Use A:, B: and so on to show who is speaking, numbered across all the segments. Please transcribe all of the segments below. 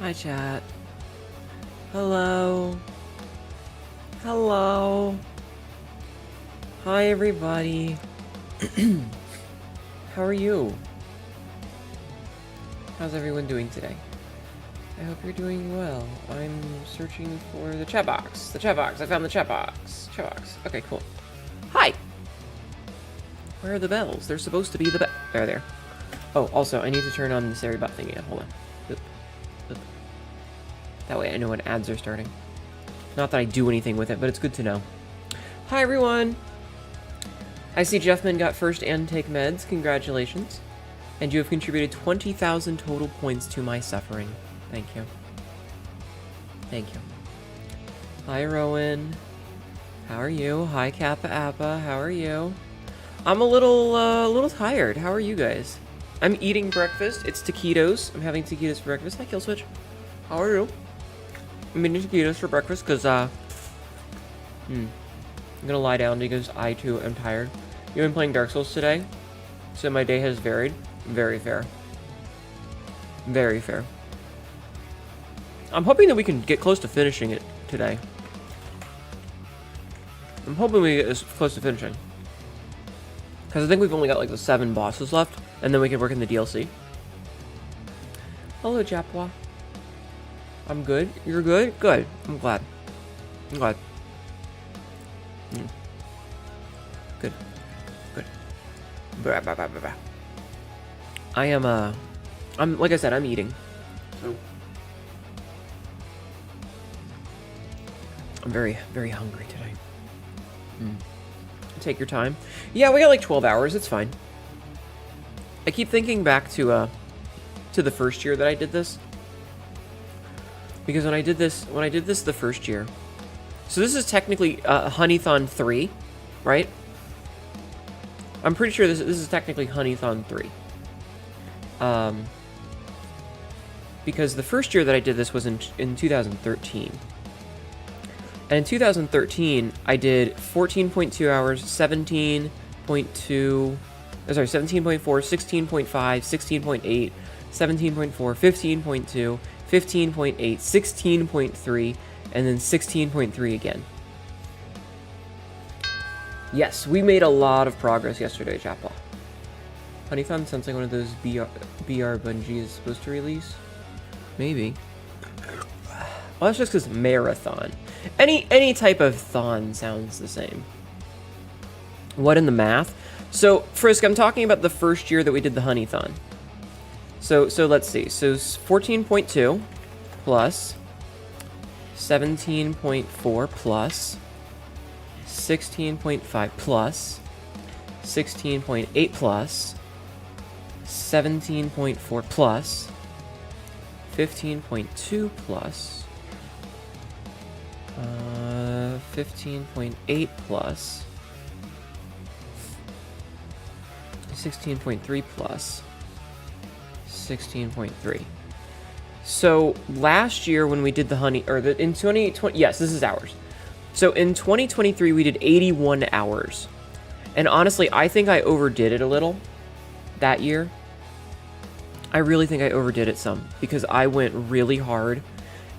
A: Hi, chat. Hello. Hello. Hi, everybody. How are you? How's everyone doing today? I hope you're doing well. I'm searching for the chat box. The chat box. I found the chat box. Chat box. Okay, cool. Hi. Where are the bells? They're supposed to be the there. Oh, also, I need to turn on this area bot thing again. Hold on. Oop. Oop. That way I know when ads are starting. Not that I do anything with it, but it's good to know. Hi, everyone. I see Jeffman got first and take meds. Congratulations. And you have contributed 20,000 total points to my suffering. Thank you. Thank you. Hi, Rowan. How are you? Hi, Kappa Appa. How are you? I'm a little tired. How are you guys? I'm eating breakfast. It's taquitos. I'm having taquitos for breakfast. Hi, Killswitch. How are you? I'm eating taquitos for breakfast because, I'm gonna lie down because I, too, am tired. You've been playing Dark Souls today, so my day has varied. Very fair. Very fair. I'm hoping that we can get close to finishing it today. I'm hoping we get as close to finishing. Because I think we've only got, like, the 7 bosses left, and then we can work in the DLC. Hello, Japwa. I'm good. You're good? Good. I'm glad. I'm glad. Good. Good. Blah, blah, blah, blah, blah. I am, like I said, I'm eating. So. I'm very, very hungry today. Take your time. Yeah, we got like 12 hours. It's fine. I keep thinking back to the first year that I did this. Because when I did this the first year. So this is technically HNETHON 3, right? I'm pretty sure this is technically HNETHON 3. Because the first year that I did this was in 2013. And in 2013, I did 14.2 hours, 17.2, sorry, 17.4, 16.5, 16.8, 17.4, 15.2, 15.8, 16.3, and then 16.3 again. Yes, we made a lot of progress yesterday, Chapel. HNETHON sounds like one of those BR Bungie is supposed to release. Maybe. Well, that's just because marathon. Any type of thon sounds the same. What in the math? So, Frisk, I'm talking about the first year that we did the HNETHON. So let's see. So 14.2 plus 17.4 plus 16.5 plus 16.8 plus 17.4 plus 15.2 plus 15.8 plus 16.3 plus 16.3. So last year when we did the in 2020, yes, this is ours. So in 2023 we did 81 hours. And honestly, I think I overdid it a little that year. I really think I overdid it some because I went really hard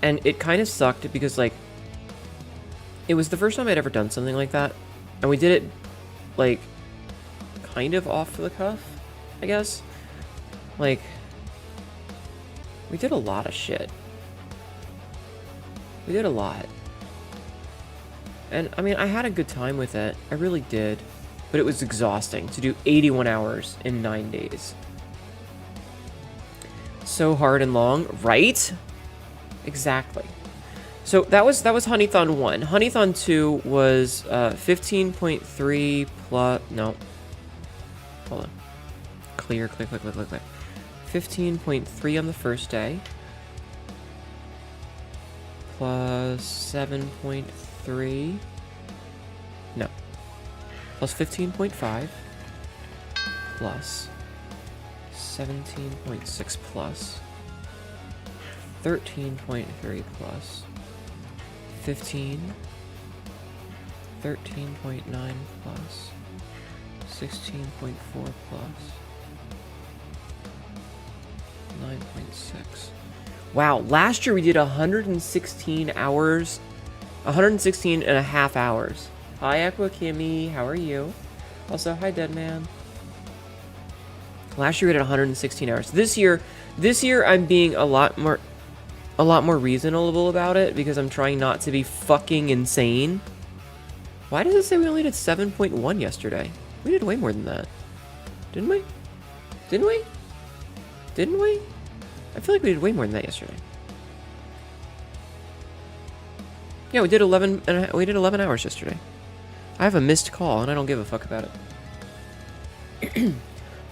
A: and it kind of sucked because like it was the first time I'd ever done something like that. And we did it like kind of off the cuff, I guess. Like we did a lot of shit. We did a lot. And I mean, I had a good time with it. I really did. But it was exhausting to do 81 hours in 9 days. So hard and long, right? Exactly. So that was HNETHON 1. HNETHON 2 was 15.3 plus no. Hold on. Clear. 15.3 on the first day. Plus 7.3. No. Plus 15.5. Plus 17.6 plus 13.3 plus 15, 13.9 plus 16.4 plus 9.6 Wow, last year we did 116 hours, 116 and a half hours. Hi, Aqua Kimmy, how are you? Also, hi, Deadman. Last year we did 116 hours. This year I'm being a lot more reasonable about it because I'm trying not to be fucking insane. Why does it say we only did 7.1 yesterday? We did way more than that. Didn't we? Didn't we? Didn't we? I feel like we did way more than that yesterday. Yeah, we did 11 hours yesterday. I have a missed call and I don't give a fuck about it.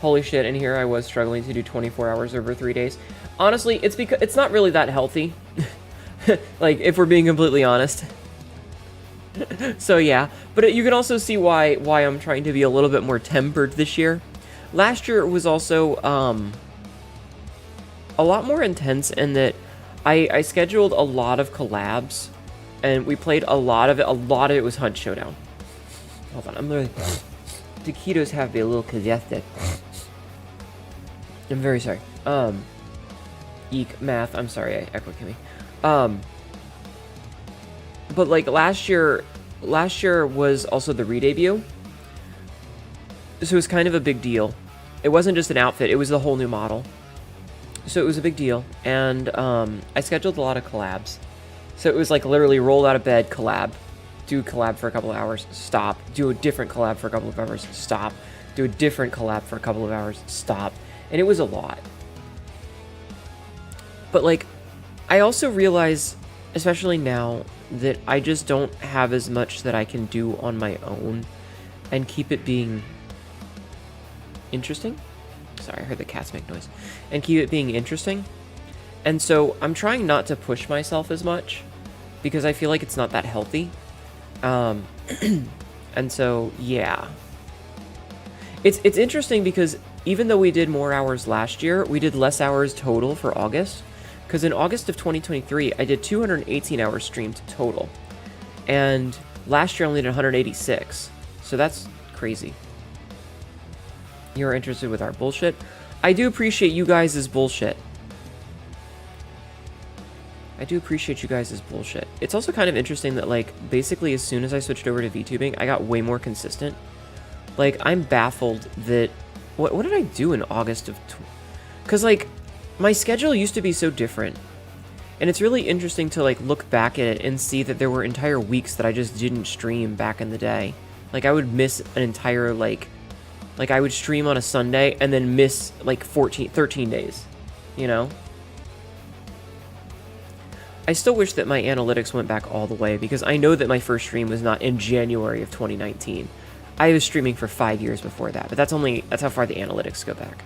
A: Holy shit, and here I was struggling to do 24 hours over 3 days. Honestly, it's because it's not really that healthy. Like, if we're being completely honest. So yeah, but you can also see why I'm trying to be a little bit more tempered this year. Last year it was also a lot more intense in that I scheduled a lot of collabs and we played a lot of it. A lot of it was Hunt Showdown. Hold on, I'm literally... Taquitos have me a little congested. I'm very sorry. Eek, math, I'm sorry, I echo Kimmy. But like last year was also the re-debut. So it was kind of a big deal. It wasn't just an outfit, it was the whole new model. So it was a big deal. And I scheduled a lot of collabs. So it was like literally roll out of bed, collab. Do a collab for a couple of hours, stop. Do a different collab for a couple of hours, stop. Do a different collab for a couple of hours, stop. And it was a lot. But like, I also realize, especially now, that I just don't have as much that I can do on my own and keep it being interesting. Sorry, I heard the cats make noise. And keep it being interesting. And so I'm trying not to push myself as much because I feel like it's not that healthy. And so, yeah. It's interesting because even though we did more hours last year, we did less hours total for August. Because in August of 2023, I did 218 hours streamed total. And last year I only did 186. So that's crazy. You're interested with our bullshit? I do appreciate you guys' bullshit. I do appreciate you guys' bullshit. It's also kind of interesting that, like, basically as soon as I switched over to VTubing, I got way more consistent. Like, I'm baffled that... What did I do in August of... Because, like, my schedule used to be so different. And it's really interesting to, like, look back at it and see that there were entire weeks that I just didn't stream back in the day. Like, I would miss an entire, like I would stream on a Sunday and then miss, like, 13 days. You know? I still wish that my analytics went back all the way, because I know that my first stream was not in January of 2019. I was streaming for 5 years before that, but that's how far the analytics go back.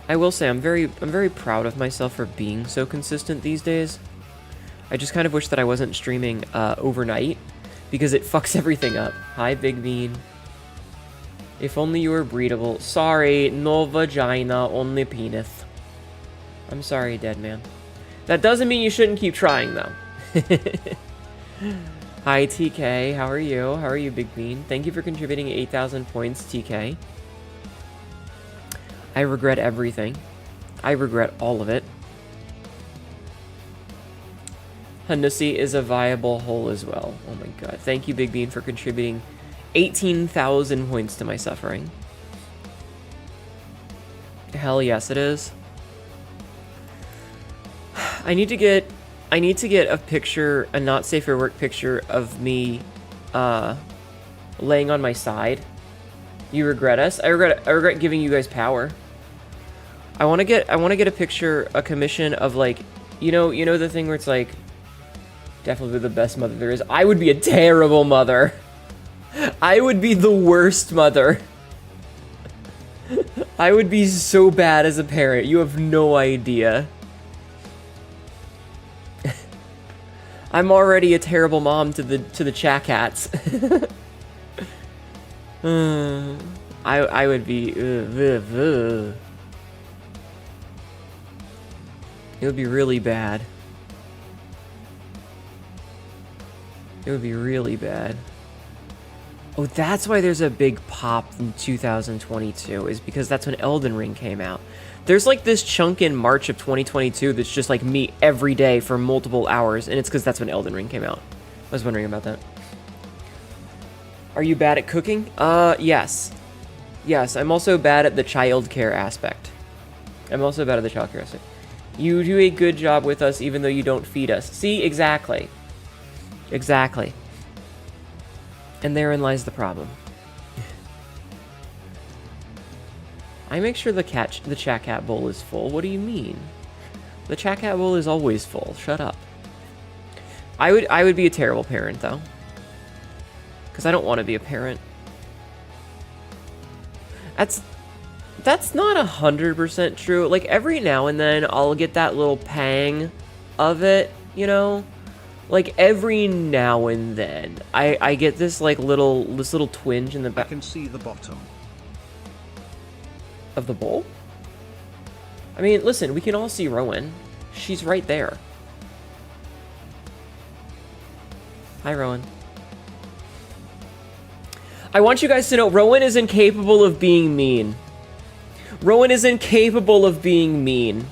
A: I will say I'm very proud of myself for being so consistent these days. I just kind of wish that I wasn't streaming overnight, because it fucks everything up. Hi, Big Bean. If only you were breedable. Sorry, no vagina, only penis. I'm sorry, dead man. That doesn't mean you shouldn't keep trying, though. Hi, TK. How are you? How are you, Big Bean? Thank you for contributing 8,000 points, TK. I regret everything. I regret all of it. Hanussi is a viable hole as well. Oh my god. Thank you, Big Bean, for contributing 18,000 points to my suffering. Hell yes, it is. I need to get a picture, a not safe for work picture of me laying on my side. You regret us? I regret giving you guys power. I want to get a picture, a commission of, like, you know the thing where it's like, definitely the best mother there is. I would be a terrible mother. I would be the worst mother. I would be so bad as a parent. You have no idea. I'm already a terrible mom to the chat cats. I would be. It would be really bad. It would be really bad. Oh, that's why there's a big pop in 2022, is because that's when Elden Ring came out. There's like this chunk in March of 2022 that's just like me every day for multiple hours, and it's because that's when Elden Ring came out. I was wondering about that. Are you bad at cooking? Yes. Yes, I'm also bad at the childcare aspect. I'm also bad at the childcare aspect. You do a good job with us even though you don't feed us. See, exactly. Exactly. And therein lies the problem. I make sure the chat cat bowl is full. What do you mean? The chat cat bowl is always full. Shut up. I would be a terrible parent though. Because I don't want to be a parent. That's not 100% true. Like every now and then I'll get that little pang of it, you know? Like every now and then I get this like little twinge in the back.
B: I can see the bottom
A: of the bowl? I mean, listen, we can all see Rowan. She's right there. Hi, Rowan. I want you guys to know Rowan is incapable of being mean. Rowan is incapable of being mean.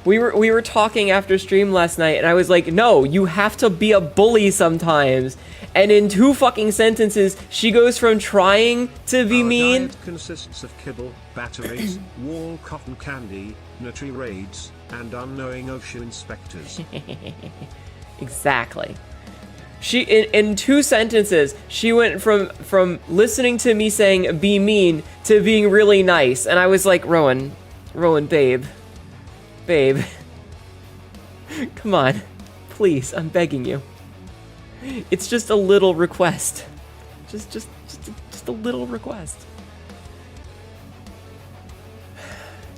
A: We were talking after stream last night, and I was like, no, you have to be a bully sometimes. And in 2 fucking sentences, she goes from trying to be mean.
B: Our diet consists of kibble, batteries, wall cotton candy, nutri raids, and unknowing OSHA inspectors.
A: Exactly. She in 2 sentences, she went from listening to me saying be mean to being really nice, and I was like, Rowan, babe. Babe, come on, please, I'm begging you. It's just a little request. Just a little request.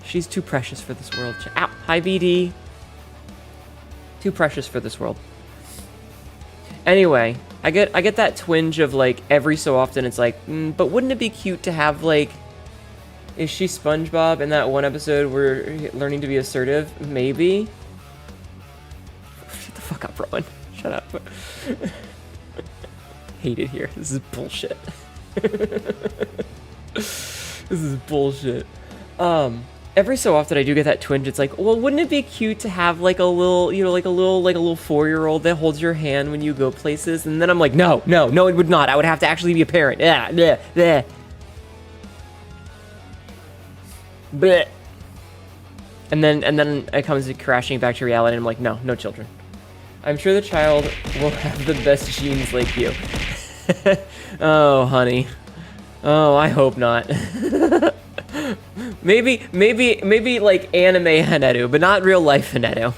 A: She's too precious for this world. Ow, hi BD. Too precious for this world. Anyway, I get that twinge of like every so often it's like, but wouldn't it be cute to have like, is she SpongeBob in that one episode where learning to be assertive? Maybe. Shut the fuck up, Rowan. Shut up. Hate it here. This is bullshit. This is bullshit. Every so often I do get that twinge. It's like, well, wouldn't it be cute to have like a little, you know, like a little 4-year-old that holds your hand when you go places? And then I'm like, no, it would not. I would have to actually be a parent. Yeah. Bleh. And then it comes crashing back to reality, and I'm like, no children. I'm sure the child will have the best genes like you. Oh, honey. Oh, I hope not. maybe like anime Hanedu, but not real life Hanedu.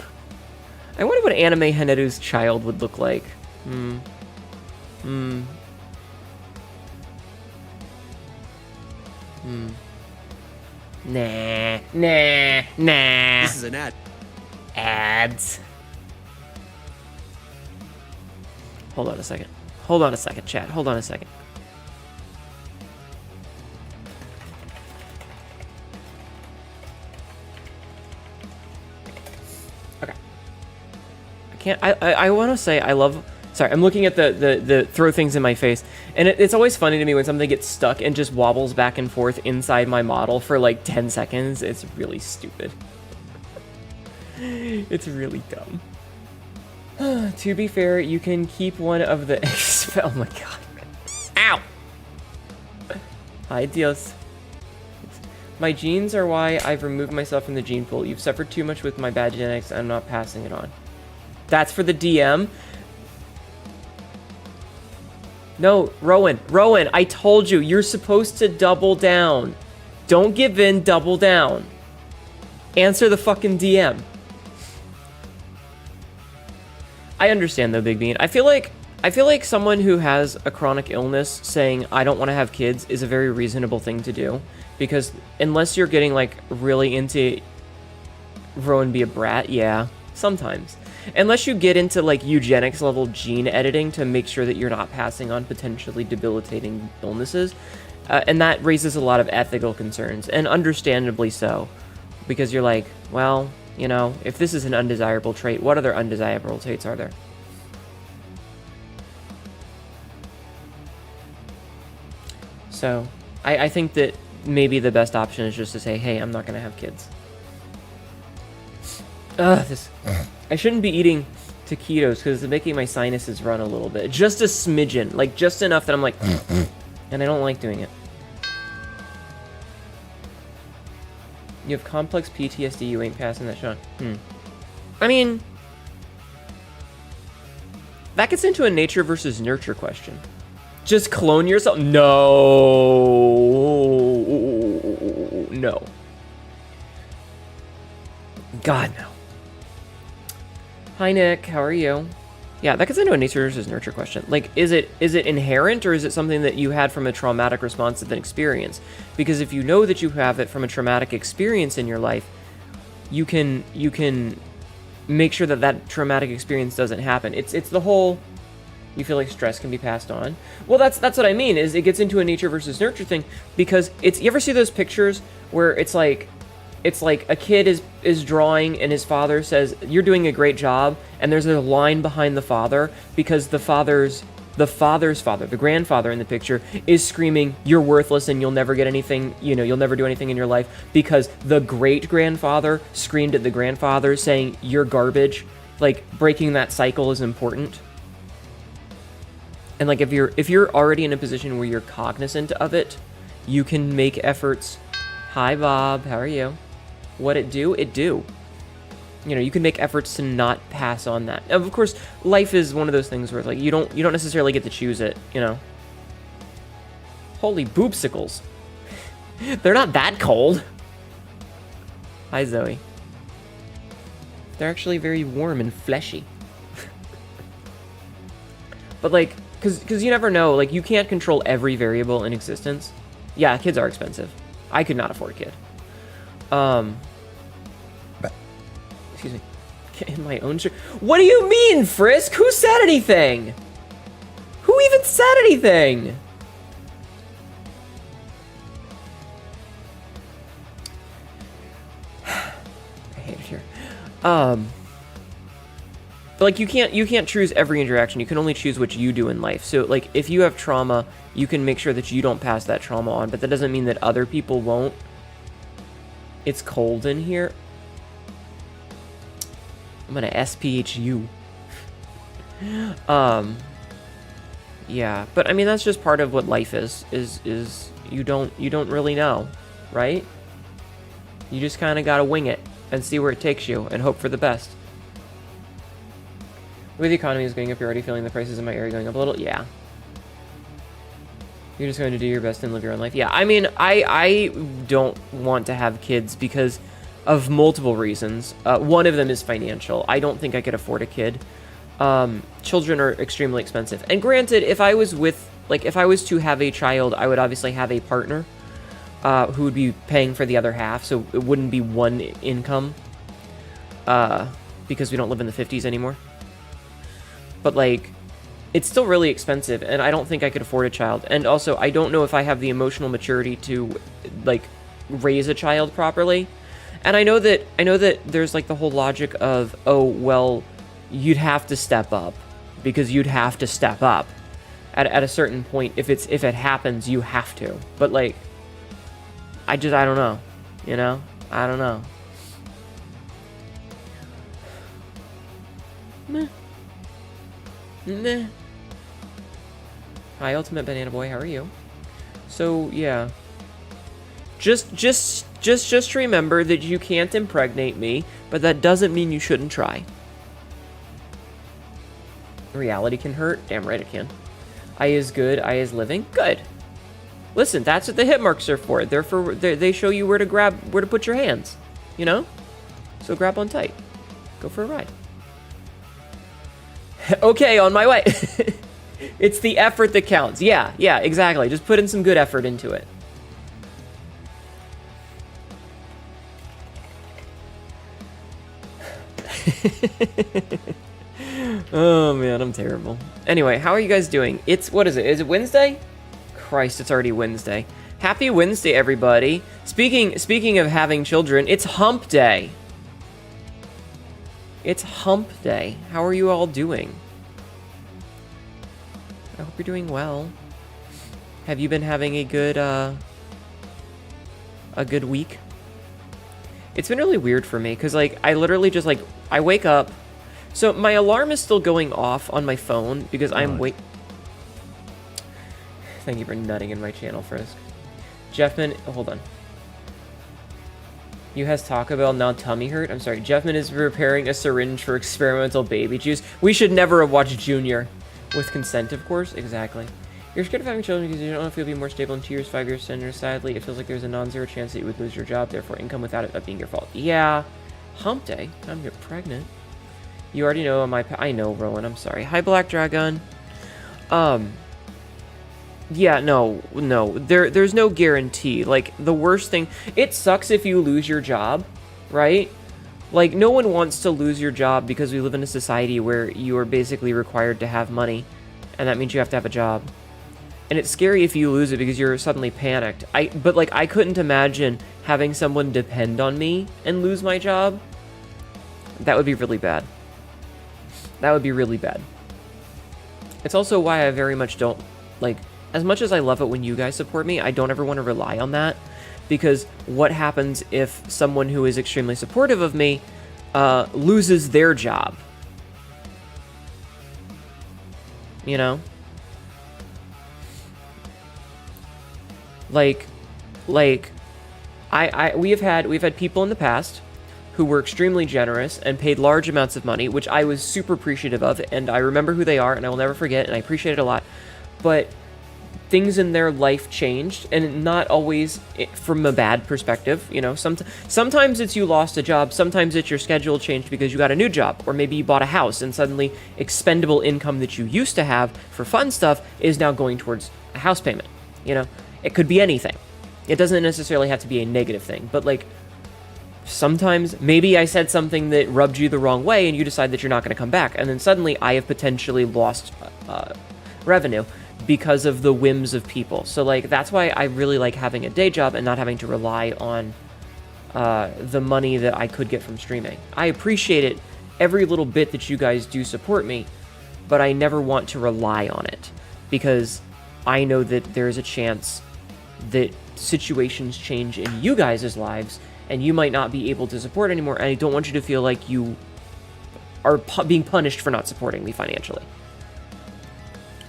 A: I wonder what anime Hanedu's child would look like. Nah.
C: This is an ad.
A: Ads. Hold on a second, chat. Hold on a second. Okay. I want to say I love... Sorry, I'm looking at the throw things in my face, and it's always funny to me when something gets stuck and just wobbles back and forth inside my model for like 10 seconds. It's really stupid. It's really dumb. To be fair, you can keep one of the... Oh my god. Ow! Hi, Dios. My genes are why I've removed myself from the gene pool. You've suffered too much with my bad genetics. I'm not passing it on. That's for the DM. No, Rowan, I told you, you're supposed to double down. Don't give in, double down. Answer the fucking DM. I understand though, Big Bean. I feel like someone who has a chronic illness saying, I don't want to have kids is a very reasonable thing to do. Because unless you're getting like really into Rowan be a brat, yeah, sometimes. Unless you get into like eugenics level gene editing to make sure that you're not passing on potentially debilitating illnesses. And that raises a lot of ethical concerns, and understandably so. Because you're like, well, you know, if this is an undesirable trait, what other undesirable traits are there? So I think that maybe the best option is just to say, hey, I'm not going to have kids. I shouldn't be eating taquitos because it's making my sinuses run a little bit. Just a smidgen. Like, just enough that I'm like, and I don't like doing it. You have complex PTSD, you ain't passing that shot. I mean, that gets into a nature versus nurture question. Just clone yourself? No. No. God, no. Hi, Nick. How are you? Yeah, that gets into a nature versus nurture question. Like, is it inherent, or is it something that you had from a traumatic response of an experience? Because if you know that you have it from a traumatic experience in your life, you can make sure that that traumatic experience doesn't happen. It's the whole, you feel like stress can be passed on. Well, that's what I mean, is it gets into a nature versus nurture thing, because you ever see those pictures where it's like a kid is drawing and his father says, "You're doing a great job," and there's a line behind the father because the father's father, the grandfather in the picture, is screaming, "You're worthless and you'll never get anything, you'll never do anything in your life," because the great-grandfather screamed at the grandfather saying, "You're garbage." Like, breaking that cycle is important. And like, if you're already in a position where you're cognizant of it, you can make efforts. Hi, Bob. How are you? What it do? You can make efforts to not pass on that. Of course, life is one of those things where, like, you don't necessarily get to choose it, Holy boopsicles. They're not that cold. Hi, Zoe. They're actually very warm and fleshy. But, like, because you never know. Like, you can't control every variable in existence. Yeah, kids are expensive. I could not afford a kid. Excuse me. In my own shirt. What do you mean, Frisk? Who said anything? Who even said anything? I hate it here. But like, you can't choose every interaction. You can only choose what you do in life. So like, if you have trauma, you can make sure that you don't pass that trauma on, but that doesn't mean that other people won't. It's cold in here. I'm gonna SPHU. Yeah, but I mean, that's just part of what life is you don't really know, right? You just kind of gotta wing it and see where it takes you and hope for the best. The way the economy is going up, you're already feeling the prices in my area going up a little. Yeah. You're just going to do your best and live your own life. Yeah, I mean, I don't want to have kids because of multiple reasons. One of them is financial. I don't think I could afford a kid. Children are extremely expensive. And granted, if I was to have a child, I would obviously have a partner who would be paying for the other half, so it wouldn't be one income because we don't live in the 50s anymore. But, like, it's still really expensive, and I don't think I could afford a child. And also, I don't know if I have the emotional maturity to, like, raise a child properly. And I know that there's, like, the whole logic of, oh, well, you'd have to step up, because you'd have to step up at a certain point. If it happens, you have to. But, like, I don't know, I don't know. Meh. Hi, Ultimate Banana Boy. How are you? So yeah, just remember that you can't impregnate me, but that doesn't mean you shouldn't try. Reality can hurt. Damn right it can. I is good. I is living. Good. Listen, that's what the hit marks are for. They show you where to put your hands. So grab on tight. Go for a ride. Okay, on my way. It's the effort that counts. Yeah, exactly. Just put in some good effort into it. Oh, man, I'm terrible. Anyway, how are you guys doing? What is it? Is it Wednesday? Christ, it's already Wednesday. Happy Wednesday, everybody. Speaking of having children, it's hump day. It's hump day. How are you all doing? I hope you're doing well. Have you been having a good week? It's been really weird for me, because, like, I literally just, like, I wake up. So, my alarm is still going off on my phone, because I'm Thank you for nutting in my channel, Frisk. Jeffman, hold on. You has Taco Bell, now tummy hurt? I'm sorry, Jeffman is preparing a syringe for experimental baby juice. We should never have watched Junior. With consent, of course. Exactly. You're scared of having children because you don't know if you'll be more stable in 2 years, 5 years, 10 years. Sadly, it feels like there's a non-zero chance that you would lose your job, therefore income without it being your fault. Yeah. Hump day. Time you're pregnant. You already know I know, Rowan. I'm sorry. Hi, Black Dragon. Yeah, no. There's no guarantee. Like, the worst thing... It sucks if you lose your job, right? Like, no one wants to lose your job because we live in a society where you are basically required to have money, and that means you have to have a job. And it's scary if you lose it because you're suddenly panicked. But, like, I couldn't imagine having someone depend on me and lose my job. That would be really bad. That would be really bad. It's also why I very much don't, like... As much as I love it when you guys support me, I don't ever want to rely on that. Because what happens if someone who is extremely supportive of me loses their job? You know? Like, we've had people in the past who were extremely generous and paid large amounts of money, which I was super appreciative of, and I remember who they are, and I will never forget, and I appreciate it a lot. But things in their life changed, and not always from a bad perspective, you know. Sometimes it's you lost a job, sometimes it's your schedule changed because you got a new job, or maybe you bought a house, and suddenly expendable income that you used to have for fun stuff is now going towards a house payment, you know. It could be anything. It doesn't necessarily have to be a negative thing, but, like, sometimes maybe I said something that rubbed you the wrong way, and you decide that you're not going to come back, and then suddenly I have potentially lost revenue because of the whims of people. So, like, that's why I really like having a day job and not having to rely on the money that I could get from streaming. I appreciate it, every little bit that you guys do support me, but I never want to rely on it, because I know that there's a chance that situations change in you guys' lives, and you might not be able to support anymore, and I don't want you to feel like you are being punished for not supporting me financially.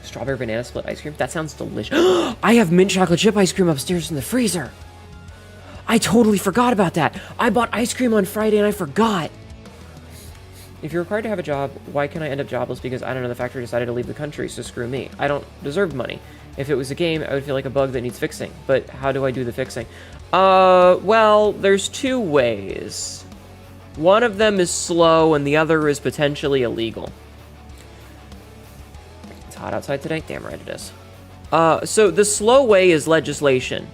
A: Strawberry banana split ice cream? That sounds delicious. I have mint chocolate chip ice cream upstairs in the freezer. I totally forgot about that. I bought ice cream on Friday and I forgot. If you're required to have a job, why can I end up jobless? Because, I don't know, the factory decided to leave the country, so screw me. I don't deserve money. If it was a game, I would feel like a bug that needs fixing. But how do I do the fixing? Well, there's two ways. One of them is slow and the other is potentially illegal. Hot outside today? Damn right it is. So the slow way is legislation.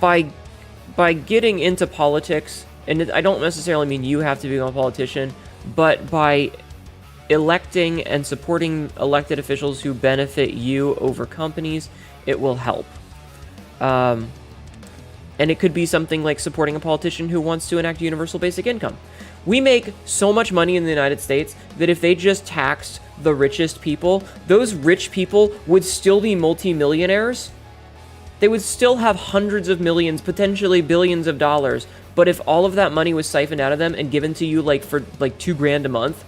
A: By getting into politics, and I don't necessarily mean you have to become a politician, but by electing and supporting elected officials who benefit you over companies, it will help. And it could be something like supporting a politician who wants to enact universal basic income. We make so much money in the United States that if they just taxed the richest people, those rich people would still be multimillionaires. They would still have hundreds of millions, potentially billions of dollars. But if all of that money was siphoned out of them and given to you like for like $2,000 a month,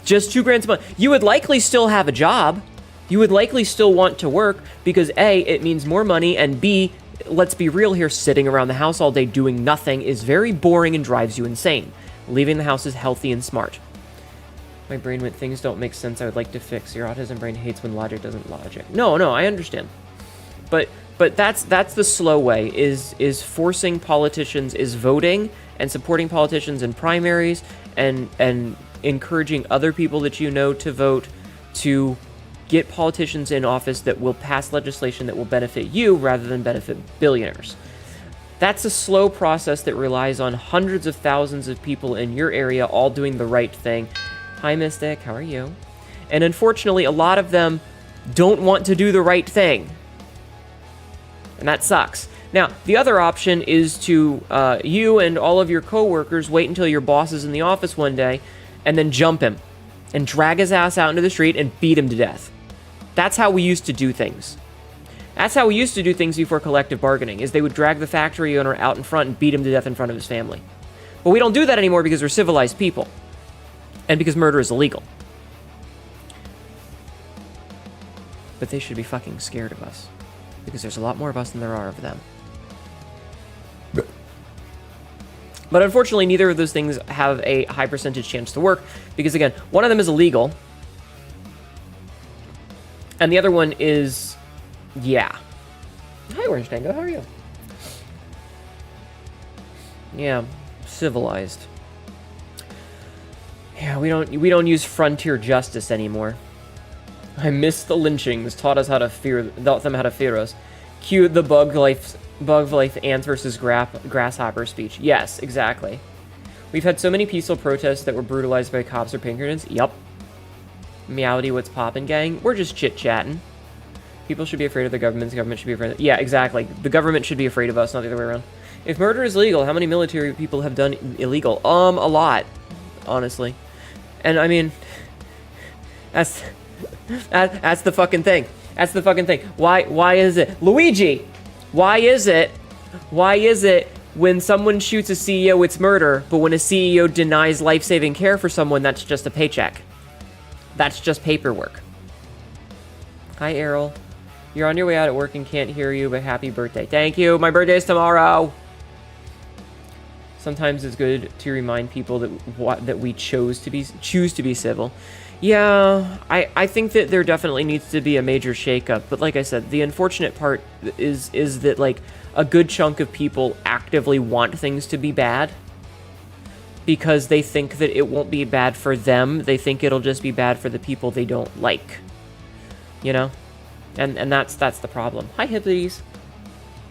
A: just $2,000 a month, you would likely still have a job. You would likely still want to work because A, it means more money, and B, let's be real here, sitting around the house all day doing nothing is very boring and drives you insane. Leaving the house is healthy and smart. My brain went, things don't make sense, I would like to fix. Your autism brain hates when logic doesn't logic. No, I understand. But that's the slow way, is forcing politicians, is voting and supporting politicians in primaries and encouraging other people that you know to vote to get politicians in office that will pass legislation that will benefit you rather than benefit billionaires. That's a slow process that relies on hundreds of thousands of people in your area all doing the right thing. Hi, Mystic. How are you? And unfortunately, a lot of them don't want to do the right thing. And that sucks. Now, the other option is to you and all of your coworkers wait until your boss is in the office one day and then jump him and drag his ass out into the street and beat him to death. That's how we used to do things. That's how we used to do things before collective bargaining, is they would drag the factory owner out in front and beat him to death in front of his family. But we don't do that anymore because we're civilized people. And because murder is illegal. But they should be fucking scared of us. Because there's a lot more of us than there are of them. But unfortunately, neither of those things have a high percentage chance to work. Because again, one of them is illegal. And the other one is... yeah. Hi, Orange Tango. How are you? Yeah. Civilized. Yeah, we don't use frontier justice anymore. I miss the lynchings. Taught them how to fear us. Cue the bug life ants versus grasshopper speech. Yes, exactly. We've had so many peaceful protests that were brutalized by cops or Pinkertons. Yup. Meowdy, what's poppin', gang? We're just chit-chatting. People should be afraid of the government. The government should be afraid of... yeah, exactly. The government should be afraid of us, not the other way around. If murder is legal, how many military people have done illegal? A lot. Honestly. And, I mean... That's the fucking thing. That's the fucking thing. Why is it... Luigi! Why is it when someone shoots a CEO, it's murder, but when a CEO denies life-saving care for someone, that's just a paycheck? That's just paperwork. Hi, Errol. You're on your way out at work and can't hear you, but happy birthday. Thank you. My birthday's tomorrow. Sometimes it's good to remind people that we choose to be civil. Yeah, I think that there definitely needs to be a major shakeup. But like I said, the unfortunate part is that like a good chunk of people actively want things to be bad because they think that it won't be bad for them. They think it'll just be bad for the people they don't like. You know? And that's the problem. Hi, Hippities.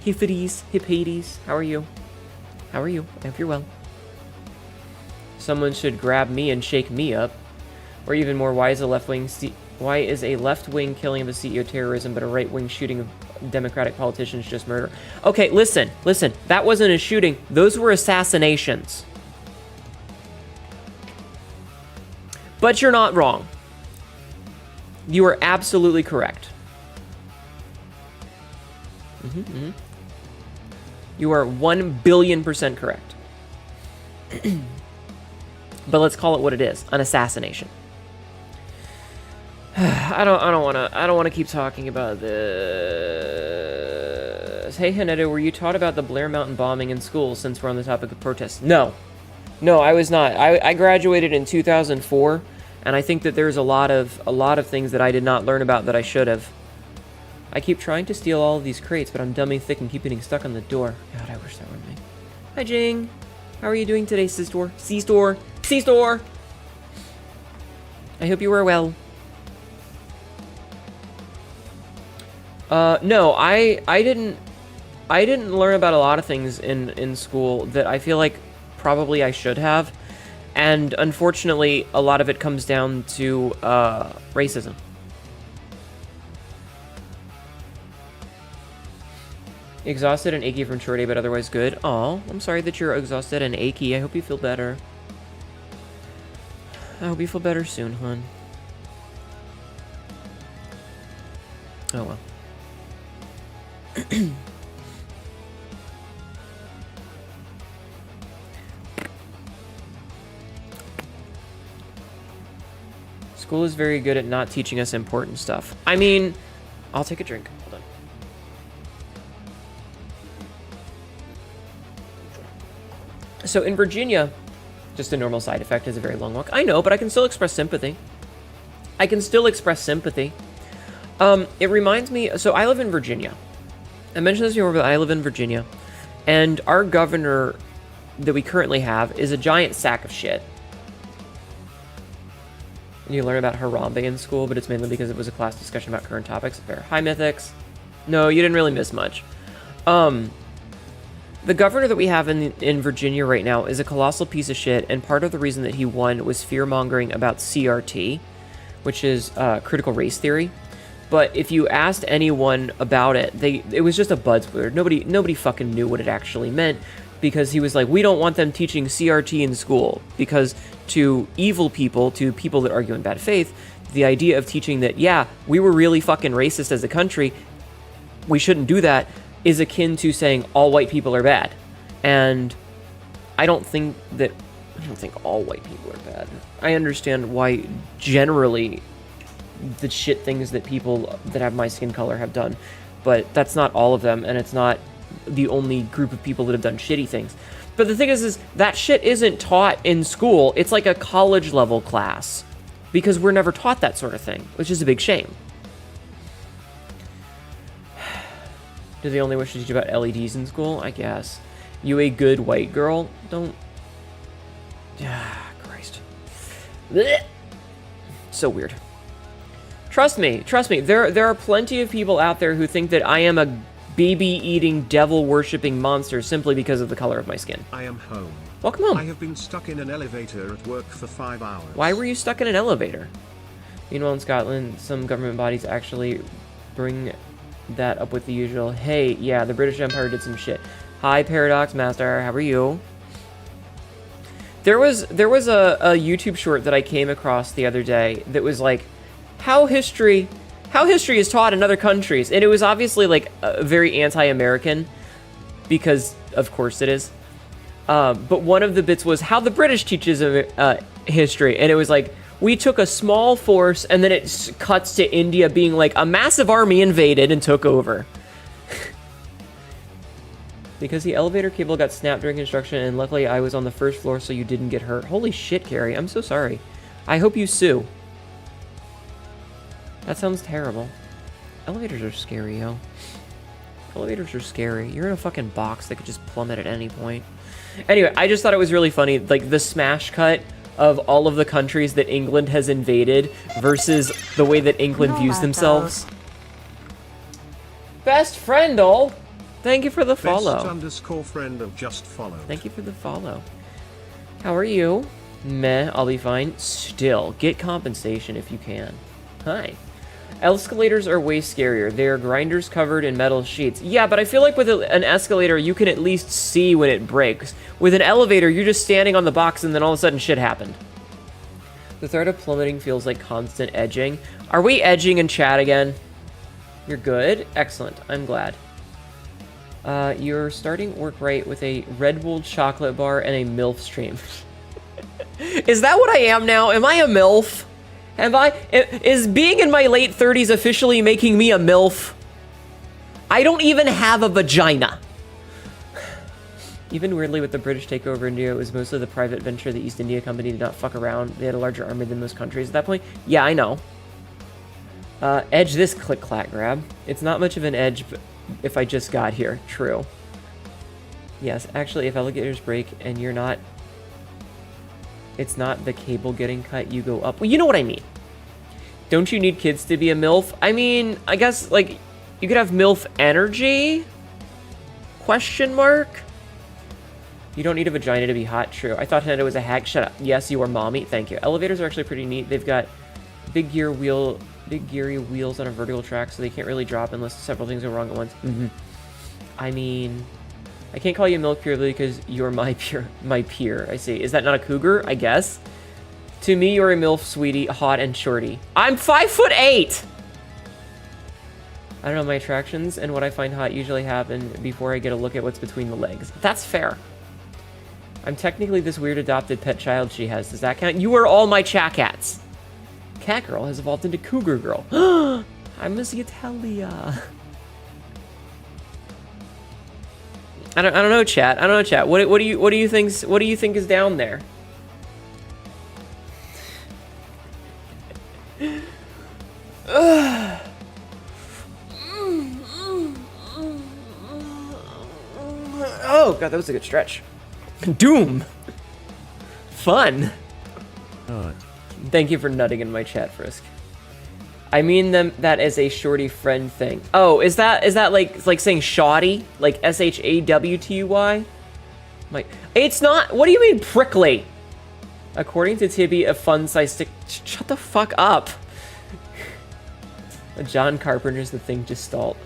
A: Hippities. How are you? How are you? I hope you're well. Someone should grab me and shake me up. Or even more, why is a left-wing killing of a CEO terrorism, but a right-wing shooting of Democratic politicians just murder? Okay, listen. That wasn't a shooting. Those were assassinations. But you're not wrong. You are absolutely correct. You are 1,000,000,000% correct. But let's call it what it is, an assassination. I don't want to keep talking about this. Hey, Haneto, were you taught about the Blair Mountain bombing in school since we're on the topic of protests? No, I was not. I graduated in 2004, and I think that there's a lot of things that I did not learn about that I should have. I keep trying to steal all of these crates, but I'm dummy thick and keep getting stuck on the door. God, I wish that were me. Hi, Jing. How are you doing today, C-Store? C-Store! C-Store! I hope you were well. No, I didn't learn about a lot of things in school that I feel like probably I should have. And unfortunately, a lot of it comes down to racism. Exhausted and achy from short day, but otherwise good. Aw, I'm sorry that you're exhausted and achy. I hope you feel better. I hope you feel better soon, hon. Oh well. School is very good at not teaching us important stuff. I mean, I'll take a drink. Hold on. So in Virginia, just a normal side effect is a very long walk. I know, but I can still express sympathy. It reminds me, so I live in Virginia. I mentioned this before, but I live in Virginia. And our governor that we currently have is a giant sack of shit. And you learn about Harambe in school, but it's mainly because it was a class discussion about current topics. Fair. Hi, Mythics. No, you didn't really miss much. The governor that we have in Virginia right now is a colossal piece of shit, and part of the reason that he won was fear-mongering about CRT, which is critical race theory. But if you asked anyone about it, it was just a buzzword. Nobody fucking knew what it actually meant, because he was like, we don't want them teaching CRT in school, because to evil people, to people that argue in bad faith, the idea of teaching that, yeah, we were really fucking racist as a country we shouldn't do that is akin to saying all white people are bad. And I don't think all white people are bad. I understand why generally the shit things that people that have my skin color have done, but that's not all of them, and it's not the only group of people that have done shitty things. But the thing is that shit isn't taught in school. It's like a college level class, because we're never taught that sort of thing, which is a big shame. Do they only wish to teach about LEDs in school? I guess. You a good white girl? Don't... Ah, Christ. Blech. So weird. Trust me, there are plenty of people out there who think that I am a baby-eating, devil-worshipping monster simply because of the color of my skin.
B: I am home.
A: Welcome home.
B: I have been stuck in an elevator at work for 5 hours.
A: Why were you stuck in an elevator? Meanwhile, in Scotland, some government bodies actually bring that up with the usual, hey, yeah, the British Empire did some shit. Hi, Paradox Master, how are you? There was a YouTube short that I came across the other day that was like, how history is taught in other countries, and it was obviously like very anti-American, because of course it is. But one of the bits was how the British teaches history, and it was like, we took a small force, and then it cuts to India being like, a massive army invaded and took over. Because the elevator cable got snapped during construction, and luckily I was on the first floor so you didn't get hurt. Holy shit, Carrie, I'm so sorry. I hope you sue. That sounds terrible. Elevators are scary, yo. Elevators are scary. You're in a fucking box that could just plummet at any point. Anyway, I just thought it was really funny, like the smash cut of all of the countries that England has invaded versus the way that England views themselves. Best friendle! Thank you for the follow.
B: Best_friend just followed.
A: Thank you for the follow. How are you? Meh, I'll be fine. Still, get compensation if you can. Hi. Escalators are way scarier. They are grinders covered in metal sheets. Yeah, but I feel like with an escalator, you can at least see when it breaks. With an elevator, you're just standing on the box and then all of a sudden shit happened. The threat of plummeting feels like constant edging. Are we edging in chat again? You're good? Excellent. I'm glad. You're starting work right with a Red Bull chocolate bar and a MILF stream. Is that what I am now? Am I a MILF? Is being in my late 30s officially making me a MILF? I don't even have a vagina. Even weirdly, with the British takeover of India, it was mostly the private venture. The East India Company did not fuck around. They had a larger army than most countries at that point. Yeah, I know. Edge this click-clack grab. It's not much of an edge if I just got here. True. Yes, actually, if elevators break and you're not... It's not the cable getting cut, you go up. Well, you know what I mean. Don't you need kids to be a MILF? I mean, I guess, like, you could have MILF energy? Question mark? You don't need a vagina to be hot. True. I thought Hannah was a hack. Shut up. Yes, you are mommy. Thank you. Elevators are actually pretty neat. They've got big geary wheels on a vertical track, so they can't really drop unless several things go wrong at once. I mean... I can't call you milk purely because you're my peer. I see. Is that not a cougar? I guess. To me, you're a MILF, sweetie, hot and shorty. I'm 5'8". I don't know, my attractions and what I find hot usually happen before I get a look at what's between the legs. That's fair. I'm technically this weird adopted pet child she has. Does that count? You are all my chat cats. Cat girl has evolved into cougar girl. I'm Miss Italia. I don't know, chat. I don't know, chat. What do you think is down there? Oh god, that was a good stretch. Doom. Fun. Thank you for nutting in my chat, Frisk. I mean that as a shorty friend thing. Oh, is that like saying shoddy? Like SHAWTY? Like, it's not. What do you mean prickly? According to Tibby, a fun size stick. Shut the fuck up. John Carpenter's The Thing Gestalt.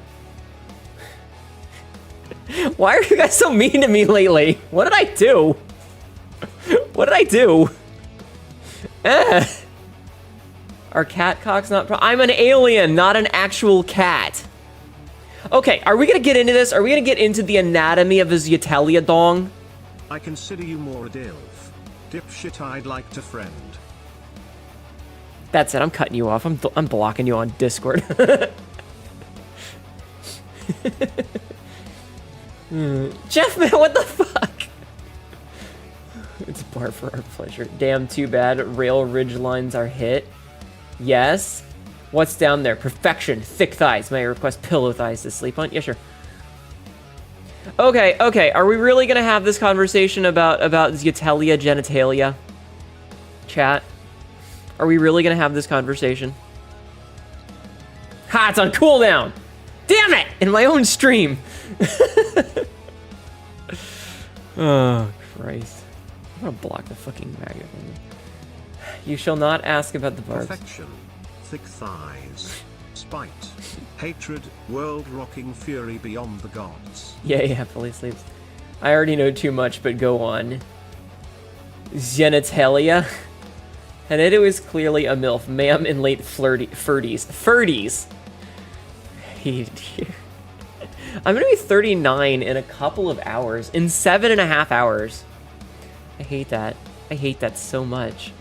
A: Why are you guys so mean to me lately? What did I do? What did I do? Are cat cocks not I'm an alien, not an actual cat. Okay, are we gonna get into this? Are we gonna get into the anatomy of his Yatelia dong?
B: I consider you more a dilf. Dipshit, I'd like to friend.
A: That's it, I'm cutting you off. I'm blocking you on Discord. Jeff, man, what the fuck? It's bar for our pleasure. Damn, too bad. Rail ridge lines are hit. Yes. What's down there? Perfection. Thick thighs. May I request pillow thighs to sleep on? Yeah, sure. Okay, okay. Are we really gonna have this conversation about Yatelia genitalia? Chat? Are we really gonna have this conversation? Ha! It's on cooldown! Damn it! In my own stream! Oh, Christ. I'm gonna block the fucking magnet. You shall not ask about the barbs.
B: Perfection. Thick thighs. Spite. Hatred. World-rocking fury beyond the gods.
A: Yeah, fully sleeps. I already know too much, but go on. Genitalia. And it was clearly a MILF. Ma'am in late flirties. Furties! I'm gonna be 39 in a couple of hours. In 7.5 hours. I hate that. I hate that so much.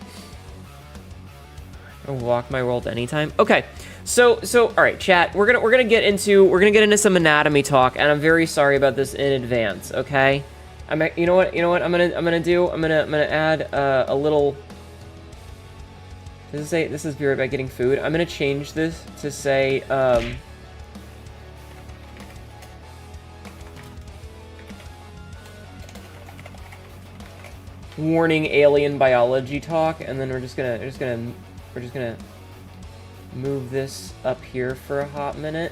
A: I'll walk my world anytime. Okay, so all right, chat. We're gonna get into some anatomy talk, and I'm very sorry about this in advance. Okay, you know what I'm gonna add a little. Does it say this is be right back getting food? I'm gonna change this to say warning alien biology talk, and then we're just gonna move this up here for a hot minute,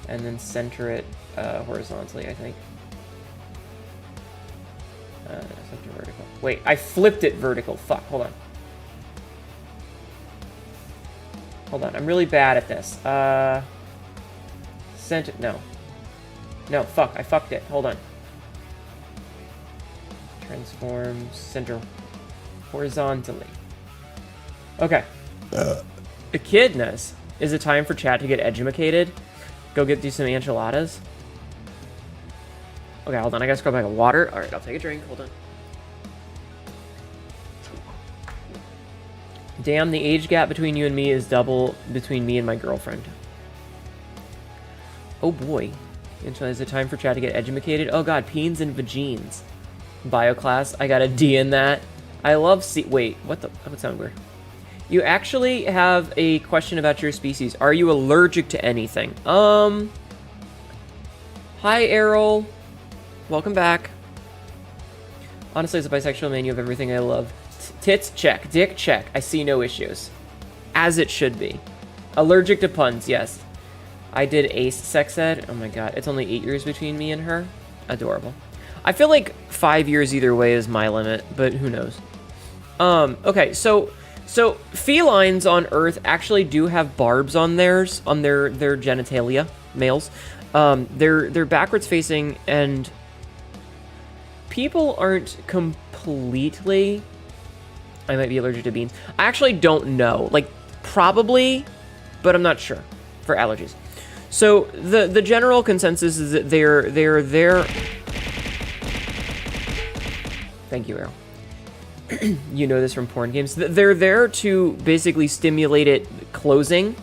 A: and then center it horizontally, I think. Center vertical. Wait, I flipped it vertical. Fuck, hold on. Hold on, I'm really bad at this. Center, no. No, fuck, I fucked it. Hold on. Transform center horizontally. Okay. Echidnas. Is it time for chat to get edumacated? Go do some enchiladas? Okay, hold on. I gotta scrub back of water. Alright, I'll take a drink. Hold on. Damn, the age gap between you and me is double between me and my girlfriend. Oh boy. Is it time for chat to get edumacated? Oh god, peens and vagines. Bioclass. I got a D in that. I love wait, what the? That would sound weird. You actually have a question about your species. Are you allergic to anything? Hi, Errol. Welcome back. Honestly, as a bisexual man, you have everything I love. Tits, check. Dick, check. I see no issues. As it should be. Allergic to puns, yes. I did ace sex ed. Oh my god, it's only 8 years between me and her. Adorable. I feel like 5 years either way is my limit, but who knows. Okay, so felines on Earth actually do have barbs on theirs, on their genitalia, males. They're backwards facing, and people aren't completely. I might be allergic to beans. I actually don't know. Like, probably, but I'm not sure for allergies. So the general consensus is that they're there. Thank you, Errol. You know this from porn games. They're there to basically stimulate it closing.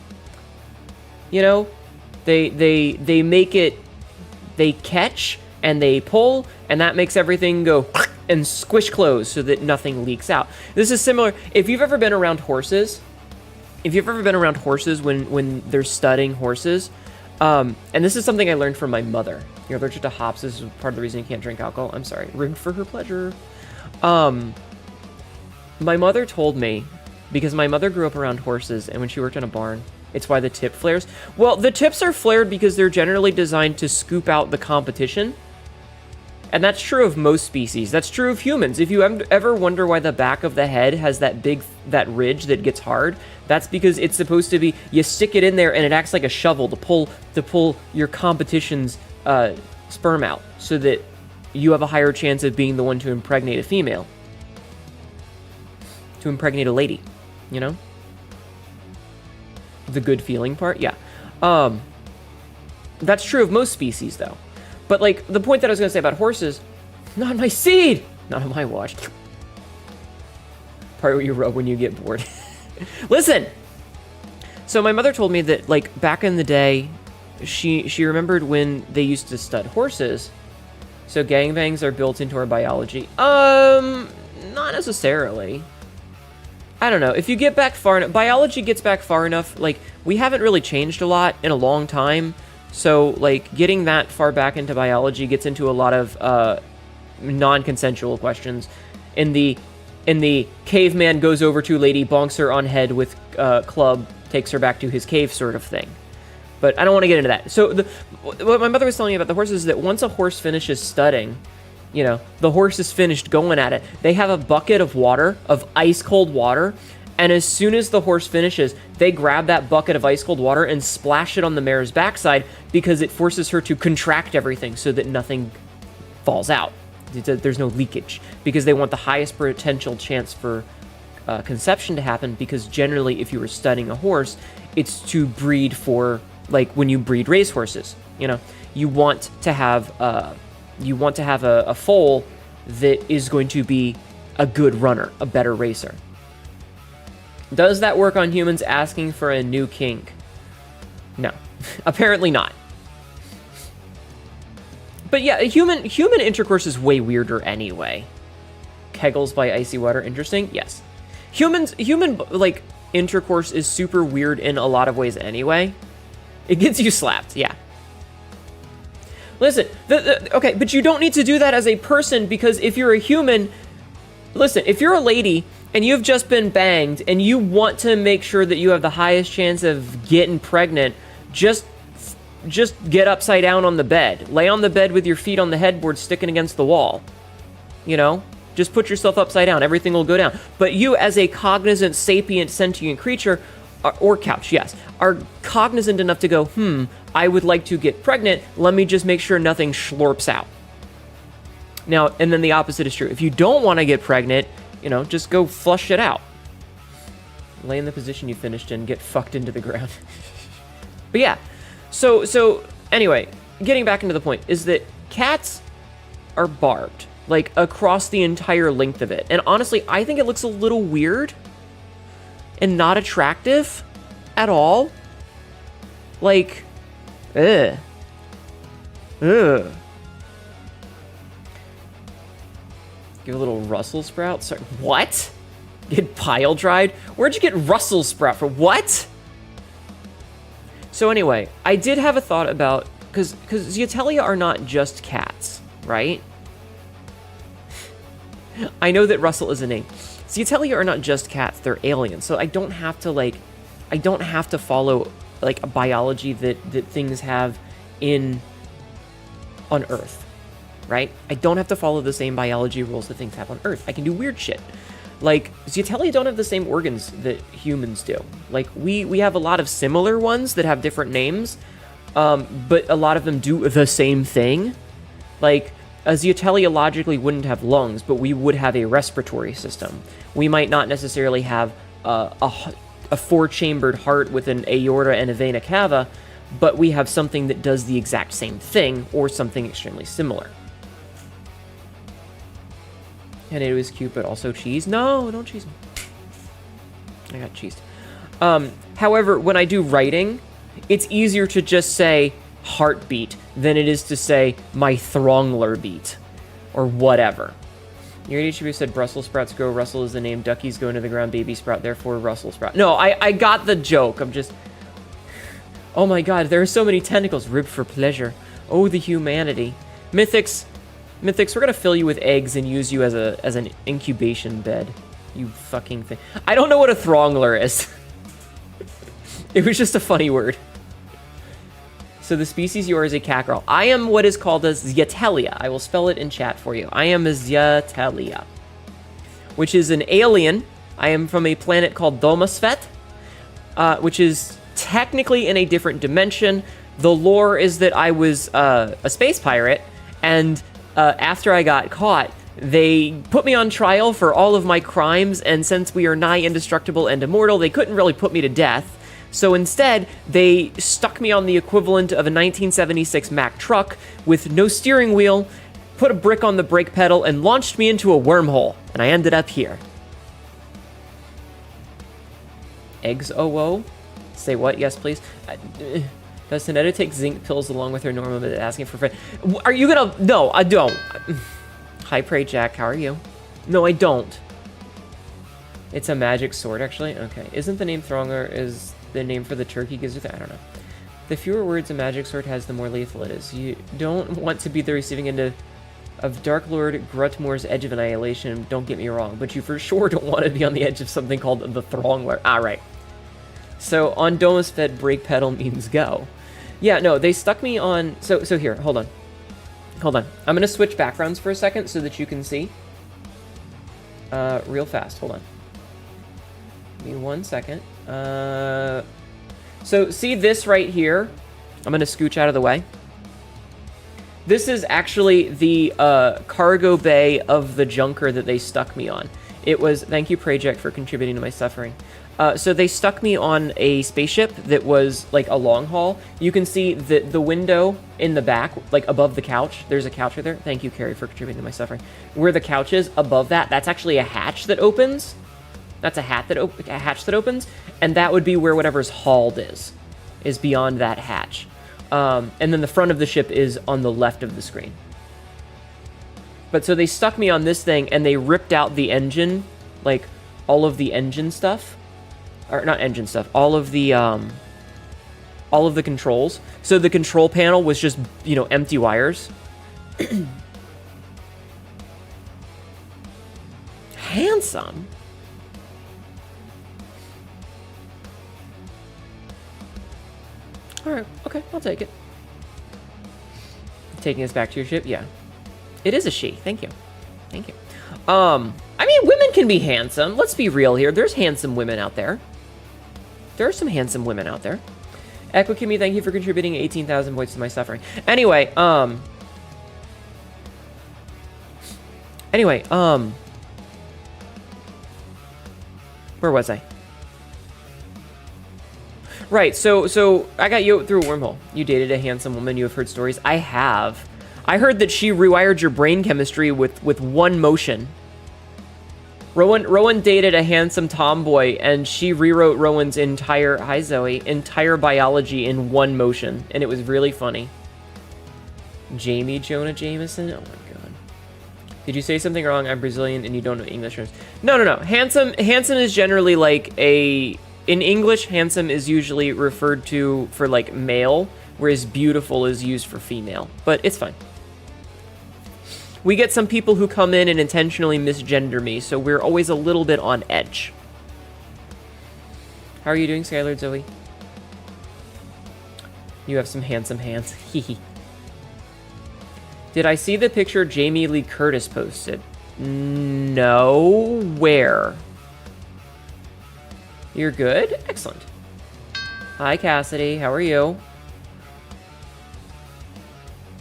A: You know, they make it. They catch and they pull, and that makes everything go and squish close so that nothing leaks out. This is similar. If you've ever been around horses, when they're studying horses, and this is something I learned from my mother. You're allergic to hops. This is part of the reason you can't drink alcohol. I'm sorry. Rigged for her pleasure. My mother told me, because my mother grew up around horses, and when she worked in a barn, it's why the tip flares. Well, the tips are flared because they're generally designed to scoop out the competition. And that's true of most species. That's true of humans. If you ever wonder why the back of the head has that ridge that gets hard, that's because it's supposed to be, you stick it in there and it acts like a shovel to pull your competition's sperm out, so that you have a higher chance of being the one to impregnate a female. To impregnate a lady, you know? The good feeling part, yeah. That's true of most species, though. But, like, the point that I was going to say about horses, not my seed! Not on my watch. Part where you rub when you get bored. Listen! So my mother told me that, like, back in the day, she remembered when they used to stud horses. So gangbangs are built into our biology. Not necessarily. I don't know. If you get back far enough, biology gets back far enough, like, we haven't really changed a lot in a long time. So, like, getting that far back into biology gets into a lot of non-consensual questions. In the caveman goes over to lady, bonks her on head with club, takes her back to his cave sort of thing. But I don't want to get into that. So what my mother was telling me about the horses is that once a horse finishes studding, you know, the horse is finished going at it. They have a bucket of water, of ice cold water, and as soon as the horse finishes, they grab that bucket of ice cold water and splash it on the mare's backside because it forces her to contract everything so that nothing falls out. There's no leakage because they want the highest potential chance for conception to happen, because generally if you were studying a horse, it's to breed for, like, when you breed racehorses, you know, you want to have a foal that is going to be a good runner, a better racer. Does that work on humans asking for a new kink? No, apparently not. But yeah, human intercourse is way weirder anyway. Kegels by icy water, interesting? Yes. Human like intercourse is super weird in a lot of ways anyway. It gets you slapped, yeah. Listen, okay, but you don't need to do that as a person, because if you're a human, listen, if you're a lady and you've just been banged and you want to make sure that you have the highest chance of getting pregnant, just get upside down on the bed. Lay on the bed with your feet on the headboard sticking against the wall. You know? Just put yourself upside down. Everything will go down. But you, as a cognizant, sapient, sentient creature, or couch, yes, are cognizant enough to go, I would like to get pregnant. Let me just make sure nothing schlorps out. Now, and then the opposite is true. If you don't want to get pregnant, you know, just go flush it out. Lay in the position you finished in, get fucked into the ground. But yeah, so anyway, getting back into the point, is that cats are barbed, like, across the entire length of it. And honestly, I think it looks a little weird and not attractive at all. Like, ugh. Ugh. Give a little Brussels sprout. Sorry, what? Get pile dried? Where'd you get Brussels sprout from? What? So anyway, I did have a thought about, because Zeatelia are not just cats, right? I know that Russell is a name. Zeatelia are not just cats, they're aliens. So I don't have to follow, like, a biology that things have on Earth, right? I don't have to follow the same biology rules that things have on Earth. I can do weird shit. Like, Zeatelia don't have the same organs that humans do. Like, we have a lot of similar ones that have different names, but a lot of them do the same thing. Like, a Zeatelia logically wouldn't have lungs, but we would have a respiratory system. We might not necessarily have a four-chambered heart with an aorta and a vena cava, but we have something that does the exact same thing, or something extremely similar. And it was cute, but also cheese. No, don't cheese me. I got cheesed. However, when I do writing, it's easier to just say heartbeat than it is to say my throngler beat, or whatever. Your HB said Brussels sprouts grow. Russell is the name. Duckies go into the ground. Baby sprout. Therefore, Russell sprout. No, I got the joke. I'm just... Oh my god, there are so many tentacles. Ribbed for pleasure. Oh, the humanity. Mythics, we're gonna fill you with eggs and use you as an incubation bed. You fucking thing. I don't know what a throngler is. It was just a funny word. So the species you are is a cat girl. I am what is called a Zeatelia. I will spell it in chat for you. I am a Zeatelia, which is an alien. I am from a planet called Domosfet, which is technically in a different dimension. The lore is that I was a space pirate, and after I got caught, they put me on trial for all of my crimes, and since we are nigh indestructible and immortal, they couldn't really put me to death. So instead, they stuck me on the equivalent of a 1976 Mack truck with no steering wheel, put a brick on the brake pedal, and launched me into a wormhole. And I ended up here. Eggs OO? Say what? Yes, please. Does Sonetta take zinc pills along with her normal but asking for friend? Are you gonna... No, I don't. Hi, Pray Jack. How are you? No, I don't. It's a magic sword, actually? Okay. Isn't the name Thronger is the name for the turkey gives you that? I don't know. The fewer words a magic sword has, the more lethal it is. You don't want to be the receiving end of Dark Lord Grutmore's Edge of Annihilation, don't get me wrong, but you for sure don't want to be on the edge of something called the Throngler. Alright. So, on Domus Fed, brake pedal means go. Yeah, no, they stuck me on... So here, hold on. Hold on. I'm going to switch backgrounds for a second so that you can see. Real fast. Hold on. Give me 1 second. So, see this right here? I'm going to scooch out of the way. This is actually the cargo bay of the junker that they stuck me on. It was... Thank you, Project, for contributing to my suffering. So they stuck me on a spaceship that was like a long haul. You can see the window in the back, like above the couch. There's a couch right there. Thank you, Carrie, for contributing to my suffering. Where the couch is, above that, that's actually a hatch that opens. That's a hatch that opens, and that would be where whatever's hauled is beyond that hatch. And then the front of the ship is on the left of the screen. But so they stuck me on this thing, and they ripped out the engine, like all of the engine stuff. Or not engine stuff, all of the controls. So the control panel was just, you know, empty wires. Handsome. All right, okay, I'll take it. Taking us back to your ship, yeah. It is a she. Thank you. Thank you. I mean, women can be handsome. Let's be real here. There's handsome women out there. There are some handsome women out there. Echo Kimmy, thank you for contributing 18,000 points to my suffering. Anyway, where was I? Right, so I got you through a wormhole. You dated a handsome woman. You have heard stories. I have. I heard that she rewired your brain chemistry with one motion. Rowan dated a handsome tomboy, and she rewrote Rowan's entire biology in one motion, and it was really funny. Jamie Jonah Jameson? Oh my god. Did you say something wrong? I'm Brazilian, and you don't know English. No. Handsome is generally like a... In English, handsome is usually referred to for, like, male, whereas beautiful is used for female. But it's fine. We get some people who come in and intentionally misgender me, so we're always a little bit on edge. How are you doing, Skylord Zoe? You have some handsome hands. Hehe. Did I see the picture Jamie Lee Curtis posted? No. Where? You're good? Excellent. Hi, Cassidy. How are you?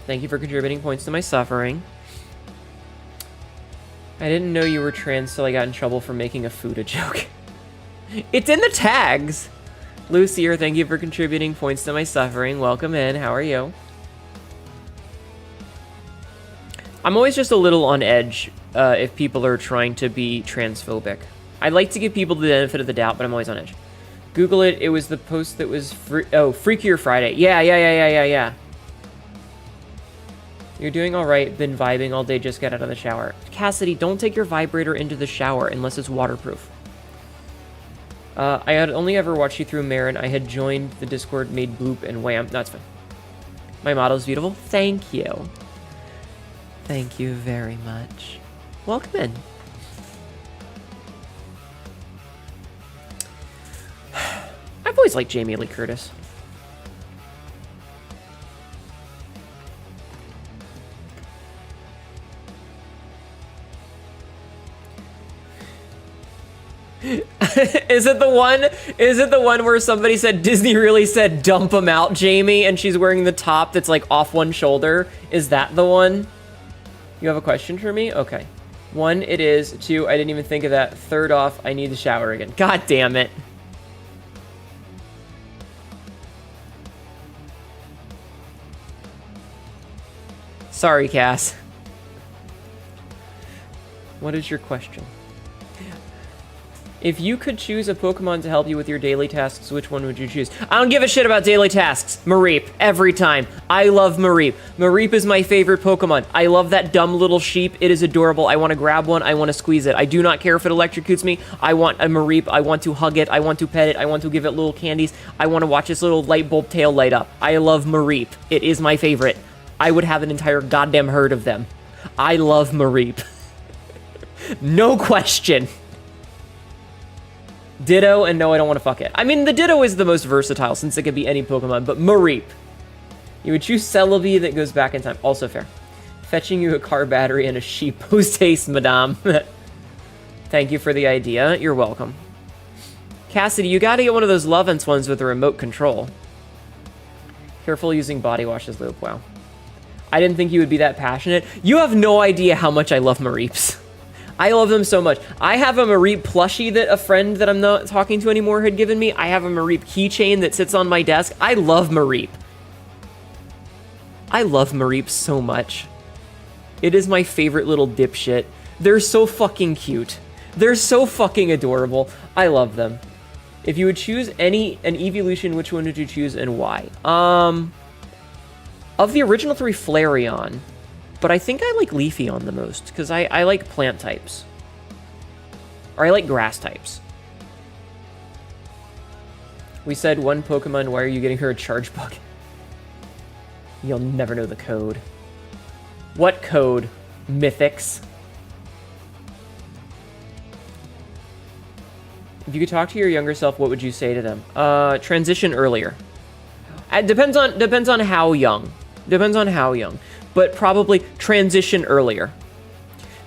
A: Thank you for contributing points to my suffering. I didn't know you were trans till I got in trouble for making a Fuda joke. It's in the tags! Lucier, thank you for contributing points to my suffering. Welcome in. How are you? I'm always just a little on edge if people are trying to be transphobic. I'd like to give people the benefit of the doubt, but I'm always on edge. Google it. It was the post that was Freakier Friday. Yeah. You're doing all right. Been vibing all day. Just got out of the shower. Cassidy, don't take your vibrator into the shower unless it's waterproof. I had only ever watched you through Marin. I had joined the Discord, made bloop, and wham. No, it's fine. My model's beautiful. Thank you. Thank you very much. Welcome in. I've always liked Jamie Lee Curtis. Is it the one where somebody said Disney really said dump him out, Jamie, and she's wearing the top that's like off one shoulder? Is that the one? You have a question for me? Okay. 1, it is. 2, I didn't even think of that. 3rd off, I need to shower again. God damn it. Sorry, Cass. What is your question? If you could choose a Pokemon to help you with your daily tasks, which one would you choose? I don't give a shit about daily tasks. Mareep, every time. I love Mareep. Mareep is my favorite Pokemon. I love that dumb little sheep. It is adorable. I want to grab one. I want to squeeze it. I do not care if it electrocutes me. I want a Mareep. I want to hug it. I want to pet it. I want to give it little candies. I want to watch its little light bulb tail light up. I love Mareep. It is my favorite. I would have an entire goddamn herd of them. I love Mareep. No question. Ditto, and no, I don't want to fuck it. I mean, the Ditto is the most versatile since it could be any Pokemon, but Mareep. You would choose Celebi that goes back in time. Also fair. Fetching you a car battery and a sheep post haste, madame. Thank you for the idea. You're welcome. Cassidy, you gotta get one of those Lovence ones with a remote control. Careful using body wash as lube. Wow. I didn't think you would be that passionate. You have no idea how much I love Mareeps. I love them so much. I have a Mareep plushie that a friend that I'm not talking to anymore had given me. I have a Mareep keychain that sits on my desk. I love Mareep. I love Mareep so much. It is my favorite little dipshit. They're so fucking cute. They're so fucking adorable. I love them. If you would choose an evolution, which one would you choose and why? Of the original 3, Flareon. But I think I like Leafeon the most, because I like plant types. Or I like grass types. We said one Pokemon, why are you getting her a charge bug? You'll never know the code. What code? Mythics. If you could talk to your younger self, what would you say to them? Transition earlier. It depends on how young. Depends on how young. But probably transition earlier.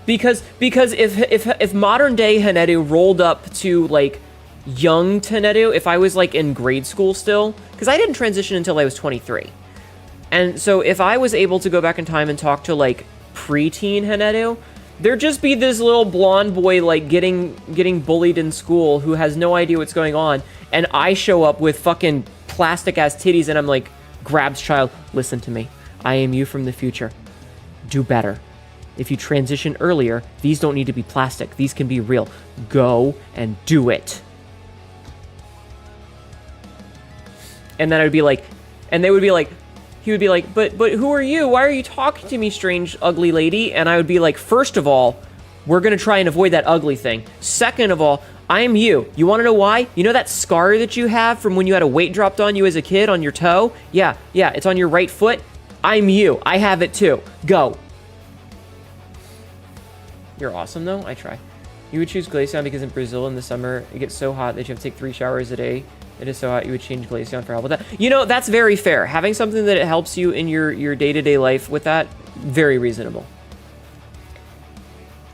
A: Because if modern day Hanedu rolled up to like young Hanedu, if I was like in grade school still, because I didn't transition until I was 23. And so if I was able to go back in time and talk to like preteen Hanedu, there'd just be this little blonde boy like getting bullied in school who has no idea what's going on, and I show up with fucking plastic ass titties and I'm like, grabs child, listen to me. I am you from the future. Do better. If you transition earlier, these don't need to be plastic. These can be real. Go and do it. And then I would be like, and they would be like, he would be like, but who are you? Why are you talking to me, strange, ugly lady? And I would be like, first of all, we're going to try and avoid that ugly thing. Second of all, I am you. You want to know why? You know that scar that you have from when you had a weight dropped on you as a kid on your toe? Yeah, it's on your right foot. I'm you. I have it too. Go. You're awesome, though. I try. You would choose Glaceon because in Brazil in the summer, it gets so hot that you have to take 3 showers a day. It is so hot, you would change Glaceon for help with that. You know, that's very fair. Having something that it helps you in your day-to-day life with that, very reasonable.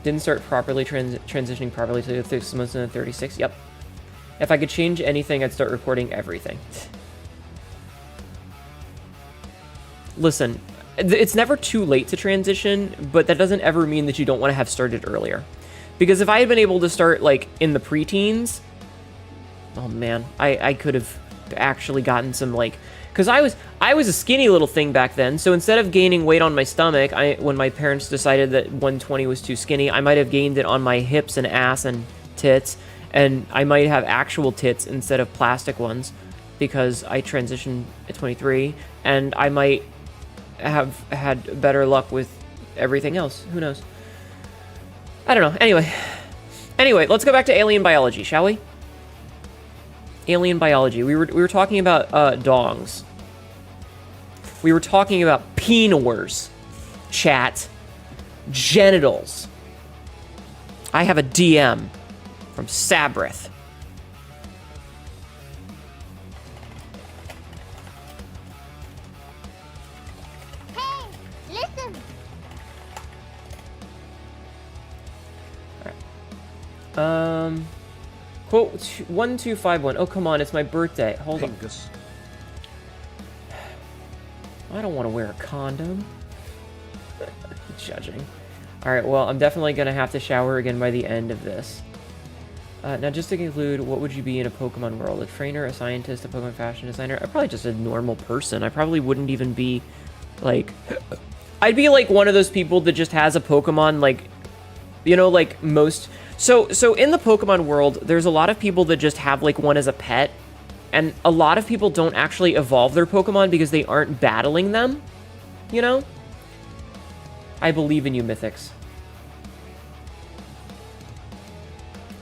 A: Didn't start properly, transitioning properly to 6 months and 36. Yep. If I could change anything, I'd start recording everything. Listen, it's never too late to transition, but that doesn't ever mean that you don't want to have started earlier. Because if I had been able to start, like, in the preteens, oh man, I could have actually gotten some, like, because I was a skinny little thing back then, so instead of gaining weight on my stomach, when my parents decided that 120 was too skinny, I might have gained it on my hips and ass and tits, and I might have actual tits instead of plastic ones, because I transitioned at 23, and I might have had better luck with everything else. Who knows? I don't know. Anyway, let's go back to alien biology, shall we? Alien biology. We were talking about dongs. We were talking about penors. Chat. Genitals. I have a DM from Sabrith.
D: Hey, listen.
A: All right. Quote 1251. Oh, come on, it's my birthday. Hold on. I don't want to wear a condom. Judging. Alright, well, I'm definitely going to have to shower again by the end of this. Now, just to conclude, what would you be in a Pokemon world? A trainer, a scientist, a Pokemon fashion designer? I'm probably just a normal person. I probably wouldn't even be, like, I'd be like one of those people that just has a Pokemon, like, you know, like most... So in the Pokemon world, there's a lot of people that just have like one as a pet, and a lot of people don't actually evolve their Pokemon because they aren't battling them, you know? I believe in you, Mythics.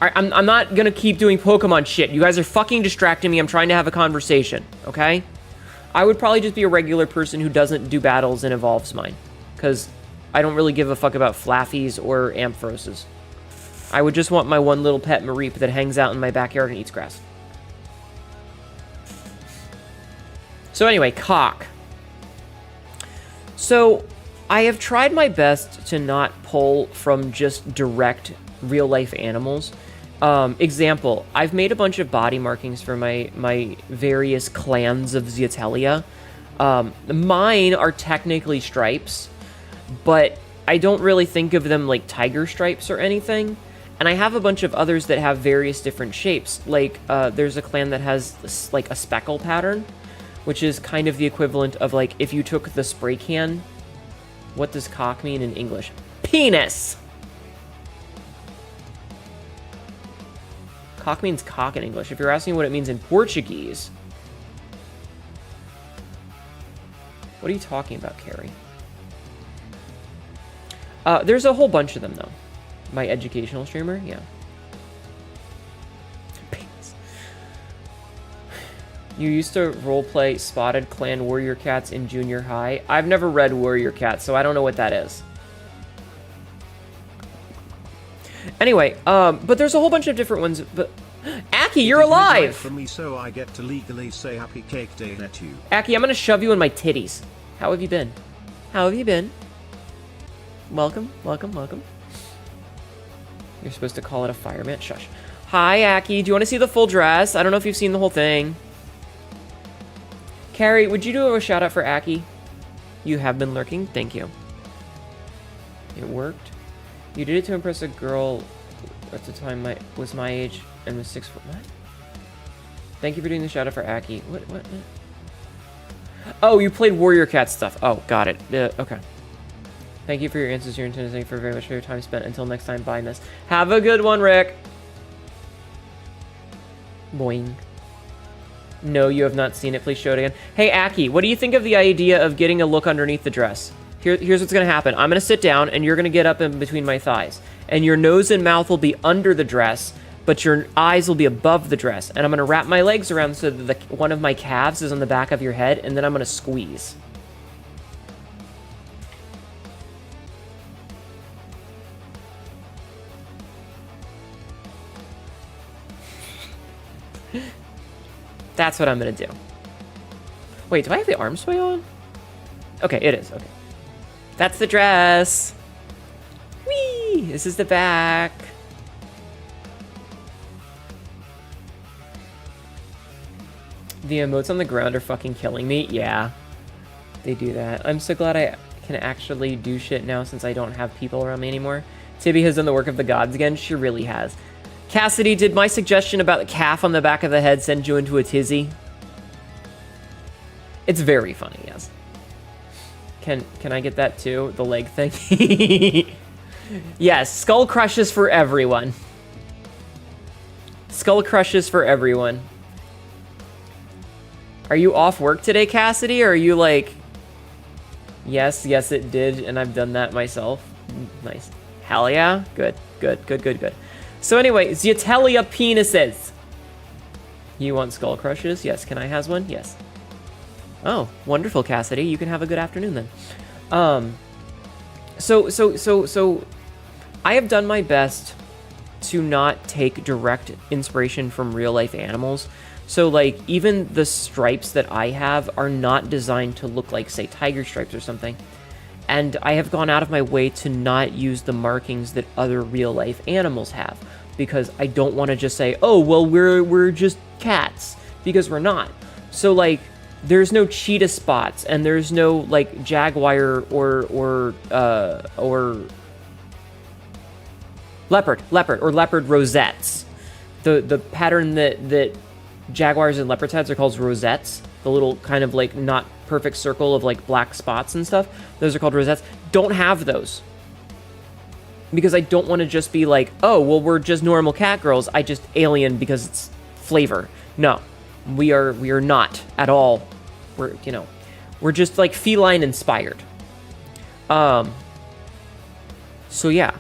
A: Alright, I'm not gonna keep doing Pokemon shit. You guys are fucking distracting me. I'm trying to have a conversation, okay? I would probably just be a regular person who doesn't do battles and evolves mine, because I don't really give a fuck about Flaffies or Amphiroses. I would just want my one little pet Mareep that hangs out in my backyard and eats grass. So anyway, cock. So, I have tried my best to not pull from just direct real-life animals. Example, I've made a bunch of body markings for my various clans of Zeatelia. Mine are technically stripes, but I don't really think of them like tiger stripes or anything. And I have a bunch of others that have various different shapes. Like, there's a clan that has, this, like, a speckle pattern, which is kind of the equivalent of, like, if you took the spray can... What does cock mean in English? Penis! Cock means cock in English. If you're asking what it means in Portuguese... What are you talking about, Carrie? There's a whole bunch of them, though. My educational streamer? Yeah. You used to roleplay Spotted Clan Warrior Cats in junior high. I've never read Warrior Cats, so I don't know what that is.
B: Anyway, but there's a whole bunch of different ones, but...
A: Aki, you're alive!
B: For me, so I get to legally say happy cake day at you.
A: Aki, I'm gonna shove you in my titties. How have you been? How have you been? Welcome, welcome, welcome. You're supposed to call it a fireman. Shush. Hi, Aki. Do you want to see the full dress? I don't know if you've seen the whole thing. Carrie, would you do a shout out for Aki? You have been lurking. Thank you. It worked. You did it to impress a girl at the time was my age and was 6 foot. What? Thank you for doing the shout out for Aki. What? Oh, you played Warrior Cat stuff. Oh, got it. Okay. Thank you for your answers, your intentions. Thank you very much for your time spent. Until next time, bye, miss. Have a good one, Rick. Boing. No, you have not seen it. Please show it again. Hey, Aki, what do you think of the idea of getting a look underneath the dress? Here's what's going to happen. I'm going to sit down, and you're going to get up in between my thighs. And your nose and mouth will be under the dress, but your eyes will be above the dress. And I'm going to wrap my legs around so that one of my calves is on the back of your head, and then I'm going to squeeze. That's what I'm gonna do. Wait, do I have the arm sway on? Okay, it is. Okay. That's the dress. Whee! This is the back. The emotes on the ground are fucking killing me. Yeah, they do that. I'm so glad I can actually do shit now since I don't have people around me anymore. Tibby has done the work of the gods again. She really has. Cassidy, did my suggestion about the calf on the back of the head send you into a tizzy? It's very funny, yes. Can I get that too? The leg thing? Yes, skull crushes for everyone. Skull crushes for everyone. Are you off work today, Cassidy? Or are you like... Yes, it did, and I've done that myself. Nice. Hell yeah. Good. So anyway, Zeatelia penises. You want skull crushes? Yes. Can I has one? Yes. Oh, wonderful, Cassidy. You can have a good afternoon then. So I have done my best to not take direct inspiration from real life animals. So like even the stripes that I have are not designed to look like, say, tiger stripes or something. And I have gone out of my way to not use the markings that other real life animals have, because I don't want to just say, oh, well, we're just cats, because we're not. So like, there's no cheetah spots, and there's no like jaguar or leopard rosettes. The pattern that jaguars and leopards heads are called rosettes. The little kind of like not perfect circle of like black spots and stuff. Those are called rosettes. Don't have those. Because I don't want to just be like, oh, well, we're just normal cat girls. I just alien because it's flavor. No, we are not at all. We're just like feline inspired. So yeah.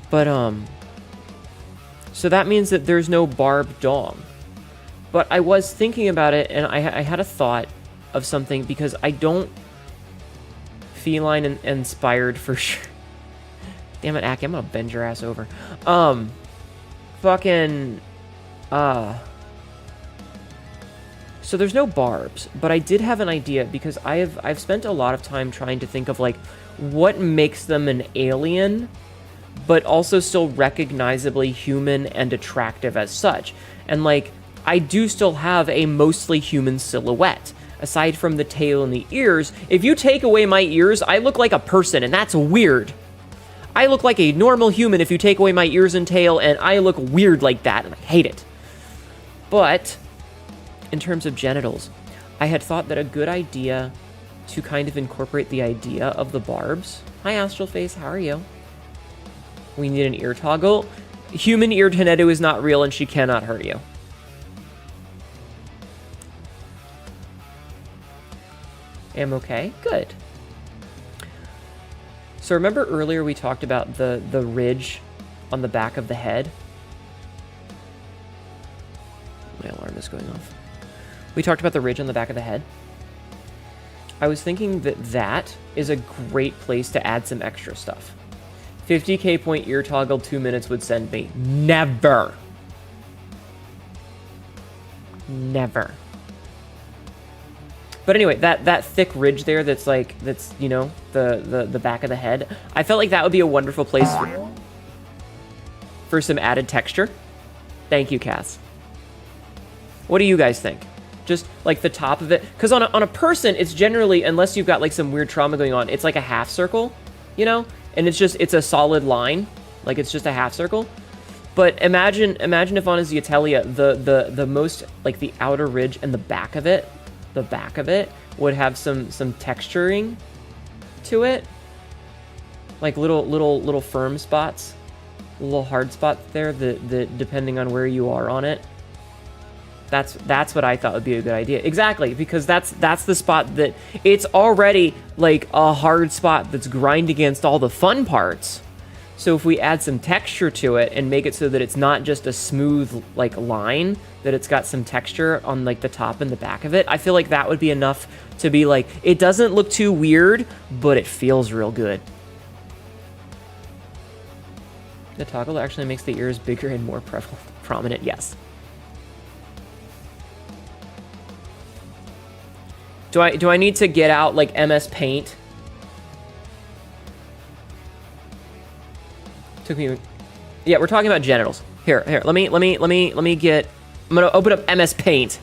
A: But so that means that there's no barb dong. But I was thinking about it, and I had a thought of something, because I don't feline inspired for sure. Damn it, Aki, I'm gonna bend your ass over. So there's no barbs, but I did have an idea, because I've spent a lot of time trying to think of like what makes them an alien, but also still recognizably human and attractive as such. And like, I do still have a mostly human silhouette. Aside from the tail and the ears, if you take away my ears, I look like a person, and that's weird. I look like a normal human if you take away my ears and tail, and I look weird like that, and I hate it. But in terms of genitals, I had thought that a good idea to kind of incorporate the idea of the barbs. Hi, Astral Face, how are you? We need an ear toggle. Human ear Tenedo is not real, and she cannot hurt you. Am okay? Good. So remember earlier we talked about the ridge on the back of the head? My alarm is going off. We talked about the ridge on the back of the head. I was thinking that that is a great place to add some extra stuff. 50k point ear toggle, 2 minutes would send me. Never. Never. But anyway, that thick ridge there that's you know, the back of the head, I felt like that would be a wonderful place for some added texture. Thank you, Cass. What do you guys think? Just like the top of it, because on a person, it's generally, unless you've got like some weird trauma going on, it's like a half circle, you know, and it's a solid line, like it's just a half circle. But imagine if on a Zeatelia, the most, like the outer ridge and the back of it would have some texturing to it, like little firm spots, little hard spots there that depending on where you are on it. That's what I thought would be a good idea. Exactly, because that's the spot that it's already like a hard spot that's grind against all the fun parts. So if we add some texture to it and make it so that it's not just a smooth like line, that it's got some texture on like the top and the back of it, I feel like that would be enough to be like, it doesn't look too weird, but it feels real good. The toggle actually makes the ears bigger and more prominent, yes. Do I need to get out like MS Paint? Took me. Yeah, we're talking about genitals. Here. Let me get. I'm gonna open up MS Paint.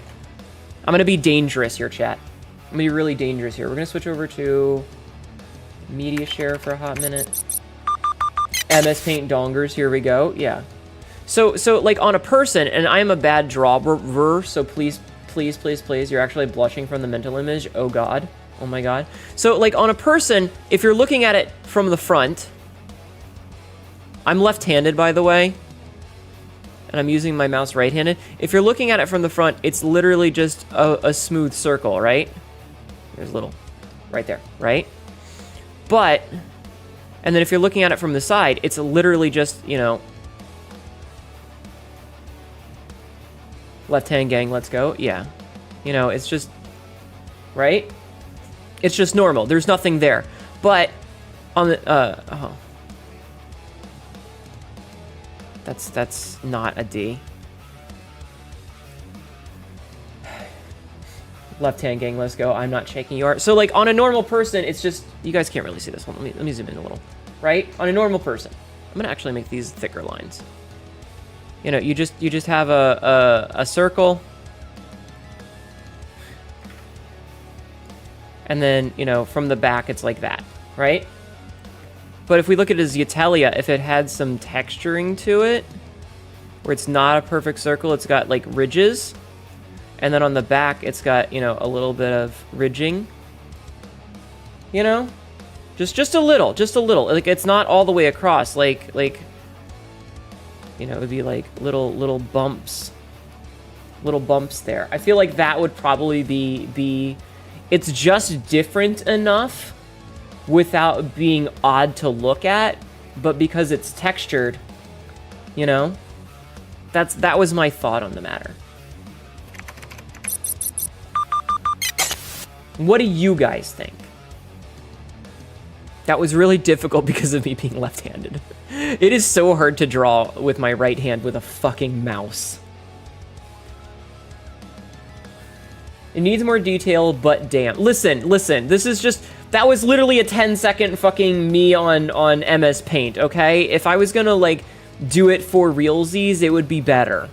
A: I'm gonna be dangerous here, chat. I'm gonna be really dangerous here. We're gonna switch over to media share for a hot minute. MS Paint dongers. Here we go. Yeah. So like on a person, and I am a bad drawer, so please, you're actually blushing from the mental image. Oh God. Oh my God. So like on a person, if you're looking at it from the front, I'm left-handed, by the way, and I'm using my mouse right-handed. If you're looking at it from the front, it's literally just a smooth circle, right? There's a little right there, right? But, and then if you're looking at it from the side, it's literally just, you know, left-hand gang, let's go. Yeah. You know, it's just, right? It's just normal. There's nothing there. But on the, That's not a D. Left-hand gang, let's go. I'm not shaking your. So like on a normal person, it's just, you guys can't really see this one. Let me zoom in a little. Right? On a normal person. I'm gonna actually make these thicker lines. You know, you just have a circle. And then, you know, from the back it's like that, right? But if we look at his Zeatelia, if it had some texturing to it, where it's not a perfect circle, it's got like ridges, And then on the back, it's got, you know, a little bit of ridging. You know? Just a little. Like, it's not all the way across. Like, you know, it would be like little bumps. Little bumps there. I feel like that would probably be... It's just different enough without being odd to look at, but because it's textured, you know? That was my thought on the matter. What do you guys think? That was really difficult because of me being left-handed. It is so hard to draw with my right hand with a fucking mouse. It needs more detail, but damn. Listen, this is just... That was literally a 10-second fucking me on MS Paint, okay? If I was gonna, like, do it for realsies, it would be better.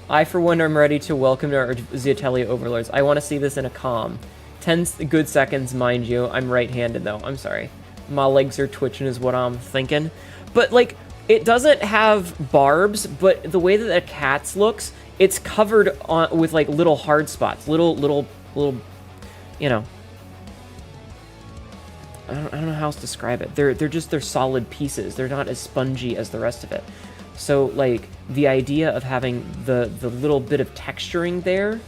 A: I, for one, am ready to welcome our Zatelia overlords. I want to see this in a calm. 10 good seconds, mind you. I'm right-handed, though. I'm sorry. My legs are twitching is what I'm thinking. But, like, it doesn't have barbs, but the way that the cat's looks, it's covered with, like, little hard spots. Little, you know. I don't know how else to describe it. They're solid pieces. They're not as spongy as the rest of it. So, like, the idea of having the little bit of texturing there.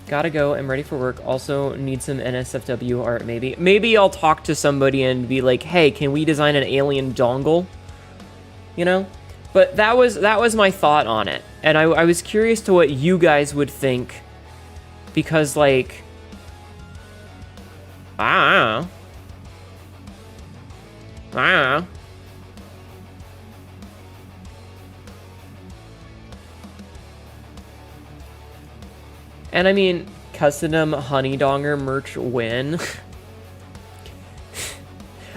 A: Gotta go. I'm ready for work. Also need some NSFW art, maybe. Maybe I'll talk to somebody and be like, hey, can we design an alien dongle? You know? But that was my thought on it. And I was curious to what you guys would think. Because, like... I don't know. And I mean, custom honey donger merch win.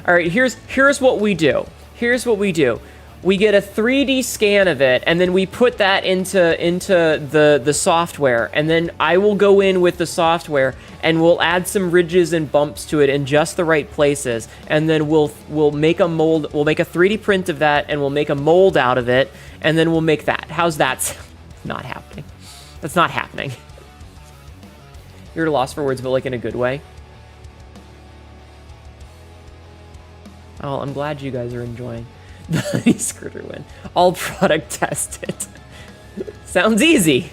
A: All right, here's what we do. We get a 3D scan of it, and then we put that into the software, and then I will go in with the software, and we'll add some ridges and bumps to it in just the right places, and then we'll make a mold. We'll make a 3D print of that, and we'll make a mold out of it, and then we'll make that. How's that? Not happening. That's not happening. You're at a loss for words, but like in a good way. Oh, I'm glad you guys are enjoying the honey skirter win. All product tested. Sounds easy.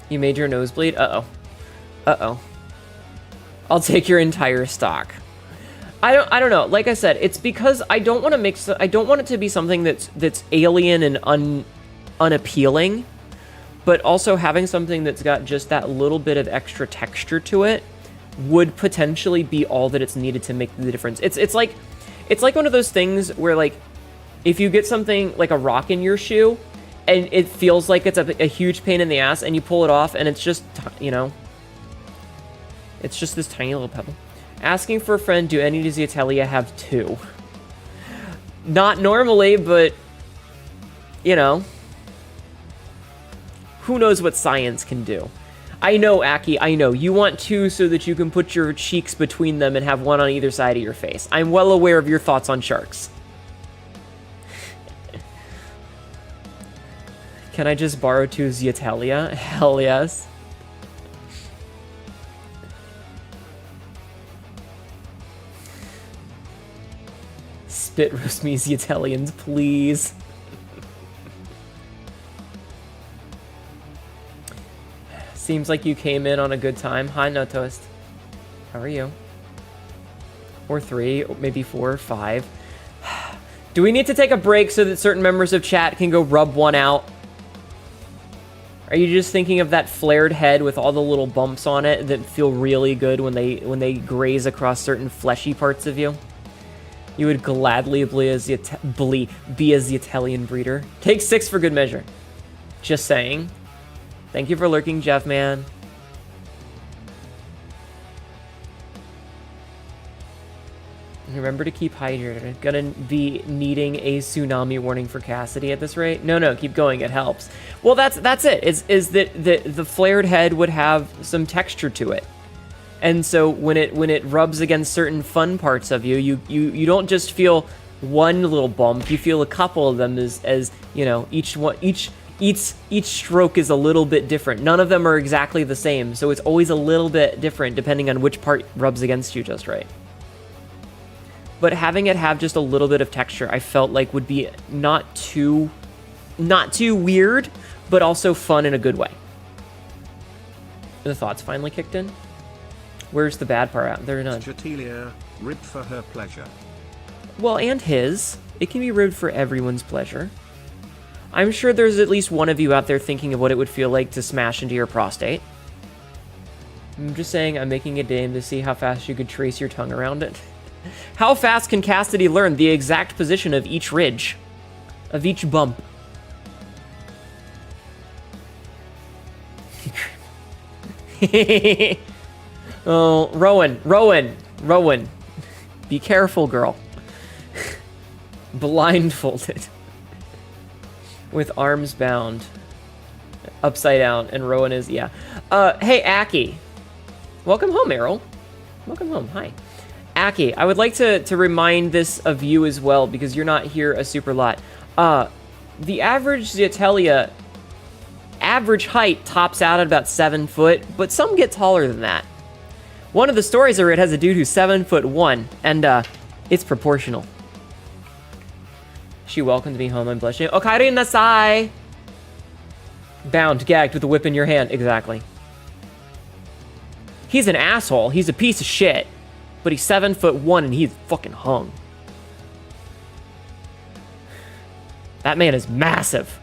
A: You made your nose bleed? Uh-oh. I'll take your entire stock. I don't know. Like I said, it's because I don't want to mix. I don't want it to be something that's alien and unappealing, but also having something that's got just that little bit of extra texture to it would potentially be all that it's needed to make the difference. It's like one of those things where, like, if you get something like a rock in your shoe and it feels like it's a huge pain in the ass, and you pull it off and it's just, you know, it's just this tiny little pebble. Asking for a friend, do any Zatelia have 2? Not normally, but, you know, who knows what science can do. I know, Aki, I know. You want 2 so that you can put your cheeks between them and have one on either side of your face. I'm well aware of your thoughts on sharks. Can I just borrow 2 Zatelia? Hell yes. Spit roast me Zatellians, please. Seems like you came in on a good time. Hi, No Toast. How are you? Or 3, or maybe 4 or 5. Do we need to take a break so that certain members of chat can go rub one out? Are you just thinking of that flared head with all the little bumps on it that feel really good when they graze across certain fleshy parts of you? You would gladly be a Zatellian breeder. Take 6 for good measure. Just saying. Thank you for lurking, Jeff, man. Remember to keep hydrated. Gonna be needing a tsunami warning for Cassidy at this rate? No, keep going. It helps. Well, that's it. Is that the flared head would have some texture to it, and so when it rubs against certain fun parts of you, you don't just feel one little bump. You feel a couple of them as you know, each stroke is a little bit different. None of them are exactly the same, so it's always a little bit different depending on which part rubs against you just right. But having it have just a little bit of texture, I felt like would be not too weird, but also fun in a good way. The thoughts finally kicked in. Where's the bad part out? There none.
B: Stratilia, ribbed for her pleasure.
A: Well, and his. It can be ribbed for everyone's pleasure. I'm sure there's at least one of you out there thinking of what it would feel like to smash into your prostate. I'm just saying, I'm making a game to see how fast you could trace your tongue around it. How fast can Cassidy learn the exact position of each ridge? Of each bump? Oh, Rowan. Be careful, girl. Blindfolded. With arms bound. Upside down, and Rowan is, yeah. Hey, Aki. Welcome home, Errol. Welcome home, hi. Aki, I would like to remind this of you as well, because you're not here a super lot. The average Zatelia, average height tops out at about 7 foot, but some get taller than that. One of the stories I read has a dude who's 7'1", and it's proportional. She welcomed me home, I'm blushing. Okaeri nasai! Bound, gagged with a whip in your hand, exactly. He's an asshole, he's a piece of shit. But he's 7'1" and he's fucking hung. That man is massive.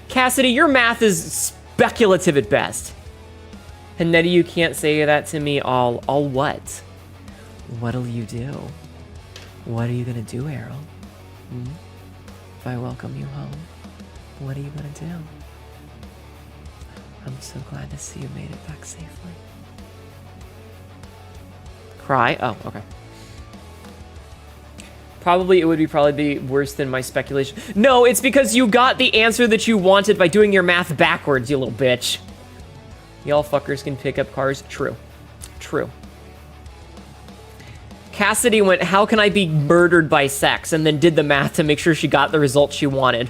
A: Cassidy, your math is speculative at best. And Nettie, you can't say that to me all what? What'll you do? What are you gonna do, Errol? If I welcome you home, what are you gonna do? I'm so glad to see you made it back safely. Cry? Oh, okay. It would probably be worse than my speculation. No, it's because you got the answer that you wanted by doing your math backwards, you little bitch. Y'all fuckers can pick up cars. True. True. Cassidy went, how can I be murdered by sex? And then did the math to make sure she got the result she wanted.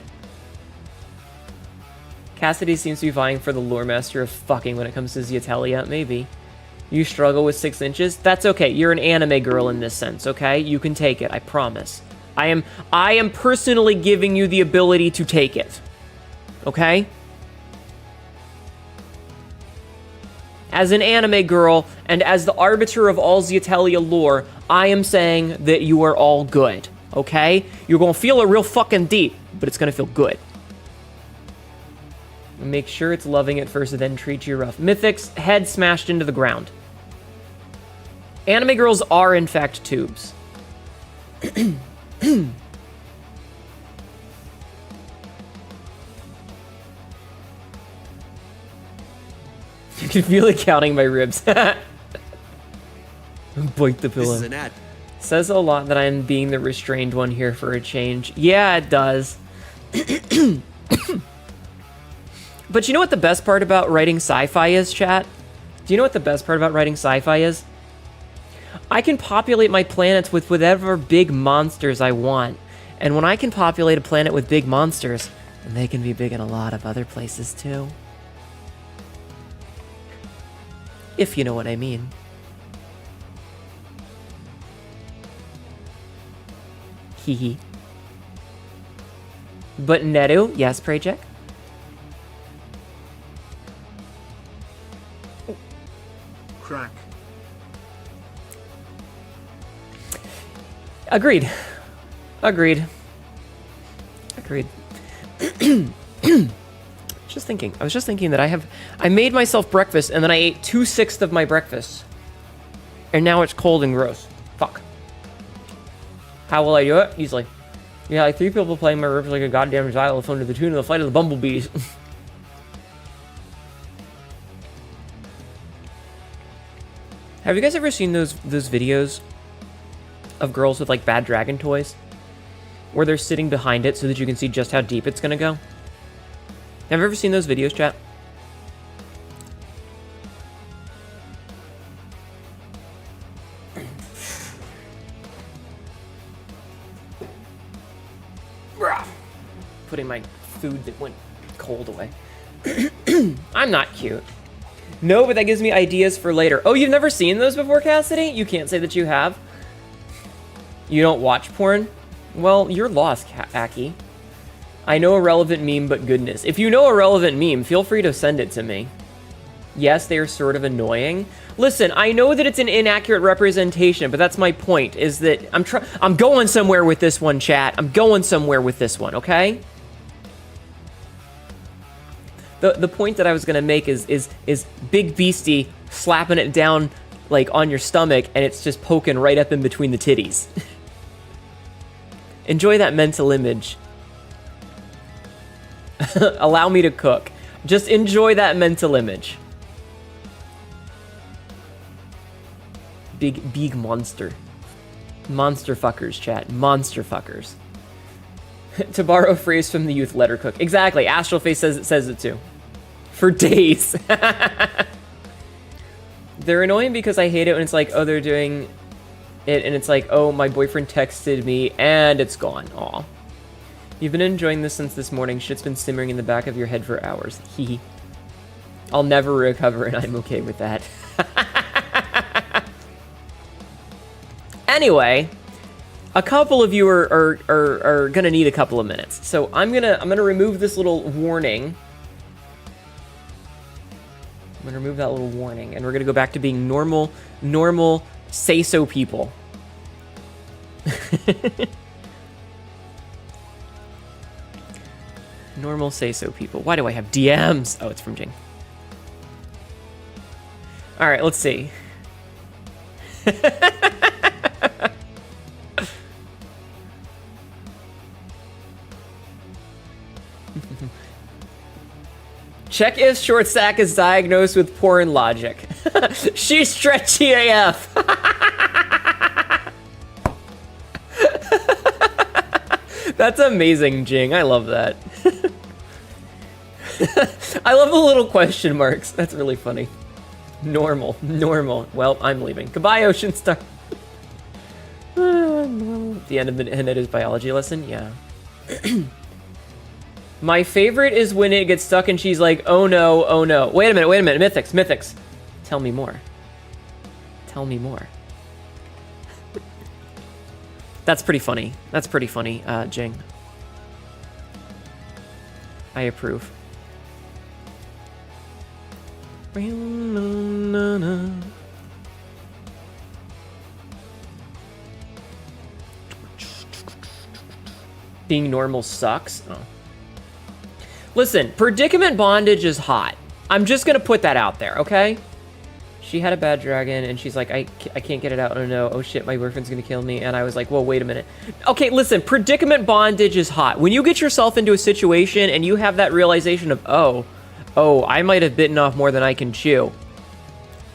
A: Cassidy seems to be vying for the lore master of fucking when it comes to Zatelia. Maybe. You struggle with 6 inches? That's okay. You're an anime girl in this sense, okay? You can take it, I promise. I am personally giving you the ability to take it. Okay? As an anime girl, and as the arbiter of all Zatelia lore, I am saying that you are all good. Okay? You're gonna feel it real fucking deep, but it's gonna feel good. Make sure it's loving it first, then treat you rough. Mythic's head smashed into the ground. Anime girls are, in fact, tubes. You can feel it counting my ribs. Bite the pillow.
C: This is an ad.
A: Says a lot that I'm being the restrained one here for a change. Yeah, it does. But you know what the best part about writing sci-fi is, chat? Do you know what the best part about writing sci-fi is? I can populate my planets with whatever big monsters I want. And when I can populate a planet with big monsters, then they can be big in a lot of other places too. If you know what I mean. Hee hee. But Neru, yes, Prajek?
B: Crack.
A: Agreed. Agreed. I was just thinking that I made myself breakfast and then I ate 2/6 of my breakfast. And now it's cold and gross. Fuck. How will I do it? Easily. Yeah, like 3 people playing my ribs like a goddamn xylophone to the tune of the flight of the bumblebees. Have you guys ever seen those videos of girls with like bad dragon toys? Where they're sitting behind it so that you can see just how deep it's gonna go? Have you ever seen those videos, chat? food that went cold away. I'm not cute. No, but that gives me ideas for later. Oh, you've never seen those before, Cassidy? You can't say that you have. You don't watch porn? Well, you're lost, Aki. I know a relevant meme, but goodness. If you know a relevant meme, feel free to send it to me. Yes, they are sort of annoying. Listen, I know that it's an inaccurate representation, but that's my point, is that I'm going somewhere with this one, chat. I'm going somewhere with this one, okay? The point that I was gonna make is Big Beastie slapping it down, like, on your stomach, and it's just poking right up in between the titties. Enjoy that mental image. Allow me to cook. Just enjoy that mental image. Big monster. Monster fuckers, chat. Monster fuckers. To borrow a phrase from the youth, let her cook. Exactly. Astral Face says it too. For days. They're annoying because I hate it when it's like, oh, they're doing it, and it's like, oh, my boyfriend texted me, and it's gone. Aw. You've been enjoying this since this morning. Shit's been simmering in the back of your head for hours. Hee. I'll never recover, and I'm okay with that. Anyway, a couple of you are gonna need a couple of minutes, so I'm gonna remove this little warning. I'm gonna remove that little warning, and we're gonna go back to being normal say-so people. Normal say-so people. Why do I have DMs? Oh, it's from Jing. All right, let's see. Check if Short Stack is diagnosed with porn logic. She's stretchy AF. That's amazing, Jing. I love that. I love the little question marks. That's really funny. Normal. Well, I'm leaving. Goodbye, Ocean Star. The end of the Haneta's biology lesson? Yeah. My favorite is when it gets stuck and she's like, oh no, oh no. Wait a minute. Mythics. Tell me more. That's pretty funny. Jing. I approve. Being normal sucks? Oh. Listen, predicament bondage is hot. I'm just gonna put that out there, okay? She had a bad dragon, and she's like, I can't get it out. Oh no, oh shit, my boyfriend's gonna kill me. And I was like, whoa, wait a minute. Okay, listen, predicament bondage is hot. When you get yourself into a situation and you have that realization of, oh, I might have bitten off more than I can chew.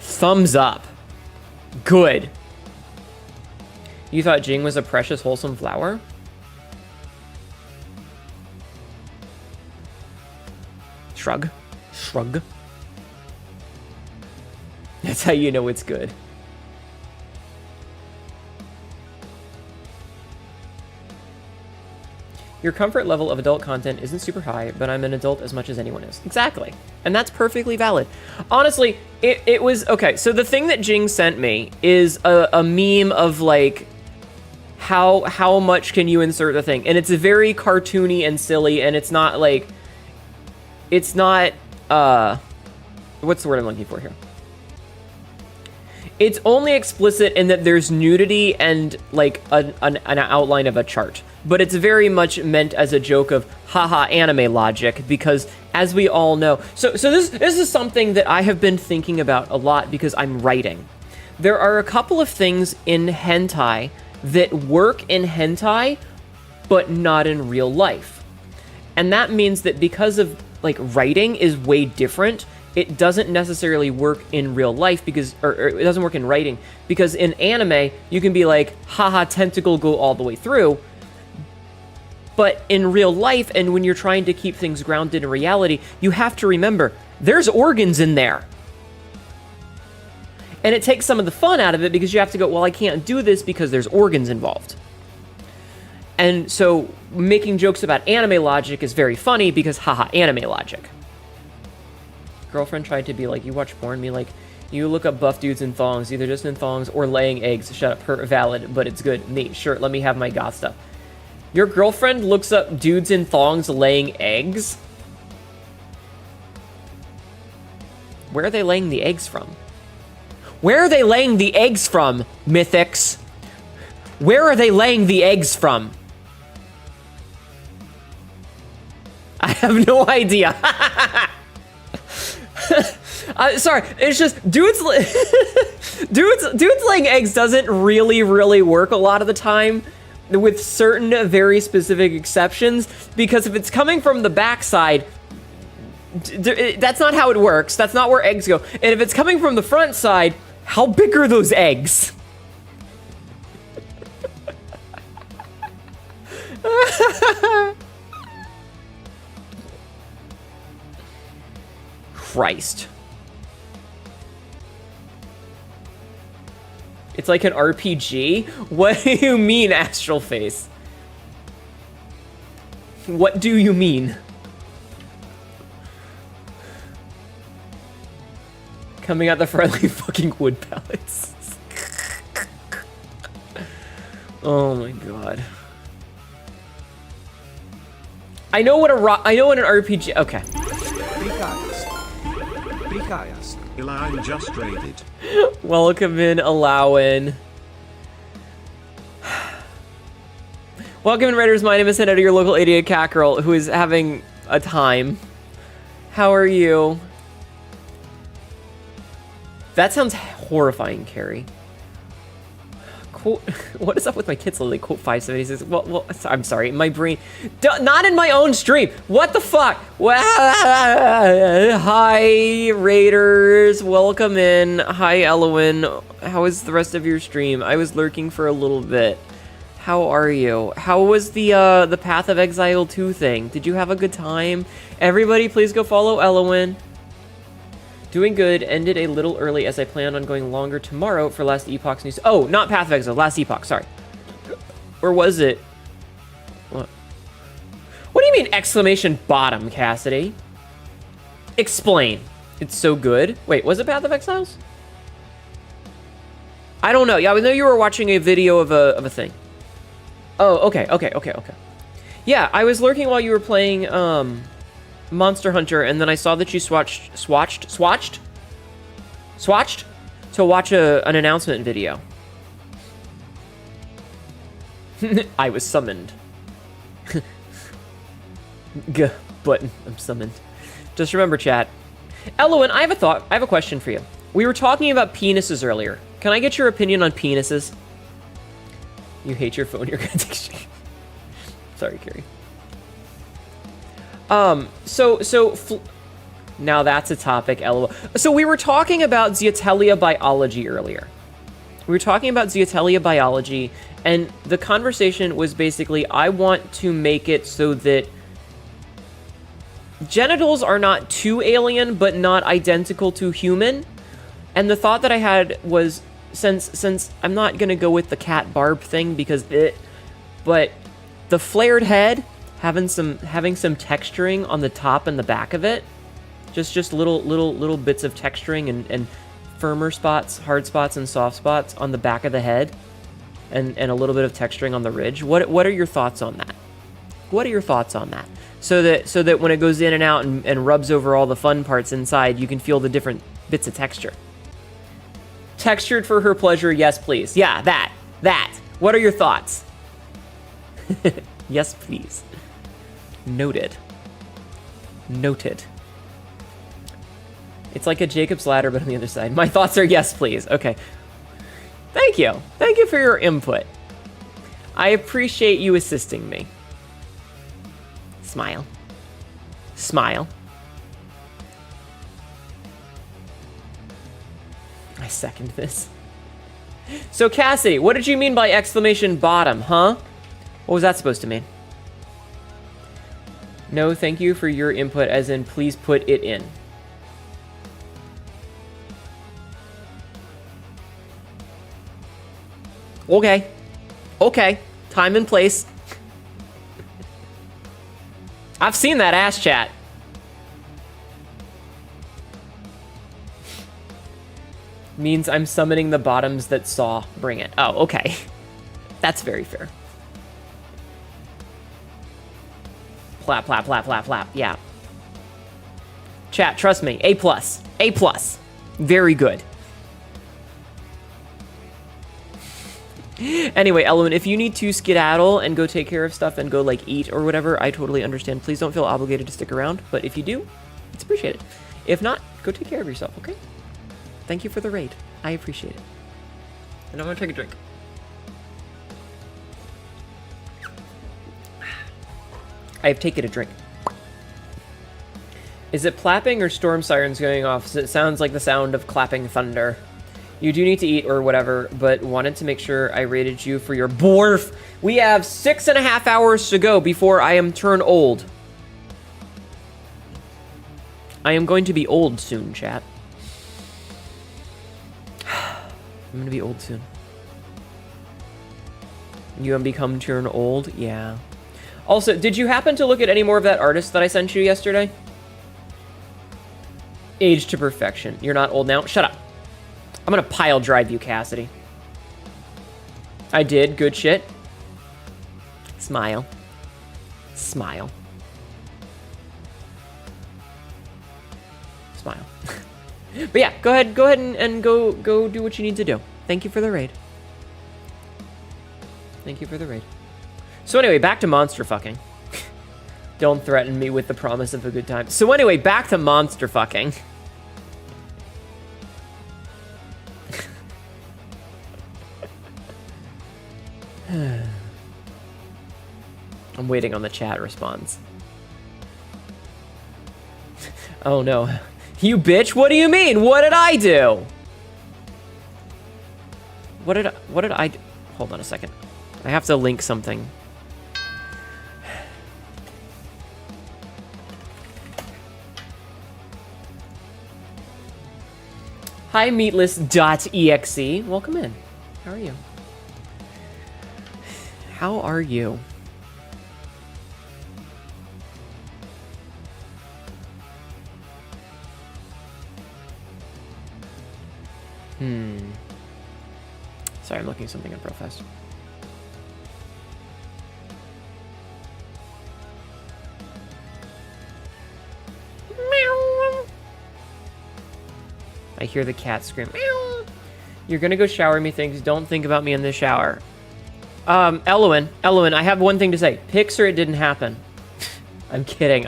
A: Thumbs up. Good. You thought Jing was a precious, wholesome flower? Shrug. That's how you know it's good. Your comfort level of adult content isn't super high, but I'm an adult as much as anyone is. Exactly. And that's perfectly valid. Honestly, it was... Okay, so the thing that Jing sent me is a meme of, like, how much can you insert the thing? And it's very cartoony and silly, and it's not, like... It's not, what's the word I'm looking for here? It's only explicit in that there's nudity and, like, an outline of a chart. But it's very much meant as a joke of, haha, anime logic, because, as we all know... So this is something that I have been thinking about a lot because I'm writing. There are a couple of things in hentai that work in hentai, but not in real life. And that means that because of... like, writing is way different. It doesn't necessarily work in real life because, or it doesn't work in writing, because in anime, you can be like, haha, tentacle go all the way through. But in real life, and when you're trying to keep things grounded in reality, you have to remember, there's organs in there. And it takes some of the fun out of it because you have to go, well, I can't do this because there's organs involved. And so making jokes about anime logic is very funny because haha, anime logic. Girlfriend tried to be like, you watch porn? Me like, you look up buff dudes in thongs, either just in thongs or laying eggs. Shut up, her valid, but it's good. Neat, sure, let me have my goth stuff. Your girlfriend looks up dudes in thongs laying eggs? Where are they laying the eggs from? Where are they laying the eggs from, Mythics? Where are they laying the eggs from? I have no idea. Sorry, it's just dudes laying eggs doesn't really work a lot of the time, with certain very specific exceptions, because if it's coming from the backside, that's not how it works. That's not where eggs go. And if it's coming from the front side, how big are those eggs? Christ. It's like an RPG? What do you mean, Astral Face? What do you mean? Coming out the friendly fucking wood pellets. Oh my god. I know what an RPG. Okay.
B: Eline just raided.
A: Welcome in, Allowin. Welcome in, Raiders. My name is Senator, your local idiot cat girl who is having a time. How are you? That sounds horrifying, Carrie. Quote, what is up with my kids lately? Quote 576. Well, I'm sorry, my brain. Not in my own stream. What the fuck? Hi, Raiders. Welcome in. Hi, Elowen. How is the rest of your stream? I was lurking for a little bit. How are you? How was the Path of Exile 2 thing? Did you have a good time? Everybody, please go follow Elowen. Doing good, ended a little early as I planned on going longer tomorrow for Last Epoch's news. Oh, not Path of Exile, Last Epoch, sorry. Or was it? What? What do you mean exclamation bottom, Cassidy? Explain. It's so good. Wait, was it Path of Exiles? I don't know. Yeah, I know you were watching a video of a thing. Oh, okay. Yeah, I was lurking while you were playing, Monster Hunter, and then I saw that you swatched to watch an announcement video. I was summoned. But I'm summoned. Just remember, chat. Elowen, I have a question for you. We were talking about penises earlier. Can I get your opinion on penises? You hate your phone, you're gonna take shit. Sorry, Carrie. Now that's a topic, LOL. So we were talking about Zeatelia biology earlier. And the conversation was basically, I want to make it so that genitals are not too alien, but not identical to human. And the thought that I had was, since I'm not gonna go with the cat barb thing because but the flared head, having some texturing on the top and the back of it, just little bits of texturing and firmer spots, hard spots, and soft spots on the back of the head, and a little bit of texturing on the ridge. What are your thoughts on that? So that when it goes in and out and rubs over all the fun parts inside, you can feel the different bits of texture. Textured for her pleasure, yes please. Yeah, that. What are your thoughts? Yes please. Noted. It's like a Jacob's ladder, but on the other side. My thoughts are yes, please. Okay. Thank you. Thank you for your input. I appreciate you assisting me. Smile. I second this. So, Cassidy, what did you mean by exclamation bottom, huh? What was that supposed to mean? No, thank you for your input, as in, please put it in. Okay. Time and place. I've seen that ass chat. Means I'm summoning the bottoms that saw. Bring it. Oh, okay. That's very fair. Flap, flap, flap, flap, flap. Yeah. Chat, trust me. A+. A+. Very good. Anyway, Element, if you need to skedaddle and go take care of stuff and go, like, eat or whatever, I totally understand. Please don't feel obligated to stick around. But if you do, it's appreciated. If not, go take care of yourself, okay? Thank you for the raid. I appreciate it. And I'm gonna take a drink. I have taken a drink. Is it plapping or storm sirens going off? It sounds like the sound of clapping thunder. You do need to eat or whatever, but wanted to make sure I rated you for your borf. We have 6.5 hours to go before I am turned old. I am going to be old soon, chat. I'm gonna be old soon. You have become turned old? Yeah. Also, did you happen to look at any more of that artist that I sent you yesterday? Age to perfection. You're not old now? Shut up. I'm gonna pile drive you, Cassidy. I did. Good shit. Smile. Smile. Smile. But yeah, go ahead and go do what you need to do. Thank you for the raid. Thank you for the raid. So anyway, back to monster fucking. Don't threaten me with the promise of a good time. So anyway, back to monster fucking. I'm waiting on the chat response. Oh no. You bitch, what do you mean? What did I do? What did I do? Hold on a second. I have to link something. Hi, meatless.exe. Welcome in. How are you? How are you? Sorry, I'm looking something up real fast. Meow. I hear the cat scream. Meow. You're gonna go shower me things. Don't think about me in the shower. Elowen, I have one thing to say. Pics or it didn't happen. I'm kidding.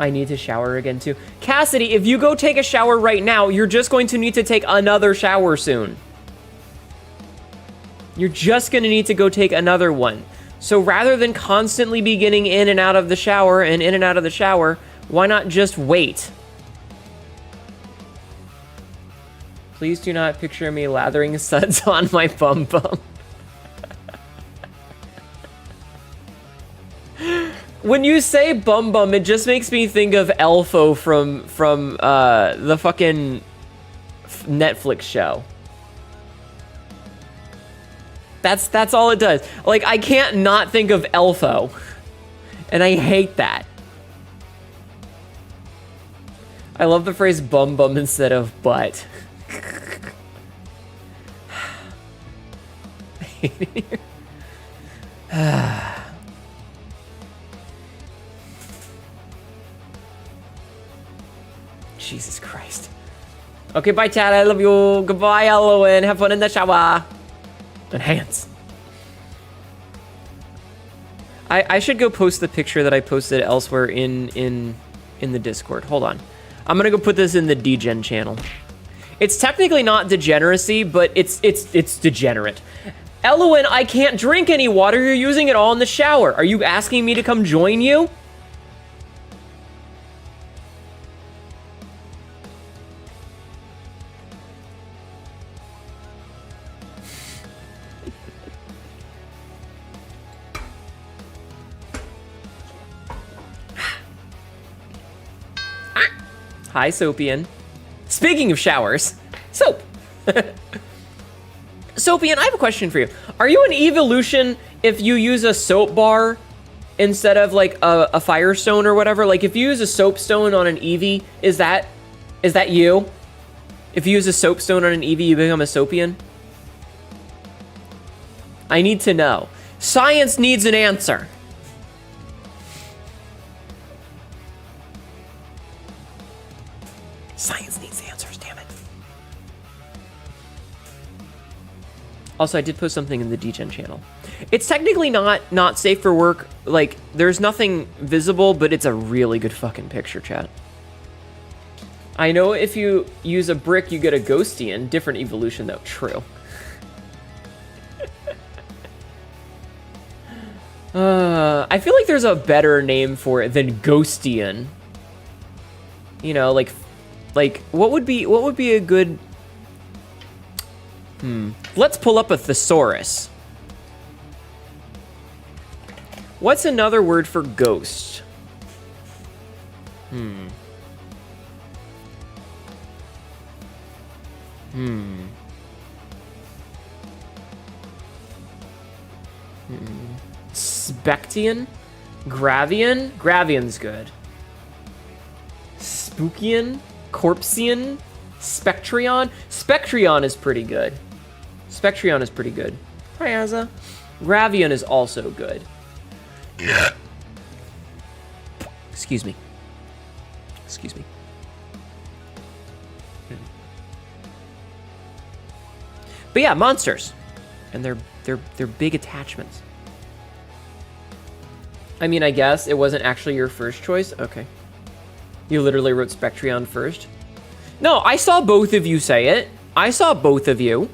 A: I need to shower again too. Cassidy, if you go take a shower right now, you're just going to need to take another shower soon. You're just gonna need to go take another one. So rather than constantly be getting in and out of the shower and in and out of the shower, why not just wait? Please do not picture me lathering suds on my bum bum. When you say bum bum, it just makes me think of Elfo from the fucking Netflix show. That's all it does. Like, I can't not think of Elfo. And I hate that. I love the phrase bum bum instead of butt. I hate it here. Jesus Christ. Okay, bye, chat. I love you. Goodbye, Elowen. Have fun in the shower. Enhance. I should go post the picture that I posted elsewhere in the Discord. Hold on. I'm gonna go put this in the Degen channel. It's technically not degeneracy, but it's degenerate. Elowen, I can't drink any water. You're using it all in the shower. Are you asking me to come join you? Hi, Sopian. Speaking of showers, soap. So Soapian, I have a question for you. Are you an evolution if you use a soap bar instead of like a firestone or whatever? Like if you use a soapstone on an Eevee, is that you? If you use a soapstone on an Eevee, you become a Soapian? I need to know. Science needs an answer. Science needs answers, damn it. Also, I did post something in the DGen channel. It's technically not safe for work. Like, there's nothing visible, but it's a really good fucking picture, chat. I know if you use a brick, you get a Ghostian. Different evolution, though. True. I feel like there's a better name for it than Ghostian. You know, like what would be a good... Let's pull up a thesaurus. What's another word for ghost? Spectian? Gravian? Gravian's good. Spookian? Corpsean? Spectrion? Spectrion is pretty good. Spectrion is pretty good. Hi, Azza. Gravian is also good. Yeah. Excuse me. Excuse me. But yeah, monsters. And they're big attachments. I mean, I guess it wasn't actually your first choice. Okay. You literally wrote Spectrion first. No, I saw both of you say it. I saw both of you.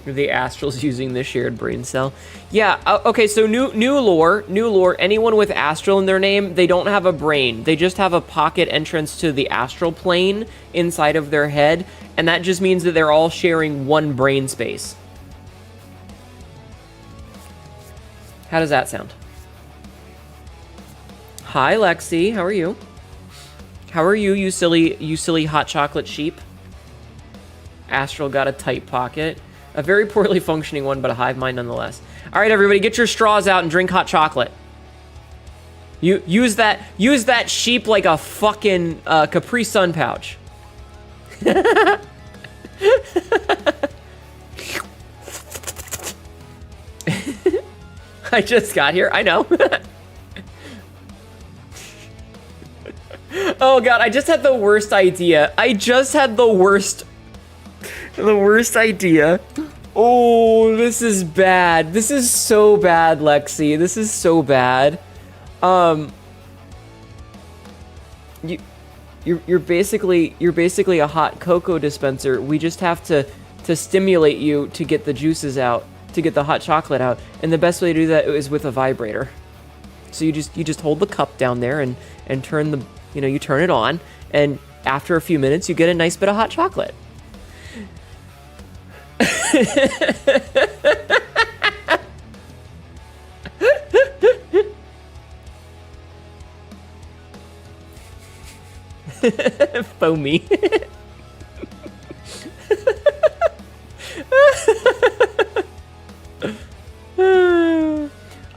A: The astrals using the shared brain cell. Yeah, okay, so new lore. Anyone with astral in their name, they don't have a brain. They just have a pocket entrance to the astral plane inside of their head, and that just means that they're all sharing one brain space. How does that sound? Hi, Lexi. How are you? How are you, you silly hot chocolate sheep? Astral got a tight pocket. A very poorly functioning one, but a hive mind nonetheless. All right, everybody, get your straws out and drink hot chocolate. Use that sheep like a fucking Capri Sun pouch. I just got here. I know. Oh god, I just had the worst idea. The worst idea. Oh, this is bad. This is so bad, Lexi. This is so bad. You're basically a hot cocoa dispenser. We just have to stimulate you to get the juices out, to get the hot chocolate out. And the best way to do that is with a vibrator. So you just hold the cup down there and turn the, you turn it on, and after a few minutes you get a nice bit of hot chocolate. Foamy.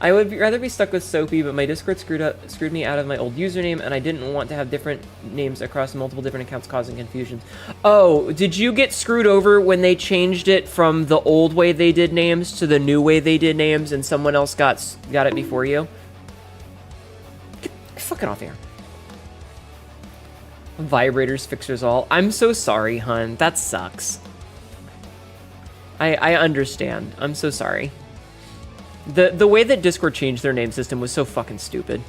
A: I would rather be stuck with Soapy, but my Discord screwed me out of my old username, and I didn't want to have different names across multiple different accounts causing confusion. Oh, did you get screwed over when they changed it from the old way they did names to the new way they did names, and someone else got it before you? Get fucking off here. Vibrators fixers all. I'm so sorry, hun. That sucks. I understand. I'm so sorry. The way that Discord changed their name system was so fucking stupid.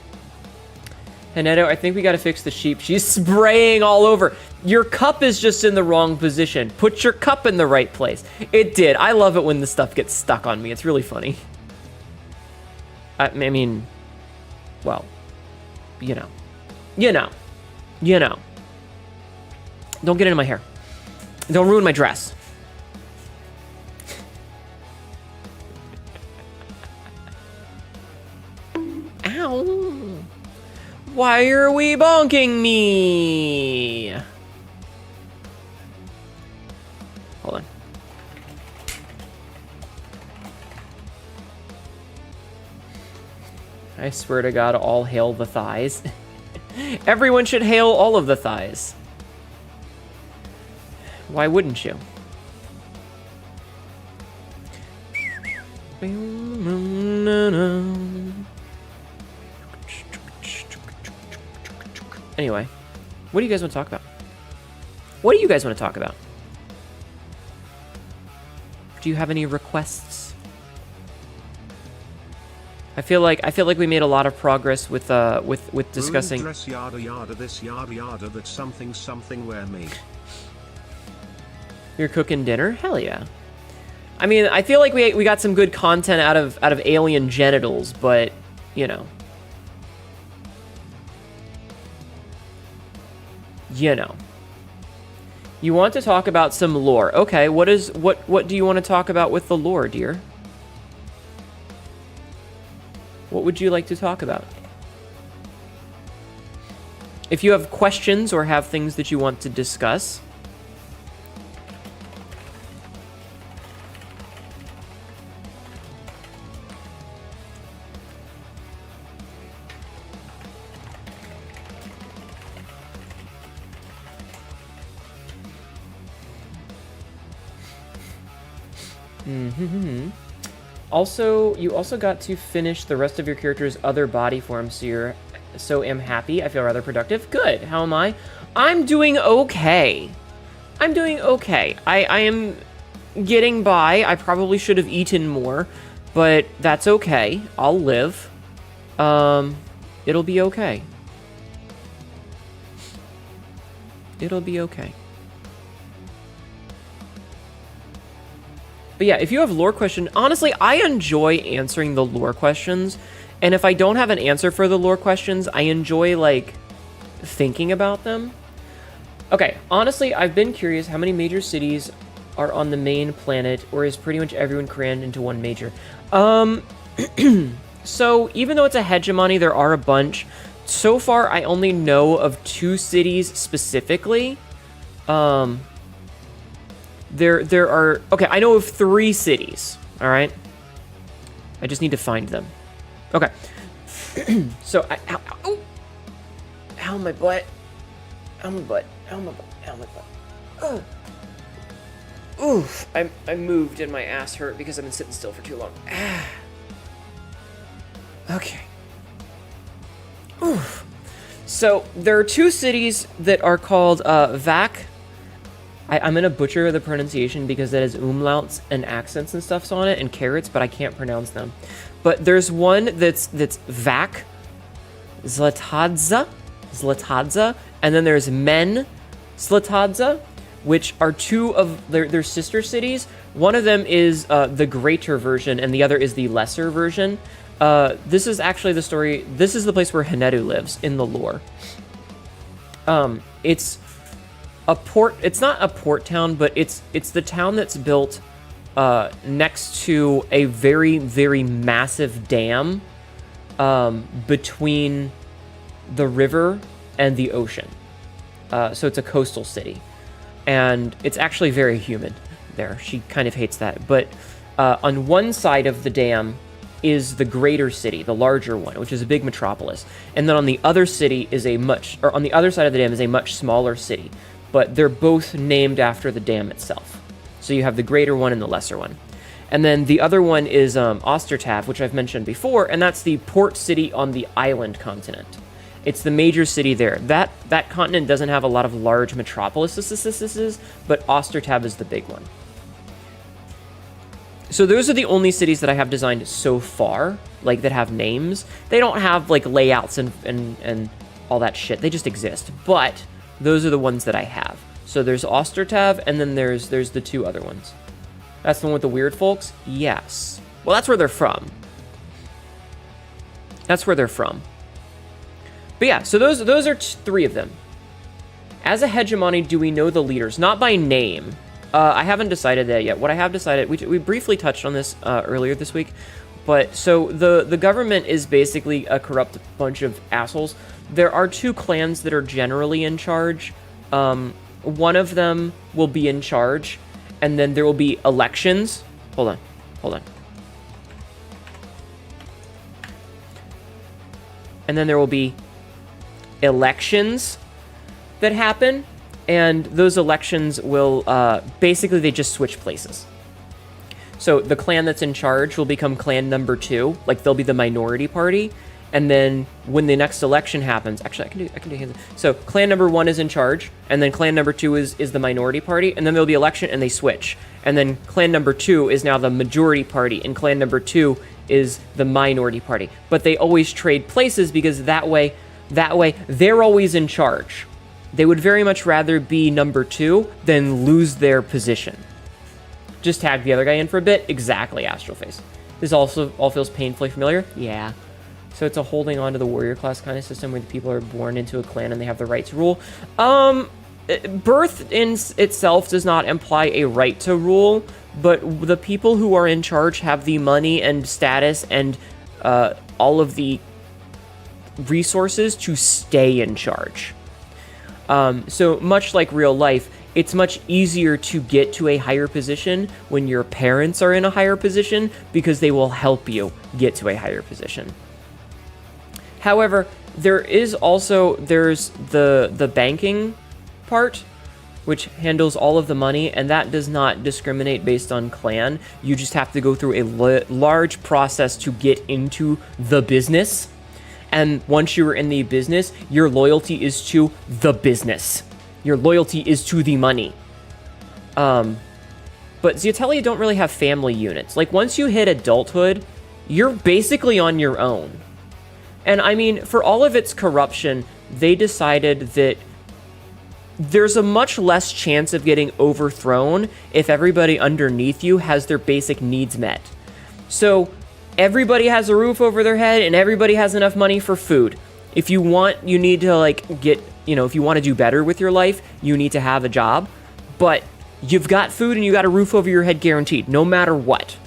A: Haneto, I think we gotta fix the sheep. She's spraying all over. Your cup is just in the wrong position. Put your cup in the right place. It did. I love it when the stuff gets stuck on me. It's really funny. I mean, well, you know. Don't get into my hair. Don't ruin my dress. Ow. Why are we bonking me? I swear to God, all hail the thighs. Everyone should hail all of the thighs. Why wouldn't you? Anyway, what do you guys want to talk about? What do you guys want to talk about? Do you have any requests? I feel like we made a lot of progress with discussing.
B: Dress yada yada this yada yada that something something where me.
A: You're cooking dinner? Hell yeah. I mean, I feel like we got some good content out of alien genitals, but you know. You want to talk about some lore. Okay, what do you want to talk about with the lore, dear? What would you like to talk about? If you have questions or have things that you want to discuss. Also, you also got to finish the rest of your character's other body forms, so am happy. I feel rather productive. Good. How am I? I'm doing okay. I'm doing okay. I am getting by. I probably should have eaten more, but that's okay. I'll live. It'll be okay. It'll be okay. But yeah, if you have lore questions, honestly, I enjoy answering the lore questions. And if I don't have an answer for the lore questions, I enjoy, like, thinking about them. Okay, honestly, I've been curious how many major cities are on the main planet, or is pretty much everyone crammed into one major? So, even though it's a hegemony, there are a bunch. So far, I only know of 2 cities specifically. There are... Okay, I know of 3 cities, alright? I just need to find them. Okay. So, ow, my butt. Ow, my butt. Ow, my butt. Ow, my butt. Ugh. Oof. I moved and my ass hurt because I've been sitting still for too long. Okay. Oof. So, there are 2 cities that are called, Vac. I'm gonna butcher the pronunciation because it has umlauts and accents and stuffs on it and carrots, but I can't pronounce them. But there's one that's Vac, Zlatadza, and then there's Men, Zlatadza, which are 2 of their sister cities. One of them is the greater version, and the other is the lesser version. This is actually the story. This is the place where HNETHON lives in the lore. It's a port. It's not a port town, but it's the town that's built next to a very, very massive dam between the river and the ocean. So it's a coastal city, and it's actually very humid there. She kind of hates that. But on one side of the dam is the greater city, the larger one, which is a big metropolis, and then on the other city is on the other side of the dam is a much smaller city. But they're both named after the dam itself. So you have the greater one and the lesser one. And then the other one is Ostertav, which I've mentioned before, and that's the port city on the island continent. It's the major city there. That continent doesn't have a lot of large metropolises, but Ostertav is the big one. So those are the only cities that I have designed so far, like, that have names. They don't have, like, layouts and all that shit. They just exist. But those are the ones that I have. So there's Ostertav, and then there's the 2 other ones. That's the one with the weird folks? Yes. Well, that's where they're from. That's where they're from. But yeah, so those are 3 of them. As a hegemony, do we know the leaders? Not by name. I haven't decided that yet. What I have decided, we briefly touched on this earlier this week, but so the government is basically a corrupt bunch of assholes. There are 2 clans that are generally in charge. One of them will be in charge, and then there will be elections. Hold on. and then there will be elections that happen, and those elections will basically they just switch places. So the clan that's in charge will become clan number 2, like they'll be the minority party, and then when the next election happens, actually I can do hands. So clan number 1 is in charge, and then clan number 2 is the minority party, and then there'll be election and they switch. And then clan number 2 is now the majority party, and clan number 2 is the minority party. But they always trade places because that way they're always in charge. They would very much rather be number 2 than lose their position. Just tag the other guy in for a bit. Exactly, Astroface. This also all feels painfully familiar. Yeah. So it's a holding on to the warrior class kind of system where the people are born into a clan and they have the right to rule. Birth in itself does not imply a right to rule, but the people who are in charge have the money and status and all of the resources to stay in charge. So much like real life, it's much easier to get to a higher position when your parents are in a higher position because they will help you get to a higher position. However, there's the banking part, which handles all of the money, and that does not discriminate based on clan. You just have to go through a large process to get into the business. And once you are in the business, your loyalty is to the business. Your loyalty is to the money. But Zeatelia don't really have family units. Like, once you hit adulthood, you're basically on your own. And I mean, for all of its corruption, they decided that there's a much less chance of getting overthrown if everybody underneath you has their basic needs met. So everybody has a roof over their head and everybody has enough money for food. If you want, you need to if you want to do better with your life, you need to have a job, but you've got food and you got a roof over your head guaranteed, no matter what.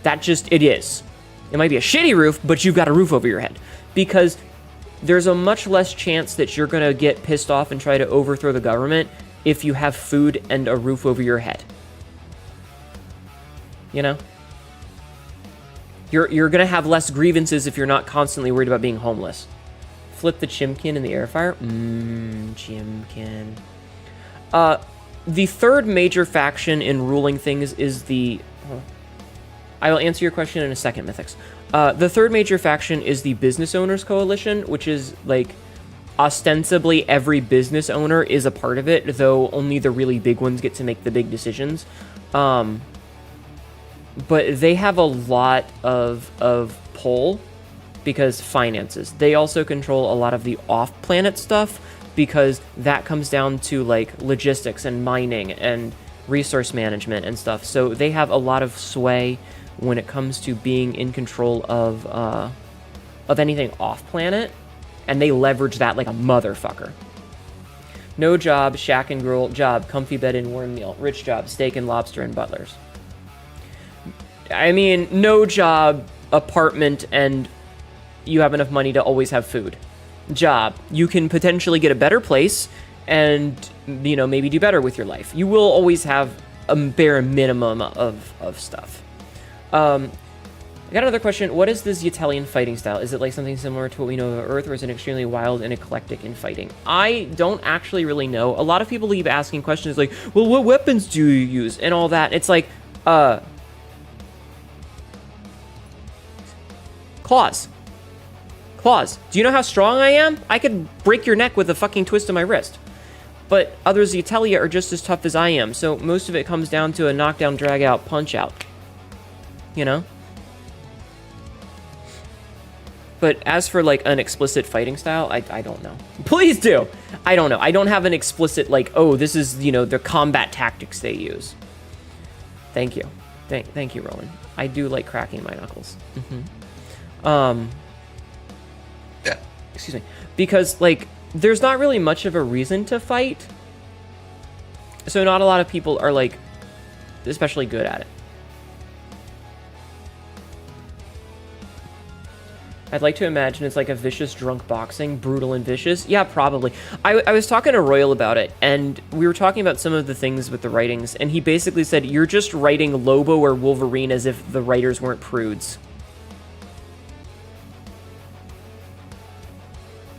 A: It is. It might be a shitty roof, but you've got a roof over your head, because there's a much less chance that you're going to get pissed off and try to overthrow the government if you have food and a roof over your head. You know? You're going to have less grievances if you're not constantly worried about being homeless. Flip the chimkin in the air fryer. Chimkin. The third major faction in ruling things is the... I will answer your question in a second, Mythics. The third major faction is the Business Owners Coalition, which is, like, ostensibly every business owner is a part of it, though only the really big ones get to make the big decisions. But they have a lot of pull because finances. They also control a lot of the off-planet stuff because that comes down to, like, logistics and mining and resource management and stuff. So they have a lot of sway when it comes to being in control of anything off-planet, and they leverage that like a motherfucker. No job, shack and grill, job, comfy bed and warm meal. Rich job, steak and lobster and butlers. I mean, no job, apartment, and you have enough money to always have food. Job, you can potentially get a better place and, maybe do better with your life. You will always have a bare minimum of stuff. I got another question. What is the Zeatelian fighting style? Is it like something similar to what we know of Earth, or is it extremely wild and eclectic in fighting? I don't actually really know. A lot of people keep asking questions like, well, what weapons do you use? And all that. It's like, claws. Claws. Do you know how strong I am? I could break your neck with a fucking twist of my wrist. But other Zeatelia are just as tough as I am, so most of it comes down to a knockdown, drag out, punch out. But as for, like, an explicit fighting style, I don't know. Please do! I don't know. I don't have an explicit, like, oh, this is, the combat tactics they use. Thank you. Thank you, Rowan. I do like cracking my knuckles.
C: Yeah.
A: Excuse me. Because, like, there's not really much of a reason to fight. So not a lot of people are, like, especially good at it. I'd like to imagine it's like a vicious drunk boxing, brutal and vicious. Yeah, probably. I was talking to Royal about it, and we were talking about some of the things with the writings, and he basically said, you're just writing Lobo or Wolverine as if the writers weren't prudes.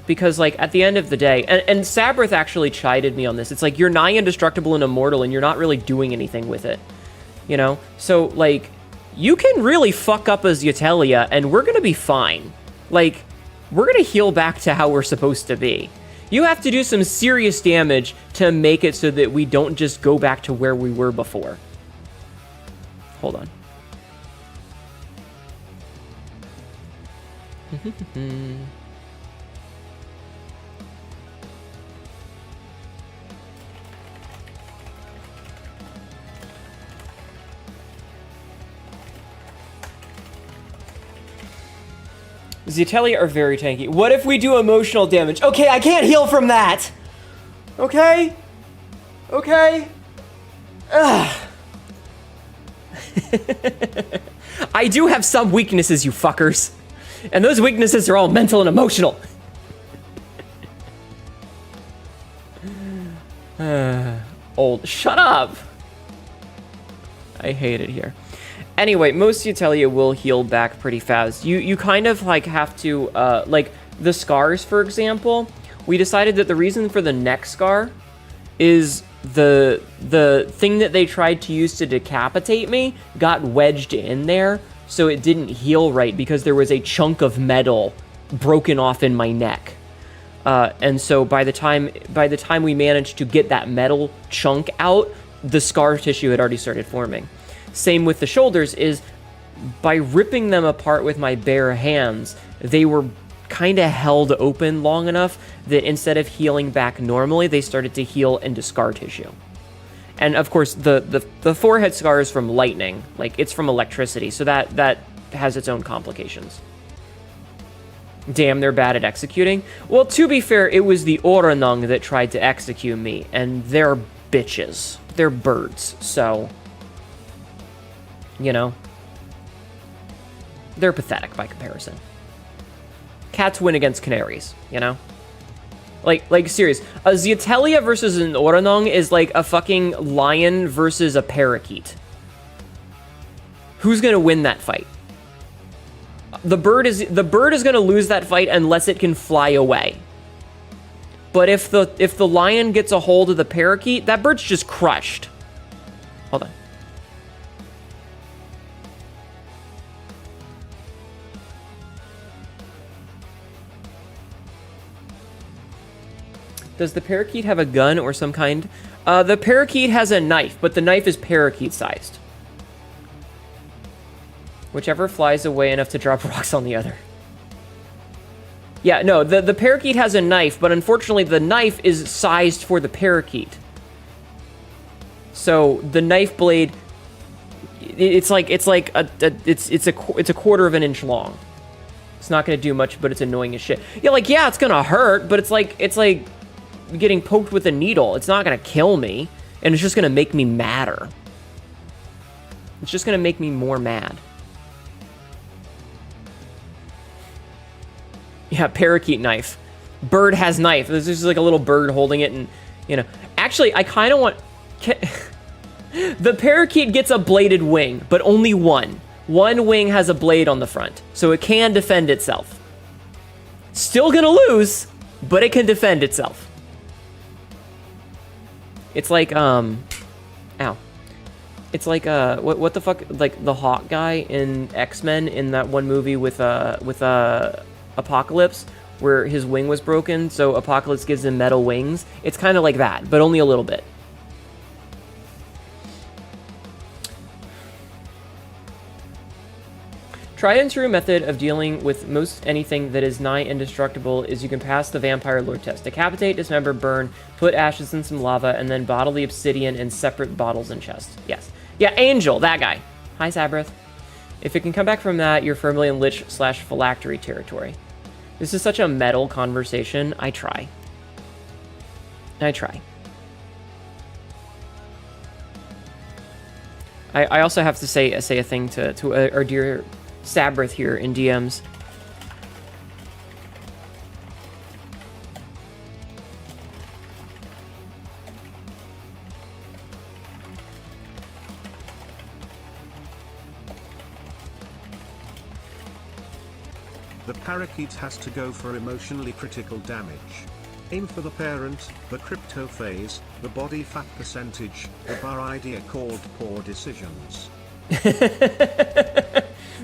A: Because, like, at the end of the day, and Sabrith actually chided me on this. It's like, you're nigh indestructible and immortal, and you're not really doing anything with it. You know? So, like, you can really fuck up as Yatelia, and we're gonna be fine. Like, we're gonna heal back to how we're supposed to be. You have to do some serious damage to make it so that we don't just go back to where we were before. Hold on. Zatelia are very tanky. What if we do emotional damage? Okay, I can't heal from that! Okay? Okay? Ugh. I do have some weaknesses, you fuckers. And those weaknesses are all mental and emotional. Old. Shut up! I hate it here. Anyway, most Yatelia will heal back pretty fast. You kind of, like, have to, like, the scars, for example, we decided that the reason for the neck scar is the thing that they tried to use to decapitate me got wedged in there, so it didn't heal right because there was a chunk of metal broken off in my neck. And so by the time we managed to get that metal chunk out, the scar tissue had already started forming. Same with the shoulders, is by ripping them apart with my bare hands, they were kind of held open long enough that instead of healing back normally, they started to heal into scar tissue. And of course, the forehead scar is from lightning, like it's from electricity, so that has its own complications. Damn, they're bad at executing. Well, to be fair, it was the Oranung that tried to execute me, and they're bitches. They're birds, so... You know, they're pathetic by comparison. Cats win against canaries, you know? Like serious. A Zatelia versus an Oranong is like a fucking lion versus a parakeet. Who's gonna win that fight? The bird is gonna lose that fight unless it can fly away. But if the lion gets a hold of the parakeet, that bird's just crushed. Hold on. Does the parakeet have a gun or some kind? The parakeet has a knife, but the knife is parakeet-sized. Whichever flies away enough to drop rocks on the other. Yeah, no, the parakeet has a knife, but unfortunately the knife is sized for the parakeet. So the knife blade, it's a quarter of an inch long. It's not gonna do much, but it's annoying as shit. Yeah, it's gonna hurt, but it's like getting poked with a needle. It's not gonna kill me, and it's just gonna make me madder. It's just gonna make me more mad. Yeah, parakeet knife. Bird has knife. There's just like a little bird holding it, and, you know. Actually, I kind of want... The parakeet gets a bladed wing, but only one. One wing has a blade on the front, so it can defend itself. Still gonna lose, but it can defend itself. It's like, ow. It's like, what the fuck, like, the Hawk guy in X-Men in that one movie with Apocalypse, where his wing was broken, so Apocalypse gives him metal wings. It's kind of like that, but only a little bit. Tried and true method of dealing with most anything that is nigh indestructible is you can pass the vampire lore test. Decapitate, dismember, burn, put ashes in some lava, and then bottle the obsidian in separate bottles and chests. Yes. Yeah, Angel, that guy. Hi, Sabrith. If it can come back from that, you're firmly in lich/phylactery territory. This is such a metal conversation. I try. I also have to say a thing to our dear Sabrith here in DMs.
B: the parakeet has to go for emotionally critical damage. Aim for the parent, the crypto phase, the body fat percentage, the bar idea called poor decisions.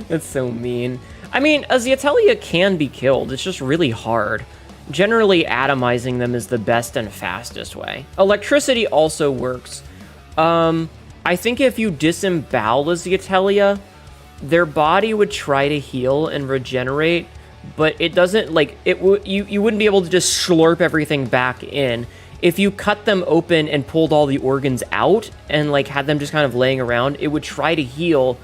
A: That's so mean. I mean, a Zeatelia can be killed. It's just really hard. Generally, atomizing them is the best and fastest way. Electricity also works. I think if you disembowel a Zeatelia, their body would try to heal and regenerate, but it doesn't, like, you wouldn't be able to just slurp everything back in. If you cut them open and pulled all the organs out and, like, had them just kind of laying around, it would try to heal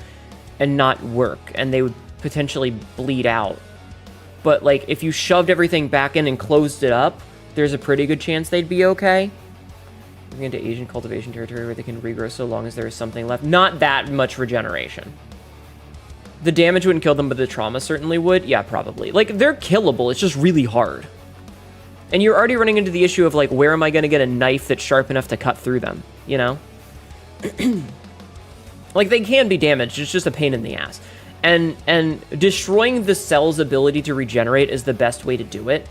A: and not work, and they would potentially bleed out. But, like, if you shoved everything back in and closed it up, there's a pretty good chance they'd be okay. Moving into Asian cultivation territory where they can regrow so long as there is something left. Not that much regeneration. The damage wouldn't kill them, but the trauma certainly would. Yeah, probably. Like, they're killable. It's just really hard. And you're already running into the issue of, like, where am I going to get a knife that's sharp enough to cut through them? You know? Like, they can be damaged. It's just a pain in the ass. And destroying the cell's ability to regenerate is the best way to do it.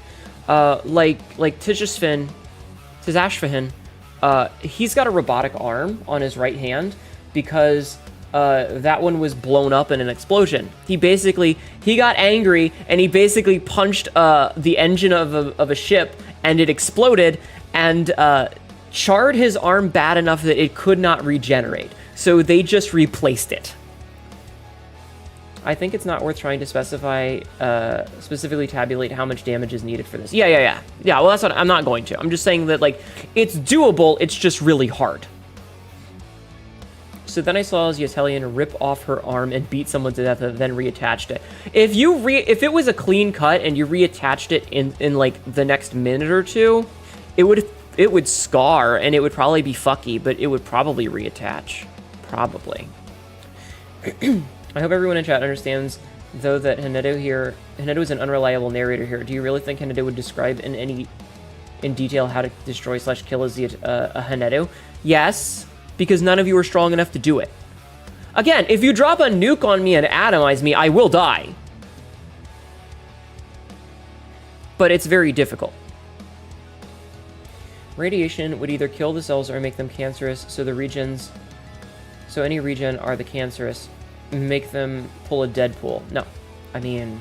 A: Like Tishashfin, he's got a robotic arm on his right hand because that one was blown up in an explosion. He got angry and he basically punched the engine of a ship and it exploded and charred his arm bad enough that it could not regenerate. So they just replaced it. I think it's not worth trying to specifically tabulate how much damage is needed for this. Yeah, well, that's what I'm not going to. I'm just saying that, like, it's doable, it's just really hard. So then I saw Zeatelian rip off her arm and beat someone to death and then reattached it. If it was a clean cut and you reattached it in like the next minute or two, it would scar and it would probably be fucky, but it would probably reattach. Probably. I hope everyone in chat understands, though, that HNETHON is an unreliable narrator here. Do you really think HNETHON would describe in detail how to destroy / kill a HNETHON? Yes, because none of you are strong enough to do it. Again, if you drop a nuke on me and atomize me, I will die. But it's very difficult. Radiation would either kill the cells or make them cancerous, so any regen are the cancerous. Make them pull a Deadpool. No. I mean...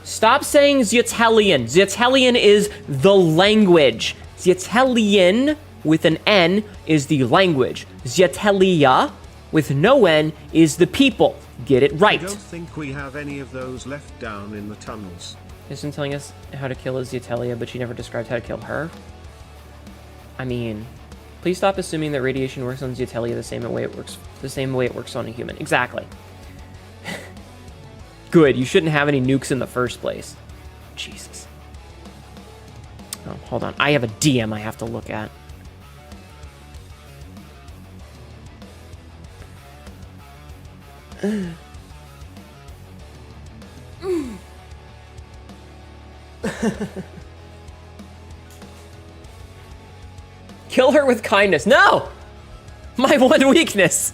A: Stop saying Zeatelian. Zeatelian is the language. Zeatelian, with an N, is the language. Zeatelia, with no N, is the people. Get it right.
B: I don't think we have any of those left down in the tunnels.
A: Isn't telling us how to kill a Zeatelia, but she never described how to kill her? I mean... Please stop assuming that radiation works on Zeatelia the same way it works on a human. Exactly. Good, you shouldn't have any nukes in the first place. Jesus. Oh, hold on. I have a DM I have to look at. Kill her with kindness. No! My one weakness.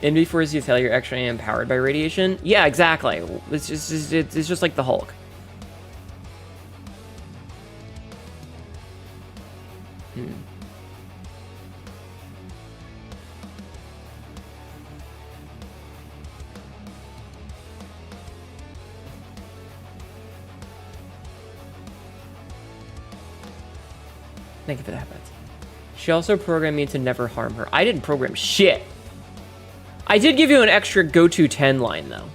A: And before Zeatelia, you're actually empowered by radiation? Yeah, exactly. It's just like the Hulk. Thank you for that, Betsy. She also programmed me to never harm her. I didn't program shit. I did give you an extra go-to 10 line, though.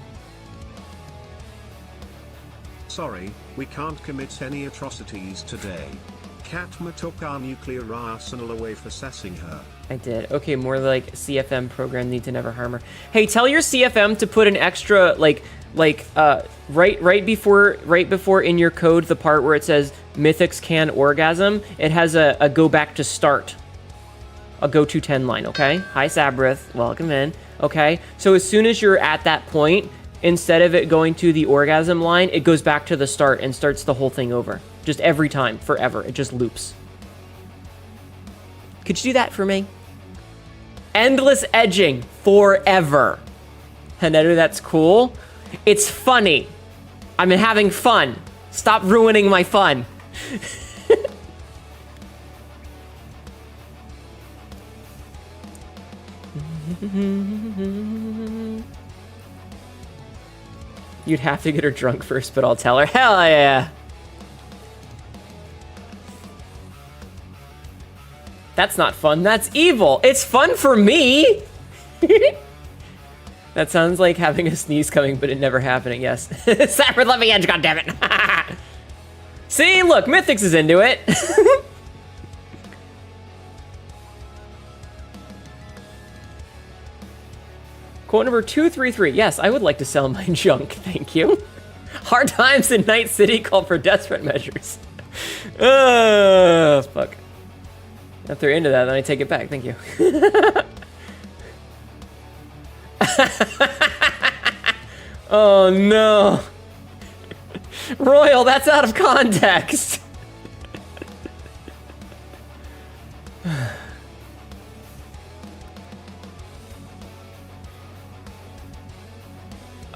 B: Sorry, we can't commit any atrocities today. Katma took our nuclear arsenal away for sassing her.
A: I did. Okay, more like CFM program need to never harm her. Hey, tell your CFM to put an extra, right before in your code, the part where it says Mythics can orgasm, it has a go back to start. A go-to 10 line, okay? Hi, Sabrith. Welcome in. Okay? So as soon as you're at that point, instead of it going to the orgasm line, it goes back to the start and starts the whole thing over. Just every time, forever. It just loops. Could you do that for me? Endless edging, forever. HNETHON, that's cool. It's funny. I'm having fun. Stop ruining my fun. You'd have to get her drunk first, but I'll tell her. Hell yeah. That's not fun. That's evil. It's fun for me. That sounds like having a sneeze coming, but it never happening. Yes. Sapper, let me edge, goddammit. See, look, Mythix is into it. Quote number 233. Yes, I would like to sell my junk. Thank you. Hard times in Night City call for desperate measures. Fuck. If they're into that, then I take it back. Thank you. Oh no. Royal, that's out of context.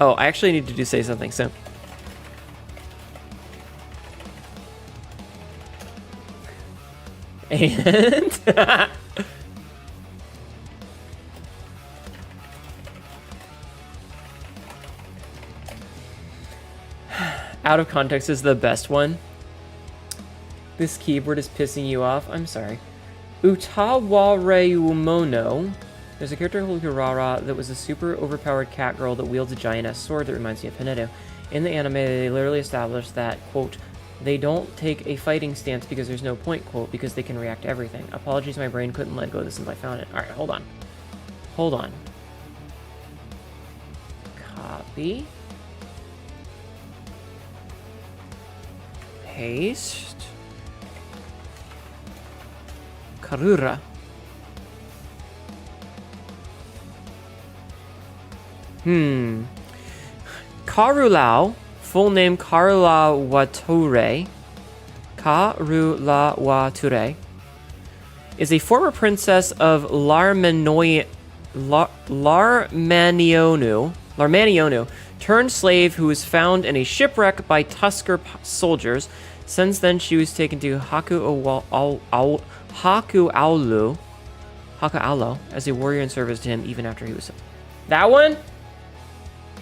A: Oh, I actually need to say something soon. And out of context is the best one. This keyboard is pissing you off. I'm sorry. Utawareumono. There's a character called Urara that was a super overpowered cat girl that wields a giant-ass sword that reminds me of Hineto. In the anime, they literally established that, quote, they don't take a fighting stance because there's no point, quote, because they can react to everything. Apologies, my brain couldn't let go of this until I found it. Alright, hold on. Hold on. Copy. Paste. Karura. Karulao, full name Karulawature, is a former princess of Larmanionu, turned slave who was found in a shipwreck by Tusker soldiers. Since then, she was taken to Haku'aulu as a warrior in service to him even after he was... That one?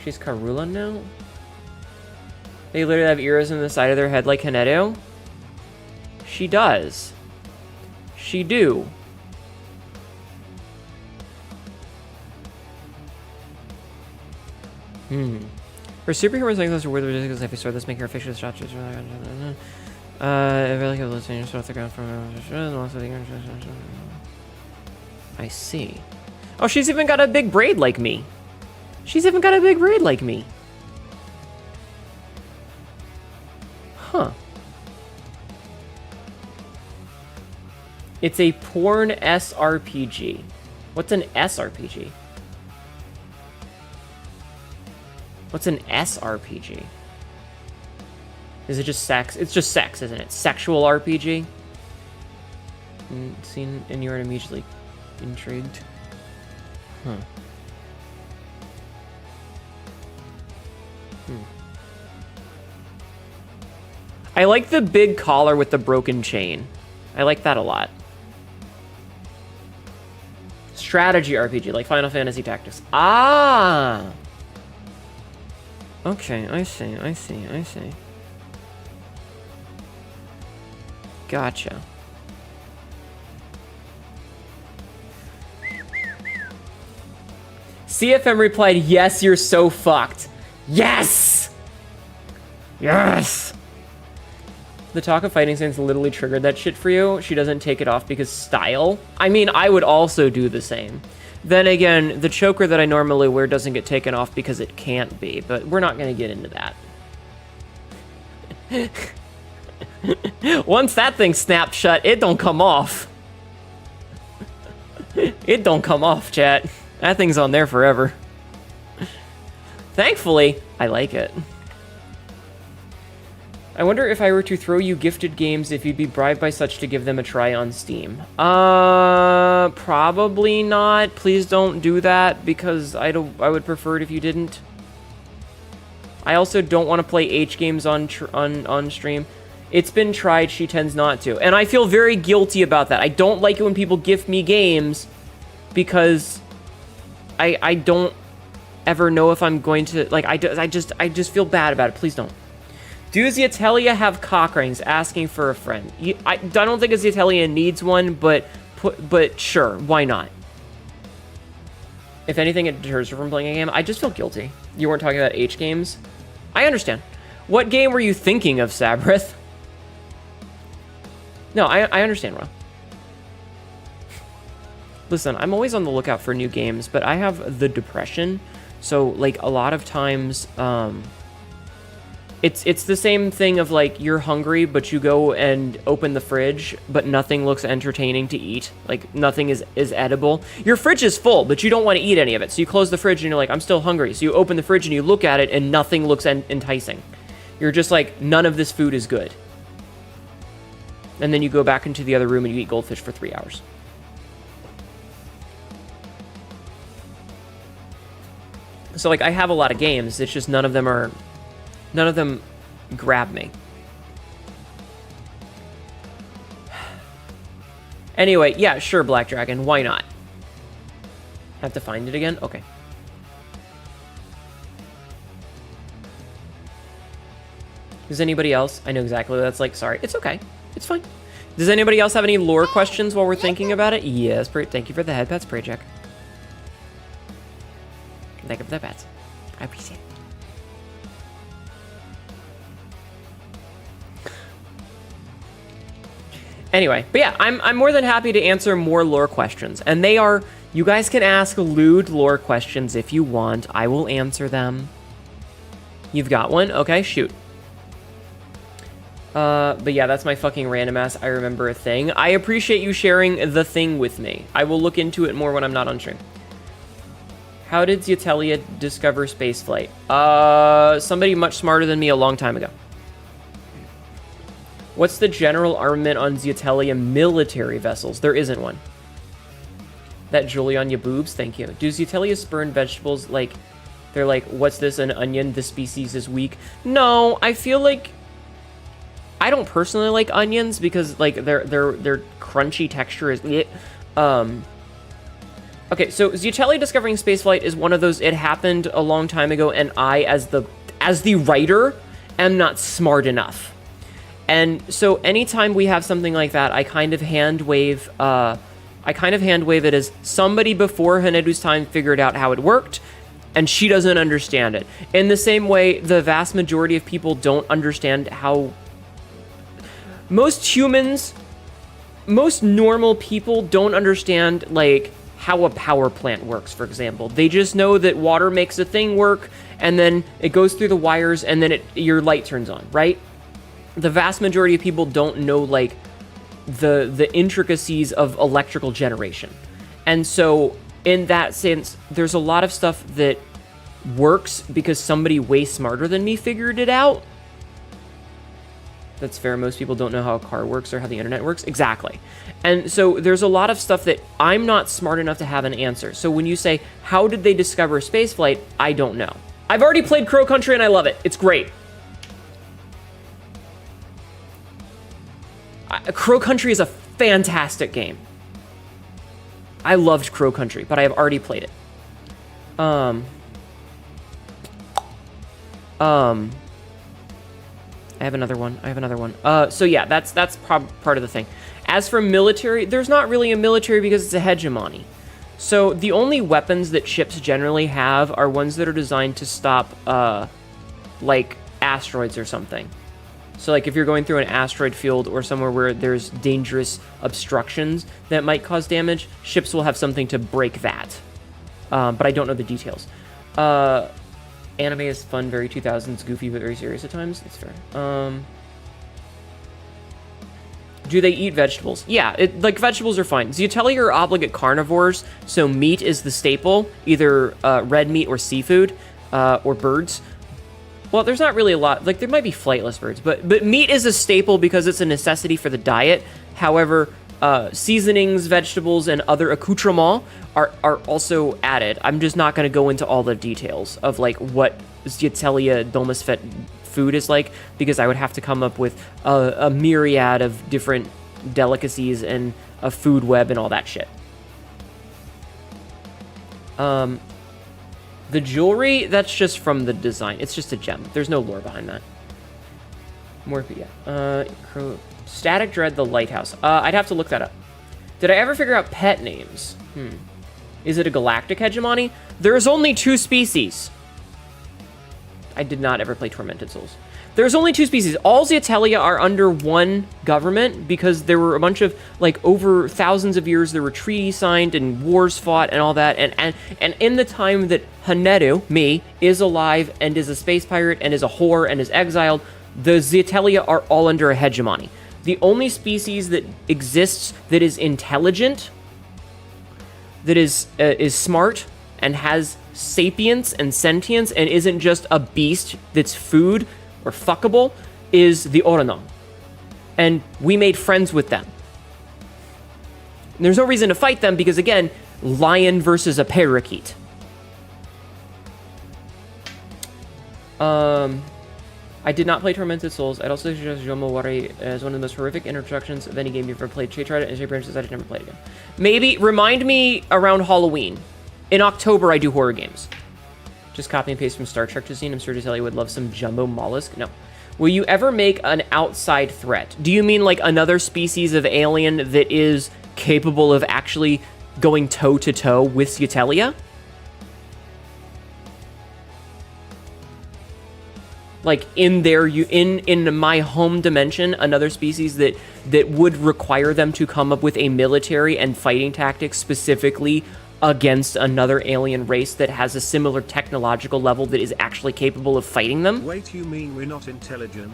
A: She's Karula now? They literally have ears on the side of their head like Hineto? She does. She do. Her superhero necklace are weird ridiculous if you sort this, make her facial structures. Really good listening off the ground from I see. Oh, she's even got a big braid like me. She's even got a big braid like me. Huh. It's a porn SRPG. What's an SRPG? What's an SRPG? Is it just sex? It's just sex, isn't it? Sexual RPG? Seen and you're immediately intrigued. Huh. I like the big collar with the broken chain. I like that a lot. Strategy RPG, like Final Fantasy Tactics. Ah! Okay, I see. Gotcha. CFM replied, yes, you're so fucked. Yes! Yes! The talk of fighting stance literally triggered that shit for you. She doesn't take it off because style. I mean, I would also do the same. Then again, the choker that I normally wear doesn't get taken off because it can't be, but we're not going to get into that. Once that thing snapped shut, it don't come off. It don't come off, chat. That thing's on there forever. Thankfully, I like it. I wonder if I were to throw you gifted games if you'd be bribed by such to give them a try on Steam. Probably not. Please don't do that because I would prefer it if you didn't. I also don't want to play H games on stream. It's been tried, she tends not to. And I feel very guilty about that. I don't like it when people gift me games because I don't ever know if I'm going to, like, I just feel bad about it. Please don't. Does the Atelier have cock rings? Asking for a friend. I don't think the Atelier needs one, but sure, why not? If anything, it deters her from playing a game. I just feel guilty. You weren't talking about H games? I understand. What game were you thinking of, Sabrith? No, I understand, Ron. Listen, I'm always on the lookout for new games, but I have the depression, so, like, a lot of times, it's the same thing of, like, you're hungry, but you go and open the fridge, but nothing looks entertaining to eat. Like, nothing is edible. Your fridge is full, but you don't want to eat any of it, so you close the fridge and you're like, I'm still hungry. So you open the fridge and you look at it and nothing looks enticing. You're just like, none of this food is good. And then you go back into the other room and you eat goldfish for 3 hours. So, like, I have a lot of games. It's just none of them grab me. Anyway, yeah, sure, Black Dragon. Why not? Have to find it again? Okay. Does anybody else? I know exactly what that's like. Sorry. It's okay. It's fine. Does anybody else have any lore questions while we're thinking about it? Yes, thank you for the head pets, Prey Jack. Thank you for the pets. I appreciate it. Anyway, but yeah, I'm more than happy to answer more lore questions. And they are, you guys can ask lewd lore questions if you want. I will answer them. You've got one? Okay, shoot. But yeah, that's my fucking random ass I remember a thing. I appreciate you sharing the thing with me. I will look into it more when I'm not on stream. How did Zetelia discover spaceflight? Somebody much smarter than me a long time ago. What's the general armament on Zetelia military vessels? There isn't one. That Juliana boobs? Thank you. Do Zetelia spurn vegetables like... They're like, what's this, an onion? The species is weak. No, I feel like... I don't personally like onions because, like, their crunchy texture is... Okay, so Zetelia discovering spaceflight is one of those, it happened a long time ago, and I, as the writer, am not smart enough. And so anytime we have something like that, I kind of hand wave it as somebody before Hanedu's time figured out how it worked, and she doesn't understand it. In the same way, the vast majority of people don't understand how... Most normal people don't understand, like, how a power plant works, for example. They just know that water makes a thing work, and then it goes through the wires, and then your light turns on, right? The vast majority of people don't know, like, the intricacies of electrical generation. And so, in that sense, there's a lot of stuff that works because somebody way smarter than me figured it out. That's fair. Most people don't know how a car works or how the internet works. Exactly. And so there's a lot of stuff that I'm not smart enough to have an answer. So when you say, how did they discover spaceflight? I don't know. I've already played Crow Country and I love it. It's great. Crow Country is a fantastic game. I loved Crow Country, but I have already played it. I have another one. So yeah, that's part of the thing. As for military, there's not really a military because it's a hegemony. So the only weapons that ships generally have are ones that are designed to stop, like, asteroids or something. So, like, if you're going through an asteroid field or somewhere where there's dangerous obstructions that might cause damage, ships will have something to break that. But I don't know the details. Anime is fun, very 2000s, goofy, but very serious at times. That's fair. Do they eat vegetables? Yeah, like, vegetables are fine. Zetelia are obligate carnivores, so meat is the staple, either red meat or seafood, or birds. Well, there's not really a lot. Like, there might be flightless birds, but meat is a staple because it's a necessity for the diet. However, seasonings, vegetables, and other accoutrements are also added. I'm just not going to go into all the details of like what Zietelia Domus Fet food is like, because I would have to come up with a myriad of different delicacies and a food web and all that shit. The jewelry, that's just from the design. It's just a gem. There's no lore behind that. More, yeah. Static Dread, the Lighthouse. I'd have to look that up. Did I ever figure out pet names? Is it a galactic hegemony? There's only 2 species. I did not ever play Tormented Souls. There's only 2 species. All Zietelia are under one government because there were a bunch of, like, over thousands of years, there were treaties signed and wars fought and all that. And in the time that HNETHON, me, is alive and is a space pirate and is a whore and is exiled, the Zietelia are all under a hegemony. The only species that exists that is intelligent, that is smart, and has sapience and sentience, and isn't just a beast that's food or fuckable, is the Oranon. And we made friends with them. And there's no reason to fight them because, again, lion versus a parakeet. I did not play Tormented Souls. I'd also suggest Jomawari as one of the most horrific introductions of any game you've ever played. Jay tried it, and Jay Branch decided to never play it again. Maybe, remind me around Halloween. In October, I do horror games. Just copy and paste from Star Trek to scene. I'm sure Giselle would love some jumbo mollusk. No. Will you ever make an outside threat? Do you mean like another species of alien that is capable of actually going toe-to-toe with Zietelia? Like in their in my home dimension, another species that would require them to come up with a military and fighting tactics specifically against another alien race that has a similar technological level that is actually capable of fighting them?
B: Wait, you mean we're not intelligent?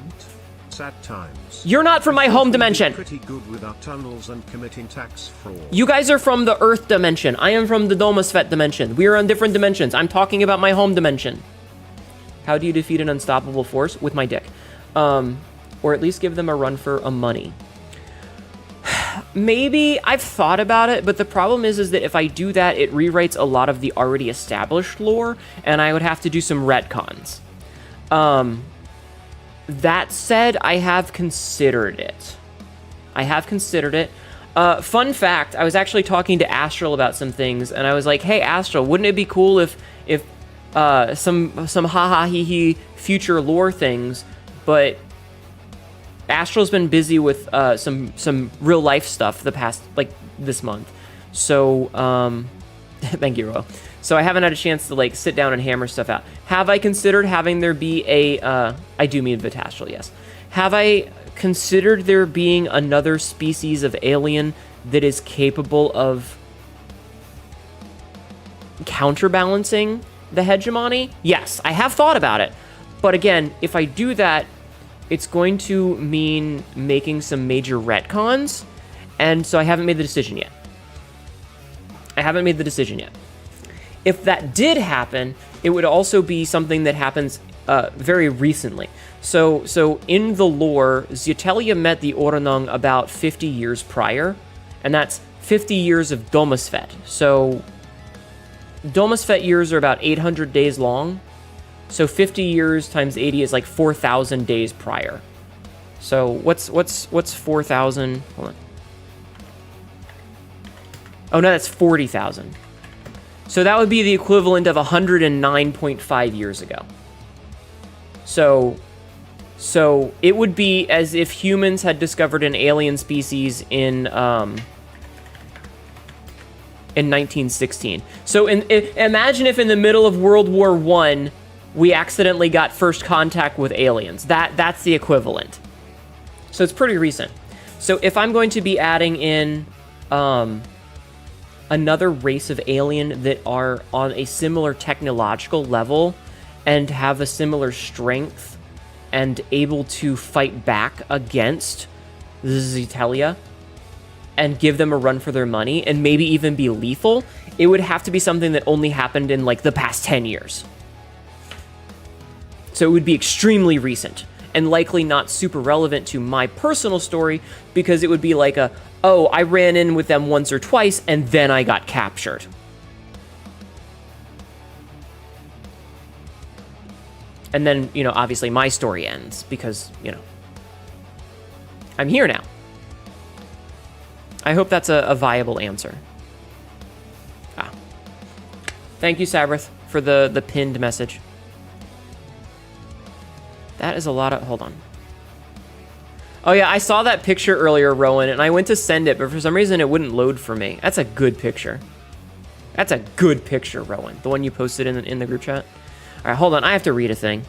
B: Sad times.
A: You're not from my home dimension.
B: Pretty good with our tunnels and committing tax fraud.
A: You guys are from the Earth dimension. I am from the Domus Fet dimension. We are on different dimensions. I'm talking about my home dimension. How do you defeat an unstoppable force? With my dick. Or at least give them a run for a money. Maybe. I've thought about it, but the problem is that if I do that, it rewrites a lot of the already established lore, and I would have to do some retcons. That said, I have considered it. Fun fact, I was actually talking to Astral about some things, and I was like, hey, Astral, wouldn't it be cool if some ha-ha hee-hee future lore things, but Astral's been busy with some real life stuff the past, like, this month. So, thank you, Ro. So I haven't had a chance to, like, sit down and hammer stuff out. Have I considered having there be a, I do mean Vitastral, yes. Have I considered there being another species of alien that is capable of counterbalancing the hegemony? Yes, I have thought about it. But again, if I do that, it's going to mean making some major retcons, and so I haven't made the decision yet. If that did happen, it would also be something that happens very recently. So in the lore, Zietelia met the Oranang about 50 years prior, and that's 50 years of Domus Fet. So Domus Fet years are about 800 days long. So 50 years times 80 is like 4,000 days prior. So what's 4,000? Hold on. Oh no, that's 40,000. So that would be the equivalent of 109.5 years ago. So it would be as if humans had discovered an alien species in 1916. So imagine if in the middle of World War I, we accidentally got first contact with aliens. That's the equivalent. So it's pretty recent. So if I'm going to be adding in another race of alien that are on a similar technological level and have a similar strength and able to fight back against the Zietelia and give them a run for their money and maybe even be lethal, it would have to be something that only happened in like the past 10 years. So it would be extremely recent and likely not super relevant to my personal story because it would be like a oh, I ran in with them once or twice, and then I got captured. And then, you know, obviously my story ends because, you know, I'm here now. I hope that's a viable answer. Ah. Thank you, Sabrith, for the pinned message. That is a lot of... Hold on. Oh, yeah, I saw that picture earlier, Rowan, and I went to send it, but for some reason it wouldn't load for me. That's a good picture. That's a good picture, Rowan. The one you posted in the group chat. All right, hold on. I have to read a thing.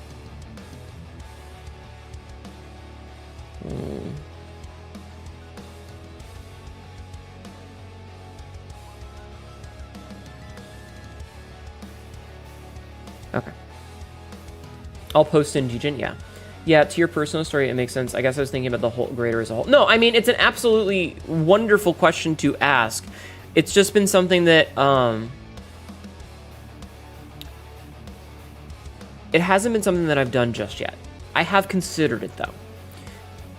A: Okay. I'll post in Gijin, yeah. Yeah, to your personal story, it makes sense. I guess I was thinking about the whole greater as a whole. No, I mean, it's an absolutely wonderful question to ask. It's just been something that, it hasn't been something that I've done just yet. I have considered it, though.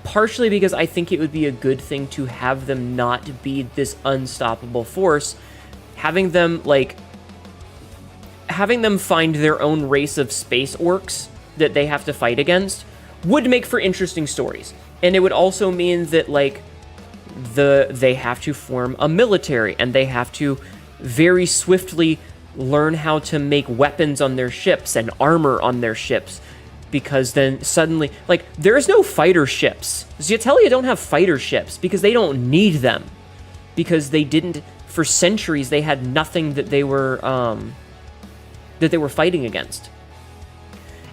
A: Partially because I think it would be a good thing to have them not be this unstoppable force. Having them, like... having them find their own race of space orcs that they have to fight against would make for interesting stories. And it would also mean that, like, they have to form a military, and they have to very swiftly learn how to make weapons on their ships and armor on their ships, because then suddenly, like, there's no fighter ships. Zietelia don't have fighter ships because they don't need them, because they didn't, for centuries, they had nothing that they were fighting against.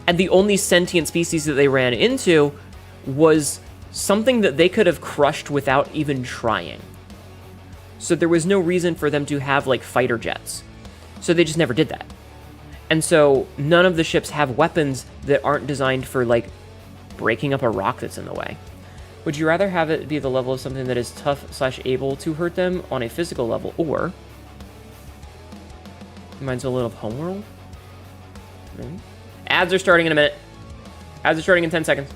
A: And the only sentient species that they ran into was something that they could have crushed without even trying. So there was no reason for them to have, like, fighter jets. So they just never did that. And so none of the ships have weapons that aren't designed for, like, breaking up a rock that's in the way. Would you rather have it be the level of something that is tough/able to hurt them on a physical level, or... Reminds me a little of Homeworld? Maybe? Ads are starting in a minute. Ads are starting in 10 seconds.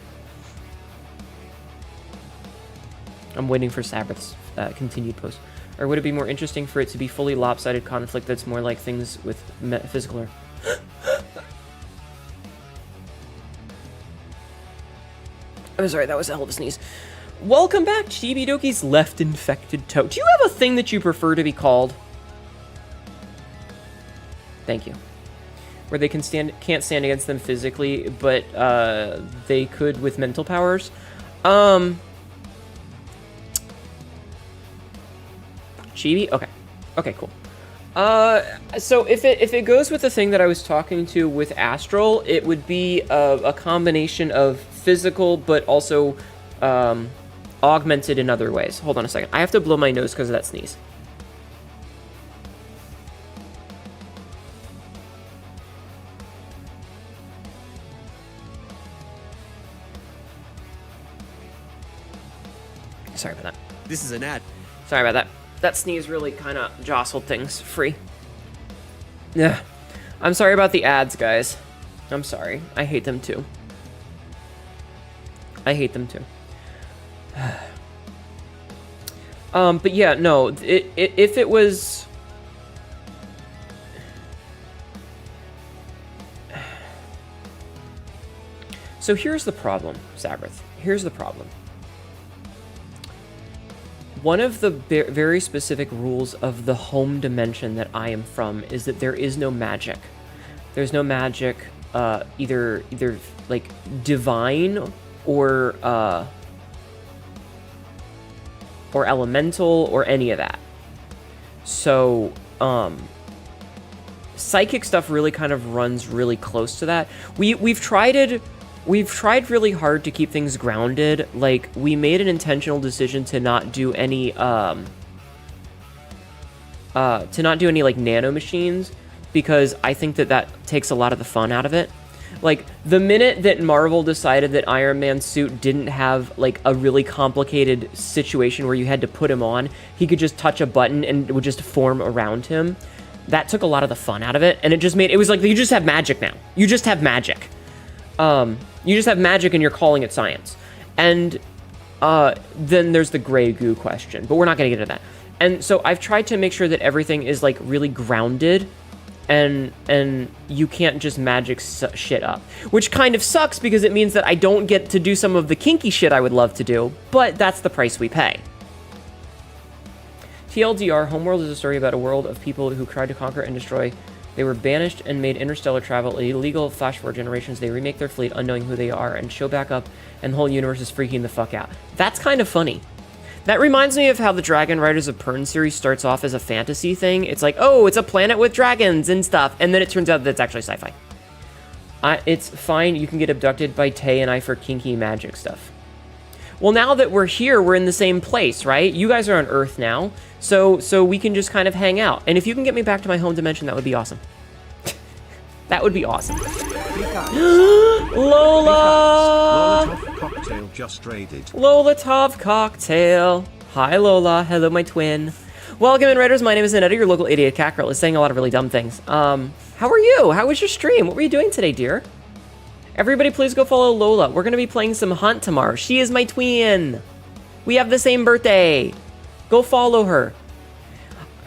A: I'm waiting for Sabrith's continued post. Or would it be more interesting for it to be fully lopsided conflict that's more like things with physical or... I'm sorry, that was a hell of a sneeze. Welcome back, Chibi Doki's left infected toe. Do you have a thing that you prefer to be called? Thank you. Where they can't stand against them physically, but they could with mental powers. Chibi? Okay. Okay, cool. So if it goes with the thing that I was talking to with Astral, it would be a combination of physical, but also augmented in other ways. Hold on a second. I have to blow my nose because of that sneeze. Sorry about that.
C: This is an ad.
A: Sorry about that. That sneeze really kind of jostled things free. Yeah. I'm sorry about the ads, guys. I'm sorry. I hate them too. I hate them too. But yeah, no. If it was... So here's the problem, Sabrith. Here's the problem. One of the very specific rules of the home dimension that I am from is that there is no magic. There's no magic, either like divine or elemental or any of that. So psychic stuff really kind of runs really close to that. We've tried really hard to keep things grounded. Like, we made an intentional decision to not do any, like, nano machines, because I think that takes a lot of the fun out of it. Like, the minute that Marvel decided that Iron Man's suit didn't have, like, a really complicated situation where you had to put him on, he could just touch a button and it would just form around him, that took a lot of the fun out of it, and it was like, you just have magic now. You just have magic. You just have magic and you're calling it science. And then there's the gray goo question, but we're not going to get into that. And so I've tried to make sure that everything is like really grounded, and you can't just magic shit up, which kind of sucks because it means that I don't get to do some of the kinky shit I would love to do, but that's the price we pay. TLDR, Homeworld is a story about a world of people who tried to conquer and destroy. They were banished and made interstellar travel illegal. Flash forward generations, they remake their fleet unknowing who they are and show back up, and the whole universe is freaking the fuck out. That's kind of funny. That reminds me of how the Dragon Riders of Pern series starts off as a fantasy thing. It's like, oh, it's a planet with dragons and stuff, and then it turns out that it's actually sci-fi. It's fine, you can get abducted by Tay and I for kinky magic stuff. Well, now that we're here, we're in the same place, right? You guys are on Earth now, so we can just kind of hang out. And if you can get me back to my home dimension, that would be awesome. That would be awesome. Lola!
B: Lolatov Cocktail just raided.
A: Lolatov Cocktail. Hi, Lola. Hello, my twin. Welcome in, Raiders. My name is Annetta, your local idiot cat girl, is saying a lot of really dumb things. How are you? How was your stream? What were you doing today, dear? Everybody, please go follow Lola. We're going to be playing some Hunt tomorrow. She is my twin. We have the same birthday. Go follow her.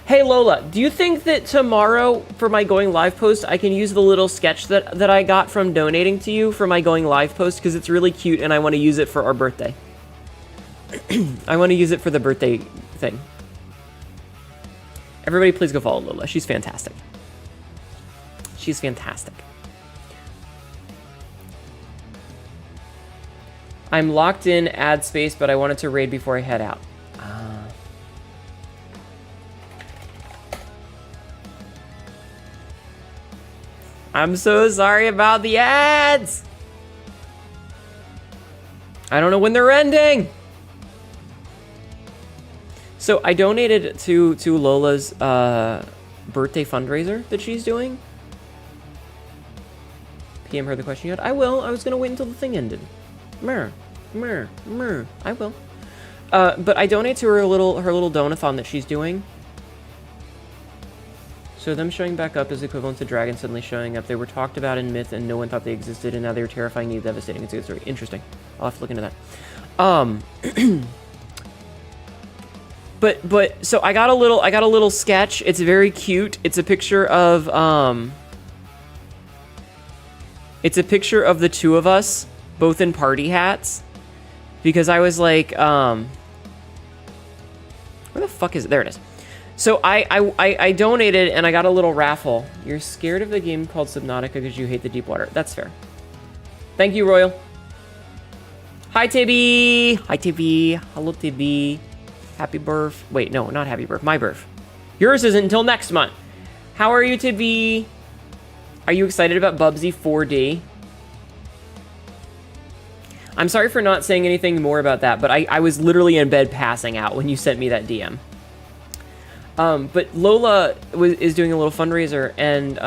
A: Hey, Lola, do you think that tomorrow for my going live post, I can use the little sketch that I got from donating to you for my going live post? Because it's really cute and I want to use it for our birthday. I want to use it for the birthday thing. Everybody, please go follow Lola. She's fantastic. She's fantastic. I'm locked in ad space, but I wanted to raid before I head out. I'm so sorry about the ads. I don't know when they're ending. So I donated to Lola's birthday fundraiser that she's doing. PM her the question yet? I will. I was gonna wait until the thing ended. I will. But I donate to her little donathon that she's doing. So them showing back up is equivalent to dragons suddenly showing up. They were talked about in myth and no one thought they existed, and now they're terrifyingly devastating. It's a good story. Interesting. I'll have to look into that. But so I got a little sketch. It's very cute. It's a picture of the two of us, both in party hats. Because I was like, where the fuck is it? There it is. So I donated and I got a little raffle. You're scared of the game called Subnautica because you hate the deep water. That's fair. Thank you, Royal. Hi, Tibby. Hi, Tibby. Hello, Tibby. Happy birth. Wait, no, not happy birth. My birth. Yours isn't until next month. How are you, Tibby? Are you excited about Bubsy 4D? I'm sorry for not saying anything more about that, but I was literally in bed passing out when you sent me that DM. But Lola is doing a little fundraiser, and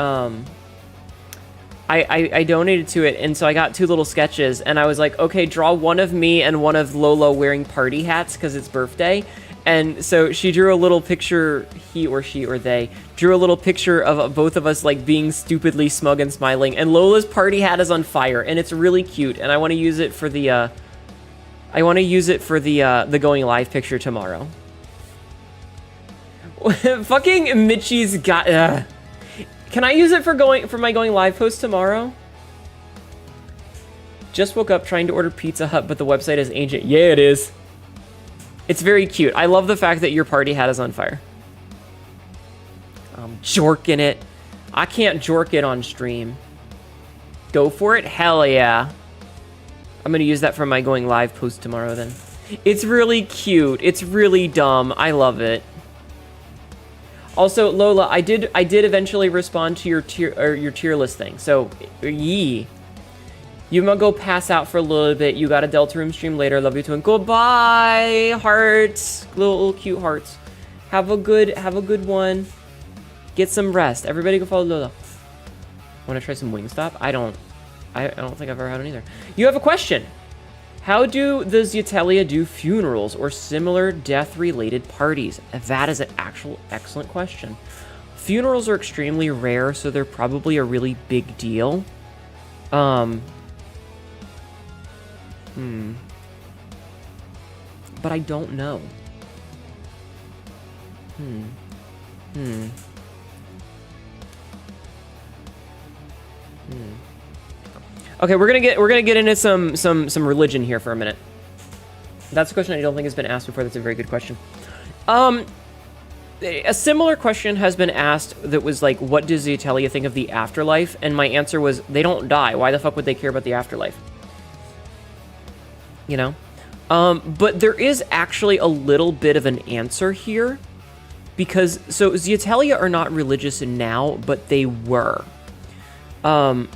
A: I donated to it, and so I got two little sketches, and I was like, okay, draw one of me and one of Lola wearing party hats because it's birthday. And so she drew a little picture, he or she or they drew a little picture of both of us like being stupidly smug and smiling, and Lola's party hat is on fire, and it's really cute, and I want to use it for the the going live picture tomorrow. Fucking Mitchie's got. Can I use it for my going live post tomorrow? Just woke up trying to order Pizza Hut, but the website is ancient. Yeah, it is. It's very cute. I love the fact that your party hat is on fire. I'm jorking it. I can't jork it on stream. Go for it? Hell yeah. I'm gonna use that for my going live post tomorrow then. It's really cute. It's really dumb. I love it. Also, Lola, I did eventually respond to your tier list thing. So, yee. You might go pass out for a little bit. You got a Delta Room stream later. Love you, twin. Goodbye, hearts. Little cute hearts. Have a good one. Get some rest. Everybody go follow Lola. Want to try some Wingstop? I don't think I've ever had one either. You have a question. How do the Zetelia do funerals or similar death-related parties? That is an actual excellent question. Funerals are extremely rare, so they're probably a really big deal. but I don't know. Okay, we're gonna get into some religion here for a minute. That's a question I don't think has been asked before. That's a very good question. A similar question has been asked that was like, what does the Atelia think of the afterlife? And my answer was, they don't die. Why the fuck would they care about the afterlife? You know? But there is actually a little bit of an answer here. Because, so Zeatelia are not religious now, but they were. So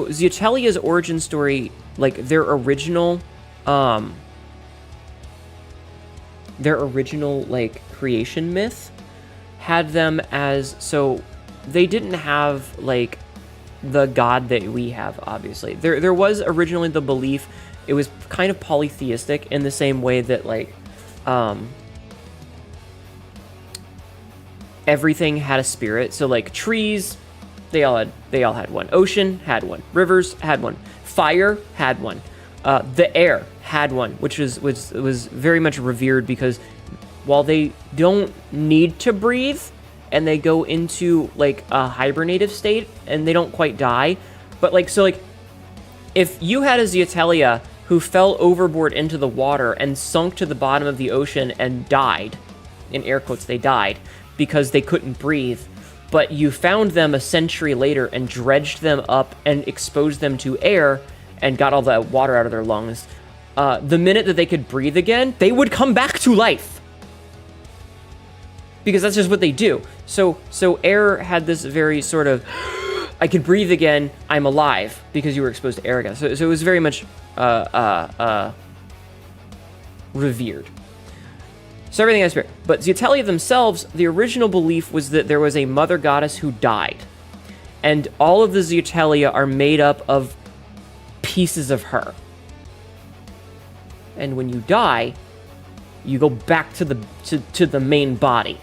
A: Zeatelia's origin story, like their original like creation myth had them as, so they didn't have like the god that we have, obviously. There was originally the belief, it was kind of polytheistic in the same way that like everything had a spirit. So like trees, they all had one. Ocean had one. Rivers had one. Fire had one. The air had one, which was very much revered because while they don't need to breathe and they go into like a hibernative state and they don't quite die, but like, so like if you had a Zeatelia who fell overboard into the water and sunk to the bottom of the ocean and died, in air quotes, they died because they couldn't breathe, but you found them a century later and dredged them up and exposed them to air and got all the water out of their lungs, the minute that they could breathe again, they would come back to life. Because that's just what they do. So air had this very sort of, I can breathe again, I'm alive, because you were exposed to air again. So it was very much revered. So everything has spirit. But Zeatelia themselves, the original belief was that there was a mother goddess who died. And all of the Zeatelia are made up of pieces of her. And when you die, you go back to the main body.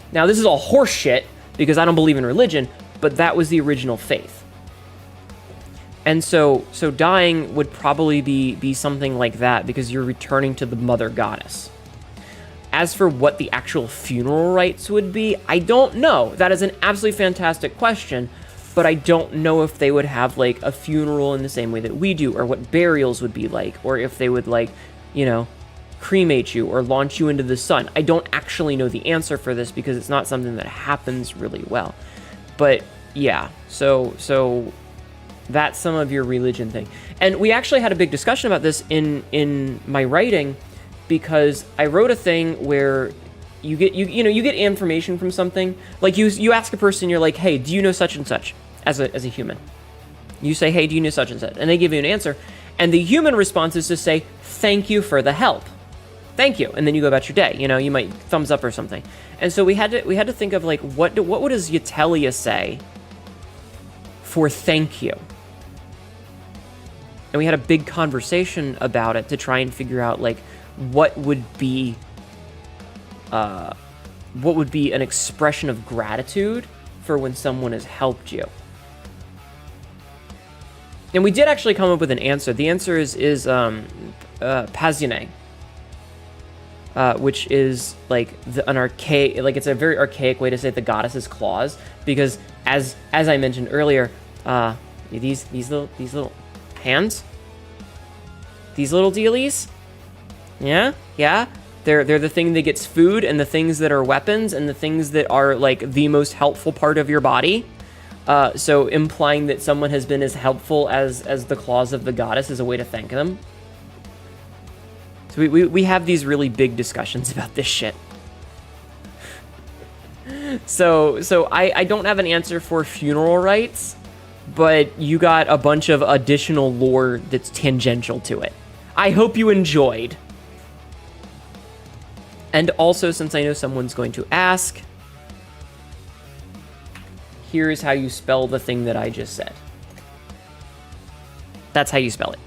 A: Now, this is all horse shit, because I don't believe in religion, but that was the original faith. And so dying would probably be something like that, because you're returning to the mother goddess. As for what the actual funeral rites would be, I don't know. That is an absolutely fantastic question, but I don't know if they would have, like, a funeral in the same way that we do, or what burials would be like, or if they would, like, you know, cremate you or launch you into the sun. I don't actually know the answer for this because it's not something that happens really well. But yeah, so that's some of your religion thing. And we actually had a big discussion about this in my writing, because I wrote a thing where you get information from something. Like you ask a person, you're like, hey, do you know such and such? As a human. You say, hey, do you know such and such? And they give you an answer. And the human response is to say, thank you for the help. Thank you. And then you go about your day. You know, you might thumbs up or something. And so we had to think of like, what would a Zeatelia say for thank you? And we had a big conversation about it to try and figure out like what would be an expression of gratitude for when someone has helped you. And we did actually come up with an answer. The answer is Paziene, which is like an archaic, like it's a very archaic way to say the goddess's claws, because as I mentioned earlier, these little hands, these little dealies, yeah, they're the thing that gets food, and the things that are weapons, and the things that are like the most helpful part of your body. So implying that someone has been as helpful as the claws of the goddess is a way to thank them. So we have these really big discussions about this shit. So I don't have an answer for funeral rites, but you got a bunch of additional lore that's tangential to it. I hope you enjoyed. And also, since I know someone's going to ask, here's how you spell the thing that I just said. That's how you spell it.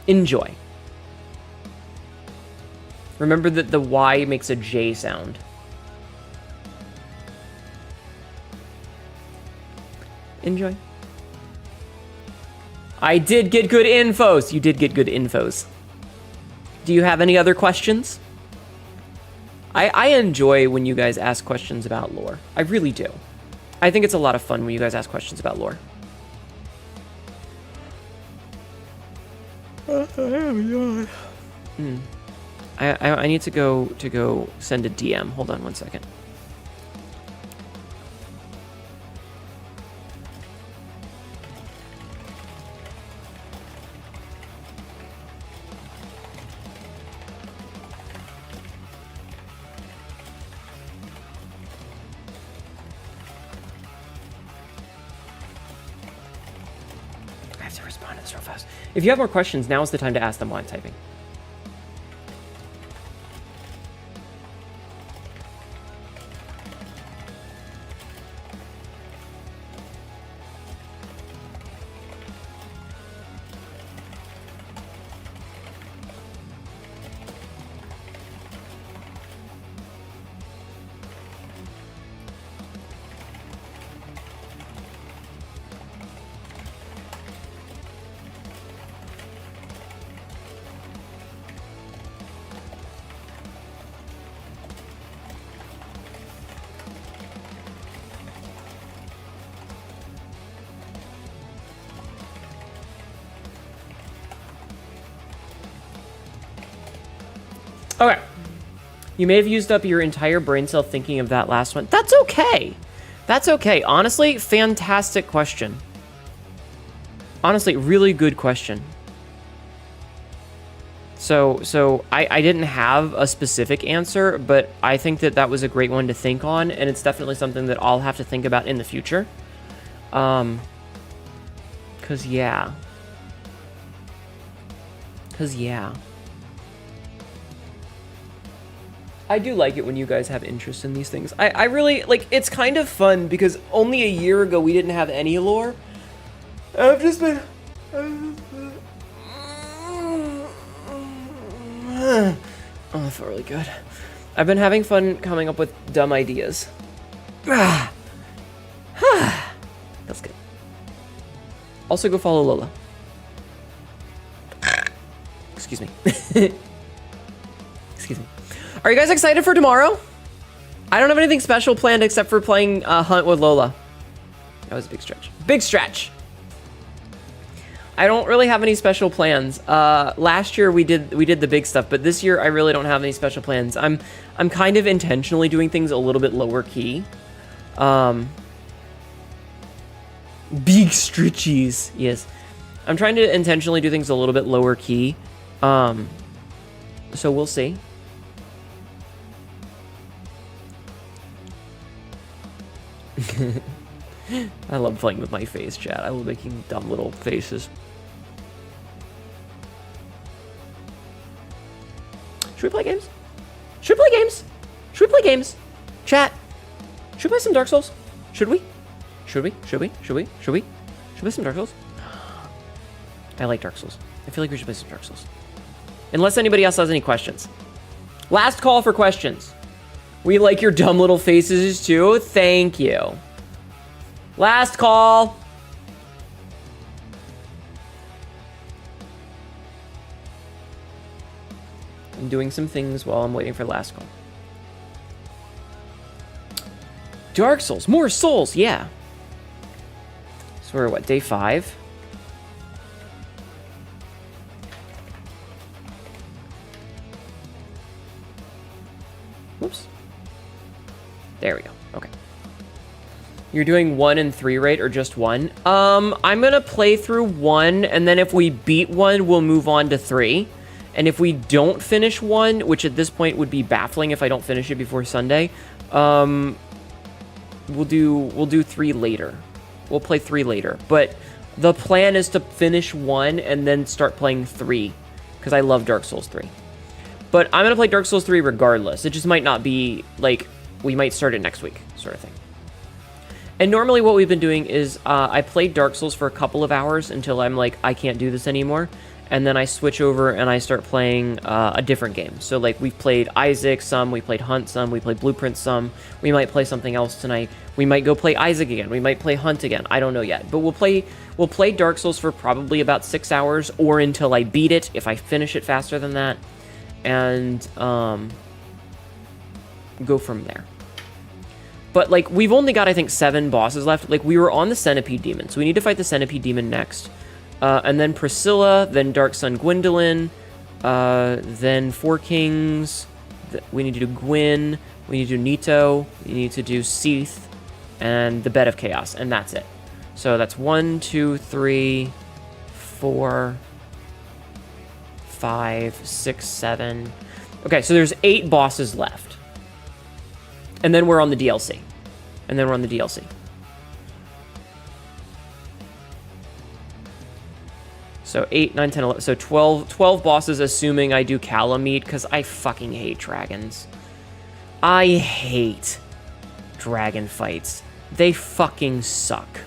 A: Enjoy. Remember that the Y makes a J sound. Enjoy. I did get good infos. You did get good infos. Do you have any other questions? I enjoy when you guys ask questions about lore. I really do. I think it's a lot of fun when you guys ask questions about lore. I need to go send a DM. Hold on 1 second. I have to respond to this real fast. If you have more questions, now is the time to ask them while I'm typing. Okay. You may have used up your entire brain cell thinking of that last one. That's okay. That's okay. Honestly, fantastic question. Honestly, really good question. So I didn't have a specific answer, but I think that that was a great one to think on, and it's definitely something that I'll have to think about in the future. 'Cause yeah. I do like it when you guys have interest in these things. I really, like, it's kind of fun because only a year ago we didn't have any lore. I've just been... Oh, I felt really good. I've been having fun coming up with dumb ideas. That's good. Also go follow Lola. Excuse me. Excuse me. Are you guys excited for tomorrow? I don't have anything special planned except for playing Hunt with Lola. That was a big stretch. Big stretch! I don't really have any special plans. Last year we did the big stuff, but this year I really don't have any special plans. I'm kind of intentionally doing things a little bit lower key. Big stretchies. Yes. I'm trying to intentionally do things a little bit lower key. So we'll see. I love playing with my face, chat. I love making dumb little faces. Should we play games? Should we play games? Should we play games? Chat. Should we play some Dark Souls? Should we? Should we? Should we? Should we? Should we? Should we play some Dark Souls? I like Dark Souls. I feel like we should play some Dark Souls. Unless anybody else has any questions. Last call for questions. We like your dumb little faces too. Thank you. Last call. I'm doing some things while I'm waiting for last call. Dark Souls. More souls. Yeah. So we're what, day 5? Whoops. There we go. Okay. You're doing 1 and 3, right? Or just 1? I'm gonna play through 1, and then if we beat 1, we'll move on to 3. And if we don't finish 1, which at this point would be baffling if I don't finish it before Sunday, we'll do 3 later. We'll play 3 later. But the plan is to finish 1 and then start playing 3, because I love Dark Souls 3. But I'm gonna play Dark Souls 3 regardless. It just might not be, like, we might start it next week, sort of thing. And normally what we've been doing is I play Dark Souls for a couple of hours until I'm like, I can't do this anymore. And then I switch over and I start playing a different game. So, like, we've played Isaac some, we played Hunt some, we played Blueprint some. We might play something else tonight. We might go play Isaac again. We might play Hunt again. I don't know yet. But we'll play Dark Souls for probably about 6 hours or until I beat it, if I finish it faster than that. and go from there. But, like, we've only got, I think, 7 bosses left. Like, we were on the Centipede Demon, so we need to fight the Centipede Demon next. And then Priscilla, then Dark Sun Gwendolyn, then Four Kings. We need to do Gwyn. We need to do Nito. We need to do Seath, and the Bed of Chaos, and that's it. So that's 1, 2, 3, 4, 5, 6, 7. Okay, so there's 8 bosses left. And then we're on the DLC. So 8, 9, 10, 11. So 12 bosses, assuming I do Calamite, because I fucking hate dragons. I hate dragon fights. They fucking suck.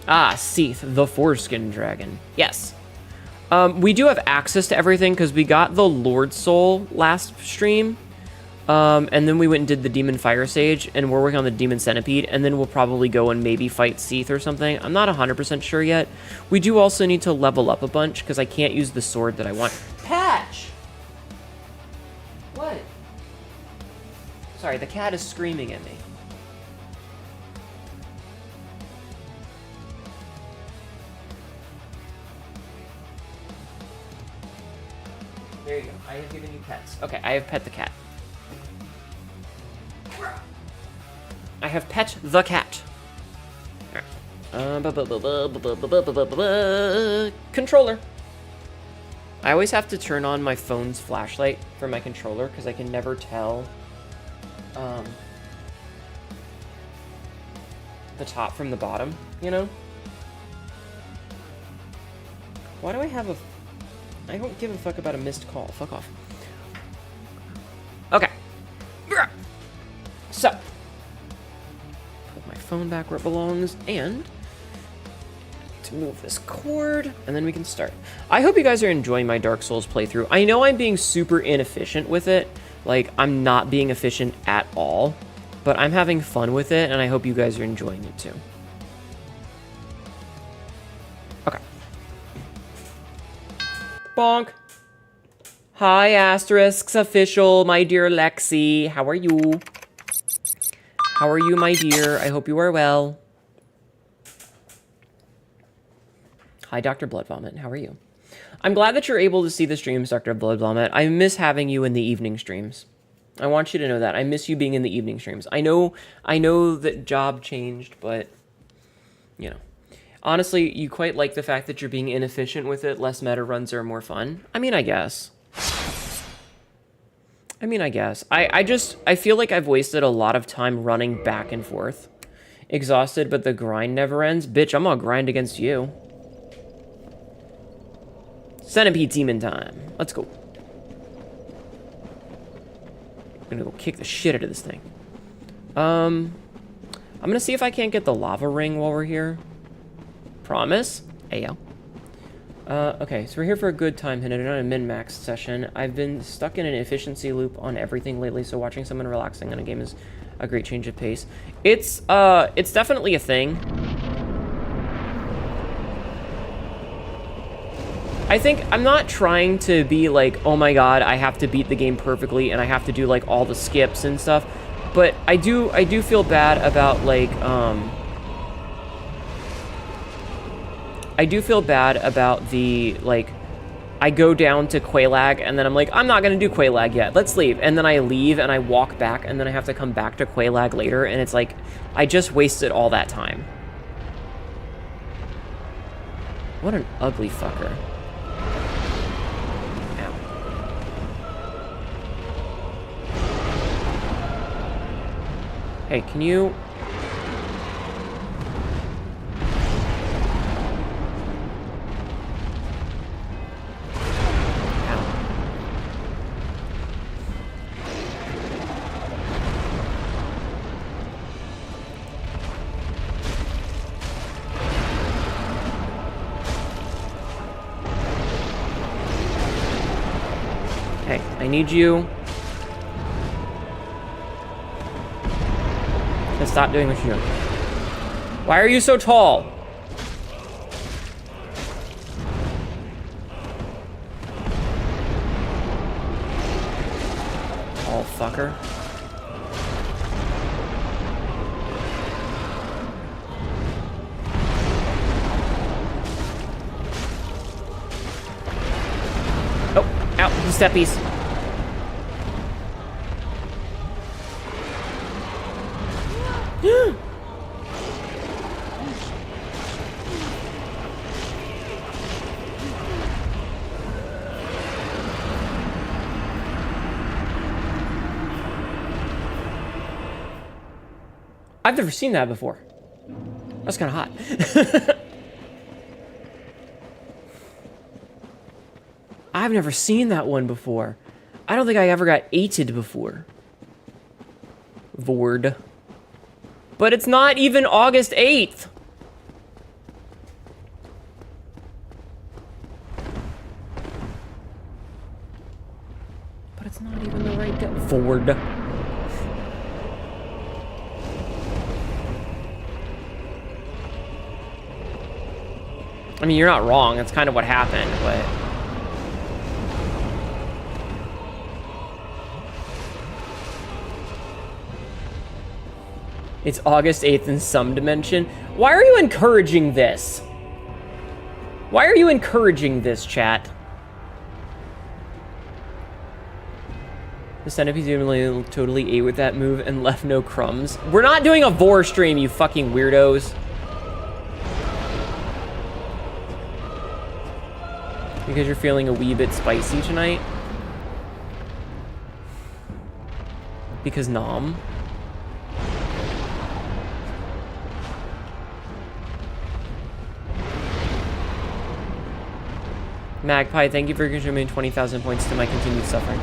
A: Ah, Seath, the foreskin dragon. Yes. We do have access to everything because we got the Lord Soul last stream. And then we went and did the Demon Fire Sage, and we're working on the Demon Centipede, and then we'll probably go and maybe fight Seath or something. I'm not 100% sure yet. We do also need to level up a bunch because I can't use the sword that I want. Patch! What? Sorry, the cat is screaming at me. There you go. I have given you pets. Okay, I have pet the cat. I have pet the cat. Controller. I always have to turn on my phone's flashlight for my controller because I can never tell the top from the bottom, you know? Why do I have a... I don't give a fuck about a missed call. Fuck off. Okay. So. Put my phone back where it belongs, and to move this cord, and then we can start. I hope you guys are enjoying my Dark Souls playthrough. I know I'm being super inefficient with it. Like, I'm not being efficient at all, but I'm having fun with it, and I hope you guys are enjoying it too. Okay. Bonk. Hi, Asterisks official, my dear Lexi. How are you? How are you, my dear? I hope you are well. Hi, Dr. Blood Vomit. How are you? I'm glad that you're able to see the streams, Dr. Blood Vomit. I miss having you in the evening streams. I want you to know that. I miss you being in the evening streams. I know that job changed, but, you know. Honestly, you quite like the fact that you're being inefficient with it. Less meta runs are more fun. I mean, I guess. I feel like I've wasted a lot of time running back and forth. Exhausted, but the grind never ends. Bitch, I'm gonna grind against you. Centipede Demon time. Let's go. I'm gonna go kick the shit out of this thing. I'm gonna see if I can't get the lava ring while we're here. Promise? Ayo. Okay, so we're here for a good time, Hinted, not a min-max session. I've been stuck in an efficiency loop on everything lately, so watching someone relaxing on a game is a great change of pace. It's definitely a thing. I think I'm not trying to be like, oh my god, I have to beat the game perfectly and I have to do like all the skips and stuff, but I do feel bad about like I do feel bad about the, like, I go down to Quelaag, and then I'm like, I'm not going to do Quelaag yet. Let's leave. And then I leave, and I walk back, and then I have to come back to Quelaag later, and it's like, I just wasted all that time. What an ugly fucker. Ow. Hey, can you... I need you to stop doing what you're doing. Why are you so tall? fucker. Oh, ow, the steppies. I've never seen that before. That's kind of hot. I've never seen that one before. I don't think I ever got 8'd before. Vord. But it's not even August 8th. But it's not even the right day. Vord. I mean, you're not wrong. That's kind of what happened, but... It's August 8th in some dimension. Why are you encouraging this? Why are you encouraging this, chat? The Centipede totally ate with that move and left no crumbs. We're not doing a Vor stream, you fucking weirdos. Because you're feeling a wee bit spicy tonight? Because nom. Magpie, thank you for contributing 20,000 points to my continued suffering.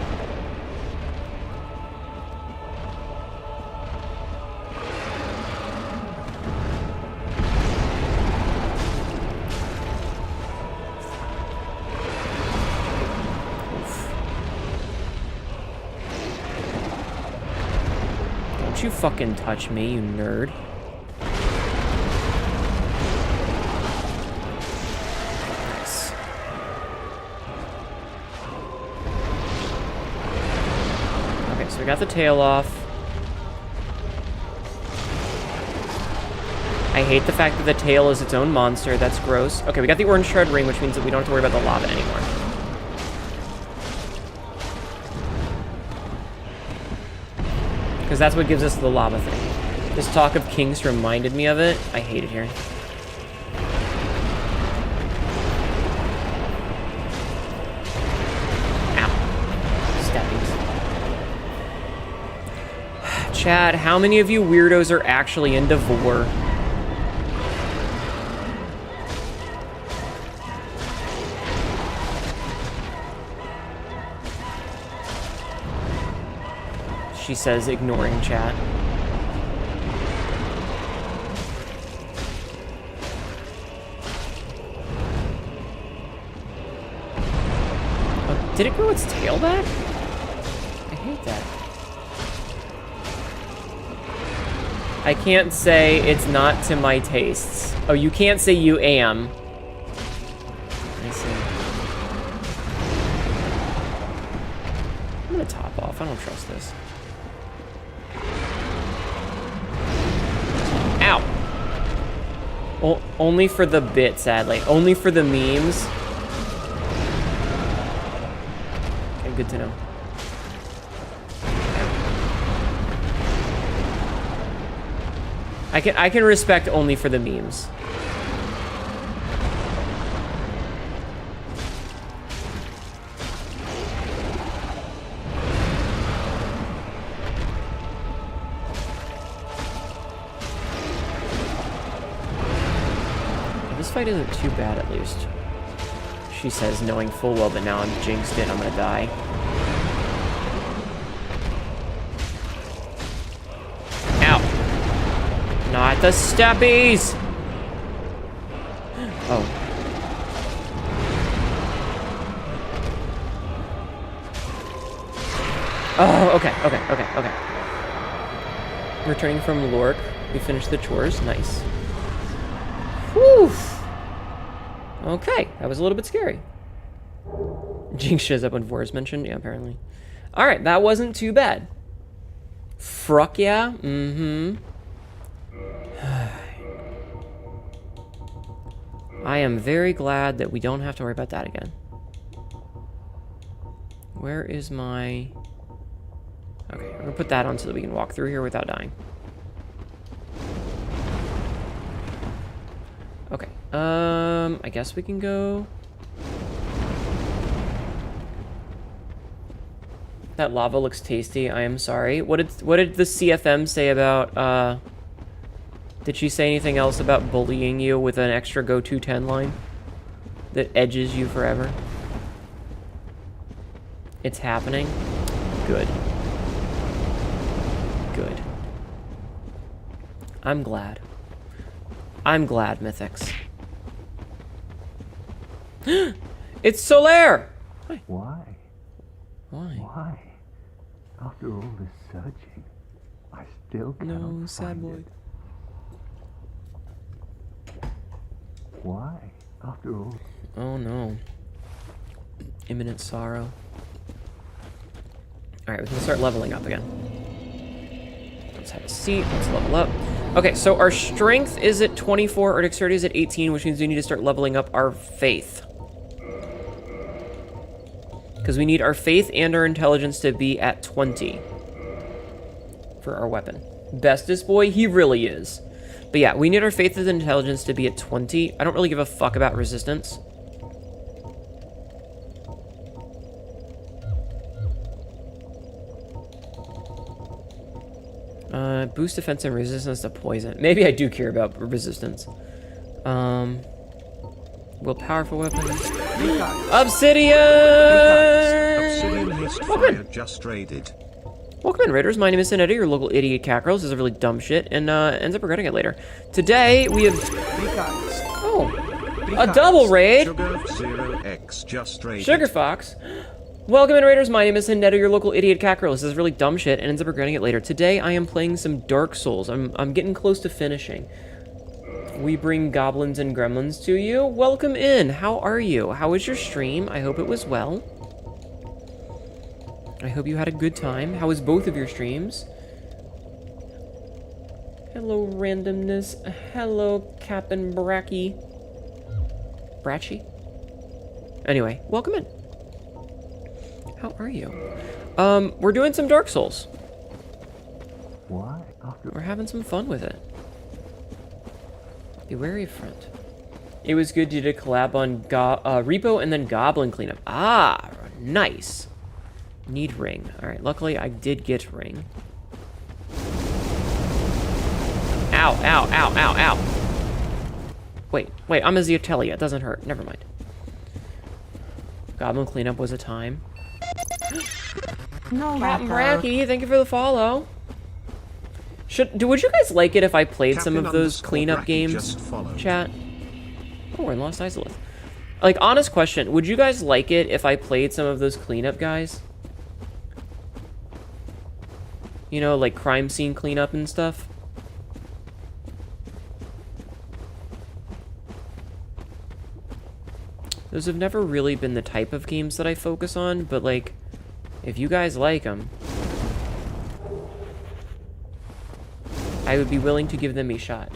A: Don't you fucking touch me, you nerd. Nice. Okay, so we got the tail off. I hate the fact that the tail is its own monster. That's gross. Okay, we got the orange shard ring, which means that we don't have to worry about the lava anymore. Because that's what gives us the lava thing. This talk of kings reminded me of it. I hate it here. Ow. Steppies. Chad, how many of you weirdos are actually into Vor? She says, ignoring chat. Oh, did it grow its tail back? I hate that. I can't say it's not to my tastes. Oh, you can't say you am. I see. I'm gonna top off. I don't trust this. Ow. Only for the bit, sadly. Only for the memes. Okay, good to know. I can respect only for the memes. This fight isn't too bad, at least. She says, knowing full well that now I'm jinxed it, I'm gonna die. Ow. Not the steppies! Oh. Oh, okay. Returning from Lork, we finished the chores. Nice. Whew. Okay, that was a little bit scary. Jinx shows up when Vor is mentioned. Yeah, apparently. Alright, that wasn't too bad. Fruck yeah? Mm-hmm. I am very glad that we don't have to worry about that again. Where is my... Okay, we're gonna put that on so that we can walk through here without dying. Okay, I guess we can go... That lava looks tasty, I am sorry. What did the CFM say about, Did she say anything else about bullying you with an extra go to 10 line? That edges you forever? It's happening? Good. Good. I'm glad. I'm glad, Mythics. It's Solaire! Hi.
E: Why?
A: Why?
E: Why? After all this searching, I still cannot
A: No, sad
E: find
A: boy.
E: it. Why? After all...
A: Oh no. Imminent sorrow. Alright, we can start leveling up again. Let's have a seat. Let's level up. Okay, so our strength is at 24, our dexterity is at 18, which means we need to start leveling up our faith. Because we need our faith and our intelligence to be at 20 for our weapon. Bestest boy, he really is. But yeah, we need our faith and intelligence to be at 20. I don't really give a fuck about resistance. Boost defense and resistance to poison. Maybe I do care about resistance. Willpower for weapons. Obsidian!
B: Obsidian hissed fire just raided.
A: Welcome in, Raiders. My name is Sinetti, your local idiot cat girl. This is a really dumb shit, and ends up regretting it later. Today, we have... Oh, a double raid!
B: Sugar 0x just raided.
A: Sugar Fox. Welcome in, Raiders. My name is Sinetti, your local idiot cat girl. This is really dumb shit, and ends up regretting it later. Today, I am playing some Dark Souls. I'm getting close to finishing. We bring goblins and gremlins to you. Welcome in. How are you? How was your stream? I hope it was well. I hope you had a good time. How was both of your streams? Hello, randomness. Hello, Captain Bracky. Bratchy? Anyway, welcome in. How are you? We're doing some Dark Souls.
E: Why? After...
A: We're having some fun with it. Be wary, friend. It was good you did a collab on Repo and then Goblin Cleanup. Ah, nice. Need ring. Alright, luckily I did get ring. Ow, ow, ow, ow, ow. Wait, I'm a Zeotelia. It doesn't hurt. Never mind. Goblin Cleanup was a time.
D: No,
A: Captain Bracky, thank you for the follow. Would you guys like it if I played
B: Captain
A: some of those cleanup
B: Bracky
A: games?
B: just followed.
A: Chat. Oh, we're in Lost Isolith. Like, honest question, would you guys like it if I played some of those cleanup guys? You know, like crime scene cleanup and stuff? Those have never really been the type of games that I focus on, but like, if you guys like them, I would be willing to give them a shot.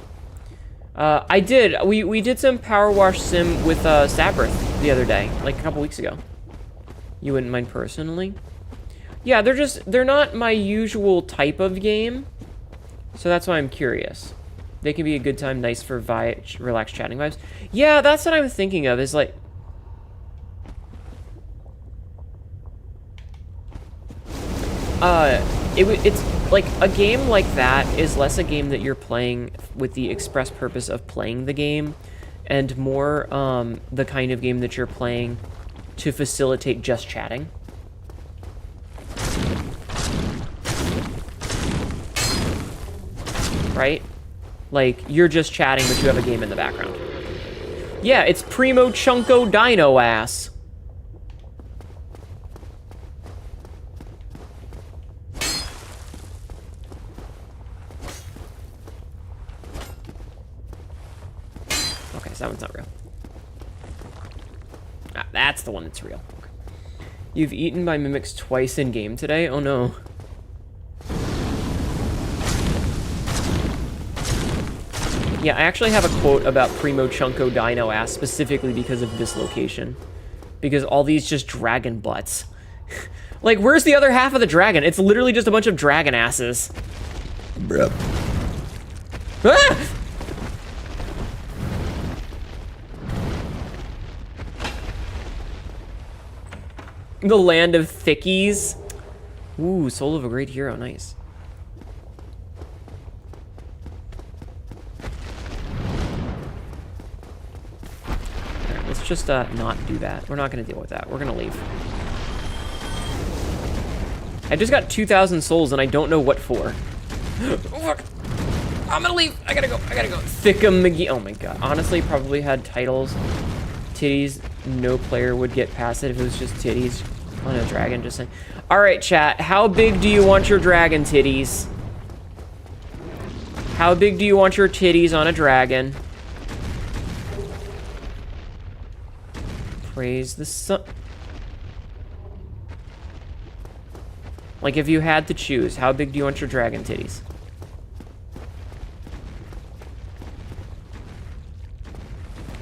A: I did. We did some Power Wash Sim with Sabrith the other day, like a couple weeks ago. You wouldn't mind personally? Yeah, they're not my usual type of game, so that's why I'm curious. They can be a good time, nice for relaxed chatting vibes. Yeah, that's what I'm thinking of, is like... It's like a game like that is less a game that you're playing with the express purpose of playing the game, and more the kind of game that you're playing to facilitate just chatting. Right? Like, you're just chatting, but you have a game in the background. Yeah, it's Primo Chunko Dino ass. Okay, so that one's not real. Ah, that's the one that's real. Okay. You've eaten by mimics twice in game today? Oh no. Yeah, I actually have a quote about Primo Chunko Dino ass specifically because of this location. Because all these just dragon butts. Like, where's the other half of the dragon? It's literally just a bunch of dragon asses. Bruh. Ah! The land of thickies. Ooh, soul of a great hero, nice. Alright, let's just not do that. We're not gonna deal with that. We're gonna leave. I just got 2,000 souls and I don't know what for. Oh, fuck. I'm gonna leave. I gotta go. Thickum McGee. Oh my god. Honestly, probably had titles. Titties. No player would get past it if it was just titties on a dragon. Just saying. Alright, chat. How big do you want your dragon titties? How big do you want your titties on a dragon? Praise the sun. Like, if you had to choose, how big do you want your dragon titties?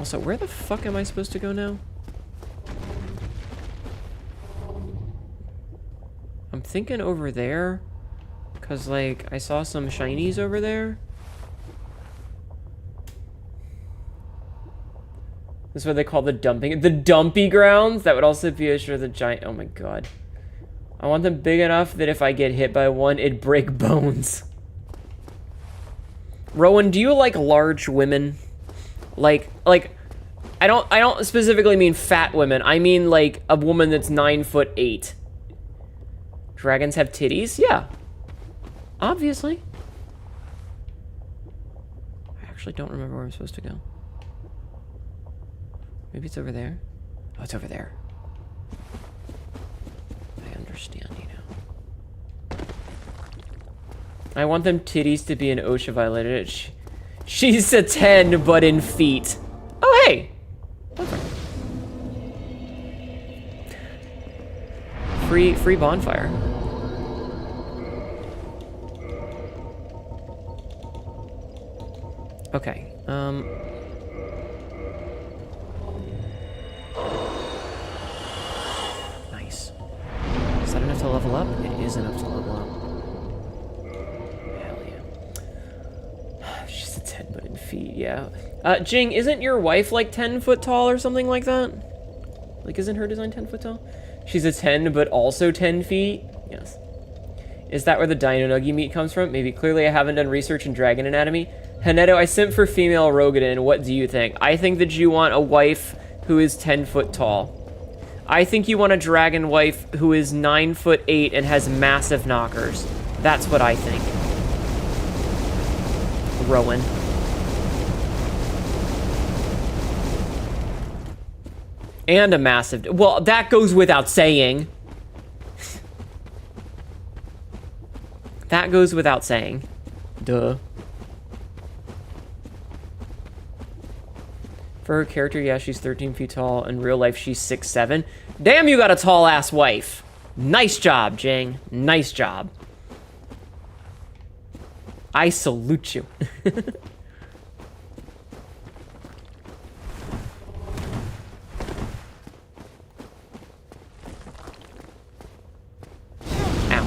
A: Also, where the fuck am I supposed to go now? I'm thinking over there. Because, like, I saw some shinies over there. This is what they call the dumping. The dumpy grounds? That would also be a sure the giant... Oh my god. I want them big enough that if I get hit by one, it'd break bones. Rowan, do you like large women? Like, I don't specifically mean fat women. I mean, like, a woman that's 9'8". Dragons have titties? Yeah. Obviously. I actually don't remember where I'm supposed to go. Maybe it's over there. Oh, it's over there. I understand, you know. I want them titties to be an OSHA violator. She's a 10, but in feet. Oh, hey! Okay. Free bonfire. Okay, nice. Is that enough to level up? It is enough to level up. Hell yeah. She's a 10 but in feet, yeah. Jing, isn't your wife like 10 foot tall or something like that? Like, isn't her design 10 foot tall? She's a 10 but also 10 feet? Yes. Is that where the Dino Nuggy meat comes from? Maybe. Clearly I haven't done research in dragon anatomy. Haneto, I simp for female Rogadin. What do you think? I think that you want a wife who is 10 foot tall. I think you want a dragon wife who is 9'8" and has massive knockers. That's what I think. Rowan. And a massive... Well, that goes without saying. That goes without saying. Duh. For her character, yeah, she's 13 feet tall. In real life, she's 6'7". Damn, you got a tall-ass wife. Nice job, Jing. Nice job. I salute you. Ow.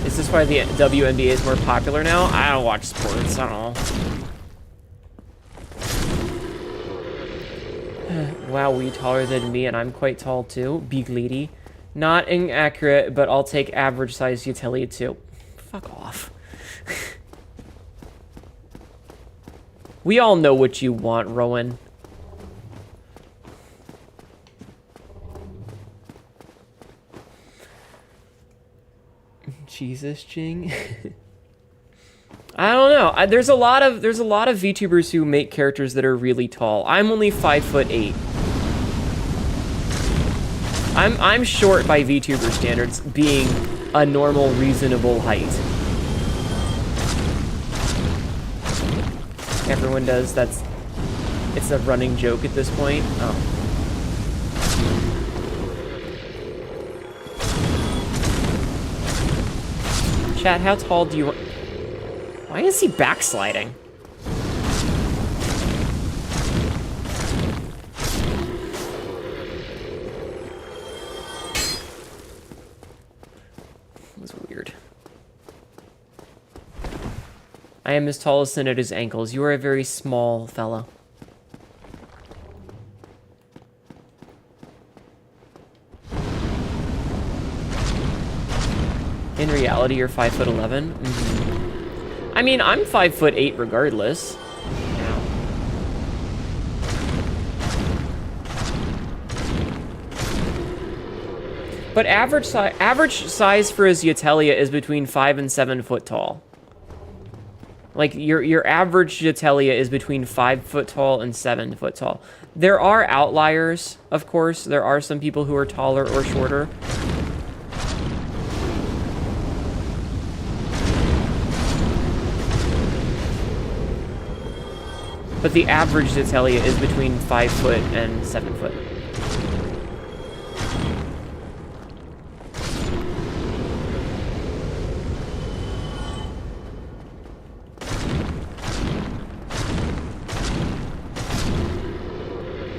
A: Is this why the WNBA is more popular now? I don't watch sports. I don't know. Wow, we taller than me, and I'm quite tall too. Big lady. Not inaccurate, but I'll take average size utility too. Fuck off. We all know what you want, Rowan. Jesus, Jing. I don't know. There's a lot of VTubers who make characters that are really tall. I'm only 5'8". I'm short by VTuber standards, being a normal, reasonable height. Everyone does. It's a running joke at this point. Oh. Chat, how tall do you want... Why is he backsliding? That's weird. I am as tall as Sin at his ankles. You are a very small fellow. In reality, you're 5'11". I mean, I'm 5'8" regardless. But average size for a Zeatelia is between 5 and 7 foot tall. Like, your average Zeatelia is between 5 foot tall and 7 foot tall. There are outliers, of course. There are some people who are taller or shorter. But the average Zeatelia is between 5 foot and 7 foot.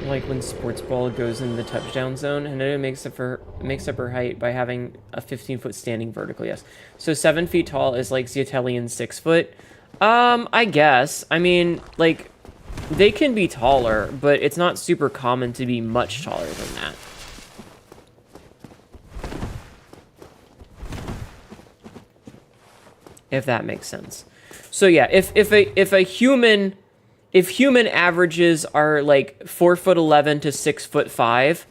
A: Like when sports ball goes in the touchdown zone, and it makes up her height by having a 15-foot standing vertical. Yes, so 7 feet tall is like Zeatelian 6 foot. I guess. I mean, like, they can be taller, but it's not super common to be much taller than that. If that makes sense. So yeah, if human averages are like 4'11" to 6'5",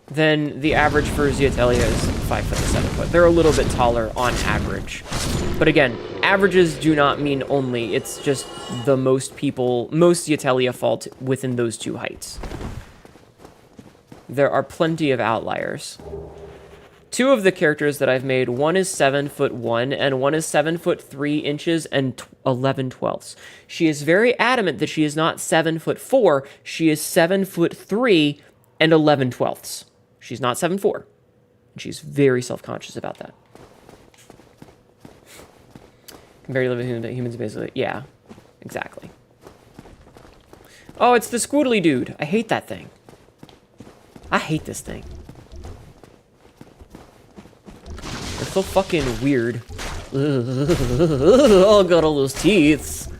A: then the average for Zeatelia is 5 foot to 7 foot. They're a little bit taller on average. But again, averages do not mean only. It's just the most Zeatelia fall within those two heights. There are plenty of outliers. Two of the characters that I've made, one is 7'1" and one is 7'3" and 11/12. She is very adamant that she is not 7'4". She is 7'3" and 11/12. She's not 7'4". And she's very self-conscious about that. Very living humans, basically. Yeah, exactly. Oh, it's the squiddly dude. I hate that thing. I hate this thing. It's so fucking weird. Oh, got all those teeth.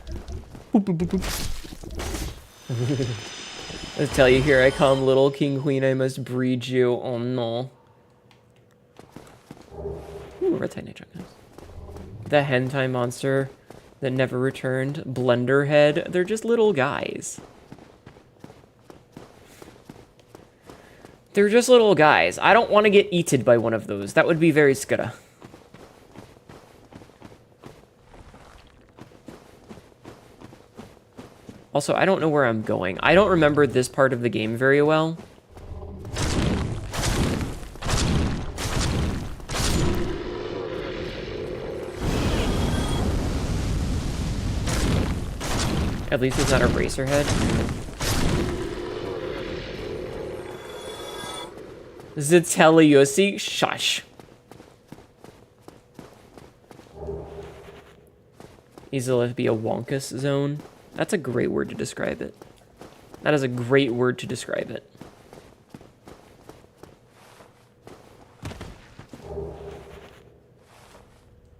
A: I tell you, here I come, little king queen. I must breed you. Oh no. Ooh, red tide nature. The hentai monster that never returned. Blenderhead. They're just little guys. They're just little guys. I don't want to get eaten by one of those. That would be very skudda. Also, I don't know where I'm going. I don't remember this part of the game very well. At least it's not a racer head. Zeateliosi? Shush. Easily be a wonkus zone. That's a great word to describe it. That is a great word to describe it.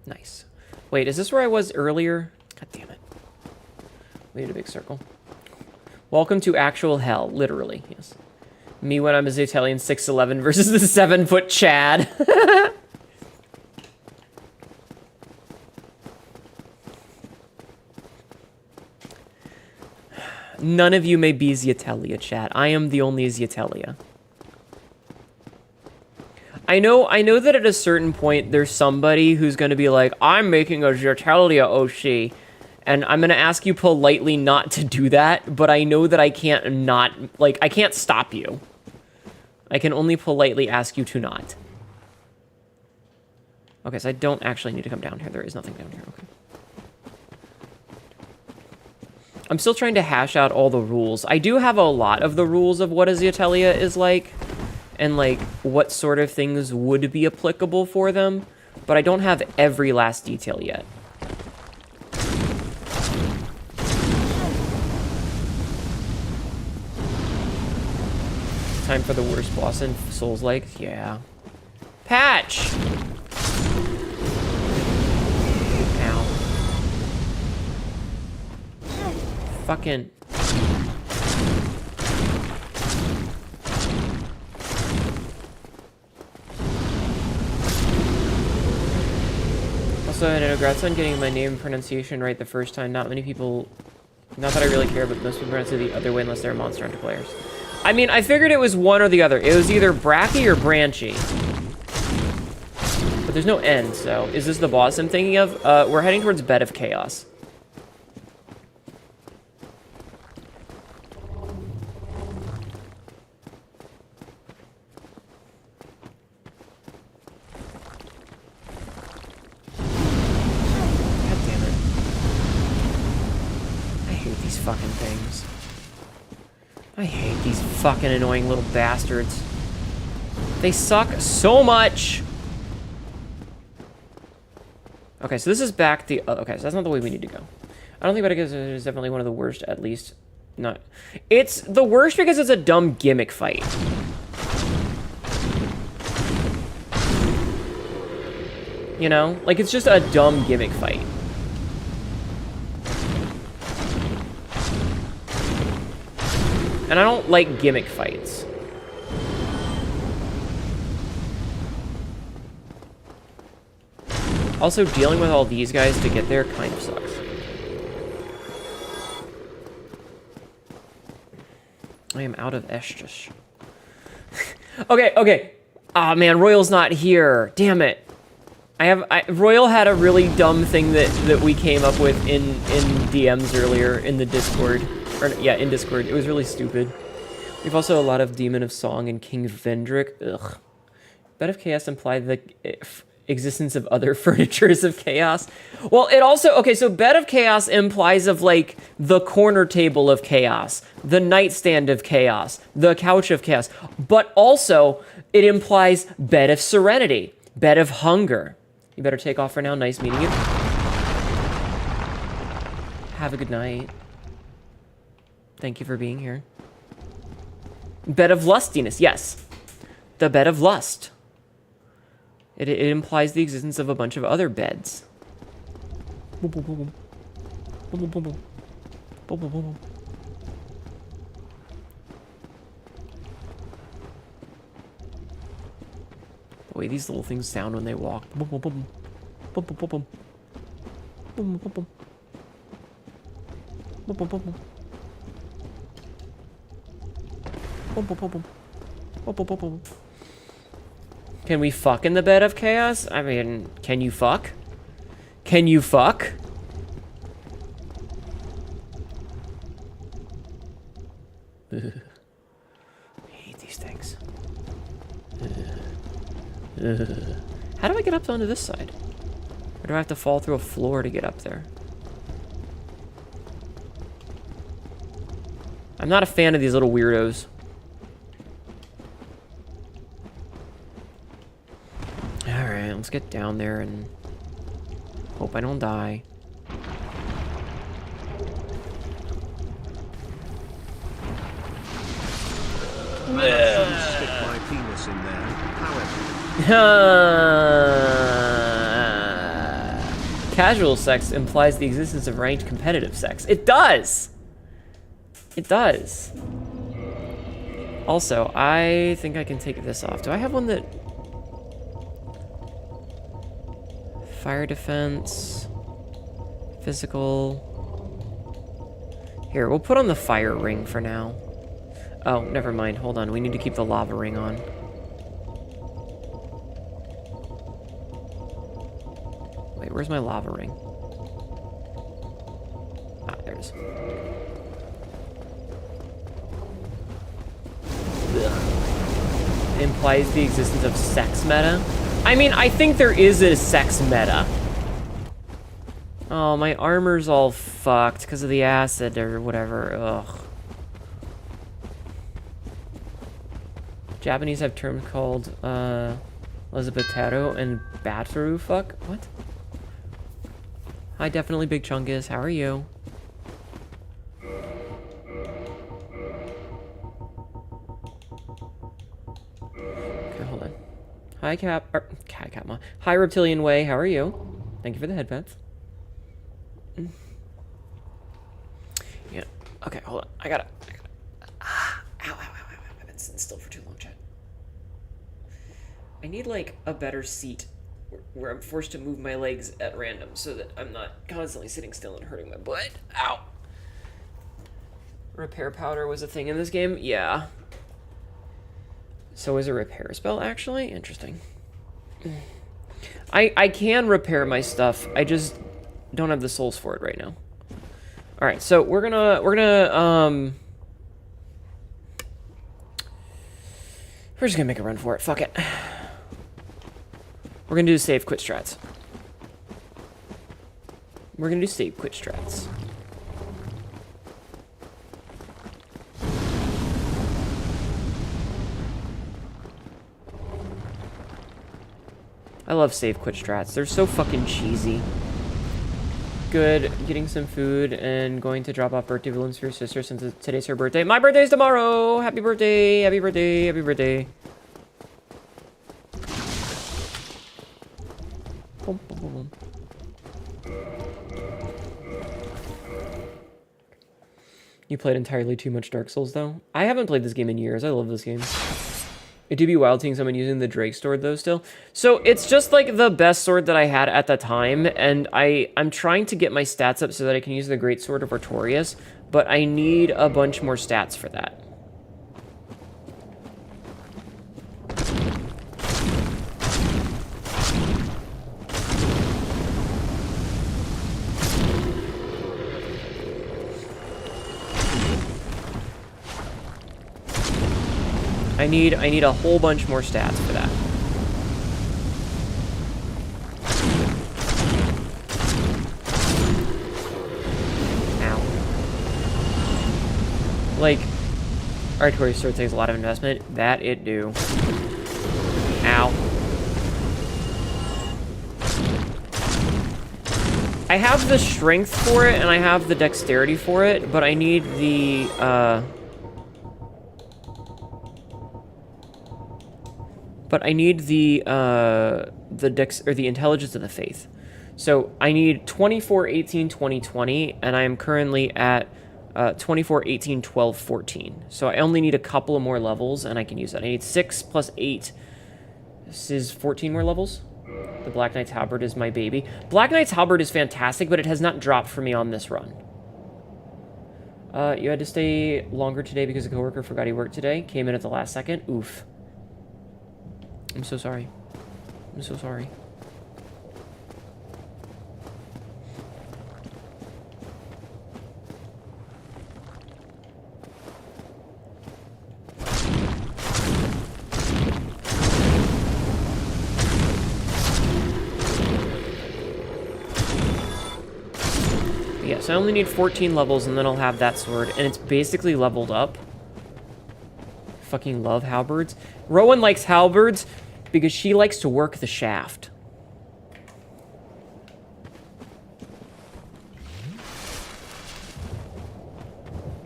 A: Nice. Wait, is this where I was earlier? God damn it. We need a big circle. Welcome to actual hell, literally, yes. Me when I'm a Zeatelian 6'11" versus the 7-foot Chad. None of you may be Zeatelia, chat. I am the only Zeatelia. I know that at a certain point, there's somebody who's going to be like, I'm making a Zeatelia OC. And I'm going to ask you politely not to do that, but I know that I can't not, like, I can't stop you. I can only politely ask you to not. Okay, so I don't actually need to come down here. There is nothing down here. Okay. I'm still trying to hash out all the rules. I do have a lot of the rules of what a Zeatelia is like, and like what sort of things would be applicable for them, but I don't have every last detail yet. Time for the worst boss in Souls-like? Yeah. Patch! Ow. Fucking... Also, congrats on getting my name pronunciation right the first time. Not many people... Not that I really care, but most people pronounce it the other way unless they're Monster Hunter players. I mean, I figured it was one or the other. It was either Bracky or Branchy. But there's no end, so... Is this the boss I'm thinking of? We're heading towards Bed of Chaos. God damn it. I hate these fucking things. I hate these fucking annoying little bastards. They suck so much! Okay, so this is back the... okay, so that's not the way we need to go. I don't think Bed of Chaos is definitely one of the worst, at least. Not... It's the worst because it's a dumb gimmick fight. You know? Like, it's just a dumb gimmick fight. And I don't like gimmick fights. Also, dealing with all these guys to get there kind of sucks. I am out of Estus. Okay, okay. Ah, man, Royal's not here. Damn it. Royal had a really dumb thing that we came up with in DMs earlier in the Discord. Or, yeah, in Discord. It was really stupid. We've also a lot of Demon of Song and King Vendrick. Ugh. Bed of Chaos implied the existence of other furnitures of chaos. Well, it also... Okay, so Bed of Chaos implies of, like, the corner table of chaos, the nightstand of chaos, the couch of chaos. But also, it implies Bed of Serenity, Bed of Hunger. You better take off for now. Nice meeting you. Have a good night. Thank you for being here. Bed of Lustiness, yes. The Bed of Lust. It implies the existence of a bunch of other beds. Boom, boom, boom, boom. Boom, boom, boom, boom. Boom, boom, boom, boom. The way these little things sound when they walk. Boom, boom, boom, boom. Boom, boom, boom, boom. Boom, boom, boom, boom. Boom, boom, boom, boom. Boom, boom, boom, boom. Boom, boom, boom, boom. Can we fuck in the Bed of Chaos? I mean, can you fuck? Can you fuck? I hate these things. How do I get up onto this side? Or do I have to fall through a floor to get up there? I'm not a fan of these little weirdos. Alright, let's get down there and hope I don't die.
B: Stick my penis in there, however.
A: Casual sex implies the existence of ranked competitive sex. It does! It does. Also, I think I can take this off. Do I have one that... Fire defense... Physical... Here, we'll put on the fire ring for now. Oh, never mind. Hold on. We need to keep the lava ring on. Wait, where's my lava ring? Ah, there it is. Ugh. It implies the existence of sex meta. I mean, I think there is a sex meta. Oh, my armor's all fucked because of the acid or whatever. Ugh. Japanese have terms called, Elizabeth Potato and Batfaru fuck? What? Hi, definitely Big Chungus. How are you? Okay, hold on. Hi, Capma. Hi, Reptilian Way. How are you? Thank you for the headphones. Yeah. Okay, hold on. I gotta. Ah, ow, ow, ow, ow. I've been sitting still for too long, chat. I need, like, a better seat where I'm forced to move my legs at random so that I'm not constantly sitting still and hurting my butt. Ow. Repair powder was a thing in this game? Yeah. So is a repair spell, actually? Interesting. I can repair my stuff. I just don't have the souls for it right now. Alright, so we're gonna just gonna make a run for it. Fuck it. We're gonna do save quit strats. We're gonna do save quit strats. I love save quit strats. They're so fucking cheesy. Good. Getting some food and going to drop off birthday balloons for your sister since today's her birthday. My birthday's tomorrow! Happy birthday! Happy birthday! Happy birthday! Boom, boom, boom, boom. You played entirely too much Dark Souls, though? I haven't played this game in years. I love this game. It do be wild seeing someone using the Drake sword, though, still. So, it's just, like, the best sword that I had at the time, and I'm trying to get my stats up so that I can use the Great Sword of Artorias, but I need a bunch more stats for that. I need a whole bunch more stats for that. Ow. Like, Artorias sword takes a lot of investment. That it do. Ow. I have the strength for it, and I have the dexterity for it, but I need the, But I need the intelligence of the faith. So I need 24, 18, 20, 20, and I am currently at 24, 18, 12, 14. So I only need a couple of more levels, and I can use that. I need 6 plus 8. This is 14 more levels. The Black Knight's Halberd is my baby. Black Knight's Halberd is fantastic, but it has not dropped for me on this run. You had to stay longer today because a coworker forgot he worked today. Came in at the last second. Oof. I'm so sorry. I'm so sorry. Yeah, so I only need 14 levels and then I'll have that sword, and it's basically leveled up. Fucking love halberds. Rowan likes halberds because she likes to work the shaft.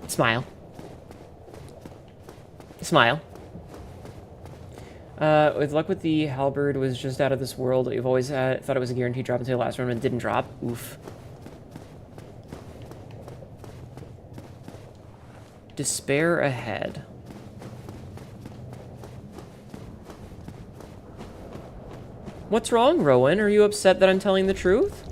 A: Smile. Smile. With luck with the halberd was just out of this world. You've always thought it was a guaranteed drop until the last round and it didn't drop. Oof. Despair ahead. What's wrong, Rowan? Are you upset that I'm telling the truth?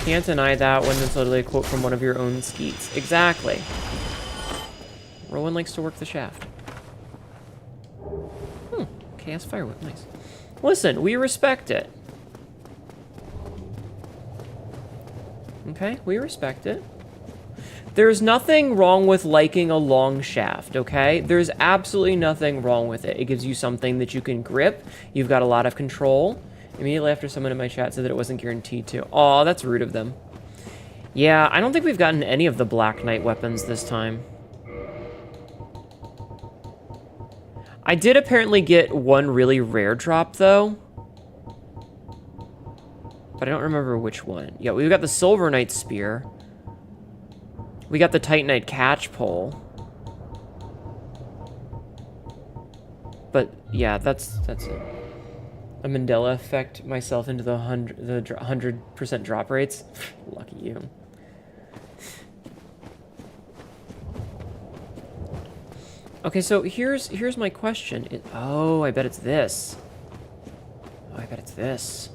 A: Can't deny that when it's literally a quote from one of your own skeets. Exactly. Rowan likes to work the shaft. Chaos Firewhip, nice. Listen, we respect it. Okay, we respect it. There's nothing wrong with liking a long shaft, okay? There's absolutely nothing wrong with it. It gives you something that you can grip. You've got a lot of control. Immediately after someone in my chat said that it wasn't guaranteed to. Aw, that's rude of them. Yeah, I don't think we've gotten any of the Black Knight weapons this time. I did apparently get one really rare drop, though. But I don't remember which one. Yeah, we got the Silver Knight Spear. We got the Titanite Catch Pole. But, yeah, that's it. A Mandela effect myself into the 100% drop rates. Lucky you. Okay, so here's my question. Oh, I bet it's this. Oh, I bet it's this.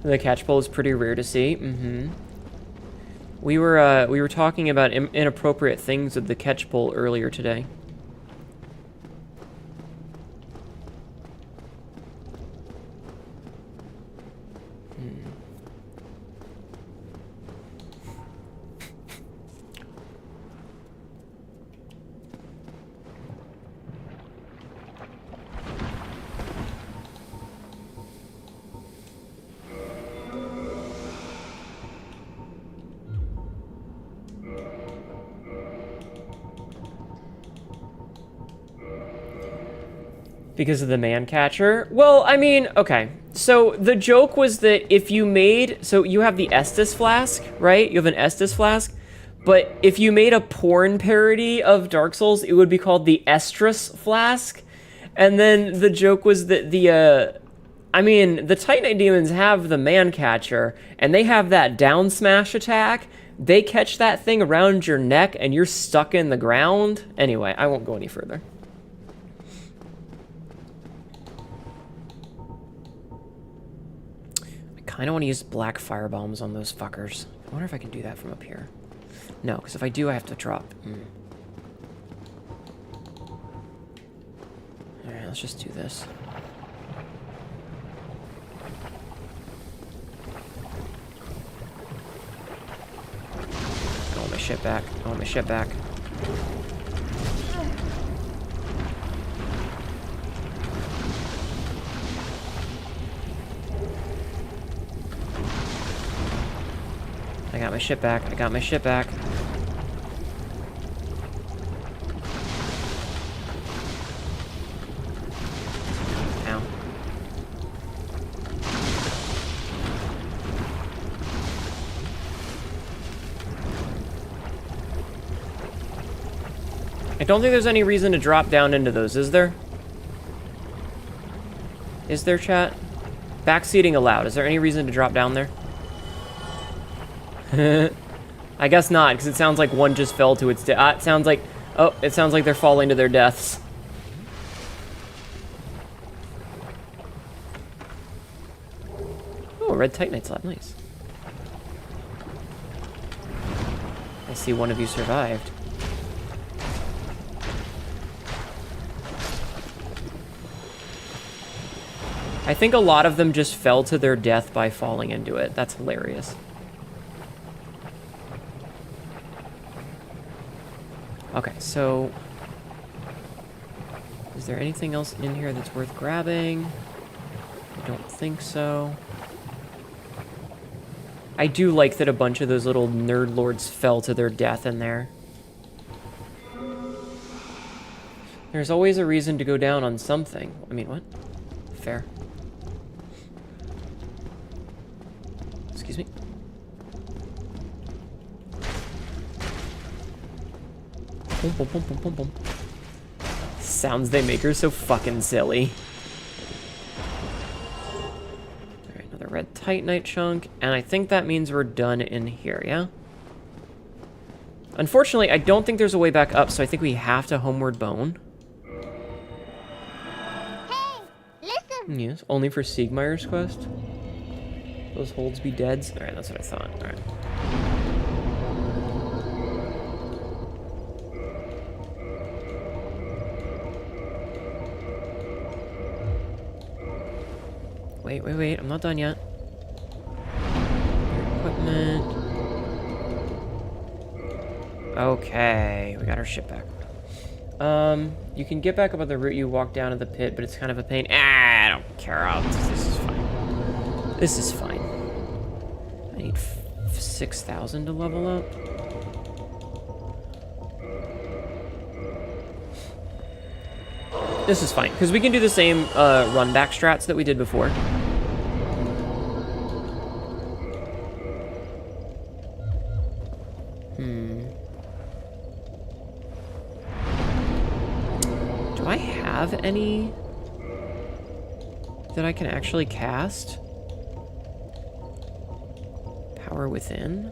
A: The catch pole is pretty rare to see. Mm-hmm. We were talking about inappropriate things with the catch pole earlier today. Because of the man catcher? Well, I mean, okay. So the joke was that if you made... So you have the Estus flask, right? You have an Estus flask. But if you made a porn parody of Dark Souls, it would be called the Estrus flask. And then the joke was that the... I mean, the Titanite demons have the man catcher, and they have that down smash attack. They catch that thing around your neck, and you're stuck in the ground. Anyway, I won't go any further. I don't want to use black fire bombs on those fuckers. I wonder if I can do that from up here. No, because if I do, I have to drop. Alright, let's just do this. I want my shit back. I want my shit back. I got my shit back. I got my shit back. Ow. I don't think there's any reason to drop down into those, is there? Is there, chat? Backseating allowed. Is there any reason to drop down there? I guess not, because it sounds like one just fell to its death. It sounds like... Oh, it sounds like they're falling to their deaths. Oh, a red Titanite slab. Nice. I see one of you survived. I think a lot of them just fell to their death by falling into it. That's hilarious. Okay, so... Is there anything else in here that's worth grabbing? I don't think so. I do like that a bunch of those little nerd lords fell to their death in there. There's always a reason to go down on something. I mean, what? Fair. Excuse me. Boom, boom, boom, boom, boom, boom. Sounds they make are so fucking silly. Alright, another red Titanite chunk, and I think that means we're done in here, yeah? Unfortunately, I don't think there's a way back up, so I think we have to homeward bone.
D: Hey, listen.
A: Yes, only for Siegmeyer's quest. Those holds be deads. Alright, that's what I thought. Alright. Wait, I'm not done yet. Equipment. Okay, we got our ship back. You can get back up on the route you walked down to the pit, but it's kind of a pain. Ah, I don't care. This is fine. This is fine. I 6,000 to level up. This is fine, because we can do the same run back strats that we did before. Do I have any that I can actually cast? Power Within?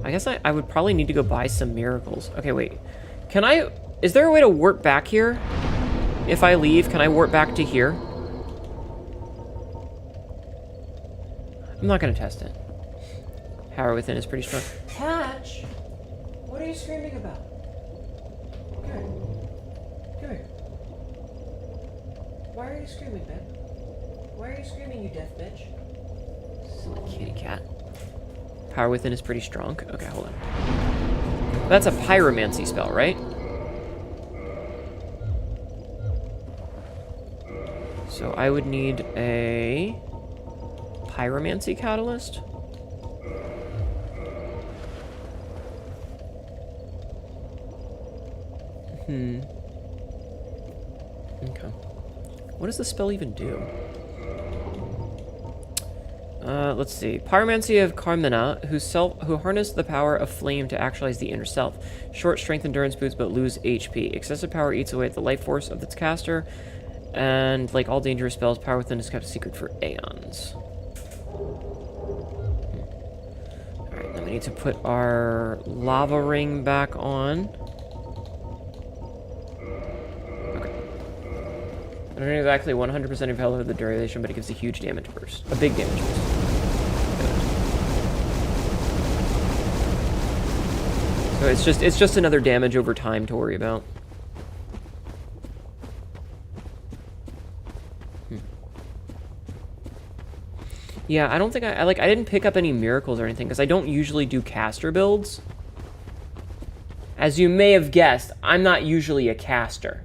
A: I guess I would probably need to go buy some miracles. Okay, wait. Can I... Is there a way to warp back here? If I leave, can I warp back to here? I'm not going to test it. Power Within is pretty strong. Hatch! What are you screaming about? Come here. Come here. Why are you screaming, babe? Why are you screaming, you deaf bitch? Silly kitty cat. Power Within is pretty strong. Okay, hold on. That's a pyromancy spell, right? So I would need a pyromancy catalyst. Okay. What does the spell even do? Let's see. Pyromancy of Carmina, who harnessed the power of flame to actualize the inner self. Short strength endurance boosts, but lose HP. Excessive power eats away at the life force of its caster, and like all dangerous spells, Power Within is kept secret for aeons. Alright, then we need to put our lava ring back on. Okay. I don't exactly 100% of health over the duration, but it gives a huge damage burst. A big damage burst. So it's just another damage over time to worry about. Yeah, I don't think I didn't pick up any miracles or anything because I don't usually do caster builds. As you may have guessed, I'm not usually a caster.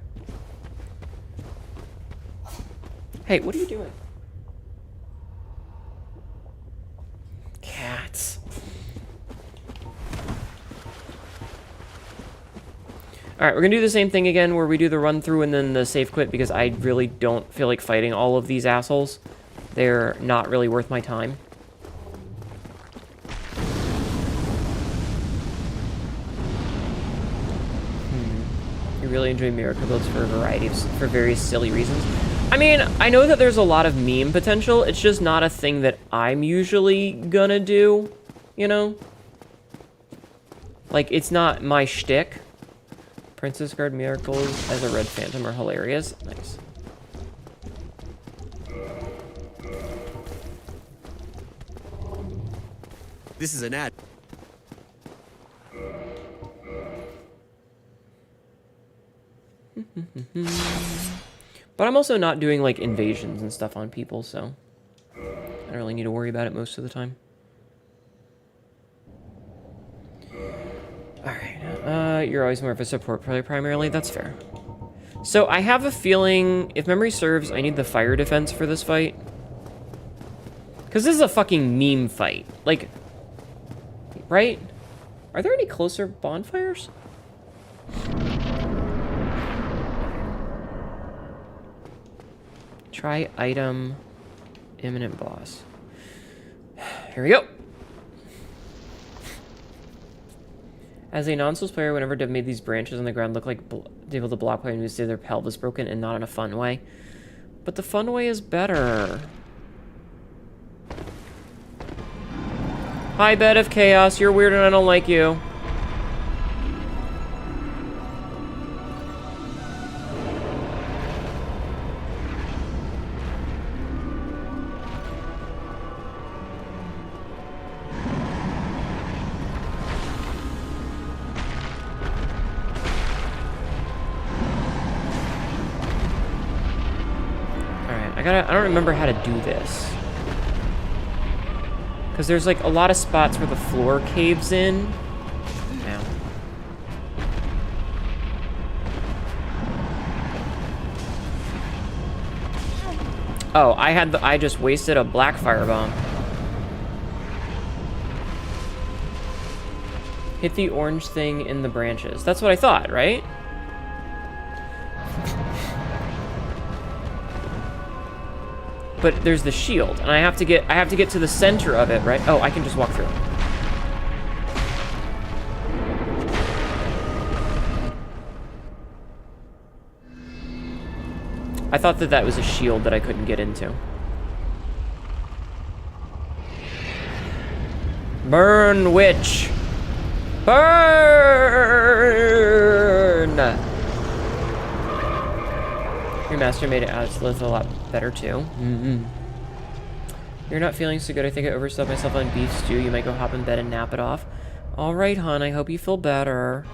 A: Hey, what are you doing? Cats. Alright, we're gonna do the same thing again where we do the run through and then the save quit because I really don't feel like fighting all of these assholes. They're not really worth my time. I really enjoy miracle builds for a variety of, for various silly reasons. I mean, I know that there's a lot of meme potential. It's just not a thing that I'm usually gonna do, you know? Like, it's not my shtick. Princess Guard miracles as a red phantom are hilarious. Nice.
C: This is an ad.
A: But I'm also not doing, like, invasions and stuff on people, so I don't really need to worry about it most of the time. Alright, you're always more of a support player primarily. That's fair. So I have a feeling, if memory serves, I need the fire defense for this fight. Because this is a fucking meme fight. Like, right? Are there any closer bonfires? Try item, imminent boss. Here we go. As a non-souls player, whenever Dev made these branches on the ground look like able to block by enemies, their pelvis broken and not in a fun way. But the fun way is better. Hi, Bed of Chaos. You're weird and I don't like you. I don't remember how to do this. Because there's like a lot of spots where the floor caves in. Now. Oh, I just wasted a black firebomb. Hit the orange thing in the branches. That's what I thought, right? But there's the shield, and I have to get to the center of it, right? Oh, I can just walk through. I thought that was a shield that I couldn't get into. Burn, witch! Burn! Your master made it out of Slith a lot better too. You're not feeling so good. I think I overstuffed myself on beef stew. You might go hop in bed and nap it off. All right, hon. I hope you feel better.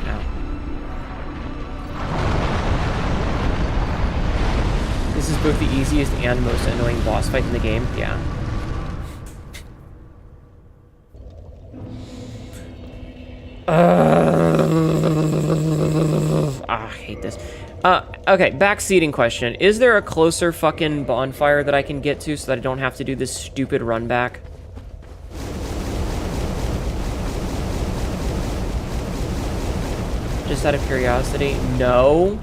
A: Ow. This is both the easiest and most annoying boss fight in the game. Yeah. I hate this. Okay, backseating question. Is there a closer fucking bonfire that I can get to so that I don't have to do this stupid run back? Just out of curiosity? No.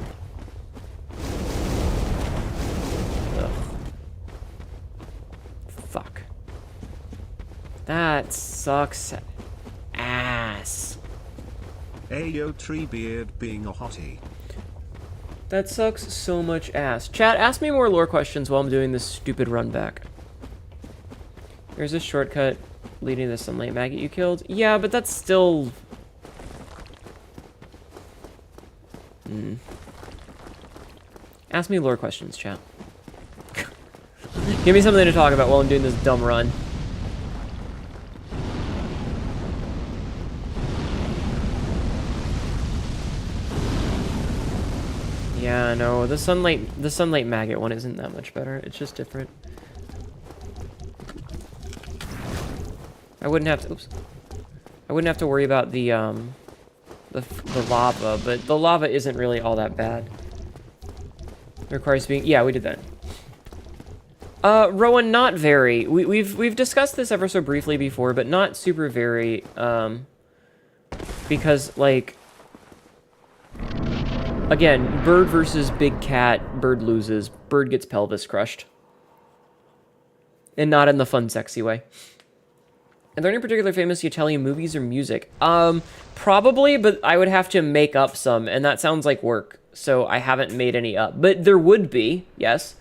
A: Ugh. Fuck. That sucks ass.
B: Ayo Treebeard being a hottie.
A: That sucks so much ass. Chat, ask me more lore questions while I'm doing this stupid run back. There's a shortcut leading to the sunlight maggot you killed. Yeah, but that's still... Ask me lore questions, chat. Give me something to talk about while I'm doing this dumb run. Yeah, no, the sunlight maggot one isn't that much better. It's just different. I wouldn't have to. Oops. I wouldn't have to worry about the lava, but the lava isn't really all that bad. It requires being. Yeah, we did that. Rowan, not very. We've discussed this ever so briefly before, but not super very. Because like. Again, bird versus big cat, bird loses. Bird gets pelvis crushed. And not in the fun, sexy way. Are there any particular famous Italian movies or music? Probably, but I would have to make up some, and that sounds like work. So I haven't made any up. But there would be, yes.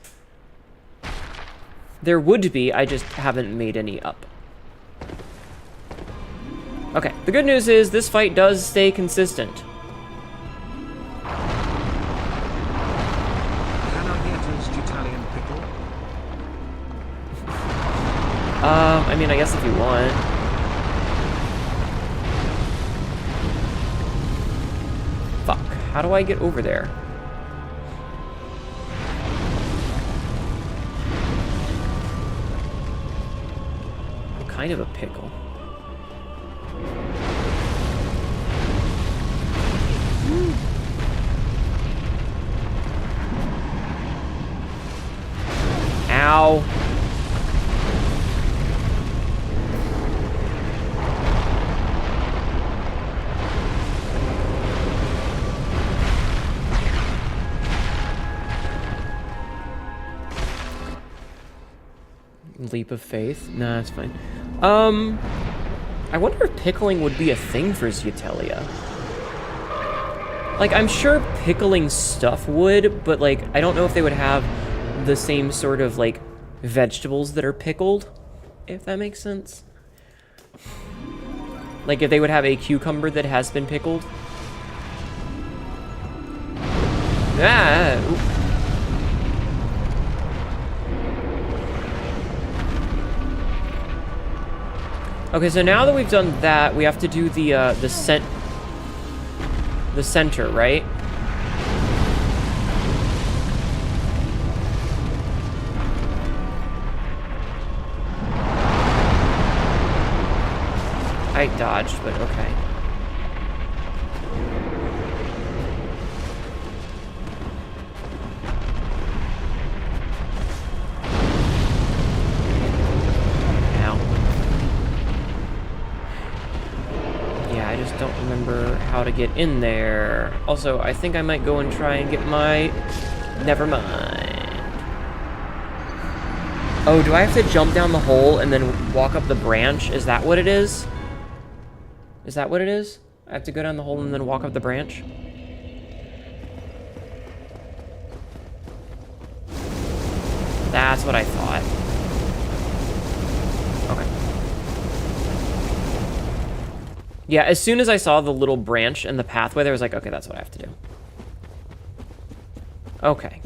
A: There would be, I just haven't made any up. Okay, the good news is this fight does stay consistent. I mean, I guess if you want. Fuck. How do I get over there? What kind of a pickle? Ow. Leap of faith? Nah, it's fine. I wonder if pickling would be a thing for Zeutelia. Like, I'm sure pickling stuff would, but, like, I don't know if they would have the same sort of, like, vegetables that are pickled, if that makes sense. Like, if they would have a cucumber that has been pickled. Ah! Ooh. Okay, so now that we've done that, we have to do the center, right? I dodged, but okay. how to get in there. Also, I think I might go and try and get my... Never mind. Oh, do I have to jump down the hole and then walk up the branch? Is that what it is? Is that what it is? I have to go down the hole and then walk up the branch? That's what I thought. Okay. Yeah, as soon as I saw the little branch and the pathway, there was like, okay, that's what I have to do. Okay.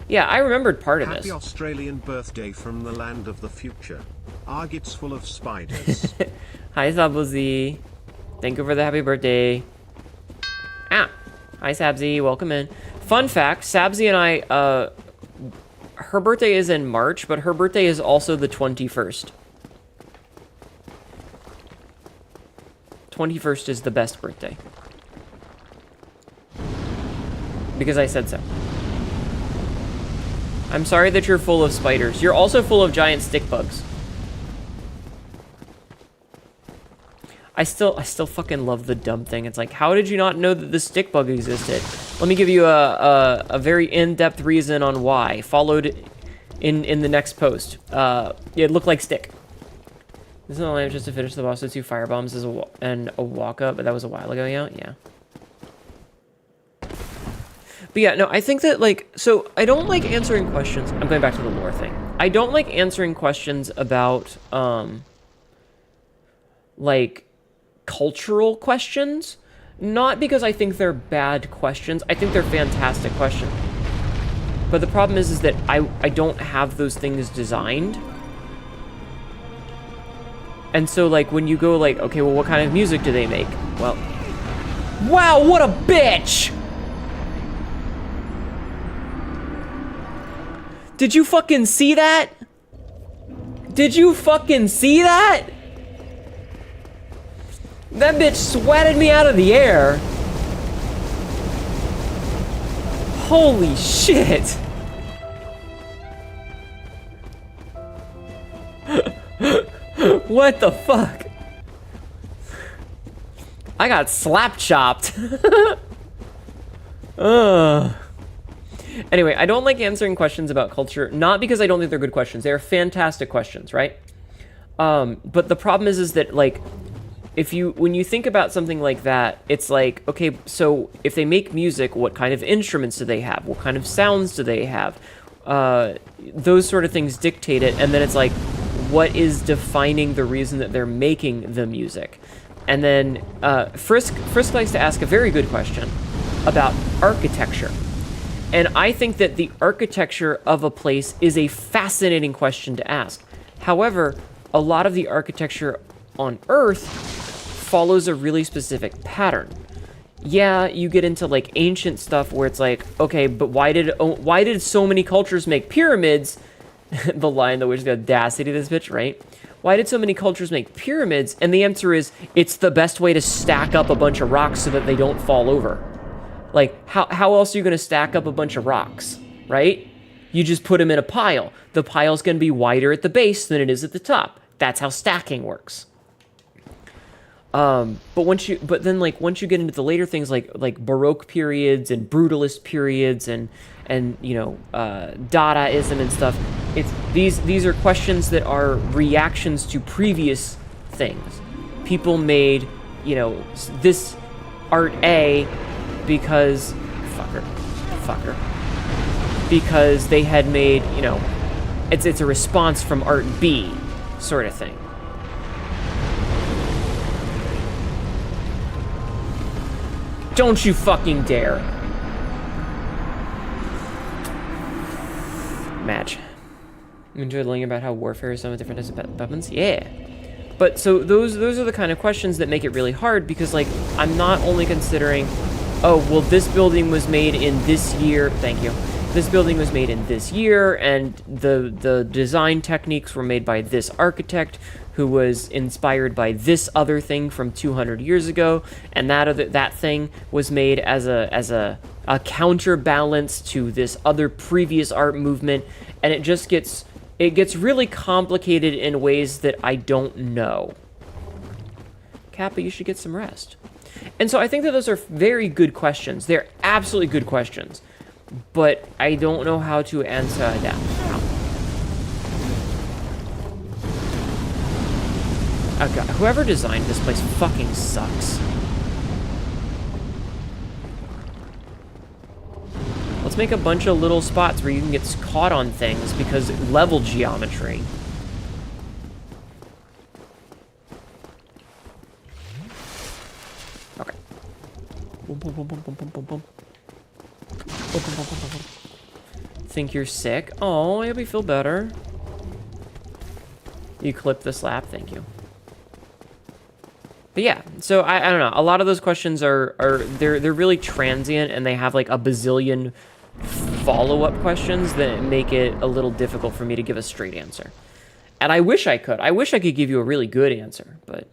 A: Yeah, I remembered part of this.
B: Happy Australian birthday from the land of the future. Argit's full of spiders.
A: Hi, Sabzi. Thank you for the happy birthday. Ah. Hi, Sabzi. Welcome in. Fun fact, Sabzi and I, her birthday is in March, but her birthday is also the 21st. 21st is the best birthday. Because I said so. I'm sorry that you're full of spiders. You're also full of giant stick bugs. I still fucking love the dumb thing. It's like, how did you not know that the stick bug existed? Let me give you a very in-depth reason on why. Followed in the next post. It looked like stick. This is only just to finish the boss with 2 firebombs and a walk-up, but that was a while ago, yeah? But yeah, no, I think that, like, so I don't like answering questions. I'm going back to the lore thing. I don't like answering questions about, like, cultural questions. Not because I think they're bad questions. I think they're fantastic questions. But the problem is that I don't have those things designed. And so, like, when you go, like, okay, well, what kind of music do they make? Well, wow, what a bitch! Did you fucking see that? Did you fucking see that? That bitch swatted me out of the air. Holy shit. What the fuck? I got slap chopped. Ugh. Anyway, I don't like answering questions about culture, not because I don't think they're good questions. They're fantastic questions, right? But the problem is that, like, when you think about something like that, it's like, okay, so if they make music, what kind of instruments do they have? What kind of sounds do they have? Those sort of things dictate it, and then it's like, what is defining the reason that they're making the music? And then Frisk likes to ask a very good question about architecture. And I think that the architecture of a place is a fascinating question to ask. However, a lot of the architecture on Earth follows a really specific pattern. Yeah, you get into like ancient stuff where it's like, okay, but why did so many cultures make pyramids? The line, the which the audacity of this bitch, right? Why did so many cultures make pyramids? And the answer is, it's the best way to stack up a bunch of rocks so that they don't fall over. Like, how else are you going to stack up a bunch of rocks, right? You just put them in a pile. The pile's going to be wider at the base than it is at the top. That's how stacking works. But once you get into the later things like Baroque periods and Brutalist periods and you know, Dadaism and stuff, these are questions that are reactions to previous things. People made, you know, this art A because fucker because they had made, you know, it's a response from art B sort of thing. Don't you fucking dare. Match. You enjoyed learning about how warfare is done with different types of weapons? Yeah. But so those are the kind of questions that make it really hard because, like, I'm not only considering, oh, well, this building was made in this year. Thank you. This building was made in this year, and the design techniques were made by this architect who was inspired by this other thing from 200 years ago, and that thing was made as a counterbalance to this other previous art movement, and it gets really complicated in ways that I don't know. Kappa, you should get some rest. And so I think that those are very good questions. They're absolutely good questions. But I don't know how to answer them. How? Oh god, whoever designed this place fucking sucks. Let's make a bunch of little spots where you can get caught on things because level geometry. Okay. Boom, boom, boom, boom, boom, boom, boom, boom. Boom, boom, boom, boom, boom, boom. Think you're sick? Oh, I hope you feel better. You clip the slap, thank you. But yeah, so I don't know. A lot of those questions they're really transient, and they have like a bazillion follow-up questions that make it a little difficult for me to give a straight answer. And I wish I could. I wish I could give you a really good answer, but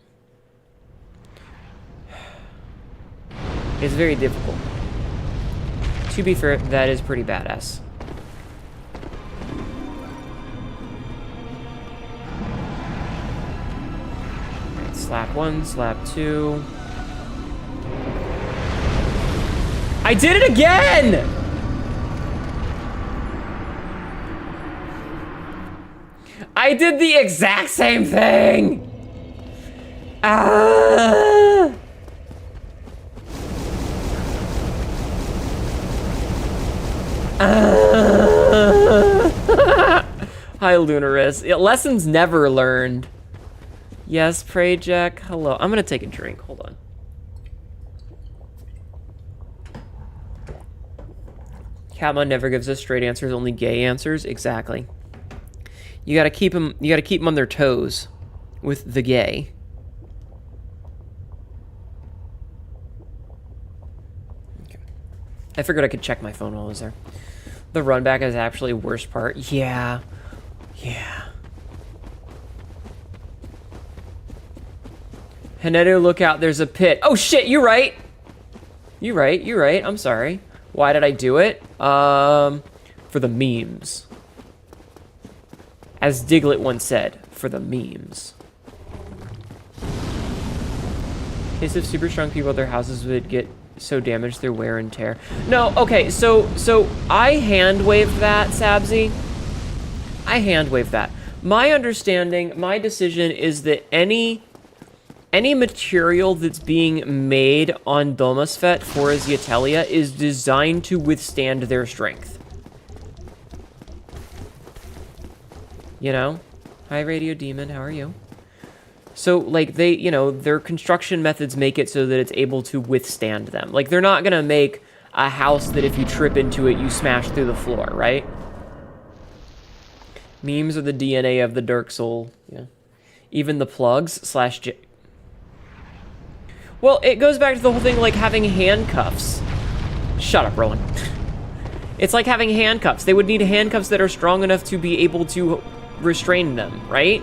A: it's very difficult. To be fair, that is pretty badass. Slap 1, slap 2. I did it again! I did the exact same thing! Ah! Hi, Lunaris. Yeah, lessons never learned. Yes, Pray Jack. Hello. I'm gonna take a drink. Hold on. Catmon never gives us straight answers, only gay answers. Exactly. You gotta keep them. You gotta keep them on their toes with the gay. Okay. I figured I could check my phone while I was there. The run back is actually the worst part. Yeah. Yeah. Hanedo, look out, there's a pit. Oh shit, you're right. You're right. I'm sorry. Why did I do it? For the memes. As Diglett once said, for the memes. In case of super strong people, their houses would get so damaged through wear and tear. No, okay, so I hand waved that, Sabzi. I hand waved that. My understanding, my decision is that any material that's being made on Domusfet for Aziotelia is designed to withstand their strength. You know? Hi, Radio Demon, how are you? So, like, they, you know, their construction methods make it so that it's able to withstand them. Like, they're not gonna make a house that if you trip into it, you smash through the floor, right? Memes are the DNA of the Dark Soul, yeah. Even the plugs / Well, it goes back to the whole thing like having handcuffs. Shut up, Rowan. It's like having handcuffs. They would need handcuffs that are strong enough to be able to restrain them, right?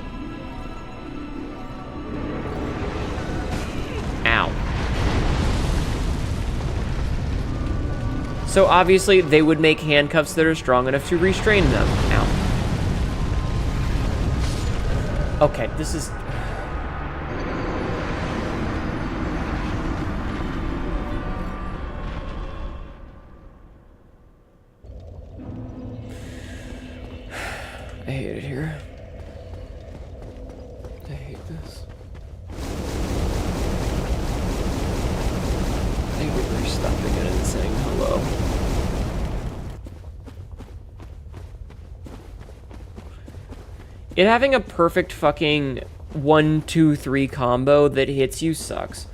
A: Ow. So obviously they would make handcuffs that are strong enough to restrain them. Ow. Okay, this is... I hate it here. I hate this. Thank you for stopping it and saying hello. It having a perfect fucking 1, 2, 3 combo that hits you sucks.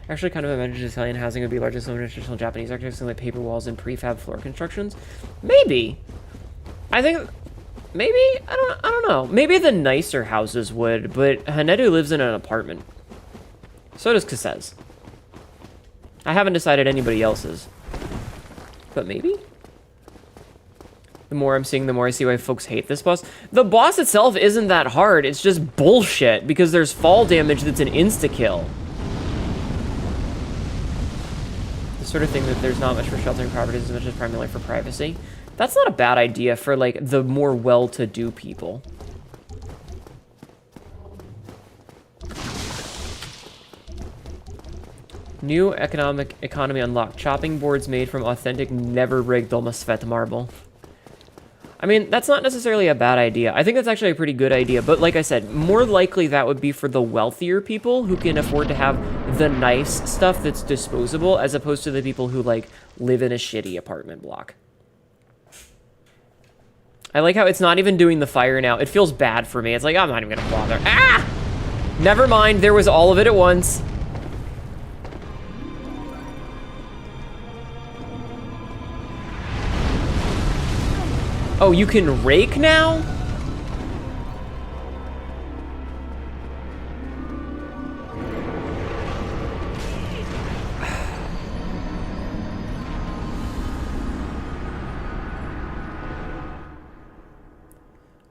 A: Actually, kind of imagine Italian housing would be largest in traditional Japanese architecture, like paper walls and prefab floor constructions. Maybe. I think... Maybe? I don't know. Maybe the nicer houses would, but Hanedu lives in an apartment. So does Kasez. I haven't decided anybody else's. But maybe? The more I'm seeing, the more I see why folks hate this boss. The boss itself isn't that hard. It's just bullshit, because there's fall damage that's an insta-kill. The sort of thing that there's not much for sheltering properties as much as primarily for privacy. That's not a bad idea for, like, the more well-to-do people. New economy unlocked. Chopping boards made from authentic, never break Dolmasvet marble. I mean, that's not necessarily a bad idea. I think that's actually a pretty good idea. But like I said, more likely that would be for the wealthier people who can afford to have the nice stuff that's disposable, as opposed to the people who, like, live in a shitty apartment block. I like how it's not even doing the fire now. It feels bad for me. It's like, I'm not even gonna bother. Ah! Never mind, there was all of it at once. Oh, you can rake now?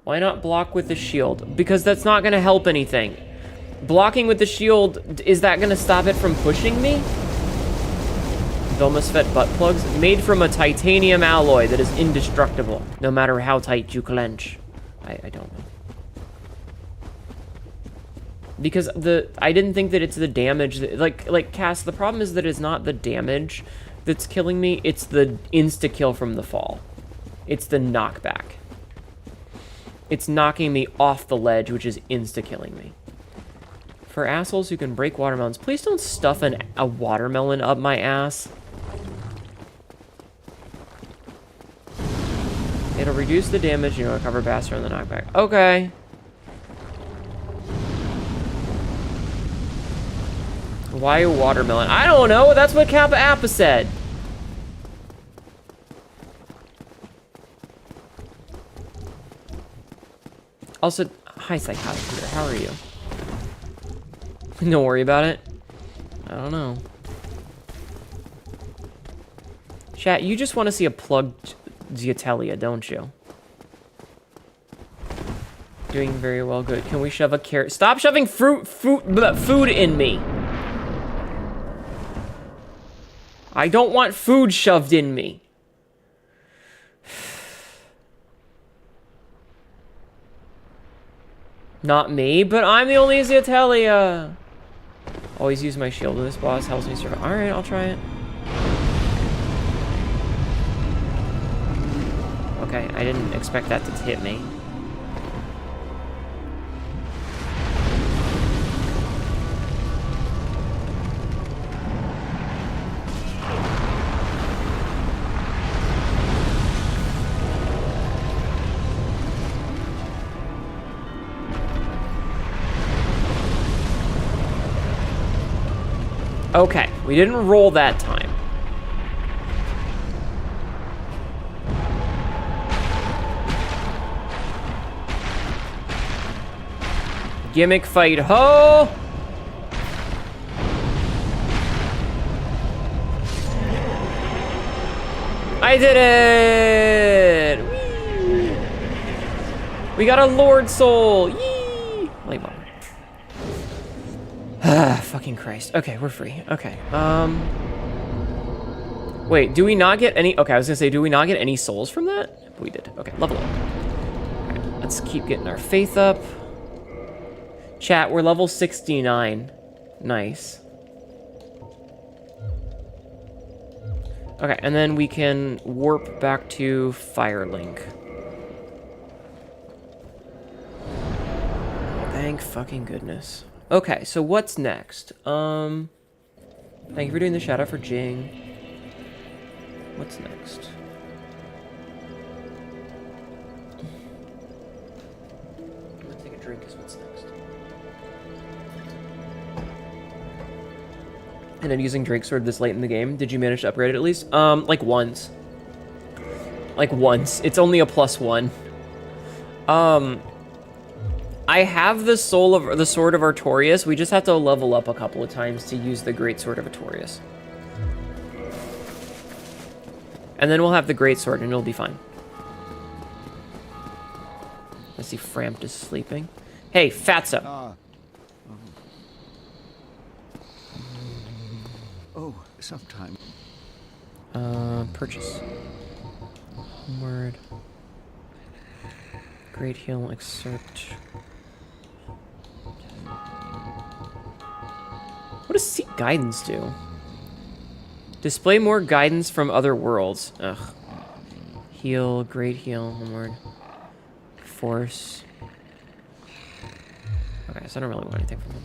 A: Why not block with the shield? Because that's not gonna help anything. Blocking with the shield, is that gonna stop it from pushing me? Dolmasvet butt plugs, made from a titanium alloy that is indestructible, no matter how tight you clench. I don't know. Because I didn't think that it's the damage that, like Cass, the problem is that it's not the damage that's killing me, it's the insta-kill from the fall. It's the knockback. It's knocking me off the ledge, which is insta-killing me. For assholes who can break watermelons, please don't stuff a watermelon up my ass. It'll reduce the damage and you'll recover faster on the knockback. Okay. Why a watermelon? I don't know. That's what Kappa Appa said. Also, hi Psychotic here. How are you? Don't worry about it. I don't know. Chat, you just want to see a plugged Ziatelia, don't you? Doing very well, good. Can we shove a carrot? Stop shoving food in me! I don't want food shoved in me. Not me, but I'm the only Ziatelia. Always use my shield when this boss helps me survive. Alright, I'll try it. Okay, I didn't expect that to hit me. Okay, we didn't roll that time. Gimmick fight, ho! I did it! Whee! We got a Lord Soul! Yee! Like, ah, fucking Christ. Okay, we're free. Okay, wait, do we not get any... Okay, I was gonna say, do we not get any souls from that? We did. Okay, level up. Alright, let's keep getting our faith up. Chat, we're level 69. Nice. Okay, and then we can warp back to Firelink. Thank fucking goodness. Okay, so what's next? Thank you for doing the shout out for Jing. What's next? I'm gonna take a drink is what's next. And then using Drake Sword this late in the game, did you manage to upgrade it at least? Like once. Like once. It's only a +1. I have the Sword of Artorias. We just have to level up a couple of times to use the Great Sword of Artorias. And then we'll have the Great Sword and it'll be fine. Let's see, Frampt is sleeping. Hey, Fatso.
E: Oh, sometime.
A: Purchase. Homeward. Great Heal, excerpt. What does Seek Guidance do? Display more guidance from other worlds. Ugh. Heal, great heal, homeward. Force. Okay, so I don't really want anything from him.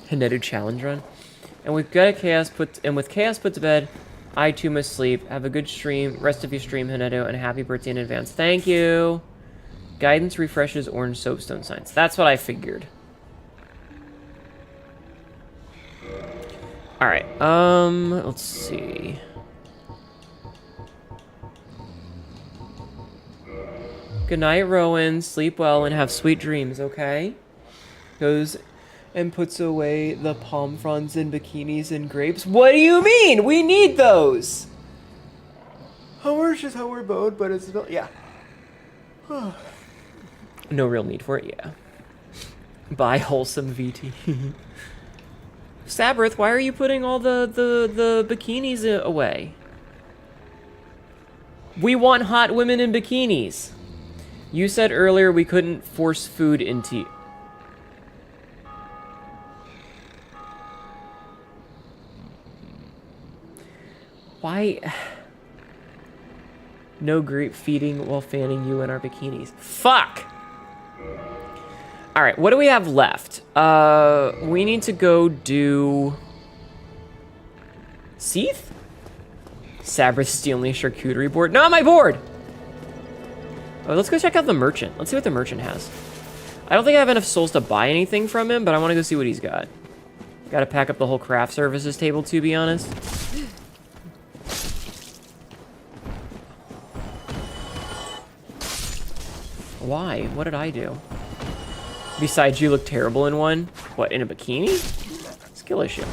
A: HNETHON challenge run. And we've got a with chaos put to bed, I too must sleep. Have a good stream. Rest of your stream, HNETHON, and happy birthday in advance. Thank you. Guidance refreshes orange soapstone signs. That's what I figured. Alright, let's see. Good night, Rowan. Sleep well and have sweet dreams, okay? Goes and puts away the palm fronds and bikinis and grapes. What do you mean? We need those! Homework's just homeward mode, but it's not, yeah. No real need for it, yeah. Buy wholesome VT. Sabrith, why are you putting all the bikinis away? We want hot women in bikinis. You said earlier we couldn't force food into... Why? No grape feeding while fanning you in our bikinis. Fuck! Alright, what do we have left? We need to go do... Seath? Sabrith stealing a charcuterie board. Not my board! Oh, let's go check out the merchant. Let's see what the merchant has. I don't think I have enough souls to buy anything from him, but I want to go see what he's got. Gotta pack up the whole craft services table, to be honest. Why? What did I do? Besides, you look terrible in one. What, in a bikini? Skill issue.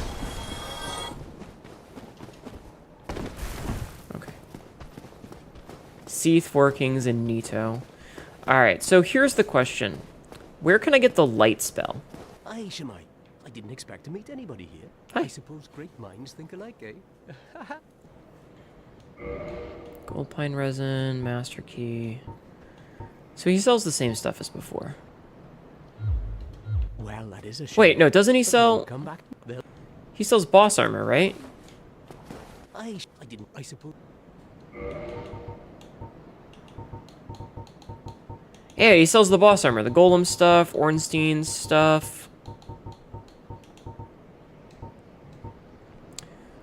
A: Okay. Seath, Four Kings, and Nito. Alright, so here's the question. Where can I get the light spell?
C: Aye, Shemai. I didn't expect to meet anybody here.
A: Hi.
C: I suppose great minds think alike, eh?
A: Gold pine resin, master key. So he sells the same stuff as before.
C: Well, that is a shame.
A: Wait, no, doesn't he
C: But they'll
A: sell...
C: come back.
A: He sells boss armor, right?
C: I didn't, I suppose.
A: Yeah, he sells the boss armor. The golem stuff, Ornstein's stuff.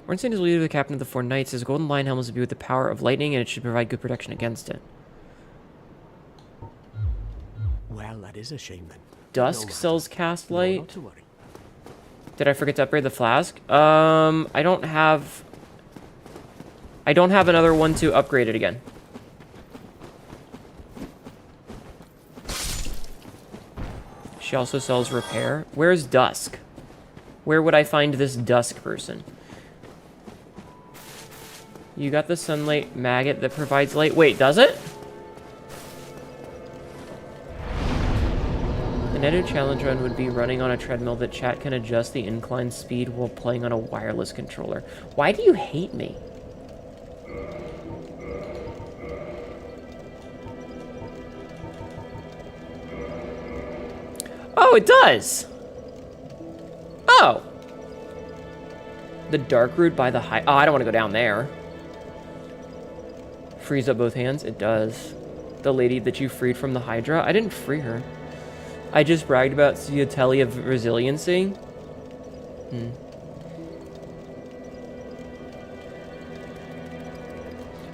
A: Ornstein is leader of the captain of the Four Knights. His golden lion helmet is imbued with the power of lightning, and it should provide good protection against it.
C: Well, that is a shame then.
A: Dusk
C: No
A: sells cast
C: No,
A: light.
C: not to worry.
A: Did I forget to upgrade the flask? I don't have another one to upgrade it again. She also sells repair. Where's Dusk? Where would I find this Dusk person? You got the sunlight maggot that provides light. Wait, does it? The HNETHON challenge run would be running on a treadmill that chat can adjust the incline speed while playing on a wireless controller. Why do you hate me? Oh, it does! Oh! The dark route by the high... Oh, I don't want to go down there. Freeze up both hands? It does. The lady that you freed from the Hydra? I didn't free her. I just bragged about the telly of resiliency.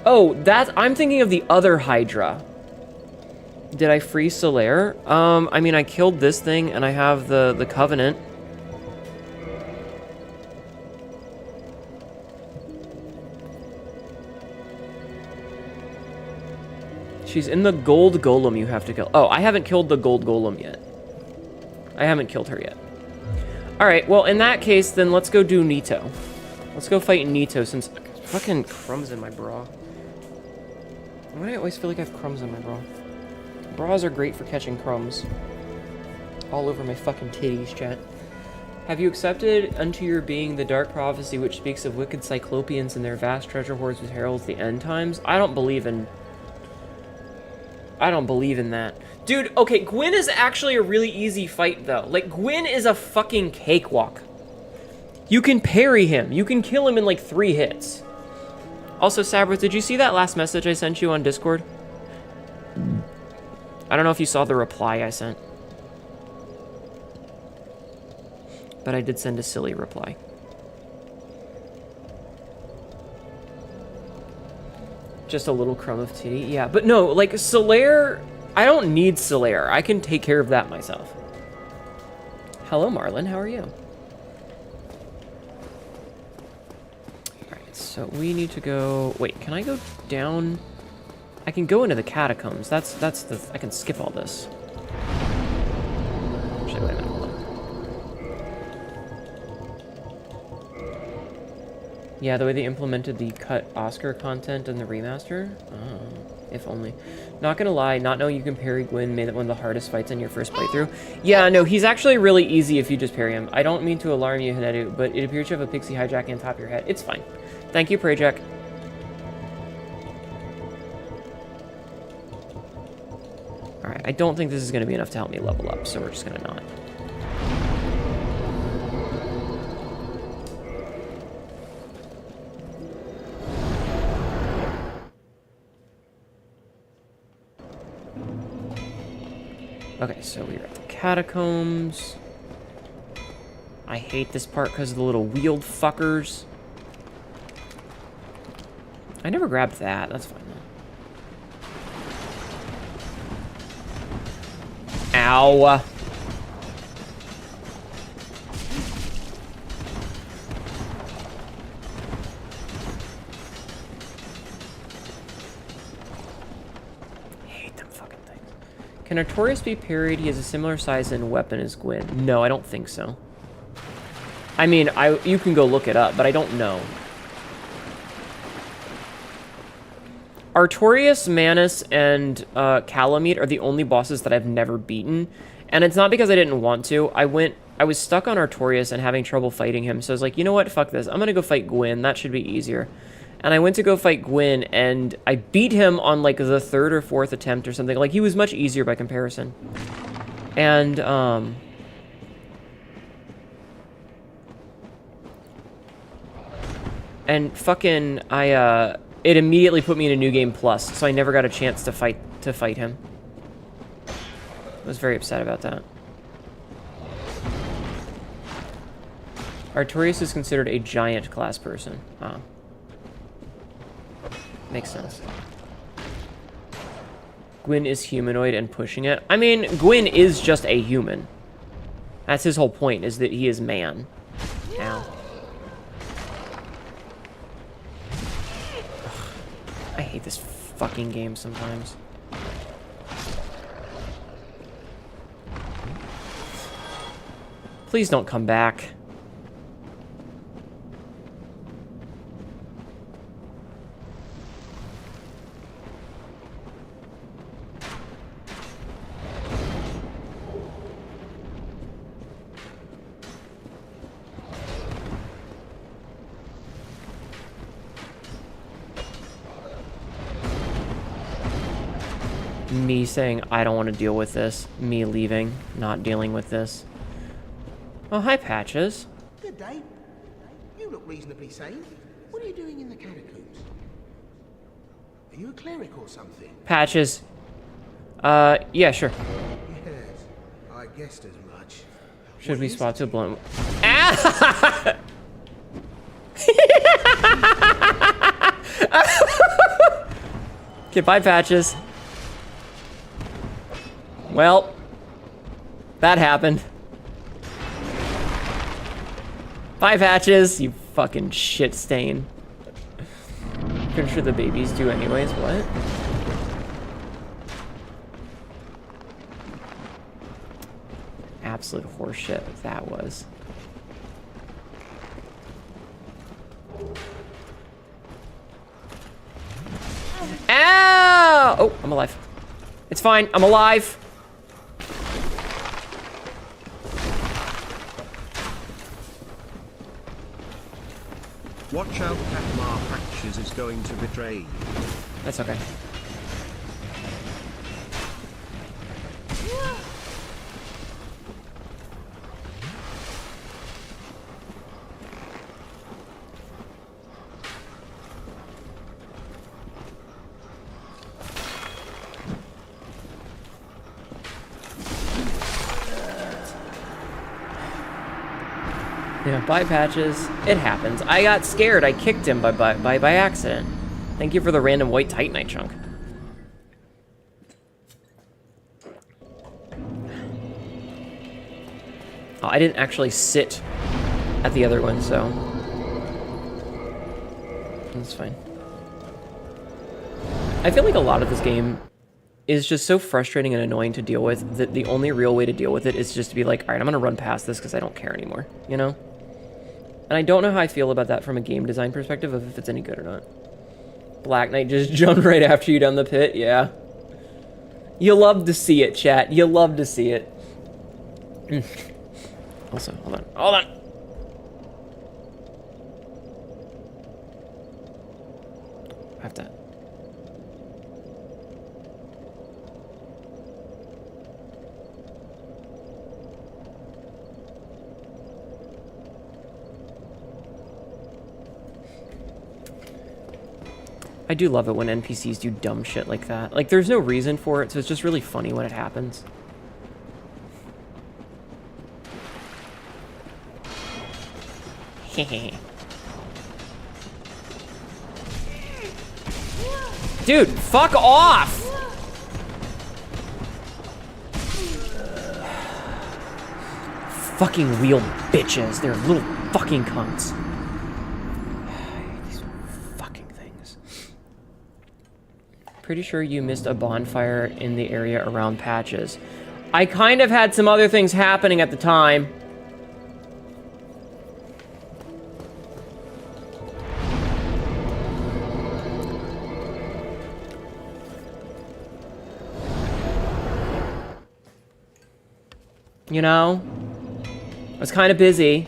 A: Oh, I'm thinking of the other Hydra. Did I free Solaire? I mean, I killed this thing, and I have the Covenant. She's in the gold golem you have to kill. Oh, I haven't killed the gold golem yet. I haven't killed her yet. Alright, well, in that case, then let's go do Nito. Let's go fight Nito, since... Fucking crumbs in my bra. Why do I always feel like I have crumbs in my bra? Bras are great for catching crumbs. All over my fucking titties, chat. Have you accepted unto your being the dark prophecy which speaks of wicked cyclopeans and their vast treasure hoards which heralds the end times? I don't believe in that. Dude, okay, Gwyn is actually a really easy fight, though. Like, Gwyn is a fucking cakewalk. You can parry him. You can kill him in like 3 hits. Also, Sabrith, did you see that last message I sent you on Discord? I don't know if you saw the reply I sent. But I did send a silly reply. Just a little crumb of titty. Yeah, but no, like, Solaire... I don't need Solaire. I can take care of that myself. Hello, Marlon. How are you? Alright, so we need to go... Wait, can I go down? I can go into the catacombs. That's the... I can skip all this. Actually, wait a minute. Hold on. Yeah, the way they implemented the cut Oscar content in the remaster? Oh, if only. Not gonna lie, not knowing you can parry Gwyn made it one of the hardest fights in your first playthrough. Yeah, no, he's actually really easy if you just parry him. I don't mean to alarm you, Hinetu, but it appears you have a pixie hijacking on top of your head. It's fine. Thank you, Prayjack. Alright, I don't think this is gonna be enough to help me level up, so we're just gonna not. Okay, so we're at the catacombs. I hate this part because of the little wheeled fuckers. I never grabbed that. That's fine, though. Ow. Can Artorias be parried? He has a similar size and weapon as Gwyn. No, I don't think so. I mean, you can go look it up, but I don't know. Artorias, Manus, and Calamite are the only bosses that I've never beaten. And it's not because I didn't want to. I was stuck on Artorias and having trouble fighting him. So I was like, you know what? Fuck this. I'm gonna go fight Gwyn. That should be easier. And I went to go fight Gwyn, and I beat him on, like, the 3rd or 4th attempt or something. Like, he was much easier by comparison. And, fucking, it immediately put me in a New Game Plus, so I never got a chance to fight him. I was very upset about that. Artorias is considered a giant class person. Ah. Makes sense. Gwyn is humanoid and pushing it. I mean, Gwyn is just a human. That's his whole point, is that he is man. Ow. Ugh. I hate this fucking game sometimes. Please don't come back. Me saying, I don't want to deal with this. Me leaving, not dealing with this. Oh, hi, Patches.
F: Good day. You look reasonably sane. What are you doing in the catacombs? Are you a cleric or something?
A: Patches. Yeah, sure.
F: Yes, I guessed as much.
A: Should we spot to blunt? Okay, bye, Patches. Well, that happened. Bye, Patches, you fucking shit stain. Pretty sure the babies do anyways, what? Absolute horseshit that was. Ow! Oh, I'm alive. It's fine, I'm alive.
B: Watch out, Katmar Patches is going to betray you.
A: That's okay. Yeah, bye, Patches. It happens. I got scared. I kicked him by accident. Thank you for the random white Titanite chunk. Oh, I didn't actually sit at the other one, so that's fine. I feel like a lot of this game is just so frustrating and annoying to deal with that the only real way to deal with it is just to be like, all right, I'm gonna run past this because I don't care anymore, you know? And I don't know how I feel about that from a game design perspective of if it's any good or not. Black Knight just jumped right after you down the pit, yeah. You love to see it, chat. You love to see it. Also, hold on. Hold on! I have to... I do love it when NPCs do dumb shit like that. Like, there's no reason for it, so it's just really funny when it happens. Dude, fuck off! Fucking wheel bitches. They're little fucking cunts. These fucking things. Pretty sure you missed a bonfire in the area around Patches. I kind of had some other things happening at the time. You know? I was kind of busy.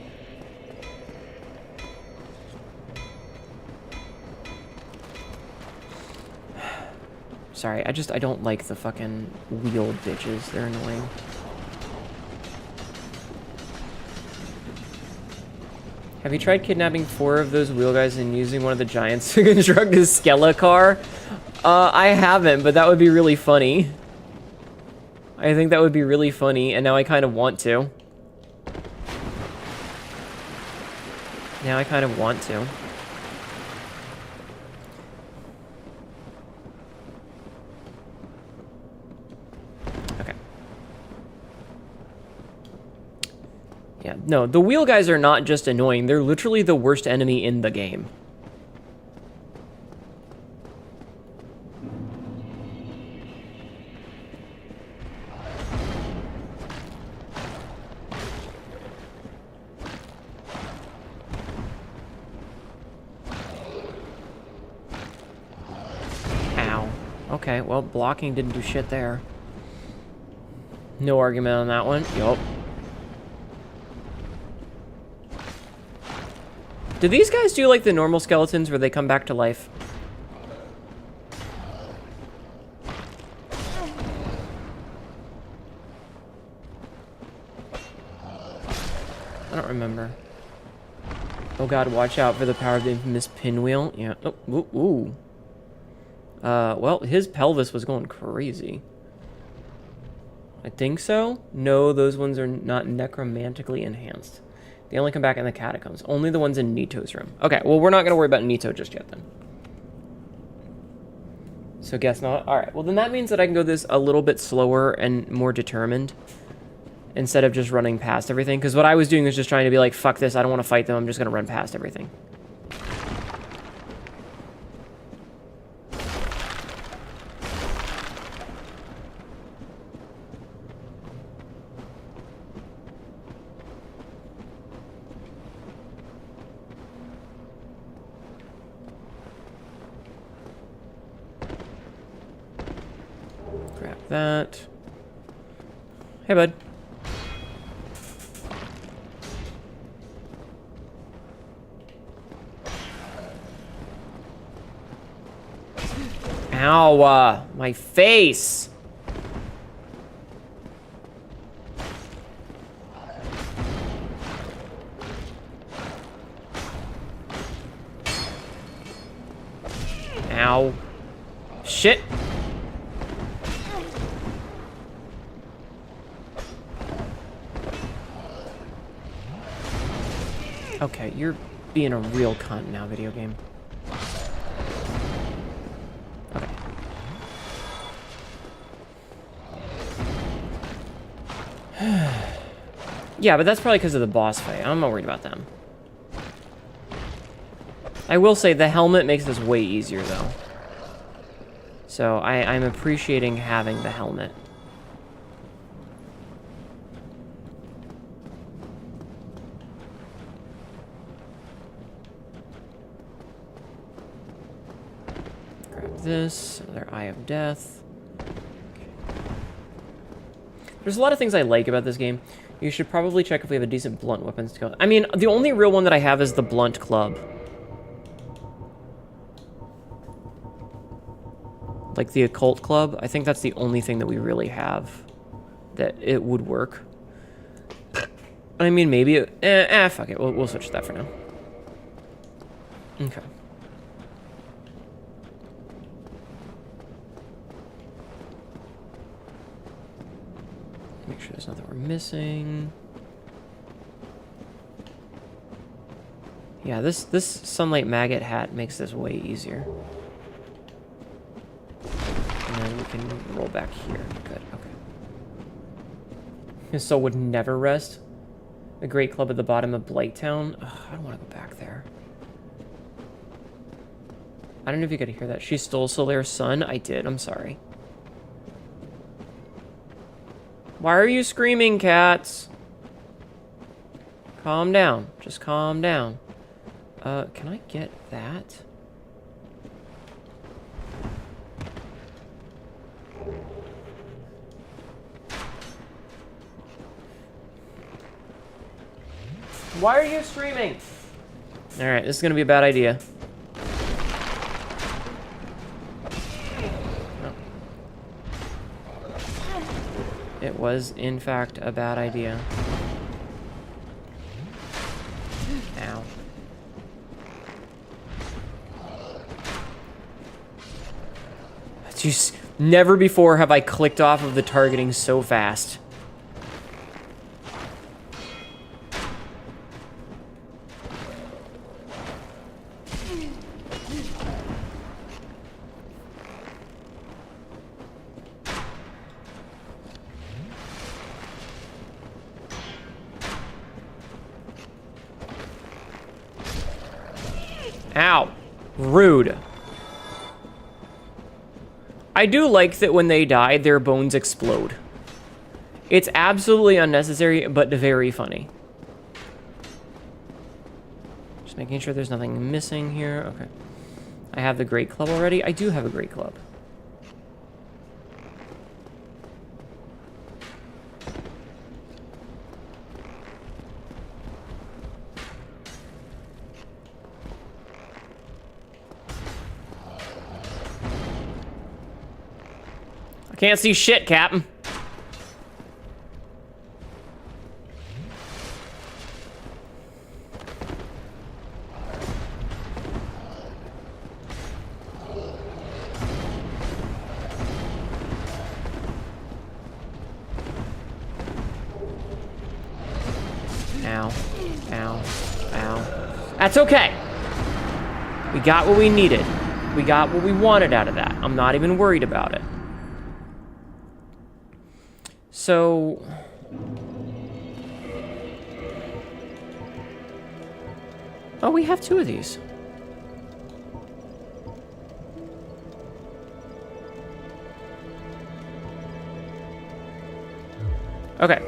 A: Sorry, I don't like the fucking wheeled bitches. They're annoying. Have you tried kidnapping 4 of those wheel guys and using one of the giants to construct a Skelecar? I haven't, but that would be really funny. I think that would be really funny, and now I kind of want to. Now I kind of want to. Okay. Yeah, no, the wheel guys are not just annoying, they're literally the worst enemy in the game. Okay, well, blocking didn't do shit there. No argument on that one. Yup. Do these guys do like the normal skeletons where they come back to life? I don't remember. Oh god, watch out for the power of the infamous pinwheel. Yeah. Oh, ooh, ooh. Well, his pelvis was going crazy. I think so. No, those ones are not necromantically enhanced. They only come back in the catacombs. Only the ones in Nito's room. Okay, well, we're not going to worry about Nito just yet, then. So, guess not. Alright, well, then that means that I can go this a little bit slower and more determined. Instead of just running past everything. Because what I was doing was just trying to be like, fuck this, I don't want to fight them, I'm just going to run past everything. That. Hey, bud. Ow, my face. Ow. Shit. Okay, you're being a real cunt now, video game. Okay. Yeah, but that's probably because of the boss fight. I'm not worried about them. I will say the helmet makes this way easier, though. So I'm appreciating having the helmet. Grab this, another Eye of Death. Okay. There's a lot of things I like about this game. You should probably check if we have a decent blunt weapon skill. I mean, the only real one that I have is the blunt club. Like the occult club. I think that's the only thing that we really have that it would work. I mean, maybe... fuck it. We'll switch to that for now. Okay. Make sure there's nothing we're missing. Yeah, this sunlight maggot hat makes this way easier. And then we can roll back here. Good, okay. His soul would never rest. The great club at the bottom of Blighttown. Ugh, I don't want to go back there. I don't know if you could hear that. She stole Solaire's son? I did, I'm sorry. Why are you screaming, cats? Calm down. Just calm down. Can I get that? Why are you screaming? Alright, this is gonna be a bad idea. It was, in fact, a bad idea. Ow. Just never before have I clicked off of the targeting so fast. Ow. Rude. I do like that when they die, their bones explode. It's absolutely unnecessary, but very funny. Just making sure there's nothing missing here. Okay. I have the great club already. I do have a great club. I can't see shit, Captain. Ow. Ow. Ow. That's okay. We got what we needed. We got what we wanted out of that. I'm not even worried about it. So... oh, we have two of these. Okay.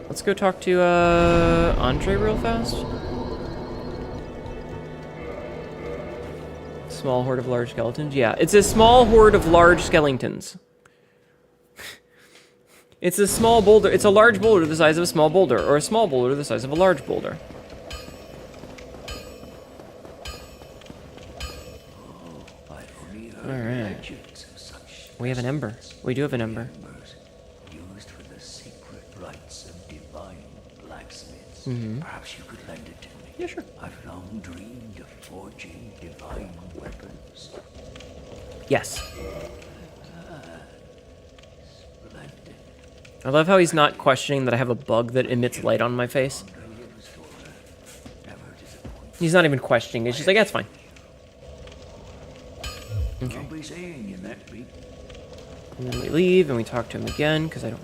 A: Let's go talk to, Andre real fast. Small horde of large skeletons? Yeah, it's a small horde of large skeletons. It's a small boulder. It's a large boulder the size of a small boulder, or a small boulder the size of a large boulder. Alright. We have an ember. We do have an ember.
C: Used for the secret rites of divine blacksmiths. Perhaps you could lend it to me.
A: Yeah, sure.
C: I've long dreamed of forging divine weapons.
A: Yes.
C: Splendid.
A: I love how he's not questioning that I have a bug that emits light on my face.
C: Never disappoint.
A: He's not even questioning it. He's just like, that's fine. Okay.
C: I'll be seeing you next week.
A: And then we leave, and we talk to him again, because I don't...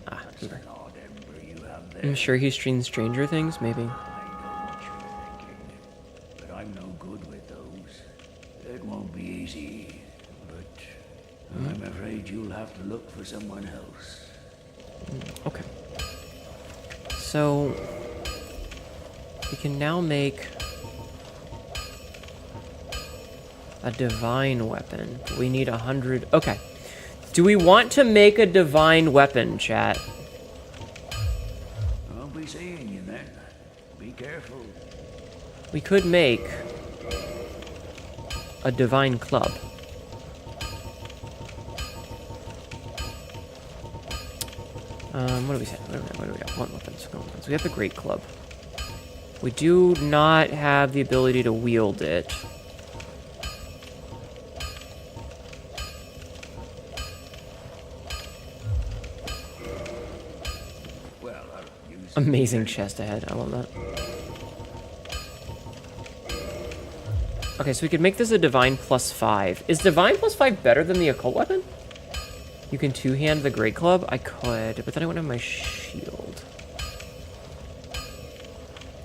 A: Ah, here.
C: Odd ember you have there.
A: I'm sure he's seen Stranger Things, maybe.
C: I know what you're thinking, but I'm no good with those. It won't be easy, but I'm afraid you'll have to look for someone else.
A: Okay. So... we can now make... a divine weapon. We need 100... Okay. Do we want to make a divine weapon, chat?
C: I'll be seeing you then. Be careful.
A: We could make a divine club. What do we say? What do we got? One weapons. We have the great club. We do not have the ability to wield it.
C: Well, I'll use
A: Amazing chest ahead. I love that. Okay, so we could make this a divine +5. Is divine +5 better than the occult weapon? You can two-hand the great club? I could, but then I wouldn't have my shield.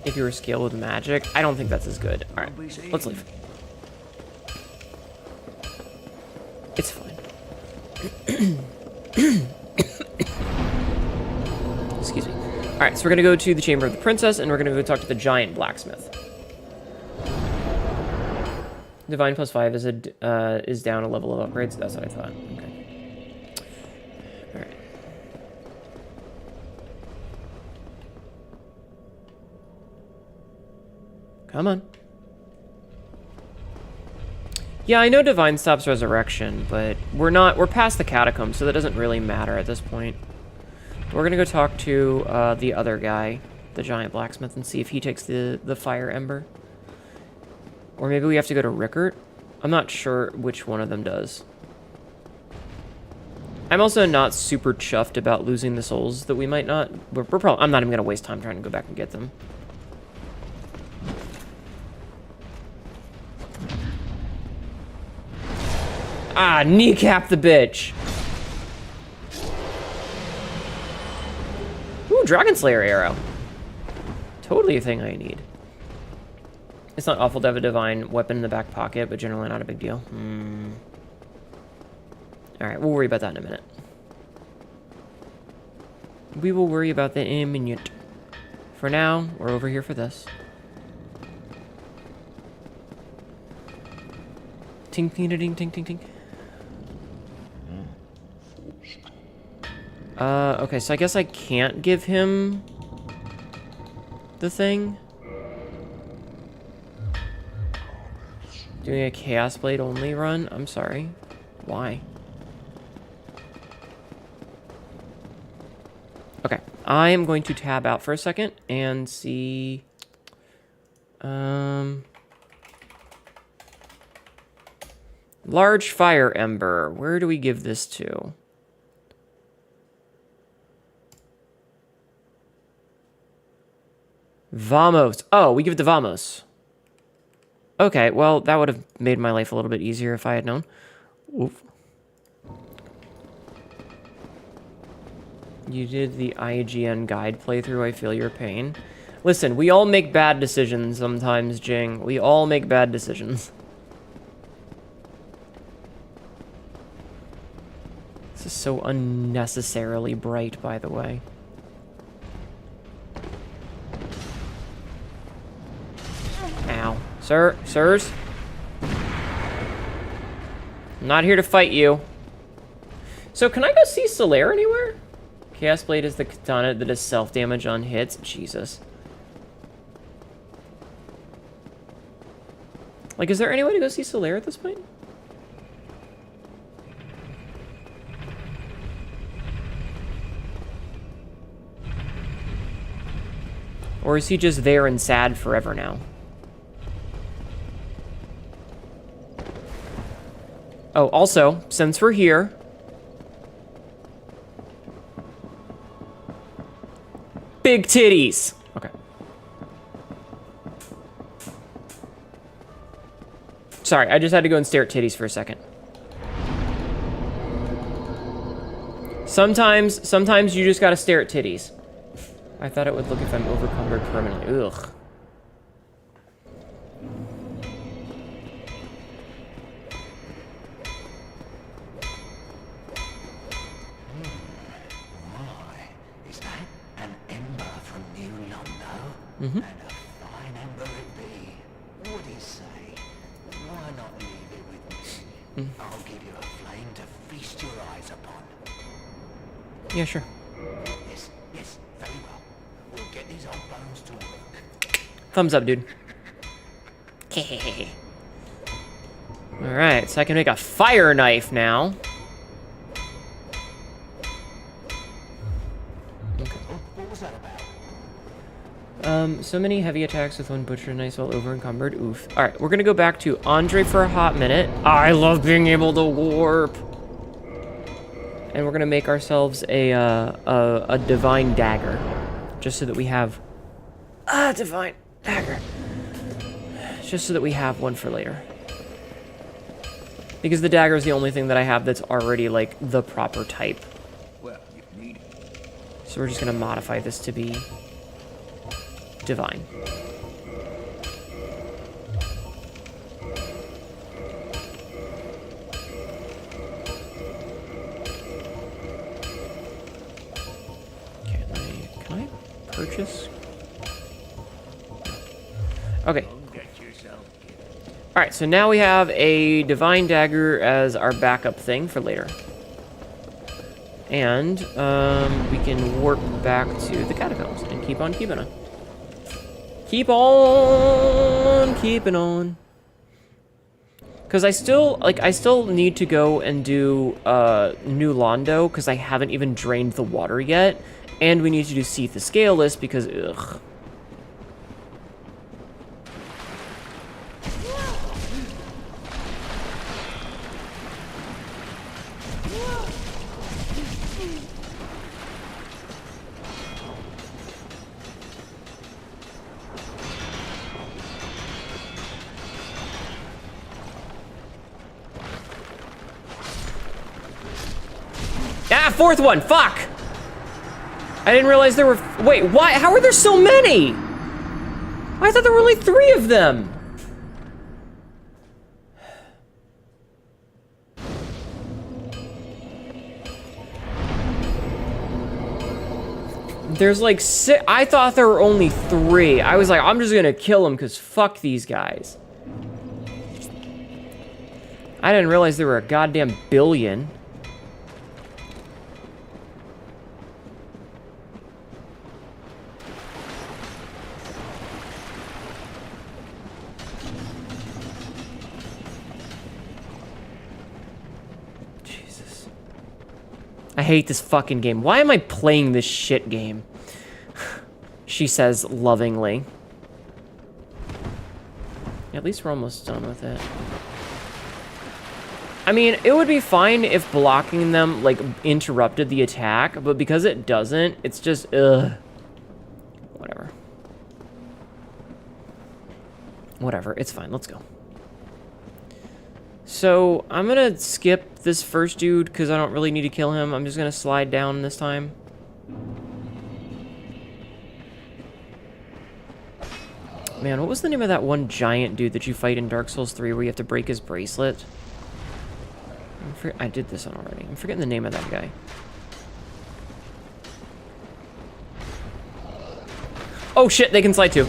A: If you were scaled with magic, I don't think that's as good. Alright, let's leave. It's fine. Excuse me. Alright, so we're gonna go to the Chamber of the Princess, and we're gonna go talk to the giant blacksmith. Divine +5 is down a level of upgrades. That's what I thought. Okay. Alright. Come on. Yeah, I know Divine stops Resurrection, but we're past the Catacombs, so that doesn't really matter at this point. We're gonna go talk to the other guy, the giant blacksmith, and see if he takes the fire ember. Or maybe we have to go to Rickert. I'm not sure which one of them does. I'm also not super chuffed about losing the souls that we might not... I'm not even gonna waste time trying to go back and get them. Ah, kneecap the bitch. Ooh, Dragon Slayer arrow. Totally a thing I need. It's not awful to have a divine weapon in the back pocket, but generally not a big deal. Alright, we'll worry about that in a minute. We will worry about that in a minute. For now, we're over here for this. Ting, ting, ting, ting, ting, ting. Okay, so I guess I can't give him the thing. Doing a Chaos Blade only run? I'm sorry. Why? Okay, I am going to tab out for a second and see... Large Fire Ember. Where do we give this to? Vamos. Oh, we give it to Vamos. Okay, well, that would have made my life a little bit easier if I had known. Oof. You did the IGN guide playthrough. I feel your pain. Listen, we all make bad decisions sometimes, Jing. We all make bad decisions. This is so unnecessarily bright, by the way. Ow. Sir? Sirs? I'm not here to fight you. So, can I go see Solaire anywhere? Chaos Blade is the katana that does self-damage on hits. Jesus. Like, is there any way to go see Solaire at this point? Or is he just there and sad forever now? Oh, also, since we're here... Big titties! Okay. Sorry, I just had to go and stare at titties for a second. Sometimes you just gotta stare at titties. I thought it would look if I'm overcumbered permanently. Ugh.
C: Is that an ember from New Londo?
A: Mm-hmm.
C: And a fine ember it be. What'd he say? Why not leave it with me? I'll give you a flame to feast your eyes upon.
A: Yeah, sure.
C: Yes, very well. We'll get these old bones to work.
A: Thumbs up, dude. Alright, so I can make a fire knife now.
C: What was that about?
A: So many heavy attacks with one butcher knife while over encumbered. Oof. Alright, we're gonna go back to Andre for a hot minute. I love being able to warp. And we're gonna make ourselves a divine dagger. Just so that we have a divine dagger. Just so that we have one for later. Because the dagger is the only thing that I have that's already, like, the proper type.
C: Well, you need it.
A: So we're just gonna modify this to be divine. Can I purchase? Okay. Alright, so now we have a divine dagger as our backup thing for later. And we can warp back to the catacombs and keep on keeping on. Keep on keeping on. Because I still need to go and do New Londo because I haven't even drained the water yet. And we need to do Seath the Scaleless because, ugh. Ah, fourth one, fuck! I didn't realize there were, wait, why, how are there so many? I thought there were only 3 of them. There's like 6, I thought there were only 3. I was like, I'm just gonna kill them because fuck these guys. I didn't realize there were a goddamn billion. I hate this fucking game. Why am I playing this shit game? She says lovingly. At least we're almost done with it. I mean, it would be fine if blocking them, like, interrupted the attack, but because it doesn't, it's just, ugh. Whatever. Whatever, it's fine. Let's go. So, I'm gonna skip this first dude because I don't really need to kill him. I'm just gonna slide down this time. Man, what was the name of that one giant dude that you fight in Dark Souls 3 where you have to break his bracelet? I did this one already. I'm forgetting the name of that guy. Oh shit, they can slide too.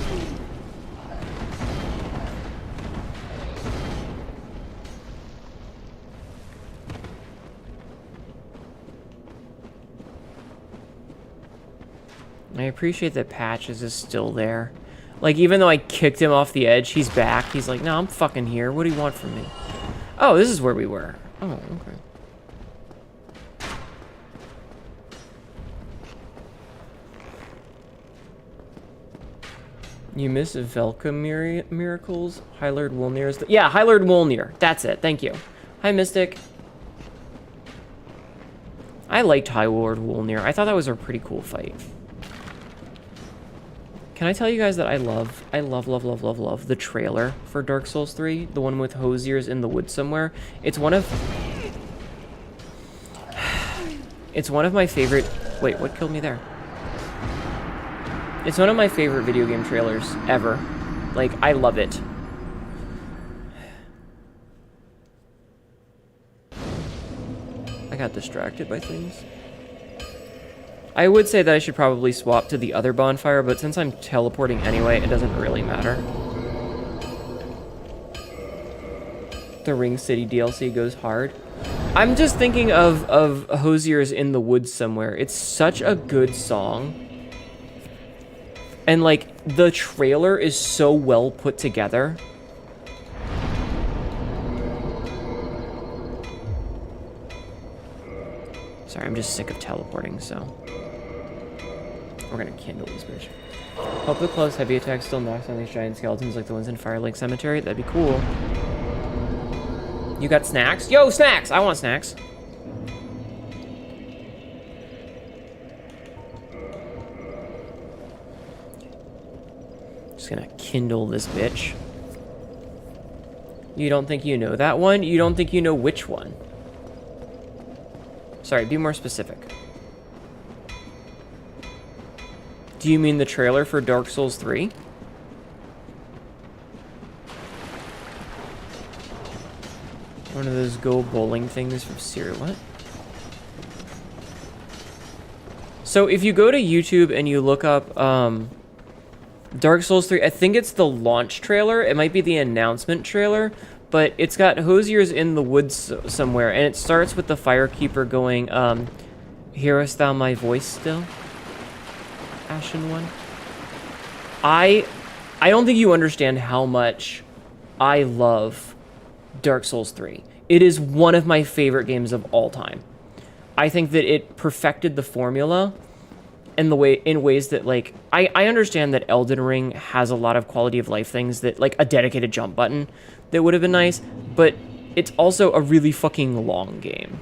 A: I appreciate that Patches is still there. Like, even though I kicked him off the edge, he's back. He's like, no, I'm fucking here. What do you want from me? Oh, this is where we were. Oh, okay. You miss Velka miracles? High Lord Wolnir is the... Yeah, High Lord Wolnir. That's it. Thank you. Hi, Mystic. I liked High Lord Wolnir. I thought that was a pretty cool fight. Can I tell you guys that I love the trailer for Dark Souls 3? The one with Hosier's in the woods somewhere. It's one of my favorite... Wait, what killed me there? It's one of my favorite video game trailers ever. Like, I love it. I got distracted by things. I would say that I should probably swap to the other bonfire, but since I'm teleporting anyway, it doesn't really matter. The Ring City DLC goes hard. I'm just thinking of Hosier's in the Woods Somewhere. It's such a good song. And, like, the trailer is so well put together. Sorry, I'm just sick of teleporting, so... We're gonna kindle this bitch. Hope the close heavy attack still knocks on these giant skeletons like the ones in Fire Lake Cemetery. That'd be cool. You got snacks? Yo, snacks! I want snacks. Just gonna kindle this bitch. You don't think you know that one? You don't think you know which one? Sorry, be more specific. Do you mean the trailer for Dark Souls 3? One of those go bowling things from Syria. What? So if you go to YouTube and you look up Dark Souls 3, I think it's the launch trailer. It might be the announcement trailer, but it's got Hosier's in the woods somewhere, and it starts with the Firekeeper going, hearest thou my voice still? Ashen one. I don't think you understand how much I love Dark Souls 3. It is one of my favorite games of all time. I think that it perfected the formula in ways that, like, I understand that Elden Ring has a lot of quality of life things that, like, a dedicated jump button that would have been nice, but it's also a really fucking long game.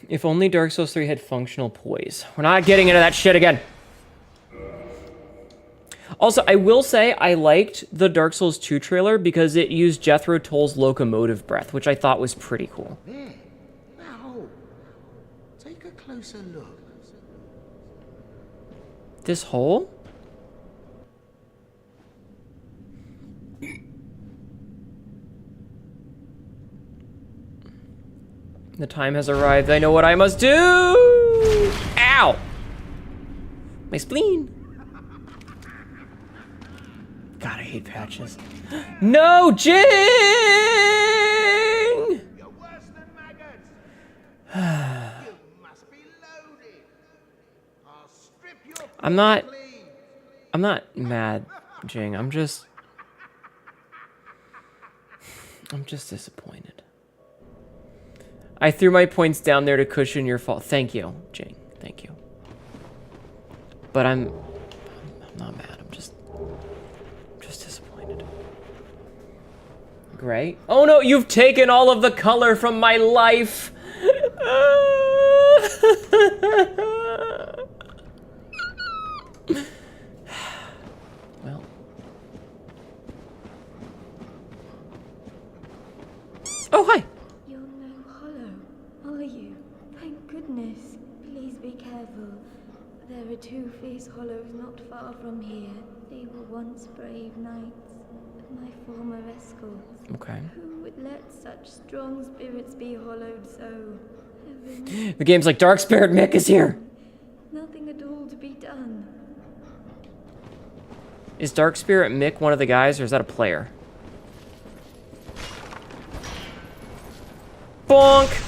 A: If only Dark Souls 3 had functional poise. We're not getting into that shit again. Also, I will say I liked the Dark Souls 2 trailer because it used Jethro Tull's locomotive breath, which I thought was pretty cool.
F: There. Now, take a closer look.
A: This hole? The time has arrived. I know what I must do! Ow! My spleen! God, I hate patches. No, Jing!
F: You're worse than maggots. You must be loaded. I'll strip your
A: I'm not
F: clean.
A: mad, Jing. I'm just disappointed. I threw my points down there to cushion your fall. Thank you, Jing. Thank you. But I'm not mad. I'm just disappointed. Gray? Oh no, you've taken all of the color from my life. Well. Oh, hi.
G: You're no hollow, are you? Thank goodness. Please be careful. There are two fierce hollows not far from here. They were once brave knights, my former escorts.
A: Okay.
G: Who would let such strong spirits be hollowed so? Heaven,
A: The game's like Dark Spirit Mick is here.
G: nothing at all to be done.
A: Is Dark Spirit Mick one of the guys, or is that a player? Bonk!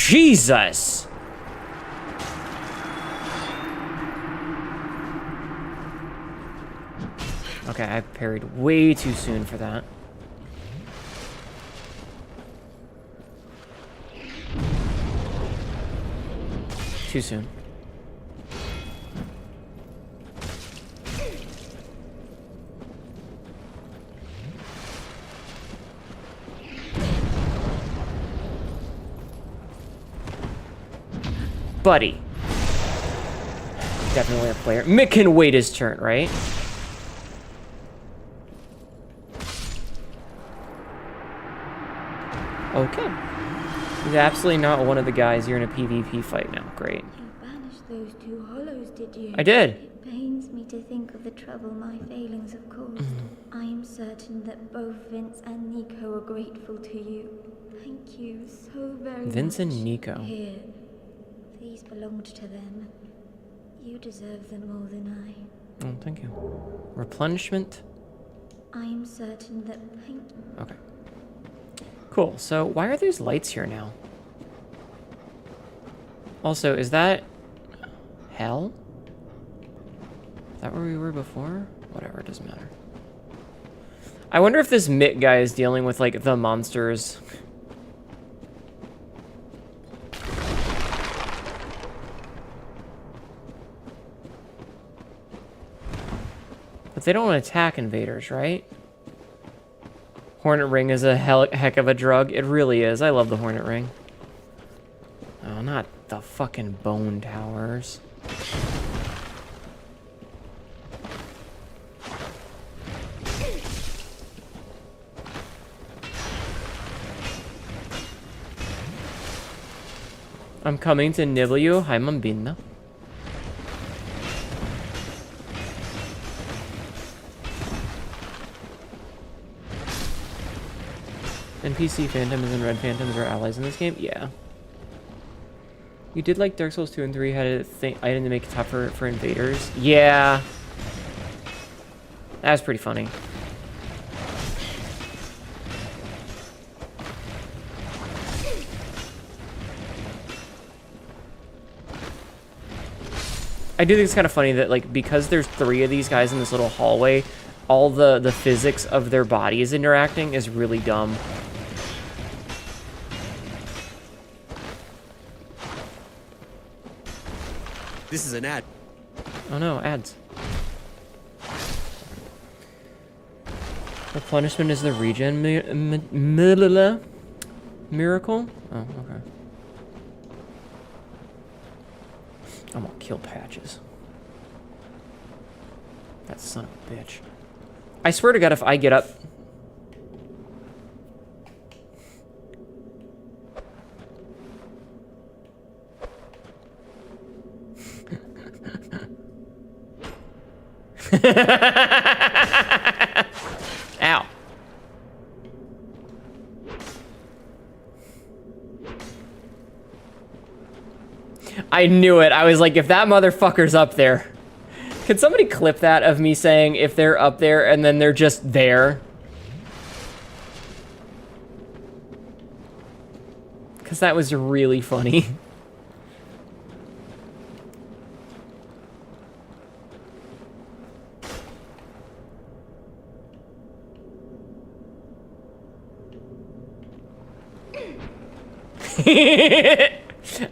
A: Jesus! Okay, I parried way too soon for that. Too soon. Buddy. Definitely a player. Mick can wait his turn, right? Okay. He's absolutely not one of the guys you're in a PvP fight now. Great.
G: You banished those two hollows, did you?
A: I did.
G: It pains me to think of the trouble my failings have caused. I am certain that both Vince and Nico are grateful to you. Thank you so very much.
A: Vince and Nico.
G: Here. These belonged to them. You deserve them more than I.
A: Oh, thank you. Replenishment.
G: I am certain that
A: Okay. Cool. So why are these lights here now? Also, is that hell? Is that where we were before? Whatever, it doesn't matter. I wonder if this Mitt guy is dealing with like the monsters. But they don't attack invaders, right? Hornet Ring is a heck of a drug. It really is. I love the Hornet Ring. Oh, not the fucking bone towers. I'm coming to nibble you. Hi, Mambina. NPC phantoms and red phantoms are allies in this game? Yeah. You did like Dark Souls 2 and 3 had a item to make it tougher for invaders? Yeah. That was pretty funny. I do think it's kind of funny that, like, because there's 3 of these guys in this little hallway, all the physics of their bodies interacting is really dumb.
H: This is an ad.
A: Oh no, ads. Replenishment is the regen miracle? Oh, okay. I'm gonna kill Patches. That son of a bitch. I swear to God, if I get up... Ow. I knew it. I was like, if that motherfucker's up there. Could somebody clip that of me saying if they're up there and then they're just there? Because that was really funny.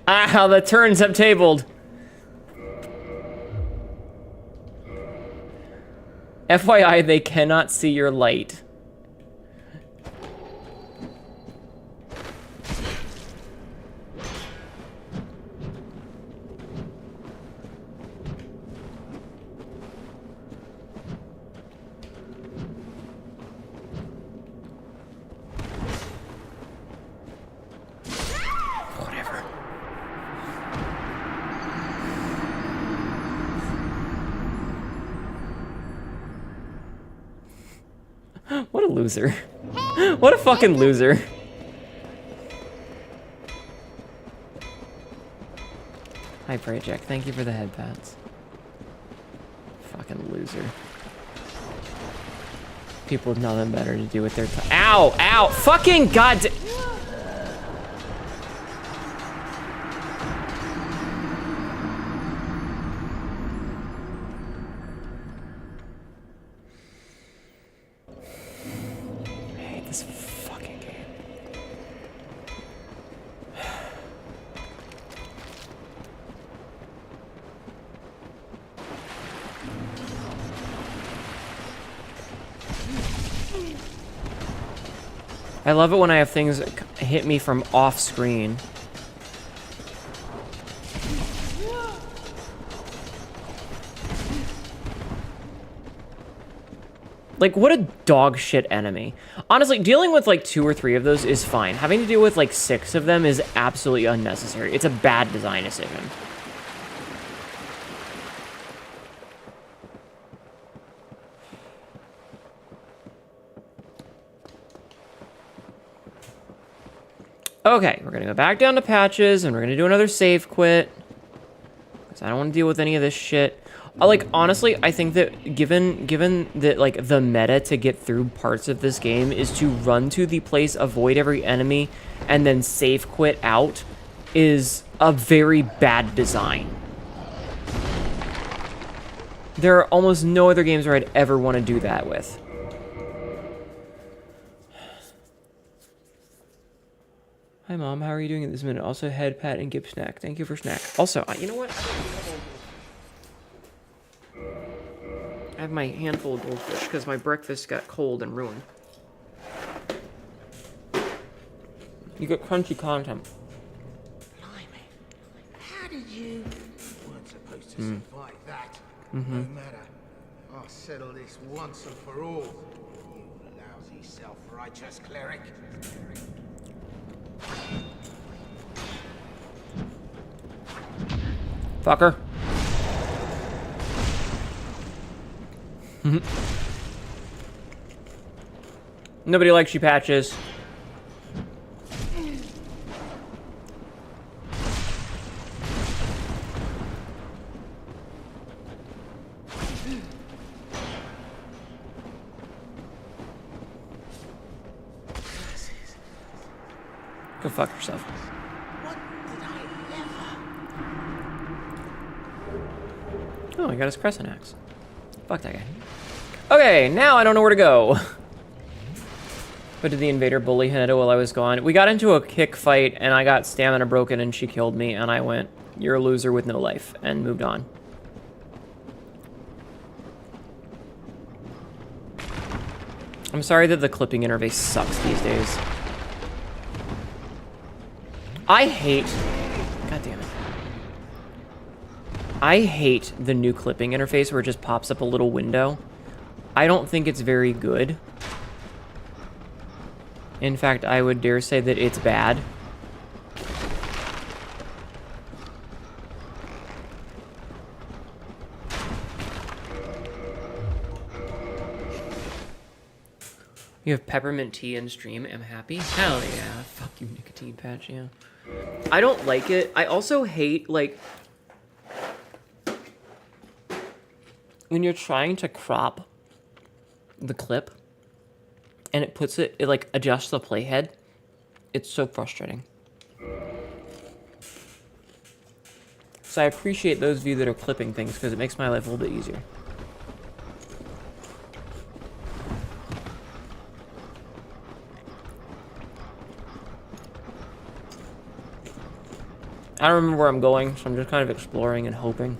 A: How the turns have tabled. FYI, they cannot see your light. What a loser. What a fucking loser. Hi, Project. Thank you for the head pats. Fucking loser. People with nothing better to do with their time. Ow! Ow! Fucking goddamn. this fucking game. I love it when I have things hit me from off screen. Like, what a dog shit enemy. Honestly, dealing with like 2 or 3 of those is fine. Having to deal with like 6 of them is absolutely unnecessary. It's a bad design decision. Okay, we're gonna go back down to patches, and we're gonna do another save quit. Because I don't want to deal with any of this shit. Like, honestly, I think that given that, like, the meta to get through parts of this game is to run to the place, avoid every enemy, and then save quit out, is a very bad design. There are almost no other games where I'd ever want to do that with. Hi, Mom. How are you doing at this minute? Also, head pat and give snack. Thank you for snack. Also, you know what? I have my handful of goldfish because my breakfast got cold and ruined. You get crunchy content.
F: Blimey. How did you... You weren't supposed to survive that. No matter. I'll settle this once and for all. You lousy self-righteous cleric.
A: Fucker. Nobody likes you, Patches. Go fuck yourself.
F: What did I ever...
A: Oh, I got his crescent axe. Fuck that guy. Okay, now I don't know where to go. But did the invader bully Hinata while I was gone? We got into a kick fight, and I got stamina broken, and she killed me, and I went, "You're a loser with no life," and moved on. I'm sorry that the clipping interface sucks these days. I hate... God damn it. I hate the new clipping interface where it just pops up a little window. I don't think it's very good. In fact, I would dare say that it's bad. You have peppermint tea in stream. I'm happy. Hell yeah. Fuck you, nicotine patch, yeah. I don't like it. I also hate, like... when you're trying to crop the clip and it puts it, like adjusts the playhead, it's so frustrating. So I appreciate those of you that are clipping things because it makes my life a little bit easier. I don't remember where I'm going, so I'm just kind of exploring and hoping.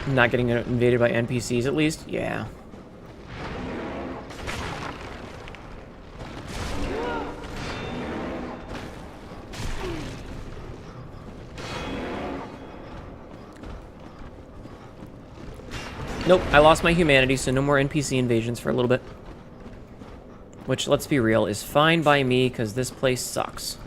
A: Not getting invaded by NPCs at least? Yeah. Nope, I lost my humanity, so no more NPC invasions for a little bit. Which, let's be real, is fine by me, because this place sucks.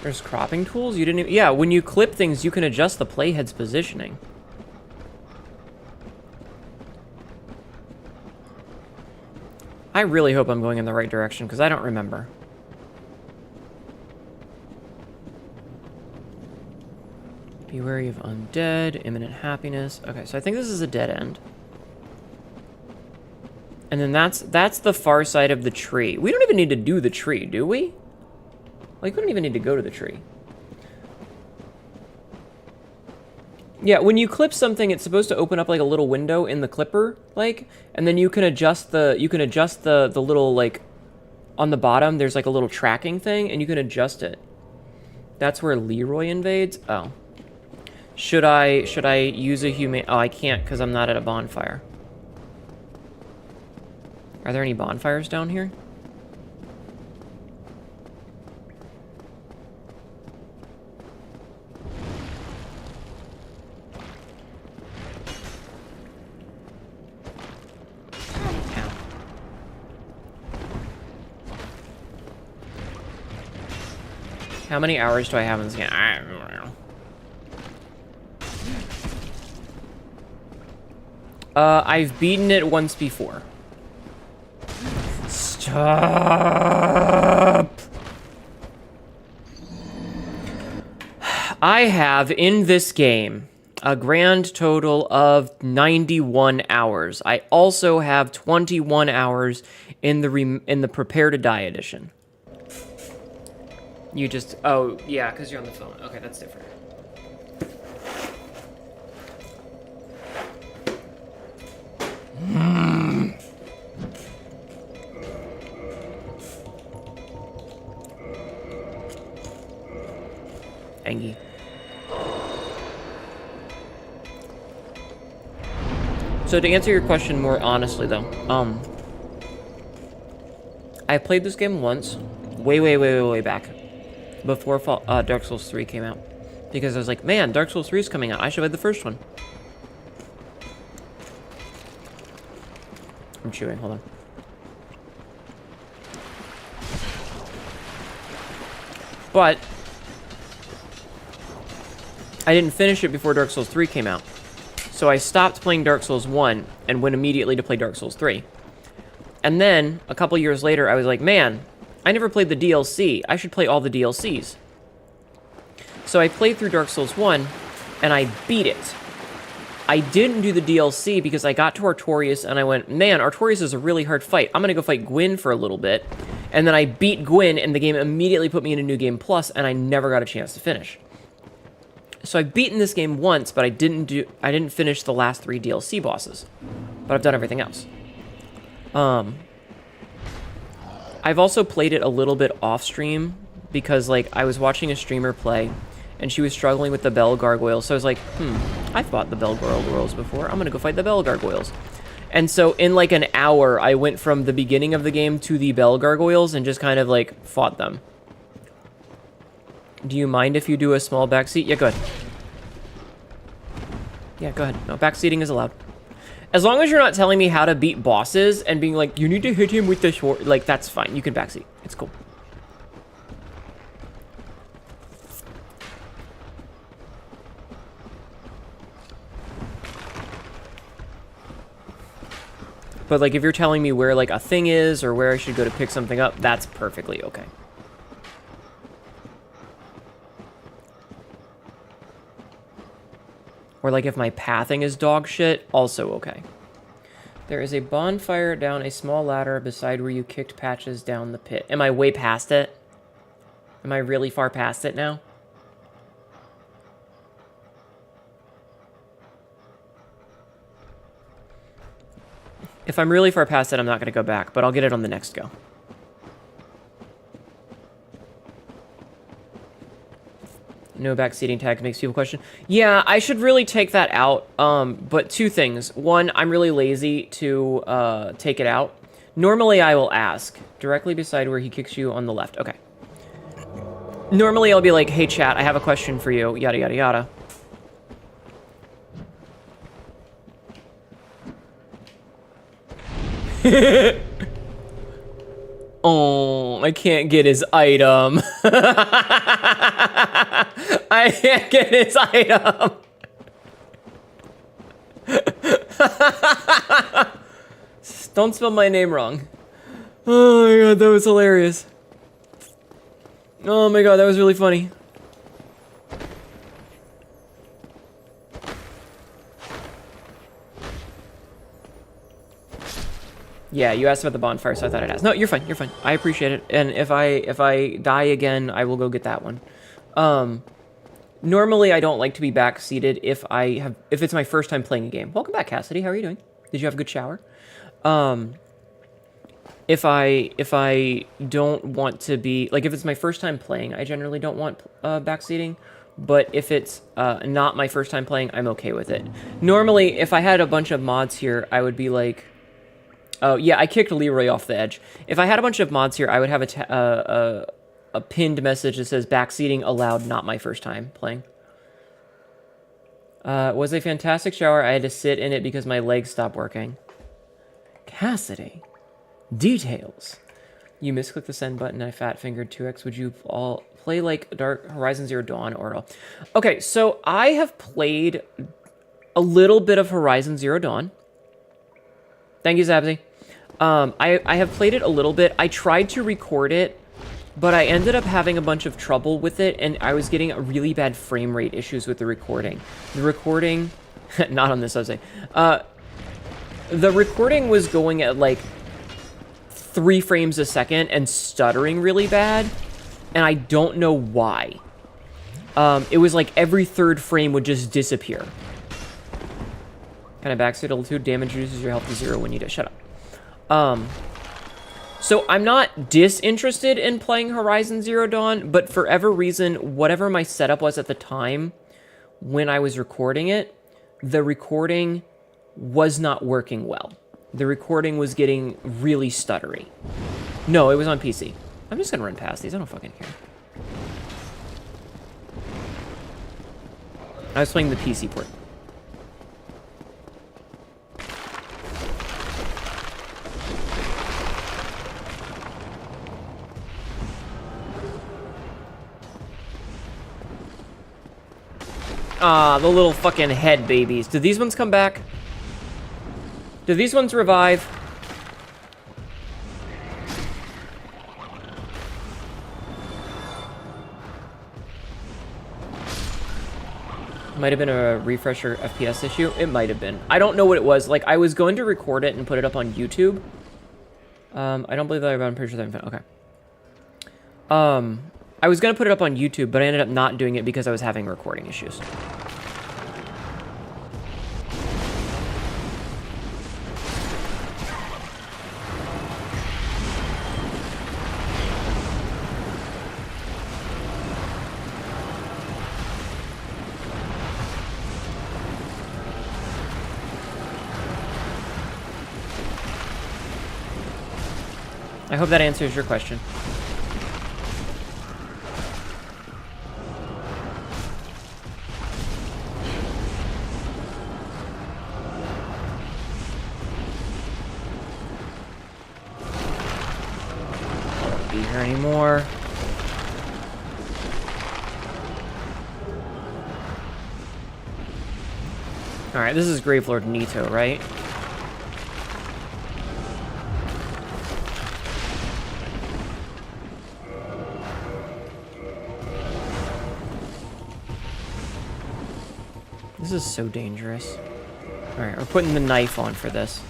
A: There's cropping tools? You didn't even... Yeah, when you clip things, you can adjust the playhead's positioning. I really hope I'm going in the right direction, because I don't remember. Be wary of undead, imminent happiness. Okay, so I think this is a dead end. And then that's the far side of the tree. We don't even need to do the tree, do we? Like, we don't even need to go to the tree. Yeah, when you clip something, it's supposed to open up like a little window in the clipper, like, and then you can adjust the little, like, on the bottom, there's like a little tracking thing, and you can adjust it. That's where Leroy invades? Oh. Should I use a human? Oh, I can't because I'm not at a bonfire. Are there any bonfires down here? Ow. How many hours do I have in this game? I don't know. I've beaten it once before. Stop! I have, in this game, a grand total of 91 hours. I also have 21 hours in the Prepare to Die edition. You just... Oh, yeah, because you're on the phone. Okay, that's different. Angie. So to answer your question more honestly, though, I played this game once, way back, before Dark Souls 3 came out, because I was like, man, Dark Souls 3 is coming out. I should play the first one. I'm chewing. Hold on. But I didn't finish it before Dark Souls 3 came out. So I stopped playing Dark Souls 1 and went immediately to play Dark Souls 3. And then, a couple years later, I was like, man, I never played the DLC. I should play all the DLCs. So I played through Dark Souls 1, and I beat it. I didn't do the DLC because I got to Artorias, and I went, man, Artorias is a really hard fight. I'm going to go fight Gwyn for a little bit. And then I beat Gwyn, and the game immediately put me in a New Game Plus, and I never got a chance to finish. So I've beaten this game once, but I didn't finish the last 3 DLC bosses. But I've done everything else. I've also played it a little bit off stream because, like, I was watching a streamer play and she was struggling with the bell gargoyles. So I was like, I've fought the bell gargoyles before. I'm gonna go fight the bell gargoyles. And so in like an hour, I went from the beginning of the game to the bell gargoyles and just kind of like fought them. Do you mind if you do a small backseat? Yeah, go ahead. Yeah, go ahead. No, backseating is allowed. As long as you're not telling me how to beat bosses and being like, you need to hit him with the sword, like, that's fine. You can backseat. It's cool. But, like, if you're telling me where, like, a thing is or where I should go to pick something up, that's perfectly okay. Or, like, if my pathing is dog shit, also okay. There is a bonfire down a small ladder beside where you kicked Patches down the pit. Am I way past it? Am I really far past it now? If I'm really far past it, I'm not going to go back, but I'll get it on the next go. No backseating tag makes people question. Yeah, I should really take that out. But 2 things. One, I'm really lazy to take it out. Normally, I will ask. Directly beside where he kicks you on the left. Okay. Normally, I'll be like, hey, chat, I have a question for you. Yada, yada, yada. Oh, I can't get his item. I can't get his item. Don't spell my name wrong. Oh my god, that was hilarious. Oh my god, that was really funny. Yeah, you asked about the bonfire, so I thought I'd ask. No, you're fine. You're fine. I appreciate it. And if I die again, I will go get that one. Normally I don't like to be backseated if it's my first time playing a game. Welcome back, Cassidy. How are you doing? Did you have a good shower? If I don't want to be like, if it's my first time playing, I generally don't want backseating. But if it's not my first time playing, I'm okay with it. Normally, if I had a bunch of mods here, I would be like, oh yeah, I kicked Leroy off the edge. If I had a bunch of mods here, I would have a pinned message that says backseating allowed, not my first time playing. Was a fantastic shower. I had to sit in it because my legs stopped working. Cassidy. Details. You misclicked the send button. I fat fingered 2x. Would you all play like Dark Horizon Zero Dawn or... Okay, so I have played a little bit of Horizon Zero Dawn. Thank you, Zabsy. I have played it a little bit. I tried to record it, but I ended up having a bunch of trouble with it, and I was getting really bad frame rate issues with the recording. The recording... not on this website. The recording was going at, like, 3 frames a second and stuttering really bad, and I don't know why. It was like every 3rd frame would just disappear. Kind of backseat a little too. Damage reduces your health to 0 when you die. Shut up. So I'm not disinterested in playing Horizon Zero Dawn, but for whatever reason, whatever my setup was at the time when I was recording it, the recording was not working well. The recording was getting really stuttery. No, it was on PC. I'm just gonna run past these. I don't fucking care. I was playing the PC port. Ah, the little fucking head babies. Did these ones come back? Did these ones revive? Might have been a refresher FPS issue. It might have been. I don't know what it was. Like, I was going to record it and put it up on YouTube. I don't believe that I'm pretty sure that I'm... Okay. I was going to put it up on YouTube, but I ended up not doing it because I was having recording issues. I hope that answers your question. Won't be here anymore. Alright, this is Gravelord Nito, right? This is so dangerous. Alright, we're putting the knife on for this.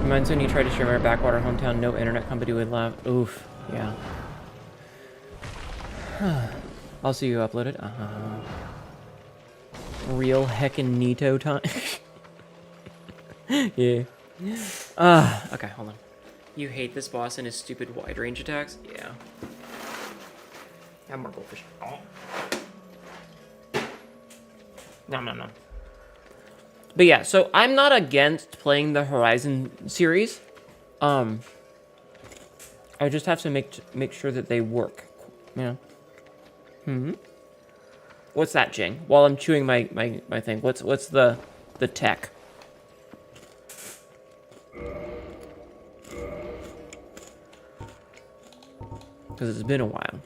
A: Reminds when you tried to share my backwater hometown, no internet company would laugh. Oof, yeah. I'll see you uploaded. Real heckin' Nito time. Yeah. Okay, hold on. You hate this boss and his stupid wide range attacks? Yeah. Have more goldfish. Oh. No. But yeah, so I'm not against playing the Horizon series. I just have to make sure that they work. Yeah. What's that, Jing? While I'm chewing my thing, what's the tech? Because it's been a while.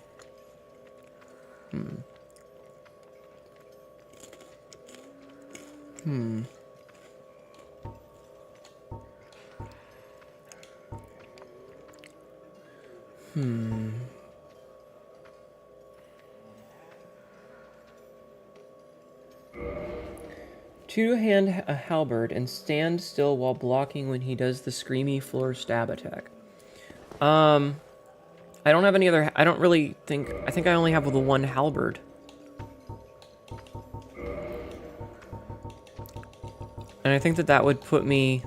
A: Two-hand halberd and stand still while blocking when he does the screamy floor stab attack. I don't have any other... I don't really think... I think I only have the one halberd. And I think that that would put me...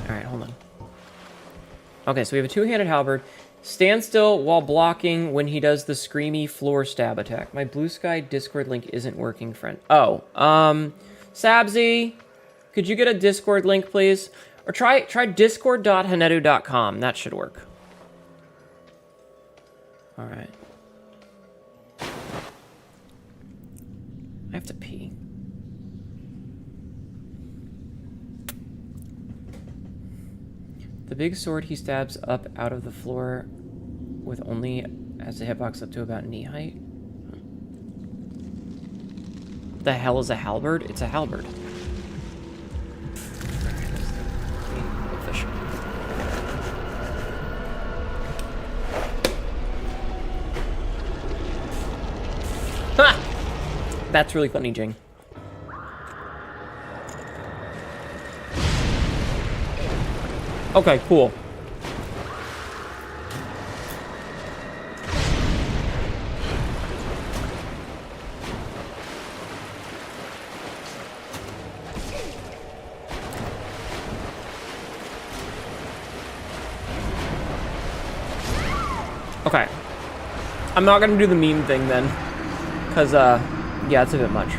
A: Alright, hold on. Okay, so we have a two-handed halberd. Stand still while blocking when he does the screamy floor stab attack. My Blue Sky Discord link isn't working, friend. Oh, Sabzi, could you get a Discord link, please? Or try discord.hanetu.com. That should work. All right. I have to pee. The big sword he stabs up out of the floor with only has a hitbox up to about knee height. The hell is a halberd? It's a halberd. Official. Ha! That's really funny, Jing. Okay, cool. Okay. I'm not gonna do the meme thing then. Cause, yeah, it's a bit much.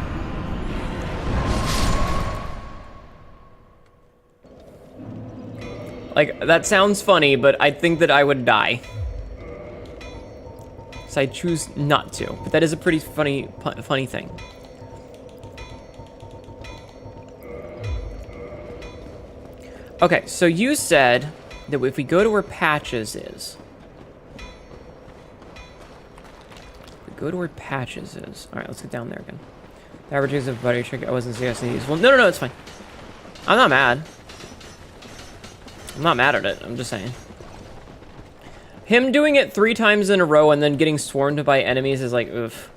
A: Like, that sounds funny, but I think that I would die. So I choose not to. But that is a pretty funny thing. Okay, so you said that if we go to where Patches is... Go to where Patches is. Alright, let's get down there again. The averages of buddy trick I wasn't seriously useful. No, it's fine. I'm not mad. I'm not mad at it, I'm just saying. Him doing it 3 times in a row and then getting swarmed by enemies is like, oof.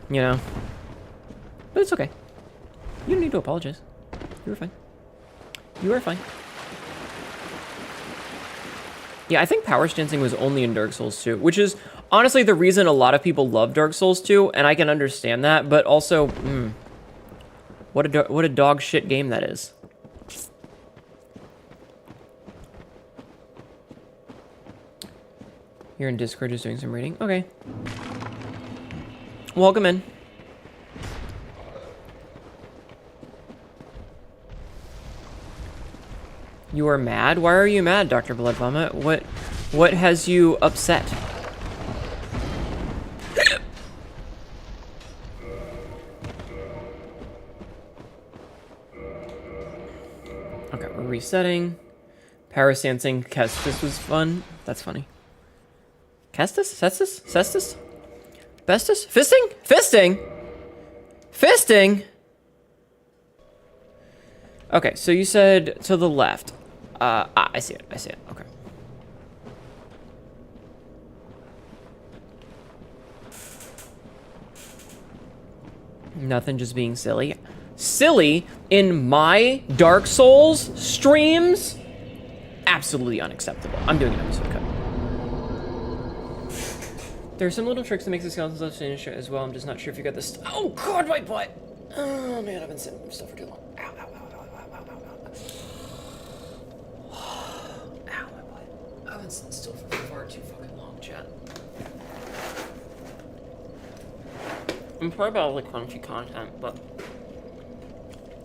A: You know? But it's okay. You don't need to apologize. You were fine. You are fine. Yeah, I think power stancing was only in Dark Souls 2, which is honestly the reason a lot of people love Dark Souls 2, and I can understand that, but also, what a dog shit game that is. You're in Discord just doing some reading? Okay. Welcome in. You are mad? Why are you mad, Dr. Blood Vomit? What has you upset? Okay, we're resetting. Power stancing. Kestis was fun. That's funny. Kestis? Cestus? Cestus? Bestus? Fisting? Fisting? Fisting? Okay, so you said to the left. I see it. I see it. Okay. Nothing, just being silly. Silly in my Dark Souls streams? Absolutely unacceptable. I'm doing an episode cut. There are some little tricks that makes the skeletons left finish as well. I'm just not sure if you got this. Oh god, my butt! Oh man, I've been sitting still for too long. Ow, ow, ow, ow, ow, ow, ow, ow. Ow, my butt. I've been sitting still for far too fucking long, chat. I'm sorry about all the crunchy content, but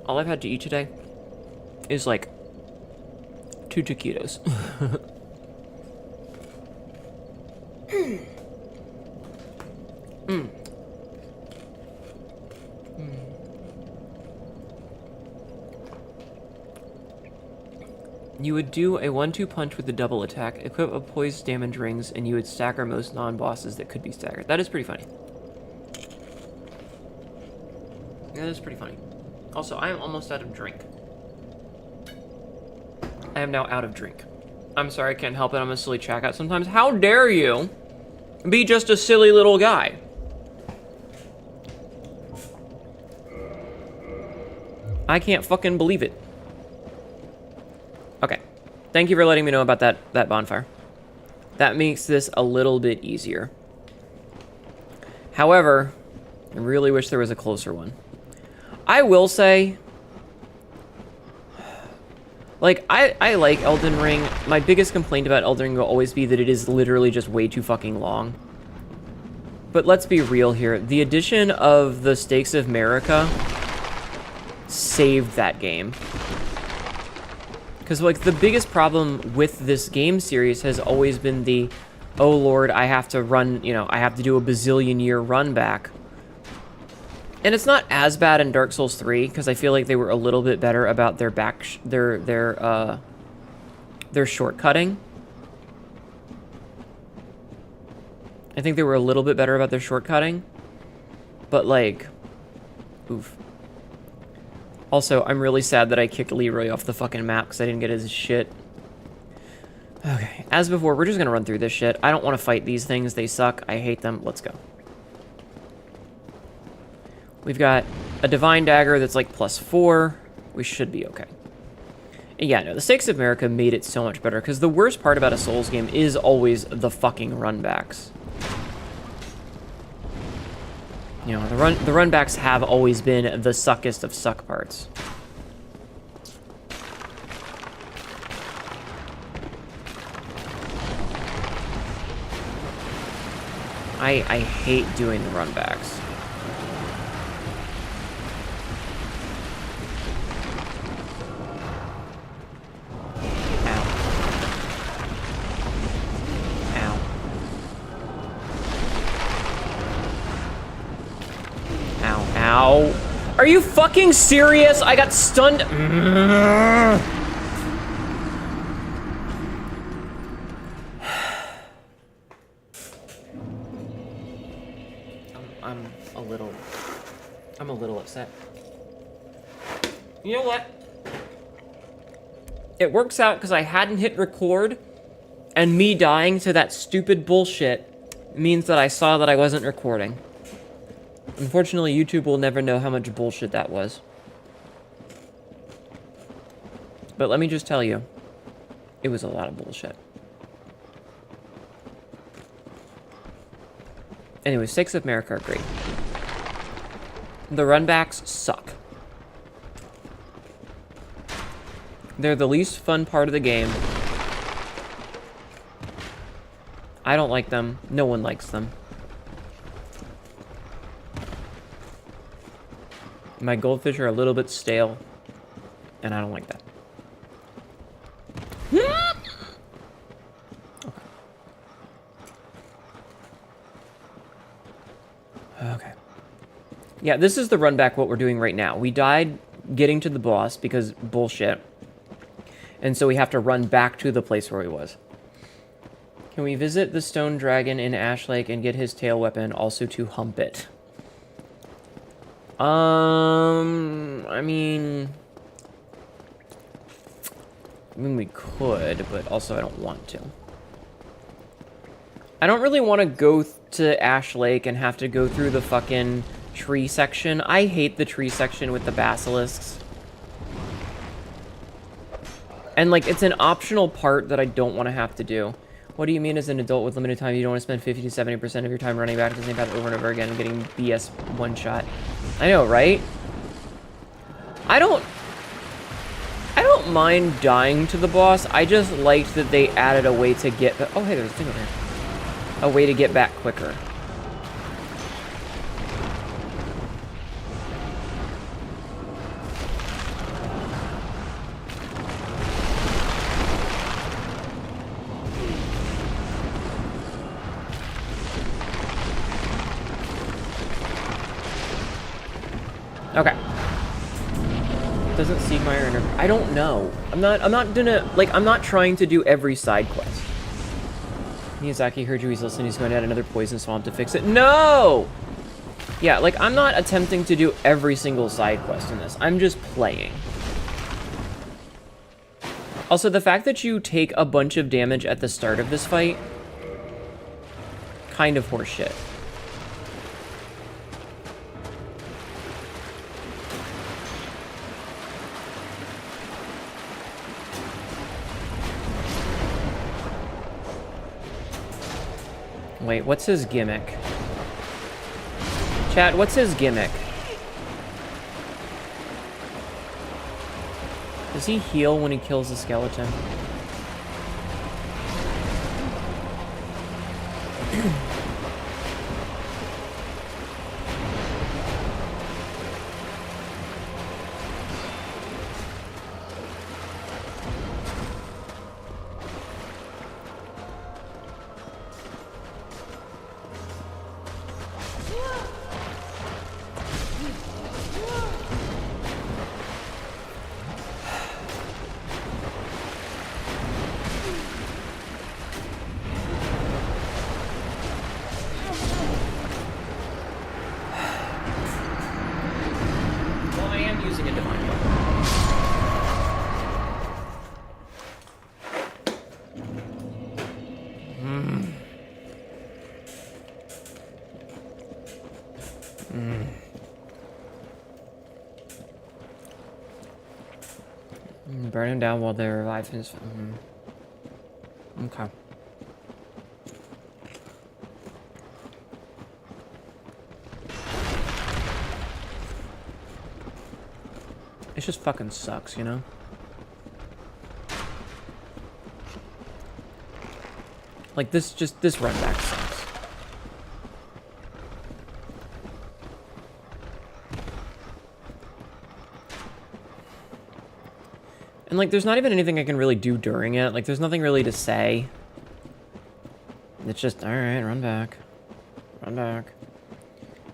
A: all I've had to eat today is like 2 taquitos. You would do a 1-2 punch with the double attack, equip a poised damage rings, and you would stagger most non-bosses that could be staggered. That is pretty funny. That is pretty funny. Also, I am almost out of drink. I am now out of drink. I'm sorry, I can't help it. I'm a silly chat sometimes. How dare you be just a silly little guy? I can't fucking believe it. Okay. Thank you for letting me know about that bonfire. That makes this a little bit easier. However, I really wish there was a closer one. I will say, like, I like Elden Ring. My biggest complaint about Elden Ring will always be that it is literally just way too fucking long. But let's be real here. The addition of the Stakes of Marika saved that game. Because, like, the biggest problem with this game series has always been the, oh lord, I have to run, you know, I have to do a bazillion year run back. And it's not as bad in Dark Souls 3, because I feel like they were a little bit better about their their shortcutting. I think they were a little bit better about their shortcutting. But, like, oof. Also, I'm really sad that I kicked Leroy off the fucking map because I didn't get his shit. Okay, as before, we're just gonna run through this shit. I don't want to fight these things. They suck. I hate them. Let's go. We've got a Divine Dagger that's like +4. We should be okay. And yeah, no, the Stakes of Marika made it so much better because the worst part about a Souls game is always the fucking runbacks. You know, the runbacks have always been the suckest of suck parts. I hate doing the runbacks. Ow. Are you fucking serious? I got stunned. I'm a little upset. You know what? It works out because I hadn't hit record, and me dying to that stupid bullshit means that I saw that I wasn't recording. Unfortunately, YouTube will never know how much bullshit that was. But let me just tell you, it was a lot of bullshit. Anyway, Stakes of Marika are great. The runbacks suck. They're the least fun part of the game. I don't like them. No one likes them. My goldfish are a little bit stale, and I don't like that. Okay. Yeah, this is the run back what we're doing right now. We died getting to the boss because bullshit. And so we have to run back to the place where he was. Can we visit the stone dragon in Ash Lake and get his tail weapon also to hump it? I mean we could, but also I don't want to. I don't really want to go to Ash Lake and have to go through the fucking tree section. I hate the tree section with the basilisks. And, like, it's an optional part that I don't want to have to do. What do you mean as an adult with limited time you don't want to spend 50 to 70% of your time running back to the same path over and over again and getting BS one-shot? I know, right? I don't mind dying to the boss. I just liked that they added a way to get... Oh, hey, there's a thing over here. A way to get back quicker. Okay. Doesn't Siegmeyer interfere? I don't know. I'm not trying to do every side quest. Miyazaki heard you, he's listening, he's going to add another poison swamp to fix it. No! Yeah, like, I'm not attempting to do every single side quest in this. I'm just playing. Also, the fact that you take a bunch of damage at the start of this fight, kind of horseshit. Wait, what's his gimmick? Chat, what's his gimmick? Does he heal when he kills the skeleton? Well, I am using a divine weapon. Burn him down while they're alive. Okay. It just fucking sucks, you know? Like, this run back sucks. And, like, there's not even anything I can really do during it. Like, there's nothing really to say. It's just, alright, run back. Run back.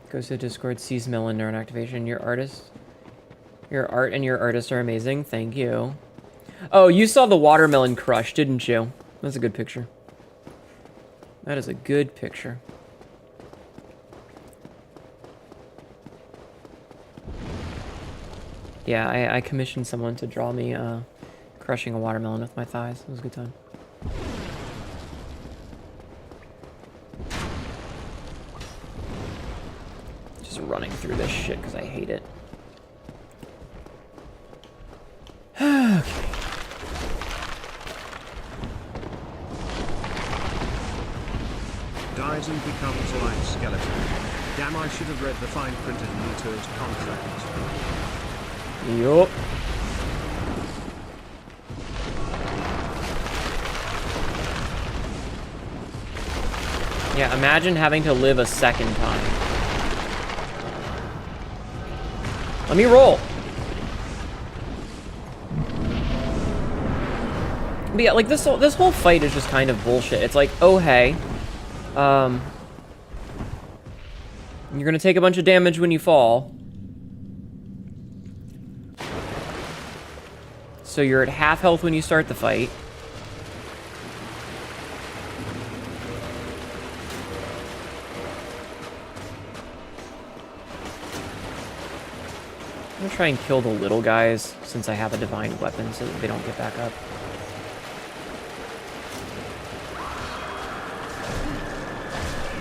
A: Goes to Discord, sees Melon Neuron Activation. Your art and your artist are amazing. Thank you. Oh, you saw the watermelon crush, didn't you? That's a good picture. That is a good picture. Yeah, I commissioned someone to draw me crushing a watermelon with my thighs. It was a good time. Just running through this shit because I hate it. Okay.
B: Dies and becomes a light skeleton. Damn, I should have read the fine print in Nito's contract.
A: Yup. Yeah, imagine having to live a second time. Let me roll. But yeah, like this whole fight is just kind of bullshit. It's like, oh hey, you're gonna take a bunch of damage when you fall. So you're at half health when you start the fight. I'm gonna try and kill the little guys since I have a divine weapon so that they don't get back up.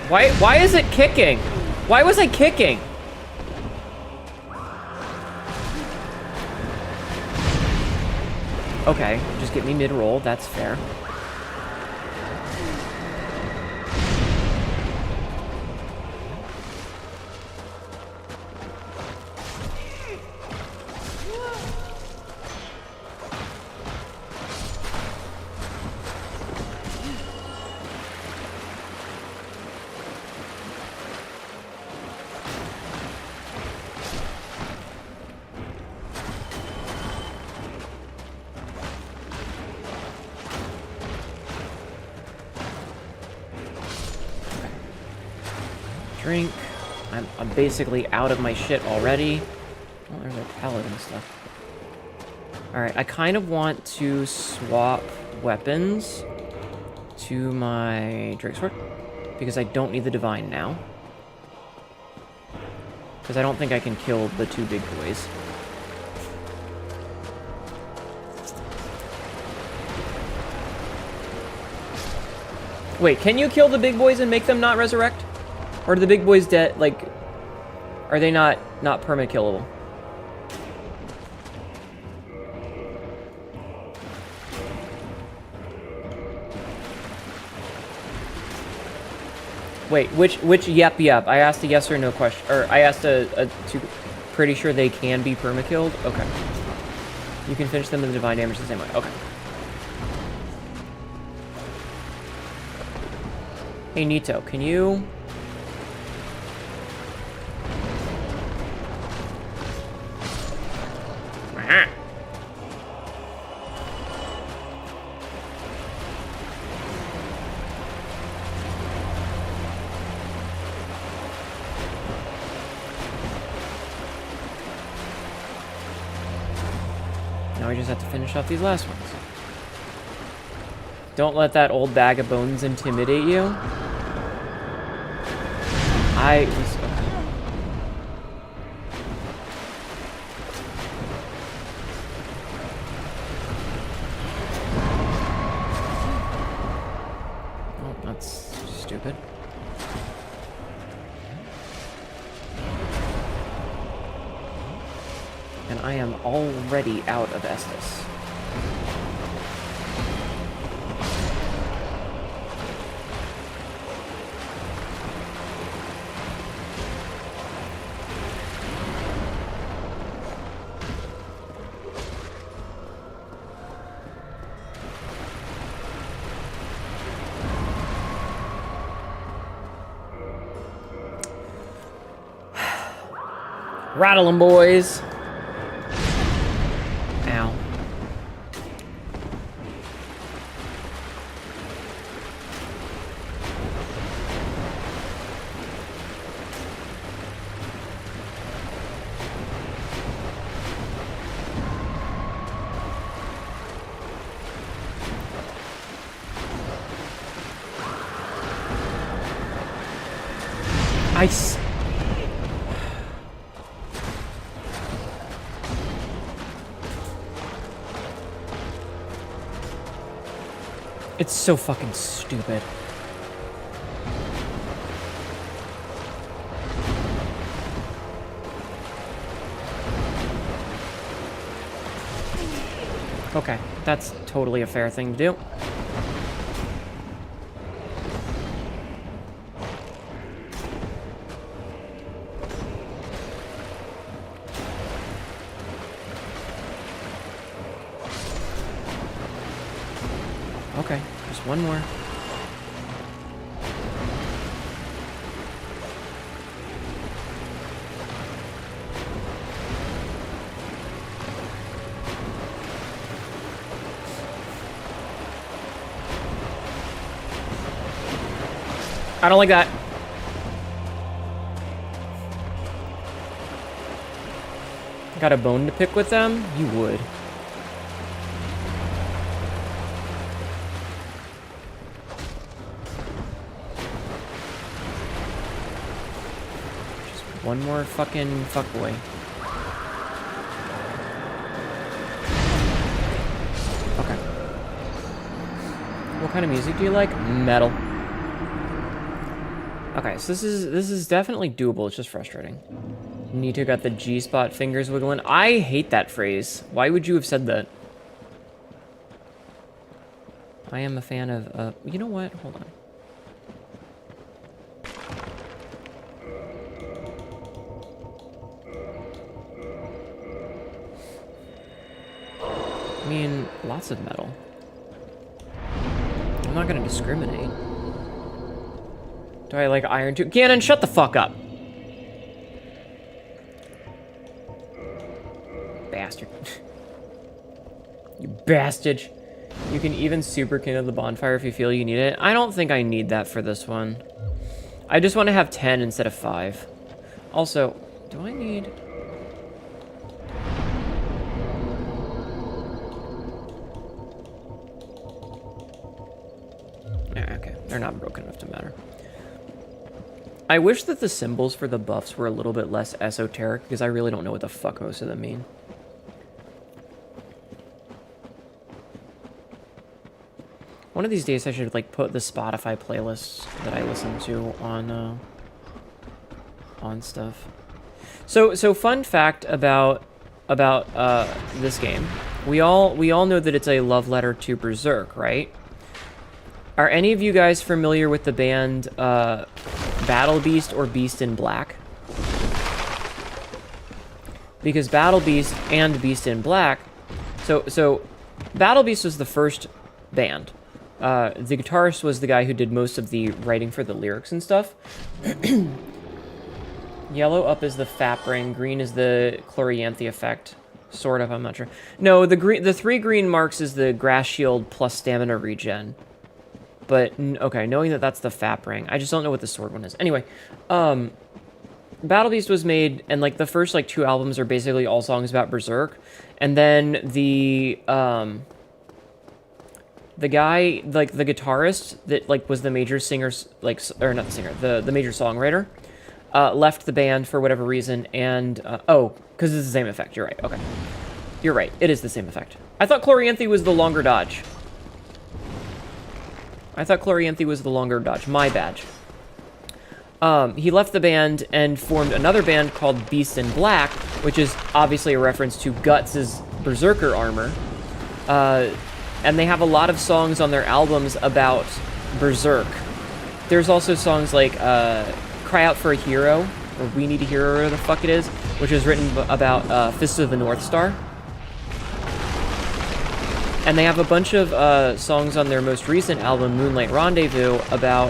A: Why is it kicking? Why was I kicking? Okay, just get me mid-roll, that's fair. Drink. I'm basically out of my shit already. Oh, there's our paladin stuff. Alright, I kind of want to swap weapons to my Drake Sword, because I don't need the Divine now. Because I don't think I can kill the two big boys. Wait, can you kill the big boys and make them not resurrect? Or are the big boys dead, like, are they not permanent killable? Wait, which, yep. I asked a yes or no question, or I asked a two, pretty sure they can be perma-killed? Okay. You can finish them in the divine damage the same way. Okay. Hey, Nito, can you... Now we just have to finish off these last ones. Don't let that old bag of bones intimidate you. I was... Oh, that's stupid. And I am already out of Estus. Rattle 'em, boys. Ow. It's so fucking stupid. Okay, that's totally a fair thing to do. Okay, just one more. I don't like that. Got a bone to pick with them? You would. One more fucking fuckboy. Okay. What kind of music do you like? Metal. Okay, so this is definitely doable. It's just frustrating. Nito got the G-spot fingers wiggling. I hate that phrase. Why would you have said that? I am a fan of, you know what? Hold on. I mean, lots of metal. I'm not gonna discriminate. Do I like iron too? Ganon, shut the fuck up! Bastard. You bastard. You can even super kindle the bonfire if you feel you need it. I don't think I need that for this one. I just want to have 10 instead of 5. Also, do I need... Okay, they're not broken enough to matter. I wish that the symbols for the buffs were a little bit less esoteric, because I really don't know what the fuck most of them mean. One of these days I should like put the Spotify playlists that I listen to on stuff. So fun fact about this game. We all know that it's a love letter to Berserk, right? Are any of you guys familiar with the band Battle Beast or Beast in Black? Because Battle Beast and Beast in Black... So Battle Beast was the first band. The guitarist was the guy who did most of the writing for the lyrics and stuff. Yellow up is the fap ring. Green is the Chloranthy effect. Sort of, I'm not sure. No, the 3 green marks is the grass shield plus stamina regen. But, okay, knowing that that's the fap ring. I just don't know what the sword one is. Anyway, Battle Beast was made, and, like, the first, like, 2 albums are basically all songs about Berserk. And then the guy, like, the guitarist that, like, was the major singer, like, or not the singer, the major songwriter, left the band for whatever reason, and, oh, because it's the same effect, you're right, okay. You're right, it is the same effect. I thought Chloranthy was the longer dodge. My bad. He left the band and formed another band called Beast in Black, which is obviously a reference to Guts' Berserker armor. And they have a lot of songs on their albums about Berserk. There's also songs like Cry Out for a Hero, or We Need a Hero, or whatever the fuck it is, which is written about Fist of the North Star. And they have a bunch of songs on their most recent album, Moonlight Rendezvous, about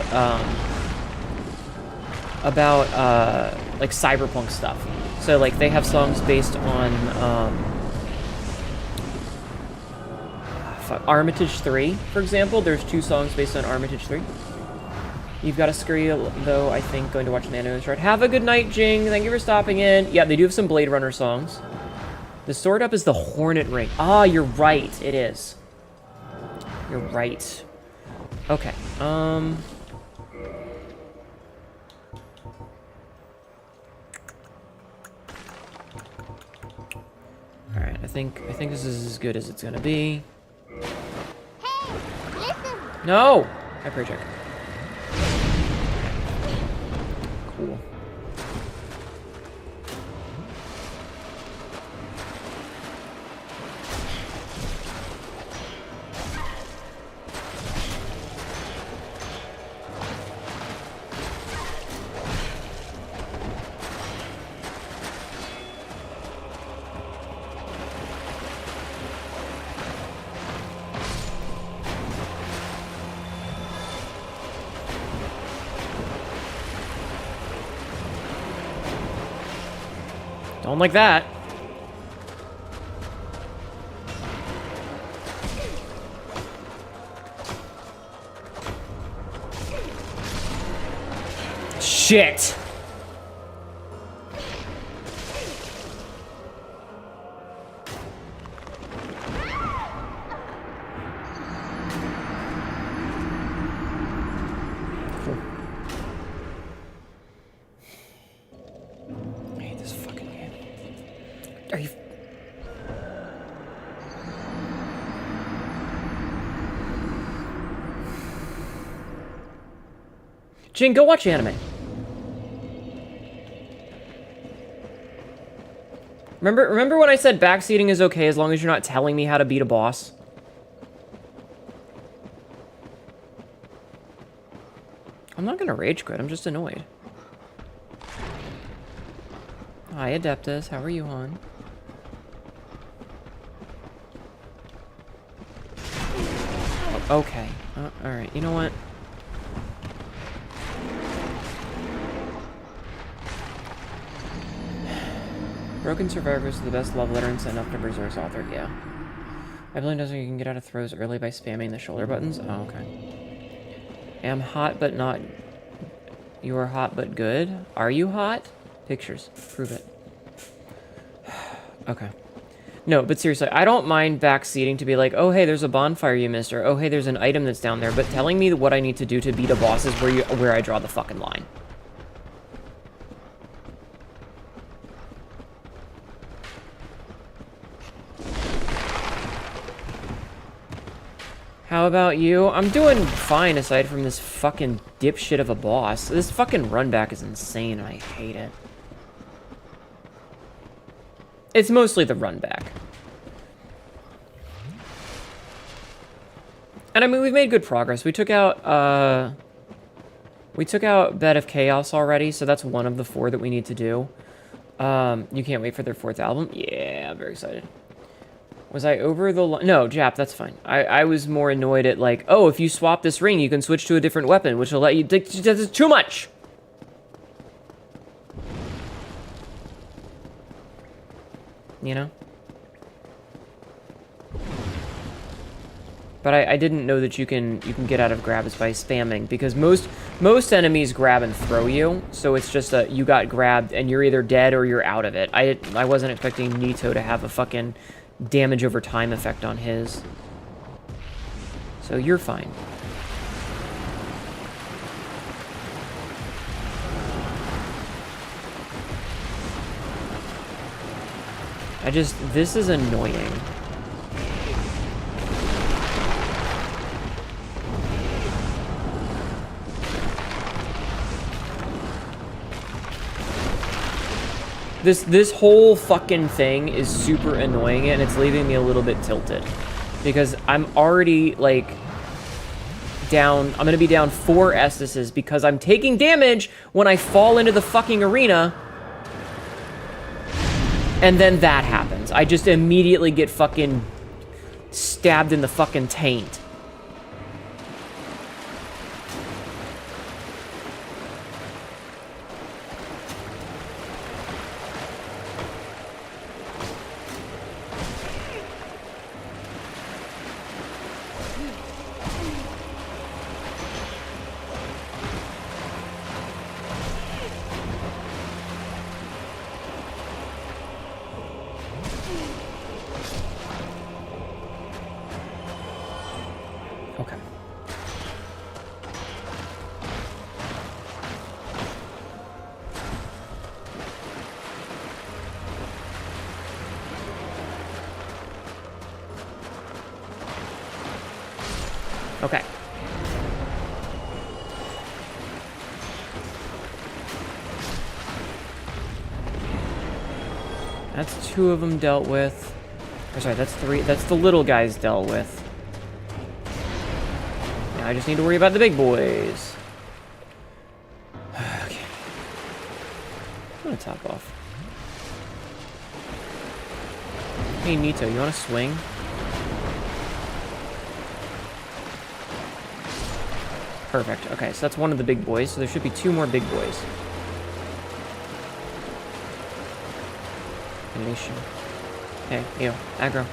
A: like cyberpunk stuff. So like they have songs based on Armitage 3, for example. There's 2 songs based on Armitage 3. You've got a scurry, though, I think, going to watch Nano and Shard. Have a good night, Jing. Thank you for stopping in. Yeah, they do have some Blade Runner songs. The sword up is the Hornet Ring. Ah, you're right. It is. You're right. Okay. Alright, I think this is as good as it's gonna be.
D: Hey, listen.
A: No! I pray check. Cool. Don't like that. Shit. Are you... Jing, go watch anime. Remember when I said backseating is okay as long as you're not telling me how to beat a boss? I'm not gonna rage quit, I'm just annoyed. Hi, Adeptus. How are you, hon? Okay. Alright, you know what? Broken Survivors is the best love letter and sent up to Berserk's author, yeah. Evelyn doesn't you can get out of throws early by spamming the shoulder buttons? Oh, okay. Am hot but not... You are hot but good? Are you hot? Pictures. Prove it. Okay. No, but seriously, I don't mind backseating to be like, oh, hey, there's a bonfire you missed, or oh, hey, there's an item that's down there, but telling me what I need to do to beat a boss is where I draw the fucking line. How about you? I'm doing fine aside from this fucking dipshit of a boss. This fucking run back is insane and I hate it. It's mostly the run back. And I mean, we've made good progress. We took out Bed of Chaos already, so that's one of the 4 that we need to do. You can't wait for their 4th album? Yeah, I'm very excited. Was I over the line? No, Jap, that's fine. I was more annoyed at, like, oh, if you swap this ring, you can switch to a different weapon, which will let you... That's too much! You know? But I didn't know that you can get out of grabs by spamming, because most enemies grab and throw you, so it's just a you got grabbed and you're either dead or you're out of it. I wasn't expecting Nito to have a fucking damage over time effect on his. So you're fine. This is annoying. This whole fucking thing is super annoying, and it's leaving me a little bit tilted. Because I'm already, like, down... I'm gonna be down 4 Estuses because I'm taking damage when I fall into the fucking arena. And then that happens. I just immediately get fucking stabbed in the fucking taint. Okay. Okay. That's 2 of them dealt with. Or sorry, that's 3. That's the little guys dealt with. Now I just need to worry about the big boys. Okay. I'm gonna top off. Hey, Nito, you wanna swing? Perfect. Okay, so that's one of the big boys, so there should be 2 more big boys. Animation. Hey, you, aggro.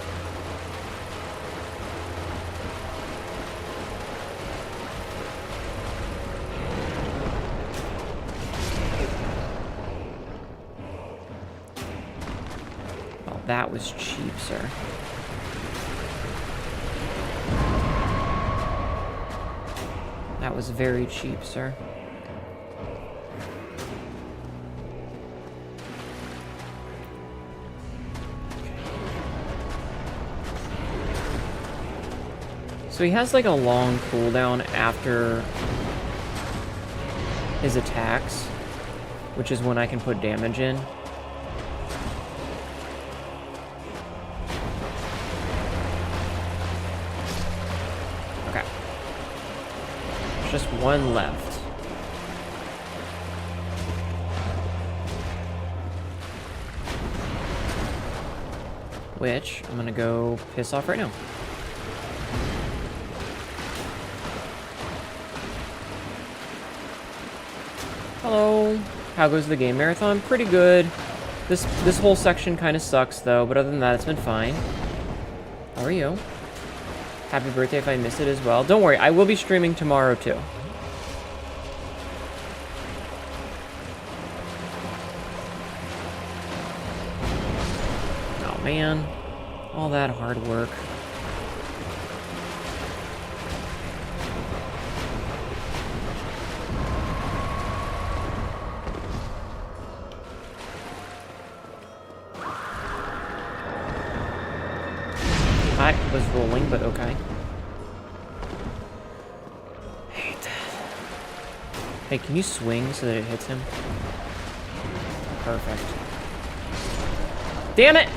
A: Well, that was cheap, sir. That was very cheap, sir. So he has like a long cooldown after his attacks, which is when I can put damage in. Okay. There's just 1 left. Which I'm gonna go piss off right now. Hello. How goes the game marathon? Pretty good. This whole section kind of sucks though, but other than that, it's been fine. How are you? Happy birthday if I missed it as well. Don't worry, I will be streaming tomorrow too. Oh man, all that hard work. I was rolling, but okay. Hate that. Hey, can you swing so that it hits him? Perfect. Damn it!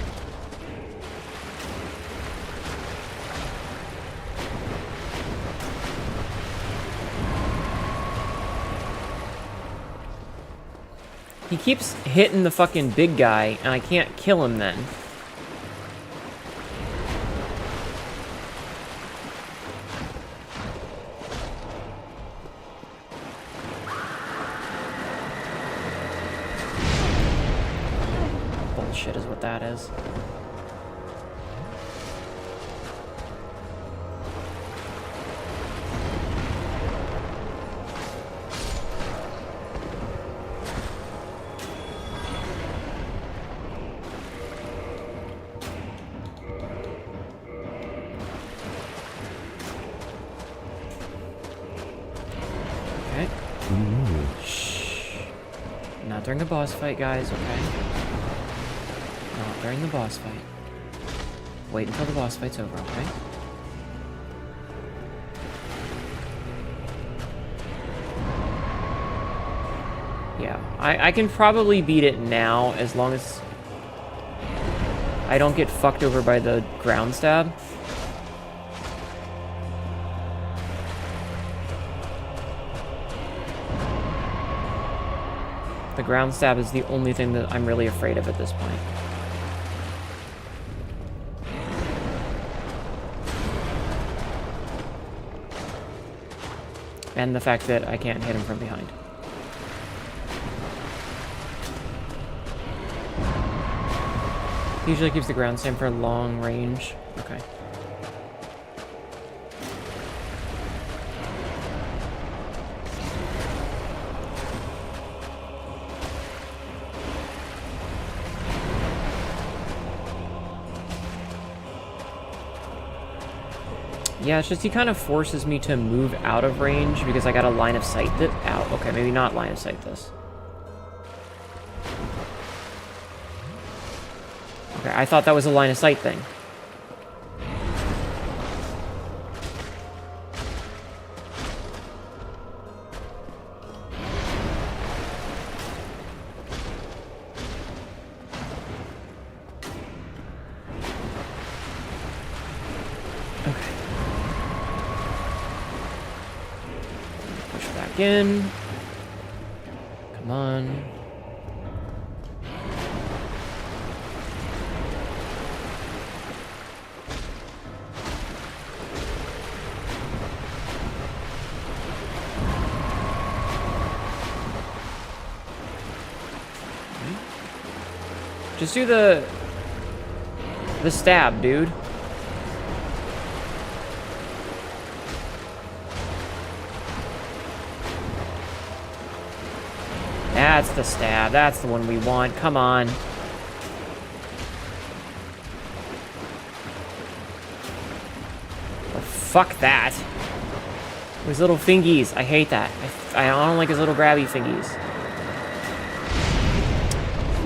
A: He keeps hitting the fucking big guy, and I can't kill him then. Bullshit is what that is. Not during the boss fight, guys, okay? Not during the boss fight. Wait until the boss fight's over, okay? Yeah, I can probably beat it now as long as I don't get fucked over by the ground stab. The ground stab is the only thing that I'm really afraid of at this point. And the fact that I can't hit him from behind. Usually keeps the ground stamp for long range. Okay. Yeah, it's just he kind of forces me to move out of range because I got a line of sight that out. Okay, maybe not line of sight this. Okay, I thought that was a line of sight thing. In. Come on. Just do the stab, dude. That's the stab. That's the one we want. Come on. Oh, fuck that. His little fingies. I hate that. I don't like his little grabby fingies.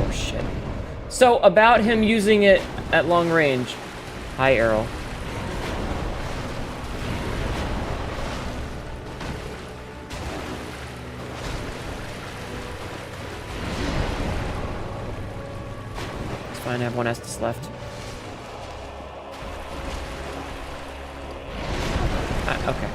A: Oh, shit. So, about him using it at long range. Hi, Arrow. I have one Estus left. Okay.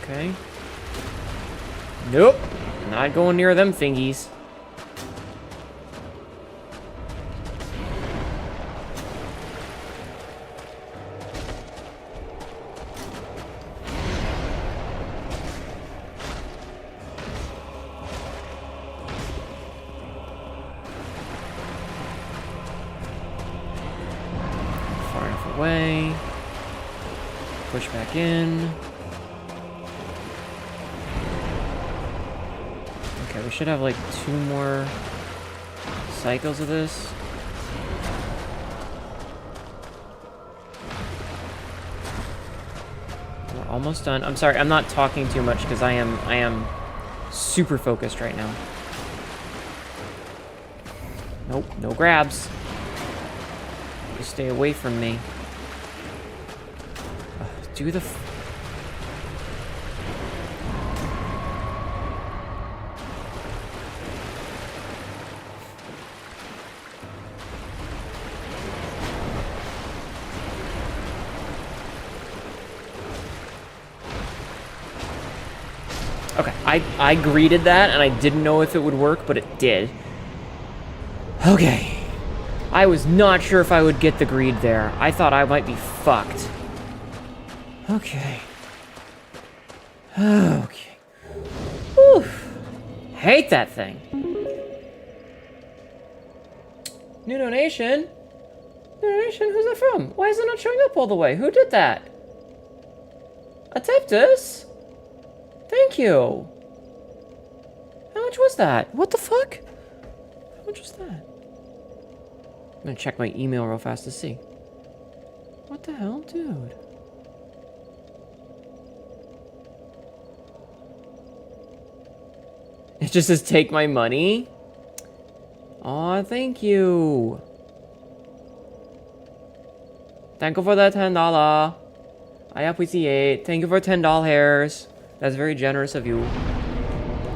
A: Okay. Nope. Not going near them thingies. Away. Push back in. Okay, we should have like 2 more cycles of this. We're almost done. I'm sorry, I'm not talking too much because I am super focused right now. Nope, no grabs. You stay away from me. Do the... Okay, I greeted that, and I didn't know if it would work, but it did. Okay. I was not sure if I would get the greed there. I thought I might be fucked. Okay. Okay. Whew. Hate that thing. New donation? New donation? Who's that from? Why is it not showing up all the way? Who did that? Adeptus? Thank you. How much was that? What the fuck? How much was that? I'm gonna check my email real fast to see. What the hell, dude? It just says take my money? Aw, thank you. Thank you for the $10. I appreciate. Thank you for $10. That's very generous of you.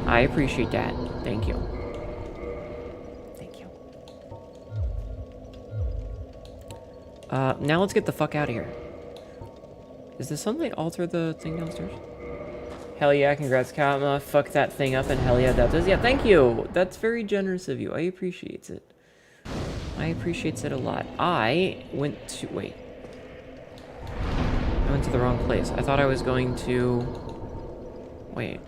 A: I appreciate that. Thank you. Thank you. Now let's get the fuck out of here. Does the sunlight alter the thing downstairs? Hell yeah, congrats, Katma. Fuck that thing up, and hell yeah, that does. Yeah, thank you. That's very generous of you. I appreciate it. I appreciate it a lot. I went to... Wait. I went to the wrong place. I thought I was going to... Wait.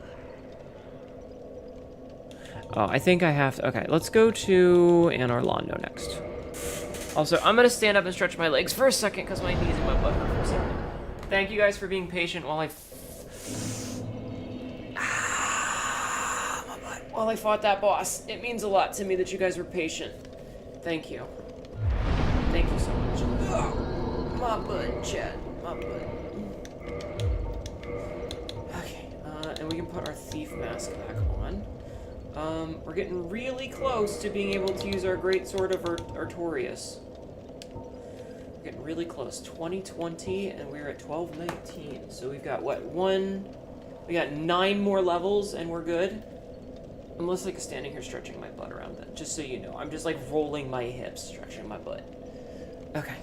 A: Oh, I think I have to... Okay, let's go to Anne Orlando next. Also, I'm gonna stand up and stretch my legs for a second because my knees and my butt hurt for a second. Thank you guys for being patient while I... While I fought that boss. It means a lot to me that you guys were patient. Thank you. Thank you so much. Oh, my butt, Chad. My butt. Okay, and we can put our thief mask back on. We're getting really close to being able to use our great sword of Artorias. We're getting really close. 2020, and we're at 1219. So we've got, what, we got 9 more levels, and we're good. I'm less like standing here stretching my butt around then, just so you know. I'm just like rolling my hips, stretching my butt. Okay.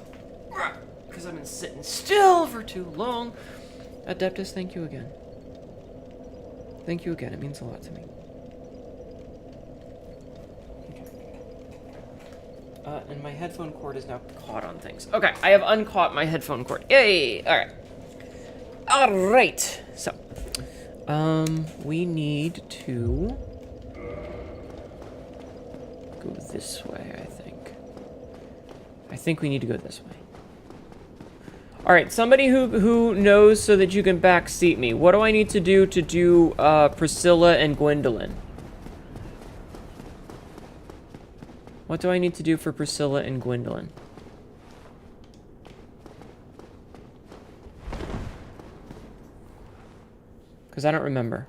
A: Because I've been sitting still for too long. Adeptus, thank you again. Thank you again. It means a lot to me. Okay. And my headphone cord is now caught on things. Okay, I have uncaught my headphone cord. Yay! Alright. Alright. So, we need to... go this way, I think. I think we need to go this way. Alright, somebody who knows so that you can backseat me. What do I need to do Priscilla and Gwendolyn? What do I need to do for Priscilla and Gwendolyn? Because I don't remember.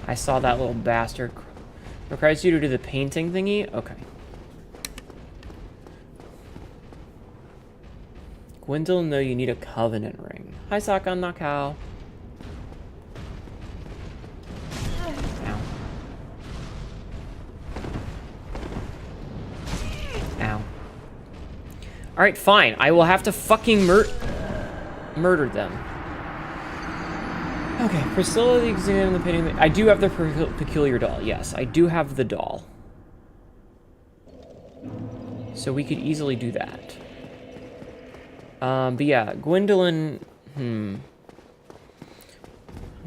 A: I saw that little bastard. Requires you to do the painting thingy? Okay. Gwendolyn, though, you need a covenant ring. Hi, Sakan Nakao. Ow. Ow. Alright, fine. I will have to fucking murder them. Okay, Priscilla, the exam, the painting. I do have the peculiar doll. Yes, I do have the doll. So we could easily do that. But yeah, Gwendolyn...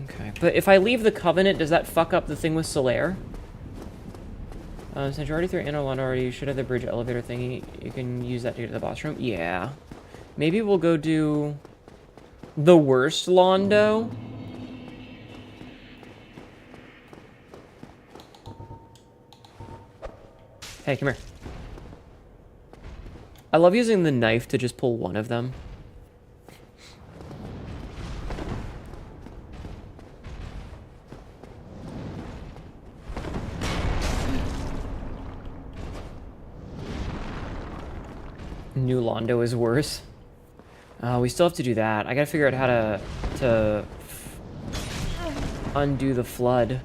A: Okay, but if I leave the Covenant, does that fuck up the thing with Solaire? Since you're already through Anna already, you should have the bridge elevator thingy. You can use that to get to the boss room. Yeah. Maybe we'll go do... the worst Londo. Hey, come here. I love using the knife to just pull one of them. New Londo is worse. We still have to do that. I gotta figure out how to... undo the flood.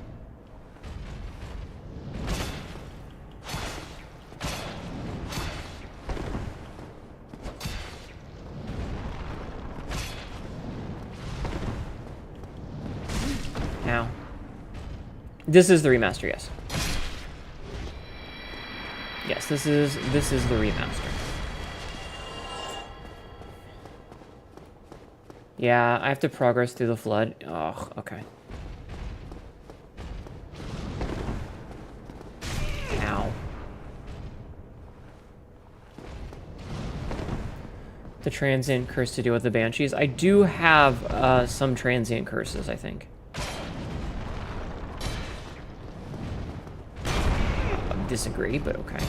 A: Now, this is the remaster, yes. Yes, this is the remaster. Yeah, I have to progress through the flood. Oh, okay. Ow. The transient curse to deal with the banshees. I do have some transient curses, I think. Disagree, but okay.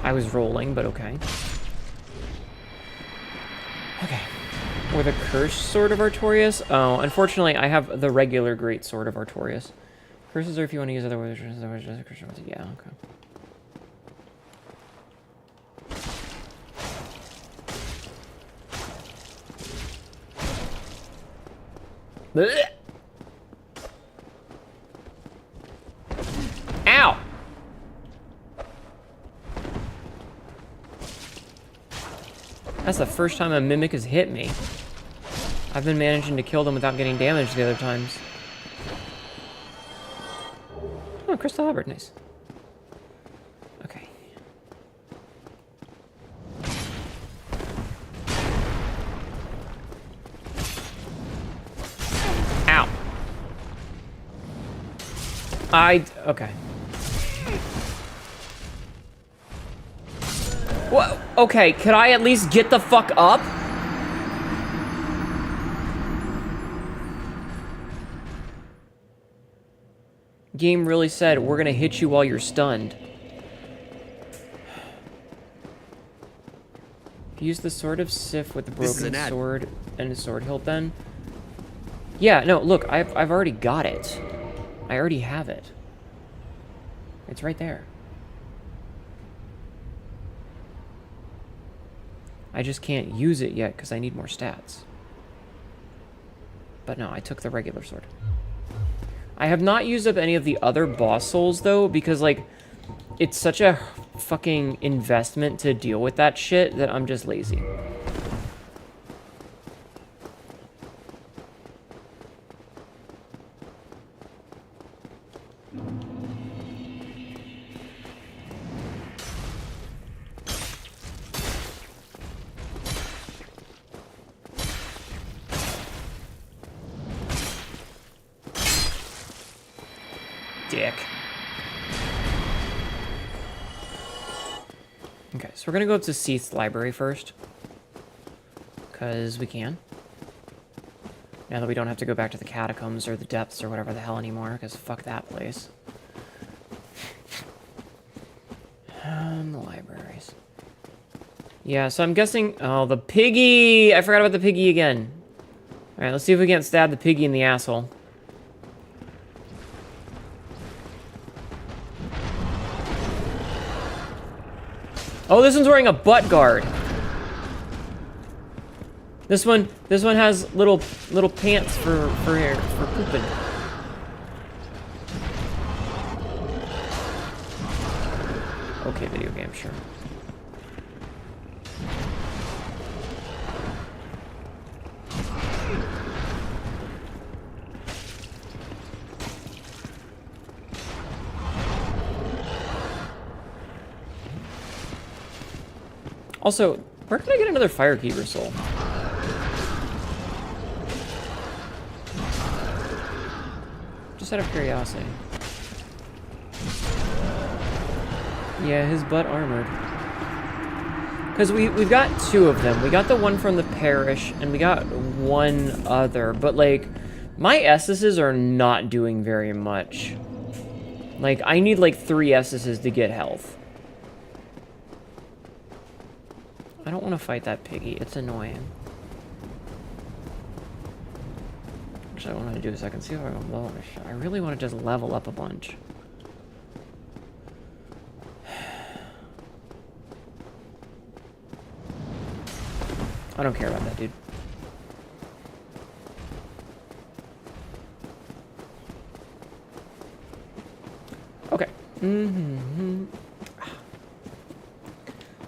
A: I was rolling, but okay. Okay. Or the Cursed Sword of Artorias. Oh, unfortunately, I have the regular Great Sword of Artorias. Curses are if you want to use other words. Yeah, okay. Blech. Ow! That's the first time a mimic has hit me. I've been managing to kill them without getting damaged the other times. Oh, Crystal Halberd, nice. Okay. Ow. Okay. Whoa, okay, could I at least get the fuck up? Game really said, we're gonna hit you while you're stunned. Use the Sword of Sif with the broken sword and a sword hilt then? Yeah, no, look, I've already got it. I already have it. It's right there. I just can't use it yet because I need more stats. But no, I took the regular sword. I have not used up any of the other boss souls, though, because, like, it's such a fucking investment to deal with that shit that I'm just lazy. Dick. Okay, so we're gonna go up to Seath's library first. Because we can. Now that we don't have to go back to the catacombs or the depths or whatever the hell anymore, because fuck that place. The libraries. Yeah, so I'm guessing... Oh, the piggy! I forgot about the piggy again. Alright, let's see if we can't stab the piggy in the asshole. Oh, this one's wearing a butt guard. This one has little pants for pooping. Okay, video game, sure. Also, where can I get another Firekeeper soul? Just out of curiosity. Yeah, his butt armored. Because we've got two of them. We got the one from the parish, and we got one other. But, like, my Essuses are not doing very much. Like, I need, like, 3 Essuses to get health. I don't want to fight that piggy. It's annoying. Actually, what I want to do is I can see if I can level this shit. I really want to just level up a bunch. I don't care about that, dude. Okay.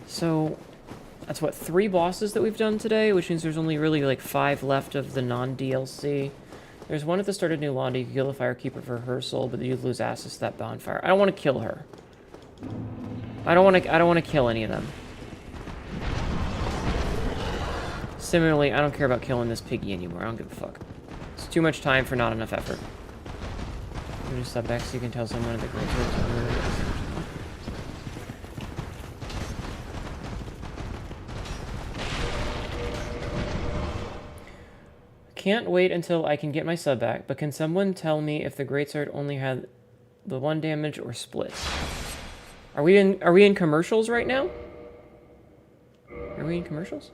A: So, that's what, 3 bosses that we've done today, which means there's only really like 5 left of the non-DLC. There's one at the start of New Londa. You can kill the Firekeeper for her soul, but you lose access to that bonfire. I don't want to kill her. I don't want to kill any of them. Similarly, I don't care about killing this piggy anymore. I don't give a fuck. It's too much time for not enough effort. I'm gonna sub back so you can tell someone of the great words. Can't wait until I can get my sub back, but can someone tell me if the greatsword only had the 1 damage or split? Are we in commercials right now? Are we in commercials?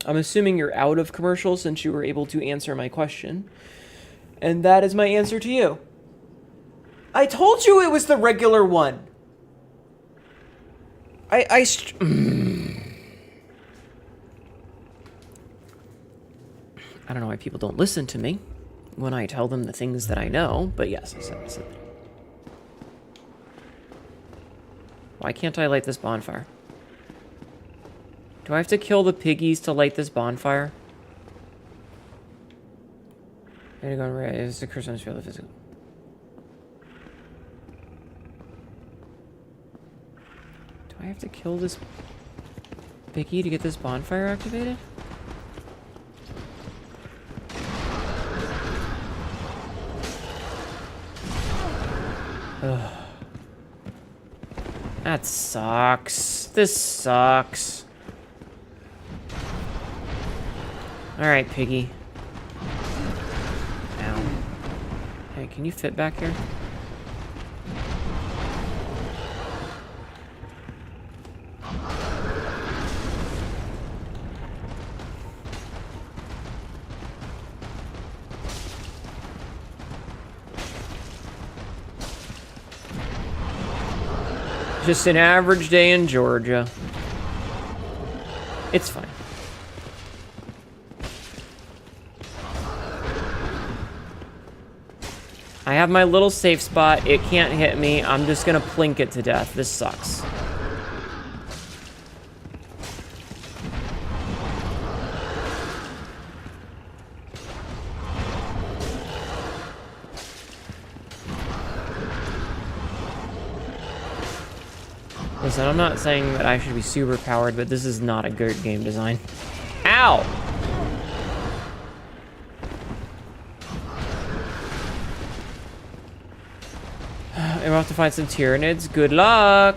A: I'm assuming you're out of commercials since you were able to answer my question. And that is my answer to you. I told you it was the regular one. I don't know why people don't listen to me when I tell them the things that I know, but yes, I said that. Why can't I light this bonfire? Do I have to kill the piggies to light this bonfire? Way to go, right? It's the curse on the physical. Do I have to kill this piggy to get this bonfire activated? Ugh. That sucks. This sucks. Alright, piggy. Ow. Hey, can you fit back here? Just an average day in Georgia. It's fine. I have my little safe spot. It can't hit me. I'm just gonna plink it to death. This sucks. Listen, I'm not saying that I should be super powered, but this is not a good game design. Ow! We'll have to find some Tyranids. Good luck!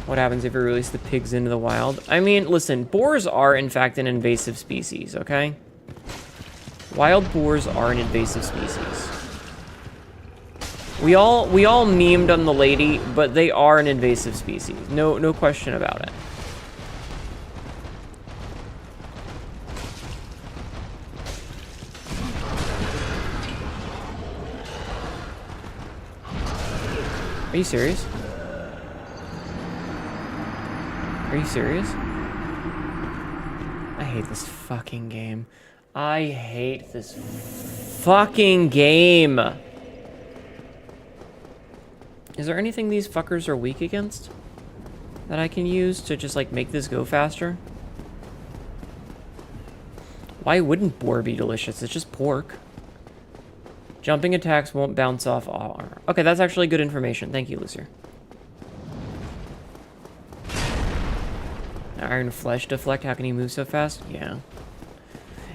A: What happens if we release the pigs into the wild? I mean, listen, boars are, in fact, an invasive species, okay? Wild boars are an invasive species. We all memed on the lady, but they are an invasive species. No question about it. Are you serious? Are you serious? I hate this fucking game. I hate this fucking game. Is there anything these fuckers are weak against that I can use to just, like, make this go faster? Why wouldn't boar be delicious? It's just pork. Jumping attacks won't bounce off armor. Okay, that's actually good information. Thank you, Lucier. Iron flesh deflect. How can he move so fast? Yeah.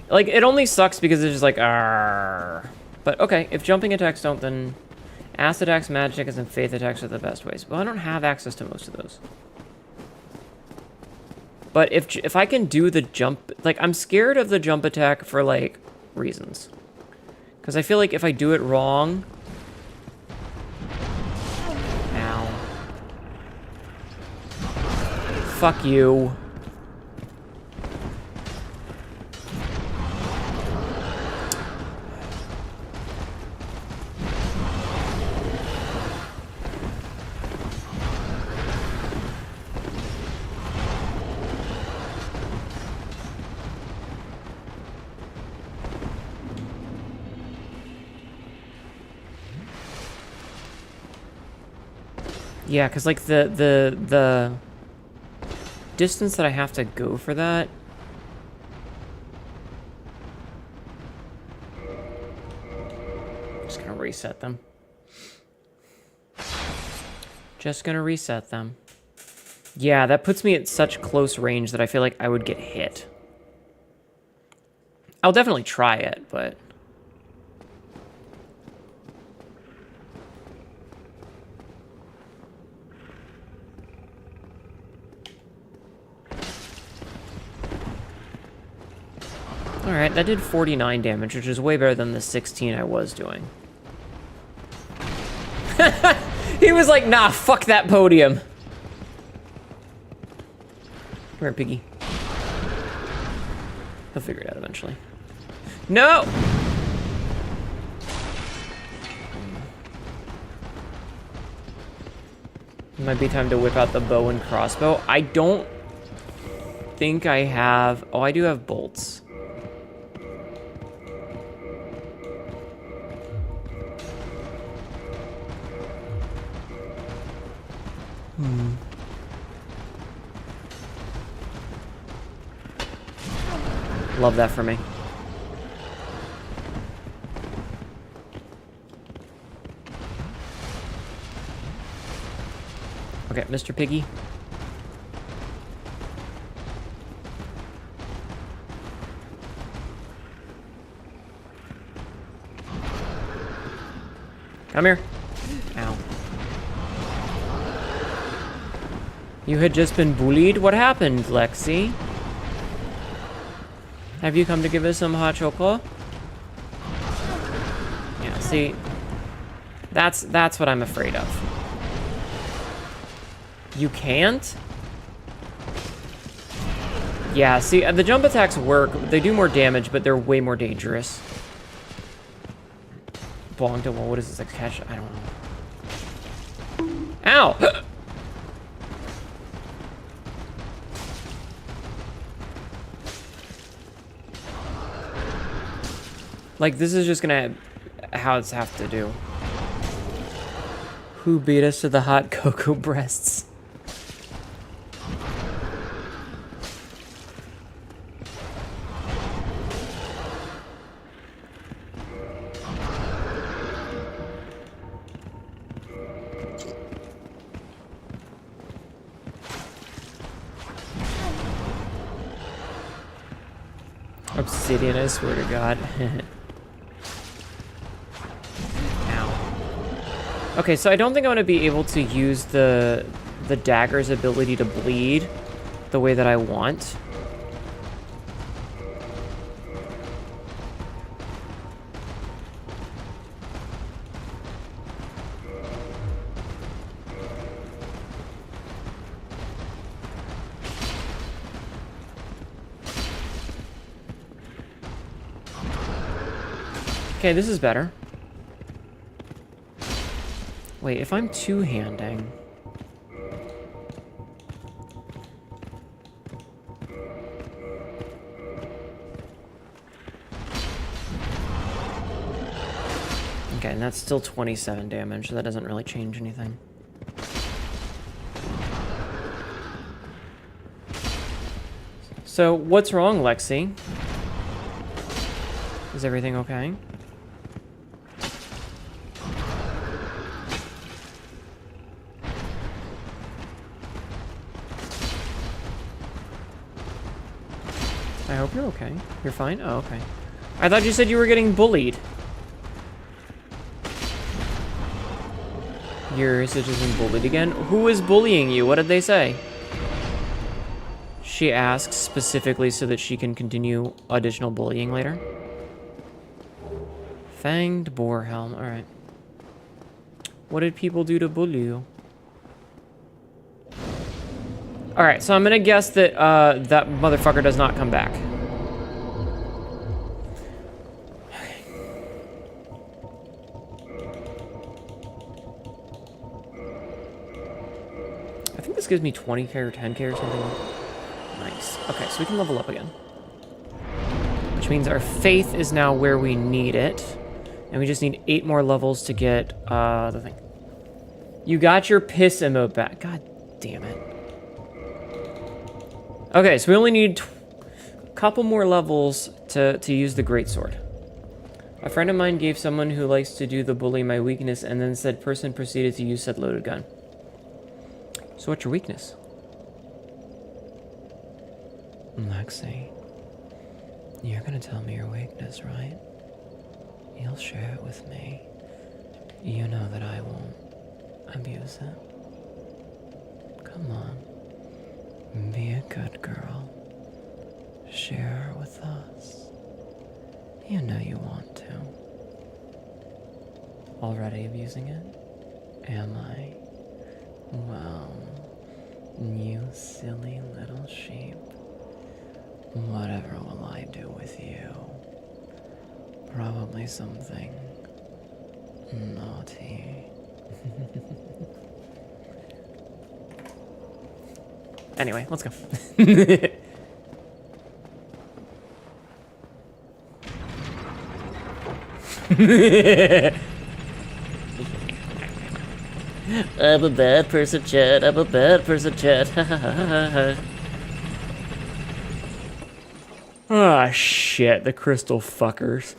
A: Like, it only sucks because it's just like, arrgh. But, okay, if jumping attacks don't, then acid attacks, magic attacks, and faith attacks are the best ways. Well, I don't have access to most of those. But if I can do the jump... Like, I'm scared of the jump attack for, like, reasons. Because I feel like if I do it wrong... Ow. Fuck you. Yeah, because like the distance that I have to go for that. Just gonna reset them. Just gonna reset them. Yeah, that puts me at such close range that I feel like I would get hit. I'll definitely try it, but... Alright, that did 49 damage, which is way better than the 16 I was doing. He was like, nah, fuck that podium. Come here, piggy. He'll figure it out eventually. No! It might be time to whip out the bow and crossbow. I don't think I have... Oh, I do have bolts. Love that for me. Okay, Mr. Piggy. Come here. Ow. You had just been bullied? What happened, Lexi? Have you come to give us some hot chocolate? Yeah, see, that's what I'm afraid of. You can't? Yeah, see, the jump attacks work. They do more damage, but they're way more dangerous. Belong to, well, what is this, like catch? I don't know. Ow! Like, this is just gonna... how it's have to do. Who beat us to the hot cocoa breasts? Obsidian, I swear to God. Okay, so I don't think I'm going to be able to use the dagger's ability to bleed the way that I want. Okay, this is better. Wait, if I'm two-handing... Okay, and that's still 27 damage, so that doesn't really change anything. So, what's wrong, Lexi? Is everything okay? I hope you're okay. You're fine? Oh, okay. I thought you said you were getting bullied. Your sister's been bullied again? Who is bullying you? What did they say? She asks specifically so that she can continue additional bullying later. Fanged boar helm. Alright. What did people do to bully you? Alright, so I'm gonna guess that that motherfucker does not come back. I think this gives me 20k or 10k or something. Nice. Okay, so we can level up again. Which means our faith is now where we need it. And we just need 8 more levels to get the thing. You got your piss emote back. God damn it. Okay, so we only need a couple more levels to use the greatsword. A friend of mine gave someone who likes to do the bully my weakness, and then said person proceeded to use said loaded gun. So what's your weakness? Lexi, you're gonna tell me your weakness, right? You'll share it with me. You know that I won't abuse it. Come on. Be a good girl. Share her with us. You know you want to. Already abusing it? Am I? Well, you silly little sheep. Whatever will I do with you? Probably something naughty. Anyway, let's go. I'm a bad person, Chad. I'm a bad person, Chad. Ah, shit. The crystal fuckers.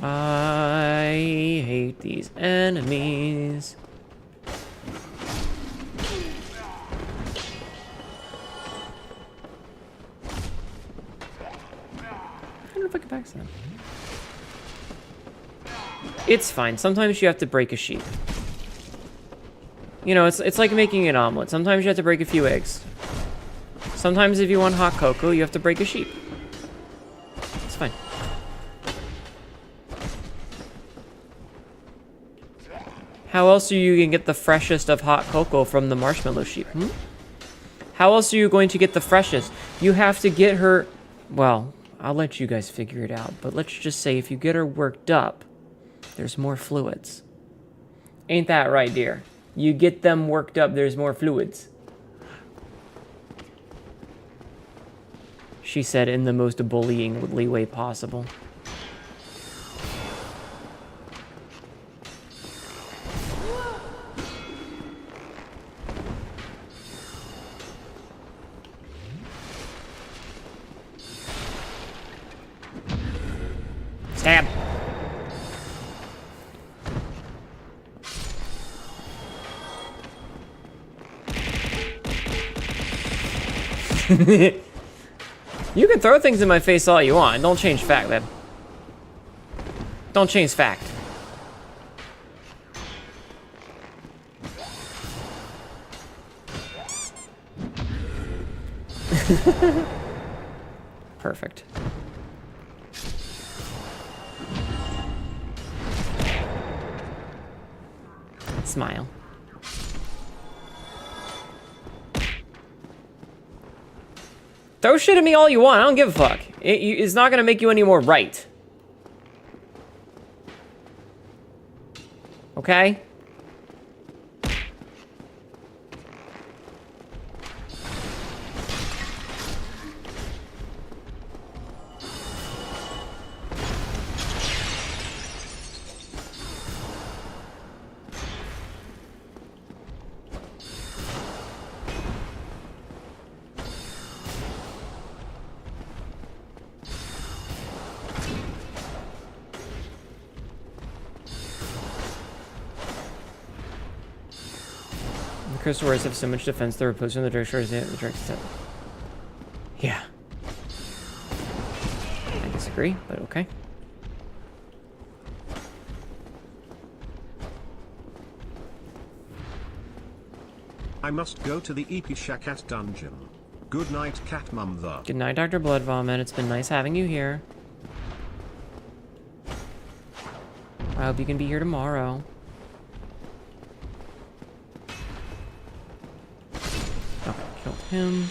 A: I hate these enemies. I don't know if I can back them. It's fine. Sometimes you have to break a sheep. You know, it's like making an omelet. Sometimes you have to break a few eggs. Sometimes if you want hot cocoa, you have to break a sheep. It's fine. How else are you going to get the freshest of hot cocoa from the marshmallow sheep? How else are you going to get the freshest? You have to get her... Well, I'll let you guys figure it out. But let's just say if you get her worked up, there's more fluids. Ain't that right, dear? You get them worked up, there's more fluids. She said in the most bullyingly way possible. Stab. You can throw things in my face all you want. Don't change fact, then. Don't change fact. Perfect. Smile. Throw shit at me all you want. I don't give a fuck. It's not gonna make you any more right. Okay? Crystal Wars have so much defense, they're opposed to the direct shores, the direct step. Yeah. I disagree, but okay.
B: I must go to the Epishakat dungeon. Good night, cat mum.
A: Good night, Dr. Blood Vomit. It's been nice having you here. I hope you can be here tomorrow. him.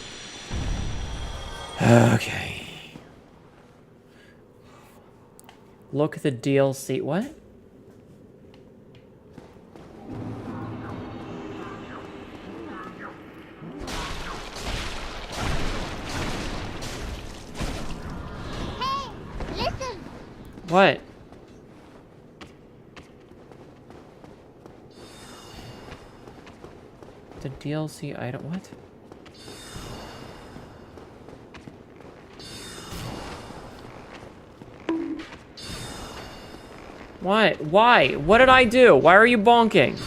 A: Okay. Look at the DLC. What?
D: Hey, listen.
A: What? The DLC item. What? What? Why? What did I do? Why are you bonking?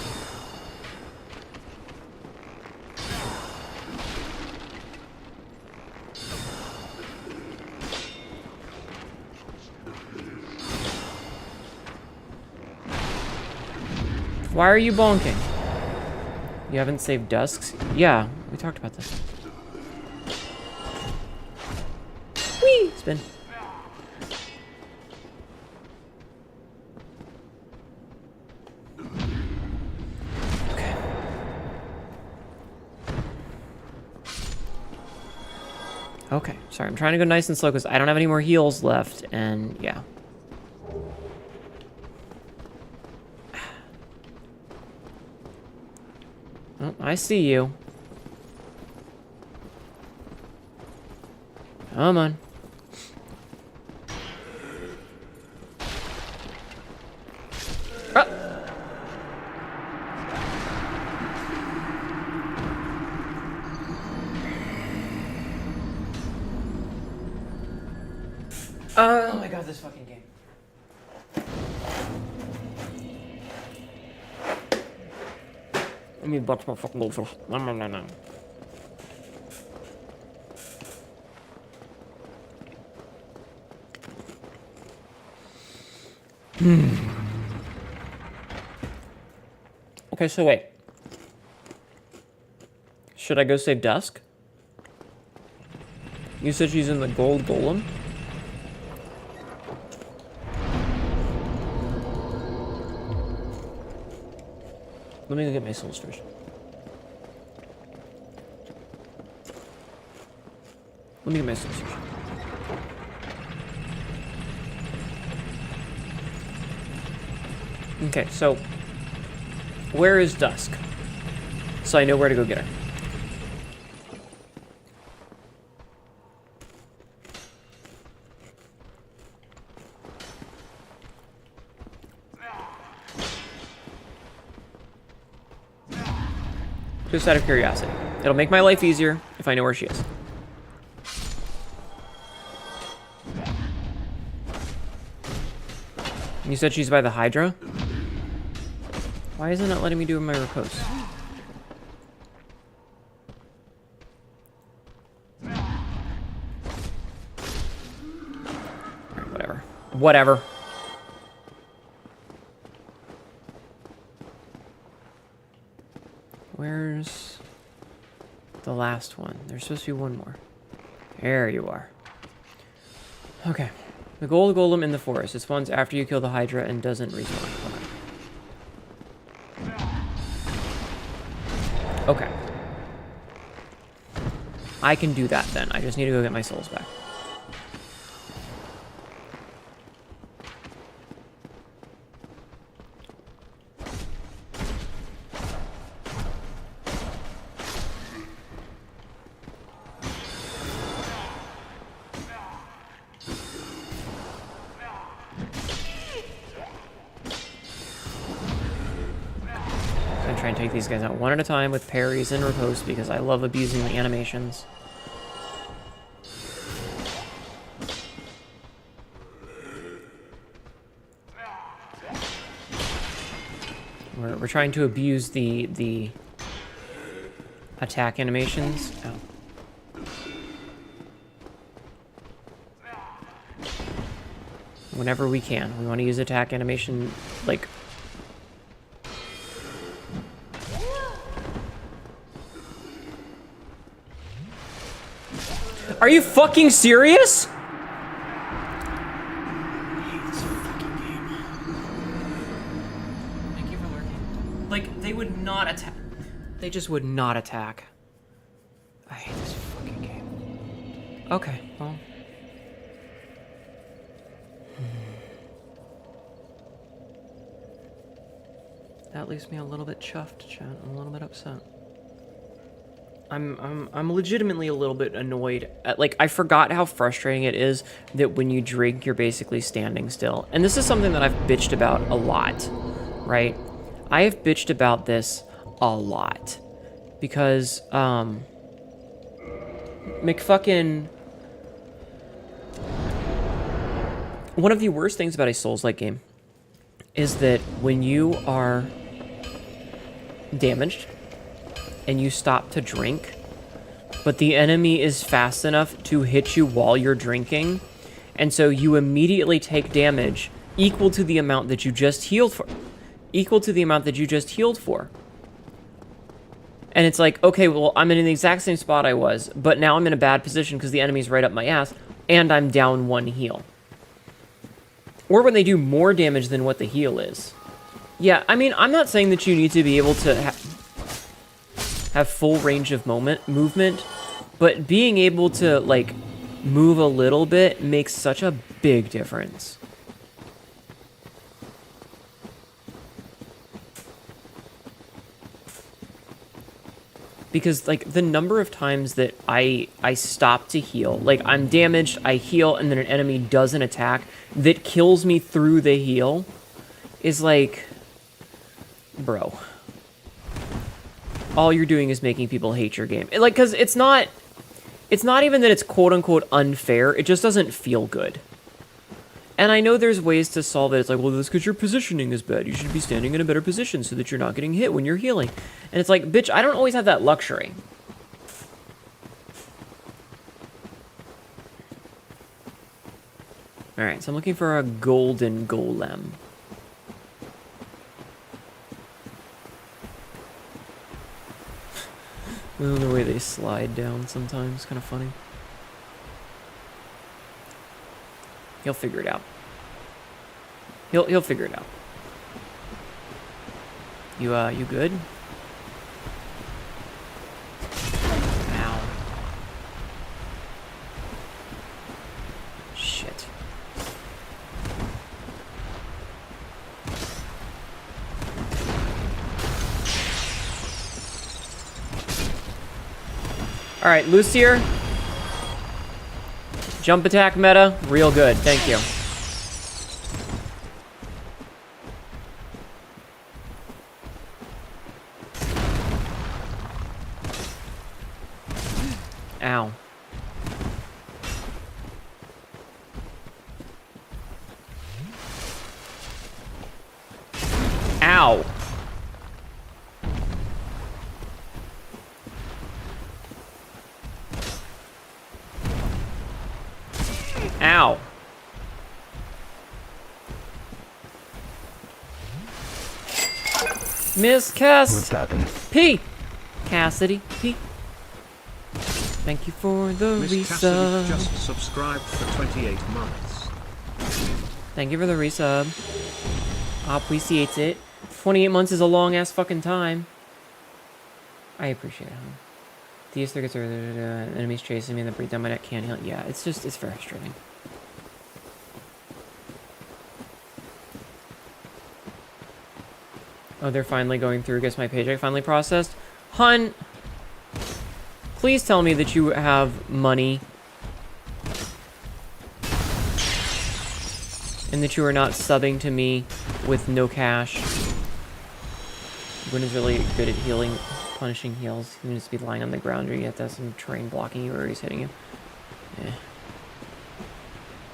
A: Why are you bonking? You haven't saved dusks? Yeah, we talked about this. Whee! Spin. Okay. Okay, sorry, I'm trying to go nice and slow because I don't have any more heals left, and yeah. Oh, I see you. Come on. Ah! Oh my god, this fucking game. Let me box my fucking over. No. Okay, so wait. Should I go save Dusk? You said she's in the gold golem? Let me go get my souls first. Let me get my souls first. Okay, so where is Dusk? So I know where to go get her. Just out of curiosity. It'll make my life easier if I know where she is. You said she's by the Hydra? Why isn't it letting me do my repose? Alright, whatever. Whatever. Where's the last one? There's supposed to be one more. There you are. Okay. The gold golem in the forest. It spawns after you kill the Hydra and doesn't respawn. Okay. I can do that then. I just need to go get my souls back. Try and take these guys out one at a time with parries and riposte because I love abusing the animations. We're trying to abuse the attack animations. Oh. Whenever we can. We want to use attack animation like Are you fucking serious? I hate this fucking game. Thank you for lurking. Like, they would not attack. They just would not attack. I hate this fucking game. Okay, well. That leaves me a little bit chuffed, chat. I'm a little bit upset. I'm legitimately a little bit annoyed at, like, I forgot how frustrating it is that when you drink, you're basically standing still. And this is something that I've bitched about a lot, right? I have bitched about this a lot. Because, McFucking... One of the worst things about a Souls-like game is that when you are damaged and you stop to drink, but the enemy is fast enough to hit you while you're drinking, and so you immediately take damage equal to the amount that you just healed for. And it's like, okay, well, I'm in the exact same spot I was, but now I'm in a bad position because the enemy's right up my ass, and I'm down 1 heal. Or when they do more damage than what the heal is. Yeah, I mean, I'm not saying that you need to be able to have full range of movement, but being able to, like, move a little bit makes such a big difference. Because, like, the number of times that I stop to heal, like, I'm damaged, I heal, and then an enemy does an attack that kills me through the heal is like, bro. All you're doing is making people hate your game. Like, because it's not even that it's quote-unquote unfair, it just doesn't feel good. And I know there's ways to solve it. It's like, well, that's because your positioning is bad. You should be standing in a better position so that you're not getting hit when you're healing. And it's like, bitch, I don't always have that luxury. Alright, so I'm looking for a golden golem. The way they slide down sometimes is kind of funny. He'll figure it out. He'll figure it out. You good? Ow. Shit. Alright, Lucier. Jump attack meta, real good, thank you. Ow. Ow. Ow. Miss Cass. P. Cassidy. P. Thank you for the
B: Miss Cassidy
A: resub.
B: just subscribed for 28 months.
A: Thank you for the resub. Appreciate it. 28 months is a long ass fucking time. I appreciate it, huh? These three gets enemies chasing me and the break down my neck can't heal. Yeah, it's frustrating. Oh, they're finally going through. Guess my paycheck finally processed. Hun, please tell me that you have money. And that you are not subbing to me with no cash. Gwen is really good at healing, punishing heals. You need to be lying on the ground or you have to have some terrain blocking you or he's hitting you. Yeah.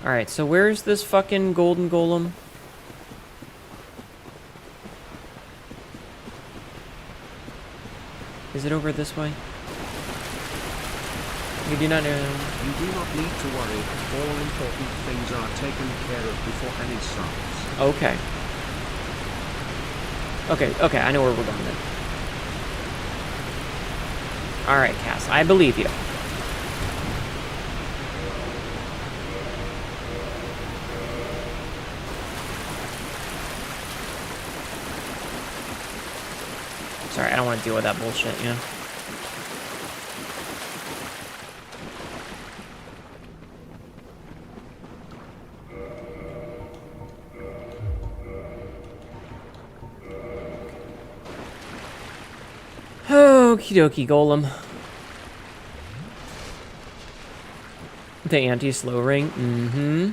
A: Alright, so where's this fucking golden golem? Is it over this way? You do not know.
B: You do not need to worry. All important things are taken care of before any starts.
A: Okay. Okay, I know where we're going then. Alright, Cass, I believe you. Sorry, I don't want to deal with that bullshit, you know? Okie dokie, Golem. The anti-slow ring. Mm-hmm.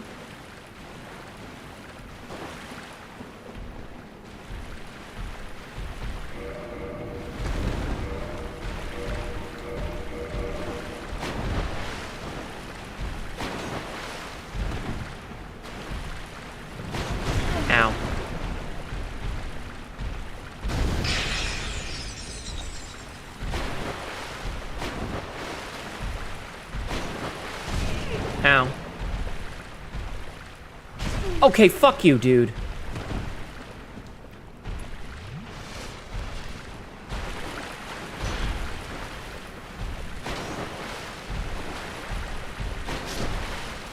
A: Ow. Ow. Okay, fuck you, dude.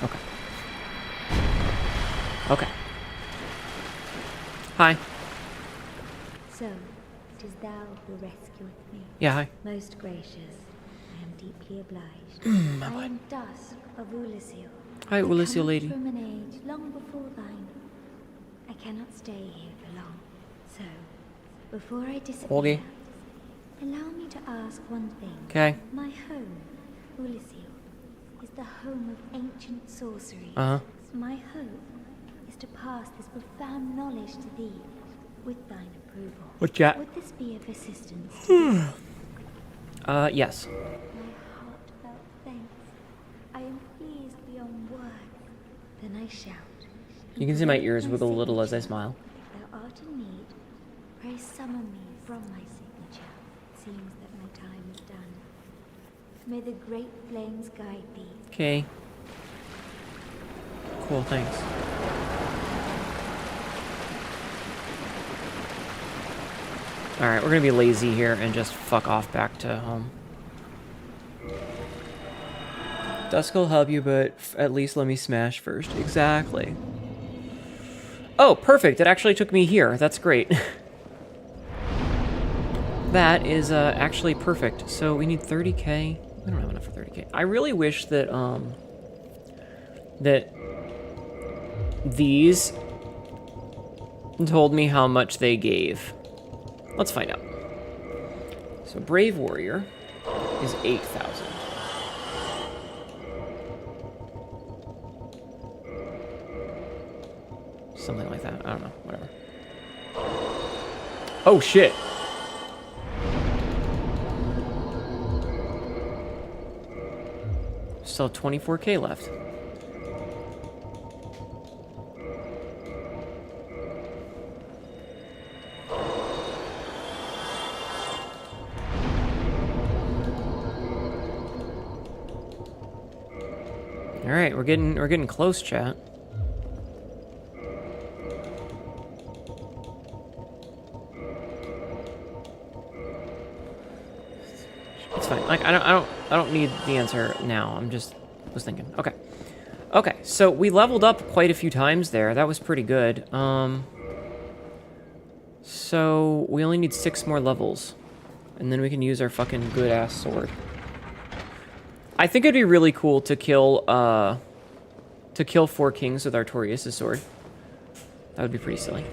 A: Okay. Okay. Hi.
G: So, it is thou who rescueth me.
A: Yeah, hi.
G: Most gracious, I am deeply obliged.
A: My
G: I
A: bud.
G: am Dusk of Ulisil.
A: Hi,
G: I
A: Ulisil
G: come
A: lady.
G: from an age long before thine. I cannot stay here for long. So, before I disappear,
A: Okay.
G: allow me to ask one thing.
A: Okay.
G: My home, Ulisil, is the home of ancient sorcery.
A: Uh-huh.
G: My hope is to pass this profound knowledge to thee, with thine approval.
A: What's that?
G: Would this be of assistance to thee?
A: Yes.
G: My heartfelt thanks. I am pleased beyond words. Then I shout.
A: You can see my ears wiggle a little as I smile.
G: If thou art in need, pray summon me from my signature. It seems that my time is done. May the great flames guide thee.
A: Okay. Cool, thanks. Alright, we're gonna be lazy here and just fuck off back to home. Dusk will help you, but at least let me smash first. Exactly. Oh, perfect. It actually took me here. That's great. That is actually perfect. So we need 30k. We don't have enough for 30k. I really wish that that these told me how much they gave. Let's find out. So Brave Warrior is 8,000. Something like that. I don't know. Whatever. Oh, shit. Still have 24k left. All right, we're getting close, chat. It's fine. Like I don't need the answer now. I'm just was thinking. Okay. Okay, so we leveled up quite a few times there. That was pretty good. So we only need 6 more levels. And then we can use our fucking good-ass sword. I think it'd be really cool to kill 4 kings with Artorias' sword. That would be pretty silly.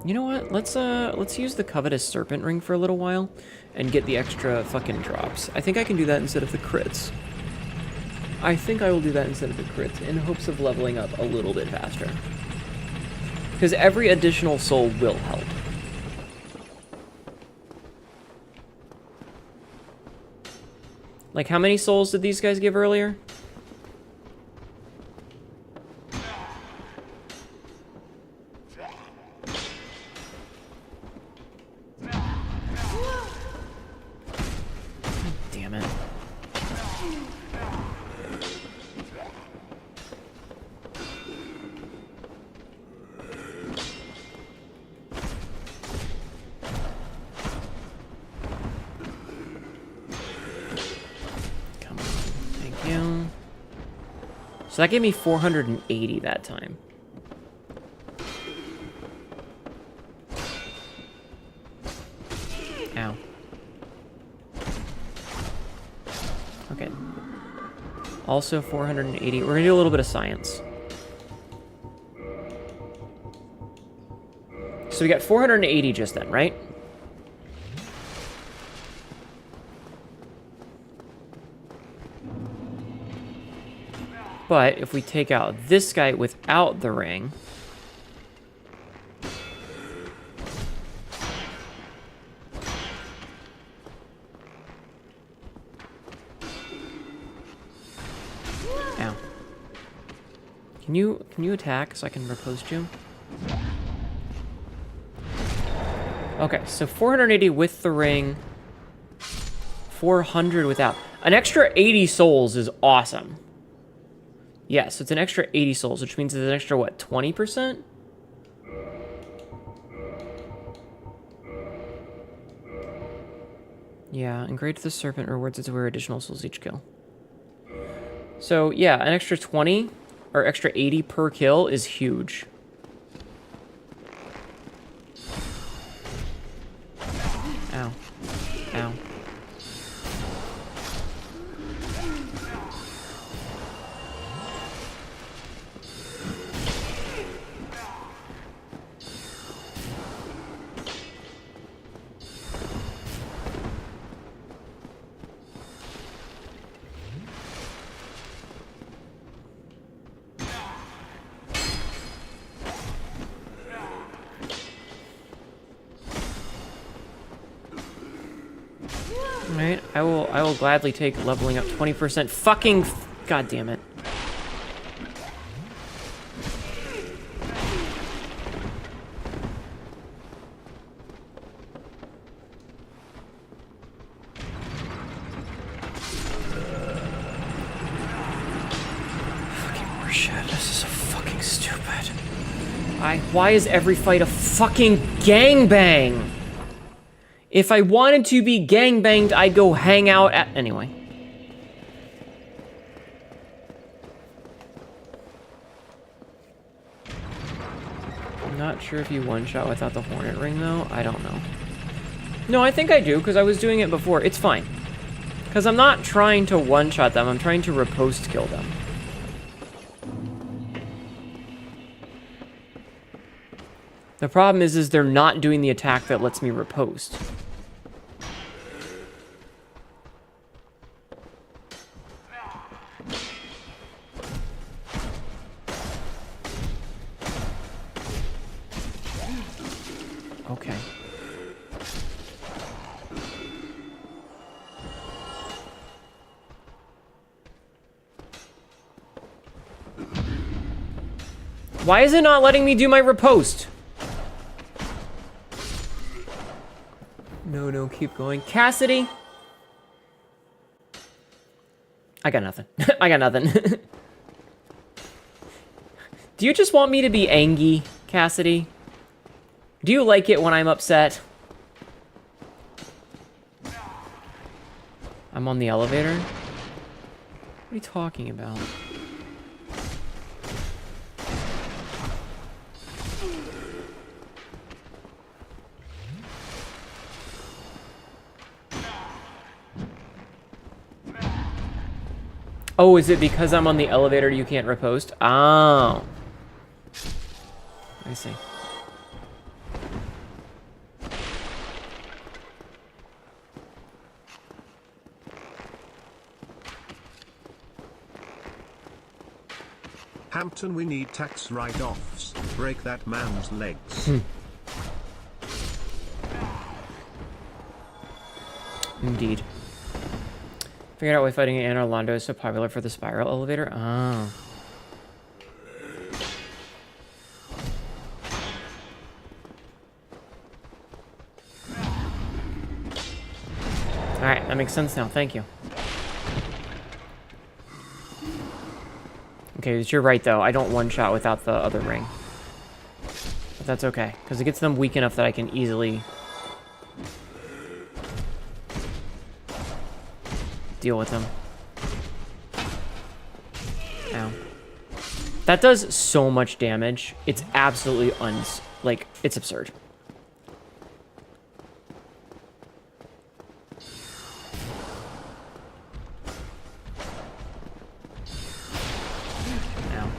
A: You know what? Let's use the covetous serpent ring for a little while and get the extra fucking drops. I think I can do that instead of the crits. I think I will do that instead of the crits in hopes of leveling up a little bit faster. Because every additional soul will help. Like, how many souls did these guys give earlier? Damn it. Come on. Thank you. So that gave me 480 that time. Ow. Okay. Also 480. We're gonna do a little bit of science. So we got 480 just then, right? But if we take out this guy without the ring... Ow. Can you attack so I can riposte you? Okay, so 480 with the ring, 400 without. An extra 80 souls is awesome. Yeah, so it's an extra 80 souls, which means it's an extra, what, 20%? Yeah, engrave the serpent rewards its wear additional souls each kill. So, yeah, an extra 20 or extra 80 per kill is huge. Ow. Ow. Alright, I will gladly take leveling up 20% fucking god damn it. Fucking horseshit, this is so fucking stupid. Why is every fight a fucking gangbang? If I wanted to be gangbanged, I'd go hang out at... Anyway. I'm not sure if you one-shot without the Hornet Ring, though. I don't know. No, I think I do, because I was doing it before. It's fine. Because I'm not trying to one-shot them. I'm trying to riposte kill them. The problem is they're not doing the attack that lets me riposte. Okay. Why is it not letting me do my riposte? No, keep going. Cassidy? I got nothing. I got nothing. Do you just want me to be angry, Cassidy? Do you like it when I'm upset? I'm on the elevator? What are you talking about? Oh, is it because I'm on the elevator you can't riposte? Oh. I see.
B: Hampton, we need tax write-offs. Break that man's legs.
A: Indeed. Figured out why fighting in Orlando is so popular for the spiral elevator. Oh. Alright, that makes sense now. Thank you. Okay, you're right, though. I don't one-shot without the other ring. But that's okay, because it gets them weak enough that I can easily deal with them. Ow. That does so much damage. It's absolutely like, it's absurd. Ow.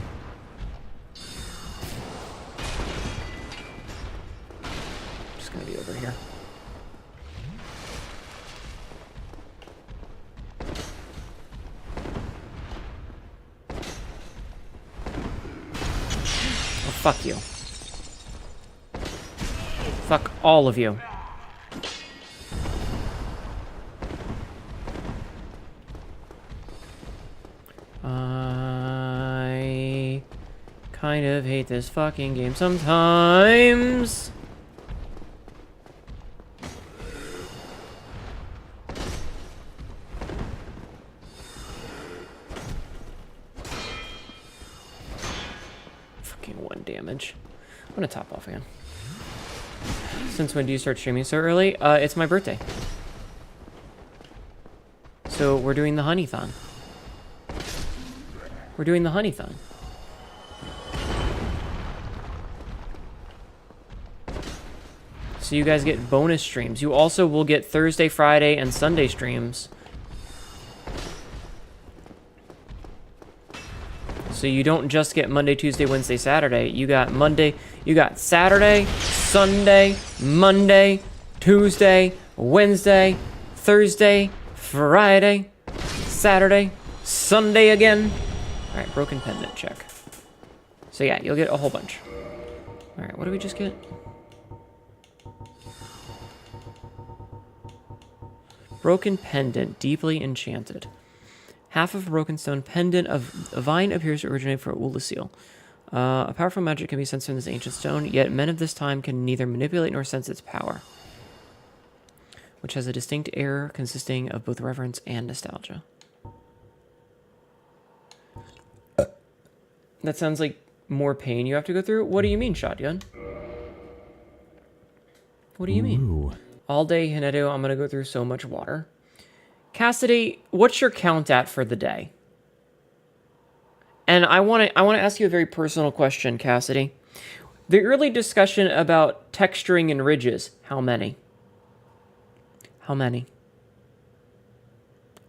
A: Fuck you. Fuck all of you. I kind of hate this fucking game sometimes. Fucking 1 damage. I'm gonna top off again. Since when do you start streaming so early? It's my birthday. So we're doing the HNETHON. We're doing the HNETHON. So you guys get bonus streams. You also will get Thursday, Friday, and Sunday streams. So you don't just get Monday, Tuesday, Wednesday, Saturday. You got Monday, you got Saturday, Sunday, Monday, Tuesday, Wednesday, Thursday, Friday, Saturday, Sunday again. Alright, broken pendant, check. So yeah, you'll get a whole bunch. Alright, what do we just get? Broken pendant, deeply enchanted. Half of a broken stone pendant of a vine appears to originate from Ulasil. A powerful magic can be sensed from this ancient stone, yet men of this time can neither manipulate nor sense its power, which has a distinct air consisting of both reverence and nostalgia. That sounds like more pain you have to go through. What do you mean, Shotgun? What do you mean? All day, Hinedo, I'm gonna go through so much water. Cassidy, what's your count at for the day? And I want to ask you a very personal question, Cassidy. The early discussion about texturing and ridges, how many? How many?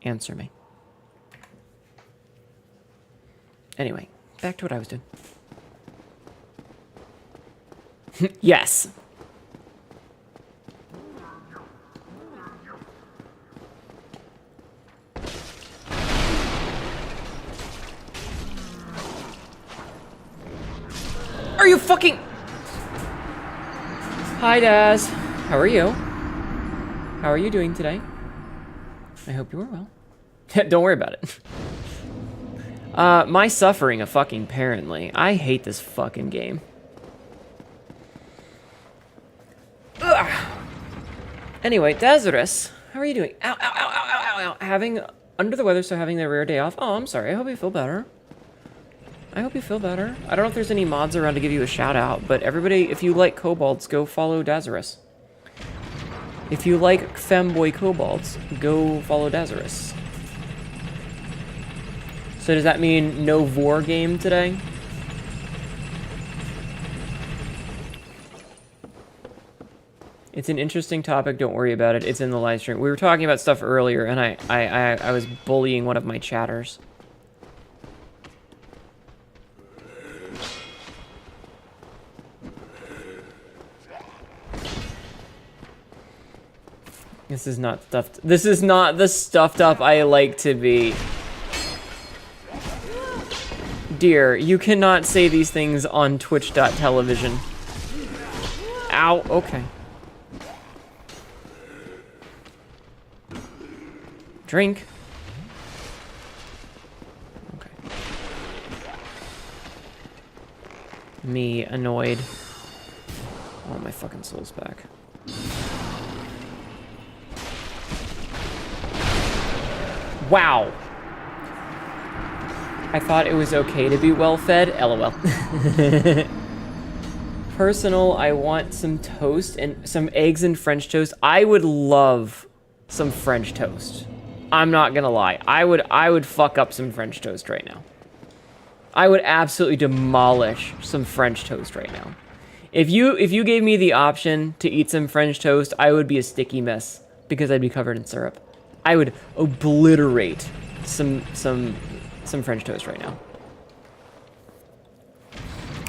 A: Answer me. Anyway, back to what I was doing. Yes. Are you fucking... Hi, Daz. How are you? How are you doing today? I hope you are well. Don't worry about it. My suffering a fucking parently. I hate this fucking game. Ugh. Anyway, Dazarus, how are you doing? Ow, ow, ow, ow, ow, ow, ow. Having... Under the weather, so having the rare day off. Oh, I'm sorry. I hope you feel better. I hope you feel better. I don't know if there's any mods around to give you a shout out, but everybody, if you like kobolds, go follow Dazarus. If you like femboy kobolds, go follow Dazarus. So does that mean no Vor game today? It's an interesting topic, don't worry about it. It's in the live stream. We were talking about stuff earlier, and I was bullying one of my chatters. This is not stuffed. This is not the stuffed up I like to be. Dear, you cannot say these things on Twitch.television. Ow, okay. Drink. Okay. Me annoyed. Oh, my fucking soul's back. Wow. I thought it was okay to be well-fed. LOL. Personal, I want some toast and some eggs and French toast. I would love some French toast. I'm not gonna lie. I would fuck up some French toast right now. I would absolutely demolish some French toast right now. If you gave me the option to eat some French toast, I would be a sticky mess because I'd be covered in syrup. I would obliterate some French toast right now.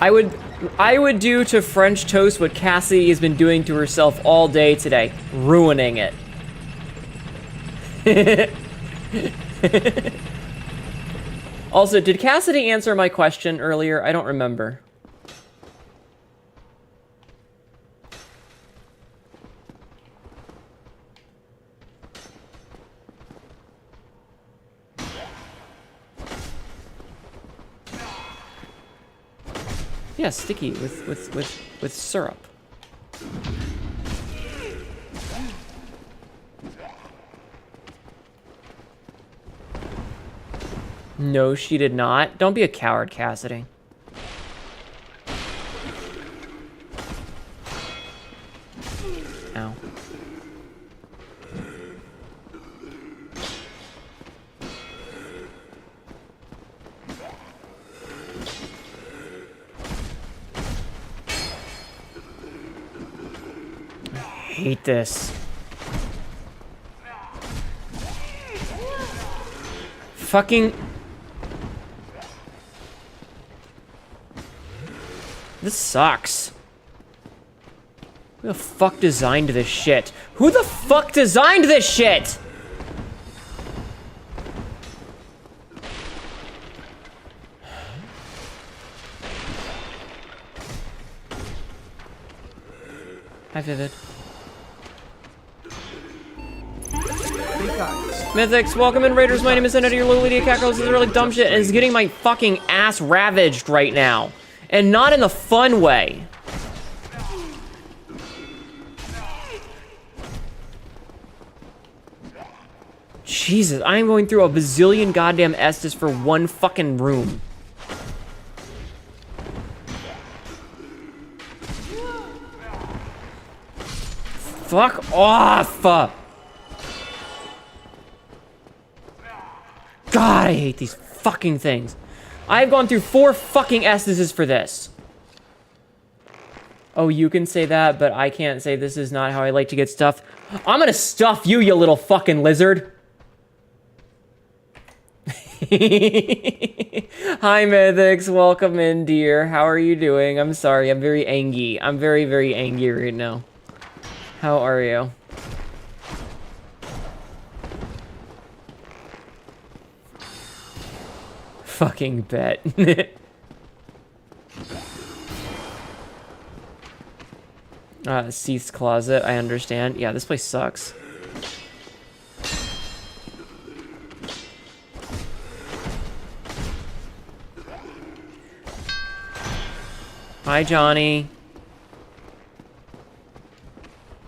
A: I would do to French toast what Cassie has been doing to herself all day today, ruining it. Also, did Cassidy answer my question earlier? I don't remember. Yeah, sticky with syrup. No, she did not. Don't be a coward, Cassidy. Ow. I hate this. Fucking... This sucks. Who the fuck designed this shit? Who the fuck designed this shit? Hi, Vivid. Mythics, welcome in, Raiders. My name is Senator. Your little idiot cat girl. This is really dumb shit and is getting my fucking ass ravaged right now. And not in the fun way. Jesus, I am going through a bazillion goddamn Estus for one fucking room. Fuck off! God, I hate these fucking things. I've gone through 4 fucking Estuses for this. Oh, you can say that, but I can't say this is not how I like to get stuffed. I'm gonna stuff you, you little fucking lizard. Hi, Mythics. Welcome in, dear. How are you doing? I'm sorry. I'm very angry. I'm very, very angry right now. How are you? Fucking bet. Seath's Closet. I understand. Yeah, this place sucks. Hi, Johnny.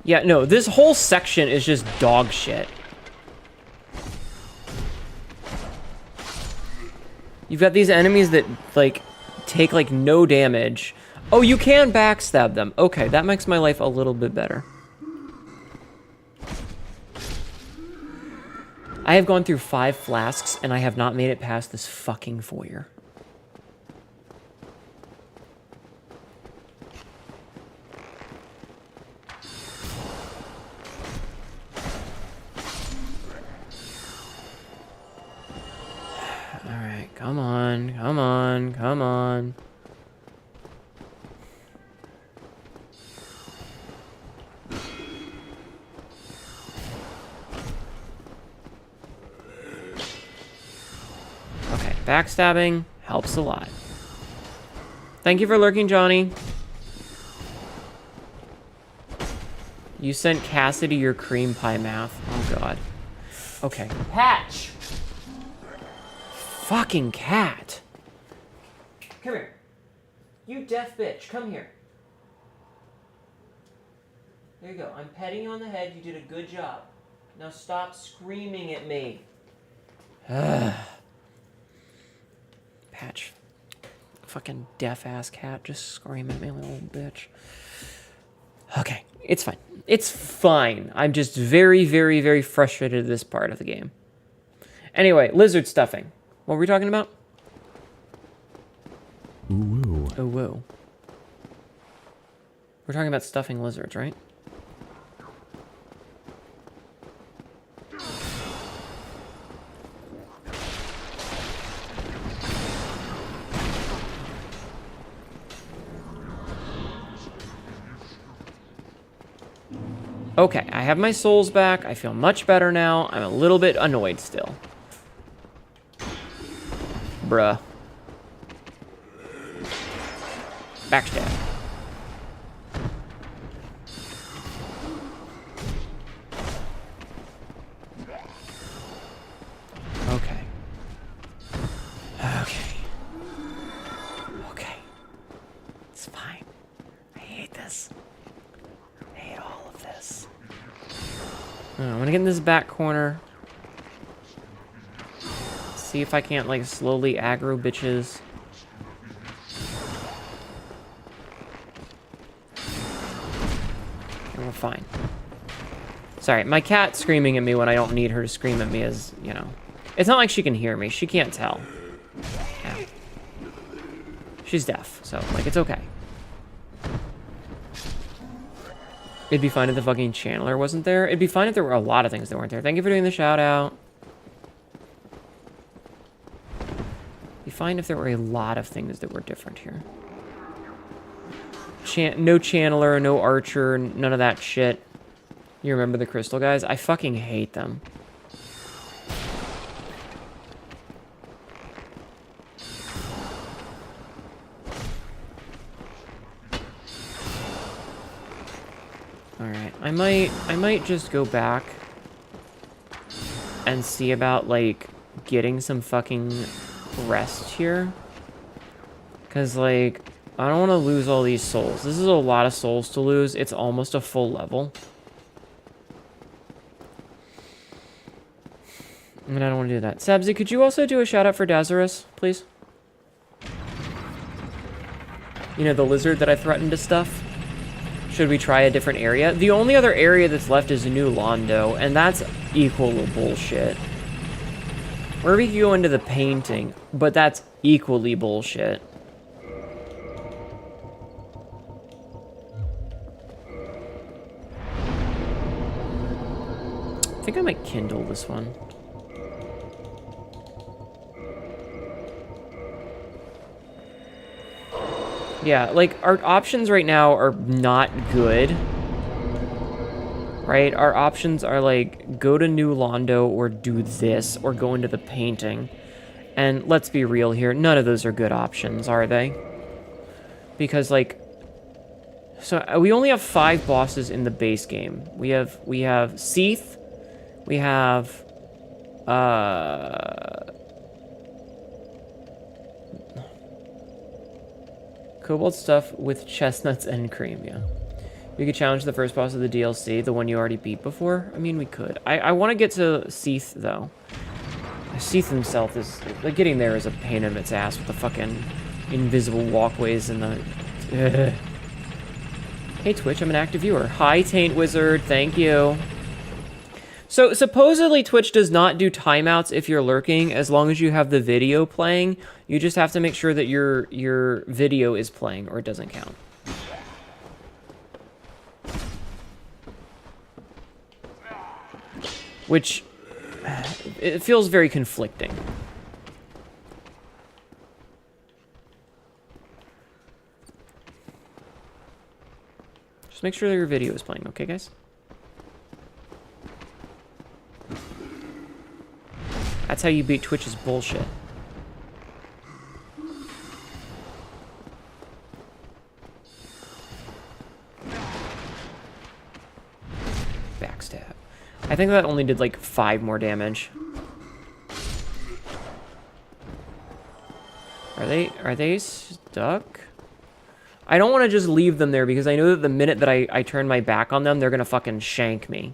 A: Yeah, no, this whole section is just dog shit. You've got these enemies that, like, take, like, no damage. Oh, you can backstab them. Okay, that makes my life a little bit better. I have gone through 5 flasks, and I have not made it past this fucking foyer. Alright, come on, come on, come on. Okay, backstabbing helps a lot. Thank you for lurking, Johnny. You sent Cassidy your cream pie math. Oh, God. Okay. Patch! Fucking cat. Come here. You deaf bitch, come here. There you go. I'm petting you on the head. You did a good job. Now stop screaming at me. Patch. Fucking deaf-ass cat just scream at me, little bitch. Okay, it's fine. It's fine. I'm just very, very, very frustrated at this part of the game. Anyway, lizard stuffing. What were we talking about?
E: Ooh, woo.
A: Oh, whoa. We're talking about stuffing lizards, right? Okay, I have my souls back. I feel much better now. I'm a little bit annoyed still. Bruh. Backstab. Okay. Okay. Okay. I'm gonna get in this back corner. See if I can't, like, slowly aggro bitches. And we're fine. Sorry, my cat screaming at me when I don't need her to scream at me is, you know... It's not like she can hear me. She can't tell. Yeah. She's deaf, so, like, it's okay. It'd be fine if the fucking channeler wasn't there. It'd be fine if there were a lot of things that weren't there. Thank you for doing the shout-out. It'd be fine if there were a lot of things that were different here. No channeler, no archer, none of that shit. You remember the crystal guys? I fucking hate them. Alright, I might just go back and see about, like, getting some fucking rest here. Because, like, I don't want to lose all these souls. This is a lot of souls to lose. It's almost a full level. And I don't want to do that. Sabzi, could you also do a shout out for Dazarus, please? You know, the lizard that I threatened to stuff? Should we try a different area? The only other area that's left is New Londo, and that's equal to bullshit. Or we could go into the painting, but that's equally bullshit. I think I might kindle this one. Yeah, like, our options right now are not good. Right? Our options are, like, go to New Londo or do this, or go into the painting. And let's be real here, none of those are good options, are they? Because, like... So, we only have 5 bosses in the base game. We have Seath. We have... Cobalt stuff with chestnuts and cream, yeah. We could challenge the first boss of the DLC, the one you already beat before. I mean, we could. I want to get to Seath, though. Seath himself is... Like, getting there is a pain in its ass with the fucking invisible walkways and the... Hey, Twitch, I'm an active viewer. Hi, Taint Wizard. Thank you. So, supposedly Twitch does not do timeouts if you're lurking, as long as you have the video playing. You just have to make sure that your video is playing, or it doesn't count. Which, it feels very conflicting. Just make sure that your video is playing, okay, guys? That's how you beat Twitch's bullshit. Backstab. I think that only did like 5 more damage. Are they stuck? I don't want to just leave them there because I know that the minute that I turn my back on them, they're gonna fucking shank me.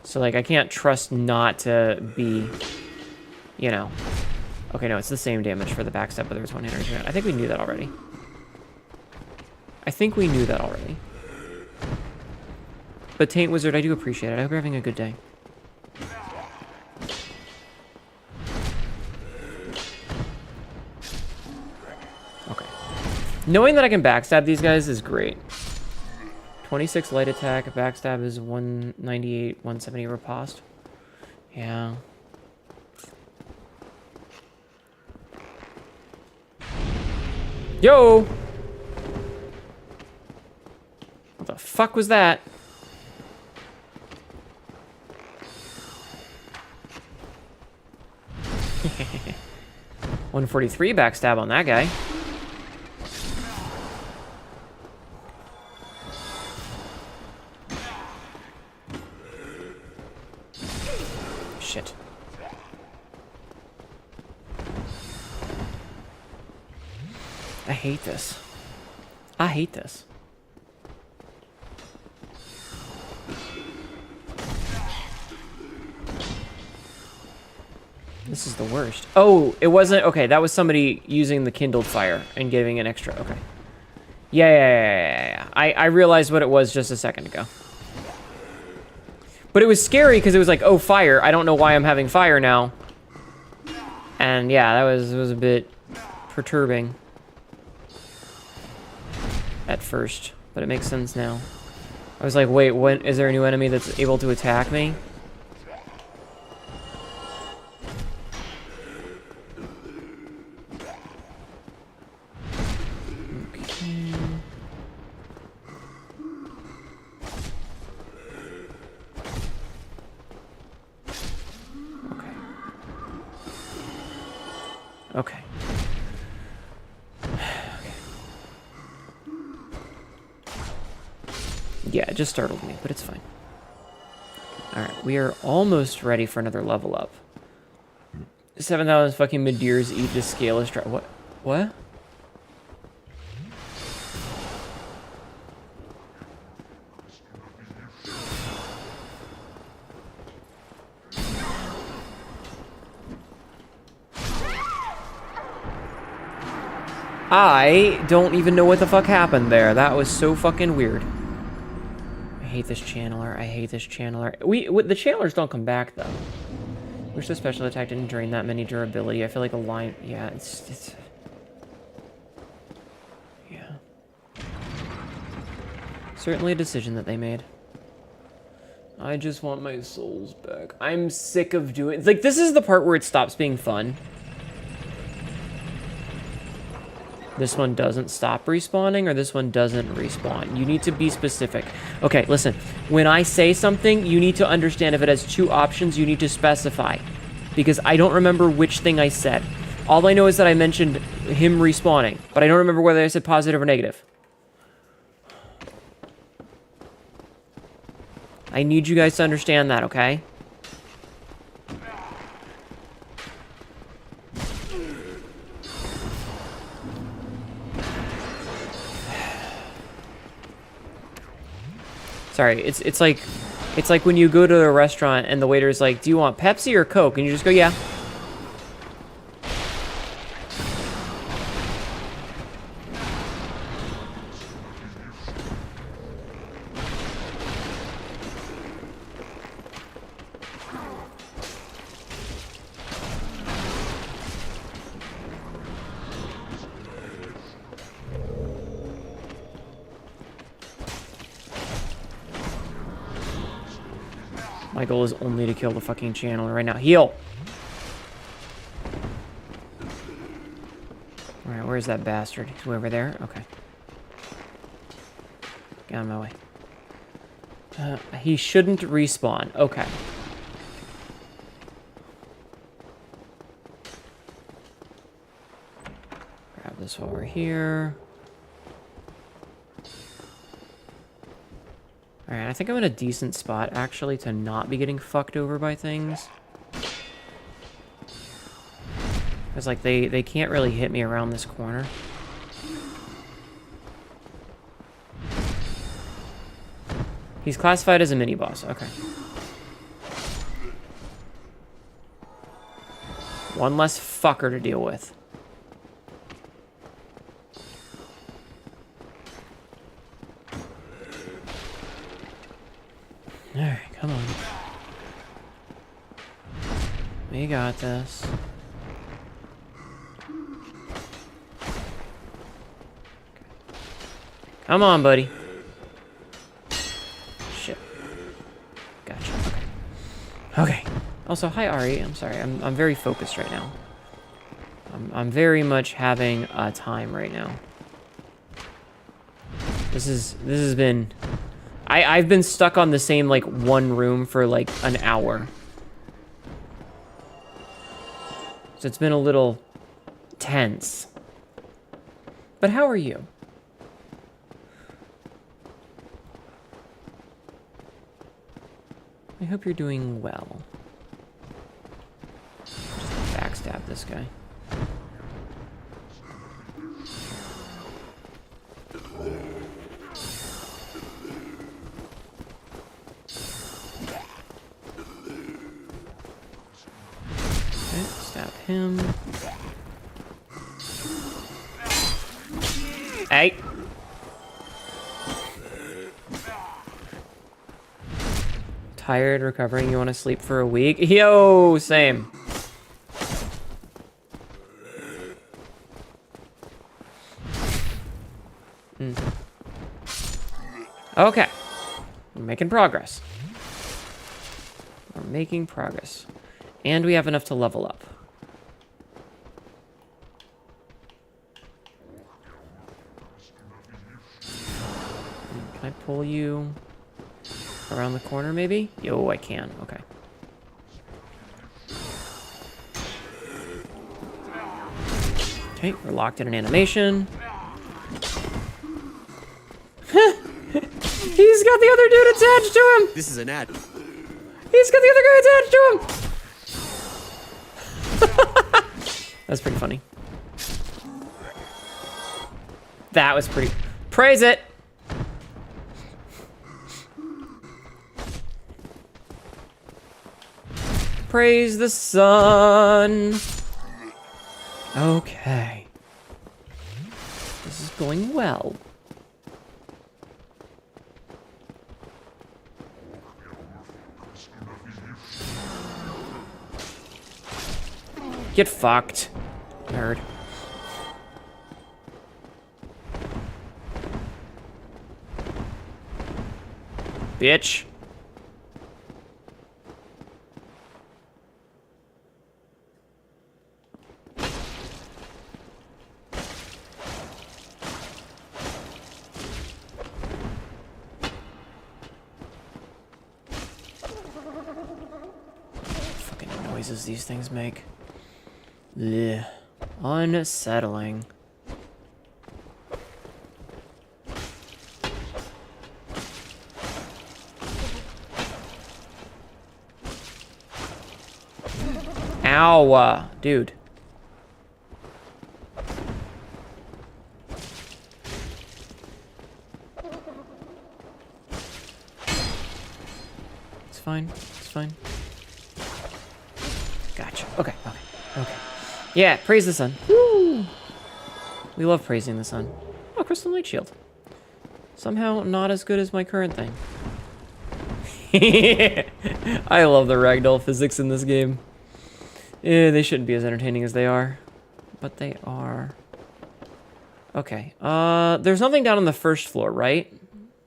A: So, like, I can't trust not to be, you know. Okay, no, it's the same damage for the backstab, but there's one energy. I think we knew that already. But Taint Wizard, I do appreciate it. I hope you're having a good day. Okay. Knowing that I can backstab these guys is great. 26 light attack, backstab is 198, 170 riposte. Yeah. Yo! What the fuck was that? $143 backstab on that guy. Shit. I hate this. I hate this. This is the worst. Oh, it wasn't... Okay, that was somebody using the kindled fire and giving an extra... Okay. Yeah. I realized what it was just a second ago. But it was scary because it was like, oh, fire. I don't know why I'm having fire now. And yeah, that was a bit perturbing. At first. But it makes sense now. I was like, wait, when is there a new enemy that's able to attack me? Okay. Yeah, it just startled me, but it's fine. Alright, we are almost ready for another level up. 7,000 fucking mid-deers eat this scaleless dry. What? What? I don't even know what the fuck happened there. That was so fucking weird. I hate this channeler. I hate this channeler. The channelers don't come back, though. Wish the special attack didn't drain that many durability. I feel like a line... Yeah, it's... Yeah. Certainly a decision that they made. I just want my souls back. I'm sick of doing... Like, this is the part where it stops being fun. This one doesn't stop respawning, or this one doesn't respawn. You need to be specific. Okay, listen. When I say something, you need to understand if it has two options, you need to specify. Because I don't remember which thing I said. All I know is that I mentioned him respawning, but I don't remember whether I said positive or negative. I need you guys to understand that, okay? Sorry, it's like when you go to a restaurant and the waiter's like, "Do you want Pepsi or Coke?" And you just go, "Yeah." My goal is only to kill the fucking channeler right now. Heal! Alright, where's that bastard? He's way over there? Okay. Get out of my way. He shouldn't respawn. Okay. Grab this while we're here. Alright, I think I'm in a decent spot, actually, to not be getting fucked over by things. Because, like, they can't really hit me around this corner. He's classified as a mini-boss. Okay. One less fucker to deal with. Alright, come on. We got this. Come on, buddy. Shit. Gotcha. Okay. Okay. Also, hi, Ari. I'm sorry. I'm very focused right now. I'm very much having a time right now. This has been... I've been stuck on the same, like, one room for, like, an hour. So it's been a little tense. But how are you? I hope you're doing well. Just backstab this guy. him. Hey. Tired, recovering, you want to sleep for a week? Yo, same. Okay. We're making progress. We're making progress. And we have enough to level up. Can I pull you around the corner, maybe? Yo, I can. Okay. Okay, we're locked in an animation. He's got the other dude attached to him!
H: This is an ad.
A: He's got the other guy attached to him! That's pretty funny. That was pretty... Praise it! Praise the sun! Okay. This is going well. Get fucked, nerd. Bitch. Fucking noises these things make. Blech. Unsettling. Ow, dude. It's fine. It's fine. Gotcha. Okay. Okay. Okay. Yeah, praise the sun. Woo! We love praising the sun. Oh, crystal light shield. Somehow not as good as my current thing. I love the ragdoll physics in this game. They shouldn't be as entertaining as they are, but they are. Okay. There's nothing down on the first floor, right?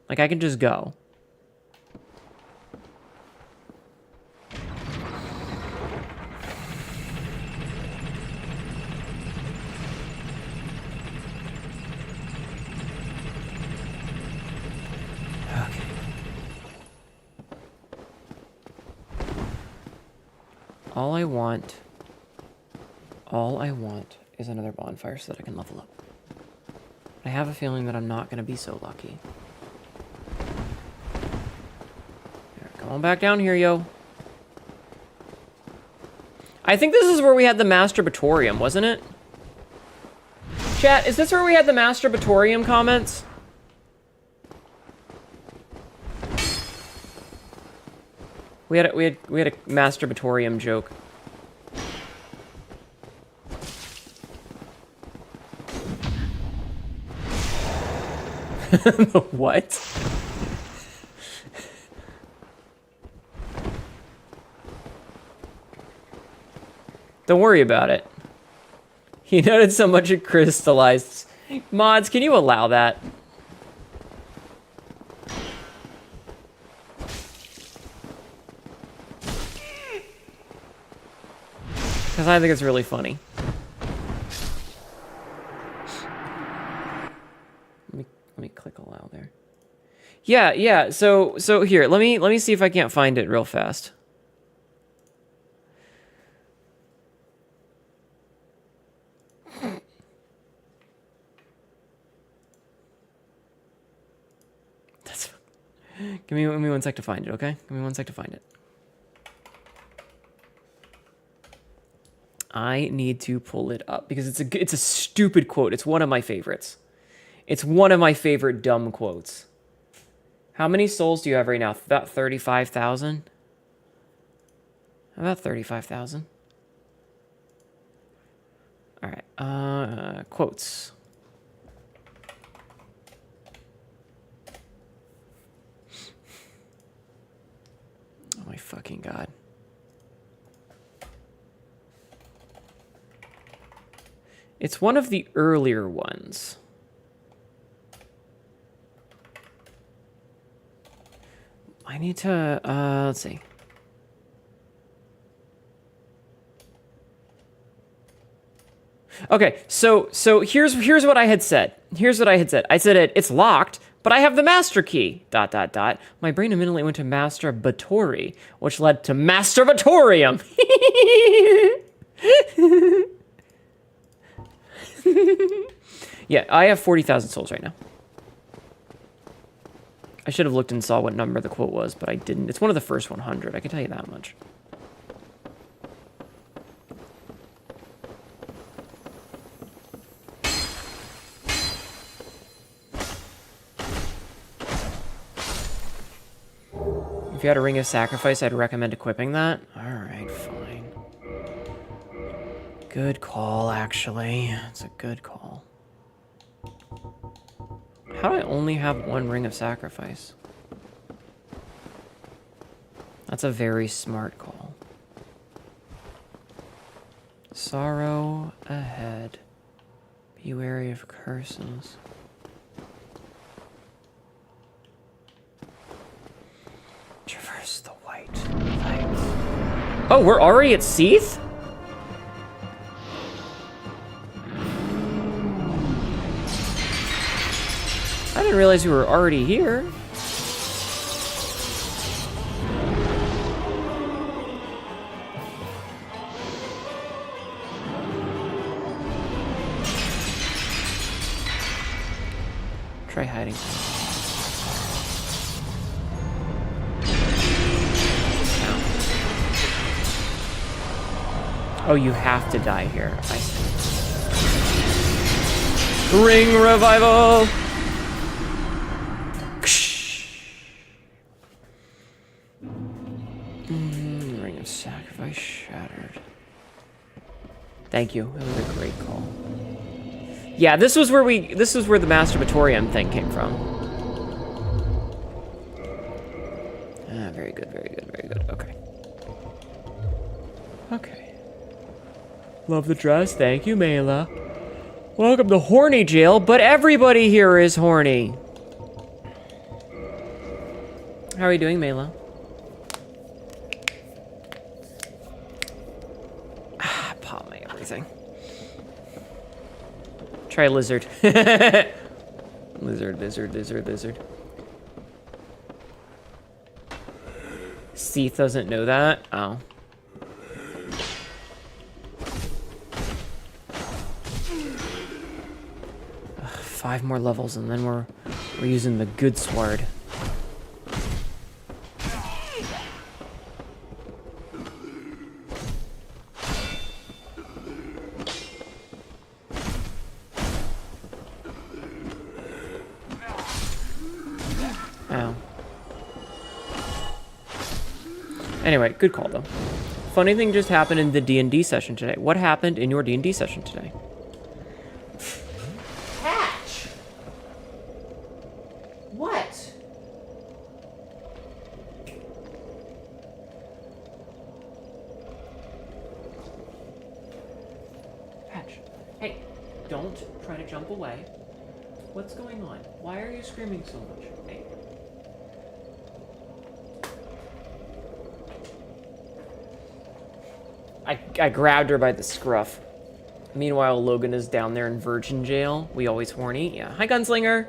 A: Like, I can just go. All I want is another bonfire so that I can level up. I have a feeling that I'm not going to be so lucky. Here, come on back down here, yo. I think this is where we had the masturbatorium, wasn't it? Chat, is this where we had the masturbatorium comments? We had a masturbatorium joke. What? Don't worry about it. He noted so much it crystallized. Mods, can you allow that? Because I think it's really funny. Let me click allow there. Yeah. So here, let me see if I can't find it real fast. That's. Give me 1 sec to find it, okay? Give me 1 sec to find it. I need to pull it up because it's a stupid quote. It's one of my favorites. It's one of my favorite dumb quotes. How many souls do you have right now? About 35,000? About 35,000. All right. Quotes. Oh my fucking god. It's one of the earlier ones. I need to, let's see. Okay, so here's what I had said. I said it's locked, but I have the master key. ... My brain immediately went to masturbatory, which led to masturbatorium. Yeah, I have 40,000 souls right now. I should have looked and saw what number the quote was, but I didn't. It's one of the first 100, I can tell you that much. If you had a ring of sacrifice, I'd recommend equipping that. Alright, fine. Good call, actually. It's a good call. How do I only have one ring of sacrifice? That's a very smart call. Sorrow ahead. Be wary of curses. Traverse the white light. Oh, we're already at Seath? I didn't realize we were already here. Try hiding. Oh, you have to die here. I see. Ring revival! Ring of sacrifice shattered. Thank you. It was a great call. Yeah, this was where the masturbatorium thing came from. Ah, very good, very good, very good. Okay. Okay. Love the dress. Thank you, Mela. Welcome to Horny Jail, but everybody here is horny. How are you doing, Mela? Pop my everything. Try lizard. Lizard, lizard, lizard, lizard. Seath doesn't know that? Oh. Ugh, 5 more levels and then we're using the good sword. Ow. Anyway, good call though. Funny thing just happened in the D&D session today. What happened in your D&D session today? Patch! What? Patch. Hey, don't try to jump away. What's going on? Why are you screaming so much? Hey. I grabbed her by the scruff. Meanwhile, Logan is down there in Virgin Jail. We always horny. Yeah. Hi, Gunslinger.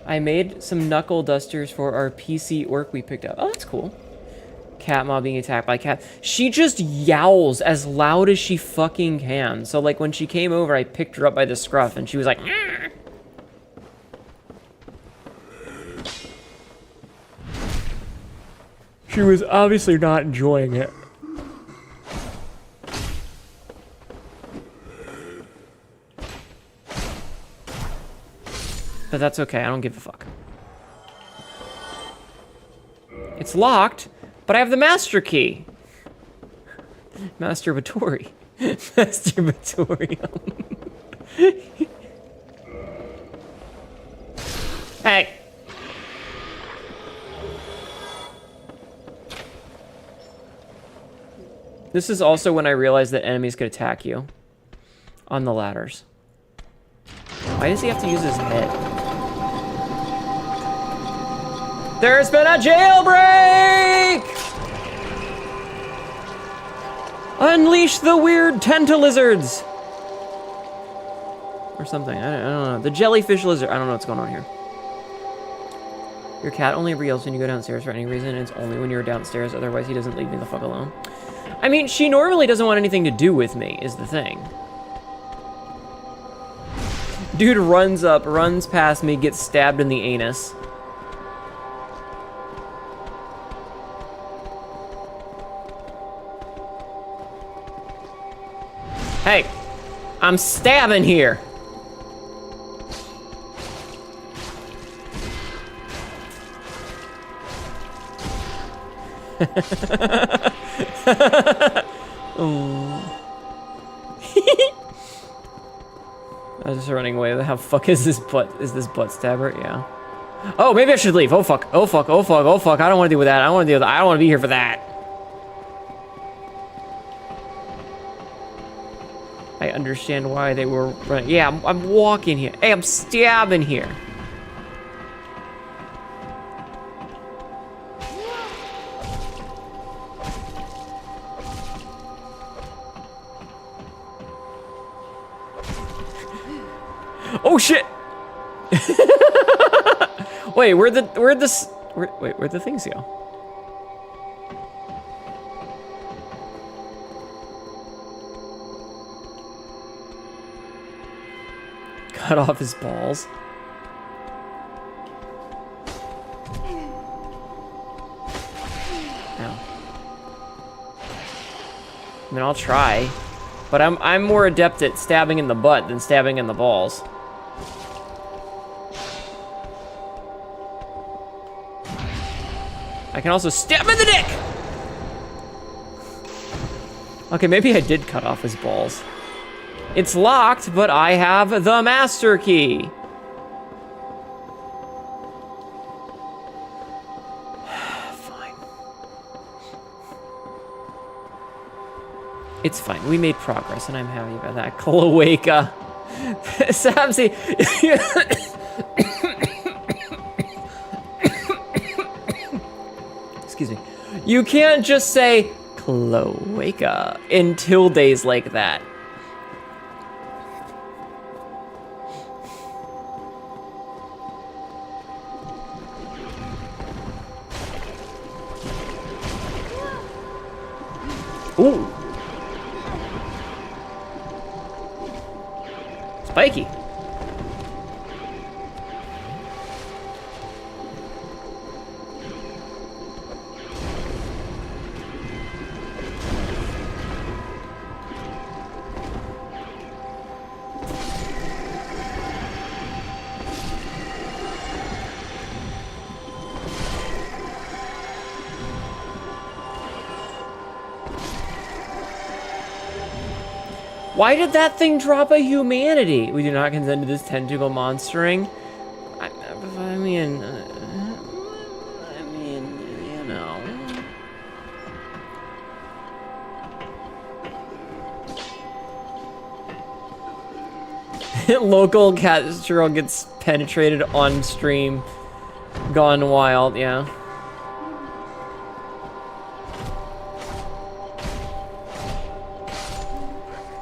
A: I made some knuckle dusters for our PC orc we picked up. Oh, that's cool. Cat mob being attacked by cat. She just yowls as loud as she fucking can. So, like, when she came over, I picked her up by the scruff, and she was like... Argh! She was obviously not enjoying it. But that's okay, I don't give a fuck. It's locked, but I have the master key. Masturbatory. Masturbatorium. Hey! This is also when I realized that enemies could attack you on the ladders. Why does he have to use his head? There's been a jailbreak! Unleash the weird tentalizards! Or something, I don't know. The jellyfish lizard, I don't know what's going on here. Your cat only reels when you go downstairs for any reason, and it's only when you're downstairs, otherwise he doesn't leave me the fuck alone. I mean, she normally doesn't want anything to do with me, is the thing. Dude runs up, runs past me, gets stabbed in the anus. Hey, I'm stabbing here. Oh. I was just running away. How the fuck is this butt? Is this butt stabber? Yeah. Oh, maybe I should leave. Oh fuck. Oh fuck. Oh fuck. Oh fuck. I don't want to deal with that. I don't want to deal with that. I don't want to be here for that. I understand why they were running. Yeah, I'm walking here. Hey, I'm stabbing here. Oh shit! Wait, where'd the things go? Cut off his balls. Ow. I mean, I'll try, but I'm more adept at stabbing in the butt than stabbing in the balls. I can also stab in the dick! Okay, maybe I did cut off his balls. It's locked, but I have the master key. Fine. It's fine. We made progress, and I'm happy about that. Cloaca. Samsy. Excuse me. You can't just say cloaca until days like that. Ooh. Spiky. Why did that thing drop a humanity? We do not consent to this tentacle monstering. I mean, you know. Local Castrol gets penetrated on stream. Gone wild, yeah.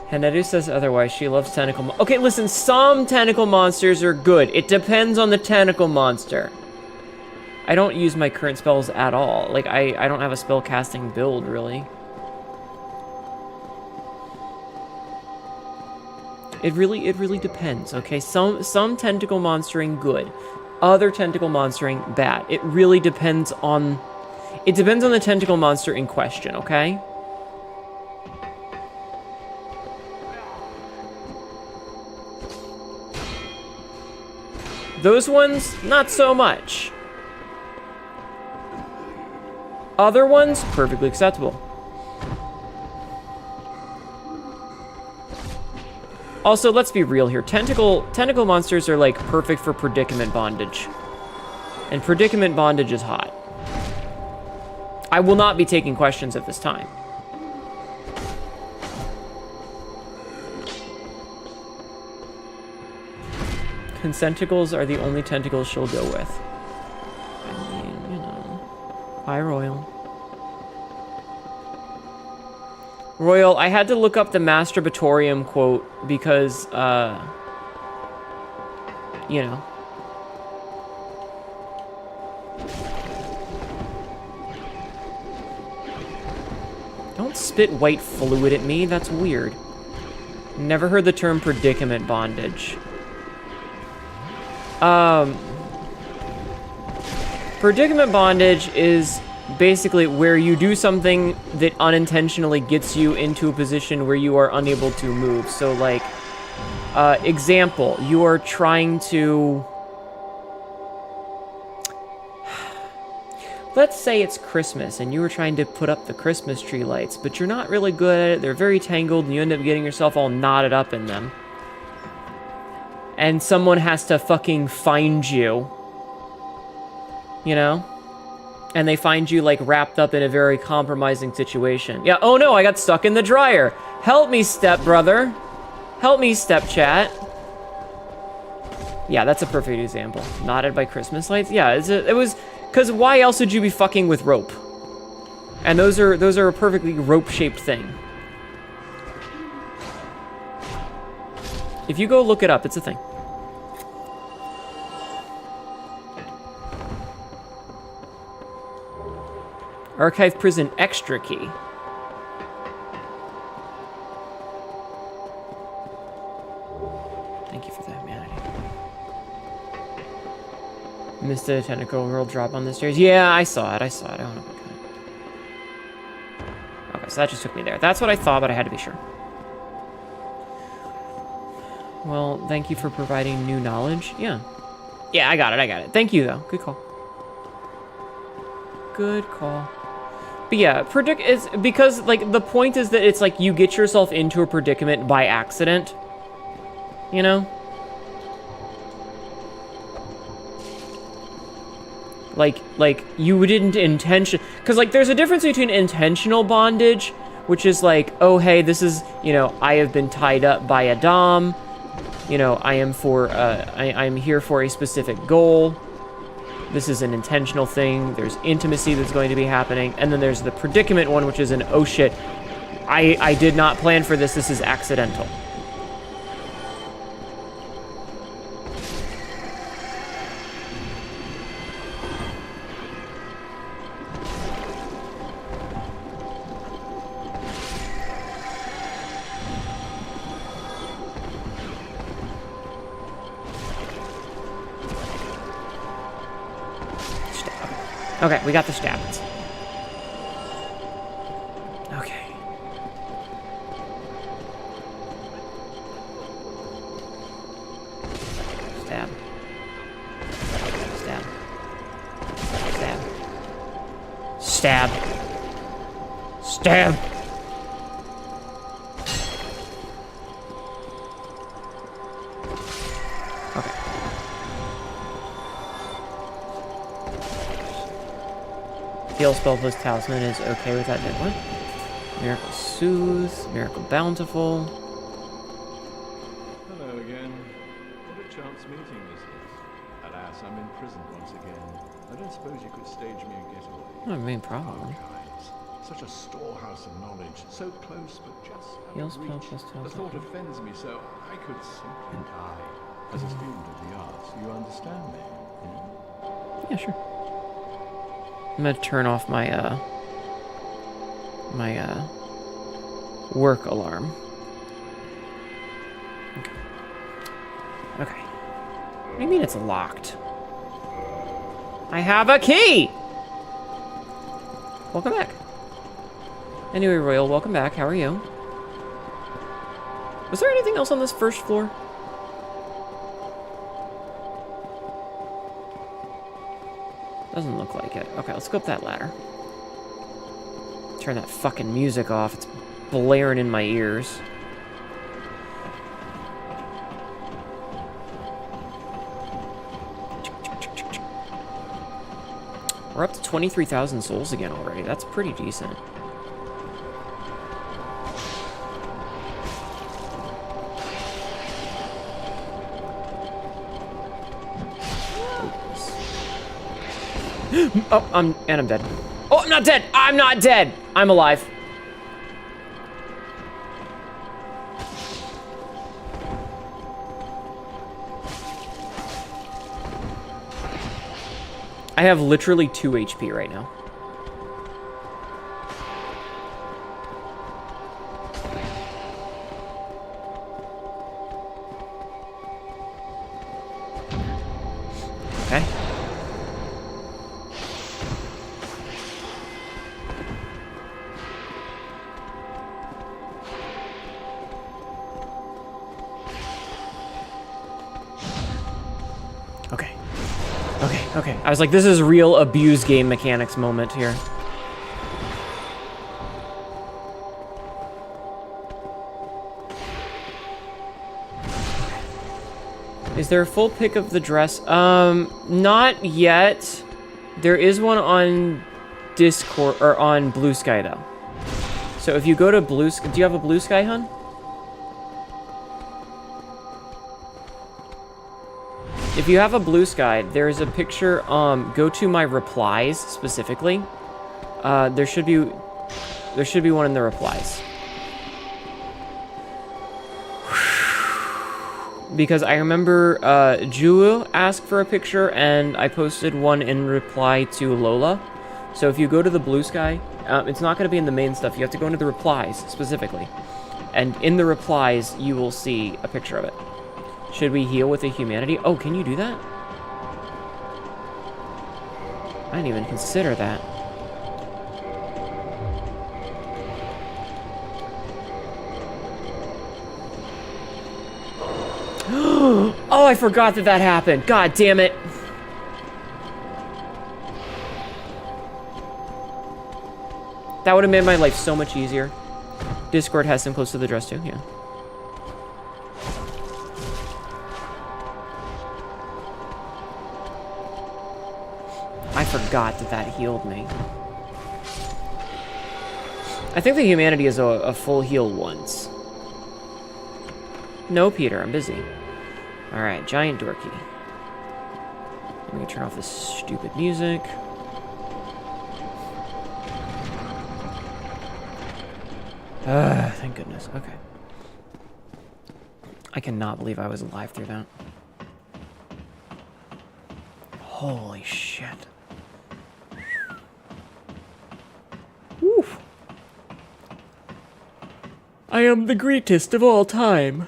A: Hanedu says otherwise. She loves tentacle okay, listen, some tentacle monsters are good. It depends on the tentacle monster. I don't use my current spells at all. Like, I don't have a spell casting build, really. It really depends, okay? Some tentacle monstering, good. Other tentacle monstering, bad. It really depends on... It depends on the tentacle monster in question, okay? Those ones, not so much. Other ones, perfectly acceptable. Also, let's be real here. Tentacle monsters are, like, perfect for predicament bondage. And predicament bondage is hot. I will not be taking questions at this time. Consenticles are the only tentacles she'll go with. I mean, you know. Hi, Royal. Royal, I had to look up the masturbatorium quote because, you know. Don't spit white fluid at me, that's weird. Never heard the term predicament bondage. Predicament bondage is basically where you do something that unintentionally gets you into a position where you are unable to move. So, like, example, you are trying to... Let's say it's Christmas, and you were trying to put up the Christmas tree lights, but you're not really good at it, they're very tangled, and you end up getting yourself all knotted up in them. And someone has to fucking find you. You know? And they find you, like, wrapped up in a very compromising situation. Yeah, oh no, I got stuck in the dryer. Help me, stepbrother. Help me, stepchat. Yeah, that's a perfect example. Knotted by Christmas lights? Yeah, it was... Because why else would you be fucking with rope? And those are a perfectly rope-shaped thing. If you go look it up, it's a thing. Archive prison extra key. Thank you for the humanity. Missed a tentacle world drop on the stairs. Yeah, I saw it. I don't know about that. Okay, so that just took me there. That's what I thought, but I had to be sure. Well, thank you for providing new knowledge. Yeah. Yeah, I got it. Thank you, though. Good call. Good call. But yeah, it's because, like, the point is that it's like you get yourself into a predicament by accident. You know? Like you didn't because, like, there's a difference between intentional bondage, which is like, oh, hey, this is, you know, I have been tied up by a dom. You know, I'm here for a specific goal. This is an intentional thing. There's intimacy that's going to be happening. And then there's the predicament one, which is an, oh shit, I did not plan for this. This is accidental. Okay, we got the stabs. Okay. Stab. Stab. Stab. Stab. Stab! Okay. Heal spell plus talisman is okay with that dead one. Miracle Soothe, Miracle Bountiful.
H: Hello again. What a chance meeting this is. Alas, I'm in prison once again. I don't suppose you could stage me a getaway.
A: I mean, probably.
H: Archives. Such a storehouse of knowledge. So close, but just
A: Heal
H: out of
A: spell
H: reach.
A: plus
H: The
A: talisman.
H: thought offends me, so I could simply die. As a student of the arts, you understand me?
A: Yeah, sure. I'm gonna turn off my, work alarm. Okay. Okay. What do you mean it's locked? I have a key! Welcome back. Anyway, Royal, welcome back. How are you? Was there anything else on this first floor? Doesn't look like it. Okay, let's go up that ladder. Turn that fucking music off. It's blaring in my ears. We're up to 23,000 souls again already. That's pretty decent. Oh, I'm dead. Oh, I'm not dead! I'm not dead! I'm alive. I have literally 2 HP right now. Okay. Okay. Okay. I was like, this is real abuse game mechanics moment here. Is there a full pic of the dress? Not yet. There is one on Discord, or on Blue Sky, though. So if you go to Blue Sky, do you have a Blue Sky, hun? If you have a Blue Sky, there is a picture, go to my replies, specifically. There should be one in the replies. Because I remember, Julu asked for a picture, and I posted one in reply to Lola. So if you go to the Blue Sky, it's not going to be in the main stuff. You have to go into the replies, specifically. And in the replies, you will see a picture of it. Should we heal with a humanity? Oh, can you do that? I didn't even consider that. Oh, I forgot that happened. God damn it. That would have made my life so much easier. Discord has them close to the dress too, yeah. I forgot that healed me. I think the humanity is a full heal once. No, Peter, I'm busy. Alright, giant dorky. Let me turn off this stupid music. Thank goodness. Okay. I cannot believe I was alive through that. Holy shit. Woof. I am the greatest of all time.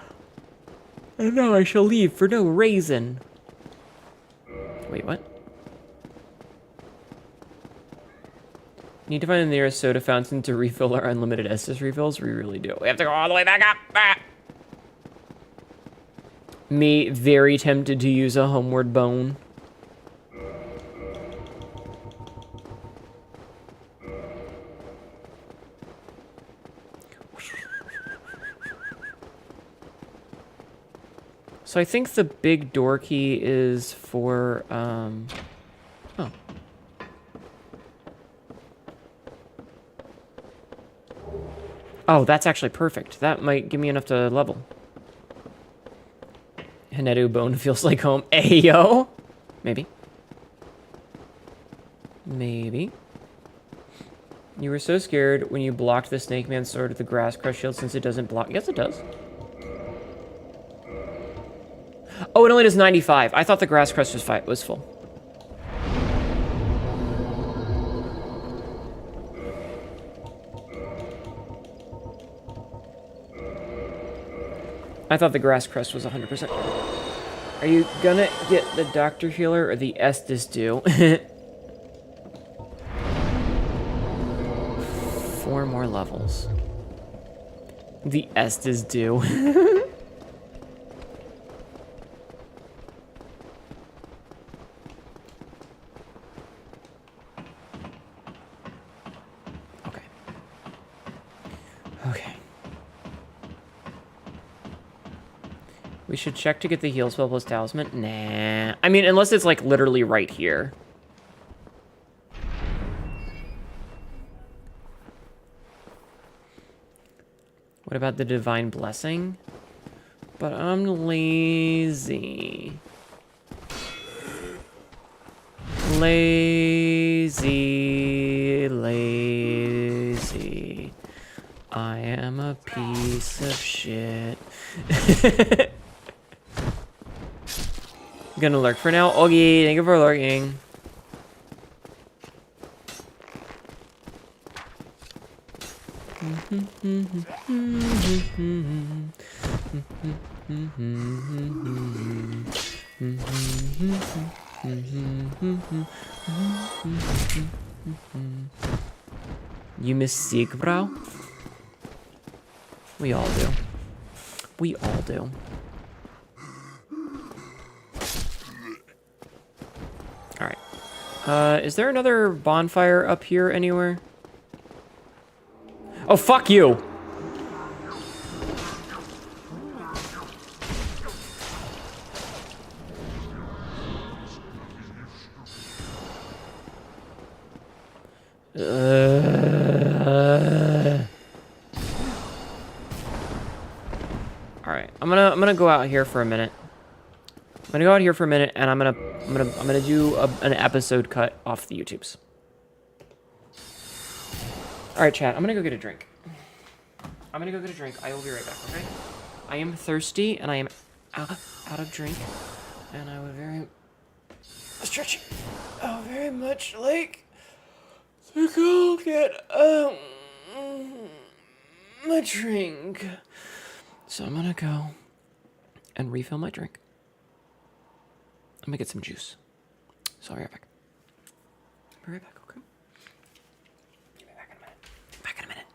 A: And now I shall leave for no reason. Wait, what? Need to find the nearest soda fountain to refill our unlimited Estus refills? We really do. We have to go all the way back up! Ah! Me, very tempted to use a homeward bone. So I think the big door key is for, oh. Oh, that's actually perfect. That might give me enough to level. Hinetu bone feels like home. Ayo! Maybe. Maybe. You were so scared when you blocked the Snake Man sword with the Grass Crush shield since it doesn't block. Yes, it does. Oh, it only does 95. I thought the Grass Crush was full. I thought the Grass Crest was 100%. Are you gonna get the Doctor Healer or the Estus do? 4 more levels. The Estus do. Okay. Okay. We should check to get the heal spell plus talisman. Nah. I mean, unless it's like literally right here. What about the divine blessing? But I'm lazy. Lazy. I am a piece of shit. Gonna lurk for now. Oggy, thank you for lurking. You miss Siegbrow? We all do. We all do. Alright. Is there another bonfire up here anywhere? Oh, fuck you! Alright, I'm gonna go out here for a minute. I'm gonna go out here for a minute, and I'm gonna do an episode cut off the YouTubes. Alright, chat, I'm gonna go get a drink. I will be right back, okay? I am thirsty, and I am out of drink, and I would very much like to go get a drink. So I'm gonna go and refill my drink. I'm gonna get some juice. So I'll be right back. I'll be right back, okay? I'll be back in a minute. Back in a minute.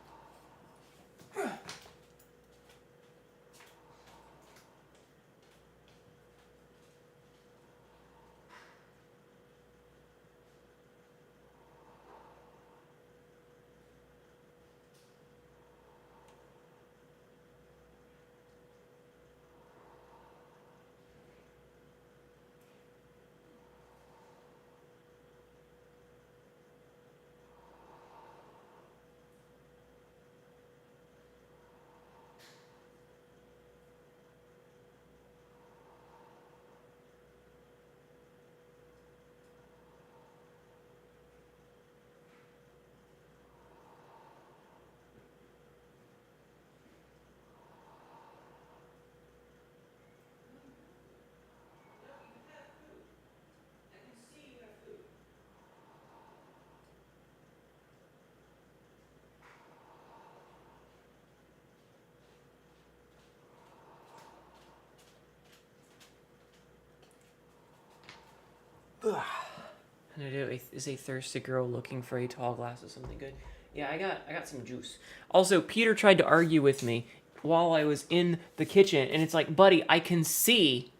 A: And is a thirsty girl looking for a tall glass of something good? Yeah, I got some juice. Also, Peter tried to argue with me while I was in the kitchen, and it's like, buddy, I can see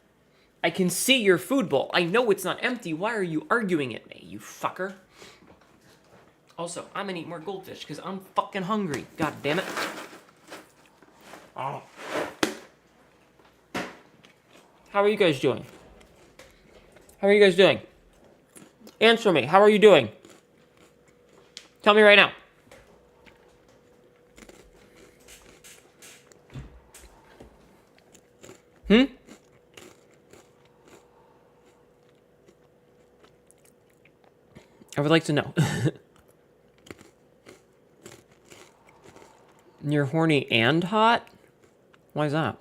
A: your food bowl. I know it's not empty. Why are you arguing at me, you fucker? Also, I'm gonna eat more goldfish because I'm fucking hungry. God damn it. Oh. How are you guys doing? Answer me. How are you doing? Tell me right now. I would like to know. You're horny and hot? Why is that?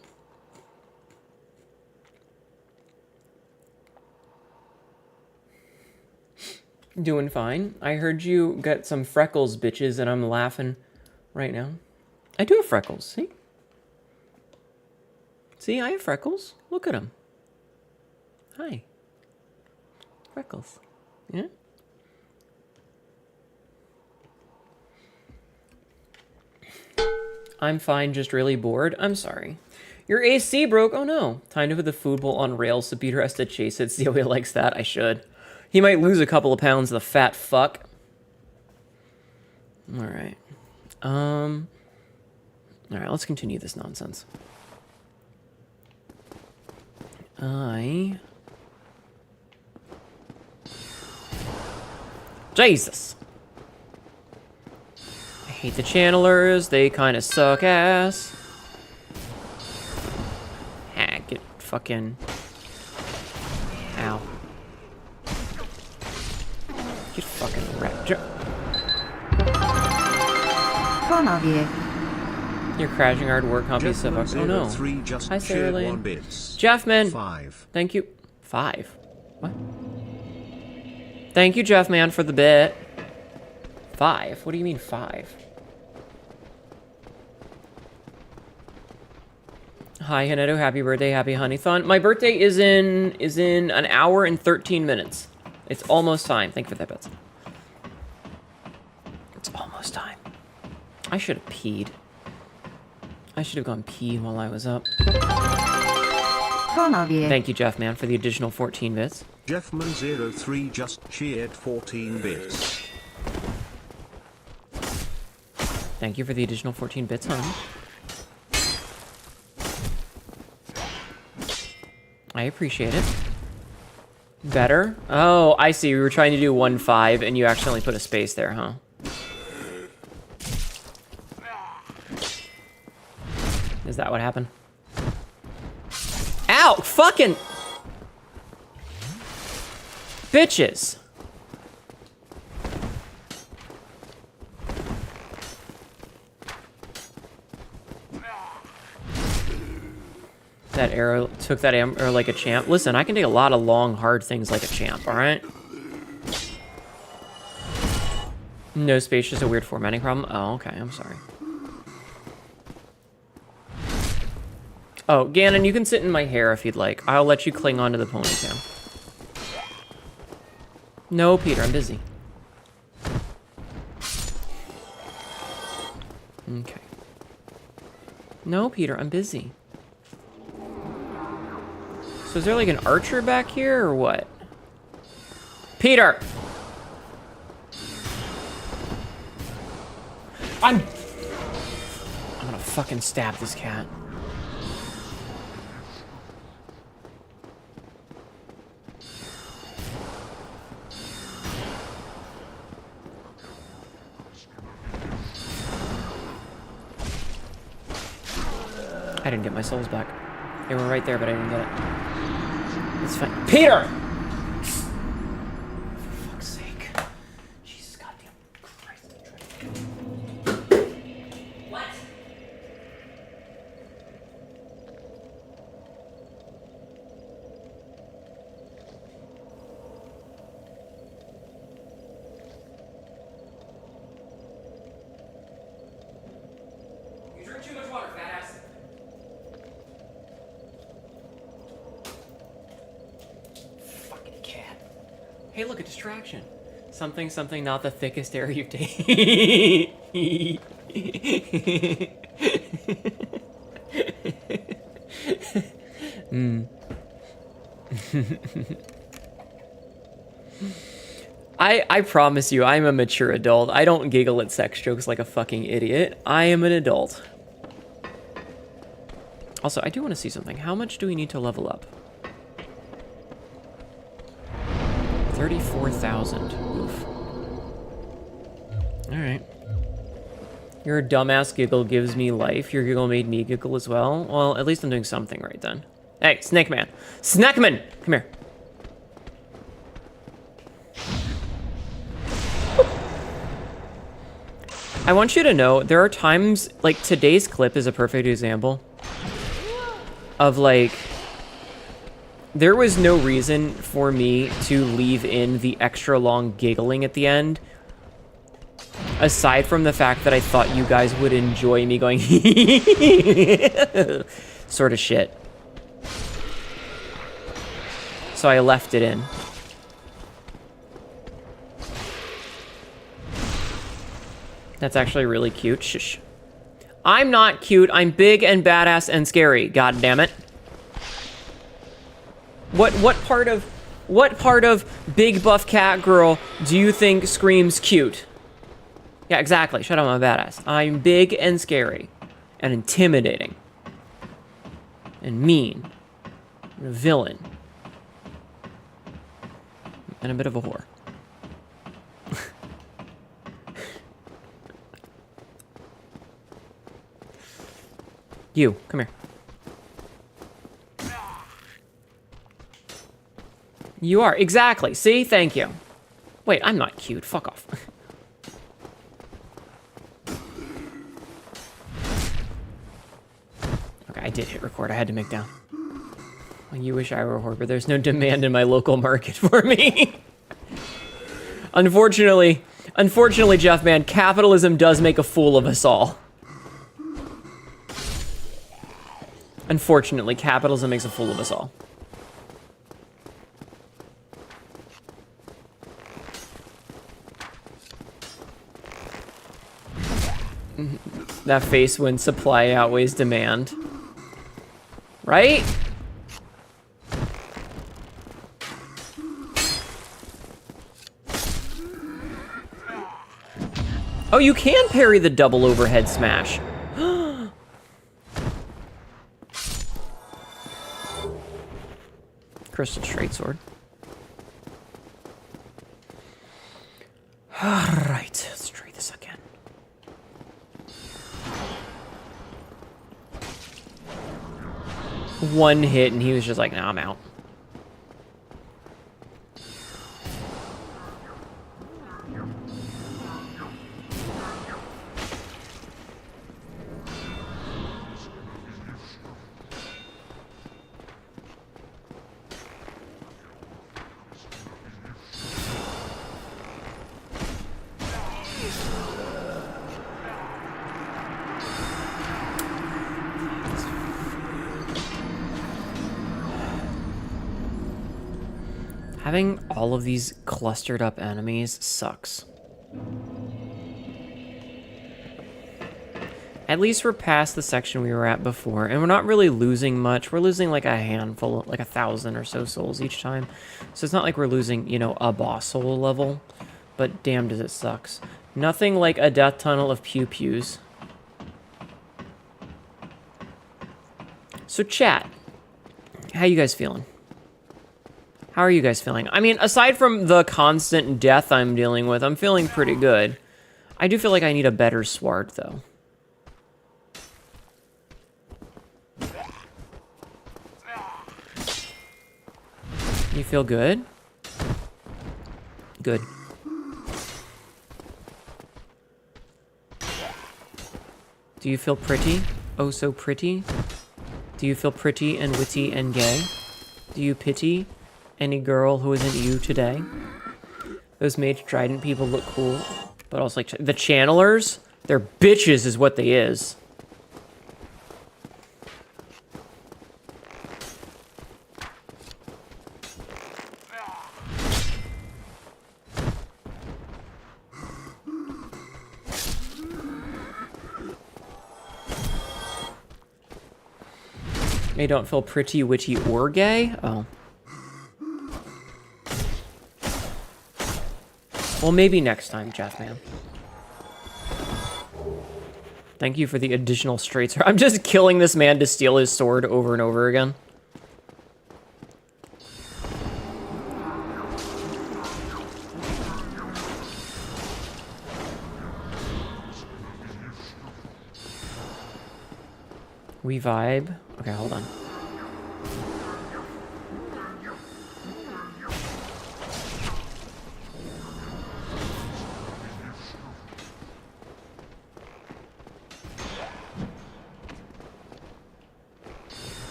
A: Doing fine. I heard you got some freckles, bitches, and I'm laughing right now. I do have freckles, see? See, I have freckles. Look at them. Hi. Freckles. Yeah? I'm fine, just really bored. I'm sorry. Your AC broke? Oh no. Time to put the food bowl on rails so Peter has to chase it. See how he likes that? I should. He might lose a couple of pounds, the fat fuck. Alright. Alright, let's continue this nonsense. Jesus! I hate the channelers, they kinda suck ass. fucking... Ow. Get fucking wrecked. You're crashing hard work, copy of Oh no.
B: Just
A: Hi, Sarah Lane.
B: 1 bits.
A: Jeffman!
B: 5.
A: Thank you. 5? What? Thank you, Jeffman, for the bit. 5? What do you mean 5? Hi, Haneto. Happy birthday. Happy HNETHON. My birthday is in an hour and 13 minutes. It's almost time. Thank you for that, Betsy. It's almost time. I should have peed. I should have gone pee while I was up. Thank you, Jeff Man, for the additional 14 bits.
B: Jeffman03 just cheered 14 bits.
A: Thank you for the additional 14 bits, hon. I appreciate it. Better? Oh, I see. We were trying to do 1-5 and you accidentally put a space there, huh? Is that what happened? Ow! Fucking... Bitches! That arrow took that arrow like a champ. Listen, I can take a lot of long, hard things like a champ, alright? No space, just a weird formatting problem? Oh, okay, I'm sorry. Oh, Ganon, you can sit in my hair if you'd like. I'll let you cling onto the ponytail. No, Peter, I'm busy. Okay. No, Peter, I'm busy. So is there like an archer back here or what? Peter! I'm gonna fucking stab this cat. I didn't get my souls back. They were right there, but I didn't get it. It's fine. Peter! For fuck's sake. Jesus goddamn Christ. What? You drink too much water, fat ass. Hey, look, a distraction. Something, something, not the thickest air you've taken. I promise you, I'm a mature adult. I don't giggle at sex jokes like a fucking idiot. I am an adult. Also, I do want to see something. How much do we need to level up? 34,000. Oof. Alright. Your dumbass giggle gives me life. Your giggle made me giggle as well. Well, at least I'm doing something right then. Hey, Snake Man. Snake Man! Come here. I want you to know, there are times, like, today's clip is a perfect example of, like, there was no reason for me to leave in the extra long giggling at the end, aside from the fact that I thought you guys would enjoy me going sort of shit. So I left it in. That's actually really cute. Shh. I'm not cute. I'm big and badass and scary. God damn it. What part of big buff cat girl do you think screams cute? Yeah, exactly. Shut up, I'm a badass. I'm big and scary and intimidating and mean and a villain and a bit of a whore. You, come here. You are. Exactly. See? Thank you. Wait, I'm not cute. Fuck off. Okay, I did hit record. I had to make down. Well, you wish I were a whore, but there's no demand in my local market for me. Unfortunately, Jeff, man, capitalism does make a fool of us all. Unfortunately, capitalism makes a fool of us all. That face when supply outweighs demand. Right? Oh, you can parry the double overhead smash. Crystal straight sword. Alright, let's try this again. One hit and he was just like, nah, I'm out. Having all of these clustered up enemies sucks. At least we're past the section we were at before, and we're not really losing much. We're losing like a handful, like 1,000 or so souls each time. So it's not like we're losing, you know, a boss soul level, but damn does it sucks. Nothing like a death tunnel of pew-pews. So chat, how you guys feeling? How are you guys feeling? I mean, aside from the constant death I'm dealing with, I'm feeling pretty good. I do feel like I need a better sword, though. You feel good? Good. Do you feel pretty? Oh, so pretty? Do you feel pretty and witty and gay? Do you pity any girl who isn't you today? Those mage trident people look cool, but also like the channelers, they're bitches is what they is. They don't feel pretty, witty, or gay? Oh. Well, maybe next time, Jeff, man. Thank you for the additional straight sword. I'm just killing this man to steal his sword over and over again. We vibe. Okay, hold on.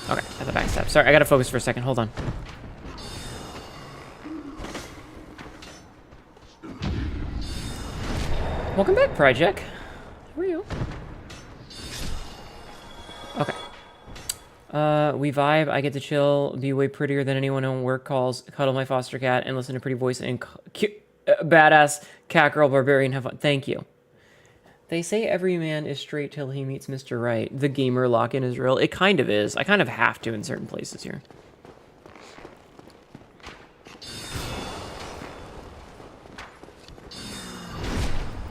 A: Okay, at the backstep. Sorry, I gotta focus for a second. Hold on. Welcome back, Project. How are you? Okay. We vibe. I get to chill, be way prettier than anyone on work calls, cuddle my foster cat, and listen to pretty voice and cute, badass cat girl barbarian. Have fun. Thank you. They say every man is straight till he meets Mr. Right. The gamer lock-in is real. It kind of is. I kind of have to in certain places here.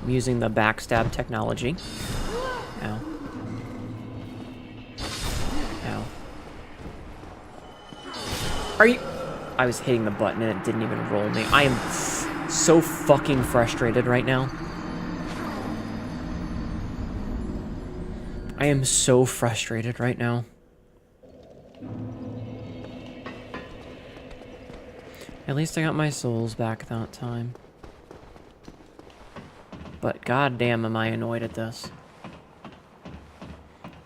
A: I'm using the backstab technology. Ow. Ow. Are you... I was hitting the button and it didn't even roll me. I am so fucking frustrated right now. I am so frustrated right now. At least I got my souls back that time. But goddamn am I annoyed at this.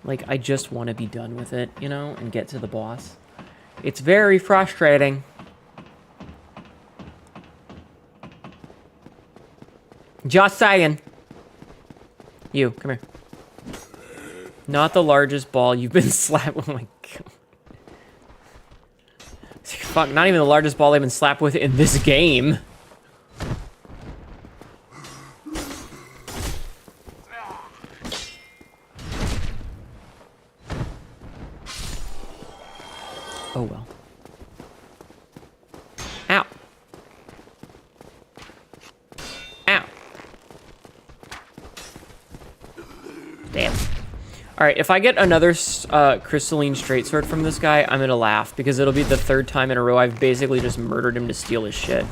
A: Like, I just want to be done with it, you know, and get to the boss. It's very frustrating. Just saying. You, come here. Not the largest ball you've been slapped with. Oh my god. Fuck, not even the largest ball I've been slapped with in this game. Oh well. Ow. Ow. Damn. Alright, if I get another crystalline straight sword from this guy, I'm gonna laugh, because it'll be the third time in a row I've basically just murdered him to steal his shit.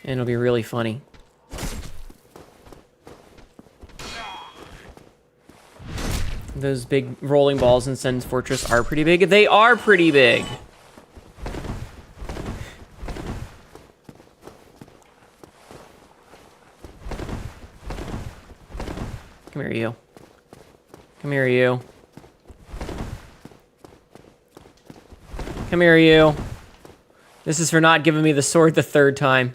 A: And it'll be really funny. Those big rolling balls in Sen's Fortress are pretty big. They are pretty big! Come here, you. Come here, you. Come here, you. This is for not giving me the sword the third time.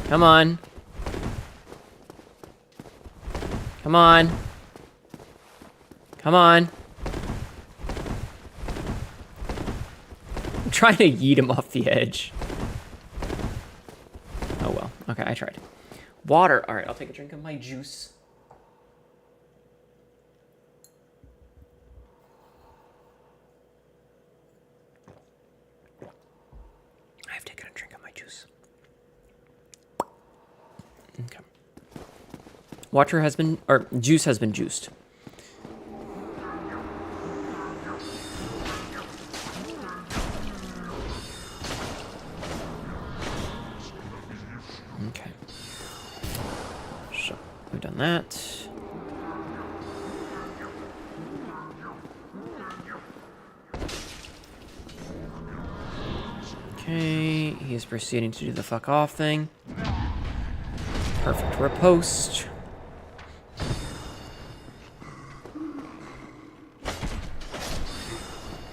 A: Come on. Come on. Come on. I'm trying to yeet him off the edge. Oh well. Okay, I tried. Water. All right, I'll take a drink of my juice. I have taken a drink of my juice. Okay. Water has been, or juice has been juiced. Okay. So, we've done that. Okay, he is proceeding to do the fuck off thing. Perfect riposte.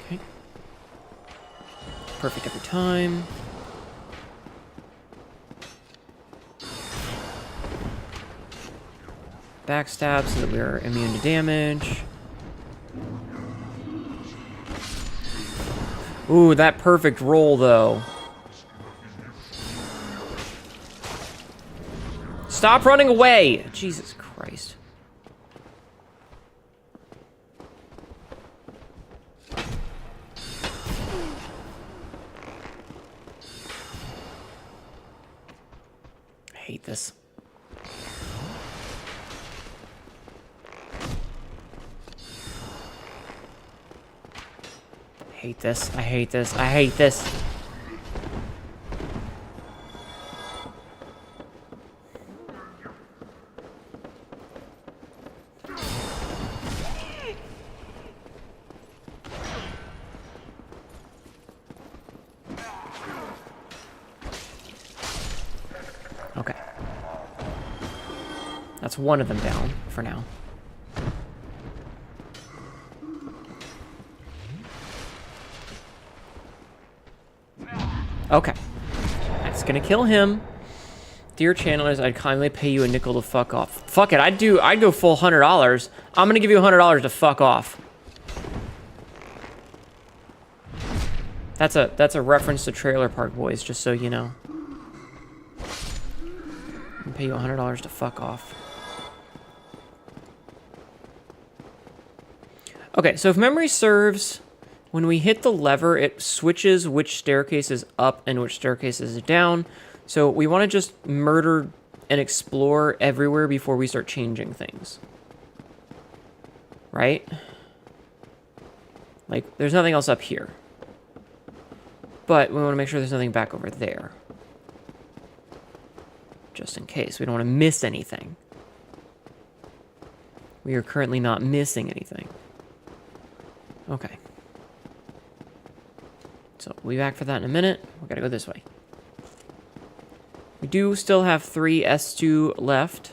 A: Okay. Perfect every time. Backstab so that we are immune to damage. Ooh, that perfect roll, though. Stop running away! Jesus Christ. I hate this. I hate this. I hate this. I hate this. Okay. That's one of them down for now. Okay. That's gonna kill him. Dear channelers, I'd kindly pay you a nickel to fuck off. Fuck it, I'd go full $100. I'm gonna give you $100 to fuck off. That's a reference to Trailer Park Boys, just so you know. I'll pay you $100 to fuck off. Okay, so if memory serves, when we hit the lever, it switches which staircase is up and which staircase is down. So we want to just murder and explore everywhere before we start changing things. Right? Like, there's nothing else up here. But we want to make sure there's nothing back over there. just in case. We don't want to miss anything. We are currently not missing anything. Okay. So we'll be back for that in a minute. We gotta go this way. We do still have 3 S2 left.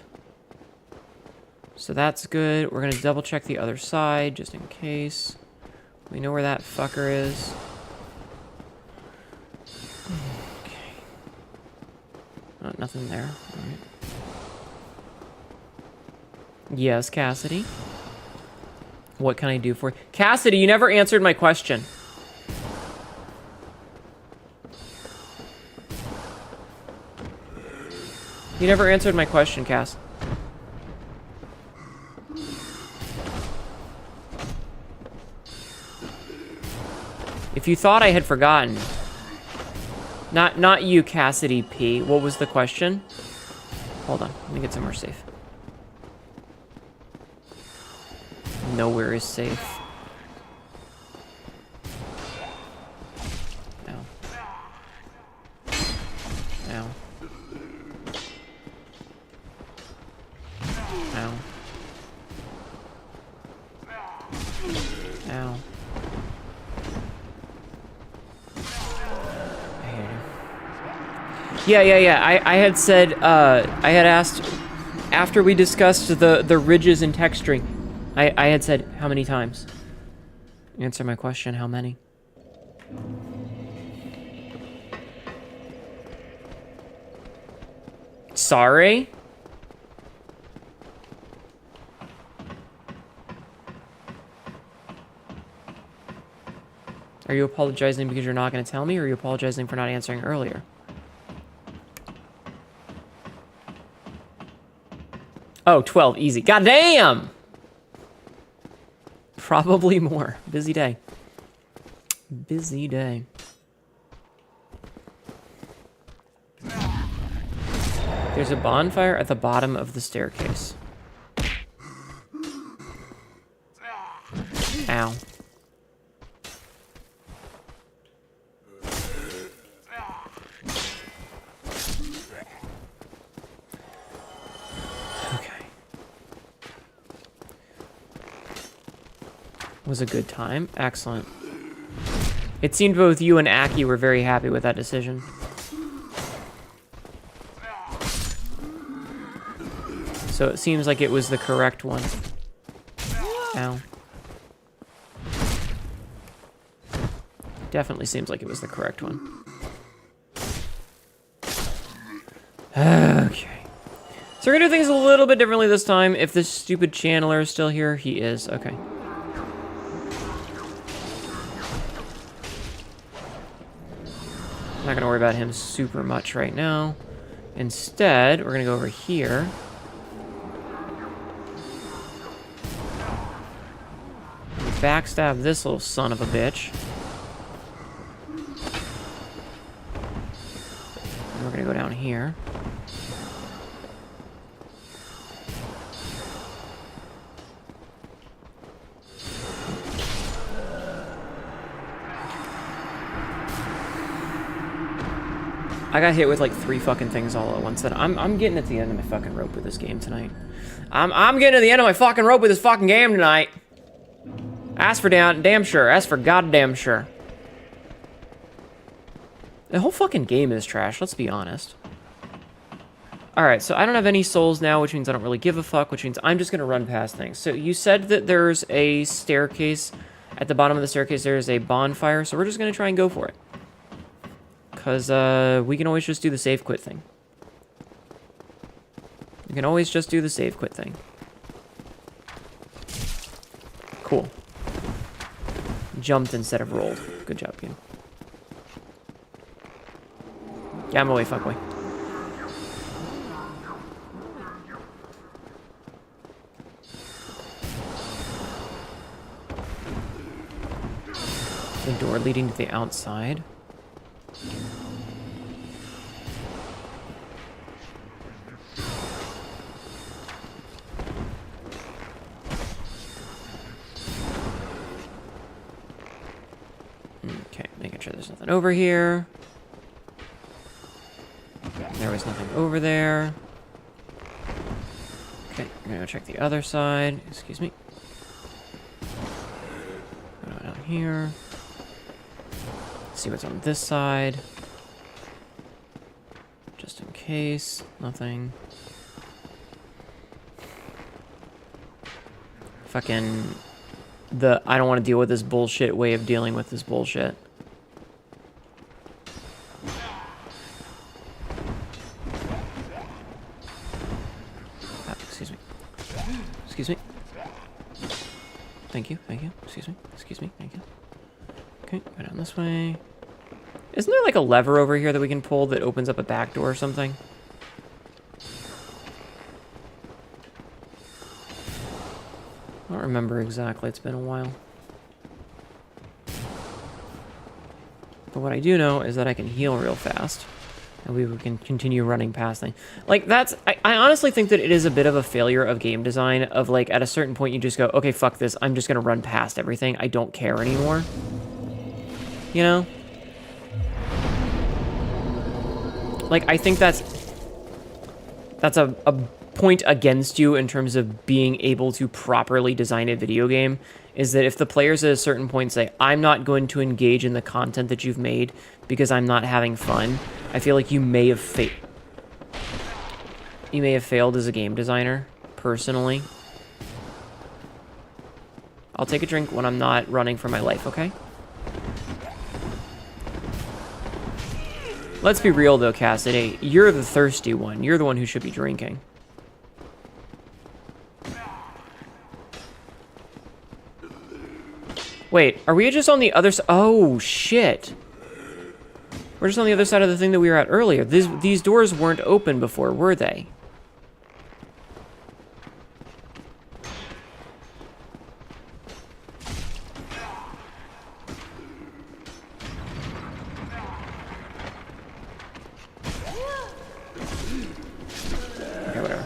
A: So that's good. We're gonna double check the other side just in case. We know where that fucker is. Okay. Oh, nothing there. All right. Yes, Cassidy. What can I do for you? Cassidy, you never answered my question. You never answered my question, Cass. If you thought I had forgotten. Not you, Cassidy P. What was the question? Hold on. Let me get somewhere safe. Nowhere is safe. Ow. Ow. Ow. Ow. Yeah. I had said, I had asked, after we discussed the ridges and texturing, I had said, how many times? Answer my question, how many? Sorry? Are you apologizing because you're not going to tell me, or are you apologizing for not answering earlier? Oh, 12, easy. God damn! Probably more. Busy day. Busy day. There's a bonfire at the bottom of the staircase. Ow. Was a good time. Excellent. It seemed both you and Aki were very happy with that decision. So it seems like it was the correct one. Ow. Definitely seems like it was the correct one. Okay. So we're gonna do things a little bit differently this time. If this stupid channeler is still here, he is. Okay. Not gonna worry about him super much right now. Instead, we're gonna go over here. Backstab this little son of a bitch. And we're gonna go down here. I got hit with like 3 fucking things all at once. That I'm getting at the end of my fucking rope with this game tonight. I'm getting to the end of my fucking rope with this fucking game tonight. Ask for damn sure. Ask for goddamn sure. The whole fucking game is trash, let's be honest. Alright, so I don't have any souls now, which means I don't really give a fuck, which means I'm just gonna run past things. So you said that there's a staircase. At the bottom of the staircase, there's a bonfire, so we're just gonna try and go for it. Because we can always just do the save quit thing. We can always just do the save quit thing. Cool. Jumped instead of rolled. Good job, game. Yeah, I'm away, fuckboy. The door leading to the outside. Okay, making sure there's nothing over here. There was nothing over there. Okay, I'm gonna go check the other side. Excuse me. Go down here. See what's on this side. Just in case. Nothing. Fucking... I don't want to deal with this bullshit way of dealing with this bullshit. Excuse me. Excuse me. Thank you, thank you. Excuse me, thank you. Okay, go down this way. Isn't there like a lever over here that we can pull that opens up a back door or something? I don't remember exactly, it's been a while. But what I do know is that I can heal real fast. And we can continue running past things. Like, that's... I honestly think that it is a bit of a failure of game design, of, like, at a certain point you just go, okay, fuck this, I'm just gonna run past everything. I don't care anymore. You know? Like, I think that's a point against you in terms of being able to properly design a video game, is that if the players at a certain point say, I'm not going to engage in the content that you've made because I'm not having fun, I feel like you may have failed as a game designer, personally. I'll take a drink when I'm not running for my life, okay? Let's be real though, Cassidy. You're the thirsty one. You're the one who should be drinking. Wait, are we just on the other side? Oh, shit. We're just on the other side of the thing that we were at earlier. These doors weren't open before, were they? Okay, whatever.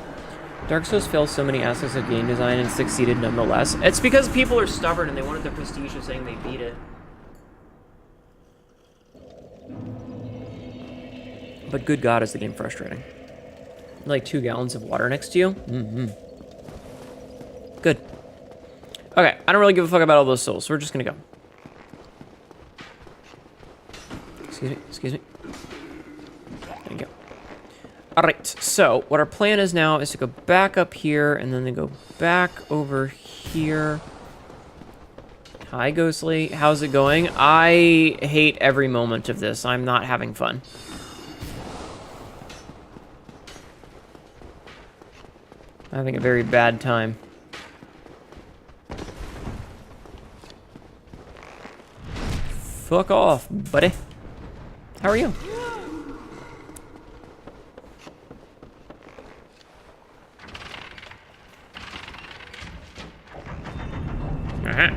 A: Dark Souls fails so many aspects of game design and succeeded nonetheless. It's because people are stubborn and they wanted the prestige of saying they beat it. But good God, is the game frustrating. Like 2 gallons of water next to you? Mm-hmm. Good. Okay, I don't really give a fuck about all those souls, so we're just gonna go. Excuse me, excuse me. There you go. Alright, so what our plan is now is to go back up here and then go back over here. Hi, Ghostly. How's it going? I hate every moment of this. I'm not having fun. I'm having a very bad time. Fuck off, buddy. How are you? Uh-huh.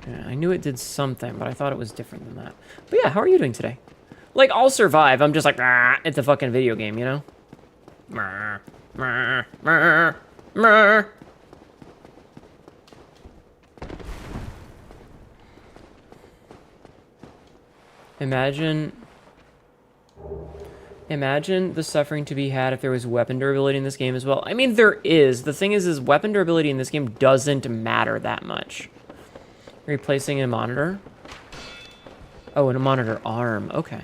A: Yeah, I knew it did something, but I thought it was different than that. But yeah, how are you doing today? Like, I'll survive. I'm just like, it's a fucking video game, you know? Imagine the suffering to be had if there was weapon durability in this game as well. I mean, there is. The thing is weapon durability in this game doesn't matter that much. Replacing a monitor? Oh, and a monitor arm. Okay.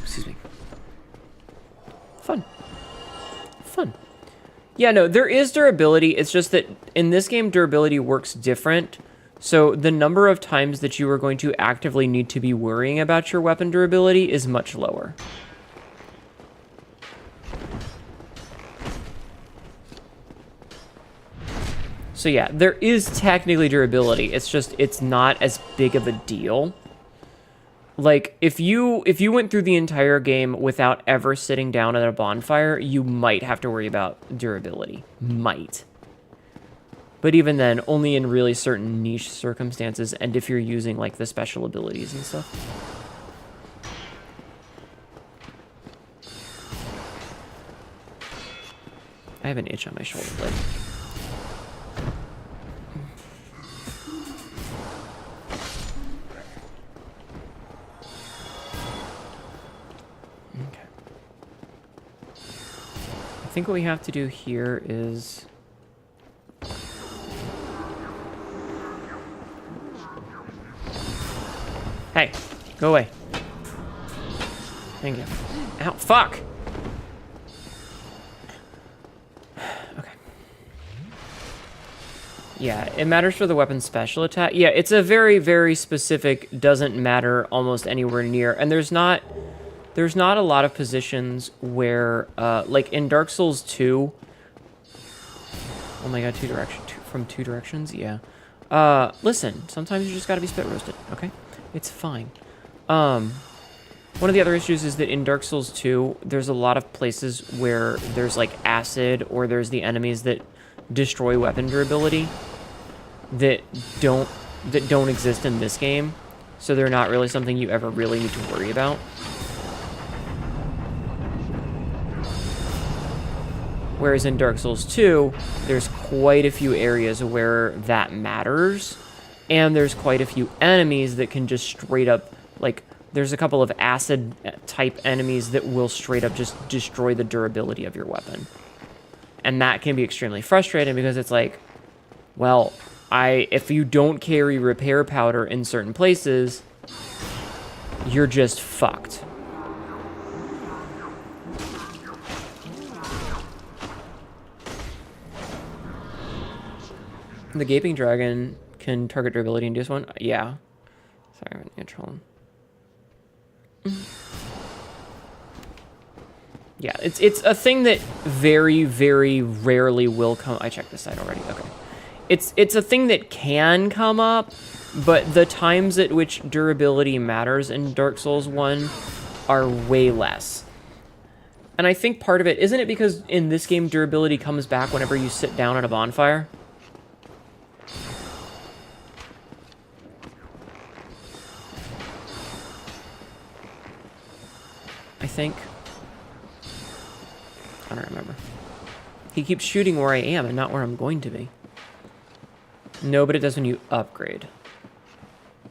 A: Excuse me. Fun. Fun. Yeah, no, there is durability. It's just that in this game, durability works different. So the number of times that you are going to actively need to be worrying about your weapon durability is much lower. So yeah, there is technically durability. It's just, it's not as big of a deal. Like, if you went through the entire game without ever sitting down at a bonfire, you might have to worry about durability. Might. But even then, only in really certain niche circumstances, and if you're using, like, the special abilities and stuff. I have an itch on my shoulder blade. think what we have to do here is... Hey, go away. Thank you. Ow, fuck! Okay. Yeah, it matters for the weapon's special attack. Yeah, it's a very, very specific, doesn't matter almost anywhere near. And there's not a lot of positions where, like in Dark Souls 2... Oh my god, from two directions? Yeah. Listen, sometimes you just gotta be spit roasted, okay? It's fine. One of the other issues is that in Dark Souls 2, there's a lot of places where there's like acid, or there's the enemies that destroy weapon durability that don't exist in this game. So they're not really something you ever really need to worry about. Whereas in Dark Souls 2, there's quite a few areas where that matters. And there's quite a few enemies that can just straight up, like, there's a couple of acid-type enemies that will straight up just destroy the durability of your weapon. And that can be extremely frustrating because it's like, well, if you don't carry repair powder in certain places, you're just fucked. The Gaping Dragon can target durability in DS1? Yeah. Sorry, I'm gonna troll him. Yeah, it's a thing that very, very rarely will come... I checked this side already, okay. It's a thing that can come up, but the times at which durability matters in Dark Souls 1 are way less. And I think part of it... Isn't it because in this game durability comes back whenever you sit down at a bonfire? I think. I don't remember. He keeps shooting where I am and not where I'm going to be. No, but it does when you upgrade.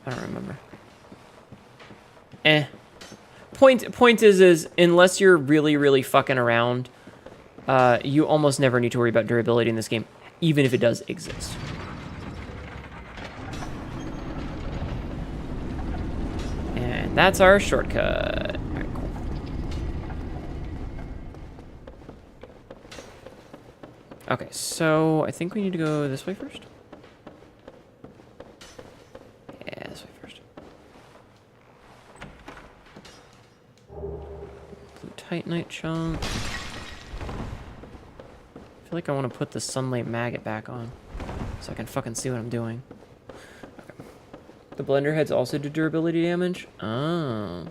A: I don't remember. Point is unless you're really, really fucking around, you almost never need to worry about durability in this game, even if it does exist. And that's our shortcut. Okay, so I think we need to go this way first. Yeah, this way first. Blue Titanite chunk. I feel like I want to put the Sunlight Maggot back on so I can fucking see what I'm doing. Okay. The Blender Heads also do durability damage? Oh.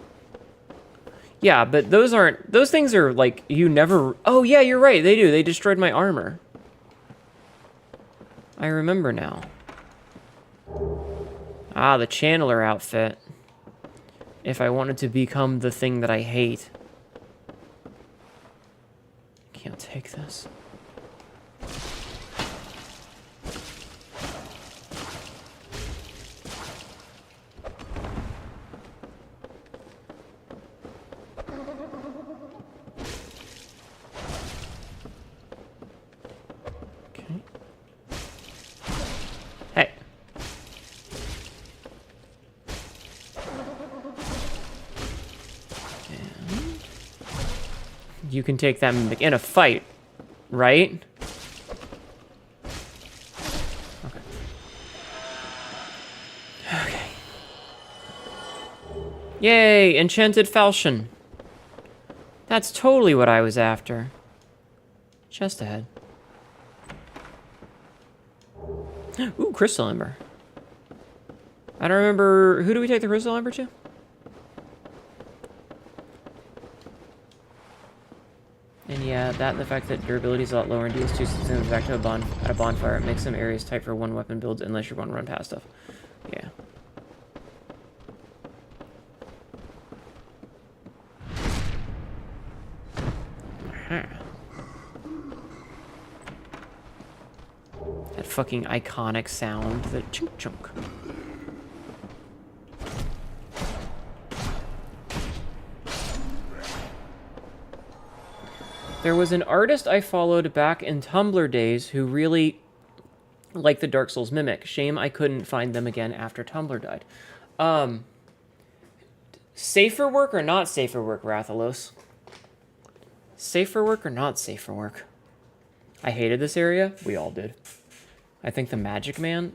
A: Yeah, but those aren't... Those things are like, you never... Oh, yeah, you're right. They do. They destroyed my armor. I remember now. Ah, the Channeler outfit. If I wanted to become the thing that I hate. Can't take this. You can take that mimic in a fight, right? Okay. Okay. Yay, enchanted falchion. That's totally what I was after. Just ahead. Ooh, crystal ember. I don't remember, who do we take the crystal ember to? And yeah, that and the fact that durability is a lot lower in DS2 since it goes back to at a bonfire, it makes some areas tight for one weapon builds unless you're going to run past stuff. Yeah. That fucking iconic sound, the chunk chunk. There was an artist I followed back in Tumblr days who really liked the Dark Souls Mimic. Shame I couldn't find them again after Tumblr died. Safer work or not safer work, Rathalos? Safer work or not safer work? I hated this area. We all did. I think the Magic Man,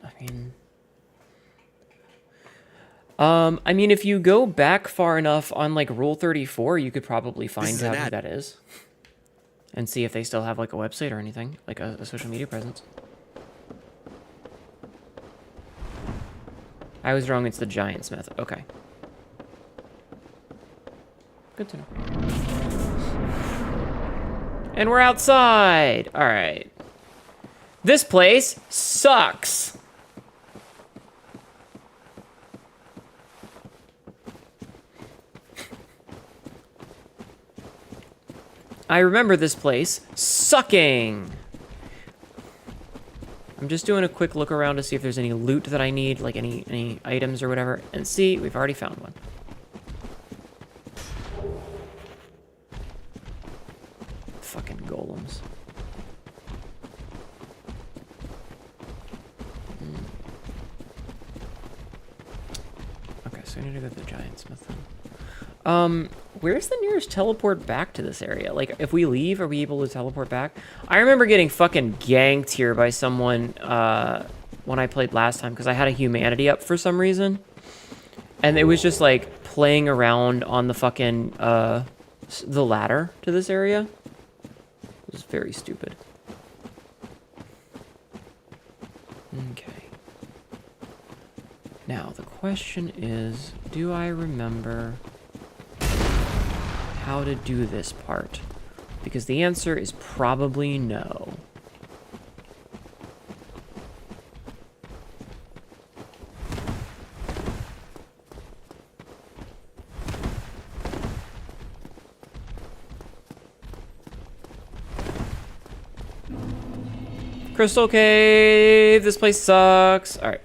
A: I mean, if you go back far enough on, like, Rule 34, you could probably find out who that is. And see if they still have, like, a website or anything. Like, a social media presence. I was wrong, it's the Giant Smith. Okay. Good to know. And we're outside! Alright. This place sucks! I remember this place sucking! I'm just doing a quick look around to see if there's any loot that I need, like any items or whatever. And see, we've already found one. Fucking golems. Okay, so we need to go to the Giant Smith then. Where's the nearest teleport back to this area? Like, if we leave, are we able to teleport back? I remember getting fucking ganked here by someone, when I played last time, because I had a humanity up for some reason. And it was just, like, playing around on the fucking, the ladder to this area. It was very stupid. Okay. Now, the question is, do I remember how to do this part? Because the answer is probably no. Crystal Cave! This place sucks! Alright.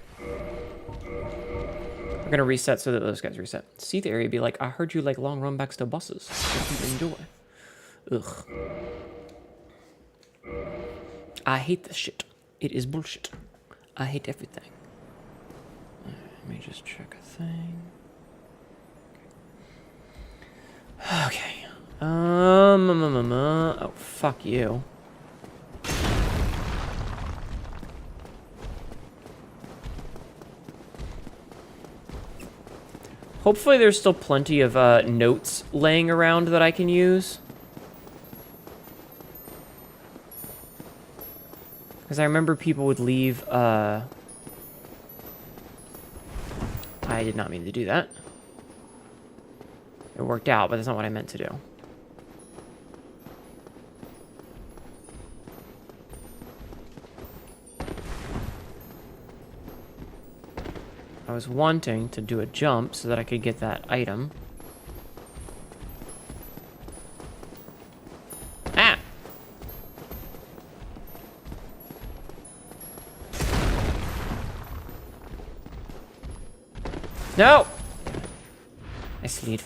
A: We're gonna reset so that those guys reset. See the area, be like, I heard you like long run backs to buses. What you enjoy? Ugh. I hate this shit. It is bullshit. I hate everything. Let me just check a thing. Okay. Oh, fuck you. Hopefully there's still plenty of notes laying around that I can use. Because I remember people would leave, I did not mean to do that. It worked out, but that's not what I meant to do. I was wanting to do a jump so that I could get that item. Ah! No! I slid.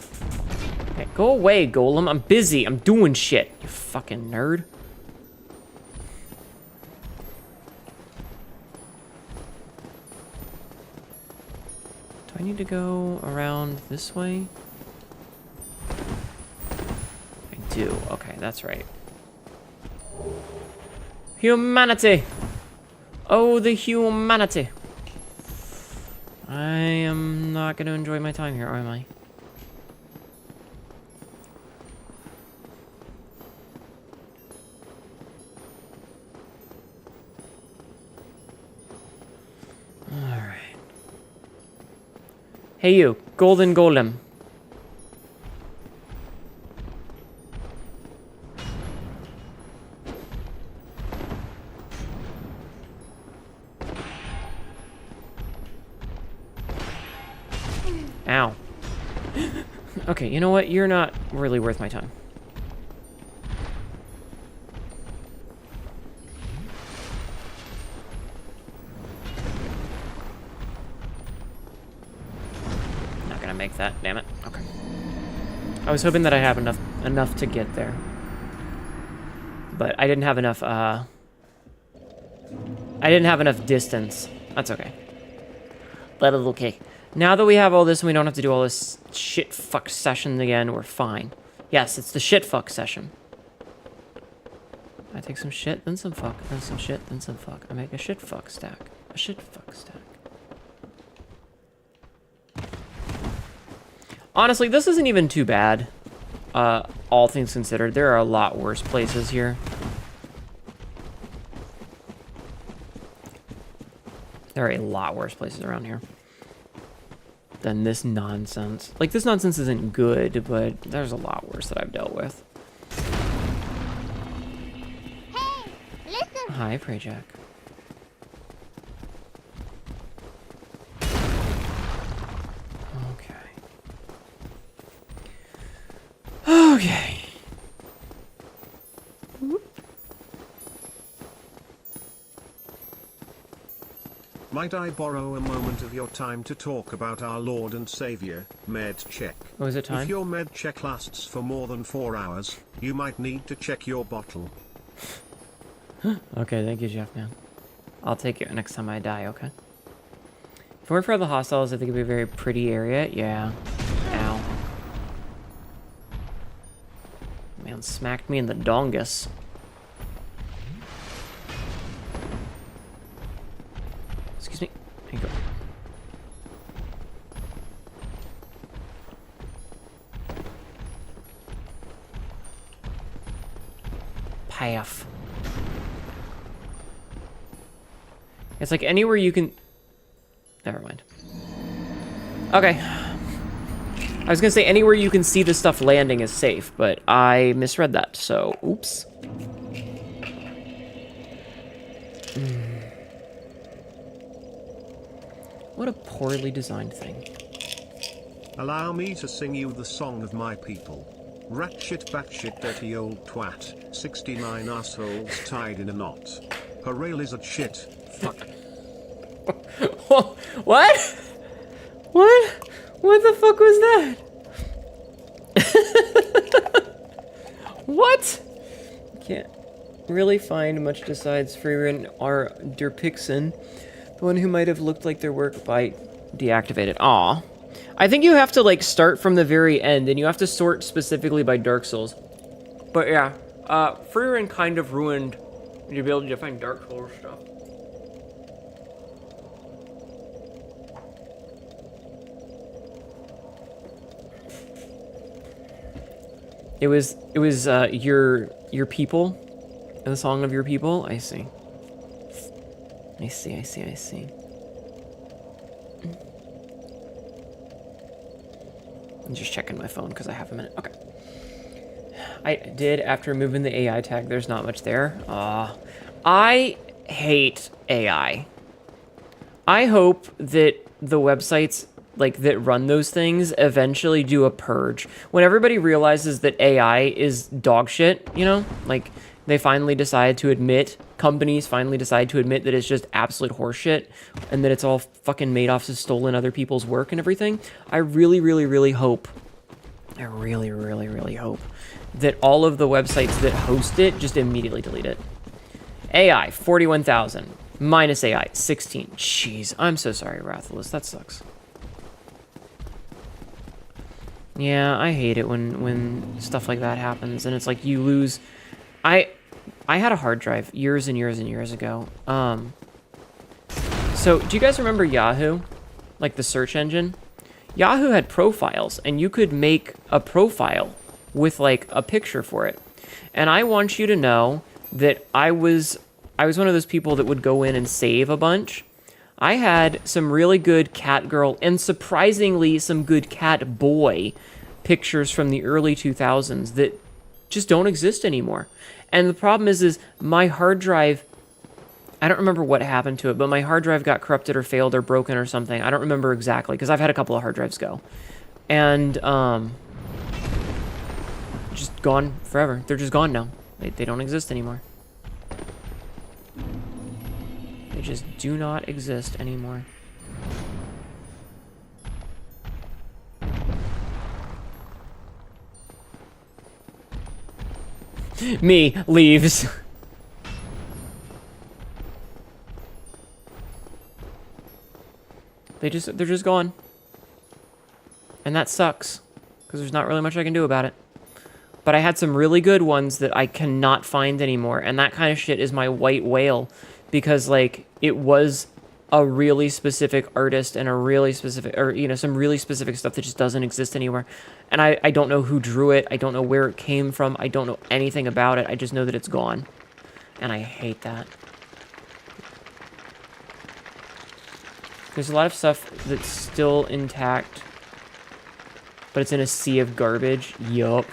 A: Okay, go away, Golem. I'm busy. I'm doing shit. You fucking nerd. Do I need to go around this way? I do. Okay, that's right. Humanity! Oh, the humanity! I am not going to enjoy my time here, am I? Alright. Hey you, golden golem. Ow. Okay, you know what? You're not really worth my time. Not gonna make that, damn it. Okay. I was hoping that I'd have enough to get there. but I didn't have enough, I didn't have enough distance. That's okay. But it's okay. Now that we have all this and we don't have to do all this shit fuck session again, we're fine. Yes, it's the shit fuck session. I take some shit, then some fuck, then some shit, then some fuck. I make a shit fuck stack. A shit fuck stack. Honestly, this isn't even too bad. All things considered, there are a lot worse places here. There are a lot worse places around here than this nonsense. Like, this nonsense isn't good, but there's a lot worse that I've dealt with.
D: Hey, listen.
A: Hi, Prey Jack. Okay.
B: Might I borrow a moment of your time to talk about our Lord and Savior, med check?
A: Oh, is it time?
B: If your med check lasts for more than 4 hours, you might need to check your bottle.
A: Okay, thank you, Jeff, man. I'll take it next time I die, okay? If it weren't for the hostiles, I think it'd be a very pretty area. Yeah. Ow. Man smacked me in the dongus. Excuse me. There you go. Path. It's like anywhere you can... Never mind. Okay. I was gonna say anywhere you can see the stuff landing is safe, but I misread that, so oops. What a poorly designed thing.
B: Allow me to sing you the song of my people. Ratchet batshit dirty old twat, 69 assholes tied in a knot. Hooray lizard shit, fuck.
A: What? What? What the fuck was that? What? Can't really find much besides Freeran R. Derpixen, the one who might have looked like their work by deactivated. Aw. I think you have to like start from the very end, and you have to sort specifically by Dark Souls. But yeah, Freeran kind of ruined the ability to find Dark Souls stuff. It was your people, the song of your people. I see. I see. I'm just checking my phone because I have a minute. Okay. I did after removing the AI tag. There's not much there. I hate AI. I hope that the websites like that run those things eventually do a purge. When everybody realizes that AI is dog shit, you know, like they finally decide to admit, companies finally decide to admit that it's just absolute horseshit and that it's all fucking made off of stolen other people's work and everything. I really hope, I really hope that all of the websites that host it just immediately delete it. AI, 41,000. Minus AI, 16. Jeez, I'm so sorry, Rathalos. That sucks. Yeah, I hate it when stuff like that happens, and it's like you lose... I had a hard drive years and years ago. So, do you guys remember Yahoo? Like the search engine? Yahoo had profiles, and you could make a profile with like a picture for it. And I want you to know that I was one of those people that would go in and save a bunch. I had some really good cat girl and surprisingly some good cat boy pictures from the early 2000s that just don't exist anymore. And the problem is my hard drive, I don't remember what happened to it, but my hard drive got corrupted or failed or broken or something. I don't remember exactly because I've had a couple of hard drives go. And just gone forever. They're just gone now. They don't exist anymore. They just do not exist anymore. Me leaves. They're just gone. And that sucks. Because there's not really much I can do about it. But I had some really good ones that I cannot find anymore. And that kind of shit is my white whale. Because, like, it was a really specific artist and a really specific, or, you know, some really specific stuff that just doesn't exist anywhere. And I don't know who drew it. I don't know where it came from. I don't know anything about it. I just know that it's gone. And I hate that. There's a lot of stuff that's still intact. But it's in a sea of garbage. Yup.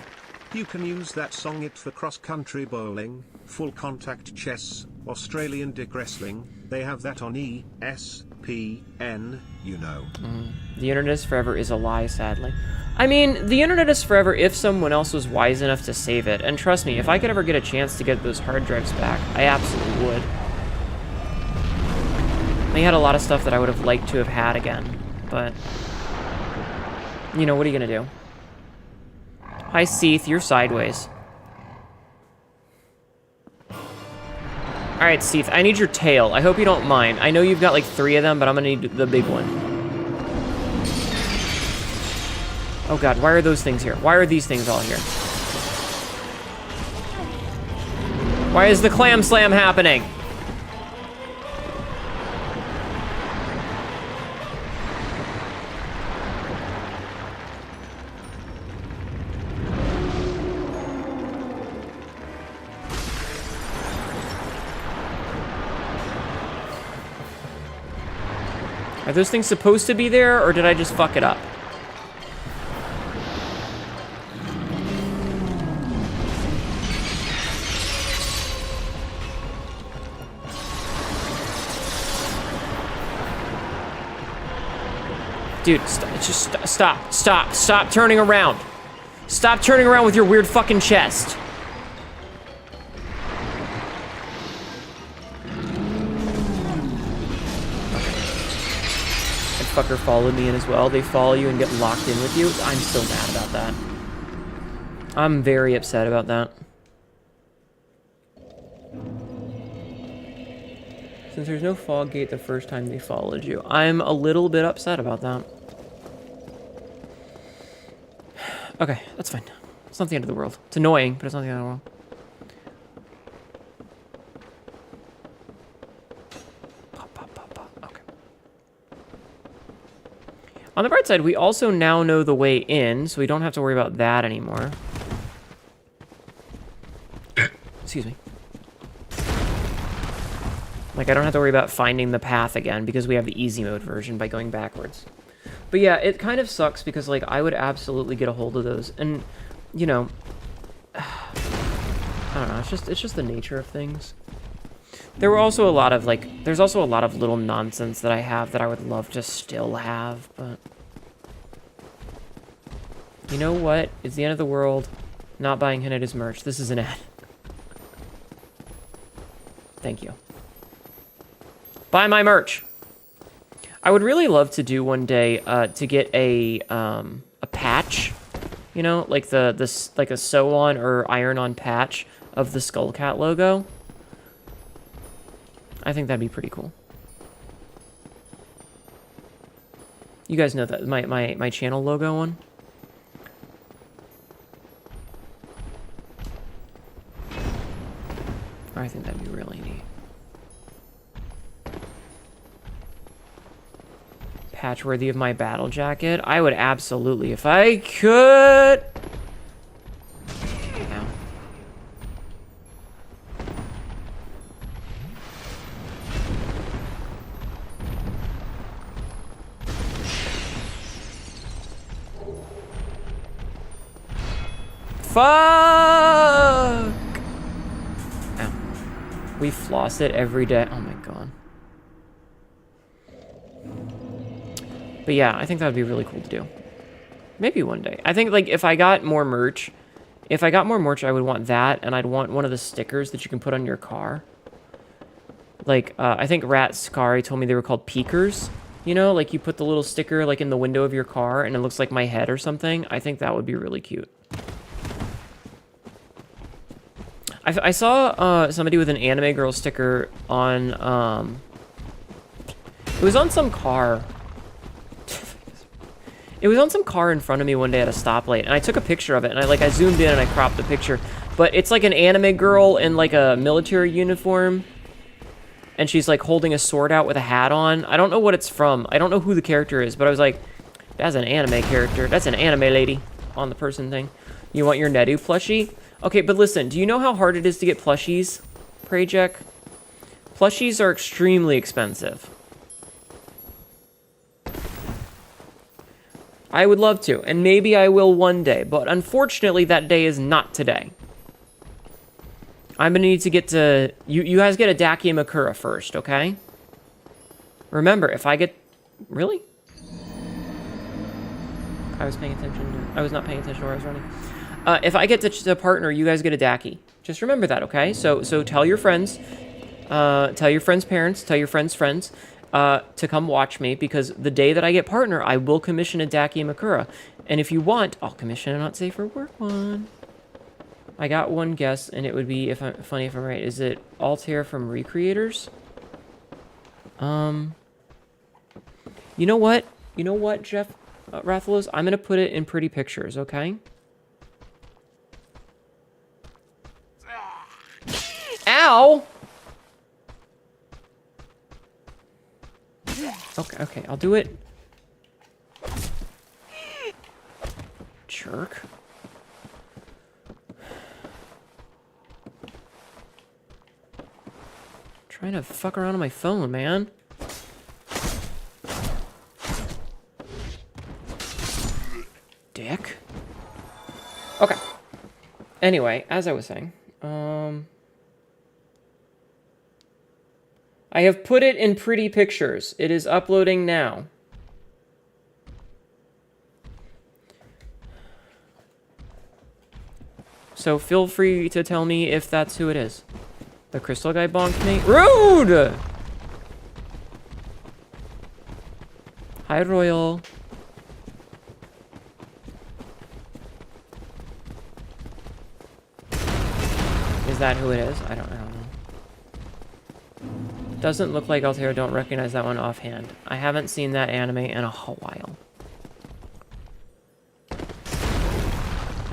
B: You can use that song it for cross-country bowling, full contact chess, Australian dick wrestling. They have that on ESPN, you know.
A: The internet is forever is a lie, sadly. I mean, the internet is forever if someone else was wise enough to save it. And trust me, if I could ever get a chance to get those hard drives back, I absolutely would. They had a lot of stuff that I would have liked to have had again, but... You know, what are you gonna do? Hi, Seath, you're sideways. Alright, Seath, I need your tail. I hope you don't mind. I know you've got like 3 of them, but I'm gonna need the big one. Oh god, why are those things here? Why are these things all here? Why is the clam slam happening? Are those things supposed to be there, or did I just fuck it up? Dude, stop turning around. Stop turning around with your weird fucking chest. Fucker followed me in as well. They follow you and get locked in with you. I'm so mad about that. I'm very upset about that. Since there's no fog gate the first time they followed you, I'm a little bit upset about that. Okay, that's fine. It's not the end of the world. It's annoying, but it's not the end of the world. On the bright side, we also now know the way in, so we don't have to worry about that anymore. Excuse me. Like, I don't have to worry about finding the path again, because we have the easy mode version by going backwards. But yeah, it kind of sucks, because, like, I would absolutely get a hold of those. And, you know... I don't know, it's just the nature of things. There were also a lot of, like, there's also a lot of little nonsense that I have that I would love to still have, but... You know what? It's the end of the world. Not buying HNETHON's merch. This is an ad. Thank you. Buy my merch! I would really love to do one day, to get a patch. You know, like like a sew-on or iron-on patch of the Skullcat logo. I think that'd be pretty cool. You guys know that my channel logo one? I think that'd be really neat. Patch worthy of my battle jacket? I would absolutely, if I could. Ow. Fuck! Ow. We floss it every day. Oh my god. But yeah, I think that would be really cool to do. Maybe one day. I think, like, if I got more merch, I would want that, and I'd want one of the stickers that you can put on your car. Like, I think Rat Scary told me they were called peekers. You know, like you put the little sticker, like, in the window of your car, and it looks like my head or something. I think that would be really cute. I saw somebody with an anime girl sticker on, it was on some car. It was on some car in front of me one day at a stoplight, and I took a picture of it, and I zoomed in and I cropped the picture. But it's like an anime girl in like a military uniform, and she's like holding a sword out with a hat on. I don't know what it's from. I don't know who the character is, but I was like, that's an anime character. That's an anime lady on the person thing. You want your Nedu plushie? Okay, but listen, do you know how hard it is to get plushies, Prajek? Plushies are extremely expensive. I would love to, and maybe I will one day, but unfortunately that day is not today. I'm gonna need to get to... You guys get a Daki Makura first, okay? Remember, if I get... Really? I was paying attention. I was not paying attention where I was running. If I get to partner, you guys get a Daki. Just remember that, okay? So tell your friends. Tell your friends' parents. Tell your friends' friends. To come watch me, because the day that I get partner, I will commission a Daki Makura. And if you want, I'll commission a Not Safe for Work one. I got one guess, and it would be, funny if I'm right, is it Altair from Recreators? You know what? You know what, Jeff Rathalos? I'm gonna put it in pretty pictures, okay? Ow! Okay, I'll do it. Jerk. Trying to fuck around on my phone, man. Dick. Okay. Anyway, as I was saying, I have put it in pretty pictures. It is uploading now. So feel free to tell me if that's who it is. The crystal guy bonked me. Rude! Hi, Royal. Is that who it is? I don't know. Doesn't look like Altair. Don't recognize that one offhand. I haven't seen that anime in a while.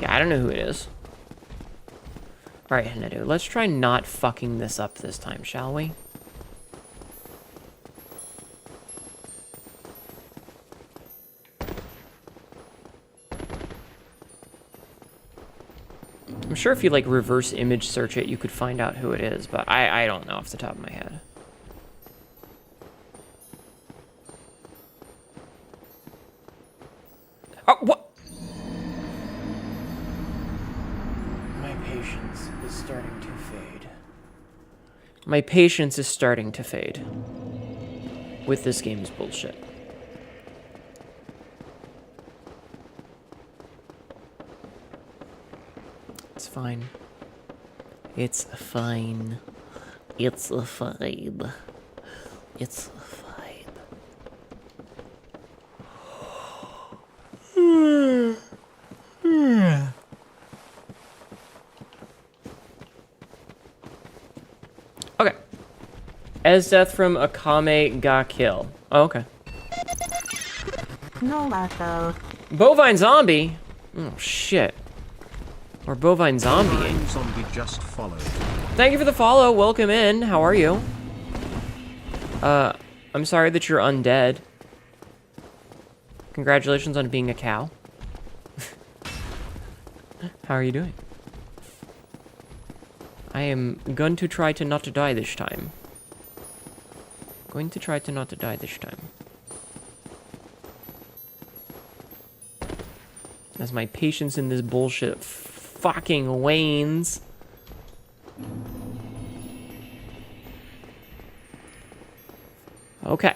A: Yeah, I don't know who it is. Alright, Hinedu, let's try not fucking this up this time, shall we? I'm sure if you, like, reverse image search it, you could find out who it is, but I don't know off the top of my head. Oh, what? My patience is starting to fade. My patience is starting to fade with this game's bullshit. It's fine. It's fine. It's fine. It's fine. Okay. As death from Akame ga Kill. Oh, okay.
I: No, Lasso.
A: Bovine zombie? Oh, shit. Or bovine zombie.
B: Zombie just followed.
A: Thank you for the follow. Welcome in. How are you? I'm sorry that you're undead. Congratulations on being a cow. How are you doing? I am going to try to not to die this time. Going to try to not to die this time. As my patience in this bullshit fucking wanes. Okay.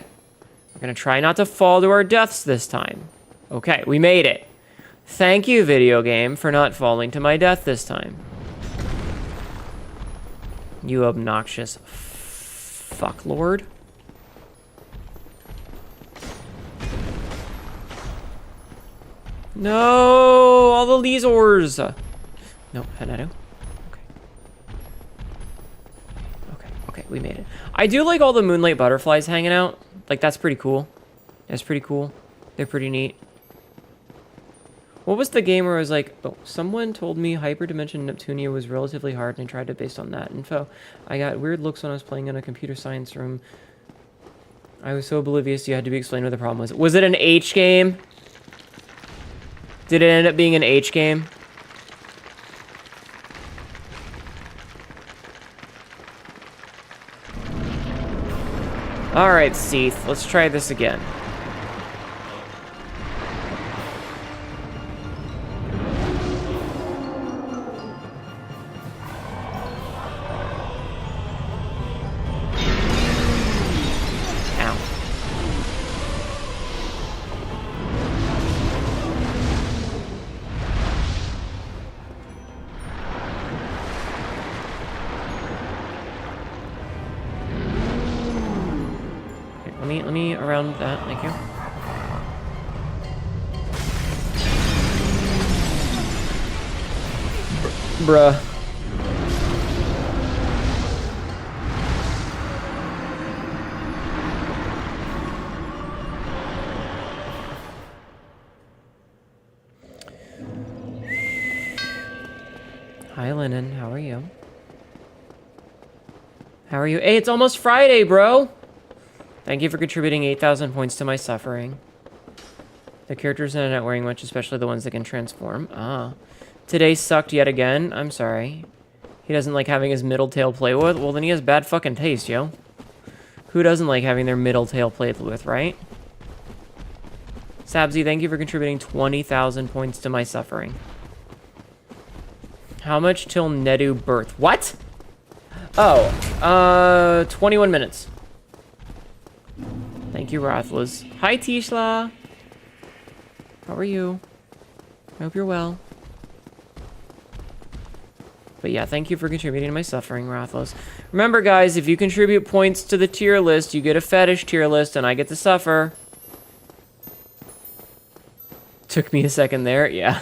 A: We're gonna try not to fall to our deaths this time. Okay, we made it. Thank you, video game, for not falling to my death this time. You obnoxious fucklord. No, all the Lizors. No, Hinedu. Okay. We made it. I do like all the moonlight butterflies hanging out. Like, that's pretty cool. That's pretty cool. They're pretty neat. What was the game where I was like, oh, someone told me Hyperdimension Neptunia was relatively hard, and I tried it based on that info. I got weird looks when I was playing in a computer science room. I was so oblivious you had to be explained what the problem was. Was it an H game? Did it end up being an H game? Alright, Seath, let's try this again. Let me around that, thank you. Bruh. Hi, Lennon. How are you? How are you? Hey, it's almost Friday, bro! Thank you for contributing 8,000 points to my suffering. The characters are not wearing much, especially the ones that can transform. Ah. Today sucked yet again. I'm sorry. He doesn't like having his middle tail play with? Well, then he has bad fucking taste, yo. Who doesn't like having their middle tail played with, right? Sabzi, thank you for contributing 20,000 points to my suffering. How much till Nedu birth? What? Oh, 21 minutes. Thank you, Rathless. Hi, Tishla. How are you? I hope you're well. But yeah, thank you for contributing to my suffering, Rathless. Remember, guys, if you contribute points to the tier list, you get a fetish tier list, and I get to suffer. Took me a second there, yeah.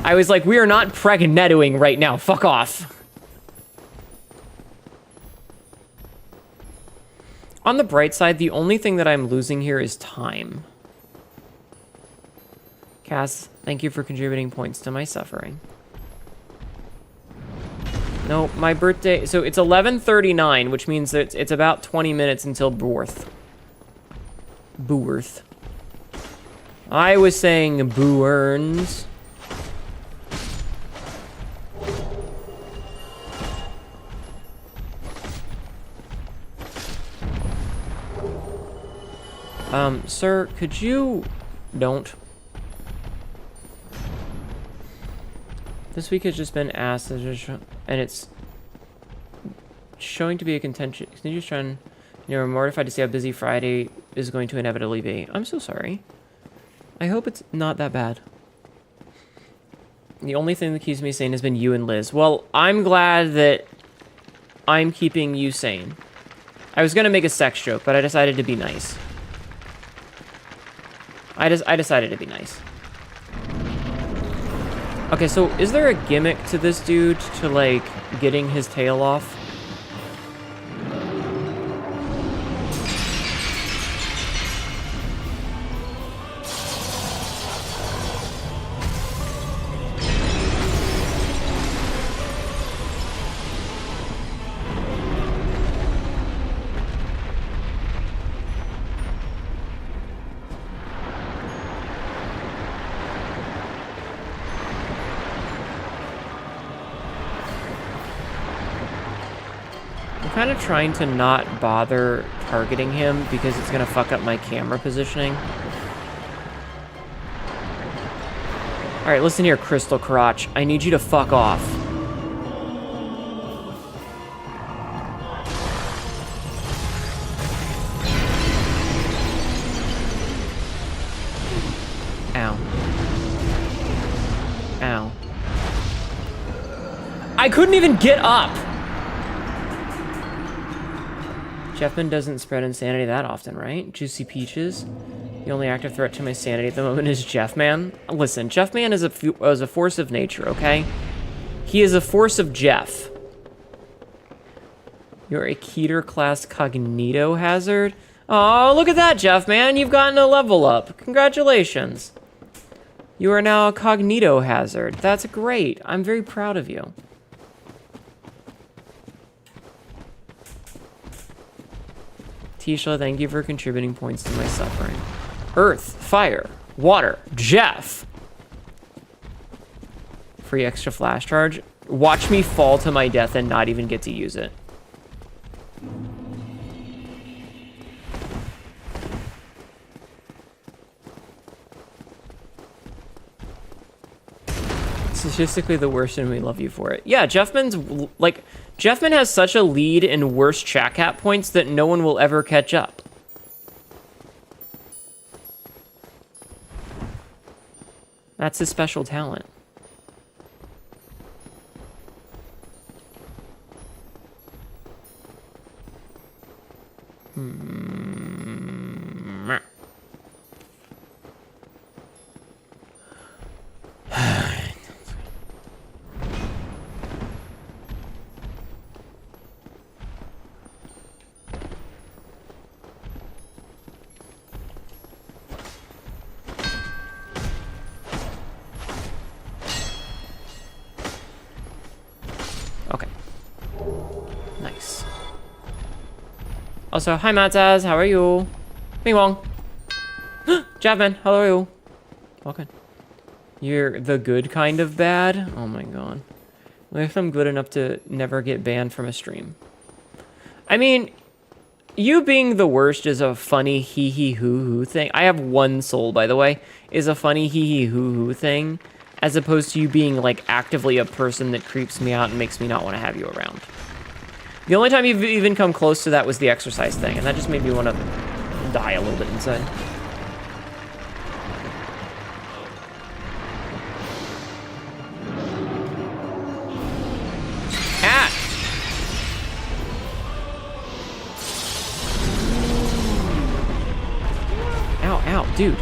A: I was like, we are not pregnettoing right now. Fuck off. On the bright side, the only thing that I'm losing here is time. Cass, thank you for contributing points to my suffering. No, my birthday... So it's 11:39, which means that it's about 20 minutes until Boorth. Boorth. I was saying Boorns. Sir, could you... Don't. This week has just been asked, and it's showing to be a continuous trend. You know, I'm mortified to see how busy Friday is going to inevitably be. I'm so sorry. I hope it's not that bad. The only thing that keeps me sane has been you and Liz. Well, I'm glad that I'm keeping you sane. I was gonna make a sex joke, but I decided to be nice. I decided to be nice. Okay, so is there a gimmick to this dude to, like, getting his tail off? I'm kind of trying to not bother targeting him because it's going to fuck up my camera positioning. Alright, listen here, Crystal Crotch. I need you to fuck off. Ow. Ow. I couldn't even get up! Jeffman doesn't spread insanity that often, right? Juicy Peaches. The only active threat to my sanity at the moment is Jeffman. Listen, Jeffman is a force of nature, okay? He is a force of Jeff. You're a Keter class Cognito hazard. Oh, look at that, Jeff, man. You've gotten a level up. Congratulations. You are now a Cognito hazard. That's great. I'm very proud of you. Tisha, thank you for contributing points to my suffering. Earth, fire, water, Jeff. Free extra flash charge. Watch me fall to my death and not even get to use it. Statistically the worst, and we love you for it. Yeah, Jeffman's like Jeffman has such a lead in worst chat cap points that no one will ever catch up. That's his special talent. Okay. Nice. Also, hi Matzaz, how are you? Bing Wong. Javman, how are you? Okay. You're the good kind of bad? Oh my god. What if I'm good enough to never get banned from a stream? I mean, you being the worst is a funny hee-hee-hoo-hoo thing. I have one soul, by the way, is a funny hee-hee-hoo-hoo thing, as opposed to you being, like, actively a person that creeps me out and makes me not want to have you around. The only time you've even come close to that was the exercise thing, and that just made me want to die a little bit inside. Ah! Ow, ow, dude.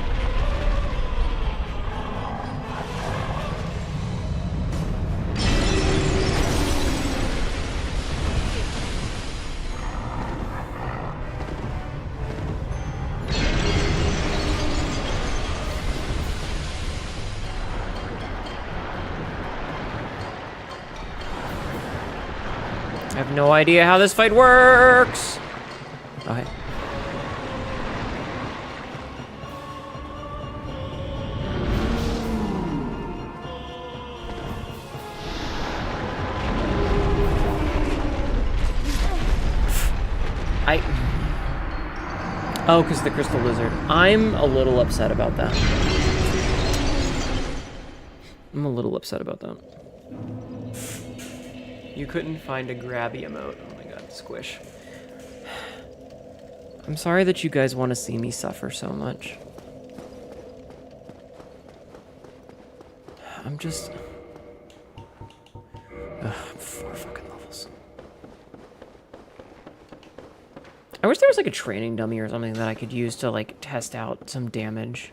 A: I have no idea how this fight works. Okay. Oh, because the crystal lizard. I'm a little upset about that. I'm a little upset about that. You couldn't find a grabby emote. Oh my god, squish. I'm sorry that you guys want to see me suffer so much. I'm just... Ugh, 4 fucking levels. I wish there was like a training dummy or something that I could use to like test out some damage.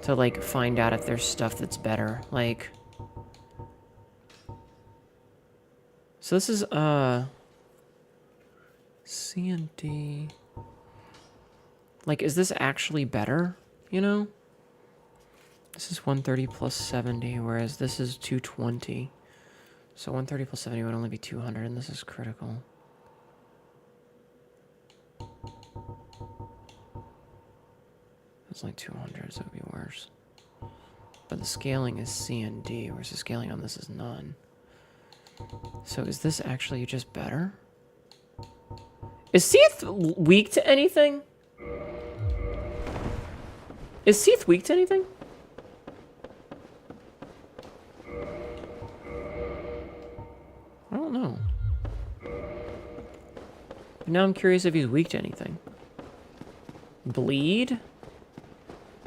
A: To like find out if there's stuff that's better. Like... So this is, C&D. Like, is this actually better, you know? This is 130 plus 70, whereas this is 220. So 130 plus 70 would only be 200, and this is critical. It's like 200, so it would be worse. But the scaling is C&D, whereas the scaling on this is none. So is this actually just better? Is Seath weak to anything? Is Seath weak to anything? I don't know. But now I'm curious if he's weak to anything. Bleed?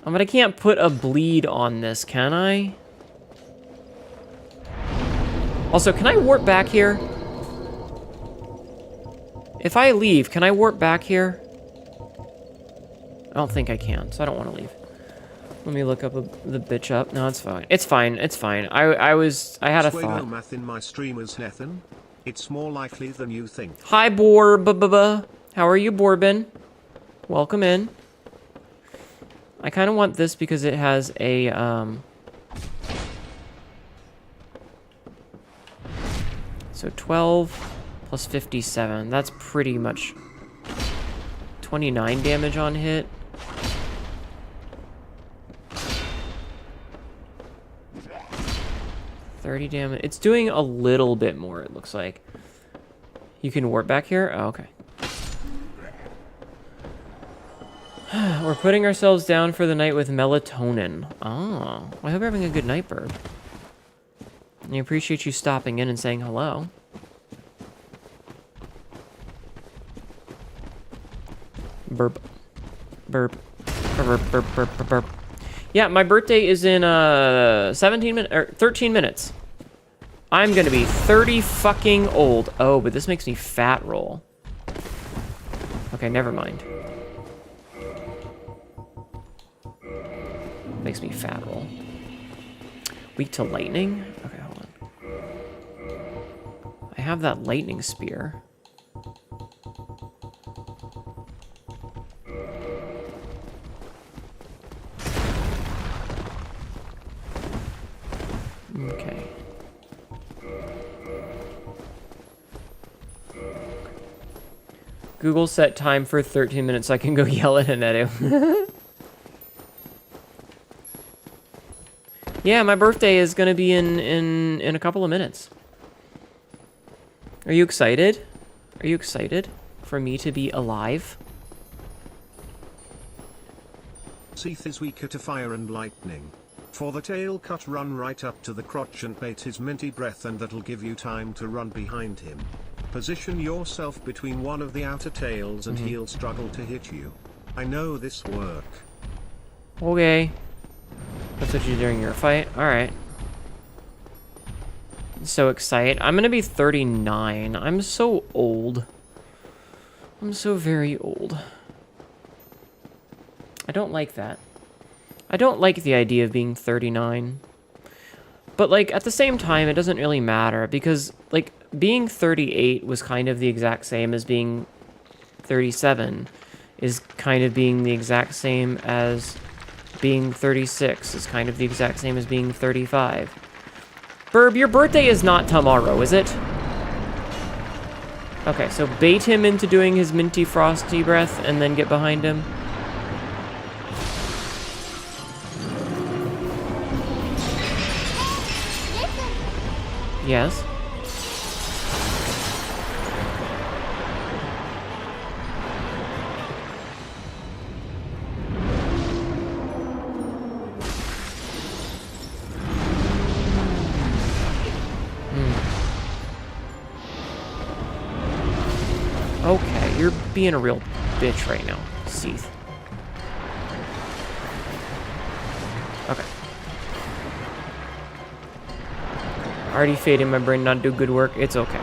A: But I can't put a bleed on this, can I? Also, can I warp back here? If I leave, can I warp back here? I don't think I can, so I don't want to leave. Let me look up the bitch up. No, it's fine. It's fine. It's fine. I had a thought.
B: Math in my stream as HNETHON. It's more likely than you think.
A: Hi, Borb. How are you, Borbin? Welcome in. I kind of want this because it has a, So 12 plus 57. That's pretty much 29 damage on hit. $30 damage. It's doing a little bit more, it looks like. You can warp back here? Oh, okay. We're putting ourselves down for the night with melatonin. Oh, I hope you're having a good night, Bird. I appreciate you stopping in and saying hello. Burp. Burp. Burp, burp, burp, burp, burp. Yeah, my birthday is in 13 minutes. I'm gonna be 30 fucking old. Oh, but this makes me fat roll. Okay, never mind. Makes me fat roll. Weak to lightning? Okay, hold on. I have that lightning spear. Okay. Google set time for 13 minutes so I can go yell at Hanetu. Yeah, my birthday is gonna be in a couple of minutes. Are you excited? Are you excited for me to be alive?
B: Seath is weaker to fire and lightning. For the tail cut, run right up to the crotch and bait his minty breath, and that'll give you time to run behind him. Position yourself between one of the outer tails and he'll struggle to hit you. I know this work.
A: Okay. That's what you do during your fight? Alright. So excited. I'm gonna be 39. I'm so old. I'm so very old. I don't like that. I don't like the idea of being 39. But, like, at the same time, it doesn't really matter, because, like, being 38 was kind of the exact same as being 37, is kind of being the exact same as being 36, is kind of the exact same as being 35. Burb, your birthday is not tomorrow, is it? Okay, so bait him into doing his minty frosty breath, and then get behind him. Yes. Okay, you're being a real bitch right now, Seath. Okay. Already fading my brain, not do good work. It's okay.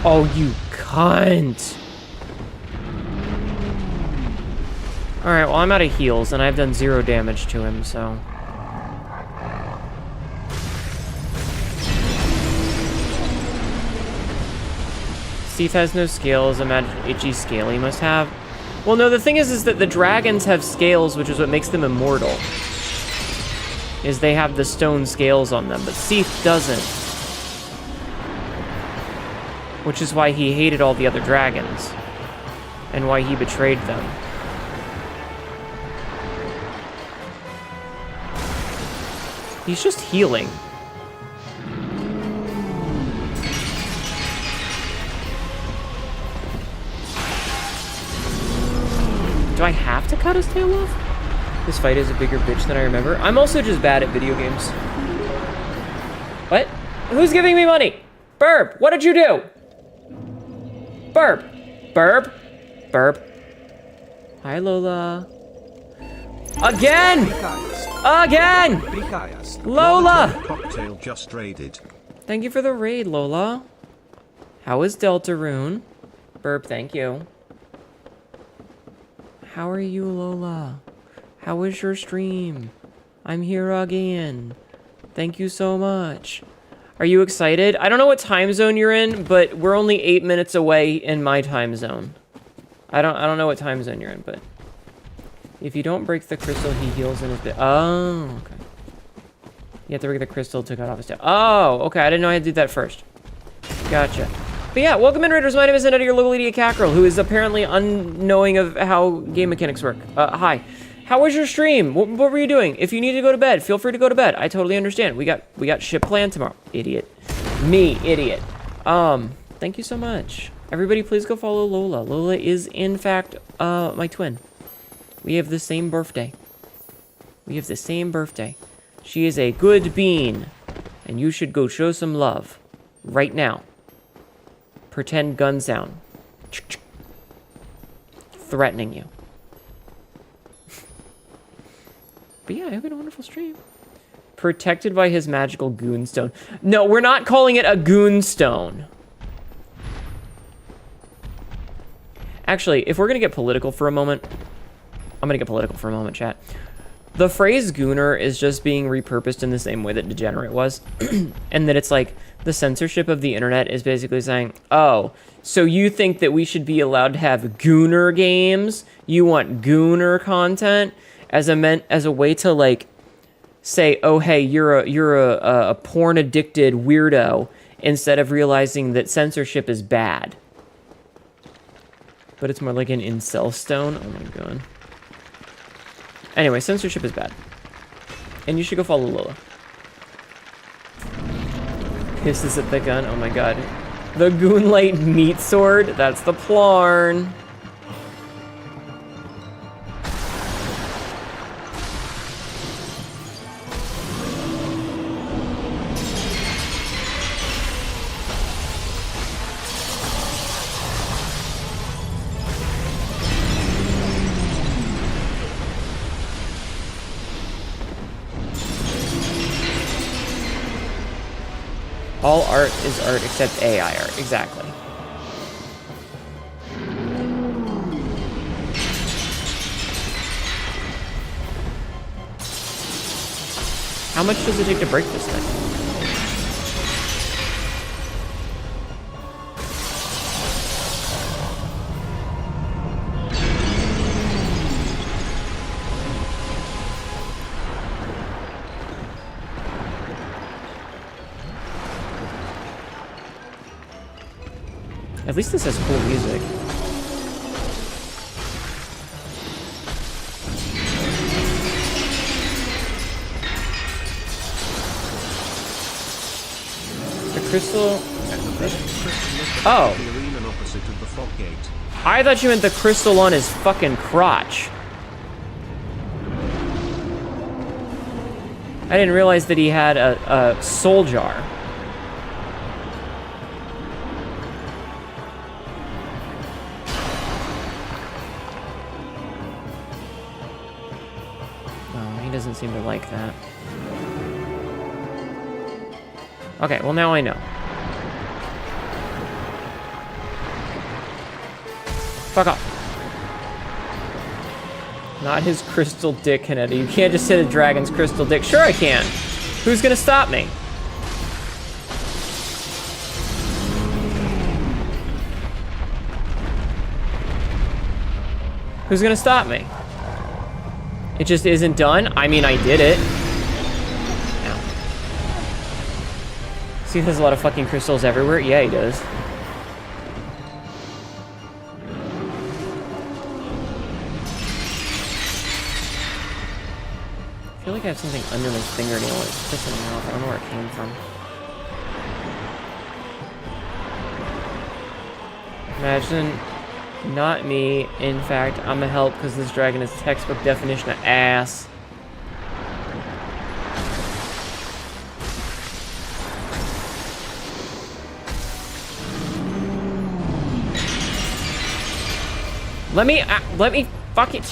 A: Oh, you cunt. Alright, well, I'm out of heals, and I've done 0 damage to him, so... Seath has no scales. Imagine itchy scale he must have. Well, no, the thing is that the dragons have scales, which is what makes them immortal. Is they have the stone scales on them, but Seath doesn't. Which is why he hated all the other dragons. And why he betrayed them. He's just healing. Do I have to cut his tail off? This fight is a bigger bitch than I remember. I'm also just bad at video games. What? Who's giving me money? Burb, what did you do? Burb. Burb. Burb. Hi, Lola. Again! Again! Lola!
B: Cocktail just raided.
A: Thank you for the raid, Lola. How is Deltarune? Burp, thank you. How are you, Lola? How was your stream? I'm here again. Thank you so much. Are you excited? I don't know what time zone you're in, but we're only 8 minutes away in my time zone. I don't know what time zone you're in, but if you don't break the crystal, he heals in his bit. Oh, okay. You have to break the crystal to cut off his tail. Oh, okay. I didn't know I had to do that first. Gotcha. But yeah, welcome in, Raiders. My name is Annette, your local idiot Cackerel, who is apparently unknowing of how game mechanics work. Hi. How was your stream? What were you doing? If you need to go to bed, feel free to go to bed. I totally understand. We got ship plan tomorrow. Idiot. Me, idiot. Thank you so much. Everybody, please go follow Lola. Lola is, in fact, my twin. We have the same birthday. We have the same birthday. She is a good bean, and you should go show some love. Right now. Pretend gun sound. Threatening you. But yeah, I hope you had a wonderful stream. Protected by his magical goonstone. No, we're not calling it a goonstone. Actually, if we're gonna get political for a moment, I'm gonna get political for a moment, chat. The phrase gooner is just being repurposed in the same way that degenerate was. And that it's like, the censorship of the internet is basically saying, oh, so you think that we should be allowed to have gooner games? You want gooner content? As a way to, like, say, oh, hey, you're a porn addicted weirdo, instead of realizing that censorship is bad. But it's more like an incel stone. Oh my god. Anyway, censorship is bad. And you should go follow Lola. Pisses at the gun. Oh my god. The Goonlight meat sword. That's the plarn. All art is art except AI art. Exactly. How much does it take to break this thing? At least this has cool music. The crystal... Oh. I thought you meant the crystal on his fucking crotch. I didn't realize that he had a soul jar. Doesn't seem to like that. Okay, well now I know. Fuck off. Not his crystal dick, Kennedy. You can't just hit a dragon's crystal dick. Sure I can. Who's gonna stop me? Who's gonna stop me? It just isn't done? I mean, I did it. Ow. See, there's a lot of fucking crystals everywhere? Yeah, he does. I feel like I have something under my fingernail. It's pissing me off. I don't know where it came from. Imagine... Not me. In fact, I'm a help because this dragon is textbook definition of ass. Let me fucking...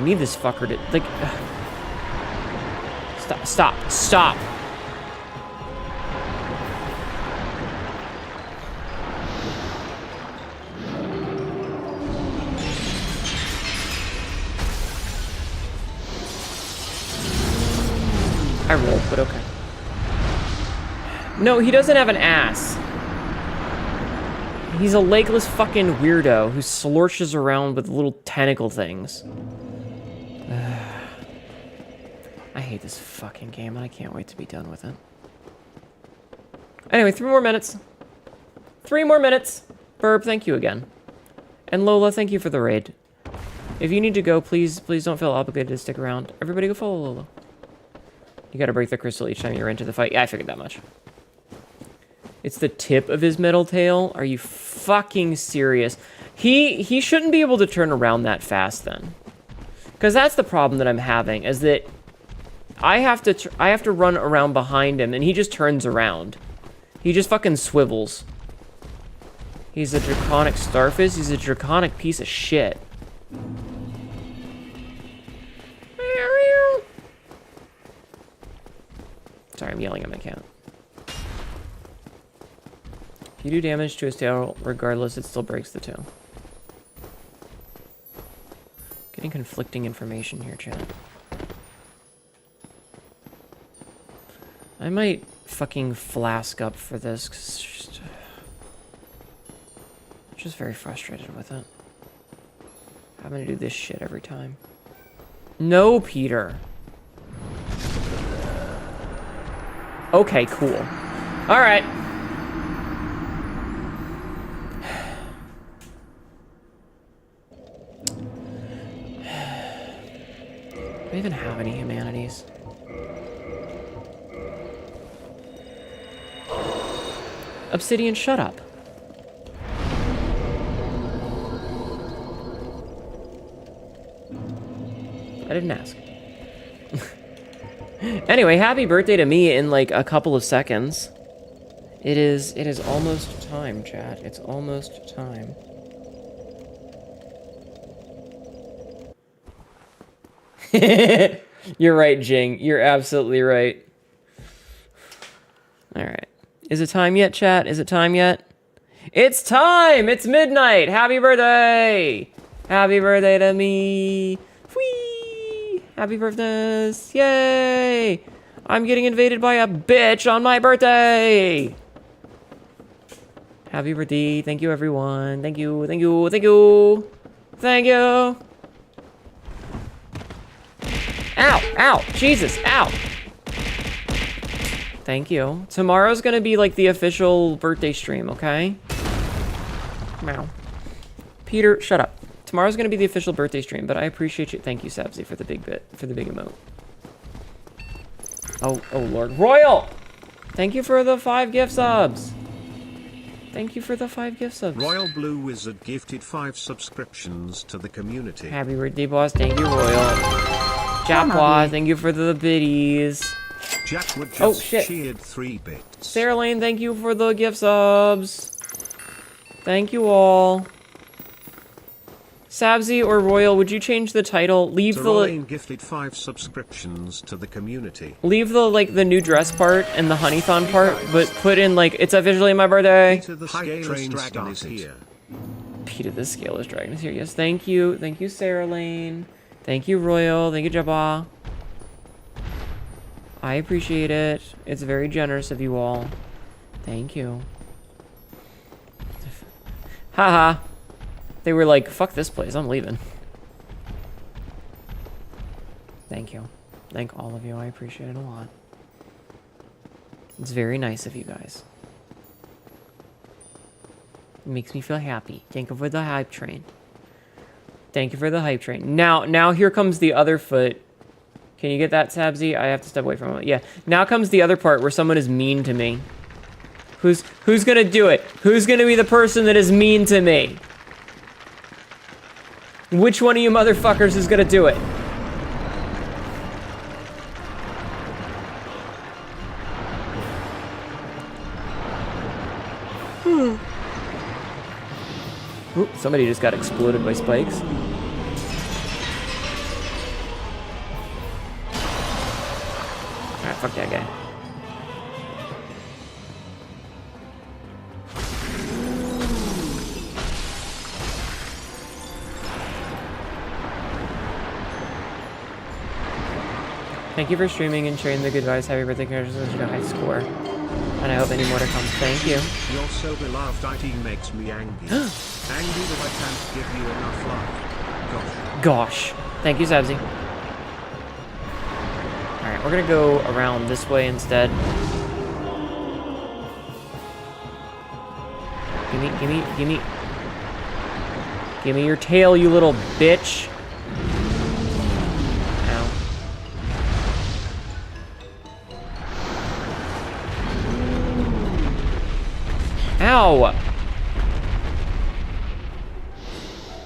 A: need this fucker to, like... Stop, stop, stop! I rolled, but okay. No, he doesn't have an ass. He's a legless fucking weirdo who slorches around with little tentacle things. I hate this fucking game, and I can't wait to be done with it. Anyway, 3 more minutes. 3 more minutes. Burb, thank you again. And Lola, thank you for the raid. If you need to go, please don't feel obligated to stick around. Everybody go follow Lola. You gotta break the crystal each time you're into the fight. Yeah, I figured that much. It's the tip of his metal tail? Are you fucking serious? He shouldn't be able to turn around that fast then. Because that's the problem that I'm having, is that I have to run around behind him, and he just turns around. He just fucking swivels. He's a draconic starfish. He's a draconic piece of shit. Sorry, I'm yelling at my cat. If you do damage to his tail, regardless, it still breaks the tail. Getting conflicting information here, chat. I might fucking flask up for this, because it's just very frustrated with it. Having to do this shit every time. No, Peter. Okay, cool. Alright. Do I even have any humanities? Obsidian, shut up. I didn't ask. Anyway, happy birthday to me in like a couple of seconds. It is almost time, chat. It's almost time. You're right, Jing. You're absolutely right. All right. Is it time yet, chat? Is it time yet? It's time! It's midnight! Happy birthday! Happy birthday to me! Whee! Happy birthday! Yay! I'm getting invaded by a bitch on my birthday! Happy birthday. Thank you, everyone. Thank you, thank you, thank you! Thank you! Ow! Ow! Jesus! Ow! Thank you. Tomorrow's gonna be like the official birthday stream, okay? Meow. Peter, shut up. Tomorrow's gonna be the official birthday stream, but I appreciate you. Thank you, Sabzi, for the big bit, for the big emote. Oh Lord. Royal! Thank you for the 5 gift subs. Thank you for the 5 gift subs.
B: Royal Blue Wizard gifted 5 subscriptions to the community.
A: Happy birthday, boss. Thank you, Royal. Japwa, thank you for the biddies.
B: Jack would just cheered 3 bits.
A: Sarah Lane, thank you for the gift subs. Thank you all. Sabzi or Royal, would you change the title? Leave
B: Lane gifted 5 subscriptions to the community.
A: Leave the new dress part and the HNETHON part, but put in like it's officially my birthday.
B: Peter the Scaleless Dragon is here.
A: Peter the Scaleless Dragon is here. Yes, thank you. Thank you, Sarah Lane. Thank you, Royal. Thank you, Jabba. I appreciate it. It's very generous of you all. Thank you. Haha. They were like, fuck this place, I'm leaving. Thank you. Thank all of you, I appreciate it a lot. It's very nice of you guys. It makes me feel happy. Thank you for the hype train. Thank you for the hype train. Now here comes the other foot. Can you get that, Sabzi? I have to step away from it. Yeah. Now comes the other part where someone is mean to me. Who's gonna do it? Who's gonna be the person that is mean to me? Which one of you motherfuckers is gonna do it? Oop, somebody just got exploded by spikes. fuck that guy. Thank you for streaming and sharing the good vibes. Happy birthday, congratulations on a high score. And I hope any more to come. Thank you.
B: You're so beloved, it makes me angry. Angry that I can't give you enough love.
A: Gosh. Thank you, Sabzi. Alright, we're gonna go around this way instead. Give me your tail, you little bitch. Ow!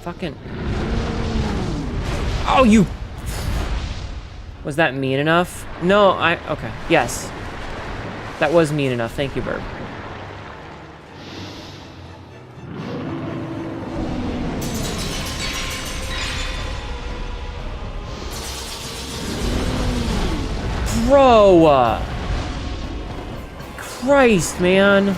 A: Fucking... Oh, you... Was that mean enough? No, okay. Yes. That was mean enough. Thank you, Burb. Bro! Christ, man.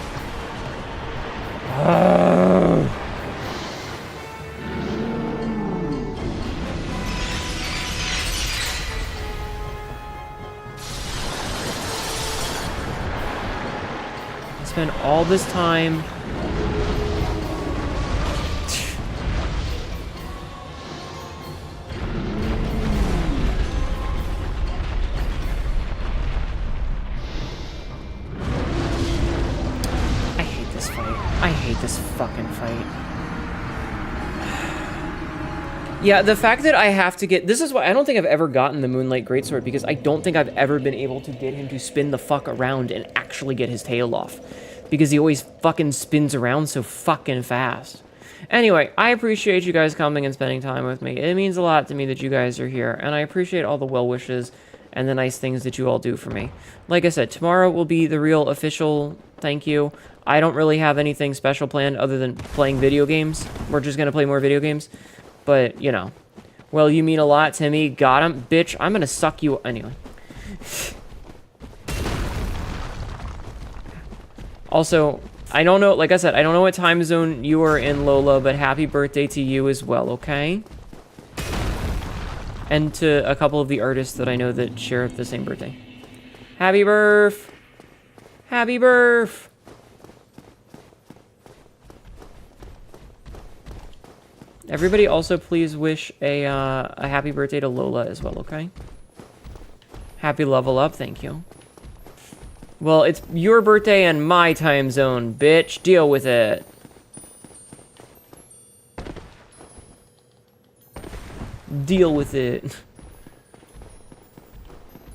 A: Spend all this time. I hate this fight. I hate this fucking fight. Yeah, the fact that I have to get... This is why I don't think I've ever gotten the Moonlight Greatsword, because I don't think I've ever been able to get him to spin the fuck around and actually get his tail off. Because he always fucking spins around so fucking fast. Anyway, I appreciate you guys coming and spending time with me. It means a lot to me that you guys are here, and I appreciate all the well wishes and the nice things that you all do for me. Like I said, tomorrow will be the real official thank you. I don't really have anything special planned other than playing video games. We're just gonna play more video games. But, you know. Well, you mean a lot to me. Got him. Bitch, I'm gonna suck you... Anyway. Also, I don't know... Like I said, I don't know what time zone you are in, Lola, but happy birthday to you as well, okay? And to a couple of the artists that I know that share the same birthday. Happy birth! Happy birth! Everybody also please wish a happy birthday to Lola as well, okay? Happy level up, thank you. Well, it's your birthday and my time zone, bitch. Deal with it. Deal with it.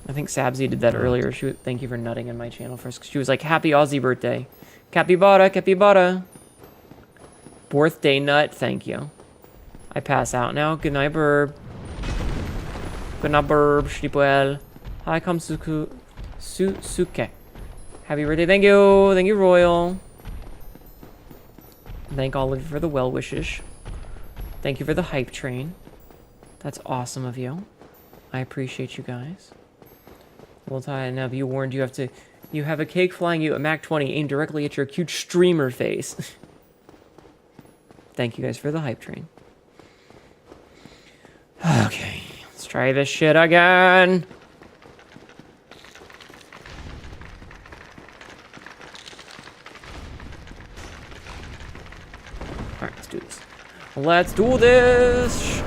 A: I think Sabzi did that earlier. Thank you for nutting in my channel first. She was like, happy Aussie birthday. Capybara, capybara. Birthday nut, thank you. I pass out now. Good night, Burb. Good night, Burb. Sleep well. Hi, come Suke. Happy birthday. Thank you. Thank you, Royal. Thank all of you for the well wishes. Thank you for the hype train. That's awesome of you. I appreciate you guys. We'll tie it now. Be warned, you have a cake flying you at Mach 20 aimed directly at your cute streamer face. Thank you guys for the hype train. Okay, let's try this shit again. Alright, let's do this. Let's do this!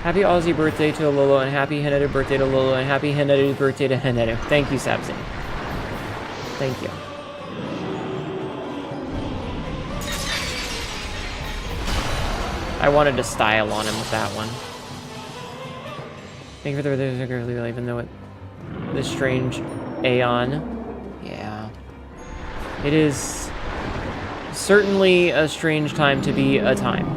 A: Happy Aussie birthday to Lolo, and happy Henetu birthday to Lolo, and happy Henetu birthday to Henetu. Thank you, Sabzi. Thank you. I wanted to style on him with that one. Thank you for the birthday, even though the strange Aeon. Yeah. It is certainly a strange time to be a time.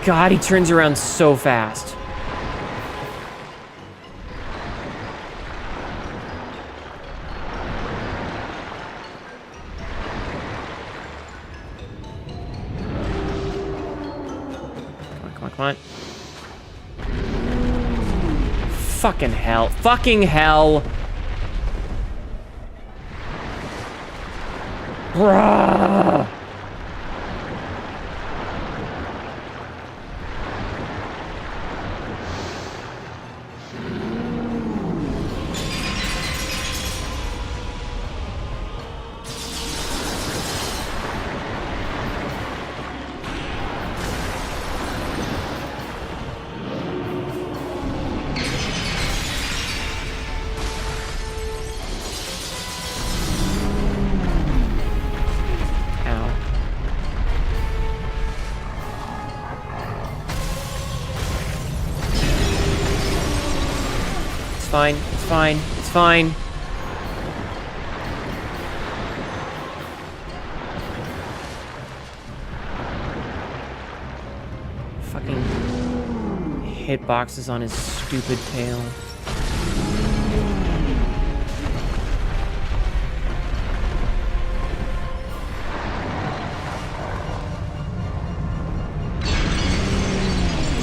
A: God, he turns around so fast. Come on. Fucking hell. Fucking hell. Bruh. It's fine. Fucking hitboxes on his stupid tail.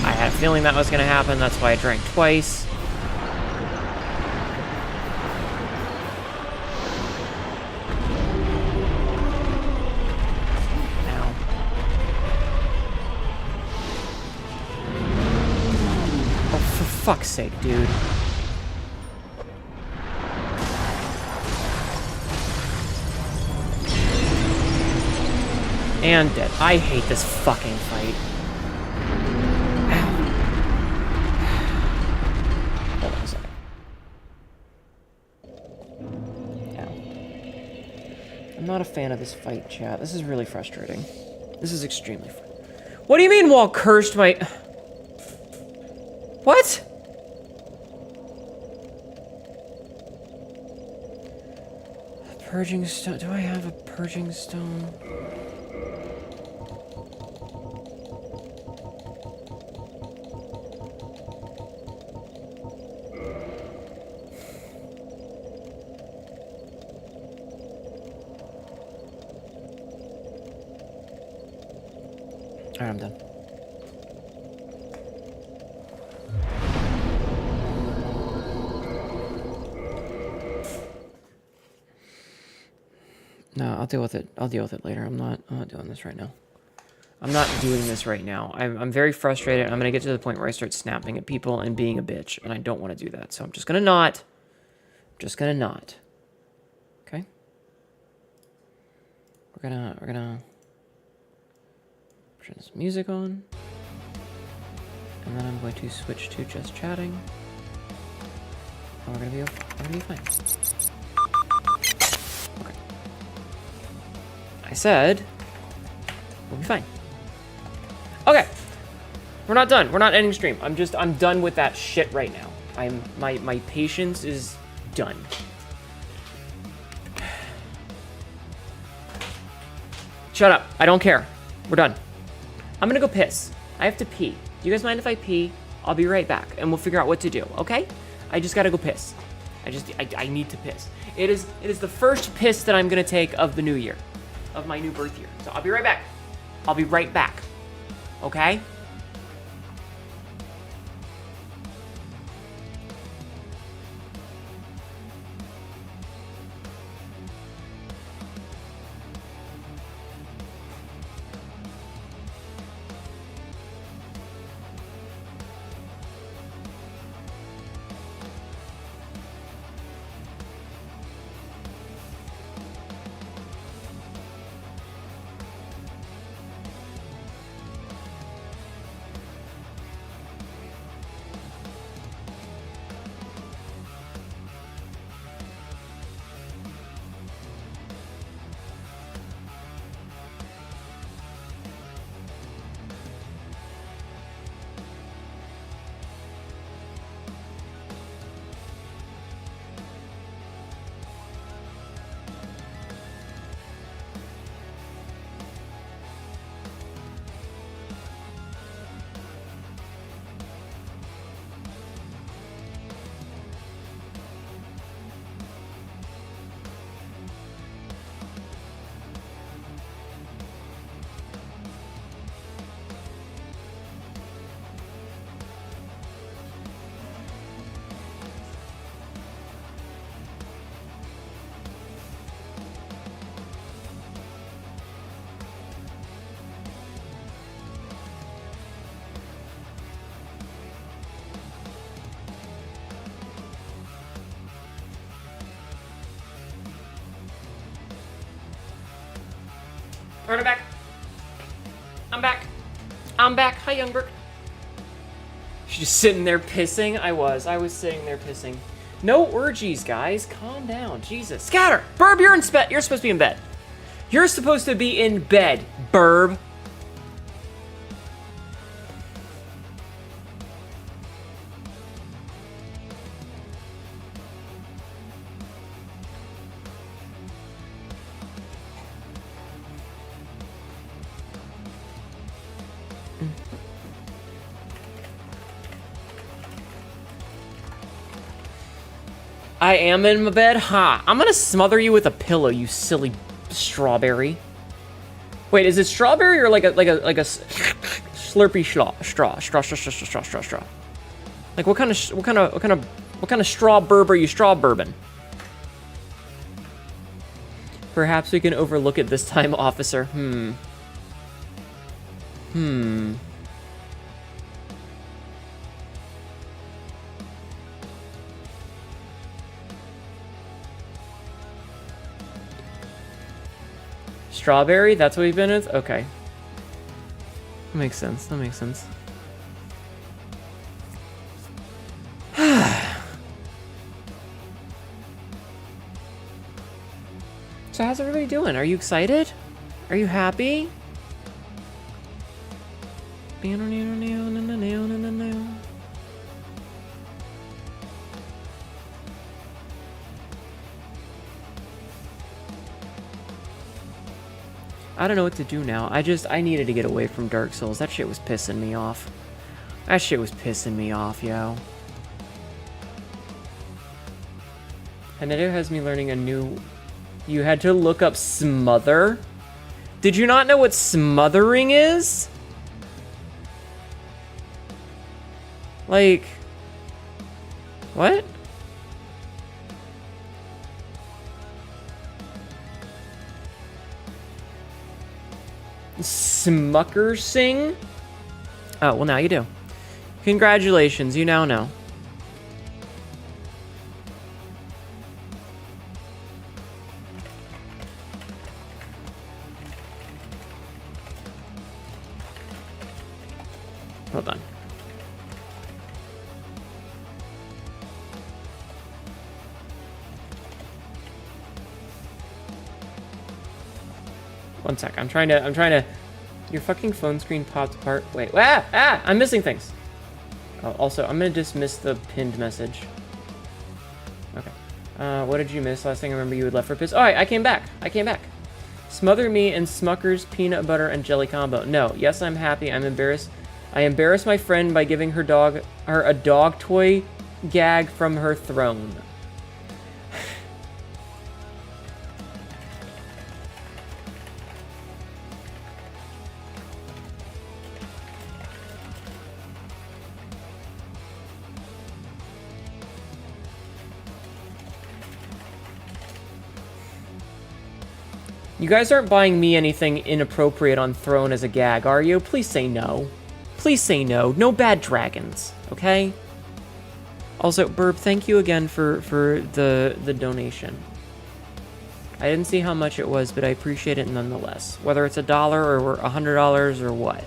A: I had a feeling that was gonna happen, that's why I drank twice. Fuck's sake, dude. And dead. I hate this fucking fight. Hold on a second. Ow. I'm not a fan of this fight, chat. This is really frustrating. This is extremely frustrating. What do you mean wall cursed my... What? Purging stone. Do I have a purging stone? Alright, I'm done. No, I'll deal with it. I'll deal with it later. I'm not doing this right now. I'm not doing this right now. I'm very frustrated. I'm gonna get to the point where I start snapping at people and being a bitch, and I don't want to do that. So I'm just gonna not. Okay? We're gonna turn this music on. And then I'm going to switch to just chatting. And we're gonna be fine. I said, we'll be fine. Okay. We're not done. We're not ending stream. I'm done with that shit right now. My patience is done. Shut up. I don't care. We're done. I'm gonna go piss. I have to pee. Do you guys mind if I pee? I'll be right back and we'll figure out what to do, okay? I just gotta go piss. I need to piss. It is the first piss that I'm gonna take of the new year. Of my new birth year. So I'll be right back. I'll be right back. Okay? Alright, I'm back. I'm back. I'm back. Hi, Youngberg. She's just sitting there pissing. I was sitting there pissing. No orgies, guys. Calm down. Jesus. Scatter! Burb, you're supposed to be in bed. You're supposed to be in bed, Burb. I am in my bed? Ha! I'm gonna smother you with a pillow, you silly strawberry. Wait, is it strawberry or like a slurpy straw? Like what kind of straw burb are you straw bourbon? Perhaps we can overlook it this time, officer. Strawberry? That's what we've been with? Okay. That makes sense. That makes sense. So how's everybody doing? Are you excited? Are you happy? I don't know what to do now. I needed to get away from Dark Souls. That shit was pissing me off. That shit was pissing me off, yo. And it has me learning a new... You had to look up smother? Did you not know what smothering is? Like... What? Smucker sing? Oh, well now you do. Congratulations, you now know. Hold on. One sec. I'm trying to. Your fucking phone screen popped apart. Wait. I'm missing things. Oh, also, I'm gonna dismiss the pinned message. Okay. What did you miss? Last thing I remember you had left for piss. Oh, I came back. Smother me and Smucker's peanut butter and jelly combo. No. Yes, I'm happy. I'm embarrassed. I embarrassed my friend by giving her a dog toy gag from her throne. You guys aren't buying me anything inappropriate on Throne as a gag, are you? Please say no. Please say no. No bad dragons, okay? Also, Burb, thank you again for the donation. I didn't see how much it was, but I appreciate it nonetheless. Whether it's $1 or $100 or what.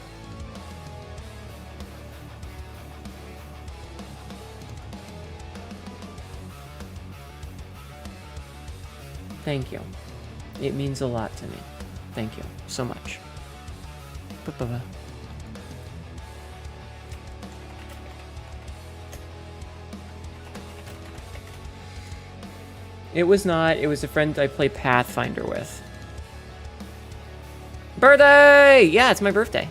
A: Thank you. It means a lot to me. Thank you so much. Bye-bye. It was not. It was a friend I play Pathfinder with. Birthday! Yeah, it's my birthday.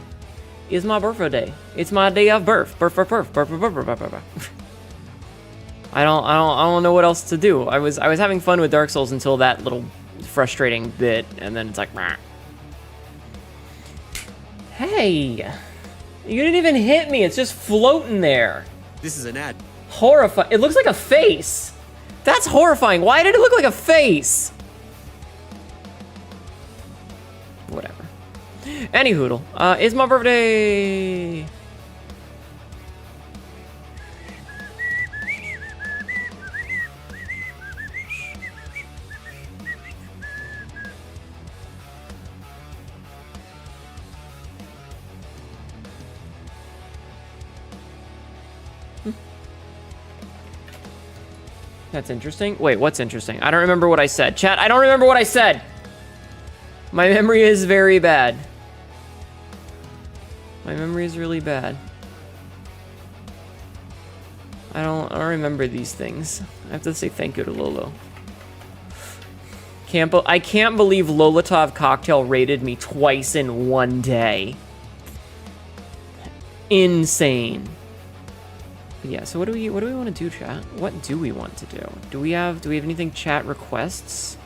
A: It's my birthday. It's my day of birth. Birth. I don't know what else to do. I was having fun with Dark Souls until that little frustrating bit, and then it's like, rah. Hey, you didn't even hit me. It's just floating there.
I: This is an ad.
A: Horrifying. It looks like a face. That's horrifying. Why did it look like a face? Whatever. Anyhoodle, it's my birthday. That's interesting. Wait, what's interesting? I don't remember what I said. Chat, I don't remember what I said. My memory is very bad. My memory is really bad. I don't remember these things. I have to say thank you to Lolo. I can't believe Lolatov Cocktail rated me twice in one day. Insane. But yeah, so what do we want to do, chat? What do we want to do? Do we have anything chat requests?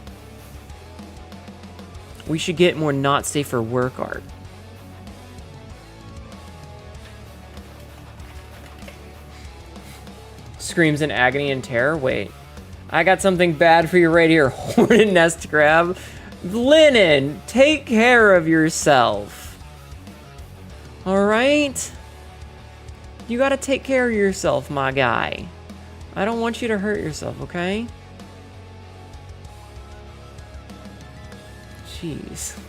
A: We should get more not safe for work art. Screams in agony and terror. Wait. I got something bad for you right here. Hornet nest grab. Linen, take care of yourself. Alright? You gotta take care of yourself, my guy. I don't want you to hurt yourself, okay? Jeez.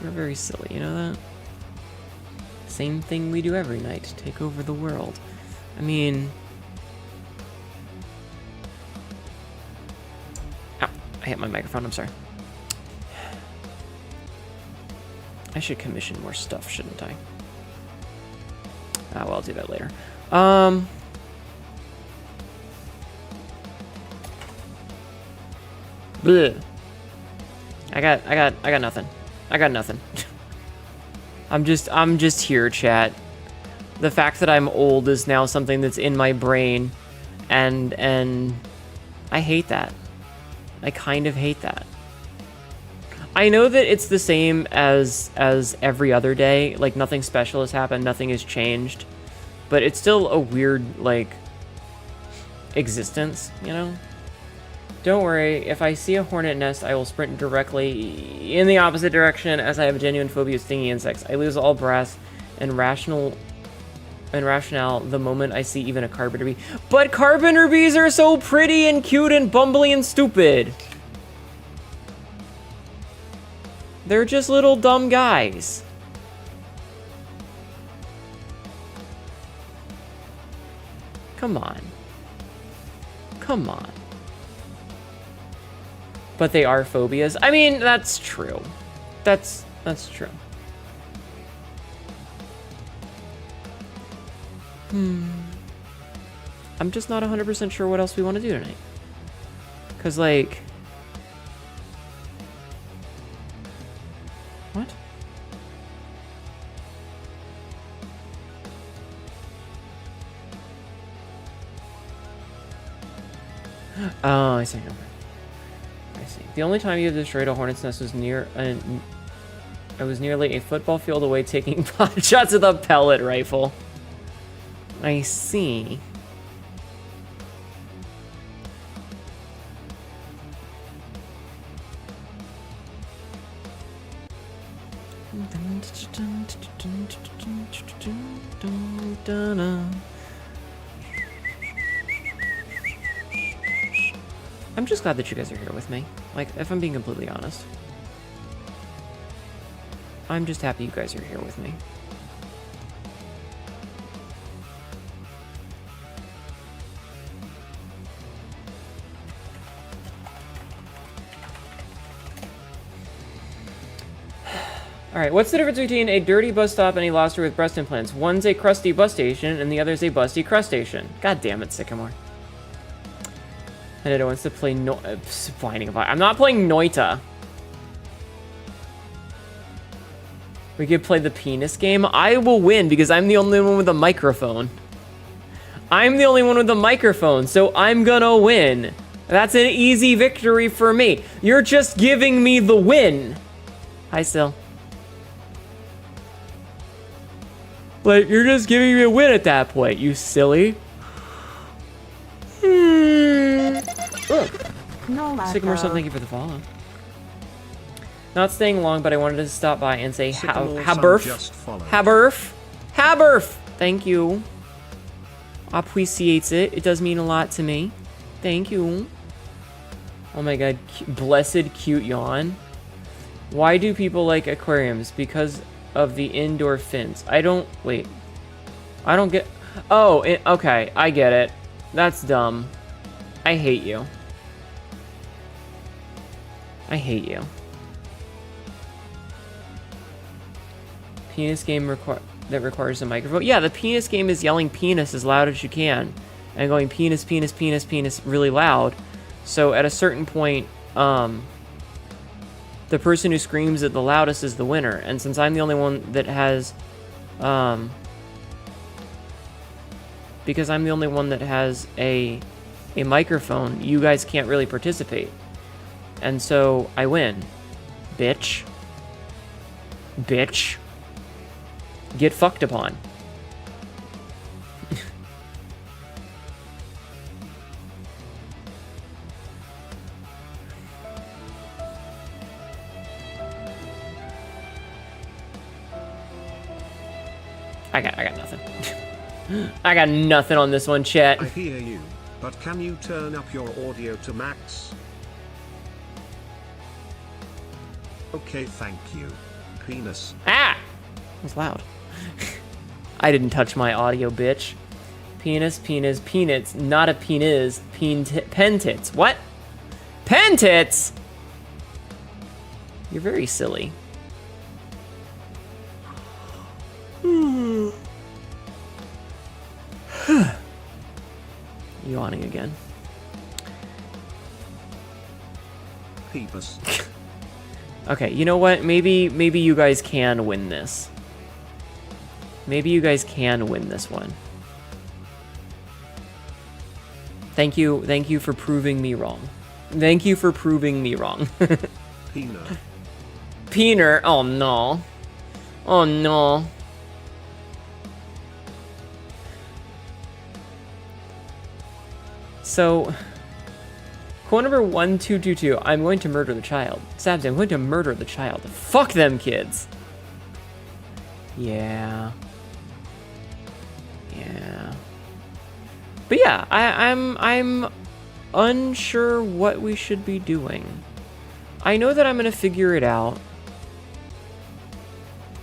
A: You're very silly, you know that? Same thing we do every night, take over the world. I mean... Ow, I hit my microphone, I'm sorry. I should commission more stuff, shouldn't I? Ah, well, I'll do that later. Bleh. I got nothing. I got nothing. I'm just here, chat. The fact that I'm old is now something that's in my brain, and I hate that. I kind of hate that. I know that it's the same as every other day. Like, nothing special has happened, nothing has changed, but it's still a weird, like, existence, you know? Don't worry, if I see a hornet nest, I will sprint directly in the opposite direction, as I have a genuine phobia of stinging insects. I lose all brass and rationale the moment I see even a carpenter bee. But carpenter bees are so pretty and cute and bumbly and stupid. They're just little dumb guys. Come on. Come on. But they are phobias. I mean, that's true. That's true. I'm just not 100% sure what else we want to do tonight. Cause like... What? Oh, I see. Okay. I see. The only time you have destroyed a hornet's nest was I was nearly a football field away taking pot shots with a pellet rifle. I see. I'm just glad that you guys are here with me. Like, if I'm being completely honest. I'm just happy you guys are here with me. Alright, what's the difference between a dirty bus stop and a lobster with breast implants? One's a crusty bus station, and the other's a busty crustacean. God damn it, Sycamore. Haneda wants to play I'm not playing Noita. We could play the penis game. I will win because I'm the only one with a microphone. I'm the only one with a microphone, so I'm gonna win. That's an easy victory for me. You're just giving me the win. Hi, Sil. Like, you're just giving me a win at that point, you silly. Sycamore, so thank you for the follow. Not staying long, but I wanted to stop by and say Haberf. Thank you. Appreciates it. It does mean a lot to me. Thank you. Oh my god, blessed cute yawn. Why do people like aquariums? Because of the indoor fins. I don't get... Oh, okay, I get it. That's dumb. I hate you. I hate you. Penis game that requires a microphone. Yeah, the penis game is yelling penis as loud as you can. And going penis, penis, penis, penis really loud. So at a certain point, the person who screams it the loudest is the winner. And since I'm the only one that has... because I'm the only one that has a microphone, you guys can't really participate. And so I win. Bitch. Bitch. Get fucked upon. I got nothing. I got nothing on this one, chat.
B: I hear you, but can you turn up your audio to max? Okay, thank you. Penis.
A: Ah! That was loud. I didn't touch my audio, bitch. Penis, penis, peanuts, not a penis, pen tits. What? Pen tits? You're very silly. Yawning again.
B: Peepus.
A: Okay, you know what? Maybe you guys can win this. Maybe you guys can win this one. Thank you for proving me wrong. Thank you for proving me wrong.
B: Peener.
A: Peener, oh no. Oh no. So, quote number 1222, I'm going to murder the child. Sabs, I'm going to murder the child. Fuck them kids. Yeah. Yeah. But yeah, I'm unsure what we should be doing. I know that I'm gonna figure it out,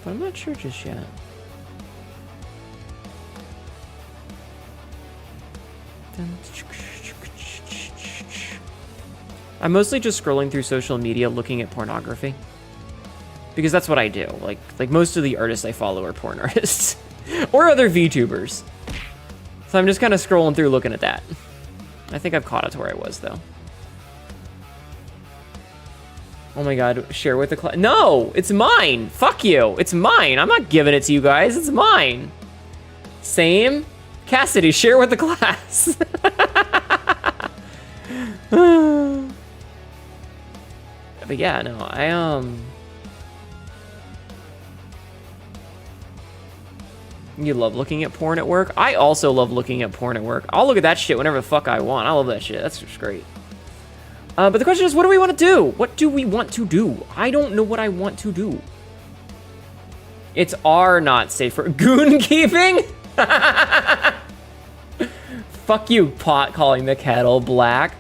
A: but I'm not sure just yet. I'm mostly just scrolling through social media looking at pornography. Because that's what I do. Like most of the artists I follow are porn artists. Or other VTubers. So I'm just kind of scrolling through looking at that. I think I've caught up to where I was, though. Oh my god, share with the class. No! It's mine! Fuck you! It's mine! I'm not giving it to you guys, it's mine! Same? Cassidy, share with the class! But yeah, no, You love looking at porn at work? I also love looking at porn at work. I'll look at that shit whenever the fuck I want. I love that shit. That's just great. But the question is, what do we want to do? What do we want to do? I don't know what I want to do. It's R not safe for goon keeping? Fuck you, pot calling the kettle black.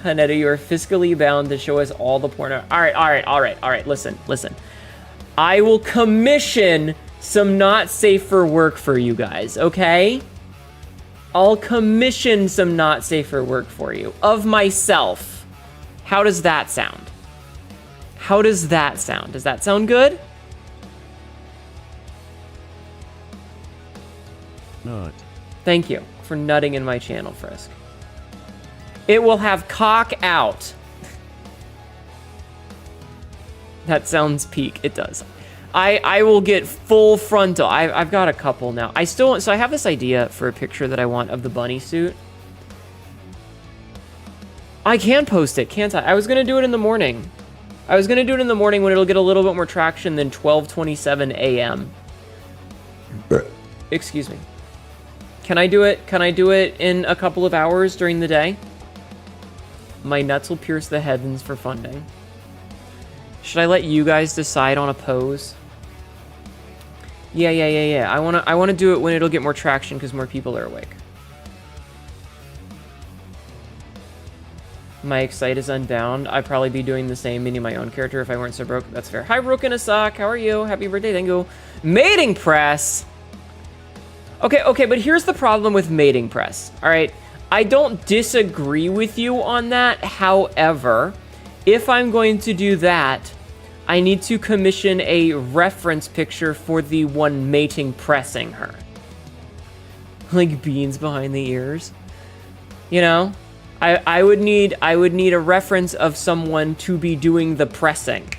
A: Hanetta, you are fiscally bound to show us all the porn. All right. Listen. I will commission some not safe for work for you guys, okay? I'll commission some not safe for work for you. Of myself. How does that sound? How does that sound? Does that sound good?
E: Nut.
A: Thank you for nutting in my channel, Frisk. It will have cock out. That sounds peak. It does. I will get full frontal. I've got a couple now. So I have this idea for a picture that I want of the bunny suit. I can post it, can't I? I was gonna do it in the morning. I was gonna do it in the morning when it'll get a little bit more traction than 12:27 a.m. Excuse me. Can I do it? Can I do it in a couple of hours during the day? My nuts will pierce the heavens for funding. Should I let you guys decide on a pose? Yeah. I wanna do it when it'll get more traction because more people are awake. My excite is unbound. I'd probably be doing the same, meaning my own character if I weren't so broke. That's fair. Hi, Broken Asak. How are you? Happy birthday. Thank you. Mating press. Okay, but here's the problem with mating press, all right? I don't disagree with you on that. However, if I'm going to do that, I need to commission a reference picture for the one mating pressing her. Like beans behind the ears. You know? I would need a reference of someone to be doing the pressing.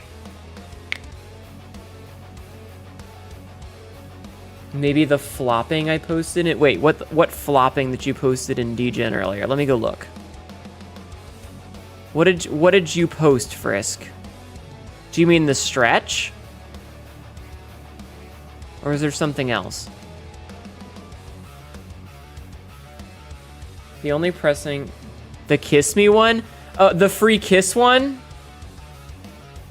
A: Maybe the flopping I posted it. Wait, what flopping that you posted in DGen earlier? Let me go look. What did you post, Frisk? Do you mean the stretch? Or is there something else? The only pressing, the kiss me one? The free kiss one?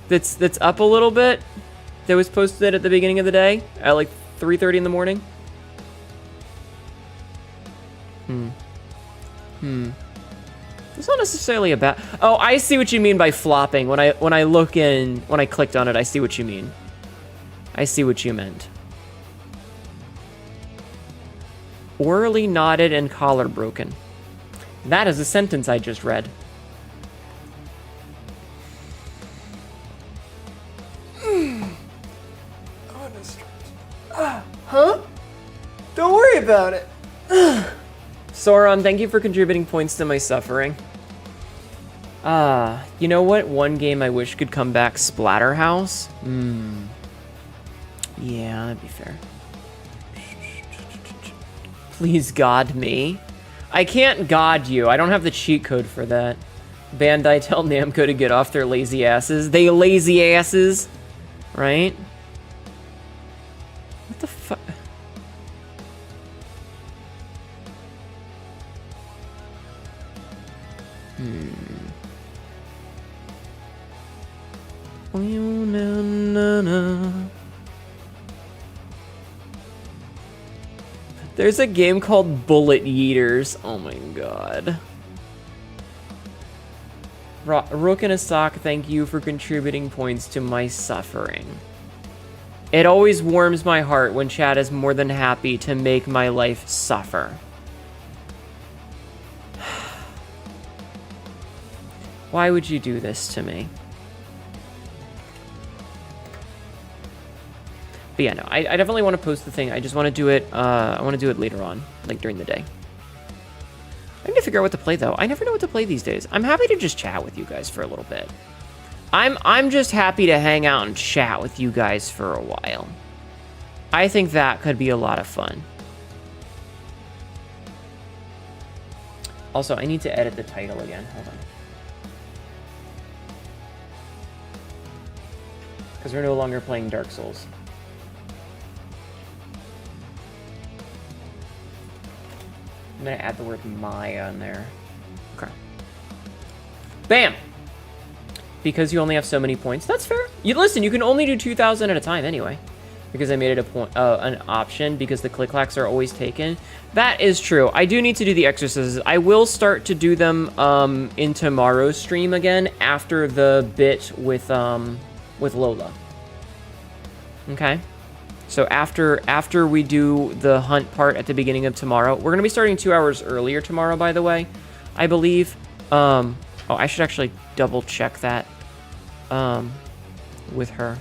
A: That's up a little bit. That was posted at the beginning of the day at like 3:30 in the morning. It's not necessarily about. Oh, I see what you mean by flopping. When I clicked on it, I see what you mean. I see what you meant. Orally knotted and collar broken. That is a sentence I just read. Huh? Don't worry about it. Sauron, thank you for contributing points to my suffering. You know what? One game I wish could come back, Splatterhouse. Yeah, that'd be fair. Please God me. I can't God you. I don't have the cheat code for that. Bandai, tell Namco to get off their lazy asses. They lazy asses. Right? What the fuck? Oh, na, na, na. There's a game called Bullet Yeeters. Oh my god. Rook and a sock, thank you for contributing points to my suffering. It always warms my heart when chat is more than happy to make my life suffer. Why would you do this to me? But yeah, no, I definitely want to post the thing. I just want to do it, I want to do it later on, like during the day. I need to figure out what to play, though. I never know what to play these days. I'm happy to just chat with you guys for a little bit. I'm just happy to hang out and chat with you guys for a while. I think that could be a lot of fun. Also, I need to edit the title again. Hold on. Because we're no longer playing Dark Souls. I'm gonna add the word Maya in there. Okay. Bam! Because you only have so many points. That's fair. You listen, you can only do 2,000 at a time anyway. Because I made it an option because the click-clacks are always taken. That is true. I do need to do the exercises. I will start to do them in tomorrow's stream again after the bit with Lola. Okay? So after we do the hunt part at the beginning of tomorrow, we're gonna be starting 2 hours earlier tomorrow, by the way, I believe. Oh, I should actually double check that with her.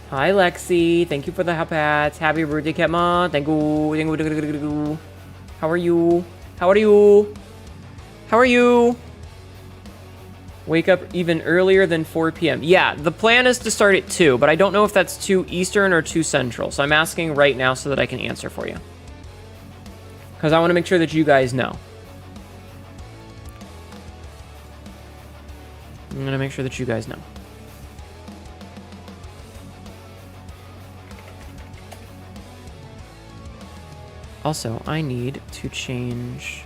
A: Hi, Lexi. Thank you for the hats. Happy birthday, Ketma. Thank you. How are you? How are you? How are you? Wake up even earlier than 4 p.m. Yeah, the plan is to start at 2, but I don't know if that's 2 Eastern or 2 Central. So I'm asking right now so that I can answer for you. Because I want to make sure that you guys know. I'm going to make sure that you guys know. Also, I need to change...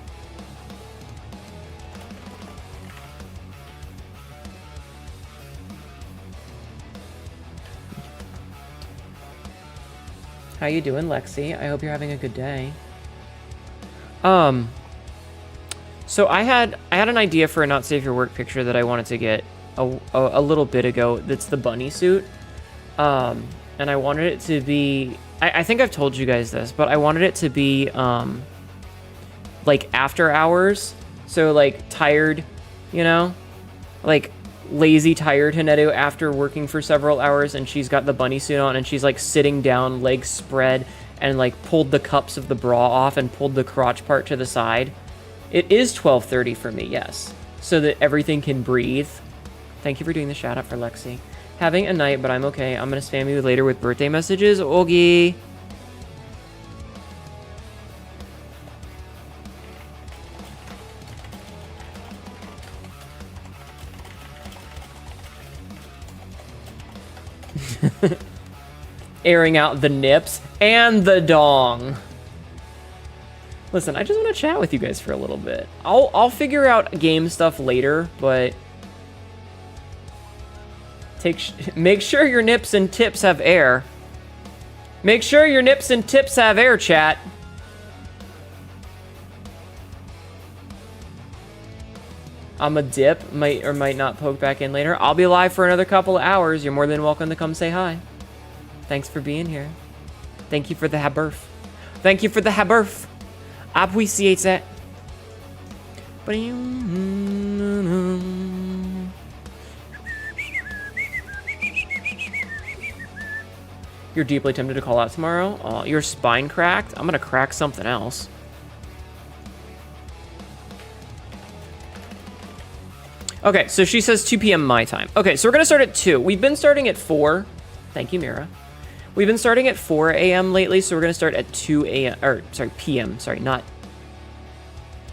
A: How you doing, Lexi? I hope you're having a good day. So I had an idea for a not safe for work picture that I wanted to get a little bit ago. That's the bunny suit. And I wanted it to be, I think I've told you guys this, but I wanted it to be like after hours. So like tired, you know, like lazy, tired Hineto after working for several hours, and she's got the bunny suit on and she's like sitting down, legs spread, and like pulled the cups of the bra off and pulled the crotch part to the side. It is 12:30 for me, yes, so that everything can breathe. Thank you for doing the shout out for Lexi. Having a night, but I'm okay. I'm gonna spam you later with birthday messages. Oogie. Airing out the nips and the dong. Listen, I just want to chat with you guys for a little bit. I'll figure out game stuff later, but make sure your nips and tips have air. Make sure your nips and tips have air, chat. I'm a dip, might or might not poke back in later. I'll be live for another couple of hours. You're more than welcome to come say hi. Thanks for being here. Thank you for the haberf. Thank you for the haberf. Appreciate that. You're deeply tempted to call out tomorrow? Oh, your spine cracked? I'm gonna crack something else. Okay, so she says 2 p.m. my time. Okay, so we're gonna start at 2. We've been starting at 4. Thank you, Mira. We've been starting at 4 a.m. lately, so we're gonna start at 2 a.m. or sorry, p.m. Sorry, not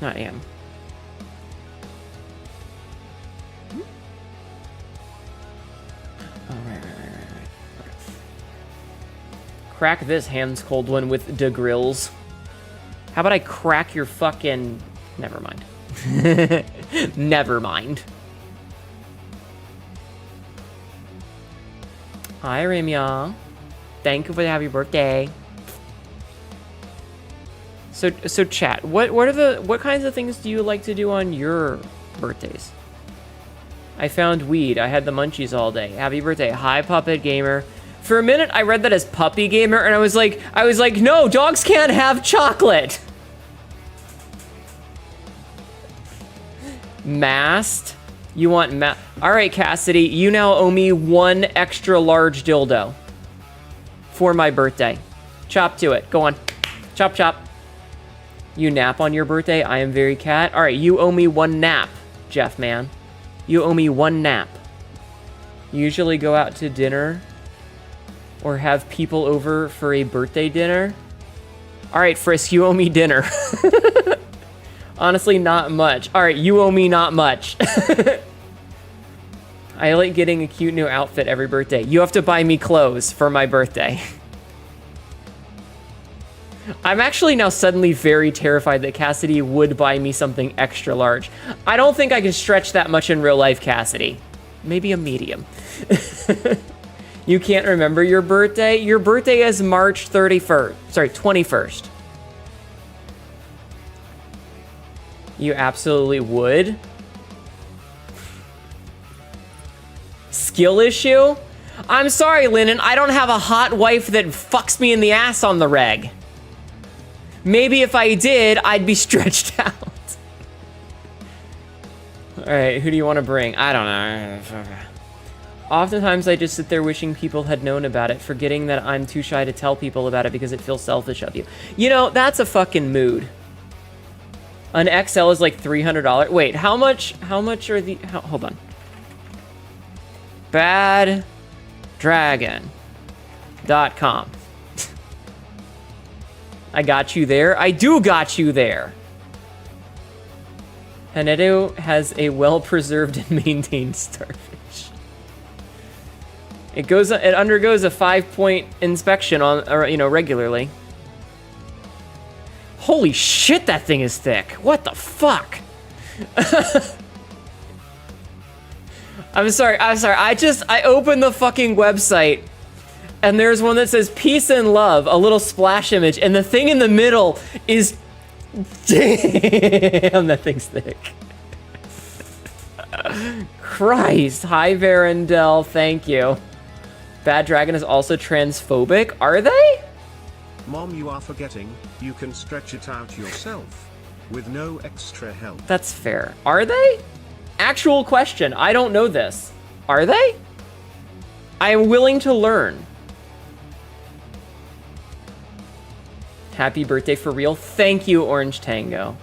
A: a.m. Oh, right. Okay. Crack this hands cold one with de grills. How about I crack your fucking? Never mind. Never mind. Hi, Ramya. Thank you for the happy birthday. So chat. What kinds of things do you like to do on your birthdays? I found weed. I had the munchies all day. Happy birthday. Hi, Puppet Gamer. For a minute, I read that as Puppy Gamer, and I was like, no, dogs can't have chocolate. Mast? You want all right, Cassidy, you now owe me 1 extra large dildo for my birthday. Chop to it. Go on. Chop, chop. You nap on your birthday? I am very cat. All right, you owe me 1 nap, Jeff, man. You owe me 1 nap. You usually go out to dinner or have people over for a birthday dinner? All right, Frisk, you owe me dinner. Honestly, not much. All right, you owe me not much. I like getting a cute new outfit every birthday. You have to buy me clothes for my birthday. I'm actually now suddenly very terrified that Cassidy would buy me something extra large. I don't think I can stretch that much in real life, Cassidy. Maybe a medium. You can't remember your birthday? Your birthday is March 31st. Sorry, 21st. You absolutely would. Skill issue? I'm sorry, Lennon. I don't have a hot wife that fucks me in the ass on the reg. Maybe if I did, I'd be stretched out. All right, who do you want to bring? I don't know. Oftentimes, I just sit there wishing people had known about it, forgetting that I'm too shy to tell people about it because it feels selfish of you. You know, that's a fucking mood. An XL is like $300. Wait, how much are the... hold on. BadDragon.com. I got you there. I do got you there. Hineto has a well-preserved and maintained starfish. It undergoes a 5-point inspection on, regularly. Holy shit, that thing is thick. What the fuck? I'm sorry. I opened the fucking website and there's one that says peace and love, a little splash image, and the thing in the middle is Damn, that thing's thick. Christ. Hi, Varendell. Thank you. Bad Dragon is also transphobic. Are they?
B: Mom, you are forgetting, you can stretch it out yourself. With no extra help.
A: That's fair. Are they? Actual question. I don't know this. Are they? I am willing to learn. Happy birthday for real. Thank you, Orange Tango.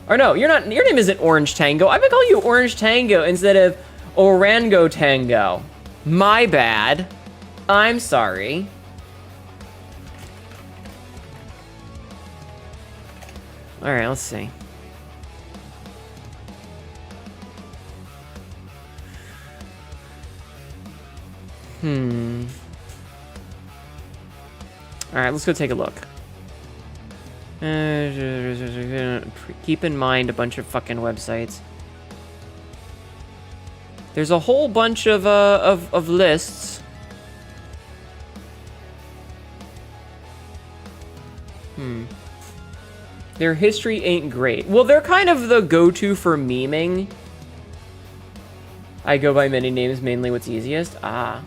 A: Or no, you're not. Your name isn't Orange Tango. I've been calling you Orange Tango instead of Orango Tango. My bad. I'm sorry. All right, let's see. All right, let's go take a look. Keep in mind a bunch of fucking websites. There's a whole bunch of lists. Their history ain't great. Well, they're kind of the go-to for memeing. I go by many names, mainly what's easiest. Ah.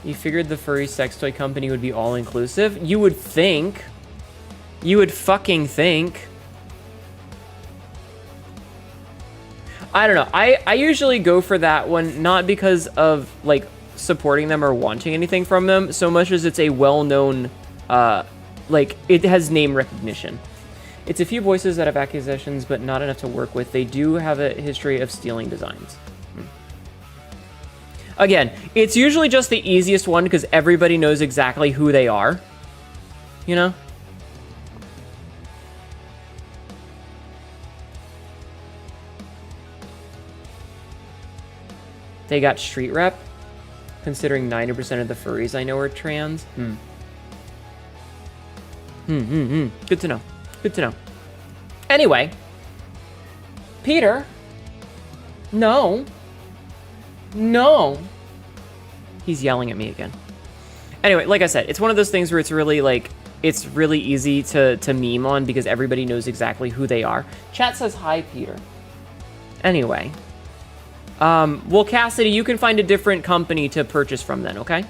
A: You figured the furry sex toy company would be all-inclusive? You would think. You would fucking think. I don't know. I usually go for that one, not because of, like, supporting them or wanting anything from them, so much as it's a well-known, like, it has name recognition. It's a few voices that have accusations, but not enough to work with. They do have a history of stealing designs. Again, it's usually just the easiest one because everybody knows exactly who they are. You know? They got street rep, considering 90% of the furries I know are trans. Good to know. Good to know. Anyway. Peter. No. No. He's yelling at me again. Anyway, like I said, it's one of those things where it's really, like, it's really easy to meme on because everybody knows exactly who they are. Chat says hi, Peter. Anyway. Well, Cassidy, you can find a different company to purchase from then, okay?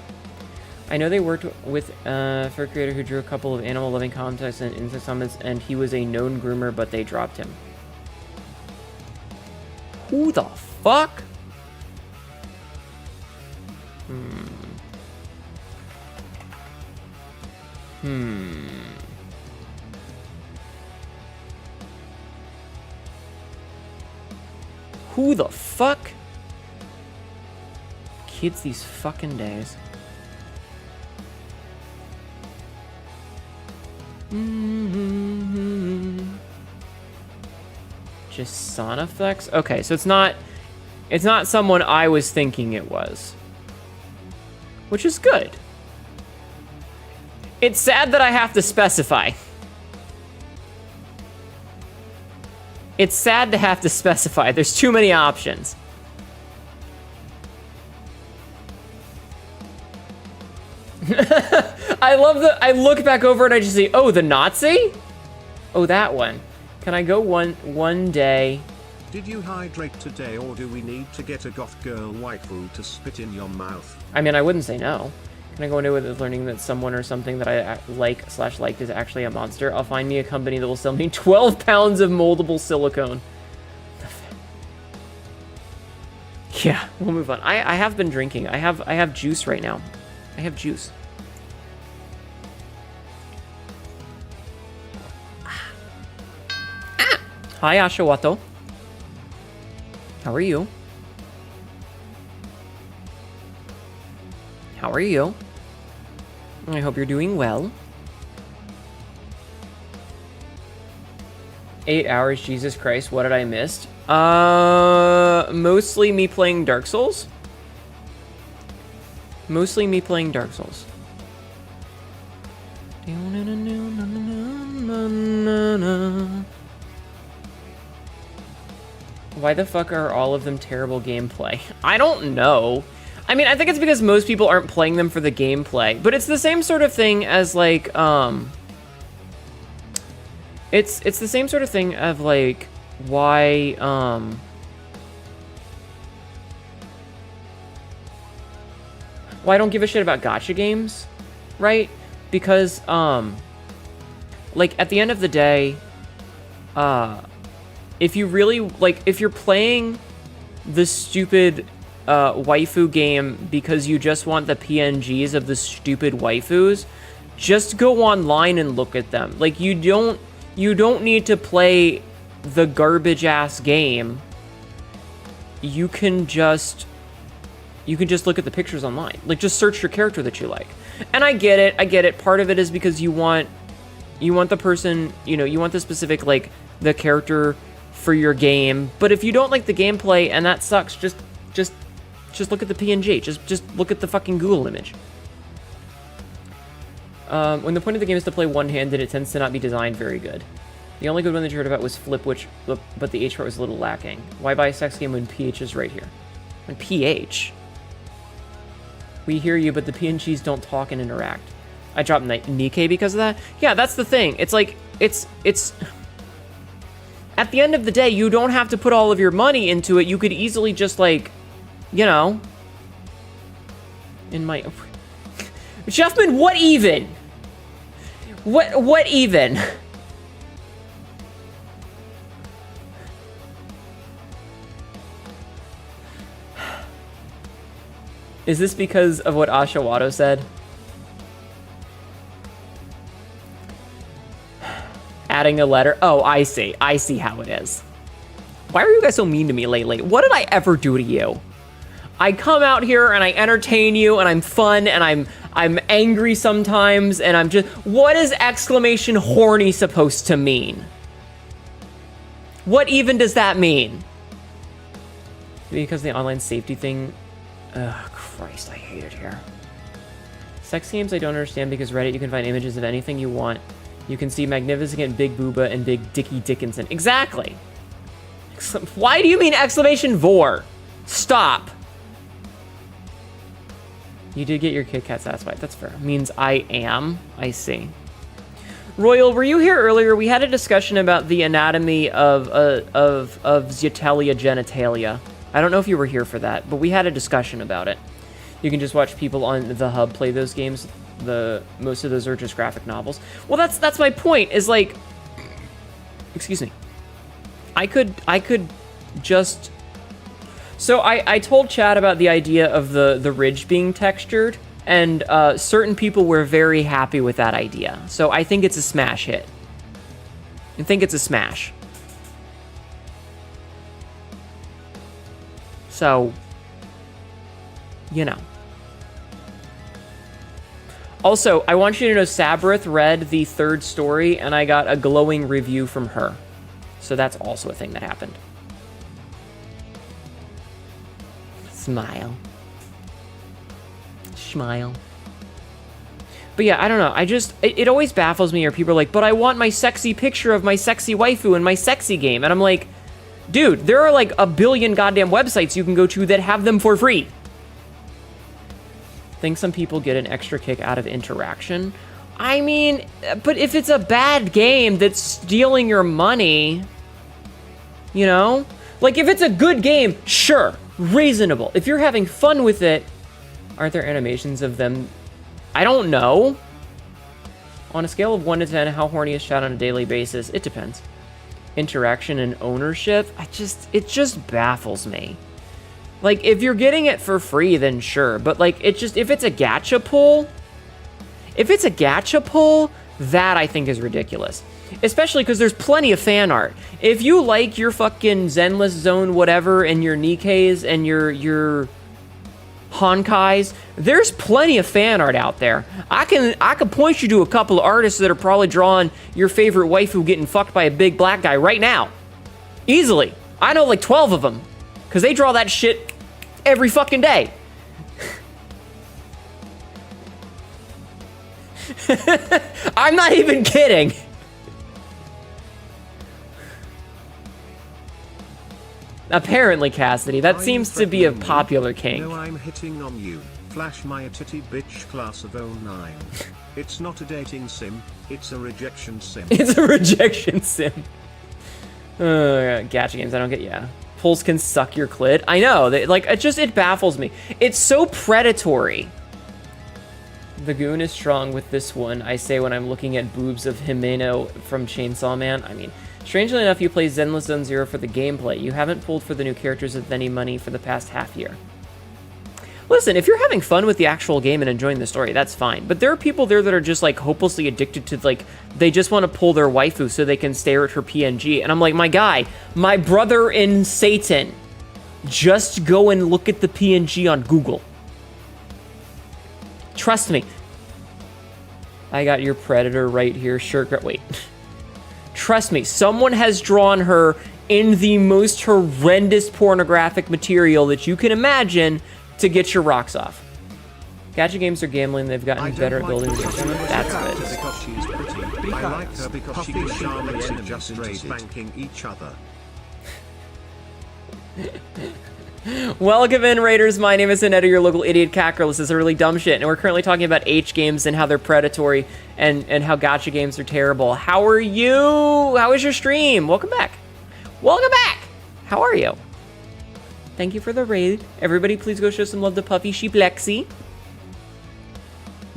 A: I know they worked with a fur creator who drew a couple of animal-loving contests and insect summons, and he was a known groomer, but they dropped him. Who the fuck? Who the fuck? Kids these fucking days. Just Sonaflex? Okay, so it's not someone I was thinking it was. Which is good. It's sad that I have to specify. It's sad to have to specify. There's too many options. I love the, I look back over and I just see, oh, the Nazi? Oh, that one. Can I go one day?
B: Did you hydrate today, or do we need to get a goth girl waifu to spit in your mouth?
A: I mean, I wouldn't say no. Can I go into it with learning that someone or something that I like/liked is actually a monster? I'll find me a company that will sell me 12 pounds of moldable silicone. Yeah, we'll move on. I have been drinking. I have juice right now. I have juice. Hi, Ashawato. How are you? How are you? I hope you're doing well. 8 hours, Jesus Christ, what did I miss? Mostly me playing Dark Souls. Mostly me playing Dark Souls. Why the fuck are all of them terrible gameplay? I don't know. I mean, I think it's because most people aren't playing them for the gameplay, but it's the same sort of thing as like, It's the same sort of thing of like why I don't give a shit about gacha games, right? Because like at the end of the day, if you really like, if you're playing the stupid waifu game because you just want the PNGs of the stupid waifus, just go online and look at them. Like you don't need to play the garbage ass game. You can just look at the pictures online. Like just search your character that you like. And I get it. Part of it is because you want the person, you know, you want the specific, like, the character for your game. But if you don't like the gameplay and that sucks, just look at the PNG. Just look at the fucking Google image. When the point of the game is to play one-handed, it tends to not be designed very good. The only good one that you heard about was Flip, but the H part was a little lacking. Why buy a sex game when PH is right here? When PH? We hear you, but the PNGs don't talk and interact. I dropped Nikkei because of that? Yeah, that's the thing. It's like, it's... At the end of the day, you don't have to put all of your money into it. You could easily just, like, you know... In my... Jeffman, what even? What even? Is this because of what Ashawato said? Adding a letter? Oh, I see. I see how it is. Why are you guys so mean to me lately? What did I ever do to you? I come out here and I entertain you and I'm fun and I'm angry sometimes and I'm just... What is exclamation horny supposed to mean? What even does that mean? Because the online safety thing... Ugh, Christ, I hate it here. Sex games I don't understand because Reddit you can find images of anything you want. You can see magnificent Big Booba and Big Dickie Dickinson. Exactly! Why do you mean exclamation vor? Stop! You did get your Kit Kat satisfied. That's fair. Means I am. I see. Royal, were you here earlier? We had a discussion about the anatomy of Zetelia genitalia. I don't know if you were here for that, but we had a discussion about it. You can just watch people on the hub play those games. Most of those are just graphic novels. Well, that's my point, is like... Excuse me. I could just... So I told Chad about the idea of the ridge being textured, and certain people were very happy with that idea. So I think it's a smash hit. I think it's a smash. So, you know. Also, I want you to know Sabrith read the third story, and I got a glowing review from her. So that's also a thing that happened. Smile. Smile. But yeah, I don't know. It always baffles me, or people are like, but I want my sexy picture of my sexy waifu in my sexy game. And I'm like, dude, there are like a billion goddamn websites you can go to that have them for free. I think some people get an extra kick out of interaction. I mean, but if it's a bad game that's stealing your money, you know? Like, if it's a good game, sure, reasonable. If you're having fun with it, aren't there animations of them? I don't know. On a scale of 1 to 10, how horny is Chad on a daily basis? It depends. Interaction and ownership, it just baffles me. Like, if you're getting it for free, then sure. But, like, if it's a gacha pull, that I think is ridiculous. Especially because there's plenty of fan art. If you like your fucking Zenless Zone whatever and your Nikkeis and your Honkais, there's plenty of fan art out there. I can point you to a couple of artists that are probably drawing your favorite waifu getting fucked by a big black guy right now. Easily. I know like 12 of them. Because they draw that shit every fucking day. I'm not even kidding. Apparently, Cassidy. That seems to be a popular kink.
B: No, I'm hitting on you. Flash my titty bitch class of 09. It's not a dating sim, it's a rejection sim.
A: It's a rejection sim. Gacha games, I don't get, yeah. Pulls can suck your clit. I know, like, it baffles me. It's so predatory. The goon is strong with this one, I say when I'm looking at boobs of Himeno from Chainsaw Man. I mean, strangely enough, you play Zenless Zone Zero for the gameplay. You haven't pulled for the new characters with any money for the past half year. Listen, if you're having fun with the actual game and enjoying the story, that's fine. But there are people there that are just, like, hopelessly addicted to, like, they just want to pull their waifu so they can stare at her PNG. And I'm like, my guy, my brother in Satan, just go and look at the PNG on Google. Trust me. I got your predator right here. Sure, wait. Trust me, someone has drawn her in the most horrendous pornographic material that you can imagine to get your rocks off. Gacha games are gambling. They've gotten better at building games. That's good.
B: Because she's pretty. I like her because she can charm and just straight spanking each other.
A: Welcome in, Raiders. My name is Annetta, your local idiot cat girl. This is a really dumb shit, and we're currently talking about H games and how they're predatory and how gacha games are terrible. How are you? How is your stream? Welcome back. Welcome back. How are you? Thank you for the raid. Everybody, please go show some love to Puffy Sheep Lexi.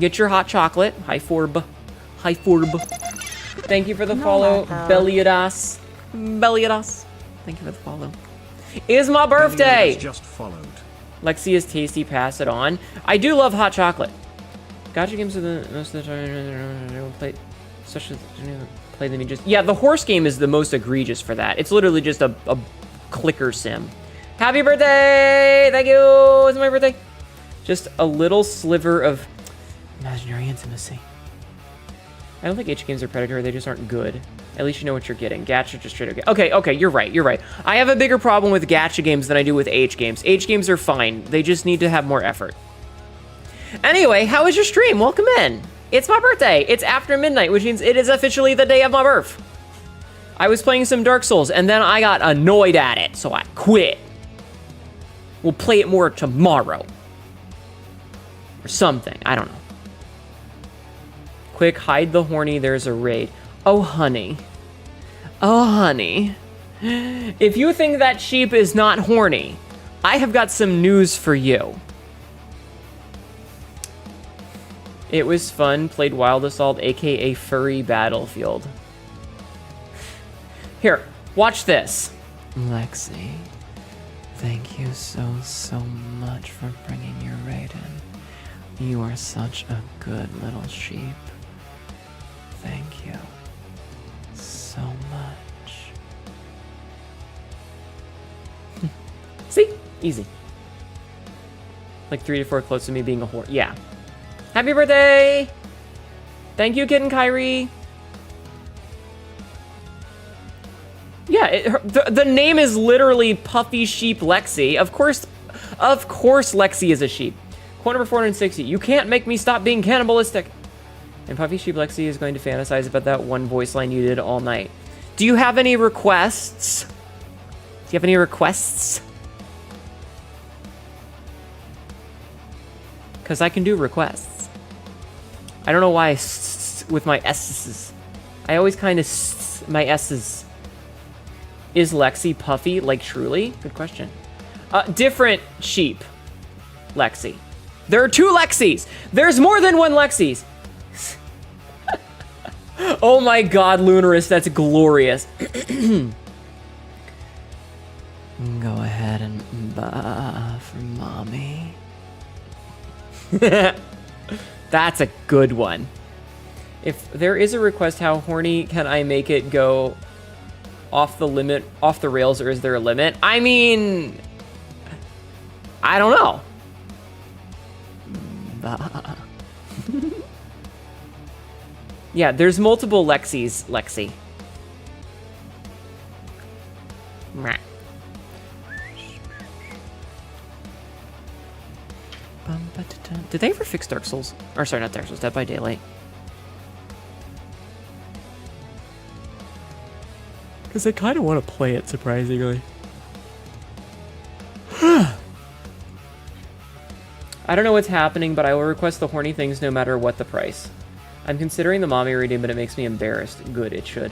A: Get your hot chocolate. Hi, Forb. Hi, Forb. Thank you for the follow, Belliadas. Belliadas. Thank you for the follow. It's my birthday.
B: Just followed.
A: Lexi is tasty. Pass it on. I do love hot chocolate. Gacha games are the most of the time. Play, such as play them. Just yeah. The horse game is the most egregious for that. It's literally just a clicker sim. Happy birthday! Thank you. It's my birthday. Just a little sliver of imaginary intimacy. I don't think H games are predatory. They just aren't good. At least you know what you're getting. Gacha just straight up. Okay, you're right. You're right. I have a bigger problem with gacha games than I do with H games. H games are fine. They just need to have more effort. Anyway, how was your stream? Welcome in. It's my birthday. It's after midnight, which means it is officially the day of my birth. I was playing some Dark Souls, and then I got annoyed at it, so I quit. We'll play it more tomorrow. Or something. I don't know. Quick, hide the horny. There's a raid. Oh, honey. Oh, honey. If you think that sheep is not horny, I have got some news for you. It was fun. Played Wild Assault, aka Furry Battlefield. Here, watch this. Lexi, thank you so much for bringing your raid in. You are such a good little sheep. Thank you so much. See? Easy. Like 3 to 4 close to me being a whore. Yeah. Happy birthday! Thank you, Kitten Kyrie. Yeah, the name is literally Puffy Sheep Lexi. Of course Lexi is a sheep. Quote number 460. You can't make me stop being cannibalistic. And Puffy Sheep Lexi is going to fantasize about that one voice line you did all night. Do you have any requests? Do you have any requests? Because I can do requests. I don't know why with my S's. I always kind of my S's. Is Lexi Puffy, like truly? Good question. Different sheep. Lexi. There are 2 Lexis. There's more than one Lexis. Oh my god, Lunarus, that's glorious. Go ahead and bah for mommy. That's a good one. If there is a request, how horny can I make it go off the limit, off the rails, or is there a limit? I mean, I don't know. Bah. Yeah, there's multiple Lexis, Lexi. Did they ever fix Dark Souls? Or sorry, not Dark Souls, Dead by Daylight. Because I kind of want to play it, surprisingly. I don't know what's happening, but I will request the horny things no matter what the price. I'm considering the mommy redeem, but it makes me embarrassed. Good, it should.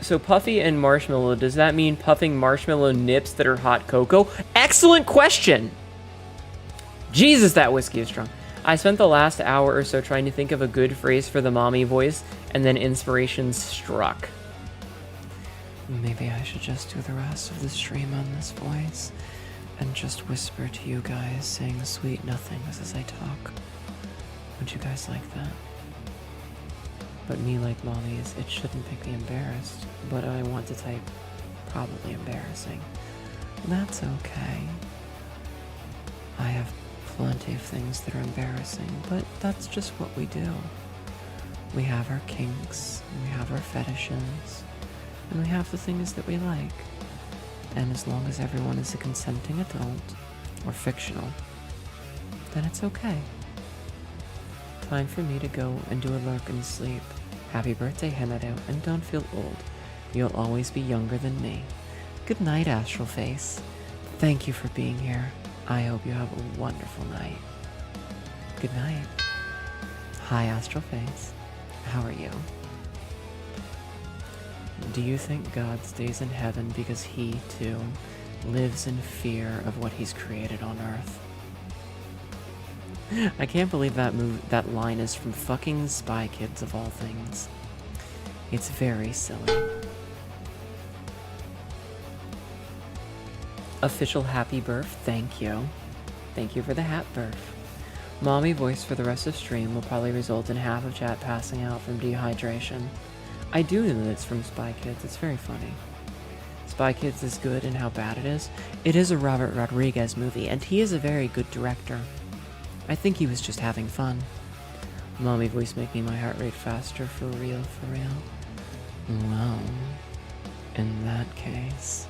A: So puffy and marshmallow, does that mean puffing marshmallow nips that are hot cocoa? Excellent question! Jesus, that whiskey is strong. I spent the last hour or so trying to think of a good phrase for the mommy voice, and then inspiration struck. Maybe I should just do the rest of the stream on this voice, and just whisper to you guys, saying sweet nothings as I talk. Would you guys like that? But me like mommies, it shouldn't make me embarrassed, but I want to type probably embarrassing. That's okay. I have plenty of things that are embarrassing, but that's just what we do. We have our kinks, we have our fetishes, and we have the things that we like. And as long as everyone is a consenting adult, or fictional, then it's okay. Time for me to go and do a lurk and sleep. Happy birthday, HNETHON, and don't feel old. You'll always be younger than me. Good night, Astral Face. Thank you for being here. I hope you have a wonderful night. Good night. Hi, Astral Face. How are you? Do you think God stays in heaven because he, too, lives in fear of what he's created on Earth? I can't believe that line is from fucking Spy Kids of all things. It's very silly. Official happy birth, thank you. Thank you for the hat birth. Mommy voice for the rest of stream will probably result in half of chat passing out from dehydration. I do know that it's from Spy Kids, it's very funny. Spy Kids is good and how bad it is. It is a Robert Rodriguez movie, and he is a very good director. I think he was just having fun. Mommy voice making my heart rate faster, for real, for real. Well, in that case...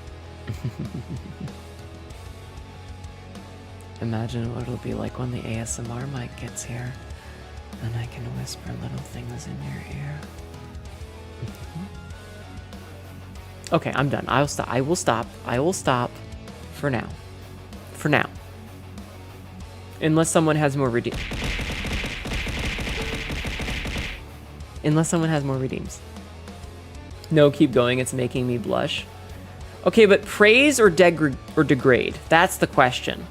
A: Imagine what it'll be like when the ASMR mic gets here, and I can whisper little things in your ear. Okay, I'm done. I'll stop. I will stop. I will stop for now. For now. Unless someone has more redeems. Unless someone has more redeems. No, keep going. It's making me blush. Okay, but praise or degrade? That's the question.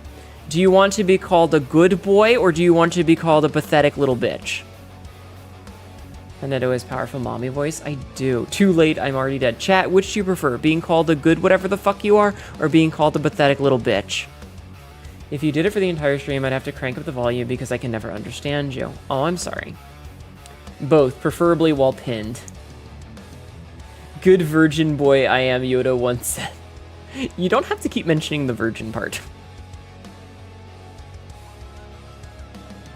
A: Do you want to be called a good boy, or do you want to be called a pathetic little bitch? HNETHON is powerful mommy voice. I do. Too late, I'm already dead. Chat, which do you prefer? Being called a good whatever the fuck you are, or being called a pathetic little bitch? If you did it for the entire stream, I'd have to crank up the volume because I can never understand you. Oh, I'm sorry. Both, preferably while pinned. Good virgin boy I am, Yoda once said. You don't have to keep mentioning the virgin part.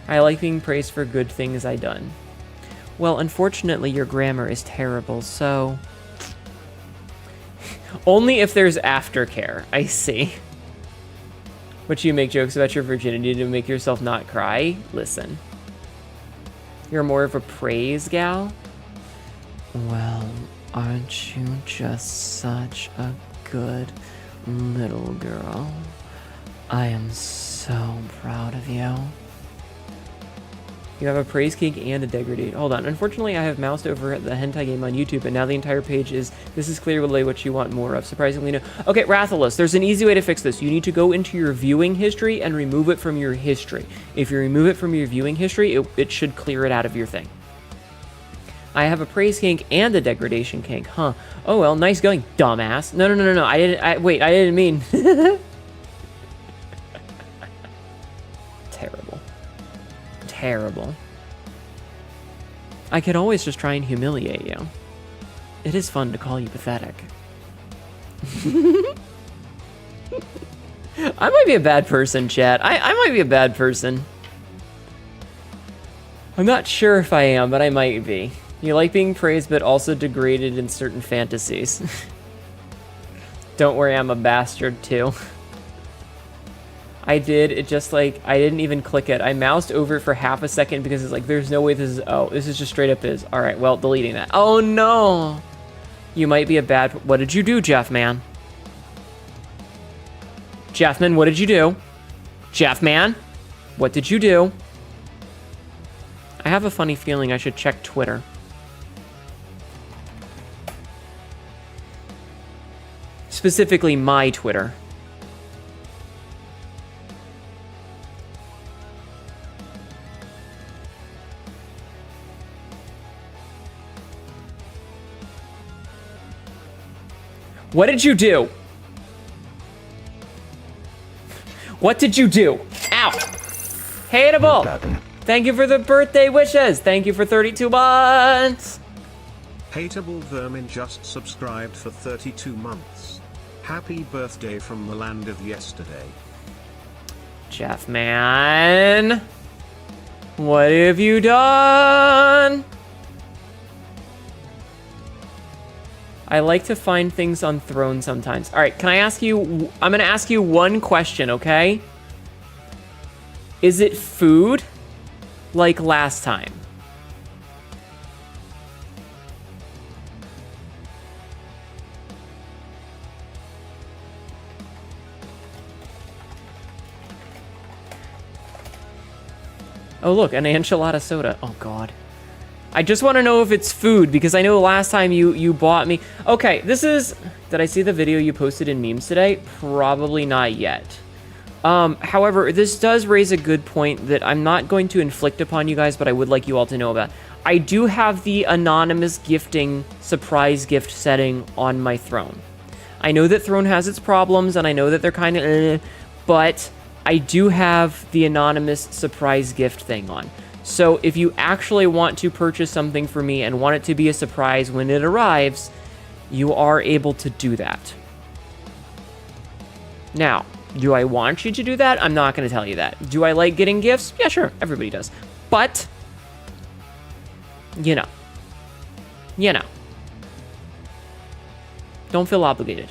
A: I like being praised for good things I done. Well, unfortunately, your grammar is terrible, so... Only if there's aftercare, I see. But you make jokes about your virginity to make yourself not cry? Listen. You're more of a praise gal? Well, aren't you just such a good little girl? I am so proud of you. You have a praise cake and a degradate. Hold on. Unfortunately, I have moused over the hentai game on YouTube, and now the entire page is, this is clearly what you want more of. Surprisingly, no. Okay, Rathalos, there's an easy way to fix this. You need to go into your viewing history and remove it from your history. If you remove it from your viewing history, it should clear it out of your thing. I have a praise kink and a degradation kink. Huh. Oh, well, nice going, dumbass. No. I didn't mean... Terrible. Terrible. I could always just try and humiliate you. It is fun to call you pathetic. I might be a bad person, chat. I might be a bad person. I'm not sure if I am, but I might be. You like being praised, but also degraded in certain fantasies. Don't worry, I'm a bastard too. I did, it just like, I didn't even click it. I moused over it for half a second because it's like, there's no way this is, oh, this is just straight up is. All right, well, deleting that. Oh no. You might be a bad, what did you do, Jeff, man? Jeffman, what did you do? Jeff, man, what did you do? I have a funny feeling I should check Twitter. Specifically, my Twitter. What did you do? What did you do? Ow! Hateable! Thank you for the birthday wishes! Thank you for 32 months!
B: Hateable Vermin just subscribed for 32 months. Happy birthday from the land of yesterday.
A: Jeff, man. What have you done? I like to find things on thrones sometimes. All right, can I ask you... I'm going to ask you one question, okay? Is it food like last time? Oh, look, an enchilada soda. Oh, God. I just want to know if it's food, because I know last time you bought me... Okay, this is... Did I see the video you posted in memes today? Probably not yet. However, this does raise a good point that I'm not going to inflict upon you guys, but I would like you all to know about. I do have the anonymous gifting surprise gift setting on my throne. I know that throne has its problems, and I know that they're kind of... but I do have the anonymous surprise gift thing on. So if you actually want to purchase something for me and want it to be a surprise when it arrives, you are able to do that. Now, do I want you to do that? I'm not going to tell you that. Do I like getting gifts? Yeah, sure. Everybody does. But, you know. Don't feel obligated.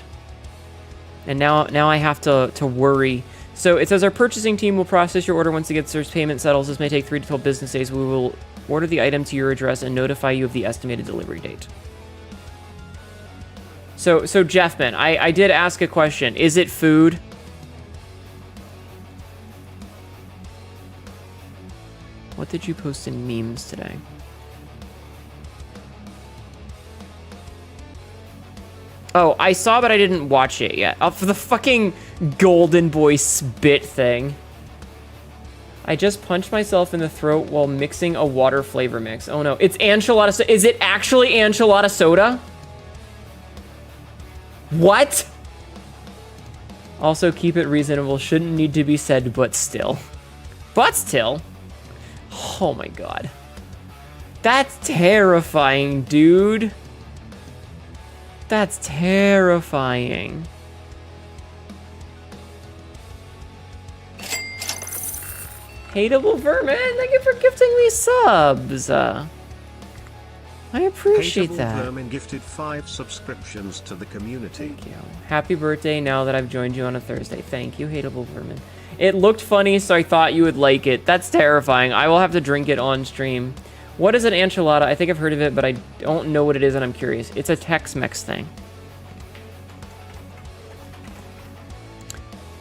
A: And now I have to worry. So it says our purchasing team will process your order once it gets their payment settles. This may take 3 to 12 business days. We will order the item to your address and notify you of the estimated delivery date. So Jeffman, I did ask a question. Is it food? What did you post in memes today? Oh, I saw, but I didn't watch it yet. Oh, for the fucking golden boy spit thing. I just punched myself in the throat while mixing a water flavor mix. Oh no, it's enchilada soda. Is it actually enchilada soda? What? Also, keep it reasonable. Shouldn't need to be said, but still. But still? Oh my god. That's terrifying, dude. That's terrifying. Hateable Vermin, thank you for gifting me subs. I appreciate
B: Hateable
A: that.
B: Vermin gifted 5 subscriptions to the community.
A: Thank you. Happy birthday now that I've joined you on a Thursday. Thank you, Hateable Vermin. It looked funny, so I thought you would like it. That's terrifying. I will have to drink it on stream. What is an enchilada? I think I've heard of it, but I don't know what it is, and I'm curious. It's a Tex-Mex thing.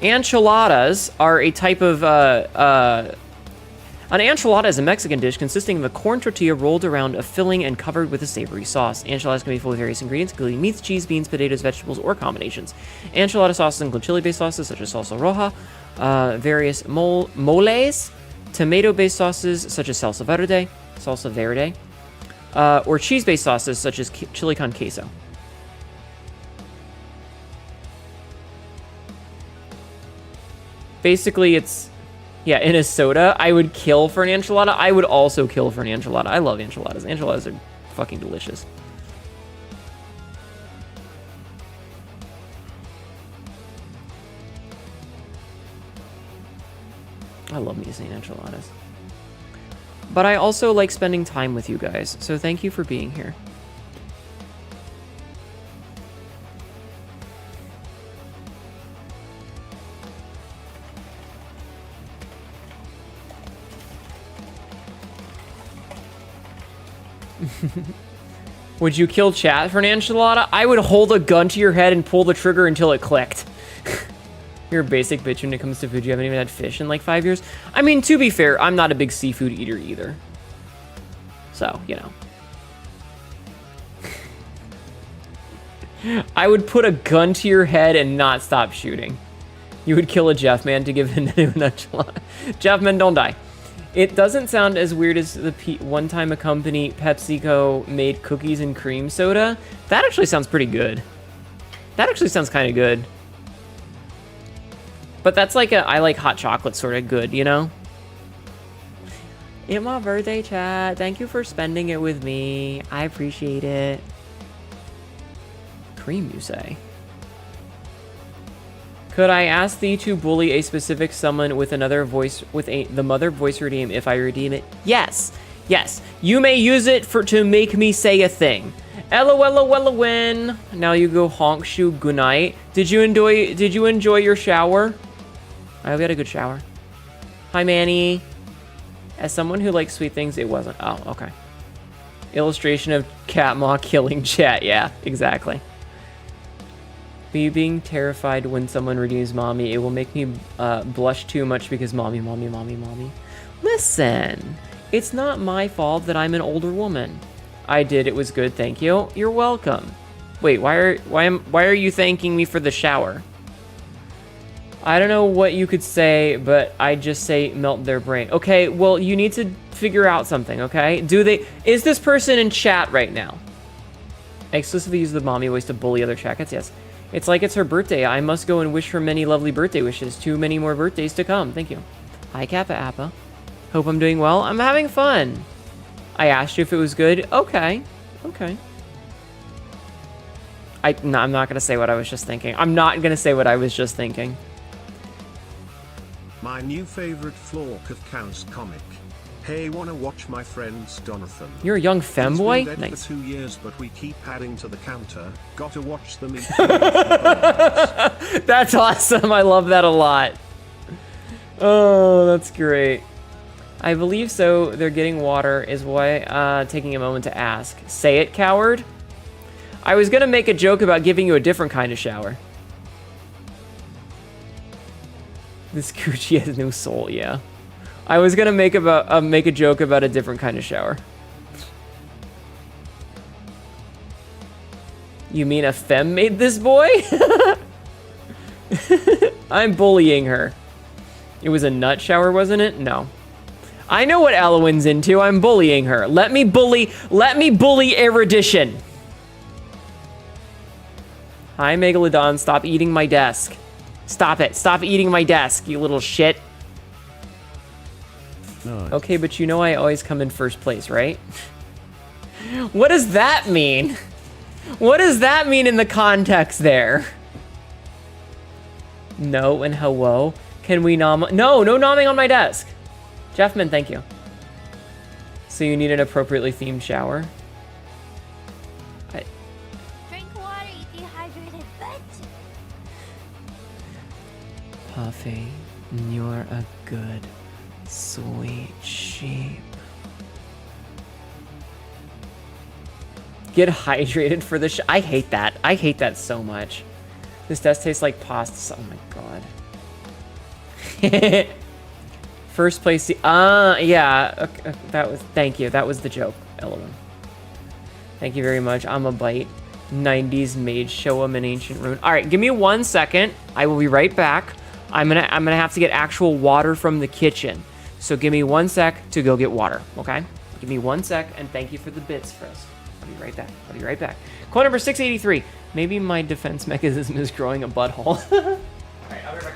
A: Enchiladas are a type of, an enchilada is a Mexican dish consisting of a corn tortilla rolled around a filling and covered with a savory sauce. Enchiladas can be full of various ingredients, including meats, cheese, beans, potatoes, vegetables, or combinations. Enchilada sauces include chili-based sauces, such as salsa roja, various moles, tomato-based sauces, such as salsa verde, or cheese-based sauces, such as chili con queso. Basically, it's... Yeah, in a soda, I would kill for an enchilada. I would also kill for an enchilada. I love enchiladas. Enchiladas are fucking delicious. I love me some enchiladas. But I also like spending time with you guys, so thank you for being here. Would you kill chat for an enchilada? I would hold a gun to your head and pull the trigger until it clicked. You're a basic bitch when it comes to food. You haven't even had fish in like 5 years. I mean, to be fair, I'm not a big seafood eater either. So, you know. I would put a gun to your head and not stop shooting. You would kill a Jeff man to give him a nudge. Jeff man, don't die. It doesn't sound as weird as the one time a company, PepsiCo, made cookies and cream soda. That actually sounds pretty good. That actually sounds kind of good. But that's like I like hot chocolate sort of good, you know? It's my birthday, chat. Thank you for spending it with me. I appreciate it. Cream, you say? Could I ask thee to bully a specific someone with another voice, with the mother voice redeem if I redeem it? Yes. Yes. You may use it to make me say a thing. LOLOLOWIN. Now you go honk shoe goodnight. Did you enjoy your shower? I hope you had a good shower. Hi, Manny. As someone who likes sweet things, it wasn't. Oh, okay. Illustration of cat maw killing chat. Yeah, exactly. Me being terrified when someone redeems mommy, it will make me blush too much because mommy. Listen, it's not my fault that I'm an older woman. I did, it was good, thank you. You're welcome. Wait, why are you thanking me for the shower? I don't know what you could say, but I just say melt their brain. Okay, well, you need to figure out something, okay? Is this person in chat right now? I exclusively use the mommy voice to bully other chat cats, yes. It's like it's her birthday. I must go and wish her many lovely birthday wishes. Too many more birthdays to come. Thank you. Hi, Kappa Appa. Hope I'm doing well. I'm having fun. I asked you if it was good. Okay. Okay. No, I'm not going to say what I was just thinking. I'm not going to say what I was just thinking.
B: My new favorite Flork of Counts comic. Hey, wanna watch my friends Jonathan?
A: You're a young femboy?
B: He's been dead
A: Nice.
B: for 2 years, but we keep adding to the counter. Gotta watch them eat.
A: That's awesome. I love that a lot. Oh, that's great. I believe so. They're getting water is why taking a moment to ask. Say it, coward. I was gonna make a joke about giving you a different kind of shower. This Gucci has no soul, yeah. I was gonna make a joke about a different kind of shower. You mean a femme made this boy? I'm bullying her. It was a nut shower, wasn't it? No. I know what Elowen's into. I'm bullying her. Let me bully erudition. Hi, Megalodon. Stop eating my desk. Stop it. Stop eating my desk, you little shit.
E: Nice.
A: Okay, but you know I always come in first place, right? What does that mean? What does that mean in the context there? No and hello. Can we nom? No nomming on my desk. Jeffman, thank you. So you need an appropriately themed shower?
D: Drink water, you dehydrated bitch.
A: Puffy, you're a good, sweet sheep. Get hydrated for the I hate that. I hate that so much. This does taste like pasta. Oh my god. First place. Yeah. Okay, that was. Thank you. That was the joke, Element. Thank you very much. I'm a bite. 90s mage. Show him an ancient rune. All right, give me 1 second. I will be right back. I'm gonna have to get actual water from the kitchen. So give me 1 sec to go get water. Okay. Give me 1 sec, and thank you for the bits, Chris. I'll be right back. I'll be right back. Quote number 683. Maybe my defense mechanism is growing a butthole. All right, I'll be right back.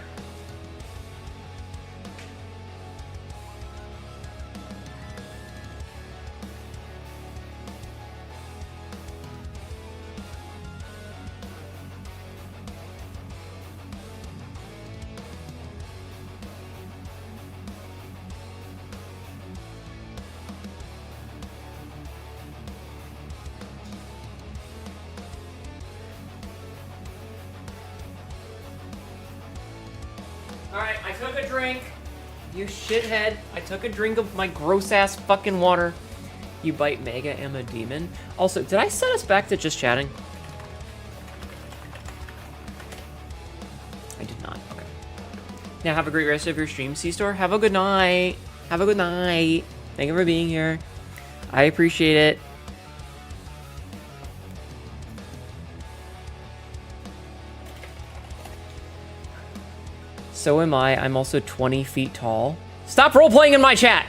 A: Alright, I took a drink. You shithead. I took a drink of my gross-ass fucking water. You bite Mega, am a demon. Also, did I set us back to just chatting? I did not. Okay. Yeah, have a great rest of your stream, C-Store. Have a good night. Have a good night. Thank you for being here. I appreciate it. So am I. I'm also 20 feet tall. Stop role-playing in my chat!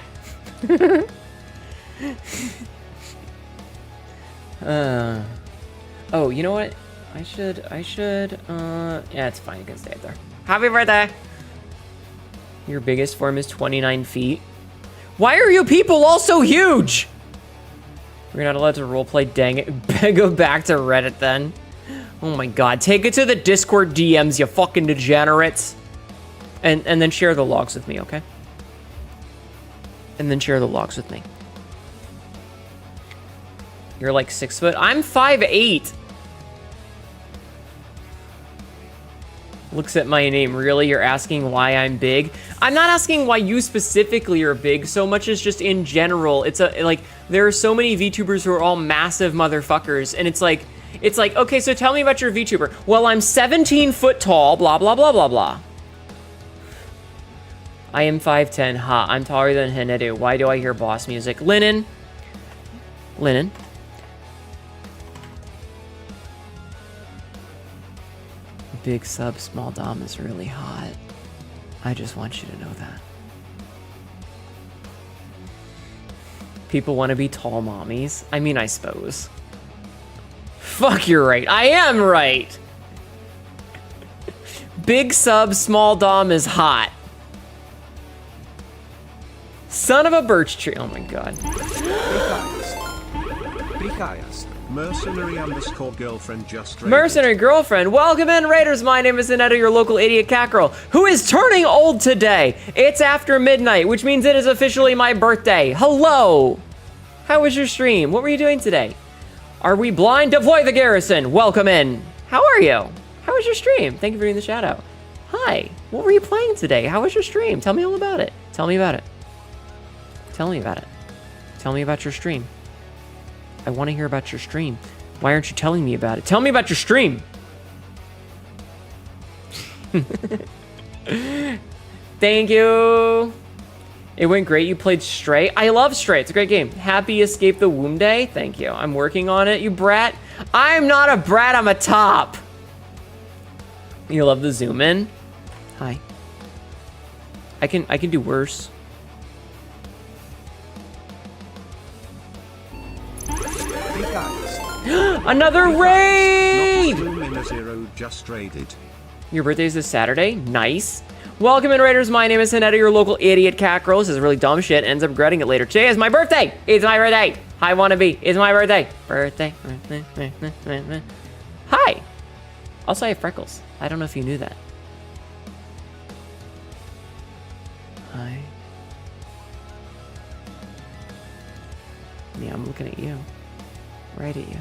A: Oh, you know what? I should, yeah, it's fine. You can stay up there. Happy birthday! Your biggest form is 29 feet. Why are you people all so huge? We're not allowed to roleplay, dang it. Go back to Reddit then. Oh my god. Take it to the Discord DMs, you fucking degenerates. And then share the logs with me, okay? And then share the logs with me. You're like 6 foot. I'm 5'8". Looks at my name. Really? You're asking why I'm big? I'm not asking why you specifically are big so much as just in general. It's like there are so many VTubers who are all massive motherfuckers, and it's like, okay, so tell me about your VTuber. Well, I'm 17 foot tall, blah, blah, blah, blah, blah. I am 5'10". Ha, I'm taller than HNETHON. Why do I hear boss music? Linen. Big sub, small dom is really hot. I just want you to know that. People want to be tall mommies. I mean, I suppose. Fuck, you're right. I am right. Big sub, small dom is hot. Son of a birch tree. Oh my god.
B: Mercenary_girlfriend just raided.
A: Mercenary girlfriend. Welcome in, Raiders. My name is HNETHON, your local idiot cat girl, who is turning old today. It's after midnight, which means it is officially my birthday. Hello. How was your stream? What were you doing today? Are we blind? Deploy the garrison. Welcome in. How are you? How was your stream? Thank you for doing the shout out. Hi. What were you playing today? How was your stream? Tell me all about it. Tell me about it. Tell me about it. Tell me about your stream. I want to hear about your stream. Why aren't you telling me about it? Tell me about your stream. Thank you. It went great. You played Stray. I love Stray. It's a great game. Happy Escape the Womb Day. Thank you. I'm working on it, you brat. I'm not a brat. I'm a top. You love the zoom in? Hi. I can do worse. Another raid!
B: Just raided.
A: Your birthday is this Saturday? Nice. Welcome in, Raiders. My name is HNETHON, your local idiot cat girl. This is really dumb shit. Ends up regretting it later. Today is my birthday. It's my birthday. Hi, wannabe. It's my birthday. Birthday. Hi. Also, I have freckles. I don't know if you knew that. Hi. Yeah, I'm looking at you. Right at you.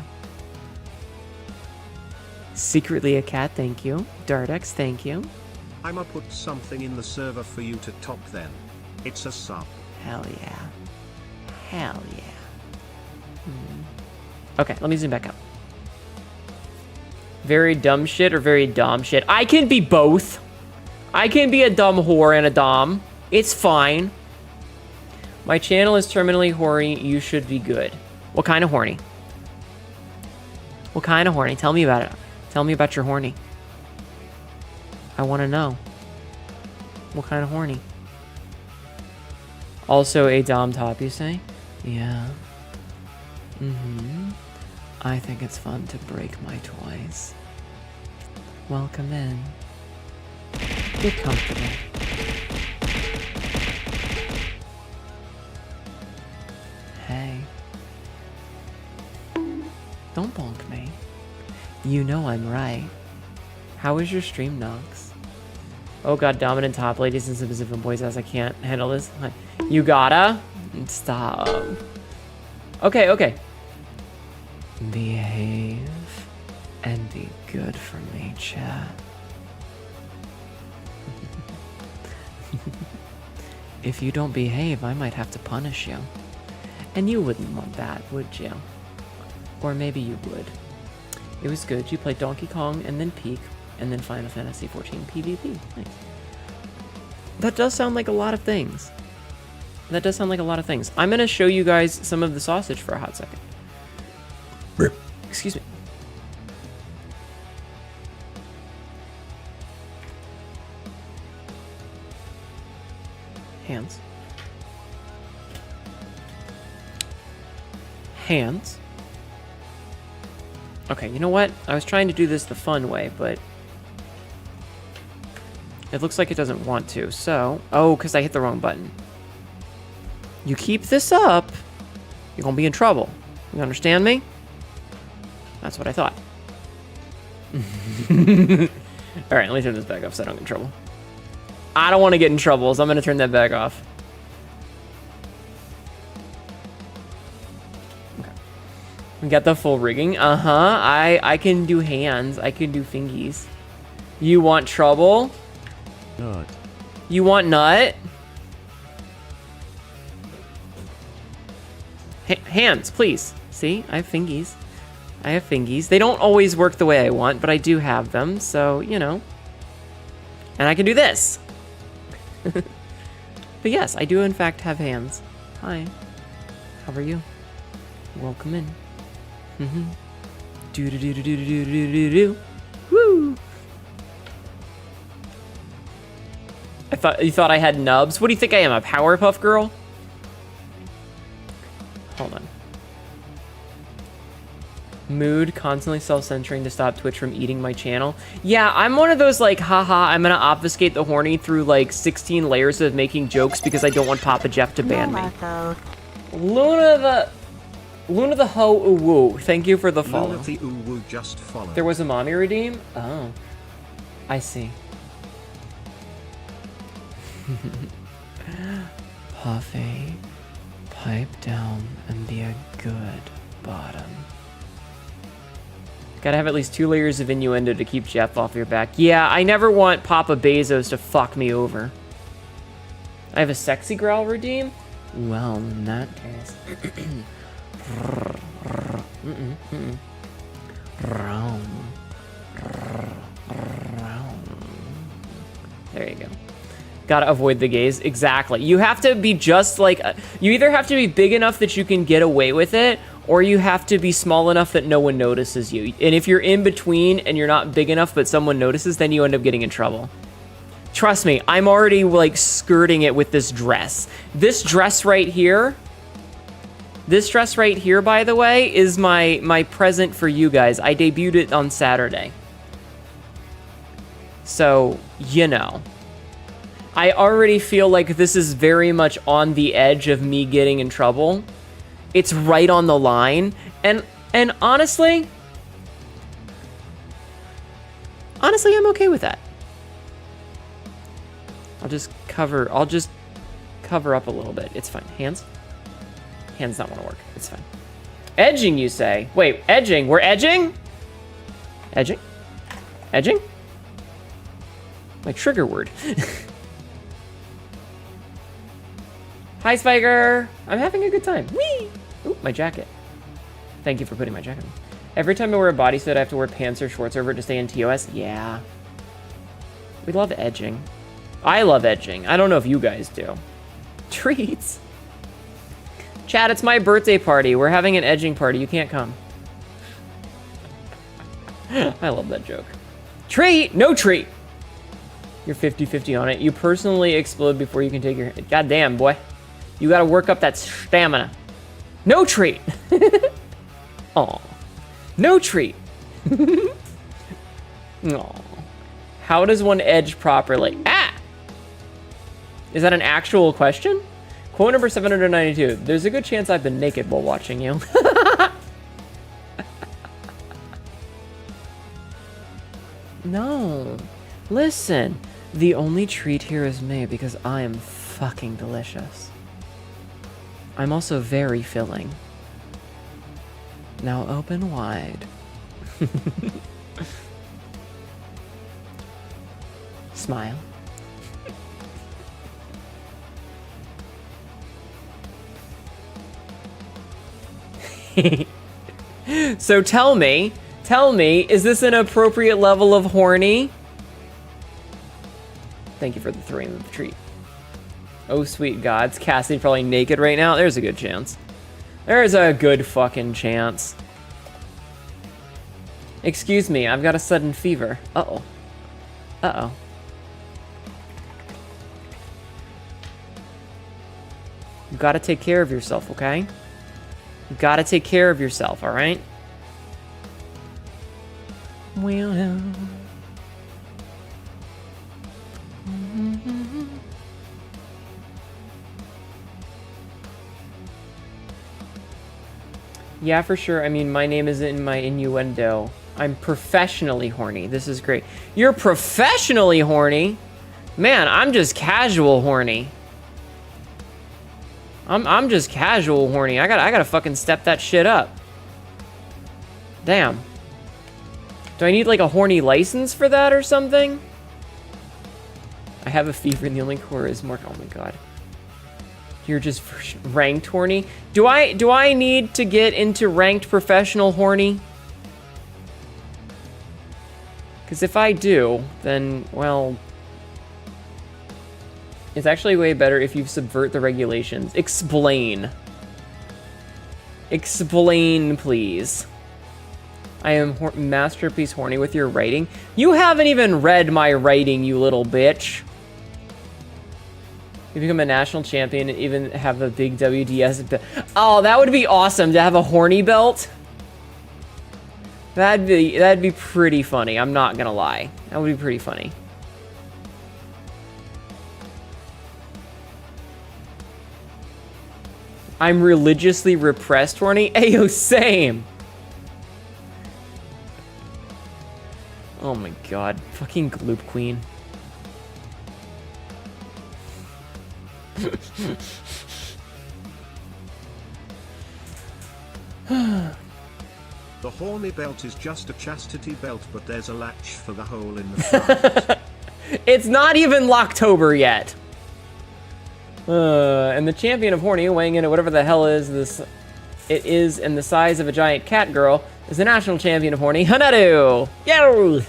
A: Secretly a cat, thank you. Dardex, thank you.
B: I'ma put something in the server for you to top then. It's a sub.
A: Hell yeah. Hell yeah. Okay, let me zoom back up. Very dumb shit or very dom shit? I can be both. I can be a dumb whore and a dom. It's fine. My channel is terminally horny. You should be good. What kind of horny? What kind of horny? Tell me about it. Tell me about your horny. I want to know. What kind of horny? Also a dom top, you say? Yeah. I think it's fun to break my toys. Welcome in. Get comfortable. Hey. Don't bonk me. You know I'm right. How was your stream, Nox? Oh god, dominant top ladies and submissive boys ass. I can't handle this. You gotta? Stop. Okay, okay. Behave and be good for me, chat. If you don't behave, I might have to punish you. And you wouldn't want that, would you? Or maybe you would. It was good. You played Donkey Kong and then Peak and then Final Fantasy XIV PvP. Nice. That does sound like a lot of things. That does sound like a lot of things. I'm gonna show you guys some of the sausage for a hot second. Excuse me. Hands. Hands. Okay, you know what? I was trying to do this the fun way, but it looks like it doesn't want to, so... Oh, because I hit the wrong button. You keep this up, you're gonna be in trouble. You understand me? That's what I thought. Alright, let me turn this back off so I don't get in trouble. I don't want to get in trouble, so I'm gonna turn that back off. Okay. We got the full rigging. Uh-huh. I can do hands. I can do fingies. You want trouble?
E: Nut.
A: You want nut? Hands, please. See? I have fingies. I have fingies. They don't always work the way I want, but I do have them, so, you know. And I can do this. But yes, I do in fact have hands. Hi. How are you? Welcome in. Mm-hmm. Do-do-do-do-do-do-do-do-do. Woo! You thought I had nubs? What do you think I am, a Powerpuff Girl? Hold on. Mood, constantly self-censoring to stop Twitch from eating my channel. Yeah, I'm one of those, like, haha, I'm gonna obfuscate the horny through, like, 16 layers of making jokes because I don't want Papa Jeff to ban me. Luna the Ho Uwu, thank you for the follow.
B: Luna the Uwu just followed.
A: There was a mommy redeem? Oh. I see. Puffy, pipe down and be a good bottom. Gotta have at least 2 layers of innuendo to keep Jeff off your back. Yeah, I never want Papa Bezos to fuck me over. I have a sexy growl redeem? Well, in that case. There you go. Gotta avoid the gaze. Exactly. You have to be just like... you either have to be big enough that you can get away with it, or you have to be small enough that no one notices you. And if you're in between and you're not big enough but someone notices, then you end up getting in trouble. Trust me, I'm already, like, skirting it with this dress. This dress right here... This dress right here, by the way, is my present for you guys. I debuted it on Saturday. So, you know. I already feel like this is very much on the edge of me getting in trouble. It's right on the line. And honestly, I'm okay with that. I'll just cover up a little bit. It's fine. Hands? Hands not want to work. It's fine. Edging, you say? Wait, edging. We're edging? Edging? Edging? My trigger word. Hi, Spiker. I'm having a good time. Whee! Ooh, my jacket. Thank you for putting my jacket on. Every time I wear a bodysuit, I have to wear pants or shorts over it to stay in TOS. Yeah. We love edging. I love edging. I don't know if you guys do. Treats. Chat, it's my birthday party. We're having an edging party. You can't come. I love that joke. Treat! No treat! You're 50-50 on it. You personally explode before you can take your... Goddamn, boy. You gotta work up that stamina. No treat! Aw. No treat! Aw. How does one edge properly? Ah! Is that an actual question? Quote number 792. There's a good chance I've been naked while watching you. No. Listen. The only treat here is me because I am fucking delicious. I'm also very filling. Now open wide. Smile. So tell me, is this an appropriate level of horny? Thank you for the throwing of the treat. Oh, sweet gods. Cassidy probably naked right now. There's a good chance. There's a good fucking chance. Excuse me, I've got a sudden fever. Uh-oh. Uh-oh. You gotta take care of yourself, okay? You gotta take care of yourself, alright? Well... Yeah, for sure. I mean, my name isn't in my innuendo. I'm professionally horny. This is great. You're professionally horny? Man, I'm just casual horny. I'm just casual horny. I gotta fucking step that shit up. Damn. Do I need like a horny license for that or something? I have a fever and the only core is more. Oh my god. You're just ranked horny. Do I need to get into ranked professional horny? Because if I do, then, well... It's actually way better if you subvert the regulations. Explain. Explain, please. I am masterpiece horny with your writing. You haven't even read my writing, you little bitch. You become a national champion and even have a big WDS. Oh, that would be awesome to have a horny belt. That'd be pretty funny. I'm not gonna lie. That would be pretty funny. I'm religiously repressed horny. Ayo, same. Oh my god, fucking Gloop Queen.
B: The horny belt is just a chastity belt, but there's a latch for the hole in the front.
A: It's not even Locktober yet. And the champion of horny, weighing in at whatever the hell is this, it is in the size of a giant cat girl, is the national champion of horny, HNETHON. Yo!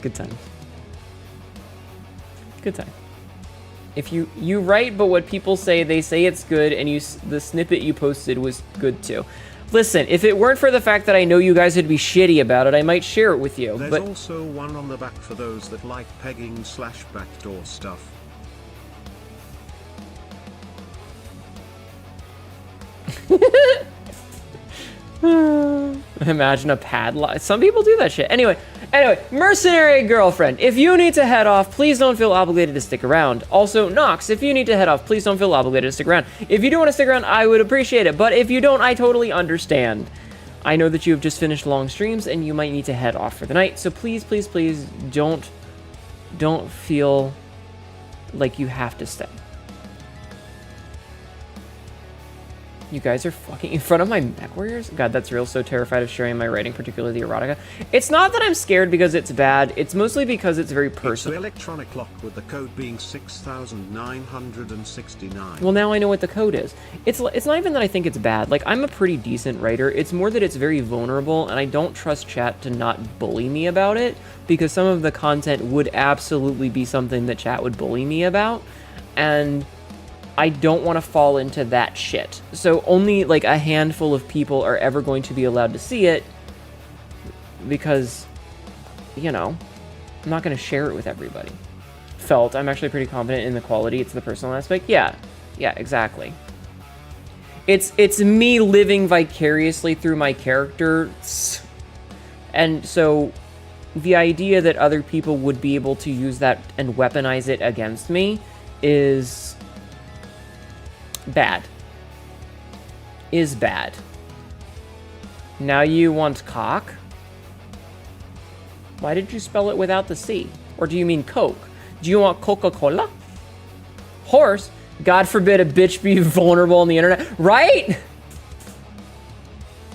A: Good time. Good time. If you write, but what people say, they say it's good, and the snippet you posted was good too. Listen, if it weren't for the fact that I know you guys would be shitty about it, I might share it with you.
B: There's
A: but
B: also one on the back for those that like pegging / backdoor stuff.
A: Imagine a padlock. Some people do that shit. Anyway, mercenary girlfriend. If you need to head off, please don't feel obligated to stick around. Also, Nox, if you need to head off, please don't feel obligated to stick around. If you do want to stick around, I would appreciate it. But if you don't, I totally understand. I know that you have just finished long streams and you might need to head off for the night. So please, please, please don't feel like you have to stay. You guys are fucking in front of my mech warriors? God, that's real. So terrified of sharing my writing, particularly the erotica. It's not that I'm scared because it's bad. It's mostly because it's very personal.
B: It's the electronic lock with the code being 6969.
A: Well, now I know what the code is. It's not even that I think it's bad. Like, I'm a pretty decent writer. It's more that it's very vulnerable, and I don't trust chat to not bully me about it, because some of the content would absolutely be something that chat would bully me about, and I don't want to fall into that shit. So only like a handful of people are ever going to be allowed to see it because, you know, I'm not going to share it with everybody. Felt, I'm actually pretty confident in the quality. It's the personal aspect. Yeah, exactly. It's me living vicariously through my characters. And so the idea that other people would be able to use that and weaponize it against me is bad. Is bad. Now you want cock? Why did you spell it without the C? Or do you mean Coke? Do you want Coca-Cola? Horse? God forbid a bitch be vulnerable on the internet. Right?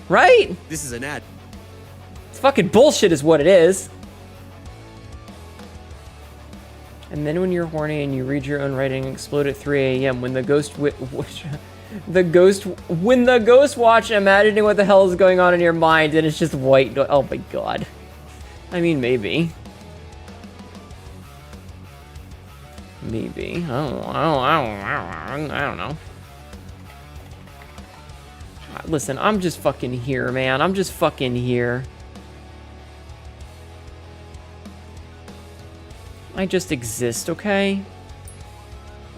A: Right?
I: This is an ad.
A: It's fucking bullshit is what it is. And then when you're horny and you read your own writing, explode at 3 a.m. when the ghost when the ghost watch imagining what the hell is going on in your mind and it's just white. Oh my god. I mean, maybe. Maybe. I don't know. Listen, I'm just fucking here, man. I'm just fucking here. I just exist, okay?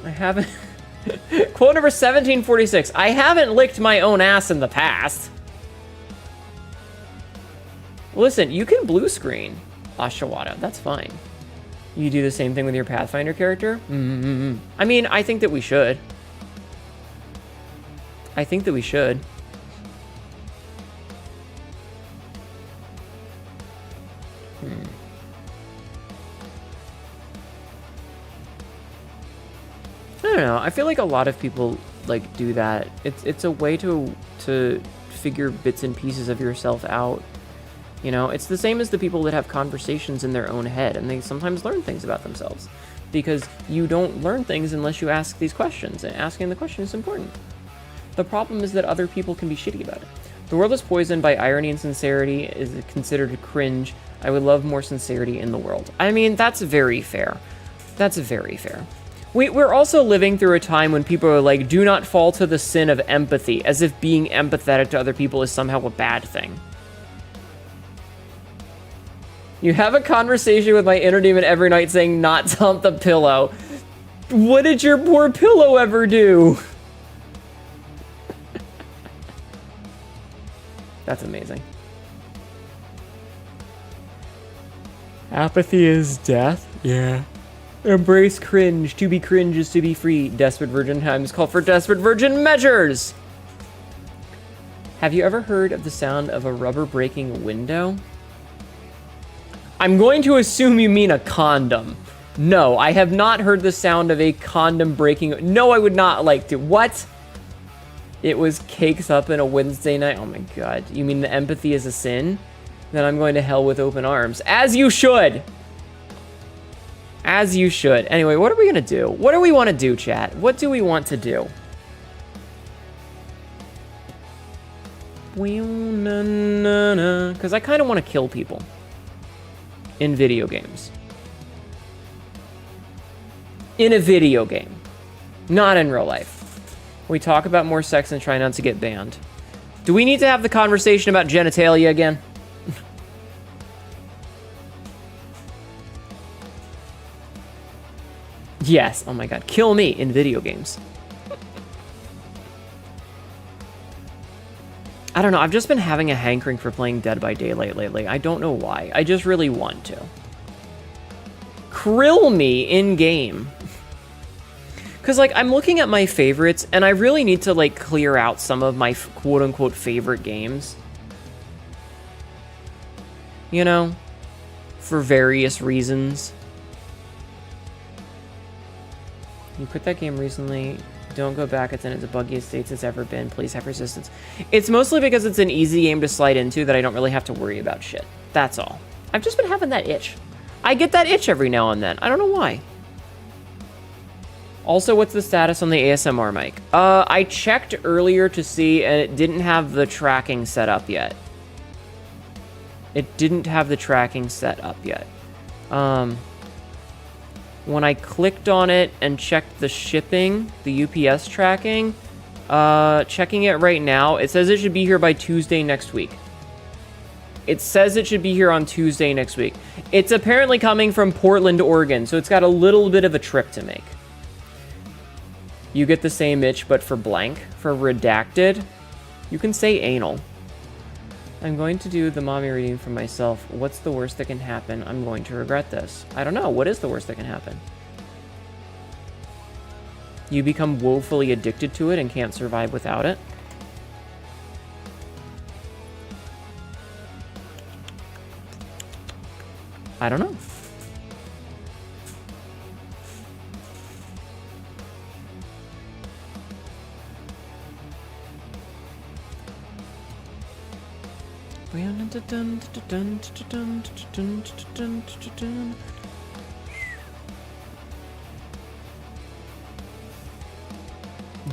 A: I haven't... Quote number 1746. I haven't licked my own ass in the past. Listen, you can blue screen Ashawada. That's fine. You do the same thing with your Pathfinder character? I mean, I think that we should. I think that we should. I don't know. I feel like a lot of people like do that. It's a way to figure bits and pieces of yourself out. You know, it's the same as the people that have conversations in their own head, and they sometimes learn things about themselves. Because you don't learn things unless you ask these questions, and asking the question is important. The problem is that other people can be shitty about it. The world is poisoned by irony and sincerity is considered cringe. I would love more sincerity in the world. I mean, that's very fair. That's very fair. We're also living through a time when people are like, do not fall to the sin of empathy, as if being empathetic to other people is somehow a bad thing. You have a conversation with my inner demon every night saying not to hump the pillow. What did your poor pillow ever do? That's amazing. Apathy is death? Yeah. Embrace cringe. To be cringe is to be free. Desperate virgin times call for desperate virgin measures. Have you ever heard of the sound of a rubber breaking window? I'm going to assume you mean a condom. No, I have not heard the sound of a condom breaking. No, I would not like to. What? It was cakes up in a Wednesday night. Oh my God. You mean the empathy is a sin? Then I'm going to hell with open arms. As you should. As you should. Anyway, what are we going to do? What do we want to do, chat? What do we want to do? Because I kind of want to kill people. In video games. In a video game. Not in real life. We talk about more sex and try not to get banned. Do we need to have the conversation about genitalia again? Yes. Oh my God. Kill me in video games. I don't know. I've just been having a hankering for playing Dead by Daylight lately. I don't know why. I just really want to. Krill me in-game. Because, like, I'm looking at my favorites, and I really need to, like, clear out some of my quote-unquote favorite games. You know? For various reasons. You quit that game recently. Don't go back. It's in the buggiest states it's ever been. Please have resistance. It's mostly because it's an easy game to slide into that I don't really have to worry about shit. That's all. I've just been having that itch. I get that itch every now and then. I don't know why. Also, what's the status on the ASMR mic? I checked earlier to see, and it didn't have the tracking set up yet. It didn't have the tracking set up yet. When I clicked on it and checked the shipping, the UPS tracking, checking it right now, it says it should be here by Tuesday next week. It says it should be here on Tuesday next week. It's apparently coming from Portland, Oregon, so it's got a little bit of a trip to make. You get the same itch, but for blank, for redacted. You can say anal. I'm going to do the mommy reading for myself. What's the worst that can happen? I'm going to regret this. I don't know. What is the worst that can happen? You become woefully addicted to it and can't survive without it. I don't know.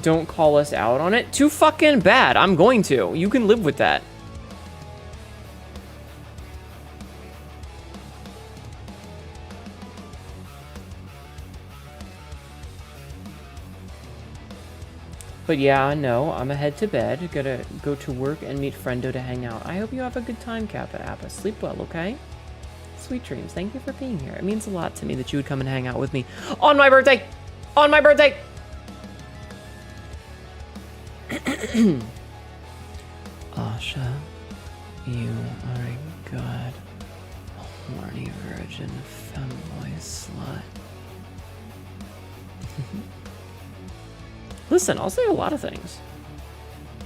A: Don't call us out on it. Too fucking bad. I'm going to. You can live with that. But yeah, no, I'm head to bed. Gotta go to work and meet Friendo to hang out. I hope you have a good time, Kappa Appa. Sleep well, okay? Sweet dreams. Thank you for being here. It means a lot to me that you would come and hang out with me on my birthday! On my birthday! Asha, you are a good, horny virgin femboy slut. Listen, I'll say a lot of things.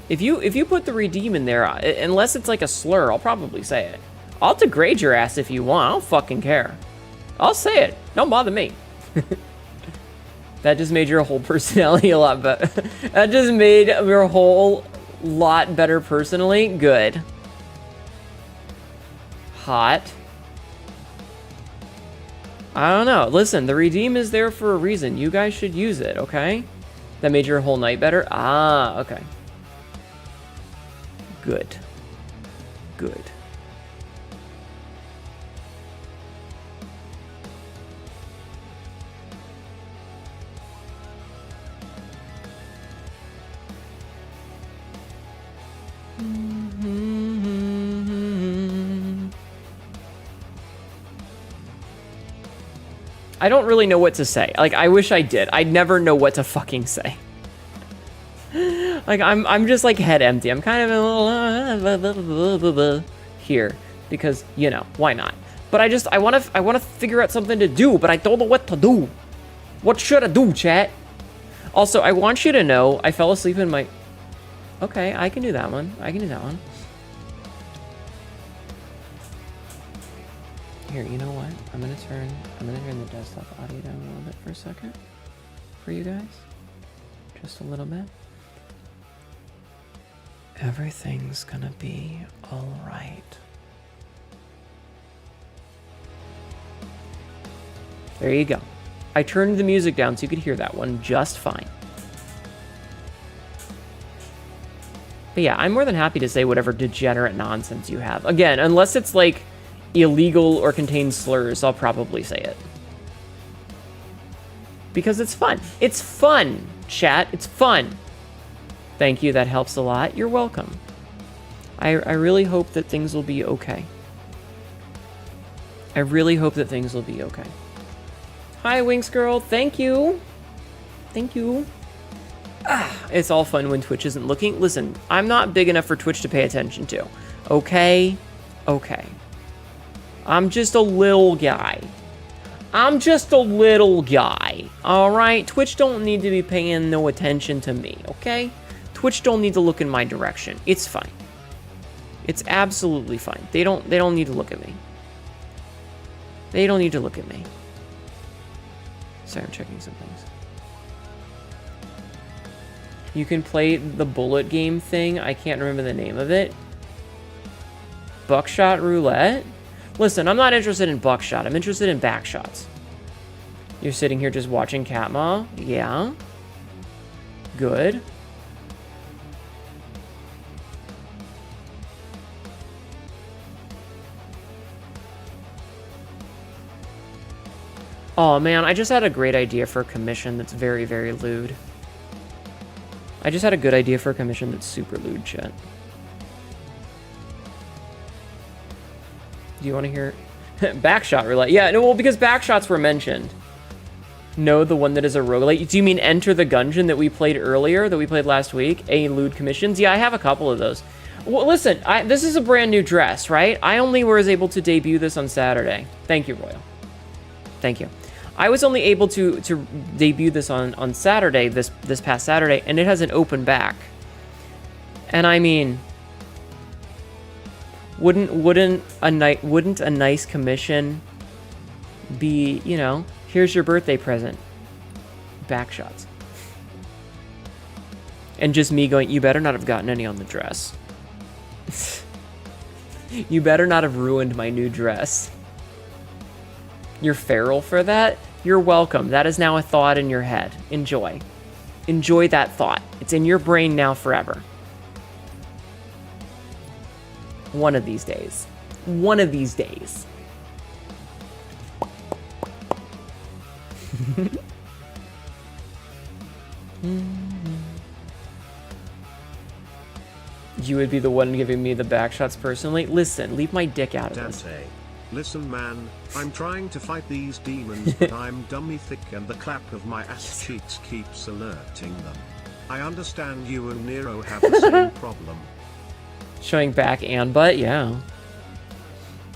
A: If you put the redeem in there, unless it's like a slur, I'll probably say it. I'll degrade your ass if you want. I don't fucking care. I'll say it. Don't bother me. That just made your whole personality a lot better. That just made your whole lot better personally. Good. Hot. I don't know. Listen, the redeem is there for a reason. You guys should use it, okay? That made your whole night better? Ah, okay. Good. Good. I don't really know what to say. Like, I wish I did. I'd never know what to fucking say. Like, I'm just like head empty. I'm kind of a little here because, you know, why not? But I want to figure out something to do, but I don't know what to do. What should I do, chat? Also, I want you to know I fell asleep in my... Okay, I can do that one. I can do that one. Here, you know what? I'm gonna turn the desktop audio down a little bit for a second for you guys. Just a little bit. Everything's gonna be alright. There you go. I turned the music down so you could hear that one just fine. But yeah, I'm more than happy to say whatever degenerate nonsense you have. Again, unless it's like illegal or contains slurs, I'll probably say it. Because it's fun. It's fun, chat. It's fun. Thank you, that helps a lot. You're welcome. I really hope that things will be okay. I really hope that things will be okay. Hi, Winx Girl. Thank you. Thank you. It's all fun when Twitch isn't looking. Listen, I'm not big enough for Twitch to pay attention to. Okay? Okay. I'm just a little guy. I'm just a little guy. Alright? Twitch don't need to be paying no attention to me, okay? Twitch don't need to look in my direction. It's fine. It's absolutely fine. They don't need to look at me. They don't need to look at me. Sorry, I'm checking some things. You can play the bullet game thing. I can't remember the name of it. Buckshot roulette? Listen, I'm not interested in buckshot. I'm interested in backshots. You're sitting here just watching Catmaw? Yeah. Good. Oh man, I just had a great idea for a commission that's very, very lewd. I just had a good idea for a commission that's super lewd, chat. Do you want to hear backshot roulette? Yeah, no, well, because backshots were mentioned. No, the one that is a roguelite. Do you mean Enter the Gungeon that we played earlier, that we played last week? A lewd commissions? Yeah, I have a couple of those. Well, listen, this is a brand new dress, right? I only was able to debut this on Saturday. Thank you, Royal. Thank you. I was only able to debut this on Saturday, this past Saturday, and it has an open back. And I mean, wouldn't a nice commission be, you know, here's your birthday present, backshots, and just me going, you better not have gotten any on the dress. You better not have ruined my new dress. You're feral for that? You're welcome. That is now a thought in your head. Enjoy. Enjoy that thought. It's in your brain now forever. One of these days. One of these days. You would be the one giving me the back shots personally. Listen, leave my dick out of this.
B: Dante. Listen man, I'm trying to fight these demons but I'm dummy thick and the clap of my ass cheeks keeps alerting them. I understand you and Nero have the same problem.
A: Showing back and butt, yeah.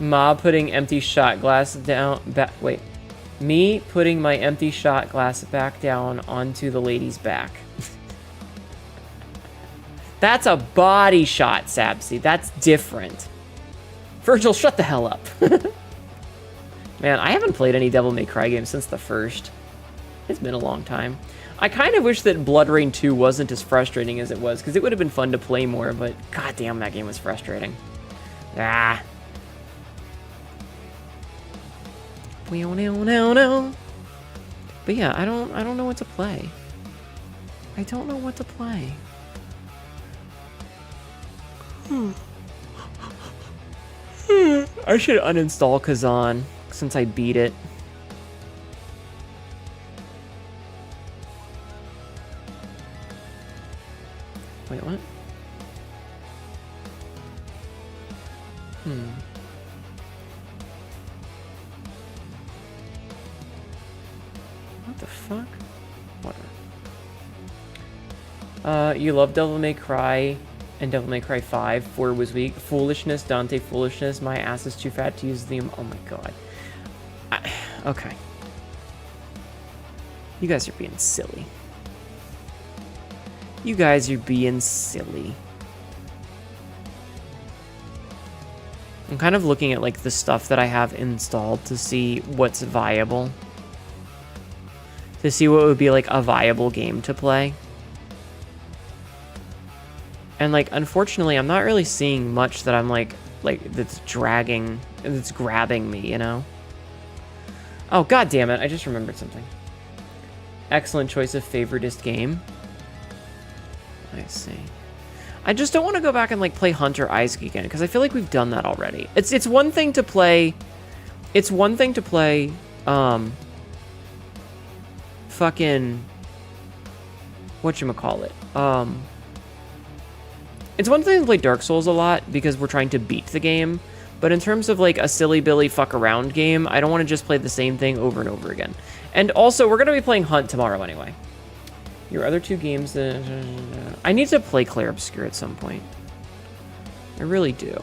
A: Ma putting empty shot glass down, wait. Me putting my empty shot glass back down onto the lady's back. That's a body shot, Sabsy. That's different. Virgil, shut the hell up. Man, I haven't played any Devil May Cry games since the first. It's been a long time. I kind of wish that Blood Rain 2 wasn't as frustrating as it was, because it would have been fun to play more, but goddamn, that game was frustrating. Ah. But yeah, I don't know what to play. I don't know what to play. I should uninstall Kazan since I beat it. Wait, what? What the fuck? Whatever. You love Devil May Cry and Devil May Cry 5. 4 was weak. Foolishness, Dante foolishness. My ass is too fat to use the... Oh my god. Okay. You guys are being silly. You guys are being silly. I'm kind of looking at like the stuff that I have installed to see what's viable. To see what would be like a viable game to play. And like, unfortunately, I'm not really seeing much that I'm like that's dragging, that's grabbing me, you know? Oh, god damn it, I just remembered something. Excellent choice of favoritist game. I see. I just don't want to go back and like play Hunter Isaac again, because I feel like we've done that already. It's one thing to play... It's one thing to play, fucking... whatchamacallit? It's one thing to play Dark Souls a lot, because we're trying to beat the game, but in terms of like a silly billy fuck around game, I don't want to just play the same thing over and over again. And also, we're going to be playing Hunt tomorrow anyway. Your other two games... I need to play Clair Obscur at some point. I really do.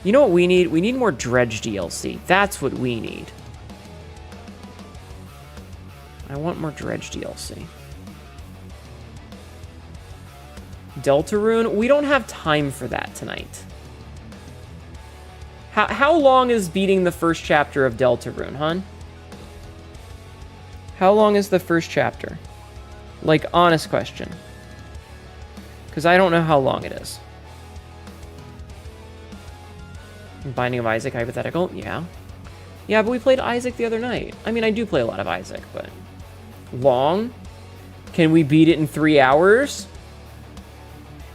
A: You know what we need? We need more Dredge DLC. That's what we need. I want more Dredge DLC. Deltarune? We don't have time for that tonight. How long is beating the first chapter of Deltarune, hun? How long is the first chapter? Like, honest question. Because I don't know how long it is. Binding of Isaac, hypothetical? Yeah. Yeah, but we played Isaac the other night. I mean, I do play a lot of Isaac, but... Long? Can we beat it in 3 hours?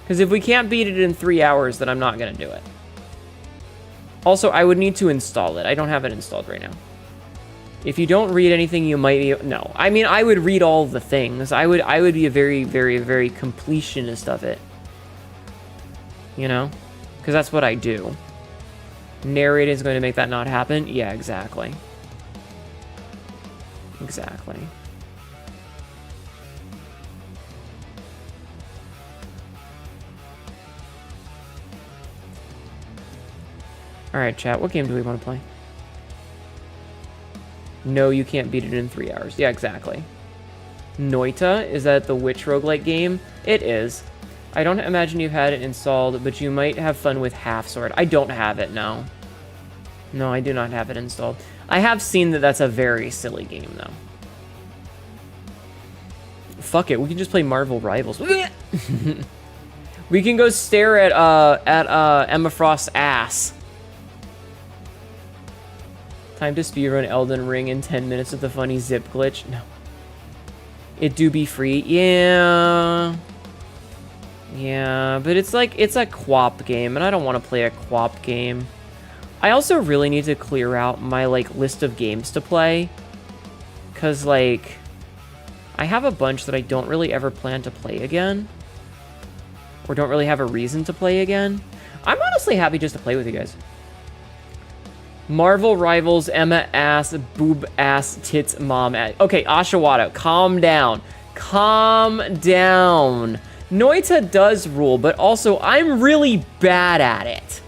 A: Because if we can't beat it in 3 hours, then I'm not going to do it. Also, I would need to install it. I don't have it installed right now. If you don't read anything, you might be... No. I mean, I would read all the things. I would be a very, very, very completionist of it. You know? Because that's what I do. Narrating is going to make that not happen? Yeah, exactly. Exactly. Alright, chat. What game do we want to play? No, you can't beat it in 3 hours. Yeah, exactly. Noita? Is that the witch roguelike game? It is. I don't imagine you've had it installed, but you might have fun with Half Sword. I don't have it, no. No, I do not have it installed. I have seen that that's a very silly game, though. Fuck it, we can just play Marvel Rivals. We can go stare at Emma Frost's ass. Time to speedrun Elden Ring in 10 minutes with the funny zip glitch. No. It do be free. Yeah. Yeah, but it's like, it's a co-op game, and I don't want to play a co-op game. I also really need to clear out my, like, list of games to play. Because, like, I have a bunch that I don't really ever plan to play again. or don't really have a reason to play again. I'm honestly happy just to play with you guys. Marvel Rivals, Emma ass, boob ass, tits mom ass. Okay, Ashawato, calm down. Calm down. Noita does rule, but also I'm really bad at it.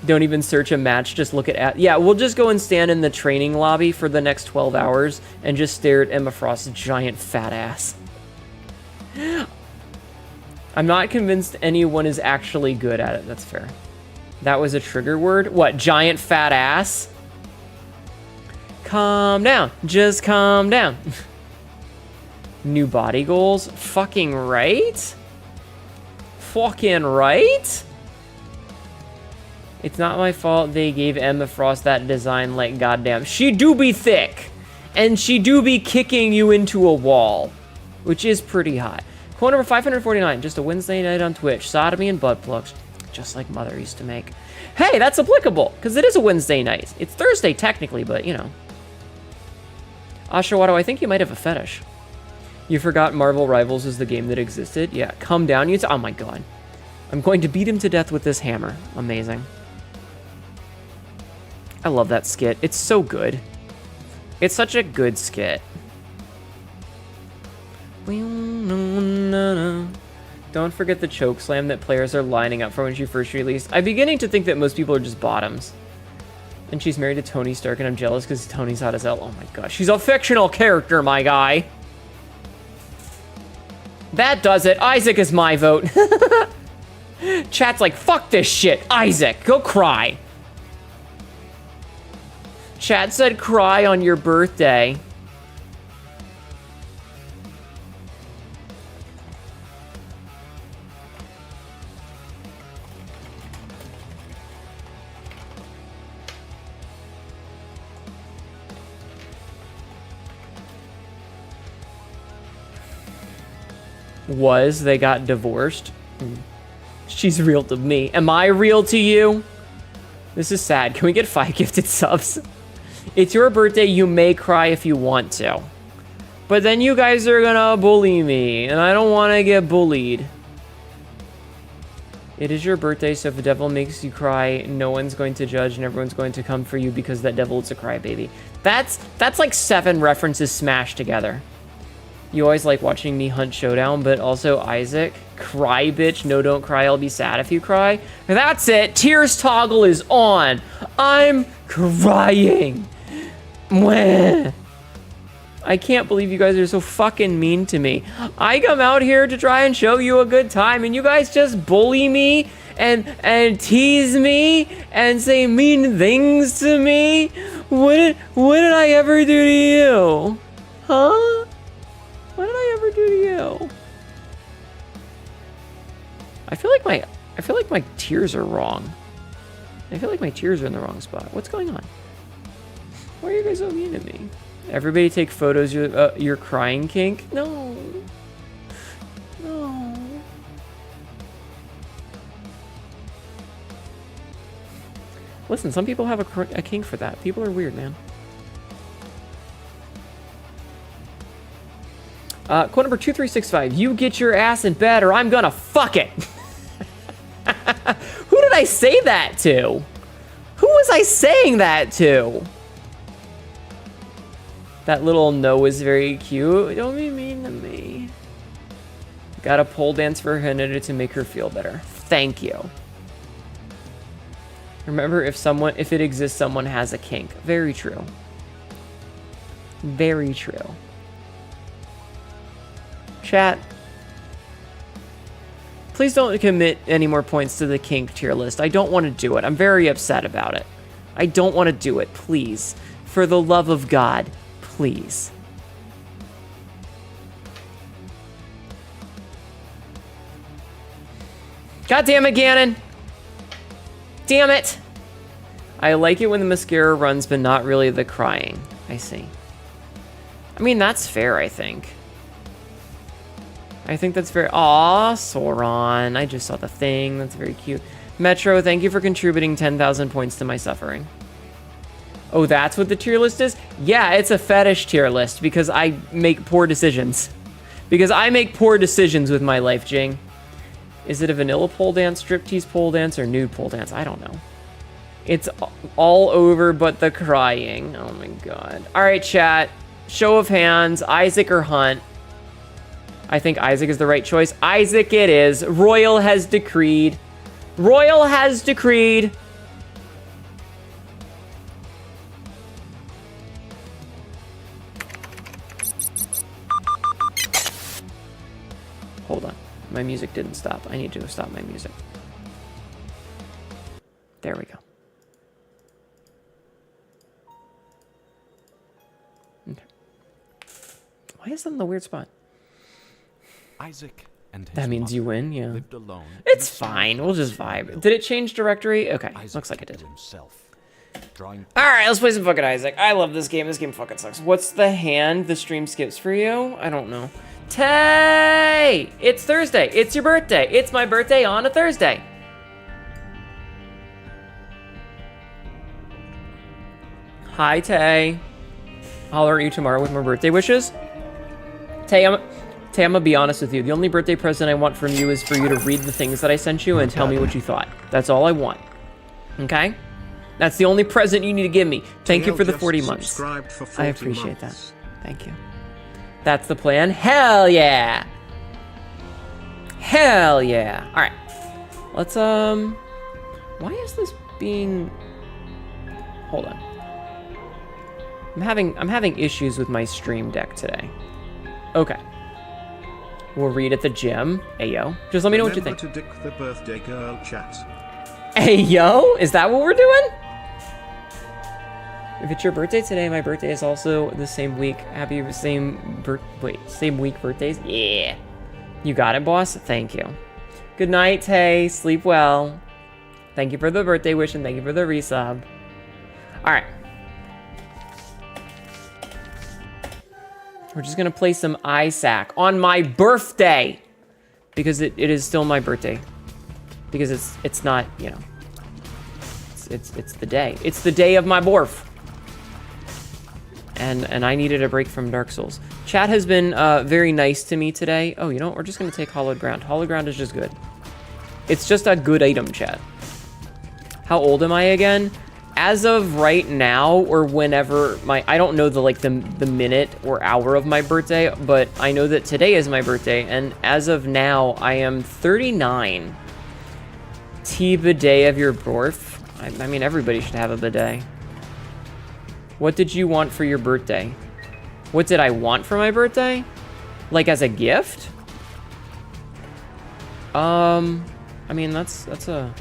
A: Don't even search a match, just look at... Yeah, we'll just go and stand in the training lobby for the next 12 hours and just stare at Emma Frost's giant fat ass. I'm not convinced anyone is actually good at it. That's fair. That was a trigger word? What, giant fat ass? Calm down. Just calm down. New body goals? Fucking right? Fucking right? It's not my fault they gave Emma Frost that design, like, goddamn. She do be thick. And she do be kicking you into a wall. Which is pretty hot. Quote number 549. Just a Wednesday night on Twitch. Sodomy and butt plugs. Just like Mother used to make. Hey, that's applicable. Because it is a Wednesday night. It's Thursday, technically, but, you know. Ashawato, I think you might have a fetish. You forgot Marvel Rivals is the game that existed? Yeah, come down. Oh my god. I'm going to beat him to death with this hammer. Amazing. I love that skit. It's so good. It's such a good skit. Don't forget the choke slam that players are lining up for when she first released. I'm beginning to think that most people are just bottoms. And she's married to Tony Stark, and I'm jealous because Tony's hot as hell. Oh my gosh. She's a fictional character, my guy. That does it. Isaac is my vote. Chat's like, fuck this shit. Isaac, go cry. Chat said cry on your birthday. They got divorced. She's real to me. Am I real to you? This is sad. Can we get 5 gifted subs? It's your birthday. You may cry if you want to. But then you guys are gonna bully me, and I don't want to get bullied. It is your birthday, so if the devil makes you cry, no one's going to judge, and everyone's going to come for you because that devil is a crybaby. That's like 7 references smashed together. You always like watching me hunt Showdown, but also Isaac. Cry, bitch. No, don't cry. I'll be sad if you cry. That's it. Tears toggle is on. I'm crying. Mwah. I can't believe you guys are so fucking mean to me. I come out here to try and show you a good time, and you guys just bully me and tease me and say mean things to me. What did I ever do to you? Huh? What did I ever do to you? I feel like my tears are wrong. I feel like my tears are in the wrong spot. What's going on? Why are you guys so mean to me? Everybody take photos. You're crying kink? No. No. Listen, some people have a kink for that. People are weird, man. Quote number 2365. You get your ass in bed or I'm gonna fuck it. Who did I say that to? Who was I saying that to? That little no is very cute. Don't be mean to me. Got a pole dance for Haneda to make her feel better. Thank you. Remember, if it exists, someone has a kink. Very true. Very true. Chat, please don't commit any more points to the kink tier list. I don't want to do it. I'm very upset about it. I don't want to do it, please. For the love of God, please. God damn it, Ganon. Damn it. I like it when the mascara runs, but not really the crying. I see. I mean, that's fair, I think. I think that's very... Aw, Sauron. I just saw the thing. That's very cute. Metro, thank you for contributing 10,000 points to my suffering. Oh, that's what the tier list is? Yeah, it's a fetish tier list because I make poor decisions. Because I make poor decisions with my life, Jing. Is it a vanilla pole dance, striptease pole dance, or nude pole dance? I don't know. It's all over but the crying. Oh my god. Alright, chat. Show of hands. Isaac or Hunt? I think Isaac is the right choice. Isaac it is. Royal has decreed. Royal has decreed. Hold on. My music didn't stop. I need to stop my music. There we go. Okay. Why is that in the weird spot?
I: Isaac and his
A: That means you win, yeah.
I: lived alone.
A: It's fine. We'll just vibe. Did it change directory? Okay. Looks like it did. Alright, let's play some fucking Isaac. I love this game. This game fucking sucks. What's the hand the stream skips for you? I don't know. Tay! It's Thursday. It's your birthday. It's my birthday on a Thursday. Hi, Tay. I'll alert you tomorrow with my birthday wishes. Tay, I'm gonna be honest with you. The only birthday present I want from you is for you to read the things that I sent you and tell me what you thought. That's all I want. Okay? That's the only present you need to give me. Thank you for the 40 months. I appreciate that. Thank you. That's the plan. Hell yeah! Hell yeah! Alright. Let's, why is this being... Hold on. I'm having issues with my stream deck today. Okay. We'll read at the gym. Hey, yo. Just let me know what you think.
B: Remember to dick the birthday girl chat.
A: Hey, yo? Is that what we're doing? If it's your birthday today, my birthday is also the same week. Happy same week birthdays? Yeah. You got it, boss? Thank you. Good night, Tay. Sleep well. Thank you for the birthday wish and thank you for the resub. Alright. We're just gonna play some Isaac on my birthday. Because it is still my birthday. Because it's not, you know. It's the day. It's the day of my birth. And I needed a break from Dark Souls. Chat has been very nice to me today. Oh, you know what? We're just gonna take Hollowed Ground. Hollowed Ground is just good. It's just a good item, chat. How old am I again? As of right now, or whenever I don't know the minute or hour of my birthday, but I know that today is my birthday, and as of now, I am 39. Bidet of your birth? I mean, everybody should have a bidet. What did you want for your birthday? What did I want for my birthday? Like as a gift? I mean, that's a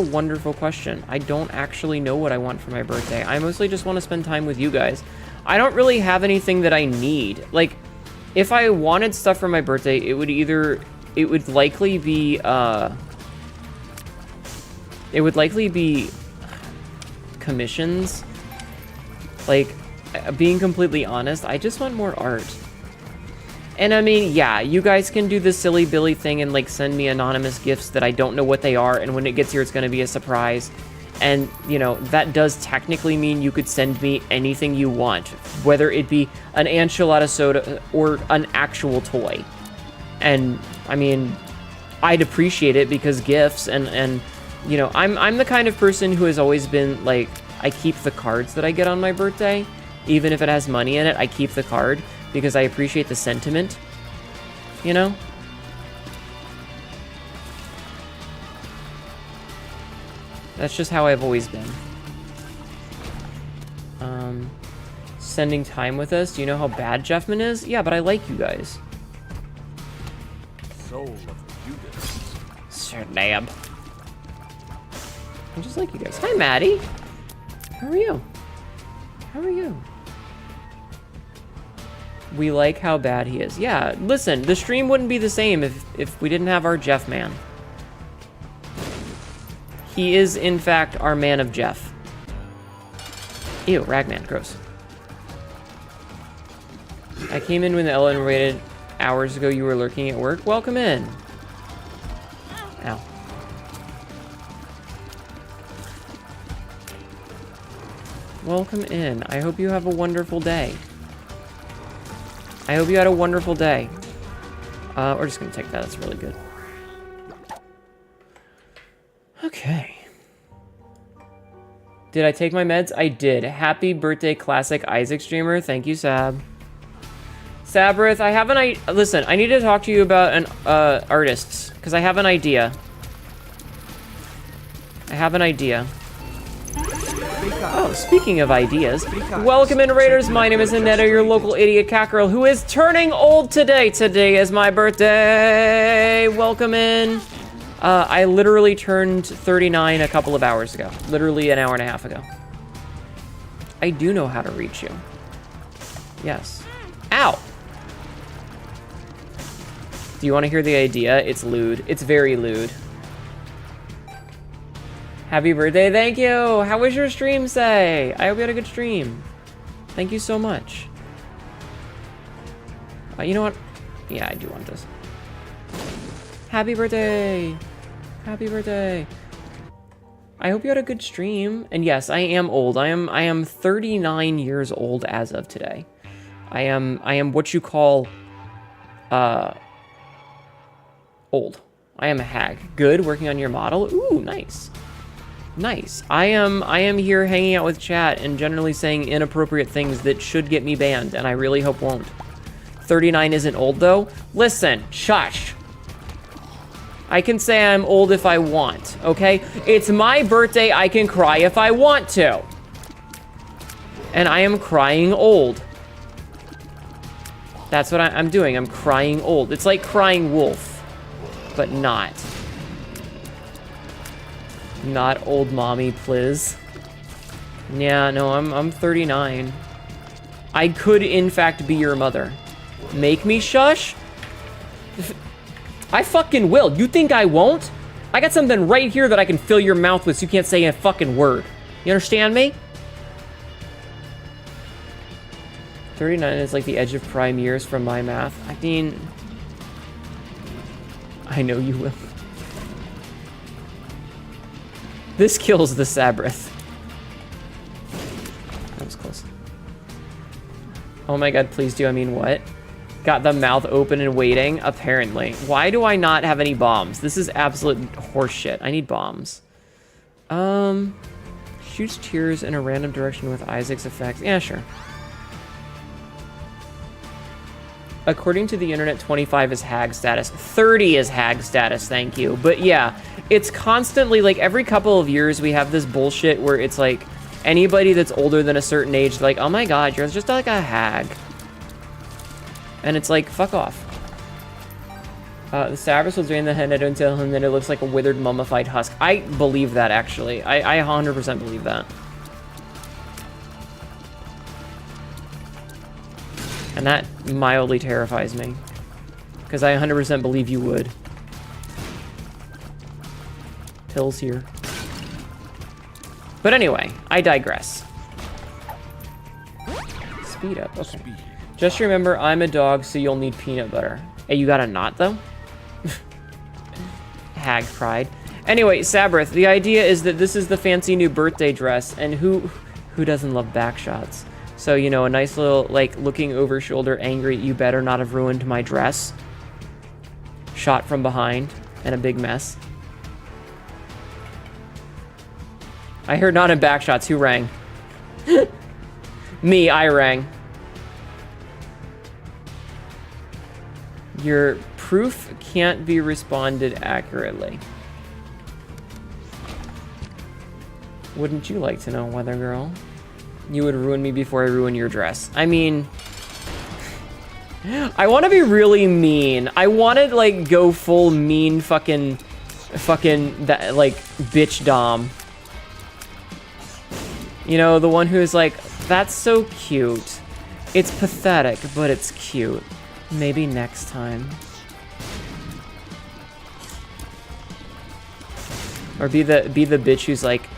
A: wonderful question. I don't actually know what I want for my birthday. I mostly just want to spend time with you guys. I don't really have anything that I need. Like, if I wanted stuff for my birthday, it would likely be commissions. Like, being completely honest, I just want more art. And I mean, yeah, you guys can do the silly Billy thing and like send me anonymous gifts that I don't know what they are, and when it gets here it's going to be a surprise. And, you know, that does technically mean you could send me anything you want, whether it be an enchilada soda or an actual toy. And, I mean, I'd appreciate it because gifts and you know, I'm the kind of person who has always been, like, I keep the cards that I get on my birthday. Even if it has money in it, I keep the card because I appreciate the sentiment, you know? That's just how I've always been. Sending time with us. Do you know how bad Jeffman is? Yeah, but I like you guys.
I: Soul of Judas.
A: Sir Nab. I just like you guys. Hi, Maddie. How are you? How are you? We like how bad he is. Yeah, listen, the stream wouldn't be the same if we didn't have our Jeff man. He is, in fact, our man of Jeff. Ew, Ragman, gross. I came in when the Ellen waited hours ago. You were lurking at work. Welcome in. Ow. Welcome in. I hope you have a wonderful day. I hope you had a wonderful day. We're just gonna take that. That's really good. Okay. Did I take my meds? I did. Happy birthday, classic Isaac streamer. Thank you, Sab. Sabrith, I have an listen, I need to talk to you about an artists, because I have an idea. I have an idea. Oh, speaking of ideas, welcome in, Raiders. My name is Annetta, your local idiot cat girl who is turning old today. Today is my birthday. Welcome in. I literally turned 39 a couple of hours ago. Literally an hour and a half ago. I do know how to reach you. Yes. Ow! Do you want to hear the idea? It's lewd. It's very lewd. Happy birthday, thank you! How was your stream, Say? I hope you had a good stream. Thank you so much. You know what? Yeah, I do want this. Happy birthday! Happy birthday! I hope you had a good stream. And yes, I am old. I am 39 years old as of today. I am what you call old. I am a hag. Good, working on your model. Ooh, nice. Nice. I am here hanging out with chat and generally saying inappropriate things that should get me banned, and I really hope won't. 39 isn't old though. Listen, shush. I can say I'm old if I want, okay? It's my birthday, I can cry if I want to. And I am crying old. That's what I'm doing, I'm crying old. It's like crying wolf. But not. Not old mommy, please. Yeah, no, I'm 39. I could, in fact, be your mother. Make me shush? I fucking will. You think I won't? I got something right here that I can fill your mouth with so you can't say a fucking word. You understand me? 39 is like the edge of prime years from my math. I mean... I know you will. This kills the Sabrith. That was close. Oh my god, please do. I mean, what? Got the mouth open and waiting? Apparently. Why do I not have any bombs? This is absolute horseshit. I need bombs. Shoots tears in a random direction with Isaac's effects. Yeah, sure. According to the internet, 25 is hag status. 30 is hag status, thank you. But yeah, it's constantly, like, every couple of years we have this bullshit where it's like, anybody that's older than a certain age, like, oh my god, you're just like a hag. And it's like, fuck off. The Sabrith will drain the head, I don't tell him that it looks like a withered, mummified husk. I believe that, actually. I 100% believe that. And that mildly terrifies me. Because I 100% believe you would. Till's here. But anyway, I digress. Speed up, okay. Just remember, I'm a dog, so you'll need peanut butter. Hey, you got a knot, though? Hag pride. Anyway, Sabrith, the idea is that this is the fancy new birthday dress, and who doesn't love back shots? So, you know, a nice little, like, looking over shoulder, angry, you better not have ruined my dress. Shot from behind, and a big mess. I heard not in back shots. Who rang? Me, I rang. Your proof can't be responded accurately. Wouldn't you like to know, Weather Girl? You would ruin me before I ruin your dress. I mean... I want to be really mean. I want to, like, go full mean fucking, that, like, bitch dom. You know, the one who's like, that's so cute. It's pathetic, but it's cute. Maybe next time. Or be the bitch who's like,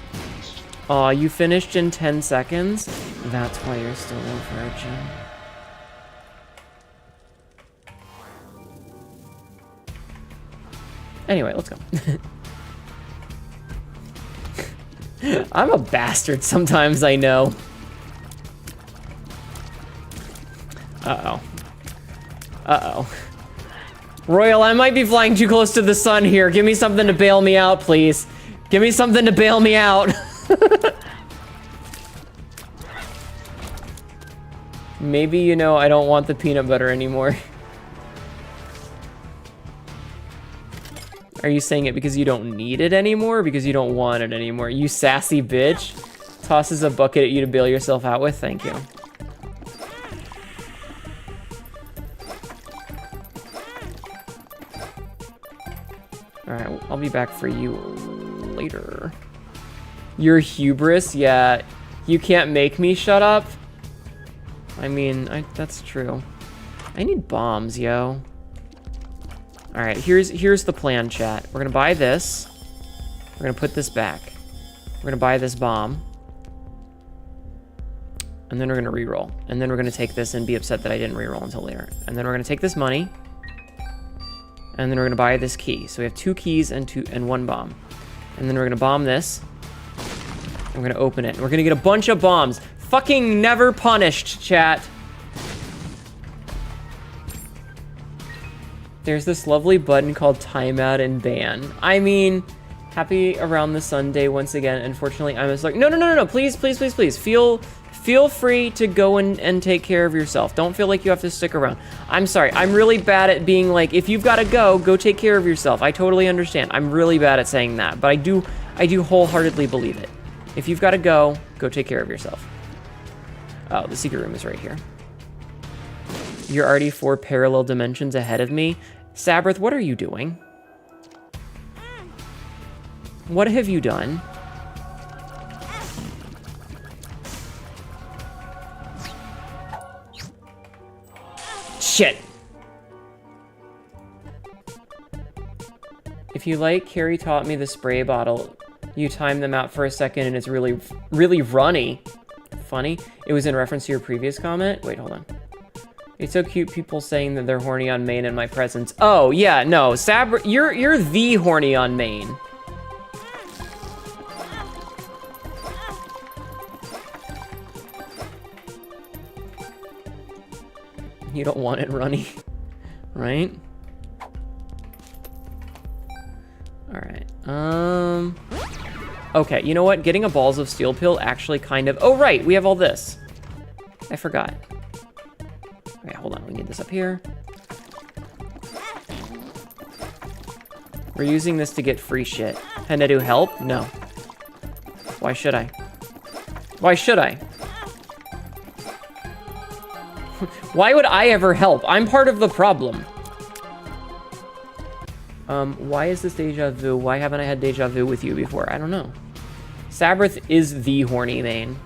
A: aw, you finished in 10 seconds? That's why you're still a virgin. Anyway, let's go. I'm a bastard sometimes, I know. Uh-oh. Uh-oh. Royal, I might be flying too close to the sun here. Give me something to bail me out, please. Give me something to bail me out. Maybe, you know, I don't want the peanut butter anymore. Are you saying it because you don't need it anymore or because you don't want it anymore? You sassy bitch. Tosses a bucket at you to bail yourself out with. Thank you. Alright, I'll be back for you later. Your hubris? Yeah. You can't make me shut up? I mean, that's true. I need bombs, yo. Alright, here's the plan, chat. We're gonna buy this. We're gonna put this back. We're gonna buy this bomb. And then we're gonna reroll. And then we're gonna take this and be upset that I didn't reroll until later. And then we're gonna take this money. And then we're gonna buy this key. So we have 2 keys and 1 bomb. And then we're gonna bomb this. And we're gonna open it. And we're gonna get a bunch of bombs. Fucking never punished, chat. There's this lovely button called timeout and ban. I mean, happy around the Sunday once again. Unfortunately, I'm just like, no, please. Feel free to go and take care of yourself. Don't feel like you have to stick around. I'm sorry, I'm really bad at being like, if you've gotta go take care of yourself. I totally understand. I'm really bad at saying that, but I do wholeheartedly believe it. If you've gotta go take care of yourself. Oh, the secret room is right here. You're already 4 parallel dimensions ahead of me. Sabrith, what are you doing? What have you done? Shit! If you like, Carrie taught me the spray bottle. You time them out for a second and it's really, really runny. Funny. It was in reference to your previous comment. Wait, hold on. It's so cute people saying that they're horny on main in my presence. Oh, yeah, no. Sabr, you're the horny on main. You don't want it runny, right? Alright, okay, you know what? Getting a Balls of Steel pill actually kind of... Oh, right, we have all this. I forgot. Okay, hold on, we need this up here. We're using this to get free shit. HNETHON help? No. Why should I? Why should I? Why would I ever help? I'm part of the problem. Why is this deja vu? Why haven't I had deja vu with you before? I don't know. Sabrith is the horny main.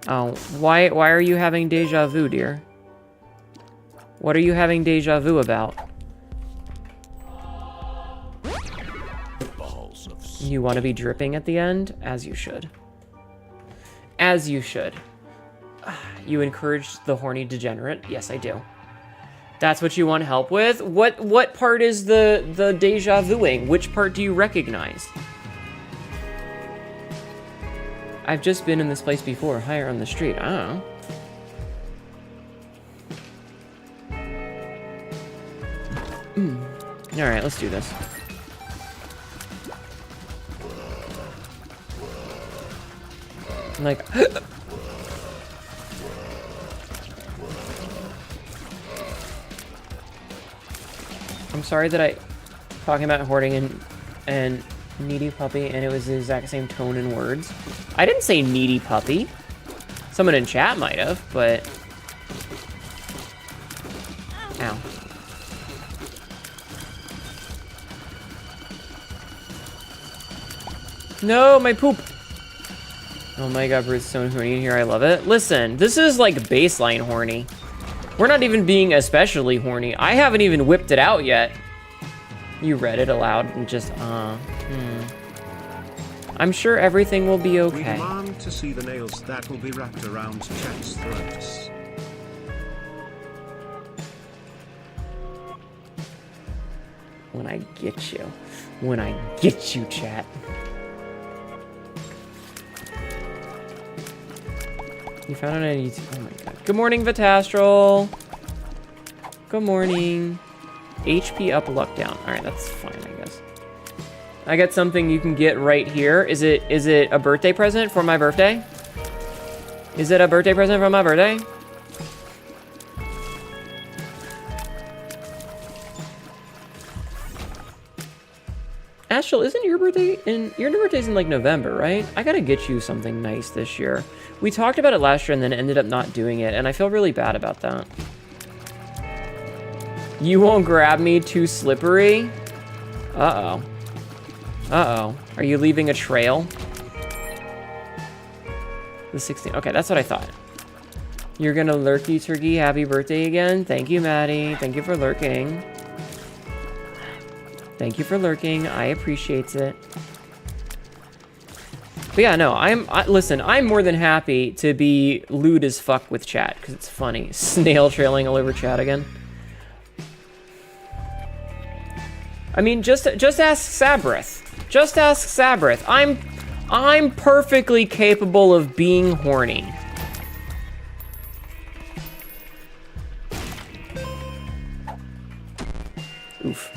A: Oh, why are you having deja vu, dear? What are you having deja vu about? You want to be dripping at the end? As you should. As you should. You encourage the horny degenerate? Yes, I do. That's what you want help with? What part is the deja vuing? Which part do you recognize? I've just been in this place before, higher on the street. I don't know. Alright, let's do this. Like... I'm sorry that I... Talking about hoarding and needy puppy, and it was the exact same tone and words. I didn't say needy puppy. Someone in chat might have, but... Ow. No, my poop! Oh my god, Bruce is so horny in here, I love it. Listen, this is like baseline horny. We're not even being especially horny. I haven't even whipped it out yet. You read it aloud and just, I'm sure everything will be okay.
B: We demand to see the nails that will be wrapped around chat's throats.
A: When I get you. When I get you, chat. You found it on YouTube. Oh my god. Good morning, Vitastral. Good morning. HP up, luck down. All right, that's fine, I guess. I got something you can get right here. Is it a birthday present for my birthday? Is it a birthday present for my birthday? Astral, isn't your birthday your birthday's in like November, right? I gotta get you something nice this year. We talked about it last year and then ended up not doing it, and I feel really bad about that. You won't grab me, too slippery? Uh-oh. Uh-oh. Are you leaving a trail? The 16th. Okay, that's what I thought. You're gonna lurky turkey. Happy birthday again. Thank you, Maddie. Thank you for lurking. Thank you for lurking. I appreciate it. But yeah, no, listen, I'm more than happy to be lewd as fuck with chat, because it's funny. Snail trailing all over chat again. I mean, just ask Sabrith. Just ask Sabrith. I'm perfectly capable of being horny. Oof.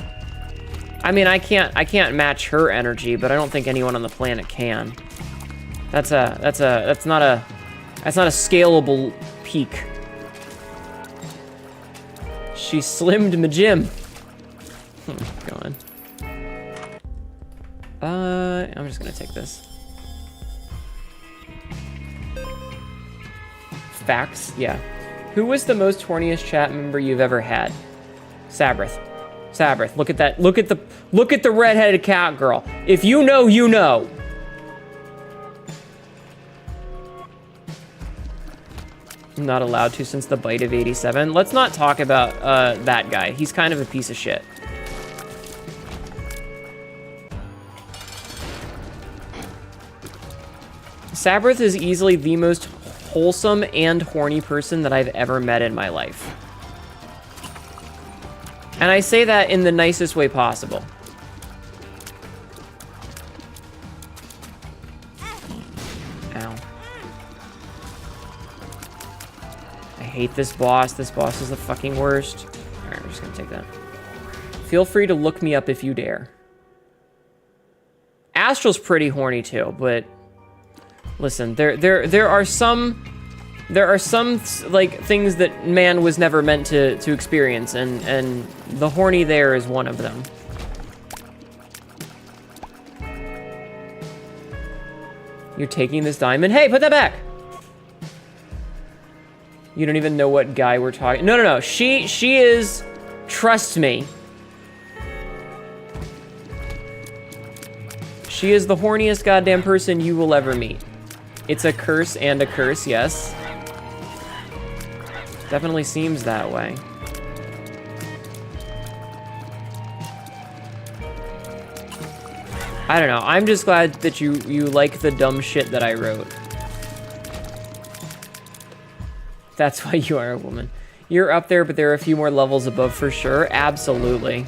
A: I mean, I can't match her energy, but I don't think anyone on the planet can. That's not a scalable peak. She slimmed my gym. Go on. I'm just gonna take this. Facts, yeah. Who was the most horniest chat member you've ever had? Sabrith. Sabrith, look at that. Look at the redheaded cat girl. If you know, you know. I'm not allowed to since the bite of 87. Let's not talk about that guy. He's kind of a piece of shit. Sabrith is easily the most wholesome and horny person that I've ever met in my life. And I say that in the nicest way possible. Ow. I hate this boss. This boss is the fucking worst. Alright, we're just gonna take that. Feel free to look me up if you dare. Astral's pretty horny too, but listen, there are some like things that man was never meant to experience, and the horny there is one of them. You're taking this diamond? Hey, put that back! You don't even know what guy we're talking. No. She is, trust me. She is the horniest goddamn person you will ever meet. It's a curse and a curse, yes. Definitely seems that way. I don't know. I'm just glad that you like the dumb shit that I wrote. That's why you are a woman. You're up there, but there are a few more levels above for sure. Absolutely.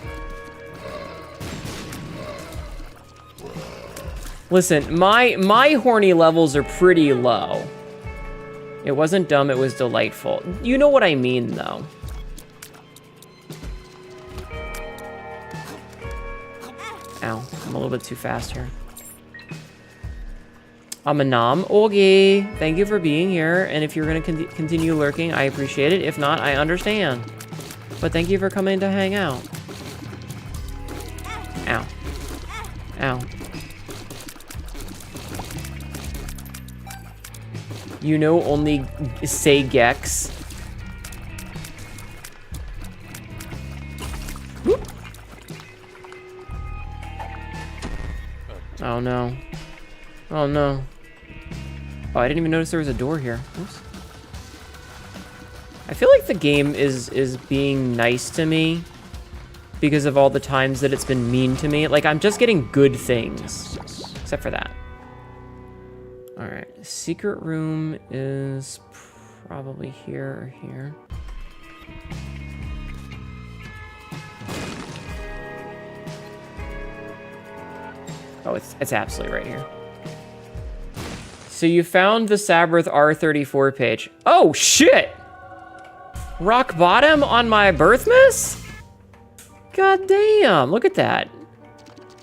A: Listen, my horny levels are pretty low. It wasn't dumb, it was delightful. You know what I mean, though. Ow, I'm a little bit too fast here. Amanam, okay. Thank you for being here, and if you're gonna continue lurking, I appreciate it. If not, I understand. But thank you for coming to hang out. Ow. Ow. You know only say Gex. Whoop. Oh no. Oh no. Oh, I didn't even notice there was a door here. Oops. I feel like the game is being nice to me because of all the times that it's been mean to me. Like, I'm just getting good things. Except for that. Alright, secret room is probably here or here. Oh, it's absolutely right here. So you found the Sabrith R34 page. Oh, shit! Rock bottom on my birth miss? God damn, look at that.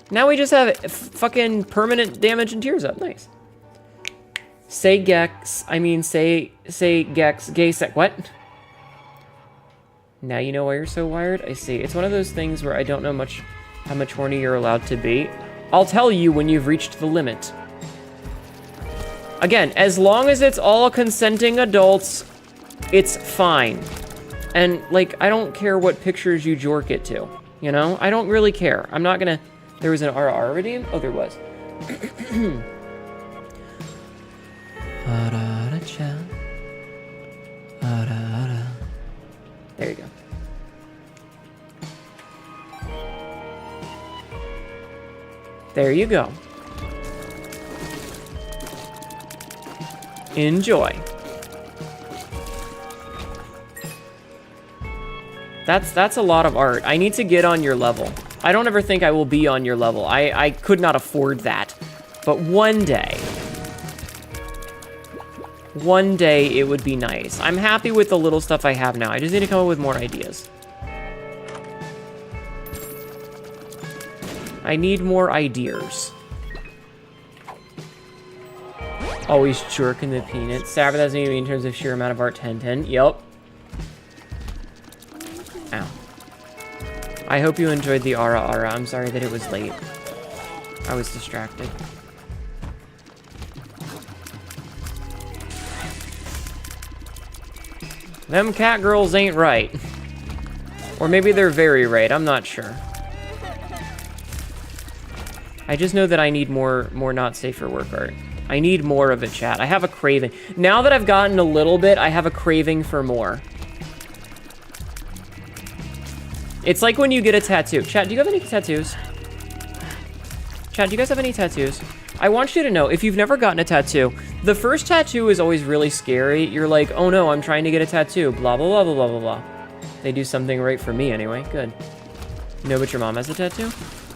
A: Now we just have fucking permanent damage and tears up. Nice. Say Gex, say Gex, gay sec, what? Now you know why you're so wired? I see. It's one of those things where I don't know how much horny you're allowed to be. I'll tell you when you've reached the limit. Again, as long as it's all consenting adults, it's fine. And, like, I don't care what pictures you jork it to, you know? I don't really care. I'm not gonna... There was an RR redeem? Oh, there was. There you go. There you go. Enjoy. That's a lot of art. I need to get on your level. I don't ever think I will be on your level. I could not afford that. But one day it would be nice. I'm happy with the little stuff I have now. I just need to come up with more ideas. I need more ideas. Always jerking the peanuts. Sabrith has me in terms of sheer amount of art 10-10. Yup. Ow. I hope you enjoyed the Ara Ara. I'm sorry that it was late. I was distracted. Them cat girls ain't right. Or maybe they're very right. I'm not sure. I just know that I need more not safe for work art. I need more of it, chat. I have a craving. Now that I've gotten a little bit, I have a craving for more. It's like when you get a tattoo. Chat, do you have any tattoos? Chat, do you guys have any tattoos? I want you to know, if you've never gotten a tattoo, the first tattoo is always really scary. You're like, oh no, I'm trying to get a tattoo. Blah, blah, blah, blah, blah, blah, blah. They do something right for me anyway. Good. No, but your mom has a tattoo?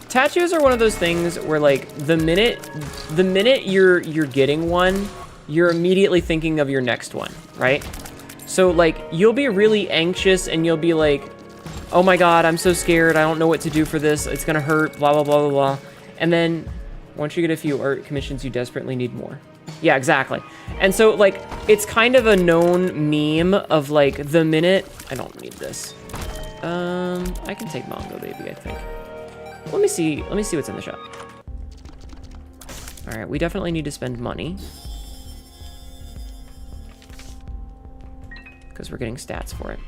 A: Tattoos are one of those things where, like, the minute you're getting one, you're immediately thinking of your next one, right? So, like, you'll be really anxious and you'll be like, oh my god, I'm so scared, I don't know what to do for this, it's gonna hurt, blah, blah, blah, blah, blah. And then, once you get a few art commissions, you desperately need more. Yeah, exactly. And so, like, it's kind of a known meme of, like, the minute... I don't need this. I can take Mongo Baby, I think. Let me see what's in the shop. Alright, we definitely need to spend money. Because we're getting stats for it.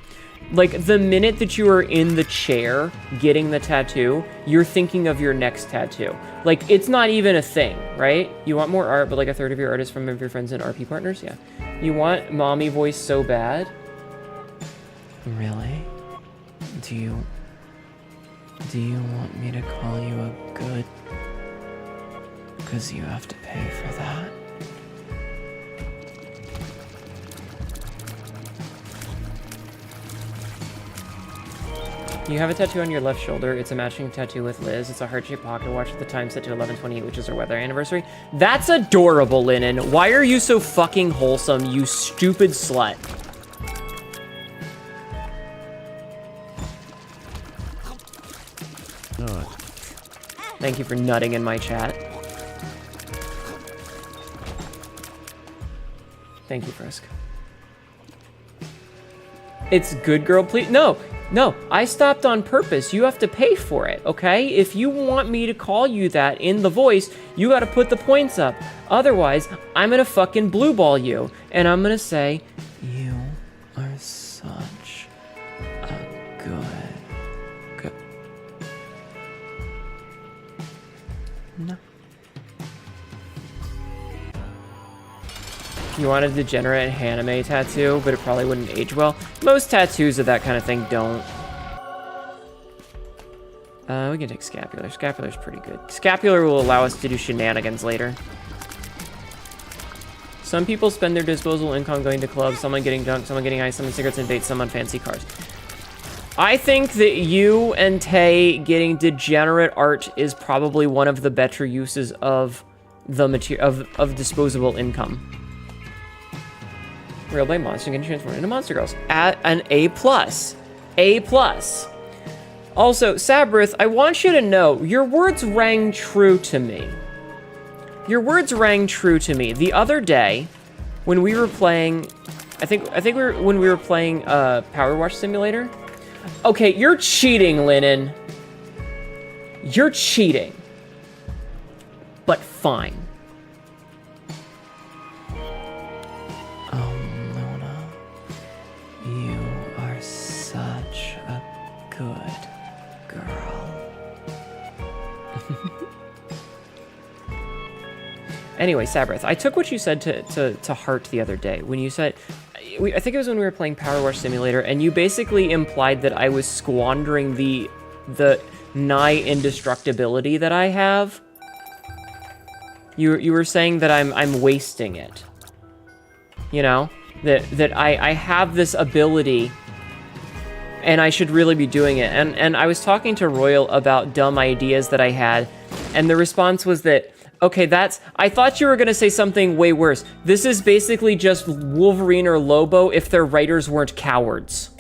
A: Like, the minute that you are in the chair getting the tattoo, you're thinking of your next tattoo. Like, it's not even a thing, right? You want more art, but like a third of your art is from your friends and RP partners? Yeah. You want mommy voice so bad? Really? Do you want me to call you a good? Because you have to pay for that. You have a tattoo on your left shoulder. It's a matching tattoo with Liz. It's a heart-shaped pocket watch with the time set to 11/28, which is our weather anniversary. That's adorable, Linen. Why are you so fucking wholesome, you stupid slut? Thank you for nutting in my chat. Thank you, Frisk. It's good girl, please. No, I stopped on purpose. You have to pay for it, okay? If you want me to call you that in the voice, you gotta put the points up. Otherwise, I'm gonna fucking blue ball you. And I'm gonna say, you are such a good. No. You want a degenerate Haname tattoo, but it probably wouldn't age well. Most tattoos of that kind of thing don't. We can take Scapular. Scapular's pretty good. Scapular will allow us to do shenanigans later. Some people spend their disposable income going to clubs, someone getting drunk, someone getting ice, someone cigarettes and dates, some on fancy cars. I think that you and Tay getting degenerate art is probably one of the better uses of the material of disposable income. Real by monster getting transformed into monster girls. At an A+. A+. Also, Sabrith, I want you to know, your words rang true to me. Your words rang true to me. The other day, when we were playing, when we were playing Power Wash Simulator. Okay, you're cheating, Lennon. You're cheating. But fine. Mona, you are such a good girl. Anyway, Sabrith, I took what you said to heart the other day when you said, I think it was when we were playing Power Wash Simulator, and you basically implied that I was squandering the nigh indestructibility that I have. You were saying that I'm wasting it. You know? That I have this ability and I should really be doing it. And I was talking to Royal about dumb ideas that I had, and the response was that, okay, I thought you were gonna say something way worse. This is basically just Wolverine or Lobo if their writers weren't cowards.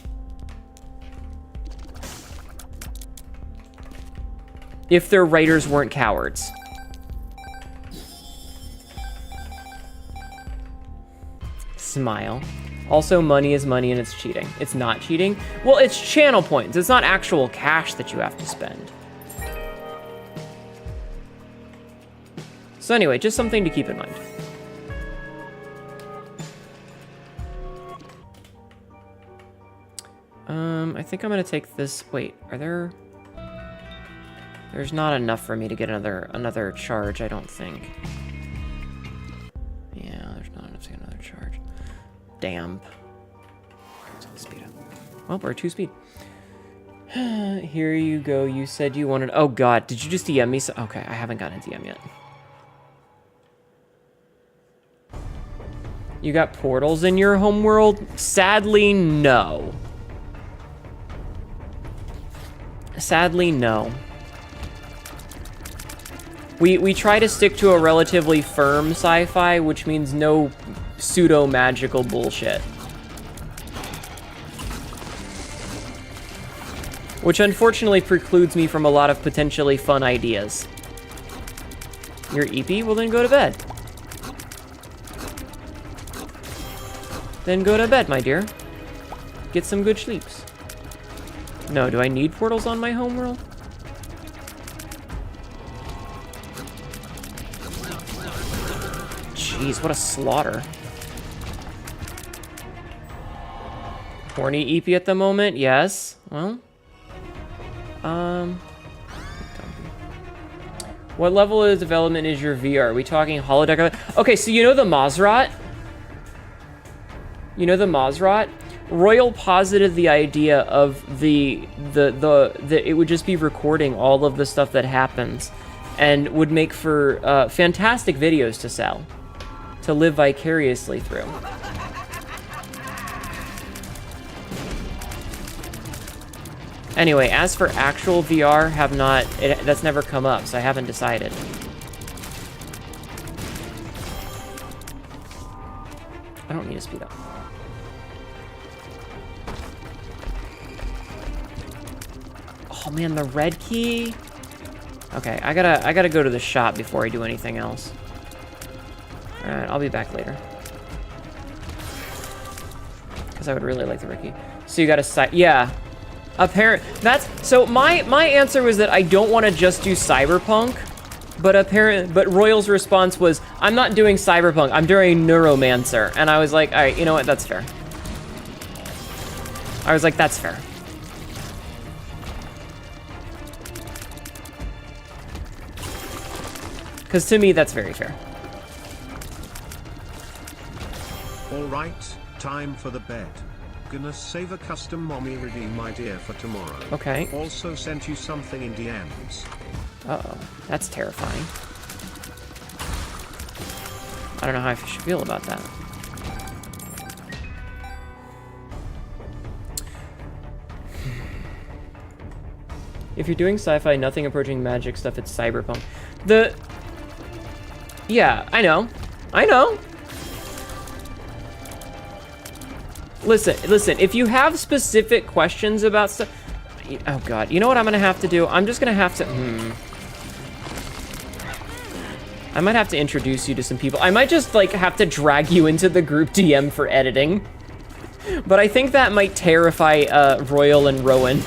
A: If their writers weren't cowards. Smile. Also, money is money and it's cheating. It's not cheating. Well, it's channel points. It's not actual cash that you have to spend. So anyway, just something to keep in mind. I think I'm gonna take this. Wait, are there? There's not enough for me to get another charge, I don't think. Yeah, there's not enough to get another charge. Damn. Let's speed up. Well, we're 2 speed. Here you go. You said you wanted. Oh God, did you just DM me? Okay, I haven't gotten a DM yet. You got portals in your homeworld? Sadly, no. Sadly, no. We try to stick to a relatively firm sci-fi, which means no pseudo-magical bullshit. Which unfortunately precludes me from a lot of potentially fun ideas. You're EP? Well, then go to bed. Then go to bed, my dear. Get some good sleeps. No, do I need portals on my homeworld? Jeez, what a slaughter. Horny EP at the moment? Yes. Well. What level of development is your VR? Are we talking holodeck? Okay, so you know the Mazrat? You know the Mazrat? Royal posited the idea of the it would just be recording all of the stuff that happens and would make for fantastic videos to sell, to live vicariously through. Anyway, as for actual VR, that's never come up, so I haven't decided. I don't need to speed up. Oh man, the red key. Okay, I gotta go to the shop before I do anything else. All right, I'll be back later. Because I would really like the red key. So you gotta yeah. So my answer was that I don't want to just do Cyberpunk, but Royal's response was, I'm not doing Cyberpunk, I'm doing Neuromancer, and I was like, all right, you know what, that's fair. I was like, that's fair. Because to me, that's very fair.
B: All right, time for the bed. Gonna save a custom mommy redeem idea for tomorrow.
A: Okay.
B: Also sent you something in DMs.
A: Uh-oh, that's terrifying. I don't know how I should feel about that. If you're doing sci-fi, nothing approaching magic stuff, it's cyberpunk. Yeah, I know. I know. Listen, if you have specific questions about stuff... Oh, God. You know what I'm going to have to do? I'm just going to have to... I might have to introduce you to some people. I might just, like, have to drag you into the group DM for editing. But I think that might terrify Royal and Rowan.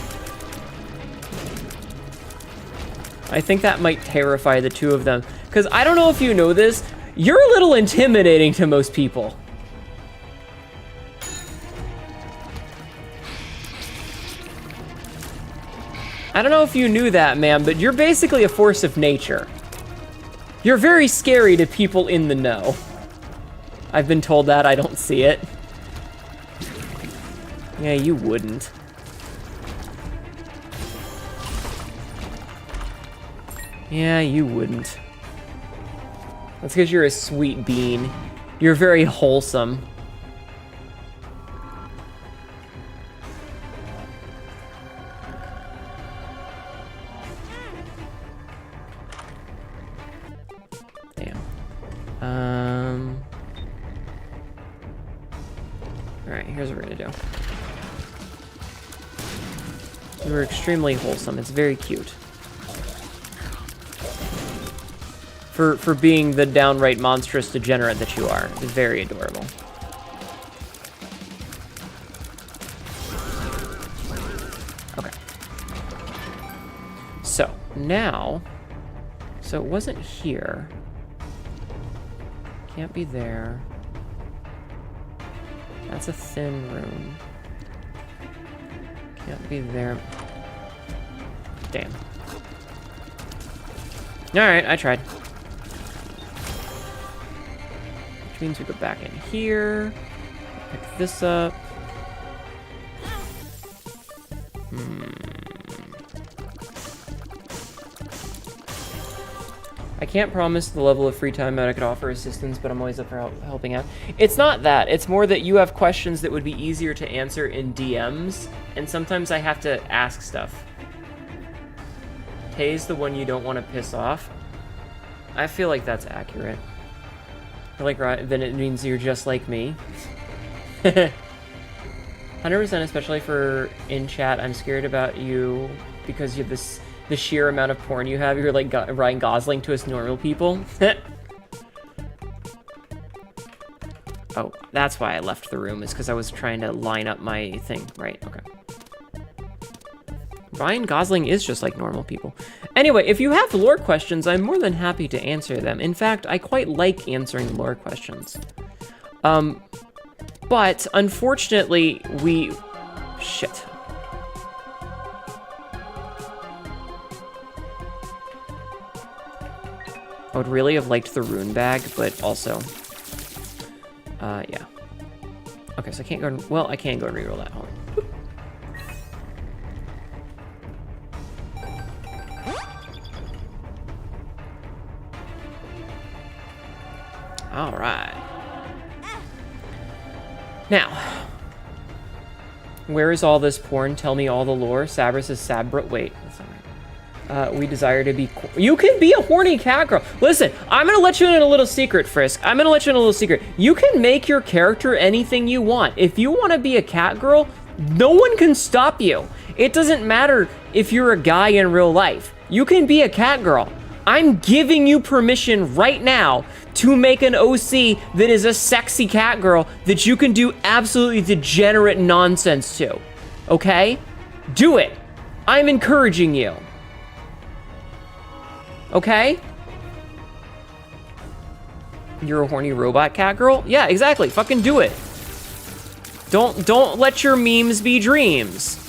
A: I think that might terrify the two of them. Because I don't know if you know this, you're a little intimidating to most people. I don't know if you knew that, ma'am, but you're basically a force of nature. You're very scary to people in the know. I've been told that, I don't see it. Yeah, you wouldn't. Yeah, you wouldn't. That's because you're a sweet bean. You're very wholesome. Damn. Alright, here's what we're gonna do. You're extremely wholesome. It's very cute. For being the downright monstrous degenerate that you are. It's very adorable. Okay. So, now... So, it wasn't here. Can't be there. That's a thin room. Can't be there. Damn. Alright, I tried. Which means we go back in here. Pick this up. I can't promise the level of free time that I could offer assistance, but I'm always up for helping out. It's not that. It's more that you have questions that would be easier to answer in DMs, and sometimes I have to ask stuff. Tay's the one you don't want to piss off. I feel like that's accurate. Like, right, then it means you're just like me. 100%, especially for in chat. I'm scared about you because you have the sheer amount of porn you have. You're like Ryan Gosling to us normal people. Oh, that's why I left the room, is because I was trying to line up my thing. Right, okay. Ryan Gosling is just like normal people. Anyway, if you have lore questions, I'm more than happy to answer them. In fact, I quite like answering lore questions. But unfortunately, shit. I would really have liked the rune bag, but also, yeah. Okay, so I can't go, well, I can go and reroll that. Hold on. All right. Now, where is all this porn? Tell me all the lore. Sabras is Sabra. Wait, that's not right. We desire to be. You can be a horny cat girl. Listen, I'm gonna let you in a little secret, Frisk. I'm gonna let you in a little secret. You can make your character anything you want. If you want to be a cat girl, no one can stop you. It doesn't matter if you're a guy in real life. You can be a cat girl. I'm giving you permission right now to make an OC that is a sexy cat girl that you can do absolutely degenerate nonsense to. Okay? Do it. I'm encouraging you. Okay? You're a horny robot cat girl? Yeah, exactly. Fucking do it. Don't let your memes be dreams.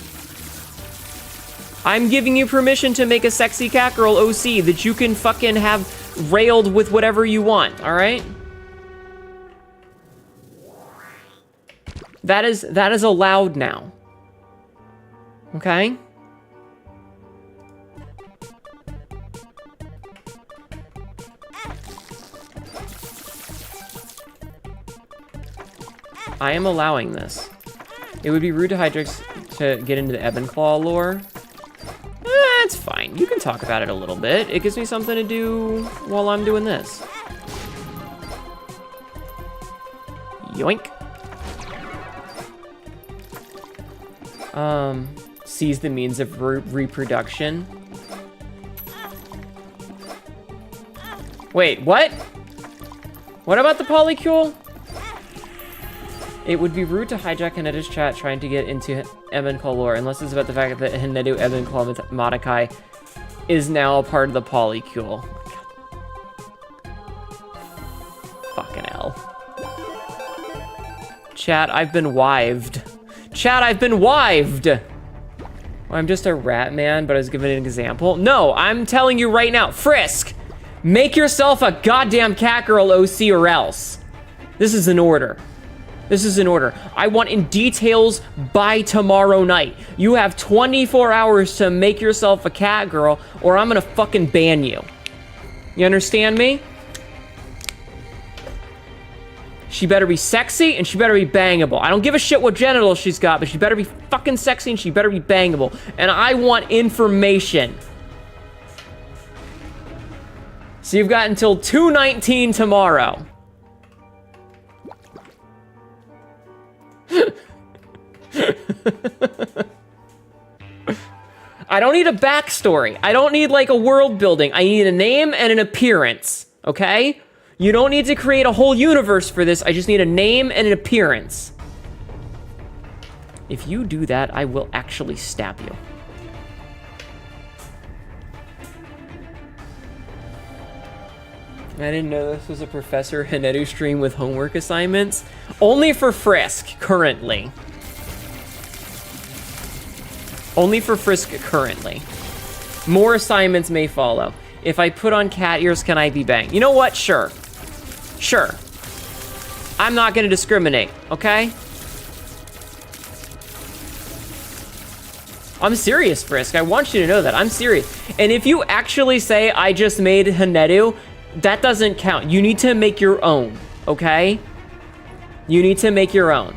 A: I'm giving you permission to make a sexy cat girl OC that you can fucking have railed with whatever you want, all right? That is allowed now. Okay? I am allowing this. It would be rude to Hydrix to get into the Ebenclaw lore. It's fine. You can talk about it a little bit. It gives me something to do while I'm doing this. Yoink. Seize the means of reproduction. Wait, what? What about the polycule? It would be rude to hijack Hineta's chat trying to get into Ebenclaw lore, unless it's about the fact that Hinetu Ebenclaw Matakai is now a part of the polycule. Fucking hell. Chat, I've been wived. Chat, I've been wived! Well, I'm just a rat man, but I was giving an example. No, I'm telling you right now, Frisk! Make yourself a goddamn catgirl OC or else. This is an order. This is an order. I want in details by tomorrow night. You have 24 hours to make yourself a catgirl, or I'm gonna fucking ban you. You understand me? She better be sexy and she better be bangable. I don't give a shit what genitals she's got, but she better be fucking sexy and she better be bangable. And I want information. So you've got until 2:19 tomorrow. I don't need a backstory. I don't need like a world building. I need a name and an appearance, okay? You don't need to create a whole universe for this. I just need a name and an appearance. If you do that, I will actually stab you. I didn't know this was a Professor Hinetu stream with homework assignments. Only for Frisk, currently. Only for Frisk, currently. More assignments may follow. If I put on cat ears, can I be banged? You know what? Sure. Sure. I'm not gonna discriminate, okay? I'm serious, Frisk. I want you to know that. I'm serious. And if you actually say I just made Hinetu, that doesn't count. You need to make your own, okay? You need to make your own.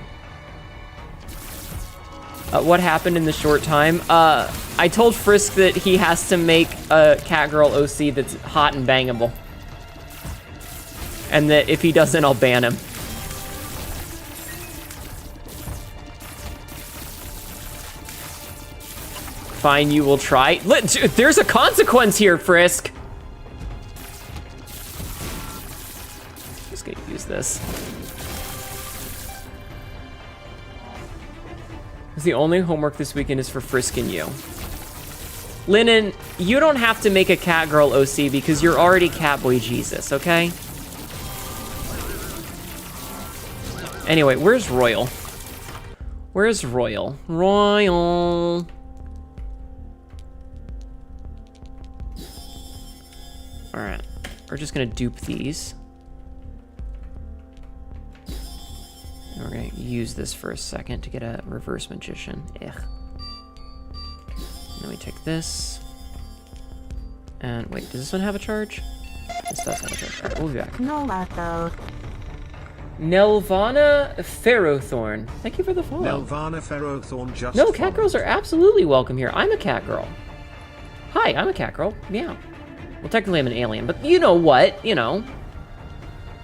A: What happened in the short time? I told Frisk that he has to make a catgirl OC that's hot and bangable. And that if he doesn't, I'll ban him. Fine, you will try. There's a consequence here, Frisk. Just gonna use this. The only homework this weekend is for Frisk and you. Lennon, you don't have to make a catgirl OC because you're already Catboy Jesus, okay? Anyway, where's Royal? Where's Royal? Royal. Alright, we're just gonna dupe these. And we're gonna use this for a second to get a reverse magician. Ugh. And then we take this. And wait, does this one have a charge? This does have a charge. Alright, we'll be back.
J: No, Lato.
A: Nelvana Ferrothorn. Thank you for the follow.
B: Nelvana Ferrothorn just
A: No, catgirls are absolutely welcome here. I'm a catgirl. Hi, I'm a catgirl. Yeah. Well, technically I'm an alien, but you know what? You know.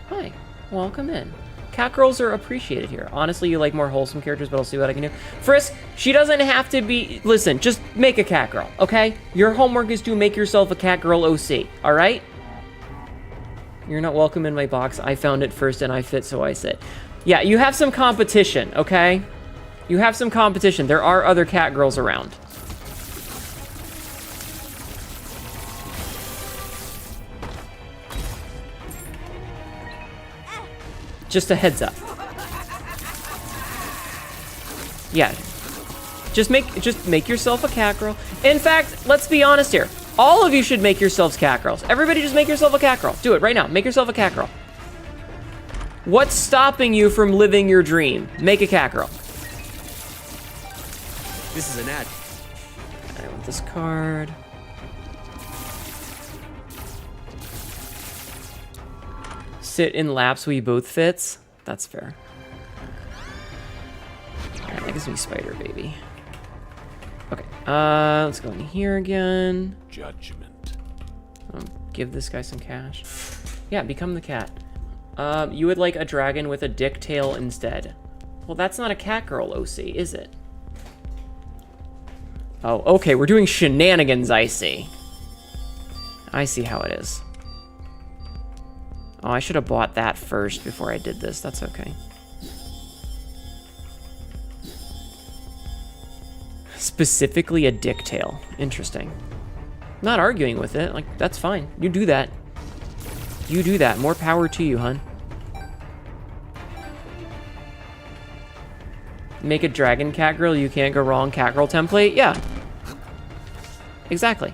A: Hi. Welcome in. Catgirls are appreciated here. Honestly, you like more wholesome characters, but I'll see what I can do. Frisk, she doesn't have to be... Listen, just make a catgirl, okay? Your homework is to make yourself a catgirl OC, alright? You're not welcome in my box. I found it first and I fit, so I sit. Yeah, you have some competition, okay? You have some competition. There are other catgirls around. Just a heads up. Yeah. Just make yourself a catgirl. In fact, let's be honest here. All of you should make yourselves catgirls. Everybody just make yourself a catgirl. Do it right now. Make yourself a catgirl. What's stopping you from living your dream? Make a catgirl.
K: This is an ad.
A: I want this card. Sit in laps we both fits. That's fair. Alright, that gives me Spider Baby. Okay, let's go in here again.
I: Judgment.
A: Give this guy some cash. Yeah, become the cat. You would like a dragon with a dick tail instead. Well, that's not a cat girl, OC, is it? Oh, okay, we're doing shenanigans, I see. I see how it is. Oh, I should have bought that first before I did this. That's okay. Specifically a dick tail. Interesting. Not arguing with it. Like, that's fine. You do that. You do that. More power to you, hun. Make a dragon cat girl. You can't go wrong. Cat girl template. Yeah. Exactly.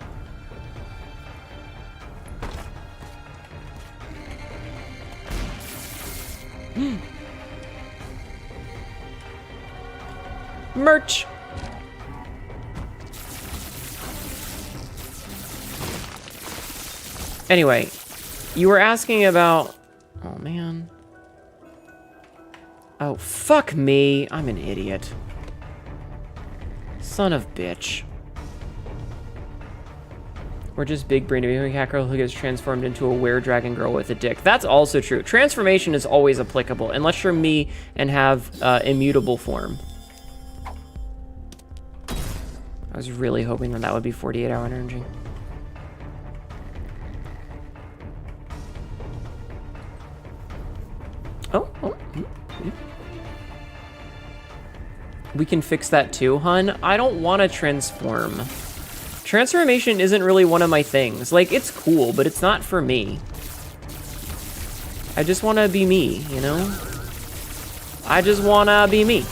A: Merch. Anyway, you were asking about... Oh, man. Oh, fuck me. I'm an idiot. Son of bitch. Or just big brain baby cat girl who gets transformed into a were-dragon girl with a dick. That's also true. Transformation is always applicable, unless you're me and have immutable form. I was really hoping that that would be 48-hour energy. Oh. We can fix that too, hun. I don't want to transform. Transformation isn't really one of my things. Like, it's cool, but it's not for me. I just want to be me, you know? I just want to be me.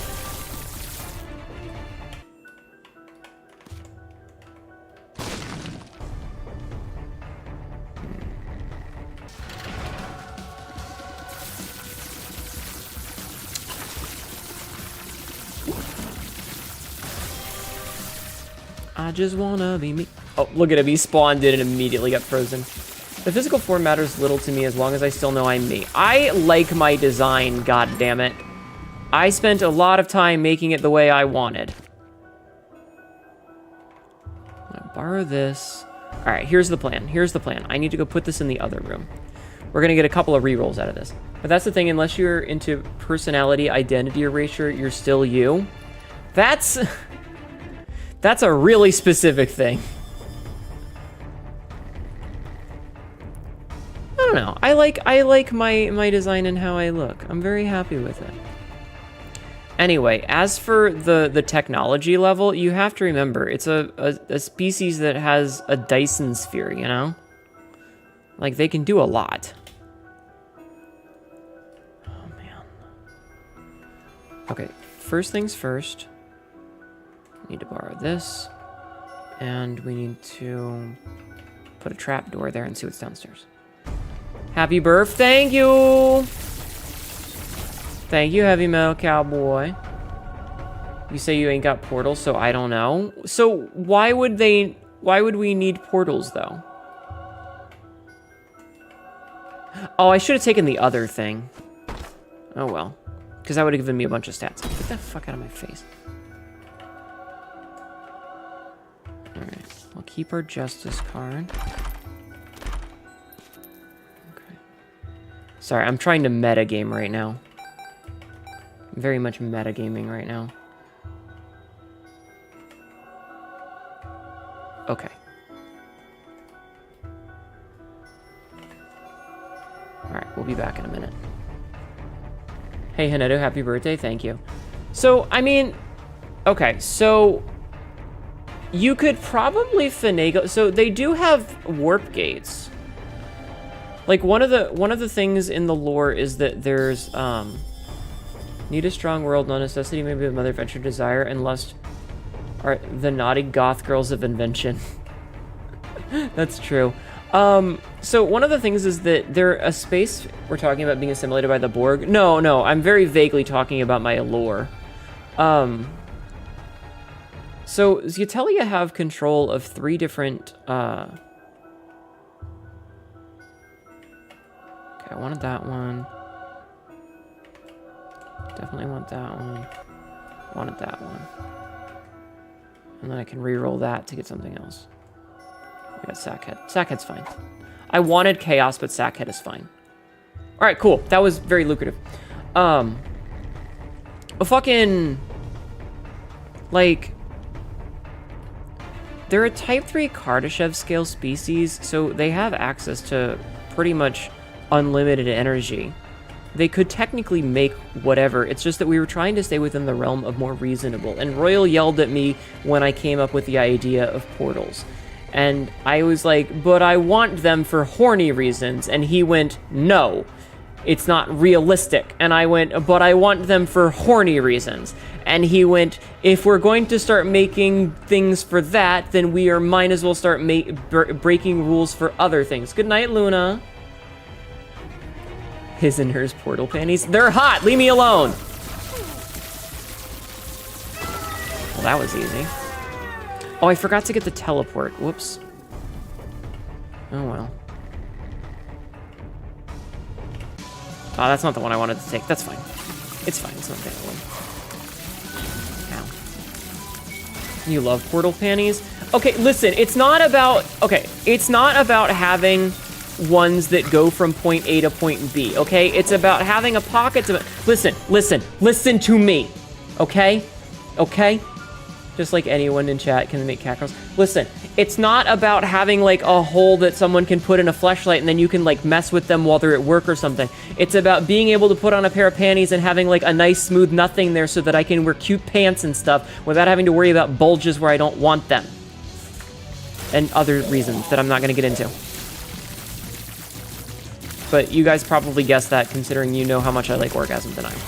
A: I just wanna be me. Oh, look at him. He spawned in and immediately got frozen. The physical form matters little to me as long as I still know I'm me. I like my design, goddammit. I spent a lot of time making it the way I wanted. I'm gonna borrow this. All right, here's the plan. Here's the plan. I need to go put this in the other room. We're gonna get a couple of rerolls out of this. But that's the thing, unless you're into personality identity erasure, you're still you. That's a really specific thing. I don't know. I like my design and how I look. I'm very happy with it. Anyway, as for the technology level, you have to remember, it's a species that has a Dyson sphere, you know? Like, they can do a lot. Oh, man. Okay, first things first. Need to borrow this, and we need to put a trap door there and see what's downstairs. Happy birth, thank you! Thank you, Heavy Metal Cowboy. You say you ain't got portals, so I don't know. So why would we need portals, though? Oh, I should have taken the other thing. Oh well. Because that would have given me a bunch of stats. Get the fuck out of my face. Alright, we'll keep our justice card. Okay. Sorry, I'm trying to metagame right now. I'm very much metagaming right now. Okay. Alright, we'll be back in a minute. Hey, Haneto, happy birthday, thank you. So, I mean, okay, so you could probably finagle. So they do have warp gates. Like one of the things in the lore is that there's need a strong world, no necessity, maybe a mother adventure, desire, and lust are the naughty goth girls of invention. That's true. So one of the things is that they're a space we're talking about being assimilated by the Borg. No, I'm very vaguely talking about my lore. So Zatelia have control of 3 different, okay, I wanted that one. Definitely want that one. Wanted that one. And then I can re-roll that to get something else. We got Sackhead. Sackhead's fine. I wanted Chaos, but Sackhead is fine. right, cool. That was very lucrative. A fucking, like, they're a Type 3 Kardashev scale species, so they have access to pretty much unlimited energy. They could technically make whatever, it's just that we were trying to stay within the realm of more reasonable. And Royal yelled at me when I came up with the idea of portals. And I was like, but I want them for horny reasons. And he went, no, it's not realistic. And I went, but I want them for horny reasons. And he went, if we're going to start making things for that, then we might as well start breaking rules for other things. Good night, Luna. His and hers portal panties. They're hot, leave me alone. Well, that was easy. Oh, I forgot to get the teleport. Whoops. Oh, well. Oh, that's not the one I wanted to take. That's fine. It's fine. It's not the other one. Ow. You love portal panties? Okay, listen. It's not about... Okay, it's not about having ones that go from point A to point B, okay? It's about having a pocket to... Listen to me, okay? Okay? Just like anyone in chat can make cat calls. Listen, it's not about having like a hole that someone can put in a fleshlight and then you can like mess with them while they're at work or something. It's about being able to put on a pair of panties and having like a nice smooth nothing there so that I can wear cute pants and stuff without having to worry about bulges where I don't want them. And other reasons that I'm not gonna get into. But you guys probably guessed that considering you know how much I like orgasm denial.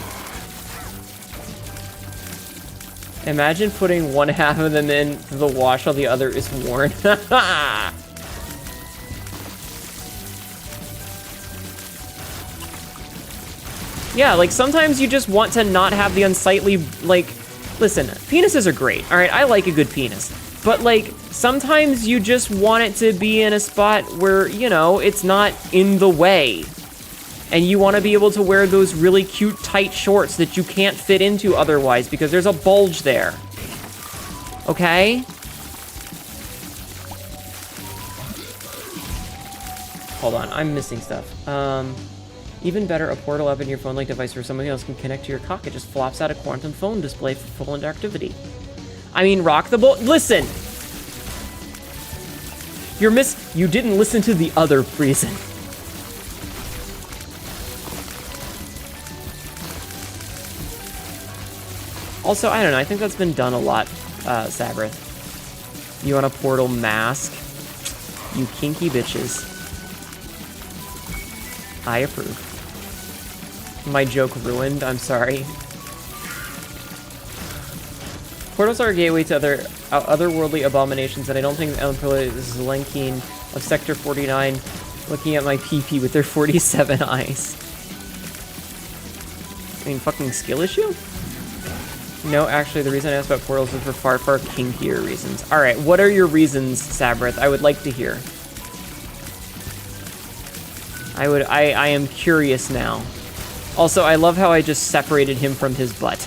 A: Imagine putting one half of them in the wash while the other is worn. Yeah, like sometimes you just want to not have the unsightly, like, listen, penises are great, all right? I like a good penis. But like, sometimes you just want it to be in a spot where, you know, it's not in the way. And you want to be able to wear those really cute, tight shorts that you can't fit into otherwise because there's a bulge there. Okay? Hold on, I'm missing stuff. Even better, a portal app in your phone-like device where somebody else can connect to your cock. It just flops out a quantum phone display for full interactivity. I mean, rock the boat. Listen! You didn't listen to the other reason. Also, I don't know, I think that's been done a lot, Sabrith. You want a portal mask? You kinky bitches. I approve. My joke ruined, I'm sorry. Portals are a gateway to otherworldly abominations, and I don't think the Emperor Zelenkine of Sector 49 looking at my PP with their 47 eyes. I mean, fucking skill issue? No, actually, the reason I asked about portals is for far, far kinkier reasons. Alright, what are your reasons, Sabrith? I would like to hear. I am curious now. Also, I love how I just separated him from his butt.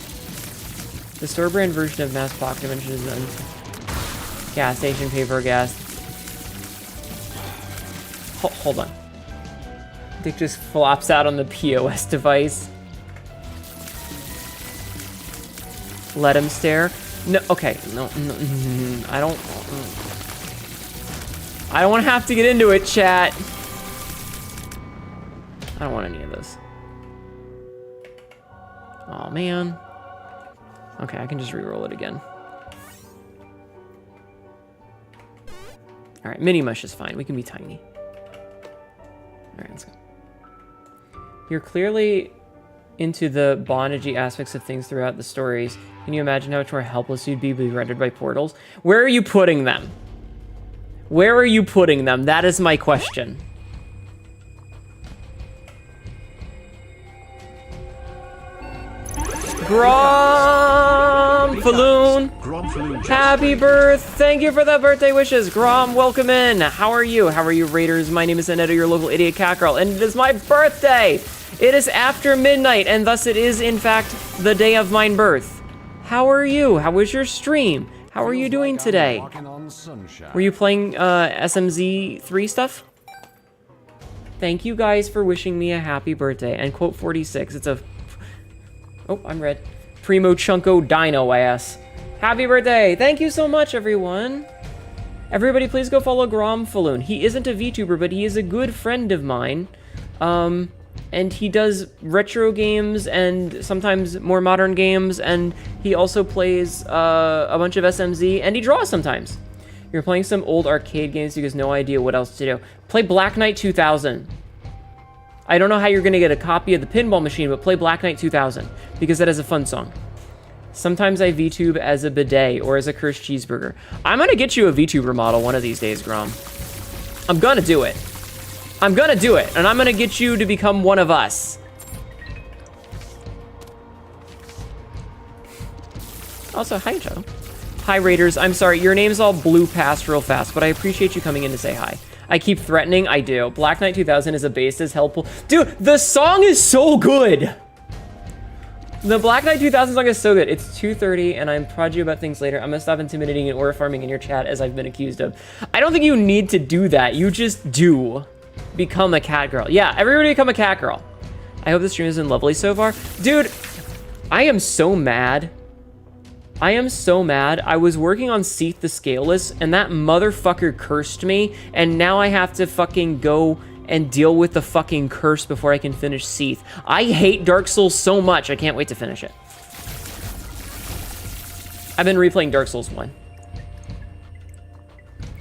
A: The store brand version of Mass Pocket Dimension is on gas station paper gas. Hold on. Dick just flops out on the POS device. Let him stare. No, okay, no, I don't want to have to get into it, chat. I don't want any of this. Oh man. Okay, I can just re-roll it again. All right, mini mush is fine. We can be tiny. All right, let's go. You're clearly into the bondage aspects of things throughout the stories. Can you imagine how much more helpless you'd be rendered by portals? Where are you putting them? Where are you putting them? That is my question. Gromfaloon! Happy birth! Thank you for the birthday wishes! Grom, welcome in! How are you? How are you, Raiders? My name is Annetta, your local idiot cat girl, and it is my birthday! It is after midnight, and thus it is, in fact, the day of mine birth. How are you? How was your stream? How are you doing today? Were you playing SMZ 3 stuff? Thank you guys for wishing me a happy birthday. And quote 46. It's a... Oh, I'm red. Primo Chunko Dino ass. Happy birthday. Thank you so much, everyone. Everybody, please go follow Gromfaloon. He isn't a VTuber, but he is a good friend of mine. And he does retro games and sometimes more modern games, and he also plays a bunch of SMZ, and he draws sometimes. You're playing some old arcade games because no idea what else to do. Play Black Knight 2000. I don't know how you're gonna get a copy of the pinball machine, but play Black Knight 2000 because that is a fun song. Sometimes I VTube as a bidet or as a cursed cheeseburger. I'm gonna get you a VTuber model one of these days, Grom. I'm gonna do it. I'm gonna do it, and I'm gonna get you to become one of us. Also, hi, Joe. Hi, Raiders. I'm sorry, your name's all blew past real fast, but I appreciate you coming in to say hi. I keep threatening, I do. Black Knight 2000 is a bass as helpful. Dude, the song is so good! The Black Knight 2000 song is so good. It's 2:30, and I'm proud you about things later. I'm gonna stop intimidating and aura farming in your chat as I've been accused of. I don't think you need to do that. You just do. Become a cat girl. Yeah, everybody become a cat girl. I hope the stream has been lovely so far. Dude, I am so mad. I am so mad. I was working on Seath the Scaleless, and that motherfucker cursed me, and now I have to fucking go and deal with the fucking curse before I can finish Seath. I hate Dark Souls so much, I can't wait to finish it. I've been replaying Dark Souls 1.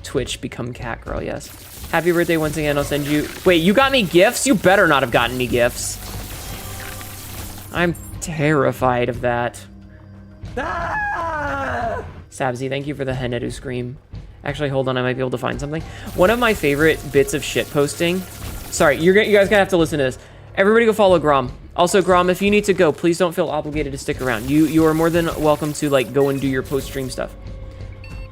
A: Twitch, become cat girl, yes. Happy birthday once again, I'll send you... Wait, you got me gifts? You better not have gotten me gifts. I'm terrified of that. Ah! Sabzi, thank you for the Henedu scream. Actually, hold on, I might be able to find something. One of my favorite bits of shit posting... Sorry, you guys gotta have to listen to this. Everybody go follow Grom. Also, Grom, if you need to go, please don't feel obligated to stick around. You are more than welcome to, like, go and do your post-stream stuff.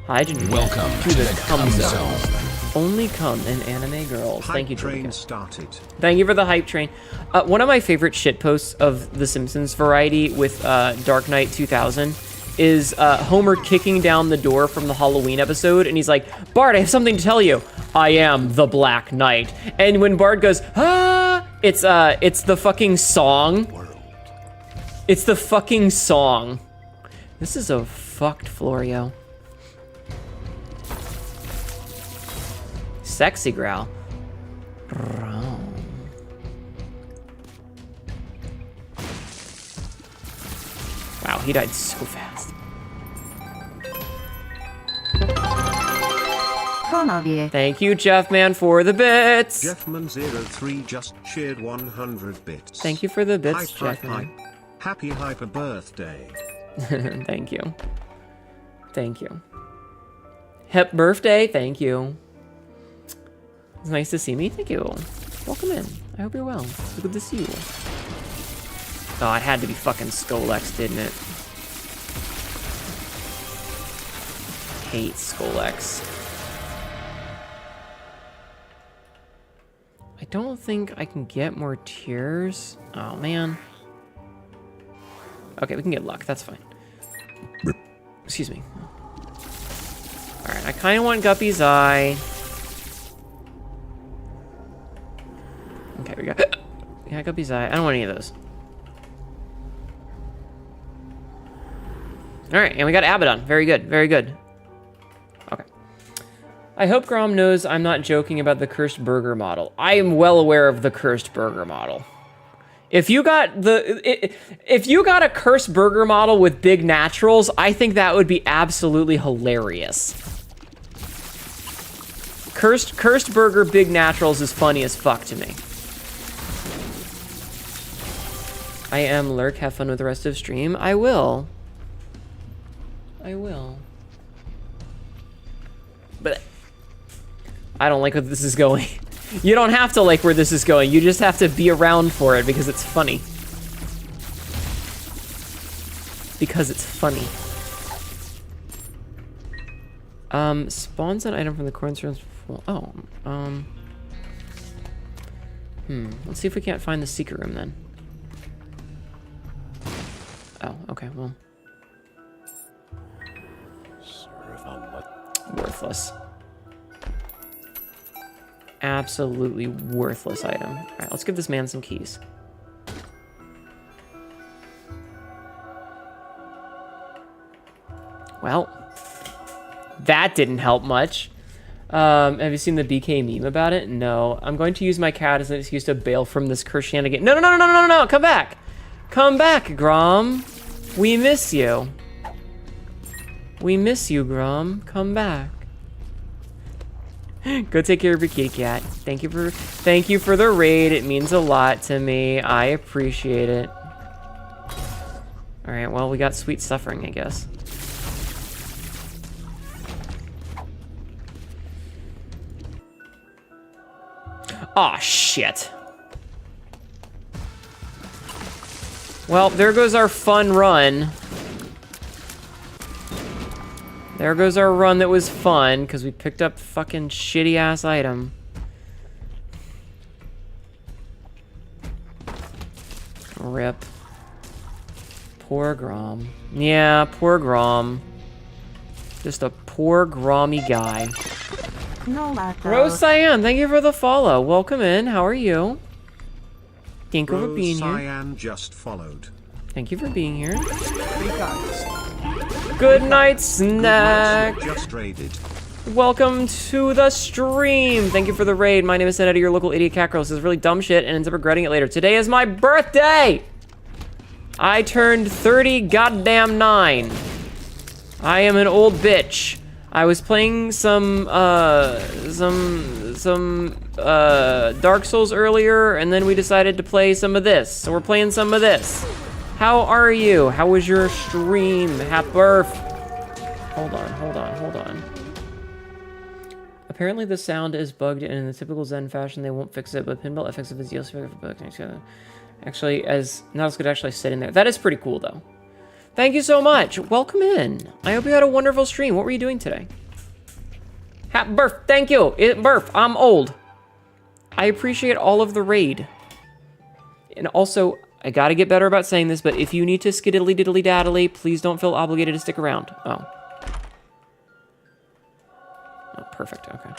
A: Hi, Ginger.
I: Welcome
A: to the Cum Zone. Only come in anime girls. Thank you,
B: train
A: Julia.
B: started.
A: Thank you for the hype train. One of my favorite shit posts of The Simpsons variety with Dark Knight 2000 is Homer kicking down the door from the Halloween episode, and he's like, Bart, I have something to tell you. I am the Black Knight. And when Bart goes, ah, it's the fucking song. It's the fucking song. This is a fucked Florio. Sexy growl. Wow, he died so fast. Thank you, Jeffman, for the bits.
B: Jeffman03 just shared 100 bits.
A: Thank you for the bits, Jeffman.
B: Happy hyper birthday.
A: Thank you. Thank you. Hep birthday, thank you. It's nice to see me. Thank you. Welcome in. I hope you're well. It's good to see you. Oh, it had to be fucking Skolex, didn't it? Hate Skolex. I don't think I can get more tears. Oh, man. Okay, we can get luck. That's fine. Excuse me. Alright, I kind of want Guppy's eye. Okay, we got Guppy's eye. I don't want any of those. Alright, and we got Abaddon. Very good, very good. Okay. I hope Grom knows I'm not joking about the cursed burger model. I am well aware of the cursed burger model. If you got a cursed burger model with big naturals, I think that would be absolutely hilarious. Cursed burger big naturals is funny as fuck to me. I am Lurk. Have fun with the rest of stream. I will. I will. But I don't like where this is going. You don't have to like where this is going. You just have to be around for it because it's funny. Because it's funny. Spawns an item from the cornerstones. Oh, let's see if we can't find the secret room then. Oh, okay, well. Worthless. absolutely worthless item. All right, let's give this man some keys. Well, that didn't help much. Have you seen the BK meme about it? No. I'm going to use my cat as an excuse to bail from this curse shenanigan. No, no, no, no, no, no, no, come back. Come back, Grom. We miss you. We miss you, Grom. Come back. Go take care of your kitty cat. Thank you for the raid. It means a lot to me. I appreciate it. All right, well, we got sweet suffering, I guess. Aw, shit. Well, there goes our fun run. There goes our run that was fun, because we picked up fucking shitty-ass item. Rip. Poor Grom. Yeah, poor Grom. Just a poor Grommy guy. Rose Cyan, thank you for the follow. Welcome in. How are you? Thank you for being here.
B: Cyan just followed.
A: Thank you for being here. Good night, Snack.
B: Just raided.
A: Welcome to the stream. Thank you for the raid. My name is Senator, your local idiot cat girl. Says really dumb shit and ends up regretting it later. Today is my birthday. I turned 30 goddamn 9. I am an old bitch. I was playing some Dark Souls earlier, and then we decided to play some of this. So we're playing some of this. How are you? How was your stream? Happy birth. Hold on. Apparently the sound is bugged, and in the typical Zen fashion, they won't fix it, but Pinball FX of his DLC for bugs. Actually, Nautilus could actually sit in there. That is pretty cool, though. Thank you so much. Welcome in. I hope you had a wonderful stream. What were you doing today? Happy birth. Thank you. Birth. I'm old. I appreciate all of the raid. And also, I gotta get better about saying this, but if you need to skididdly diddly daddly, please don't feel obligated to stick around. Oh. Oh, perfect. Okay.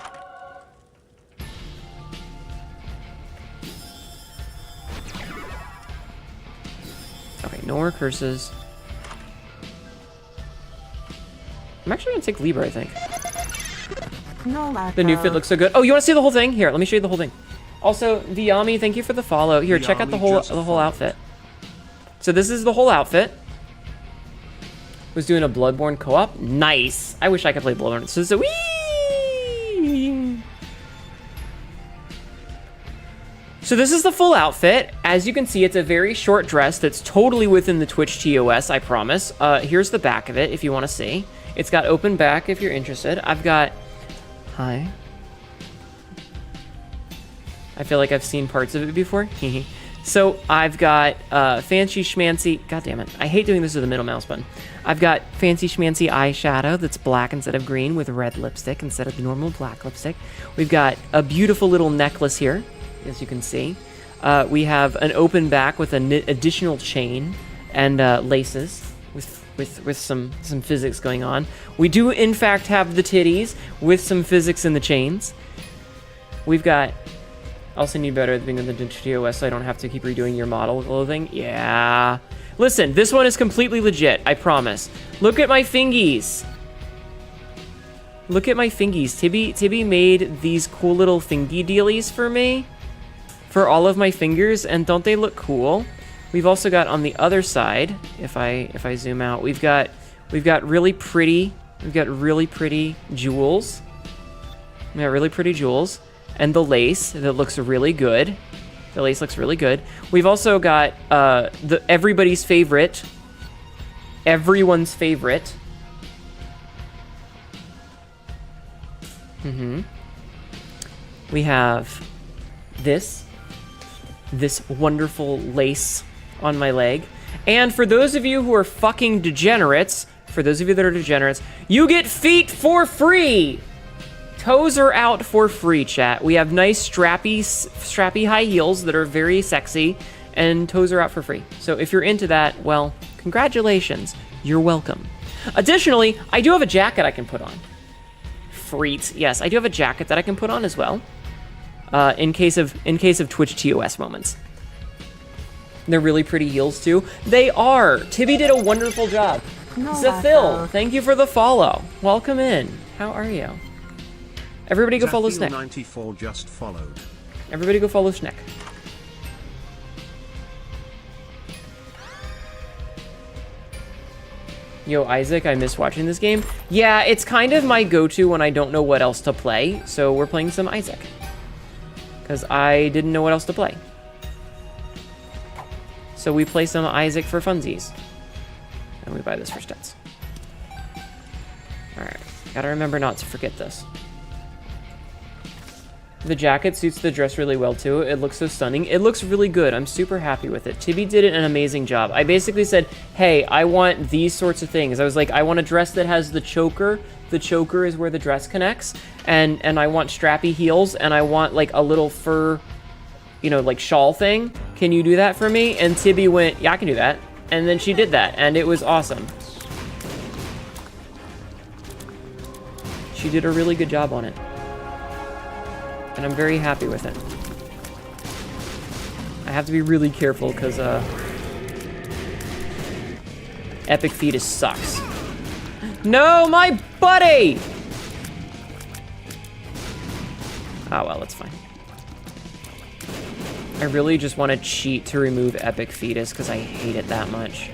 A: Okay, no more curses. I'm actually gonna take Libra, I think. The new fit looks so good. Oh, you wanna see the whole thing? Here, let me show you the whole thing. Also, Viami, thank you for the follow. Here, check out the whole outfit. So this is the whole outfit. Was doing a Bloodborne co-op. Nice. I wish I could play Bloodborne. So wee. So this is the full outfit. As you can see, it's a very short dress that's totally within the Twitch TOS, I promise. Here's the back of it if you want to see. It's got open back if you're interested. I've got... Hi. I feel like I've seen parts of it before. So I've got fancy schmancy... God damn it. I hate doing this with the middle mouse button. I've got fancy schmancy eyeshadow that's black instead of green with red lipstick instead of the normal black lipstick. We've got a beautiful little necklace here, as you can see. We have an open back with an additional chain and laces with some physics going on. We do, in fact, have the titties with some physics in the chains. We've got... Also need better at being in the TOS so I don't have to keep redoing your model clothing. Yeah. Listen, this one is completely legit, I promise. Look at my fingies. Look at my fingies. Tibby made these cool little thingy dealies for me. For all of my fingers, and don't they look cool? We've also got on the other side, if I zoom out, we've got really pretty jewels. We got really pretty jewels. And the lace that looks really good. The lace looks really good. We've also got everybody's favorite. Everyone's favorite. We have this wonderful lace on my leg. And for those of you who are fucking degenerates, you get feet for free! Toes are out for free, chat. We have nice strappy high heels that are very sexy, and toes are out for free. So if you're into that, well, congratulations. You're welcome. Additionally, I do have a jacket I can put on. Freet. Yes, I do have a jacket that I can put on as well. in case of Twitch TOS moments. They're really pretty heals too. They are. Tibby did a wonderful job. Zafil, thank you for the follow. Welcome in. How are you? Everybody go follow Sneck.
B: 94 just followed.
A: Everybody go follow Sneck. Yo, Isaac, I miss watching this game. Yeah, it's kind of my go-to when I don't know what else to play, so we're playing some Isaac. Because I didn't know what else to play. So we play some Isaac for funsies. And we buy this for stats. Alright, gotta remember not to forget this. The jacket suits the dress really well too. It looks so stunning. It looks really good. I'm super happy with it. Tibby did an amazing job. I basically said, hey, I want these sorts of things. I was like, I want a dress that has the choker. The choker is where the dress connects. And I want strappy heels. And I want like a little fur, you know, like shawl thing. Can you do that for me? And Tibby went, yeah, I can do that. And then she did that. And it was awesome. She did a really good job on it. And I'm very happy with it. I have to be really careful because Epic Fetus sucks. No, my buddy! Oh well, it's fine. I really just want to cheat to remove Epic Fetus because I hate it that much.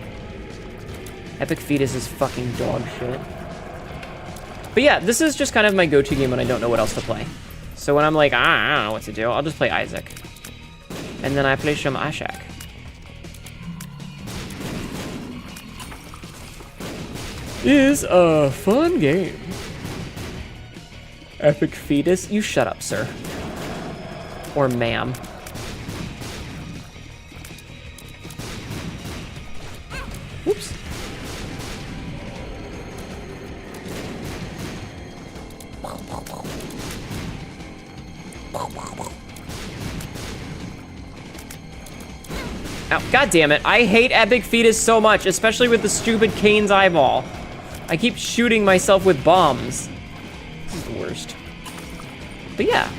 A: Epic Fetus is fucking dog shit. But yeah, this is just kind of my go-to game when I don't know what else to play. So when I'm like, I don't know what to do, I'll just play Isaac. And then I play some Ashak. Is a fun game. Epic Fetus? You shut up, sir. Or ma'am. Whoops. Oh, God damn it. I hate Epic Fetus so much, especially with the stupid Kane's eyeball. I keep shooting myself with bombs. This is the worst. But yeah,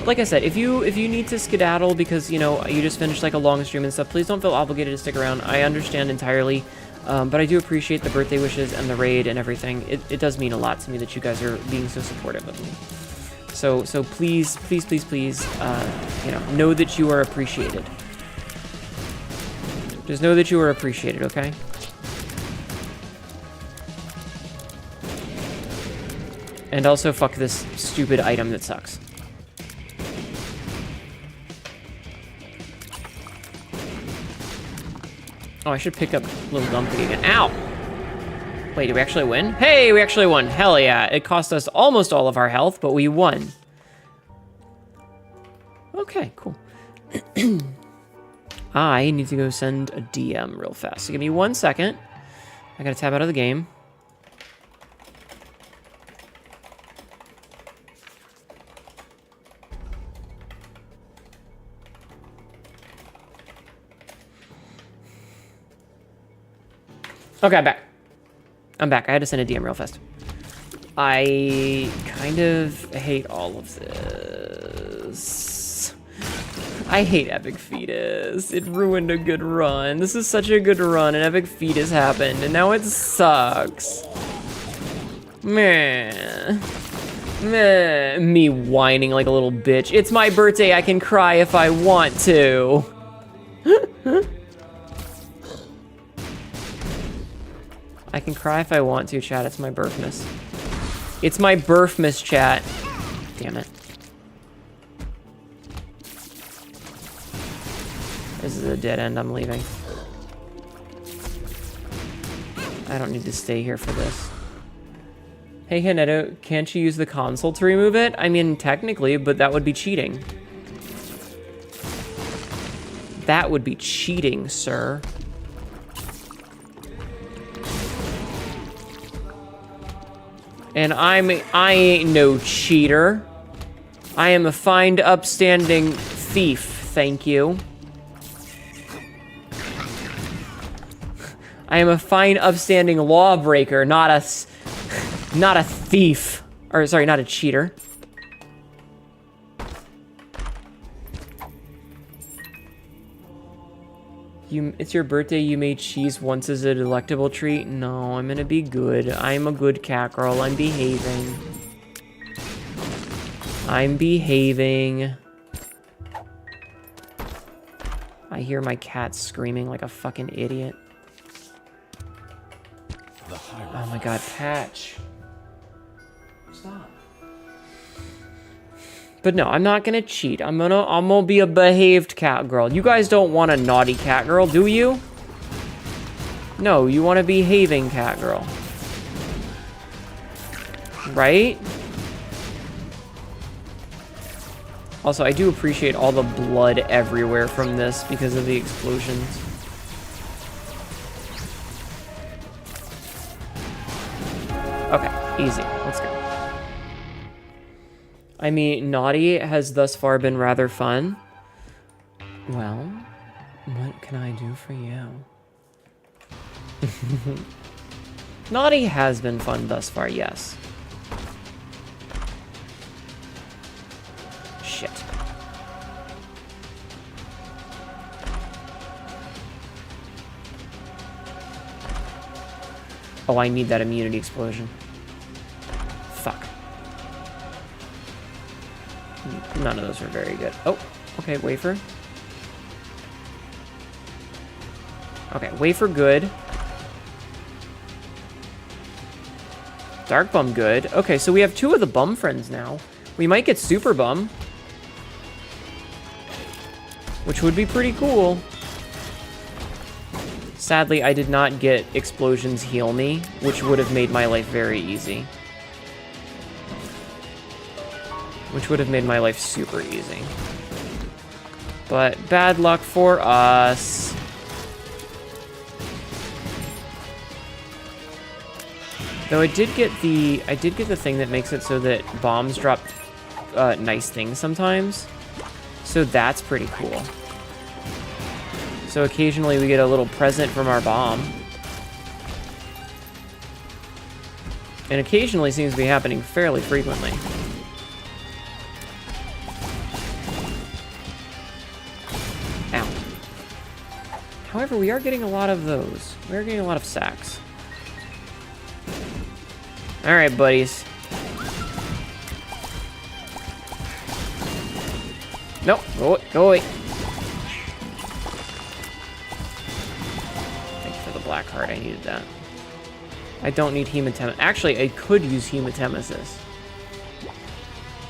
A: like I said, if you need to skedaddle because, you know, you just finished like a long stream and stuff, please don't feel obligated to stick around. I understand entirely, but I do appreciate the birthday wishes and the raid and everything. It does mean a lot to me that you guys are being so supportive of me. So please, please, please, please, you know that you are appreciated. Just know that you are appreciated, okay? And also, fuck this stupid item that sucks. Oh, I should pick up Little Dumpy again. Ow! Wait, did we actually win? Hey, we actually won. Hell yeah. It cost us almost all of our health, but we won. Okay, cool. I need to go send a DM real fast. So give me 1 second. I gotta tab out of the game. Okay, I'm back. I'm back. I had to send a DM real fast. I kind of hate all of this. I hate Epic Fetus. It ruined a good run. This is such a good run, and Epic Fetus happened, and now it sucks. Meh. Meh. Me whining like a little bitch. It's my birthday. I can cry if I want to. I can cry if I want to, chat. It's my birthmas. It's my birthmas, chat. Damn it. This is a dead end. I'm leaving. I don't need to stay here for this. Hey, HNETHON, can't you use the console to remove it? I mean, technically, but that would be cheating. That would be cheating, sir. And I ain't no cheater. I am a fine, upstanding thief, thank you. I am a fine, upstanding lawbreaker, not a thief. Or, sorry, not a cheater. It's your birthday, you made cheese once as a delectable treat? No, I'm gonna be good. I'm a good cat girl. I'm behaving. I'm behaving. I hear my cat screaming like a fucking idiot. Oh my god, Patch. Stop. But no, I'm not gonna cheat. I'm gonna be a behaved cat girl. You guys don't want a naughty cat girl, do you? No, you want a behaving cat girl. Right? Also, I do appreciate all the blood everywhere from this because of the explosions. Okay, easy. Let's go. I mean, naughty has thus far been rather fun. Well, what can I do for you? Naughty has been fun thus far, yes. Shit. Oh, I need that immunity explosion. Fuck. None of those are very good. Oh, okay, wafer. Okay, wafer good. Dark bum good. Okay, so we have 2 of the bum friends now. We might get super bum. Which would be pretty cool. Sadly, I did not get explosions heal me, which would have made my life very easy. Which would have made my life super easy. But bad luck for us. Though I did get the thing that makes it so that bombs drop nice things sometimes. So that's pretty cool. So occasionally we get a little present from our bomb. And occasionally seems to be happening fairly frequently. Ow. However, we are getting a lot of those. We are getting a lot of sacks. Alright, buddies. Nope, go away. Thank you for the black heart, I needed that. I don't need hematemesis. Actually, I could use hematemesis.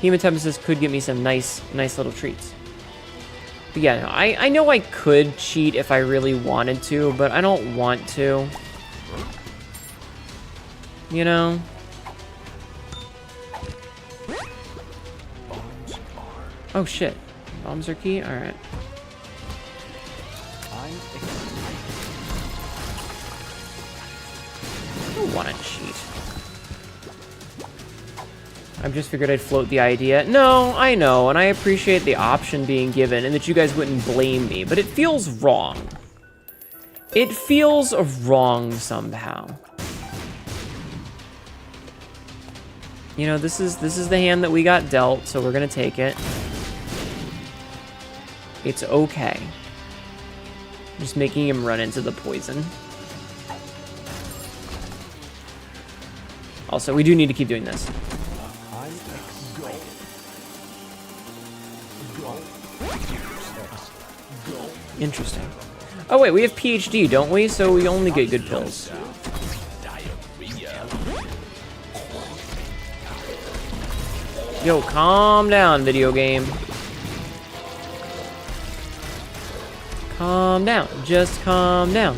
A: Hematemesis could get me some nice little treats. But yeah, no, I know I could cheat if I really wanted to, but I don't want to. You know? Oh shit. Bombs are key? Alright. I don't want to cheat. I've just figured I'd float the idea. No, I know, and I appreciate the option being given and that you guys wouldn't blame me, but it feels wrong. It feels wrong somehow. You know, this is the hand that we got dealt, so we're gonna take it. It's okay. Just making him run into the poison. Also, we do need to keep doing this. Interesting. Oh wait, we have PhD, don't we? So we only get good pills. Yo, calm down, video game. Calm down. Just calm down.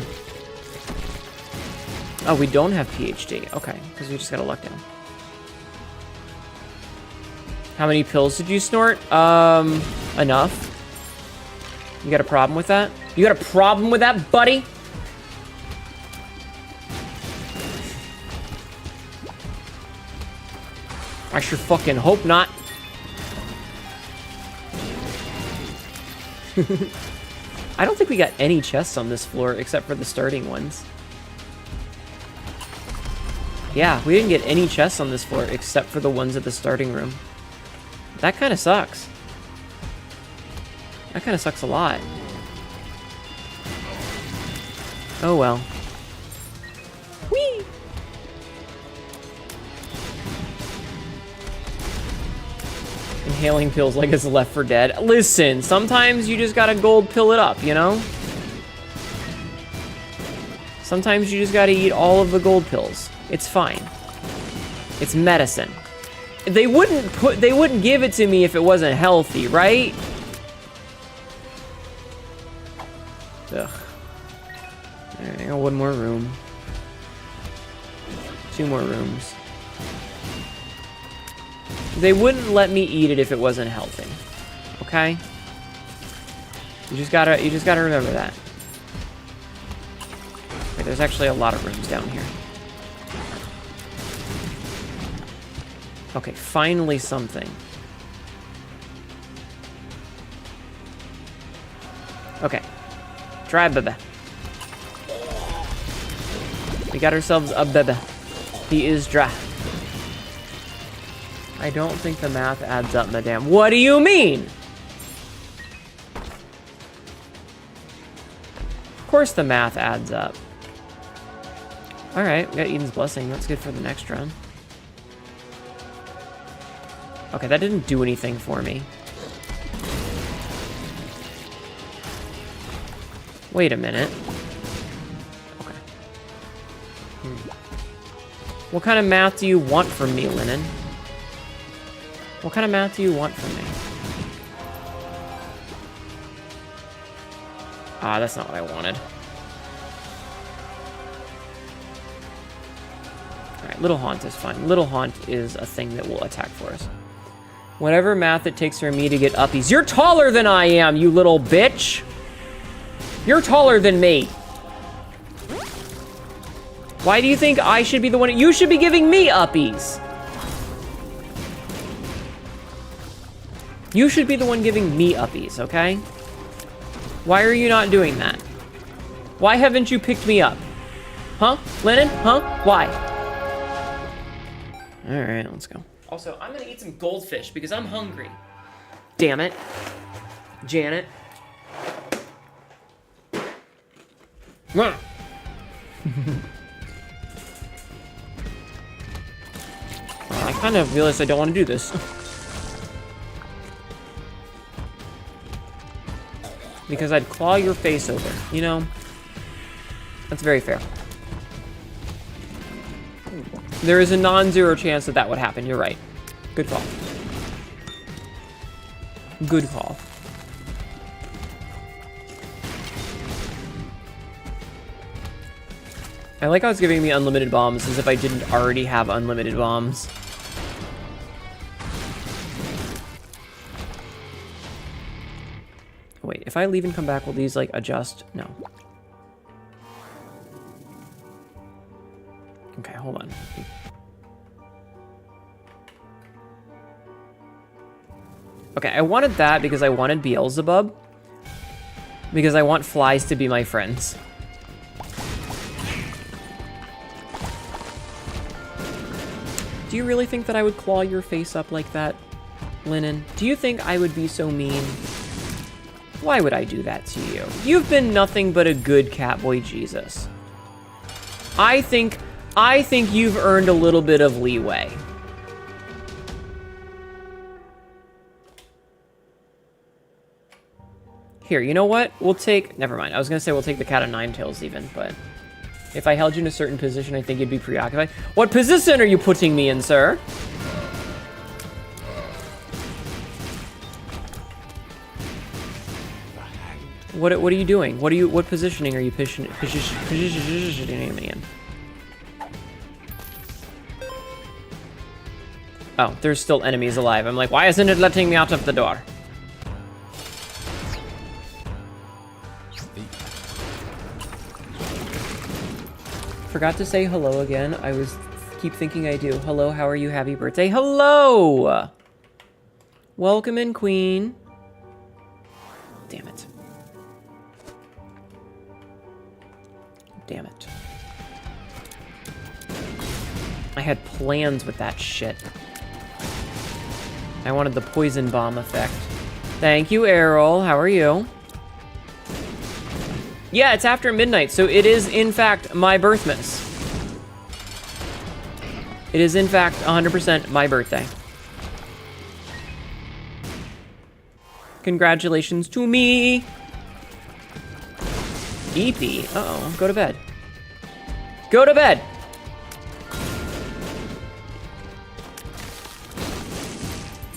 A: Oh, we don't have PhD. Okay, because we just got a luck down. How many pills did you snort? Enough. You got a problem with that? You got a problem with that, buddy? I sure fucking hope not. I don't think we got any chests on this floor except for the starting ones. Yeah, we didn't get any chests on this floor except for the ones at the starting room. That kind of sucks. That kind of sucks a lot. Oh well. Whee! Inhaling pills like it's Left 4 Dead. Listen, sometimes you just gotta gold pill it up, you know? Sometimes you just gotta eat all of the gold pills. It's fine. It's medicine. They wouldn't give it to me if it wasn't healthy, right? Ugh. Alright, I got one more room. 2 more rooms. They wouldn't let me eat it if it wasn't healthy. Okay? You just gotta remember that. Wait, there's actually a lot of rooms down here. Okay, finally something. Okay. Dry bebe. We got ourselves a bebe. He is dry. I don't think the math adds up, madame. What do you mean? Of course the math adds up. Alright, we got Eden's Blessing. That's good for the next round. Okay, that didn't do anything for me. Wait a minute. Okay. What kind of math do you want from me, Lennon? What kind of math do you want from me? Ah, that's not what I wanted. Alright, Little Haunt is fine. Little Haunt is a thing that will attack for us. Whatever math it takes for me to get uppies. You're taller than I am, you little bitch! You're taller than me! Why do you think I should be the one? You should be giving me uppies! You should be the one giving me uppies, okay? Why are you not doing that? Why haven't you picked me up? Huh? Lennon? Huh? Why? Alright, let's go. Also, I'm gonna eat some goldfish because I'm hungry. Damn it. Janet. I kind of realized I don't want to do this. Because I'd claw your face over, you know? That's very fair. There is a non-zero chance that that would happen, you're right. Good call. Good call. I like how it's giving me unlimited bombs as if I didn't already have unlimited bombs. Wait, if I leave and come back, will these, like, adjust? No. Okay, hold on. Okay, I wanted that because I wanted Beelzebub. Because I want flies to be my friends. Do you really think that I would claw your face up like that, Lennon? Do you think I would be so mean? Why would I do that to you? You've been nothing but a good Catboy Jesus. I think you've earned a little bit of leeway. Here, you know what? We'll take... Never mind. I was going to say we'll take the Cat of Nine Tails even, but... If I held you in a certain position, I think you'd be preoccupied. What position are you putting me in, sir? What are you doing? What positioning are you positioning me in? Oh, there's still enemies alive. I'm like, why isn't it letting me out of the door? Forgot to say hello again. I keep thinking I do. Hello, how are you? Happy birthday. Hello! Welcome in, Queen. Damn it. Damn it. I had plans with that shit. I wanted the poison bomb effect. Thank you, Errol. How are you? Yeah, it's after midnight, so it is, in fact, my birthmas. It is, in fact, 100% my birthday. Congratulations to me! EP. Uh-oh, go to bed. Go to bed!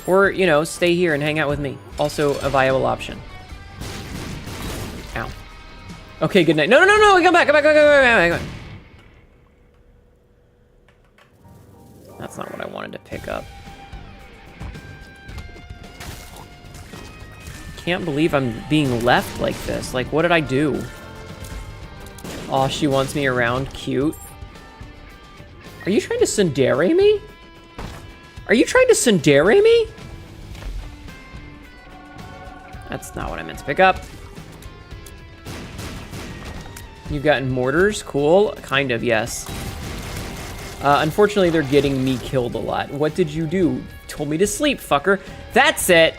A: Or, you know, stay here and hang out with me. Also a viable option. Ow. Okay, good night. No, no, no, no! Come back, come back, come back, come back, come back. That's not what I wanted to pick up. Can't believe I'm being left like this. Like, what did I do? Aw, she wants me around. Cute. Are you trying to tsundere me? Are you trying to tsundere me? That's not what I meant to pick up. You've gotten mortars? Cool. Kind of, yes. Unfortunately, they're getting me killed a lot. What did you do? Told me to sleep, fucker. That's it!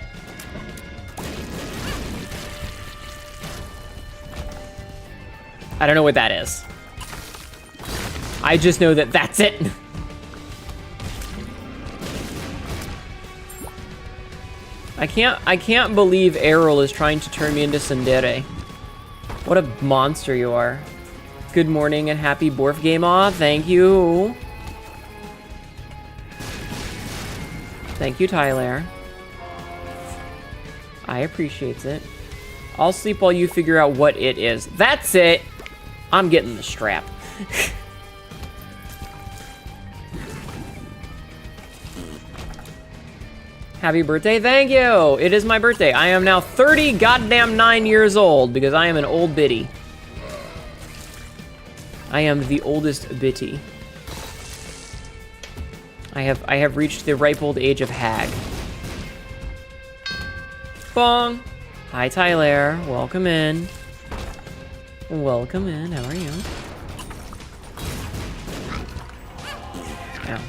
A: I don't know what that is. I just know that that's it. I can't believe Errol is trying to turn me into tsundere. What a monster you are. Good morning and happy Borf Game Aw. Thank you. Thank you, Tyler. I appreciate it. I'll sleep while you figure out what it is. That's it. I'm getting the strap. Happy birthday, thank you! It is my birthday. I am now 30 goddamn 9 years old because I am an old biddy. I am the oldest bitty. I have reached the ripe old age of hag. Bong! Hi Tyler, welcome in. Welcome in, how are you? Ow.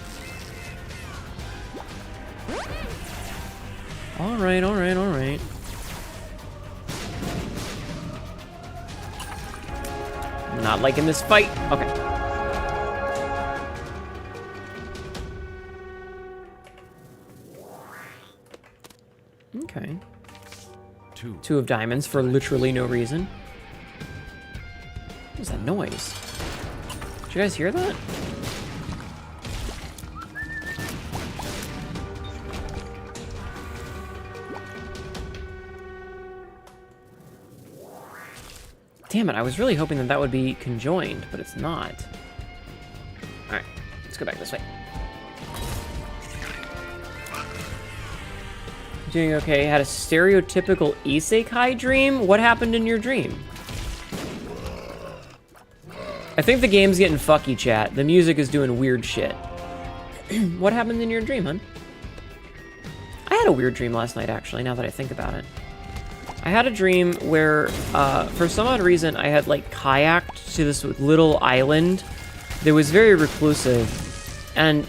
A: Alright, alright, alright. Not liking this fight. Okay. Okay. Two of diamonds for literally no reason. What was that noise? Did you guys hear that? Damn it, I was really hoping that that would be conjoined, but it's not. Alright, let's go back this way. Doing okay. Had a stereotypical isekai dream? What happened in your dream? I think the game's getting fucky, chat. The music is doing weird shit. What happened in your dream, hun? I had a weird dream last night, actually, now that I think about it. I had a dream where, for some odd reason, I had, like, kayaked to this little island that was very reclusive. And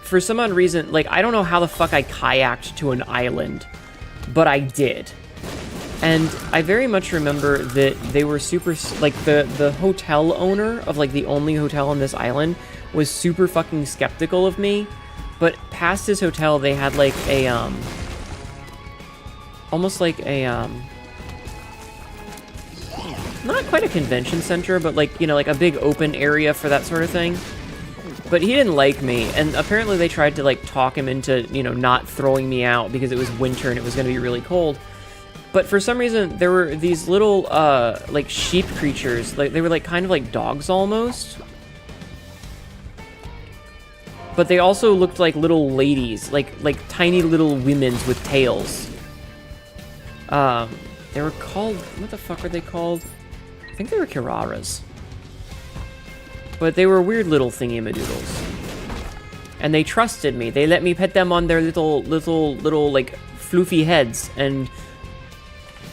A: for some odd reason, like, I don't know how the fuck I kayaked to an island, but I did. And I very much remember that they were super, like, the hotel owner of, like, the only hotel on this island was super fucking skeptical of me. But past his hotel, they had, like, a, almost like a, not quite a convention center, but, like, you know, like a big open area for that sort of thing. But he didn't like me, and apparently they tried to, like, talk him into, you know, not throwing me out because it was winter and it was going to be really cold. But for some reason, there were these little, like, sheep creatures. Like, they were, like, kind of like dogs almost. But they also looked like little ladies, like tiny little women's with tails. They were called, what the fuck were they called? I think they were Kiraras. But they were weird little thingy-madoodles. And they trusted me. They let me pet them on their little, like, floofy heads. And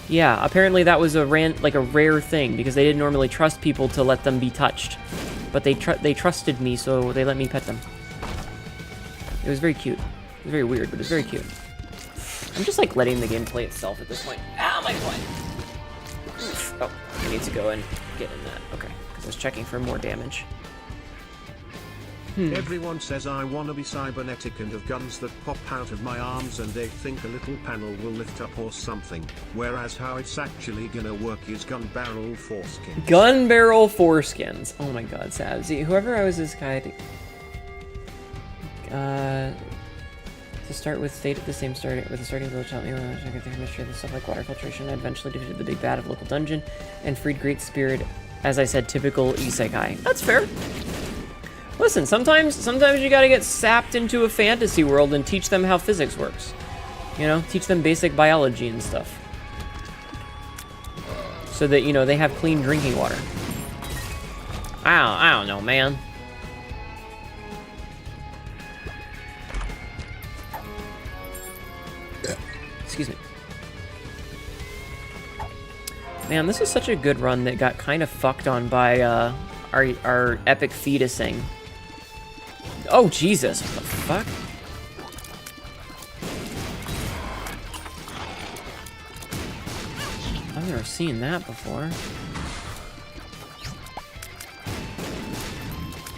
A: yeah, apparently that was a rare thing, because they didn't normally trust people to let them be touched. But they trusted me, so they let me pet them. It was very cute. It was very weird, but it was very cute. I'm just, like, letting the game play itself at this point. Ow, my foot! Oh. I need to go and get in that. Okay, because I was checking for more damage.
B: Everyone says I wanna be cybernetic and have guns that pop out of my arms and they think a little panel will lift up or something, whereas how it's actually gonna work is gun barrel foreskins.
A: Gun barrel foreskins. Oh my god, Sav. See, whoever I was this guy to start with stayed at the same start with the starting village helped me when I get the mystery of stuff like water filtration. I eventually defeated the big bad of local dungeon and freed Great Spirit, as I said, typical isekai. That's fair. Listen, sometimes you gotta get sapped into a fantasy world and teach them how physics works. You know, teach them basic biology and stuff. So that, you know, they have clean drinking water. I don't know, man. Excuse me. Man, this is such a good run that got kind of fucked on by our epic fetusing. Oh, Jesus. What the fuck? I've never seen that before.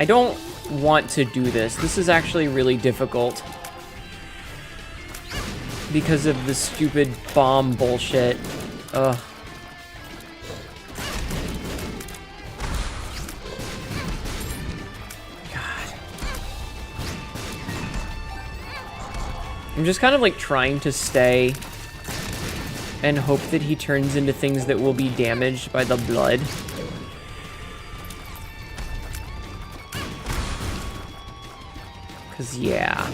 A: I don't want to do this. This is actually really difficult. Because of the stupid bomb bullshit. Ugh. I'm just kind of like trying to stay and hope that he turns into things that will be damaged by the blood. Cause yeah.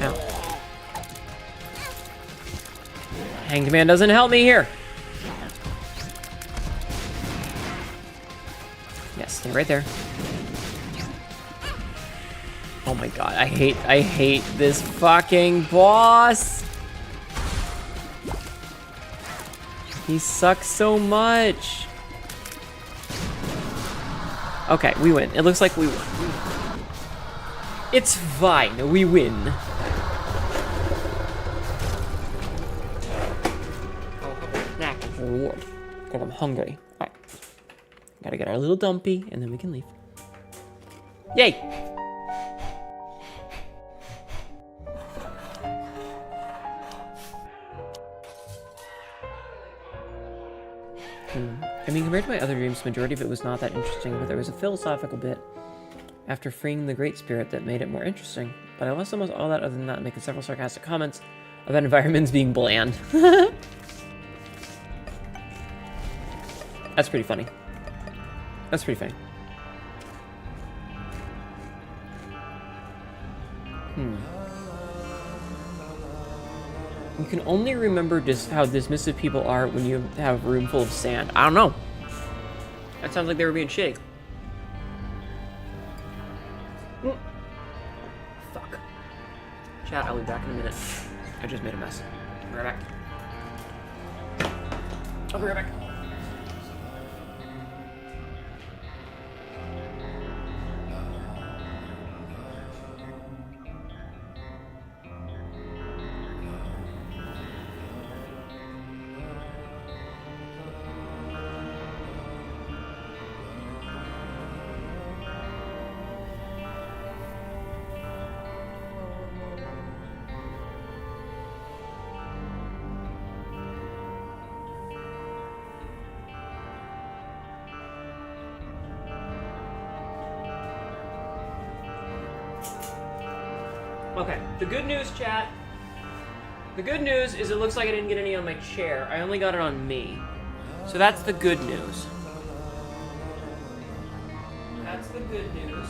A: Ow. Hanged Man doesn't help me here. Yes, stay right there. Oh my god, I hate this fucking boss. He sucks so much. Okay, we win. It looks like we win. It's fine, we win. Snack for reward. Because I'm hungry. Alright. Gotta get our little dumpy, and then we can leave. Yay! I mean, compared to my other dreams, the majority of it was not that interesting, but there was a philosophical bit after freeing the Great Spirit that made it more interesting. But I lost almost all that other than that, making several sarcastic comments about environments being bland. That's pretty funny. That's pretty funny. You can only remember just how dismissive people are when you have a room full of sand. I don't know. That sounds like they were being shitty. Fuck. Chat, I'll be back in a minute. I just made a mess. I'll be right back. I'll be right back. Okay, the good news, chat. The good news is it looks like I didn't get any on my chair. I only got it on me. So that's the good news. That's the good news.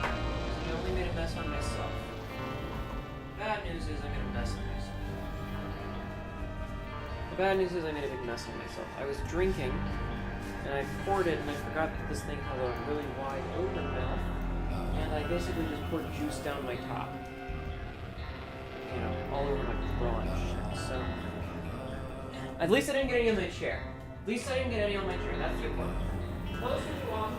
A: I only made a mess on myself. Bad news is I made a mess on myself. The bad news is I made a big mess on myself. I was drinking, and I poured it, and I forgot that this thing had a really wide open mouth. And I basically just poured juice down my top. You know, all over my brunch. So, at least I didn't get any on my chair. At least I didn't get any on my chair. That's the important. Close if you want.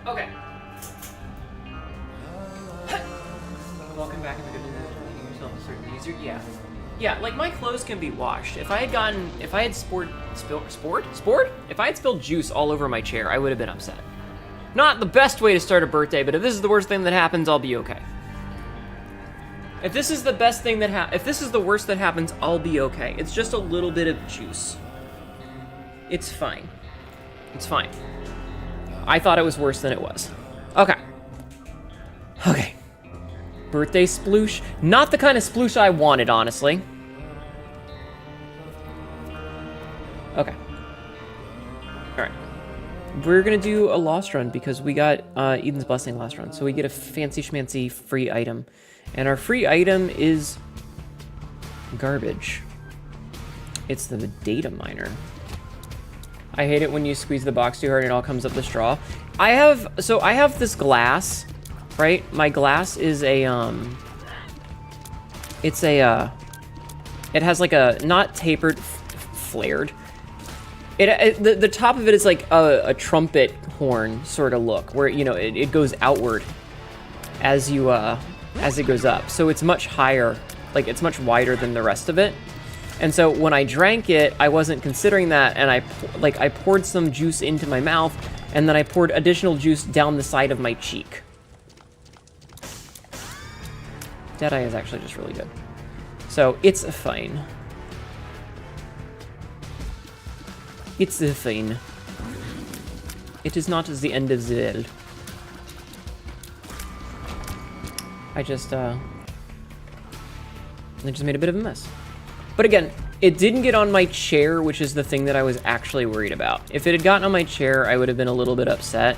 A: Okay. Welcome back in the good news. Making yourself a certain easier. Yeah. Yeah, like my clothes can be washed. If I had spilled juice all over my chair, I would have been upset. Not the best way to start a birthday, but if this is the worst thing that happens, I'll be okay. If this is the best thing that if this is the worst that happens, I'll be okay. It's just a little bit of juice. It's fine. It's fine. I thought it was worse than it was. Okay. Okay. Birthday sploosh. Not the kind of sploosh I wanted, honestly. Okay. Alright. We're gonna do a lost run because we got Eden's Blessing last run. So we get a fancy schmancy free item. And our free item is garbage. It's the data miner. I hate it when you squeeze the box too hard and it all comes up the straw. I have this glass, right? My glass is a, it has like a, not tapered, flared. The top of it is like a trumpet horn sort of look, where, you know, it goes outward as you, as it goes up. So it's much higher, like it's much wider than the rest of it. And so when I drank it, I wasn't considering that, and I poured some juice into my mouth, and then I poured additional juice down the side of my cheek. Deadeye is actually just really good. So it's fine. It's fine. It is not as the end of the world. I just made a bit of a mess. But again, it didn't get on my chair, which is the thing that I was actually worried about. If it had gotten on my chair, I would have been a little bit upset.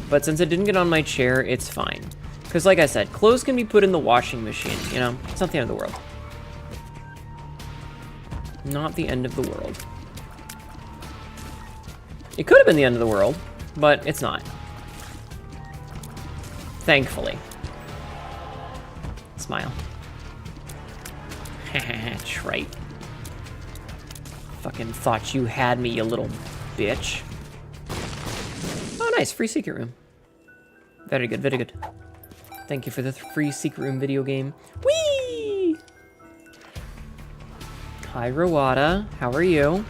A: But since it didn't get on my chair, it's fine. Because like I said, clothes can be put in the washing machine, you know? It's not the end of the world. Not the end of the world. It could have been the end of the world, but it's not. Thankfully. Smile. Trite. Fucking thought you had me, you little bitch. Oh, nice. Free secret room. Very good, very good. Thank you for the free secret room video game. Whee! Hi, Rowata. How are you?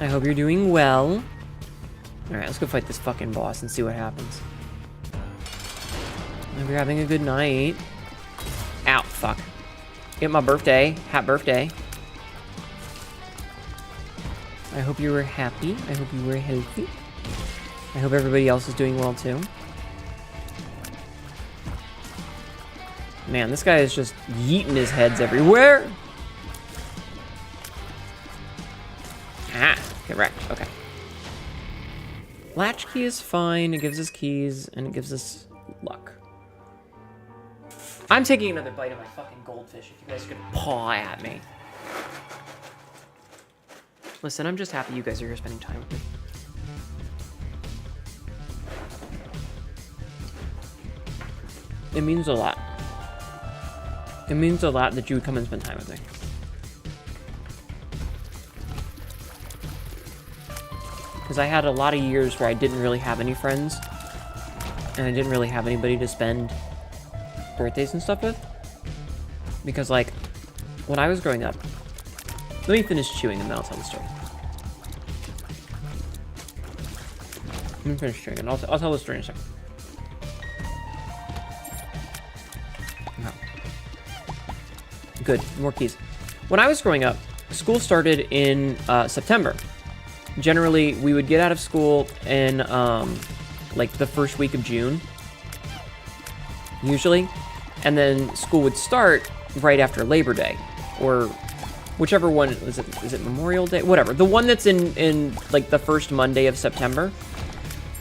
A: I hope you're doing well. Alright, let's go fight this fucking boss and see what happens. Hope you're having a good night. Ow, fuck. It's my birthday. Happy birthday. I hope you were happy. I hope you were healthy. I hope everybody else is doing well too. Man, this guy is just yeeting his heads everywhere. Ah, get wrecked. Okay. Latch key is fine. It gives us keys and it gives us luck. I'm taking another bite of my fucking goldfish if you guys could paw at me. Listen, I'm just happy you guys are here spending time with me. It means a lot. It means a lot that you would come and spend time with me. Because I had a lot of years where I didn't really have any friends. And I didn't really have anybody to spend birthdays and stuff with. Because, like, when I was growing up... Let me finish chewing and then I'll tell the story. Let me finish chewing and I'll tell the story in a second. No. Good. More keys. When I was growing up, school started in September. Generally, we would get out of school in, like, the first week of June. Usually. And then school would start right after Labor Day. Or whichever one, is it Memorial Day? Whatever. The one that's in like, the first Monday of September.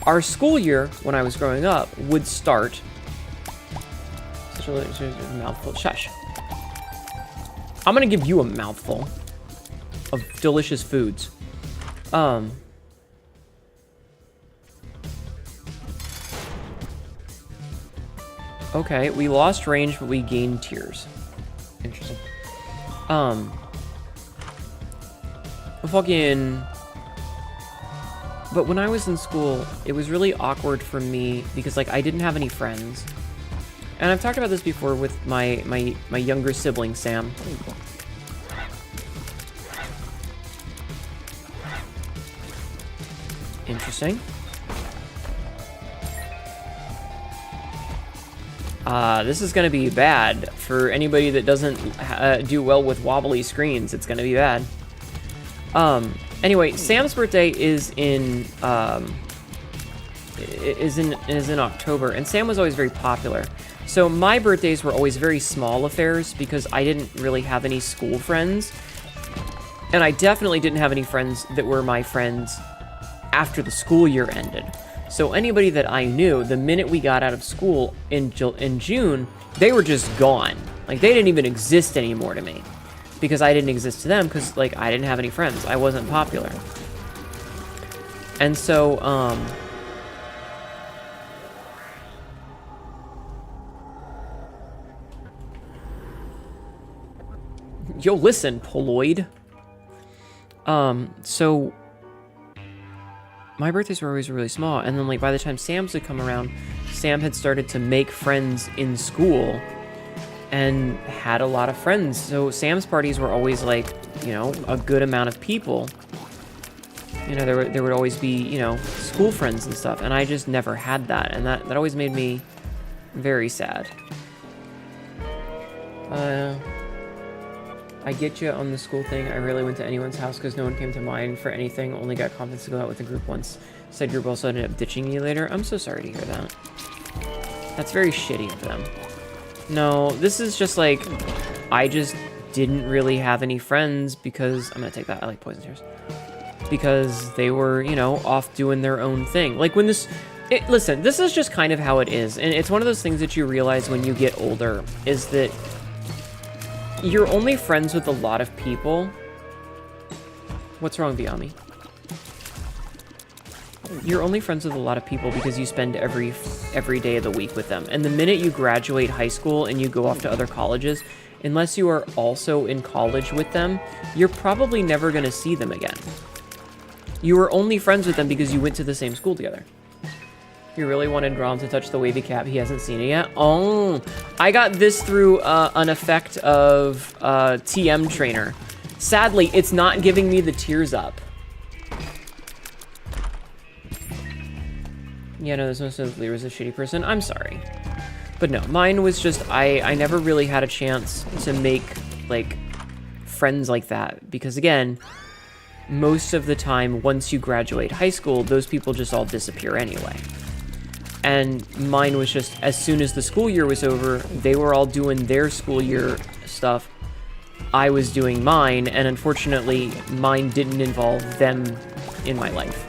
A: Our school year, when I was growing up, would start... Such a mouthful. Shush. I'm gonna give you a mouthful of delicious foods. Okay, we lost range, but we gained tiers. Interesting. Fucking... But when I was in school, it was really awkward for me because, like, I didn't have any friends. And I've talked about this before with my younger sibling, Sam. Interesting. This is going to be bad for anybody that doesn't do well with wobbly screens. It's going to be bad. Anyway, Sam's birthday is in October, and Sam was always very popular. So my birthdays were always very small affairs because I didn't really have any school friends, and I definitely didn't have any friends that were my friends after the school year ended. So anybody that I knew, the minute we got out of school in June, they were just gone. Like, they didn't even exist anymore to me. Because I didn't exist to them, because, like, I didn't have any friends. I wasn't popular. And so, yo, listen, Poloid. So my birthdays were always really small, and then, like, by the time Sam's had come around, Sam had started to make friends in school and had a lot of friends. So Sam's parties were always, like, you know, a good amount of people. You know, there would always be, you know, school friends and stuff, and I just never had that, and that always made me very sad. I get you on the school thing. I rarely went to anyone's house because no one came to mine for anything. Only got confidence to go out with the group once. Said group also ended up ditching you later. I'm so sorry to hear that. That's very shitty of them. No, this is just like, I just didn't really have any friends because, I'm gonna take that, I like poison tears. Because they were, you know, off doing their own thing. Like when listen, this is just kind of how it is. And it's one of those things that you realize when you get older, is that you're only friends with a lot of people. What's wrong, Viami? You're only friends with a lot of people because you spend every day of the week with them. And the minute you graduate high school and you go off to other colleges, unless you are also in college with them, you're probably never going to see them again. You were only friends with them because you went to the same school together. You really wanted Rom to touch the wavy cap. He hasn't seen it yet. Oh, I got this through an effect of TM Trainer. Sadly, it's not giving me the tears up. Yeah, no, there's no sense Lear was a shitty person. I'm sorry. But no, mine was just, I never really had a chance to make, like, friends like that. Because, again, most of the time, once you graduate high school, those people just all disappear anyway. And mine was just, as soon as the school year was over, they were all doing their school year stuff. I was doing mine, and unfortunately, mine didn't involve them in my life.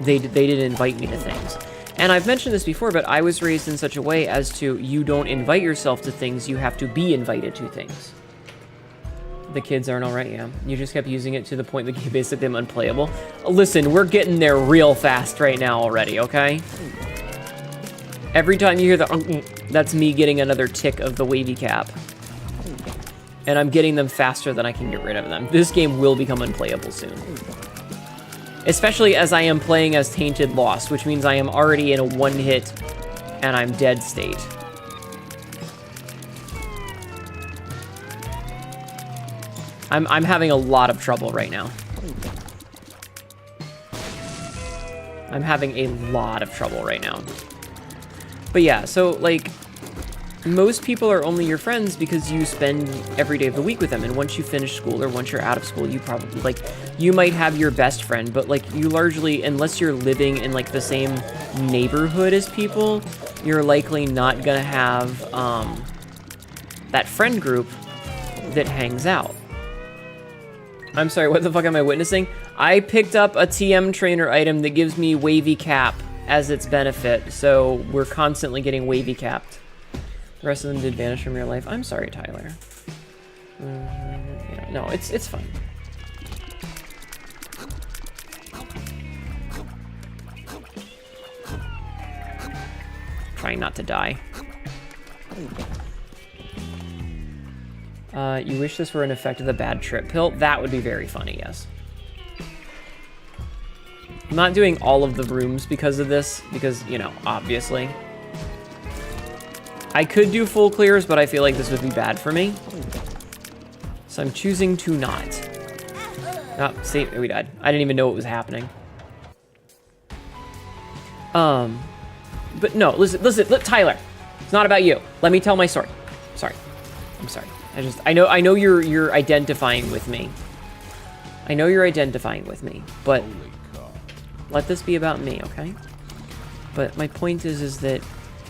A: They didn't invite me to things. And I've mentioned this before, but I was raised in such a way as to, you don't invite yourself to things, you have to be invited to things. The kids aren't alright, yeah. You just kept using it to the point that you basically them unplayable. Listen, we're getting there real fast right now already, okay? Every time you hear the that's me getting another tick of the wavy cap. And I'm getting them faster than I can get rid of them. This game will become unplayable soon. Especially as I am playing as Tainted Lost, which means I am already in a one-hit and I'm dead state. I'm having a lot of trouble right now. I'm having a lot of trouble right now. But yeah, so, like, most people are only your friends because you spend every day of the week with them. And once you finish school or once you're out of school, you probably, like, you might have your best friend, but, like, you largely, unless you're living in, like, the same neighborhood as people, you're likely not gonna have, that friend group that hangs out. I'm sorry, what the fuck am I witnessing? I picked up a TM Trainer item that gives me wavy cap as its benefit, so we're constantly getting wavy capped. The rest of them did vanish from your life. I'm sorry, Tyler. Yeah, no, it's fine. Trying not to die. You wish this were an effect of the bad trip pill? That would be very funny, yes. I'm not doing all of the rooms because of this, because, you know, obviously. I could do full clears, but I feel like this would be bad for me. So I'm choosing to not. Oh, see, we died. I didn't even know what was happening. But no, listen, look, Tyler. It's not about you. Let me tell my story. Sorry. I'm sorry. I know you're identifying with me. I know you're identifying with me, but let this be about me, okay? But my point is that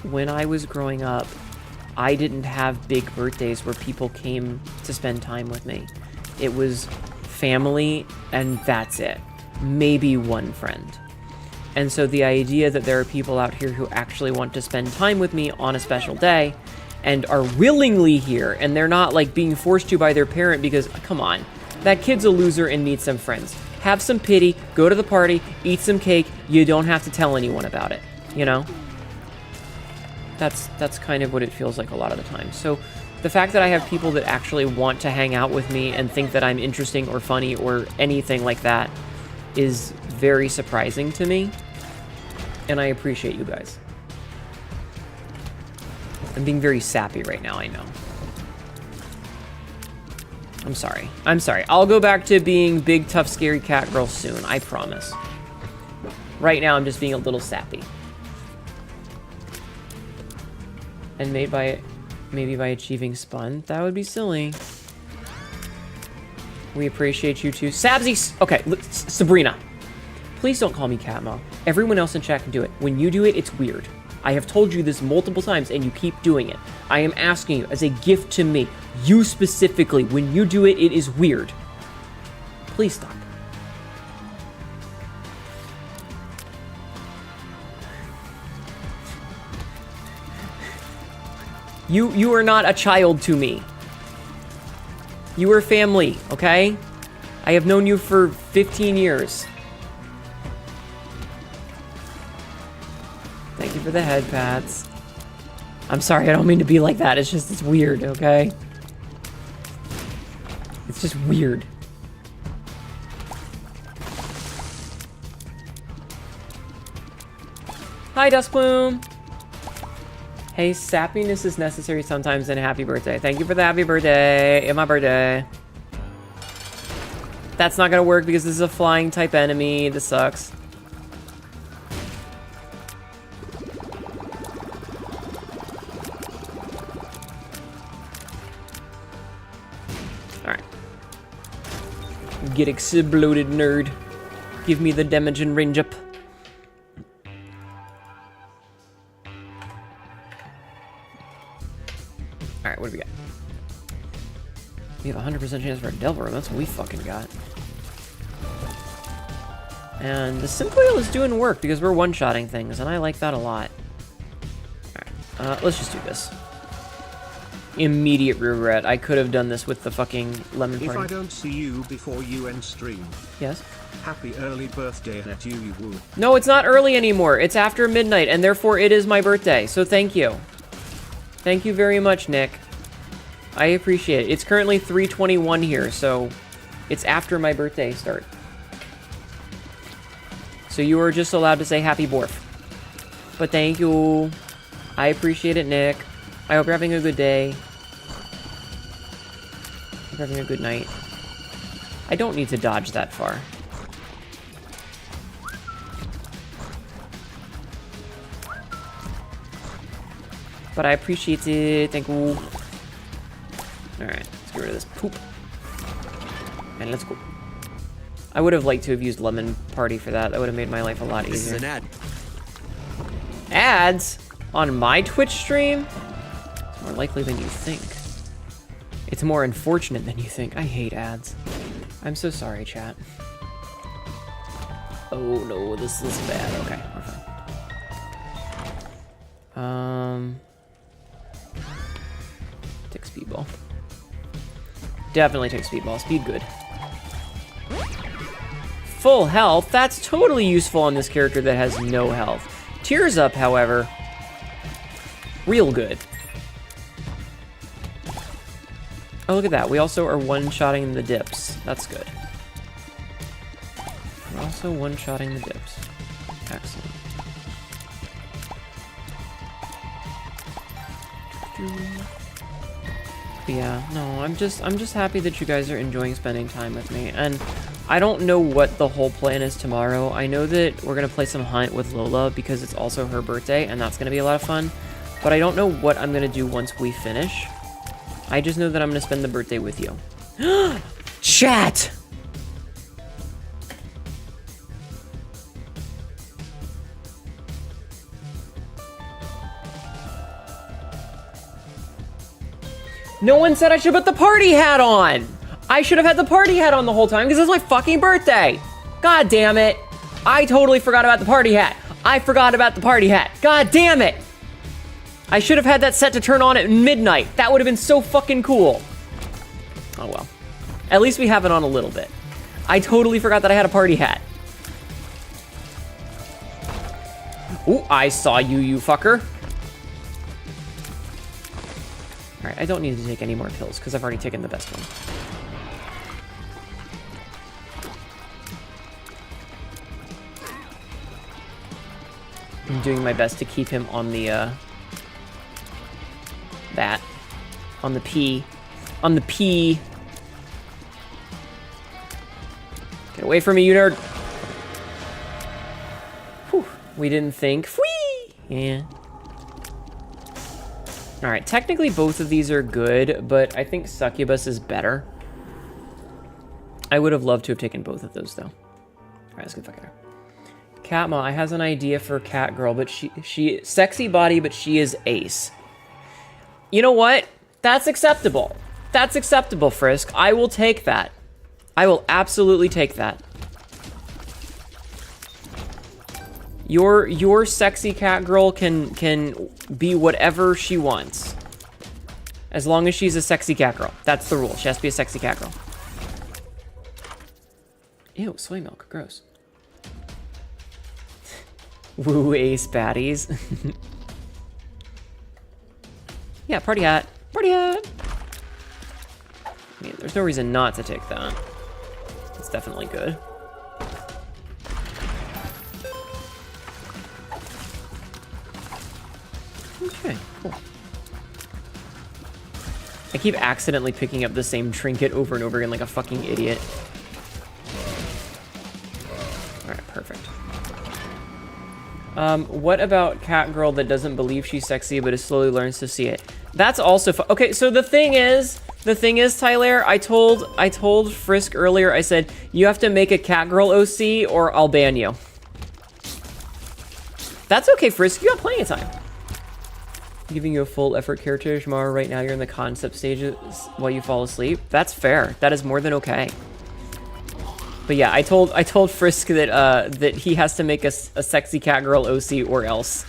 A: when I was growing up, I didn't have big birthdays where people came to spend time with me. It was family, and that's it. Maybe one friend. And so the idea that there are people out here who actually want to spend time with me on a special day and are willingly here, and they're not like being forced to by their parent because, come on, that kid's a loser and needs some friends. Have some pity, go to the party, eat some cake. You don't have to tell anyone about it, you know? That's kind of what it feels like a lot of the time. So the fact that I have people that actually want to hang out with me and think that I'm interesting or funny or anything like that is very surprising to me. And I appreciate you guys. I'm being very sappy right now, I know. I'm sorry. I'm sorry. I'll go back to being big, tough, scary cat girl soon. I promise. Right now, I'm just being a little sappy. And maybe by achieving spun. That would be silly. We appreciate you too. Sabsy! Okay, Sabrina. Please don't call me Catma. Everyone else in chat can do it. When you do it, it's weird. I have told you this multiple times and you keep doing it. I am asking you as a gift to me. You specifically, when you do it, it is weird. Please stop. You are not a child to me. You are family, okay? I have known you for 15 years. Thank you for the head pats. I'm sorry, I don't mean to be like that. It's just, it's weird, okay? It's just weird. Hi, Duskbloom. Hey, sappiness is necessary sometimes, and happy birthday. Thank you for the happy birthday. It's my birthday. That's not gonna work because this is a flying type enemy. This sucks. Alright. Get exploded, nerd. Give me the damage and range up. Alright, what do we got? We have a 100% chance for a Devil Room. That's what we fucking got. And the Simcoil is doing work because we're one-shotting things, and I like that a lot. Alright, let's just do this. Immediate regret. I could have done this with the fucking lemon party.
B: If I don't see you before you end stream.
A: Yes?
B: Happy early birthday at you woo.
A: No, it's not early anymore. It's after midnight, and therefore it is my birthday. So thank you. Thank you very much, Nick. I appreciate it. It's currently 3:21 here, so it's after my birthday start. So you are just allowed to say happy borf. But thank you. I appreciate it, Nick. I hope you're having a good day. Hope you're having a good night. I don't need to dodge that far. But I appreciate it. Thank you. Alright, let's get rid of this poop. And let's go. I would have liked to have used Lemon Party for that. That would have made my life a lot easier.
I: This is an ad.
A: Ads? On my Twitch stream? It's more likely than you think. It's more unfortunate than you think. I hate ads. I'm so sorry, chat. Oh no, this is bad. Okay, we're fine. Take Speedball. Definitely take Speedball. Speed good. Full health? That's totally useful on this character that has no health. Tears Up, however, real good. Oh, look at that. We also are one-shotting the dips. That's good. What else? also one-shotting the dips. Excellent. Yeah, no, I'm just happy that you guys are enjoying spending time with me, and I don't know what the whole plan is tomorrow. I know that we're gonna play some Hunt with Lola because it's also her birthday, and that's gonna be a lot of fun, but I don't know what I'm gonna do once we finish. I just know that I'm gonna spend the birthday with you. Chat! No one said I should put the party hat on! I should have had the party hat on the whole time because it's my fucking birthday! God damn it! I totally forgot about the party hat! I forgot about the party hat! God damn it! I should have had that set to turn on at midnight. That would have been so fucking cool. Oh well. At least we have it on a little bit. I totally forgot that I had a party hat. Ooh, I saw you, you fucker. Alright, I don't need to take any more pills, because I've already taken the best one. I'm doing my best to keep him on the, on the P. On the P. Get away from me, you nerd! Whew, we didn't think. Whee! Yeah. Alright, technically both of these are good, but I think Succubus is better. I would have loved to have taken both of those, though. Alright, let's get the fuck out of here. Catma, I has an idea for Cat Girl, but she sexy body, but she is ace. You know what? That's acceptable. That's acceptable, Frisk. I will take that. I will absolutely take that. Your sexy cat girl can be whatever she wants. As long as she's a sexy cat girl. That's the rule. She has to be a sexy cat girl. Ew, soy milk. Gross. Woo ace baddies. Yeah, party hat. Party hat! I mean, there's no reason not to take that. It's definitely good. Okay, cool. I keep accidentally picking up the same trinket over and over again like a fucking idiot. Alright, perfect. What about cat girl that doesn't believe she's sexy but slowly learns to see it? That's also okay, so the thing is, Tyler, I told Frisk earlier, I said, you have to make a cat girl OC or I'll ban you. That's okay, Frisk, you got plenty of time. Giving you a full effort character tomorrow. Right now you're in the concept stages while you fall asleep. That's fair. That is more than okay. But yeah, I told Frisk that that he has to make a sexy cat girl OC or else.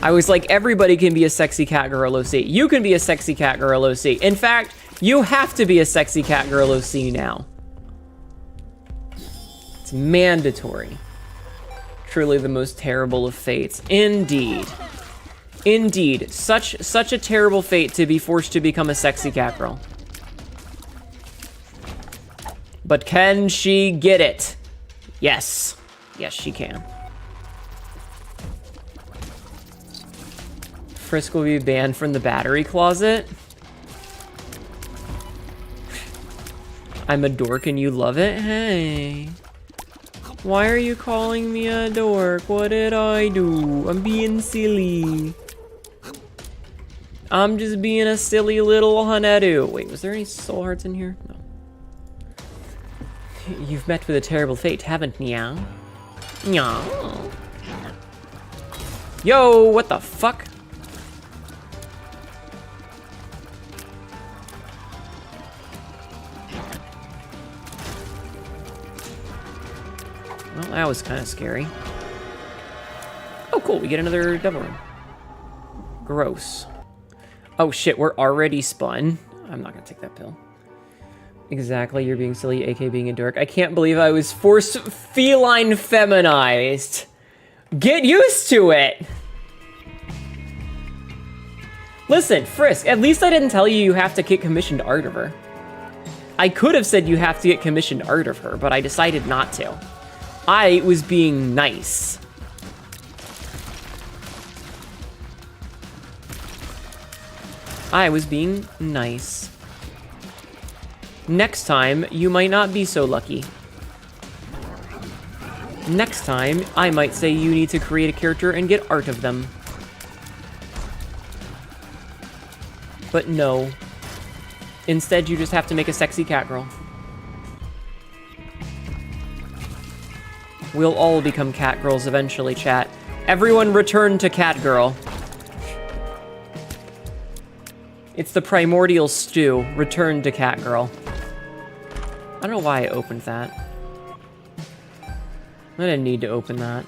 A: I was like, everybody can be a sexy cat girl OC. You can be a sexy cat girl OC. In fact, you have to be a sexy cat girl OC now. It's mandatory. Truly the most terrible of fates. Indeed. Indeed. Such a terrible fate to be forced to become a sexy cat girl. But can she get it? Yes. Yes, she can. Frisk will be banned from the battery closet. I'm a dork and you love it? Hey. Why are you calling me a dork? What did I do? I'm being silly. I'm just being a silly little Hanedu. Wait, was there any soul hearts in here? No. You've met with a terrible fate, haven't you? Yeah. Yo, what the fuck? Well, that was kind of scary. Oh, cool. We get another devil room. Gross. Oh, shit. We're already spun. I'm not going to take that pill. Exactly. You're being silly, AK being a dork. I can't believe I was forced feline feminized. Get used to it. Listen, Frisk, at least I didn't tell you you have to get commissioned art of her. I could have said you have to get commissioned art of her, but I decided not to. I was being nice. I was being nice. Next time, you might not be so lucky. Next time, I might say you need to create a character and get art of them. But no. Instead, you just have to make a sexy cat girl. We'll all become cat girls eventually, chat. Everyone return to cat girl. It's the primordial stew. Return to cat girl. I don't know why I opened that. I didn't need to open that.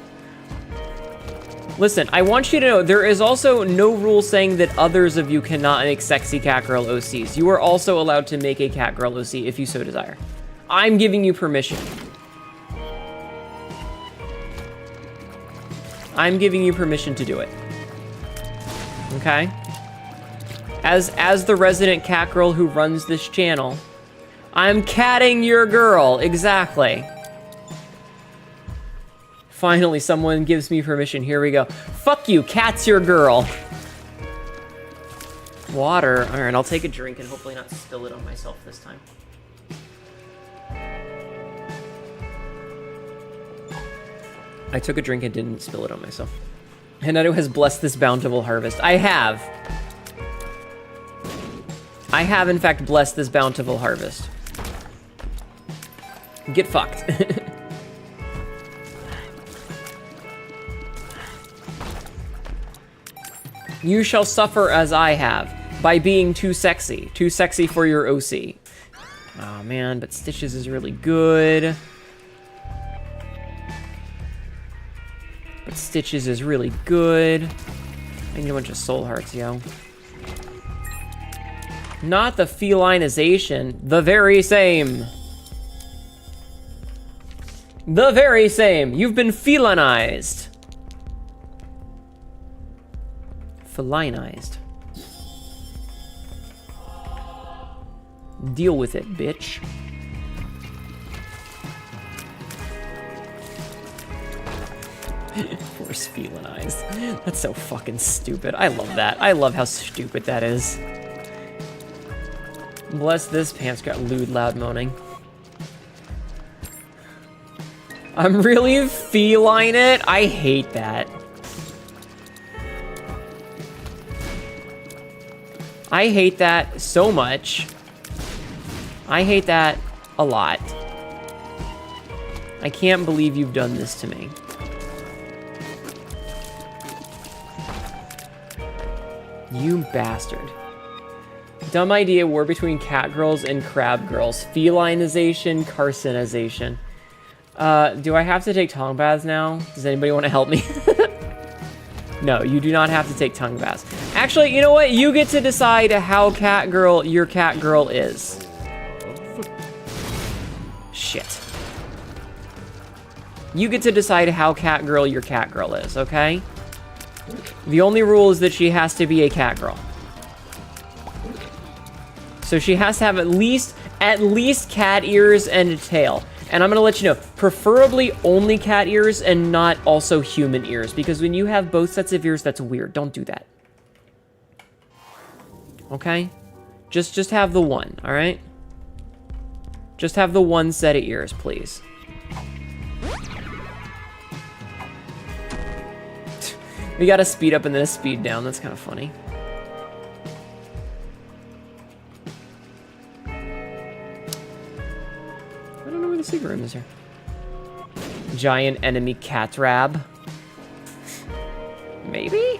A: Listen, I want you to know, there is also no rule saying that others of you cannot make sexy cat girl OCs. You are also allowed to make a cat girl OC if you so desire. I'm giving you permission. I'm giving you permission to do it. Okay? As the resident cat girl who runs this channel, I'm catting your girl, exactly. Finally, someone gives me permission. Here we go. Fuck you, cat's your girl. Water. All right, I'll take a drink and hopefully not spill it on myself this time. I took a drink and didn't spill it on myself. Hinetto has blessed this bountiful harvest. I have. I have, in fact, blessed this bountiful harvest. Get fucked. You shall suffer as I have, by being too sexy. Too sexy for your OC. Oh man, but Stitches is really good. But Stitches is really good. I need a bunch of soul hearts, yo. Not the felinization, the very same. The very same. You've been felinized. Felinized. Deal with it, bitch. Force felinized. That's so fucking stupid. I love that. I love how stupid that is. Bless this pants got lewd loud moaning. I'm really feline it? I hate that. I hate that so much. I hate that a lot. I can't believe you've done this to me. You bastard. Dumb idea, war between cat girls and crab girls. Felinization, carcinization. Do I have to take tongue baths now? Does anybody want to help me? No, you do not have to take tongue baths. Actually, you know what? You get to decide how cat girl your cat girl is. Shit. You get to decide how cat girl your cat girl is, okay? The only rule is that she has to be a cat girl. So she has to have at least cat ears and a tail. And I'm gonna let you know, preferably only cat ears and not also human ears, because when you have both sets of ears, that's weird. Don't do that. Okay? Just have the one, all right? Just have the one set of ears, please. We got a speed up and then a speed down. That's kind of funny. I don't know where the secret room is here. Giant enemy cat rab. Maybe?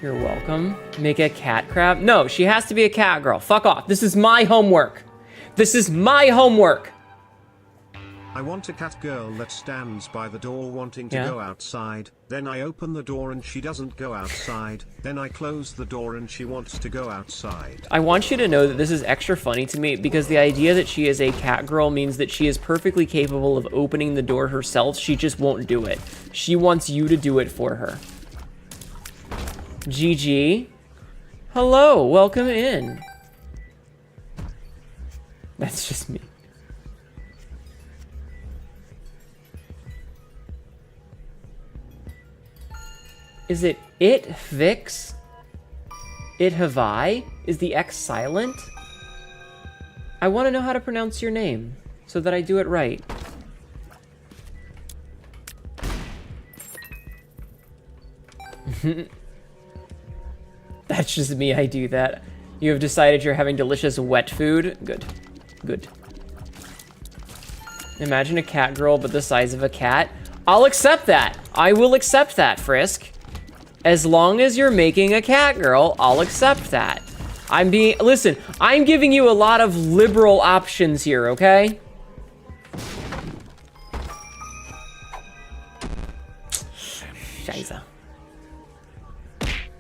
A: You're welcome. Make a cat crab? No, she has to be a cat girl. Fuck off. This is my homework. This is my homework.
B: I want a cat girl that stands by the door wanting to go outside. Then I open the door and she doesn't go outside. Then I close the door and she wants to go outside.
A: I want you to know that this is extra funny to me because the idea that she is a cat girl means that she is perfectly capable of opening the door herself. She just won't do it. She wants you to do it for her. GG. Hello, welcome in. That's just me. Is it Vix? It have I? Is the X silent? I want to know how to pronounce your name so that I do it right. That's just me, I do that. You have decided you're having delicious wet food? Good. Good. Imagine a cat girl, but the size of a cat. I'll accept that. I will accept that, Frisk. As long as you're making a cat girl, I'll accept that. Listen, I'm giving you a lot of liberal options here, okay? Scheiße.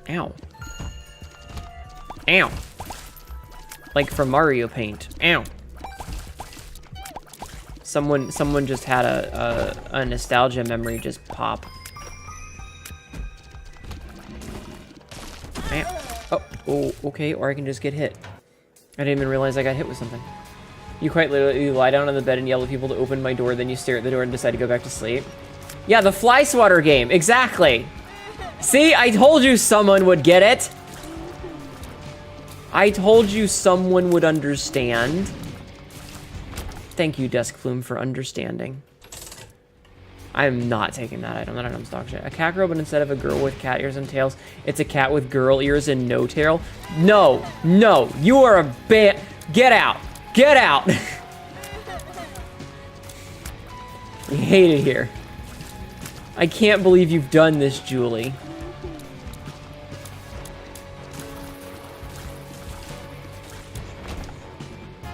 A: Ow. Ow. Like from Mario Paint. Ow. Someone just had a nostalgia memory just pop. Ow. Oh, okay, or I can just get hit. I didn't even realize I got hit with something. You quite literally lie down on the bed and yell at people to open my door, then you stare at the door and decide to go back to sleep. Yeah, the fly swatter game, exactly. See, I told you someone would get it. I told you someone would understand. Thank you, Desk Plume, for understanding. I am not taking that item. That item's dog shit. A cat girl, but instead of a girl with cat ears and tails, it's a cat with girl ears and no tail. No, no, you are a get out, get out. I hate it here. I can't believe you've done this, Julie.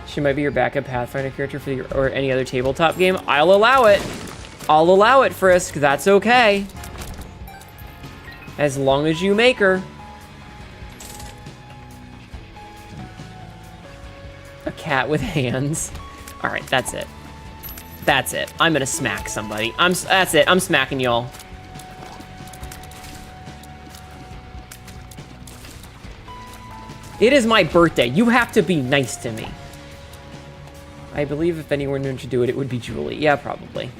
A: She might be your backup Pathfinder character for or any other tabletop game. I'll allow it. I'll allow it, Frisk. That's okay. As long as you make her. A cat with hands. All right, that's it. That's it. I'm gonna smack somebody. That's it. I'm smacking y'all. It is my birthday. You have to be nice to me. I believe if anyone should do it, it would be Julie. Yeah, probably.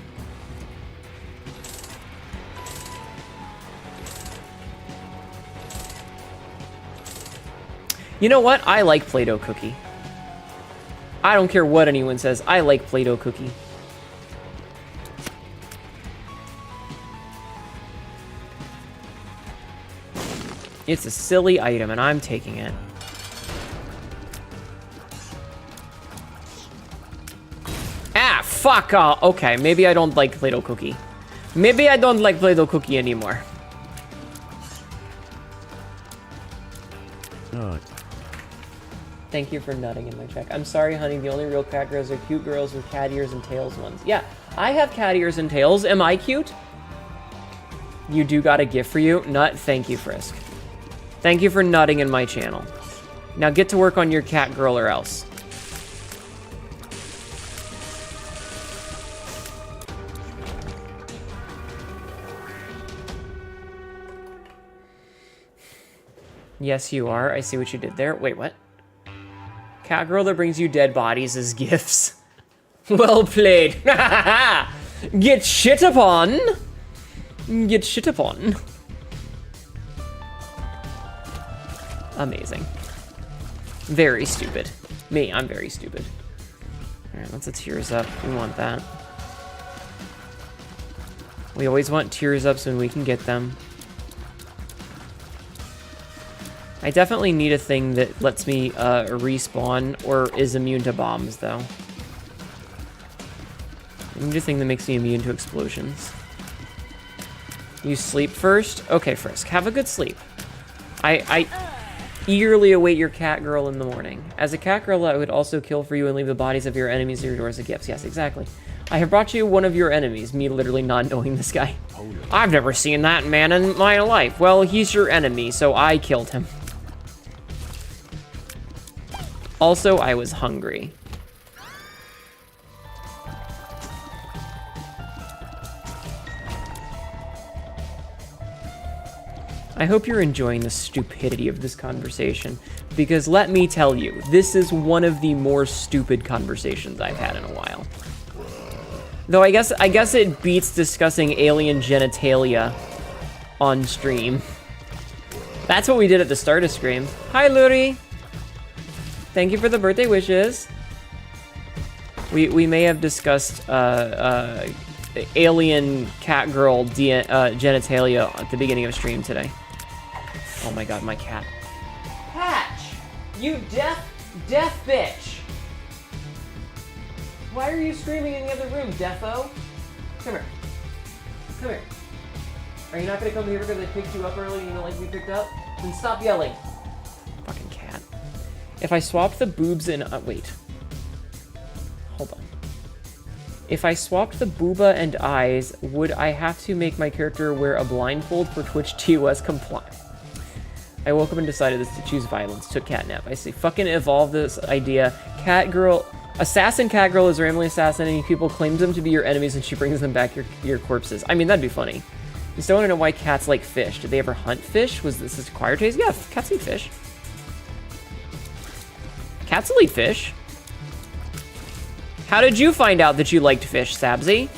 A: You know what? I like Play-Doh Cookie. I don't care what anyone says. I like Play-Doh Cookie. It's a silly item, and I'm taking it. Ah, fuck off. Okay, maybe I don't like Play-Doh Cookie. Maybe I don't like Play-Doh Cookie anymore.
E: Oh.
A: Thank you for nutting in my check. I'm sorry, honey. The only real cat girls are cute girls with cat ears and tails ones. Yeah, I have cat ears and tails. Am I cute? You do got a gift for you. Nut. Thank you, Frisk. Thank you for nutting in my channel. Now get to work on your cat girl or else. Yes, you are. I see what you did there. Wait, what? Cat girl that brings you dead bodies as gifts. Well played. Get shit upon. Get shit upon. Amazing. Very stupid. Me, I'm very stupid. Alright, let's tears up. We want that. We always want tears ups when we can get them. I definitely need a thing that lets me respawn or is immune to bombs, though. I need a thing that makes me immune to explosions. You sleep first? Okay, Frisk, have a good sleep. I eagerly await your cat girl in the morning. As a cat girl, I would also kill for you and leave the bodies of your enemies at your doors as gifts. Yes, exactly. I have brought you one of your enemies, me literally not knowing this guy. I've never seen that man in my life. Well, he's your enemy, so I killed him. Also, I was hungry. I hope you're enjoying the stupidity of this conversation. Because let me tell you, this is one of the more stupid conversations I've had in a while. Though I guess it beats discussing alien genitalia on stream. That's what we did at the start of stream. Hi, Luri. Thank you for the birthday wishes. We may have discussed alien cat girl genitalia at the beginning of stream today. Oh my god, my cat. Patch! You deaf bitch! Why are you screaming in the other room, defo? Come here. Come here. Are you not gonna come here because I picked you up early and you don't like to be picked up? Then stop yelling. Fucking cat. If I swapped the boobs and wait. Hold on. If I swapped the booba and eyes, would I have to make my character wear a blindfold for Twitch TOS compliance? I woke up and decided this to choose violence. Took catnap. I say, fucking evolve this idea. Cat girl, assassin cat girl is randomly assassinating people, claims them to be your enemies, and she brings them back your corpses. I mean, that'd be funny. You still want to know why cats like fish. Did they ever hunt fish? Was this acquired taste? Yeah, cats eat fish. Cats will eat fish. How did you find out that you liked fish, Sabzi?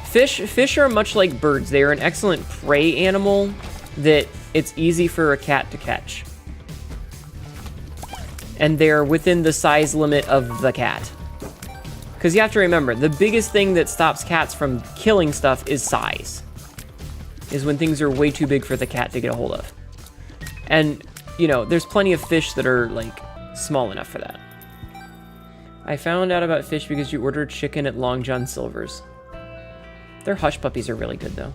A: Fish are much like birds. They are an excellent prey animal that it's easy for a cat to catch. And they're within the size limit of the cat. Because you have to remember, the biggest thing that stops cats from killing stuff is size. Is when things are way too big for the cat to get a hold of. And, you know, there's plenty of fish that are, like, small enough for that. I found out about fish because you ordered chicken at Long John Silver's. Their hush puppies are really good, though.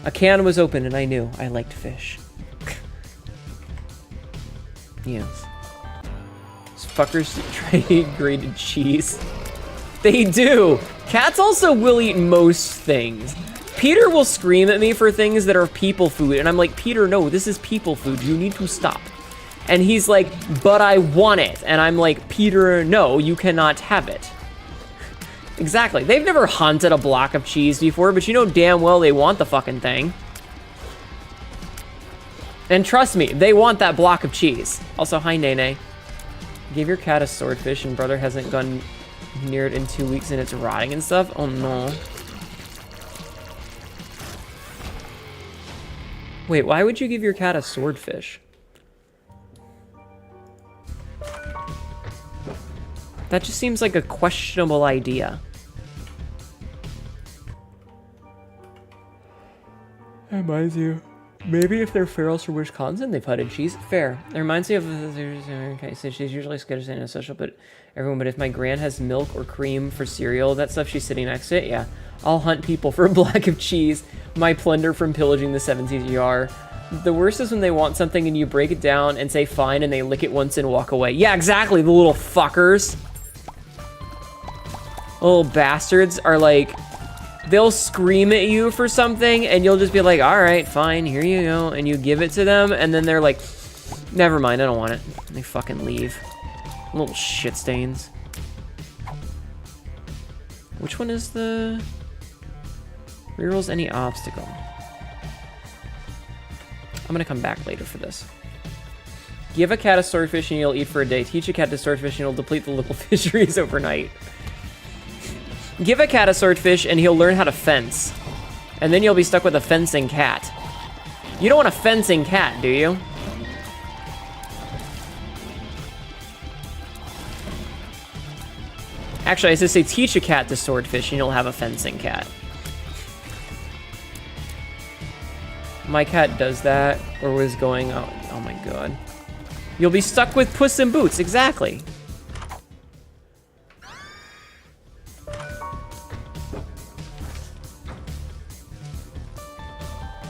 A: A can was open and I knew I liked fish. Yes. These fuckers trade grated cheese. They do! Cats also will eat most things. Peter will scream at me for things that are people food, and I'm like, Peter, no, this is people food. You need to stop. And he's like, but I want it. And I'm like, Peter, no, you cannot have it. Exactly. They've never hunted a block of cheese before, but you know damn well they want the fucking thing. And trust me, they want that block of cheese. Also, hi, Nene. Gave your cat a swordfish and brother hasn't gone near it in 2 weeks and it's rotting and stuff? Oh, no. Wait, why would you give your cat a swordfish? That just seems like a questionable idea. That reminds you. Maybe if they're ferals from Wisconsin, they've hunted cheese. Fair. It reminds me of... Okay, so she's usually skittish and social, but everyone... But if my gran has milk or cream for cereal, that stuff, she's sitting next to it, yeah. I'll hunt people for a block of cheese. My plunder from pillaging the 70s ER. The worst is when they want something and you break it down and say fine and they lick it once and walk away. Yeah, exactly, the little fuckers. Little bastards are like... They'll scream at you for something and you'll just be like, all right, fine, here you go. And you give it to them and then they're like, never mind, I don't want it. And they fucking leave. Little shit stains. Which one is the... Rerolls any obstacle? I'm gonna come back later for this. Give a cat a swordfish and you'll eat for a day. Teach a cat to swordfish and you'll deplete the little fisheries overnight. Give a cat a swordfish and he'll learn how to fence. And then you'll be stuck with a fencing cat. You don't want a fencing cat, do you? Actually, I should say teach a cat to swordfish and you'll have a fencing cat. My cat does that, or was going, oh my god. You'll be stuck with Puss in Boots, exactly.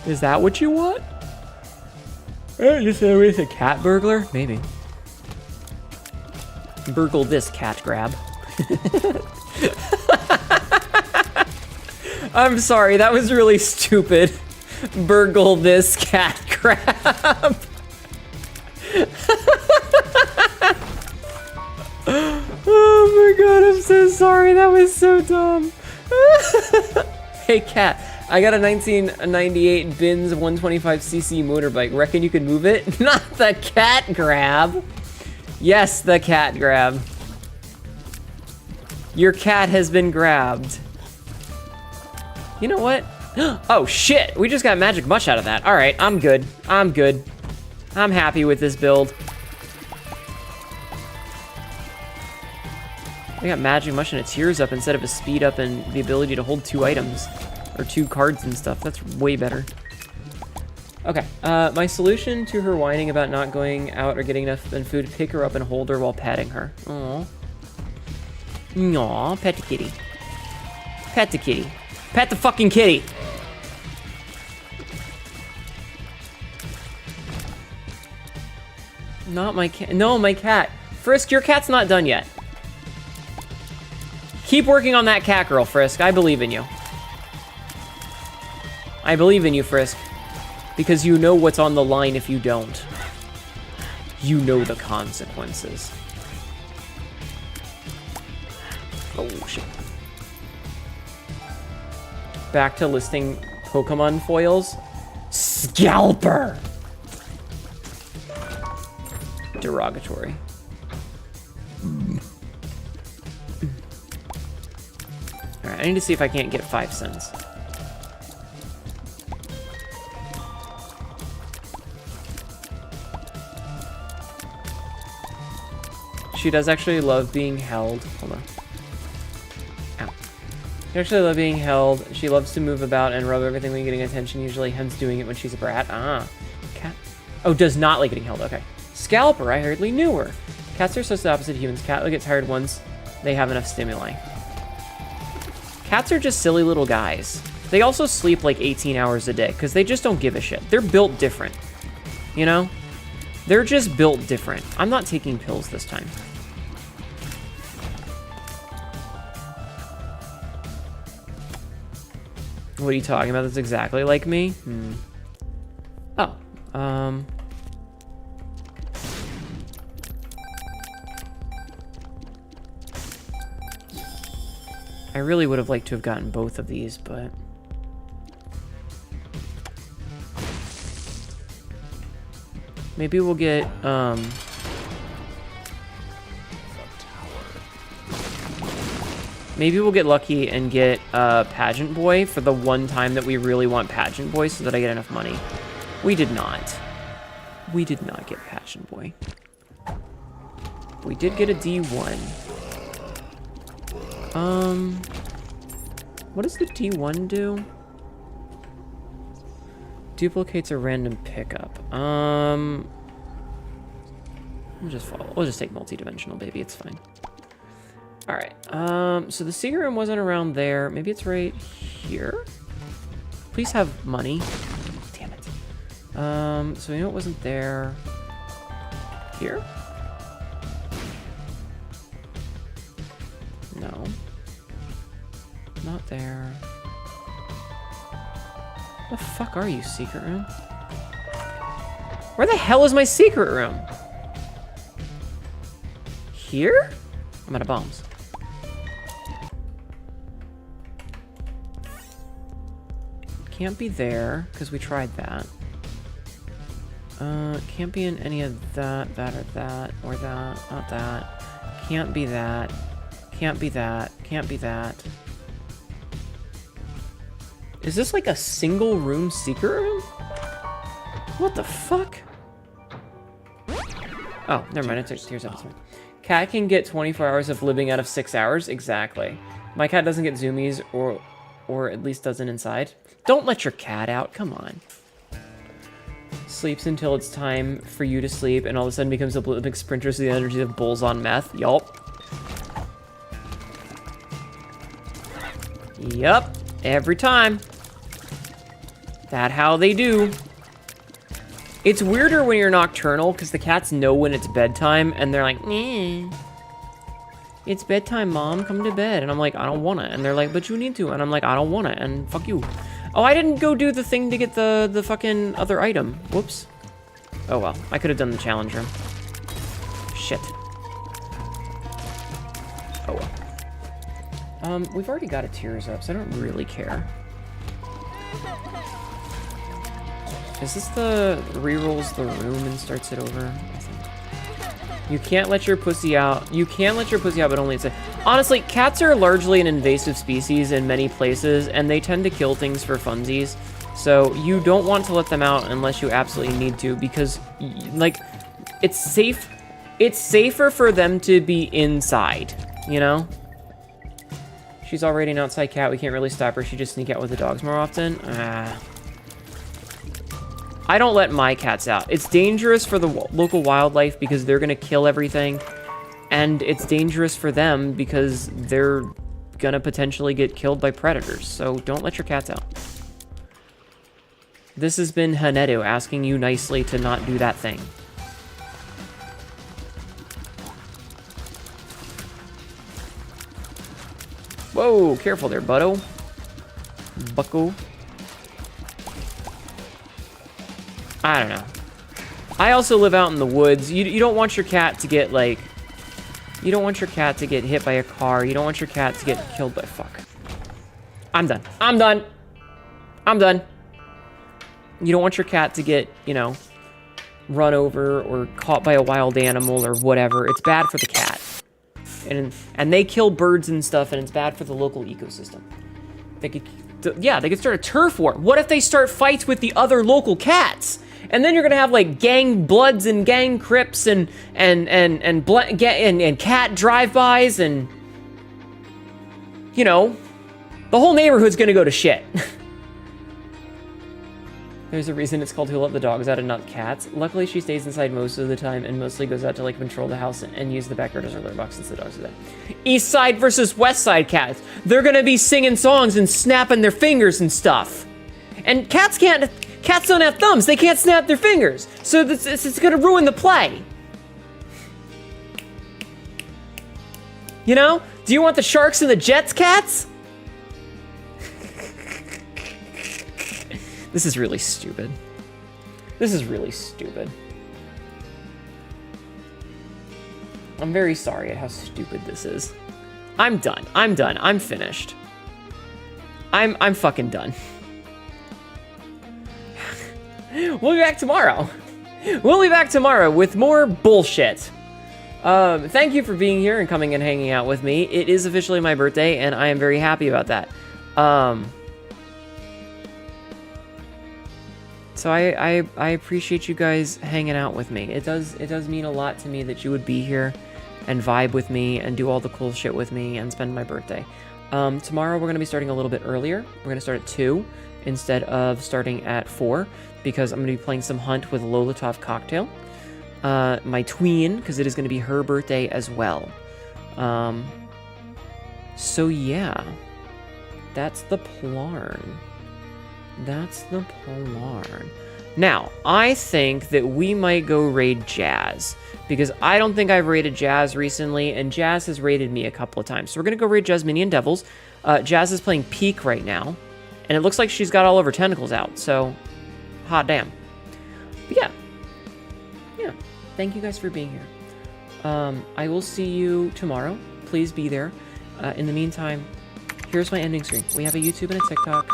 A: Is that what you want? Just with a cat burglar? Maybe. Burgle this cat grab. I'm sorry, that was really stupid. Burgle this cat grab. Oh my god, I'm so sorry. That was so dumb. Hey cat, I got a 1998 Benz 125cc motorbike. Reckon you could move it? Not the cat grab. Yes, the cat grab. Your cat has been grabbed. You know what? Oh shit, we just got magic mush out of that. All right, I'm good. I'm good. I'm happy with this build. I got magic mush and a tears up instead of a speed up and the ability to hold 2 items. Or 2 cards and stuff. That's way better. Okay, my solution to her whining about not going out or getting enough food, pick her up and hold her while patting her. Aww. Aww, pet the kitty. Pet the kitty. Pet the fucking kitty! Not my cat. No, my cat. Frisk, your cat's not done yet. Keep working on that cat girl, Frisk. I believe in you. I believe in you, Frisk. Because you know what's on the line if you don't. You know the consequences. Oh, shit. Back to listing Pokemon foils. Scalper! Derogatory. Alright, I need to see if I can't get 5 cents. She does actually love being held. Hold on. Ow. She actually loves being held. She loves to move about and rub everything when getting attention, usually hence doing it when she's a brat. Ah. Cat. Oh, does not like getting held. Okay. Scalper, I hardly knew her. Cats are so the opposite of humans. Cat will get tired once they have enough stimuli. Cats are just silly little guys. They also sleep like 18 hours a day because they just don't give a shit. They're built different. You know? They're just built different. I'm not taking pills this time. What are you talking about? That's exactly like me? Oh. I really would have liked to have gotten both of these, but... Maybe we'll get, Maybe we'll get lucky and get Pageant Boy for the one time that we really want Pageant Boy so that I get enough money. We did not. We did not get Pageant Boy. We did get a D1. What does the D1 do? Duplicates a random pickup. We'll just follow. We'll just take multi-dimensional, baby. It's fine. All right. So the secret room wasn't around there. Maybe it's right here. Please have money. Damn it. So we know it wasn't there. Here? No. Not there. What the fuck are you, secret room? Where the hell is my secret room? Here? I'm out of bombs. Can't be there, because we tried that. Can't be in any of that, or that, or that, not that. Can't be that. Can't be that. Can't be that. Is this like a single room secret room? What the fuck? Oh, never mind. Here's up. Cat can get 24 hours of living out of 6 hours. Exactly. My cat doesn't get zoomies, or at least doesn't inside. Don't let your cat out. Come on. Sleeps until it's time for you to sleep, and all of a sudden becomes Olympic sprinters with the energy of bulls on meth. Yup. Yup. Every time. That how they do. It's weirder when you're nocturnal, because the cats know when it's bedtime, and they're like, eh. It's bedtime, Mom. Come to bed. And I'm like, I don't want it. And they're like, but you need to. And I'm like, I don't want it. And fuck you. Oh, I didn't go do the thing to get the fucking other item. Whoops. Oh, well. I could have done the challenge room. Shit. Oh, well. We've already got a tears up, so I don't really care. Is this the re-rolls the room and starts it over? I think. You can't let your pussy out. You can let your pussy out, but only it's honestly, cats are largely an invasive species in many places, and they tend to kill things for funsies. So you don't want to let them out unless you absolutely need to, because like it's safe. It's safer for them to be inside, you know? She's already an outside cat. We can't really stop her. She just sneak out with the dogs more often. I don't let my cats out. It's dangerous for the local wildlife because they're gonna kill everything. And it's dangerous for them because they're gonna potentially get killed by predators. So don't let your cats out. This has been Haneto asking you nicely to not do that thing. Whoa, careful there, Butto. Bucko. I don't know. I also live out in the woods. You don't want your cat to get, like... You don't want your cat to get hit by a car. You don't want your cat to get killed by... Fuck. I'm done. I'm done. I'm done. You don't want your cat to get, you know, run over or caught by a wild animal or whatever. It's bad for the cat. And they kill birds and stuff, and it's bad for the local ecosystem. They could, yeah, they could start a turf war. What if they start fights with the other local cats? And then you're gonna have like gang bloods and gang crips and cat drive-bys and, you know, the whole neighborhood's gonna go to shit. There's a reason it's called Who Let the Dogs Out and not cats. Luckily, she stays inside most of the time and mostly goes out to like control the house and use the backyard as her litter box since the dogs are there. East side versus west side cats. They're gonna be singing songs and snapping their fingers and stuff. And cats don't have thumbs. They can't snap their fingers. So it's gonna ruin the play. You know? Do you want the Sharks and the Jets cats? This is really stupid. This is really stupid. I'm very sorry at how stupid this is. I'm done. I'm done. I'm finished. I'm fucking done. We'll be back tomorrow. We'll be back tomorrow with more bullshit. Thank you for being here and coming and hanging out with me. It is officially my birthday, and I am very happy about that. So I appreciate you guys hanging out with me. It does mean a lot to me that you would be here and vibe with me and do all the cool shit with me and spend my birthday. Tomorrow we're going to be starting a little bit earlier. We're going to start at 2 instead of starting at 4 because I'm going to be playing some Hunt with Lolatov Cocktail. My tween, because it is going to be her birthday as well. So yeah, that's the plarn. That's the plarn. Now, I think that we might go raid Jazz, because I don't think I've raided Jazz recently, and Jazz has raided me a couple of times. So we're going to go raid Jasminian Devils. Jazz is playing Peak right now, and it looks like she's got all of her tentacles out, so hot damn. But yeah, thank you guys for being here. I will see you tomorrow. Please be there. In the meantime, here's my ending screen. We have a YouTube and a TikTok.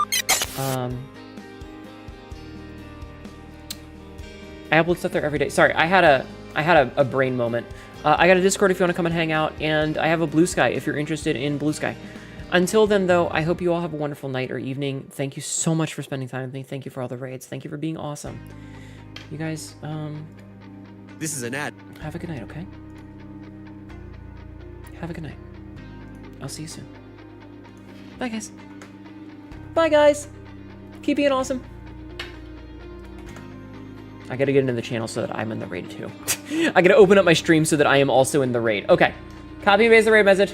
A: I upload stuff there every day. Sorry, I had a brain moment. I got a Discord if you want to come and hang out, and I have a Blue Sky if you're interested in Blue Sky. Until then, though, I hope you all have a wonderful night or evening. Thank you so much for spending time with me. Thank you for all the raids. Thank you for being awesome. You guys,
J: This is an ad.
A: have a good night, okay? Have a good night. I'll see you soon. Bye, guys. Bye, guys. Keep being awesome. I gotta get into the channel so that I'm in the raid, too. I gotta open up my stream so that I am also in the raid. Okay. Copy and paste the raid message.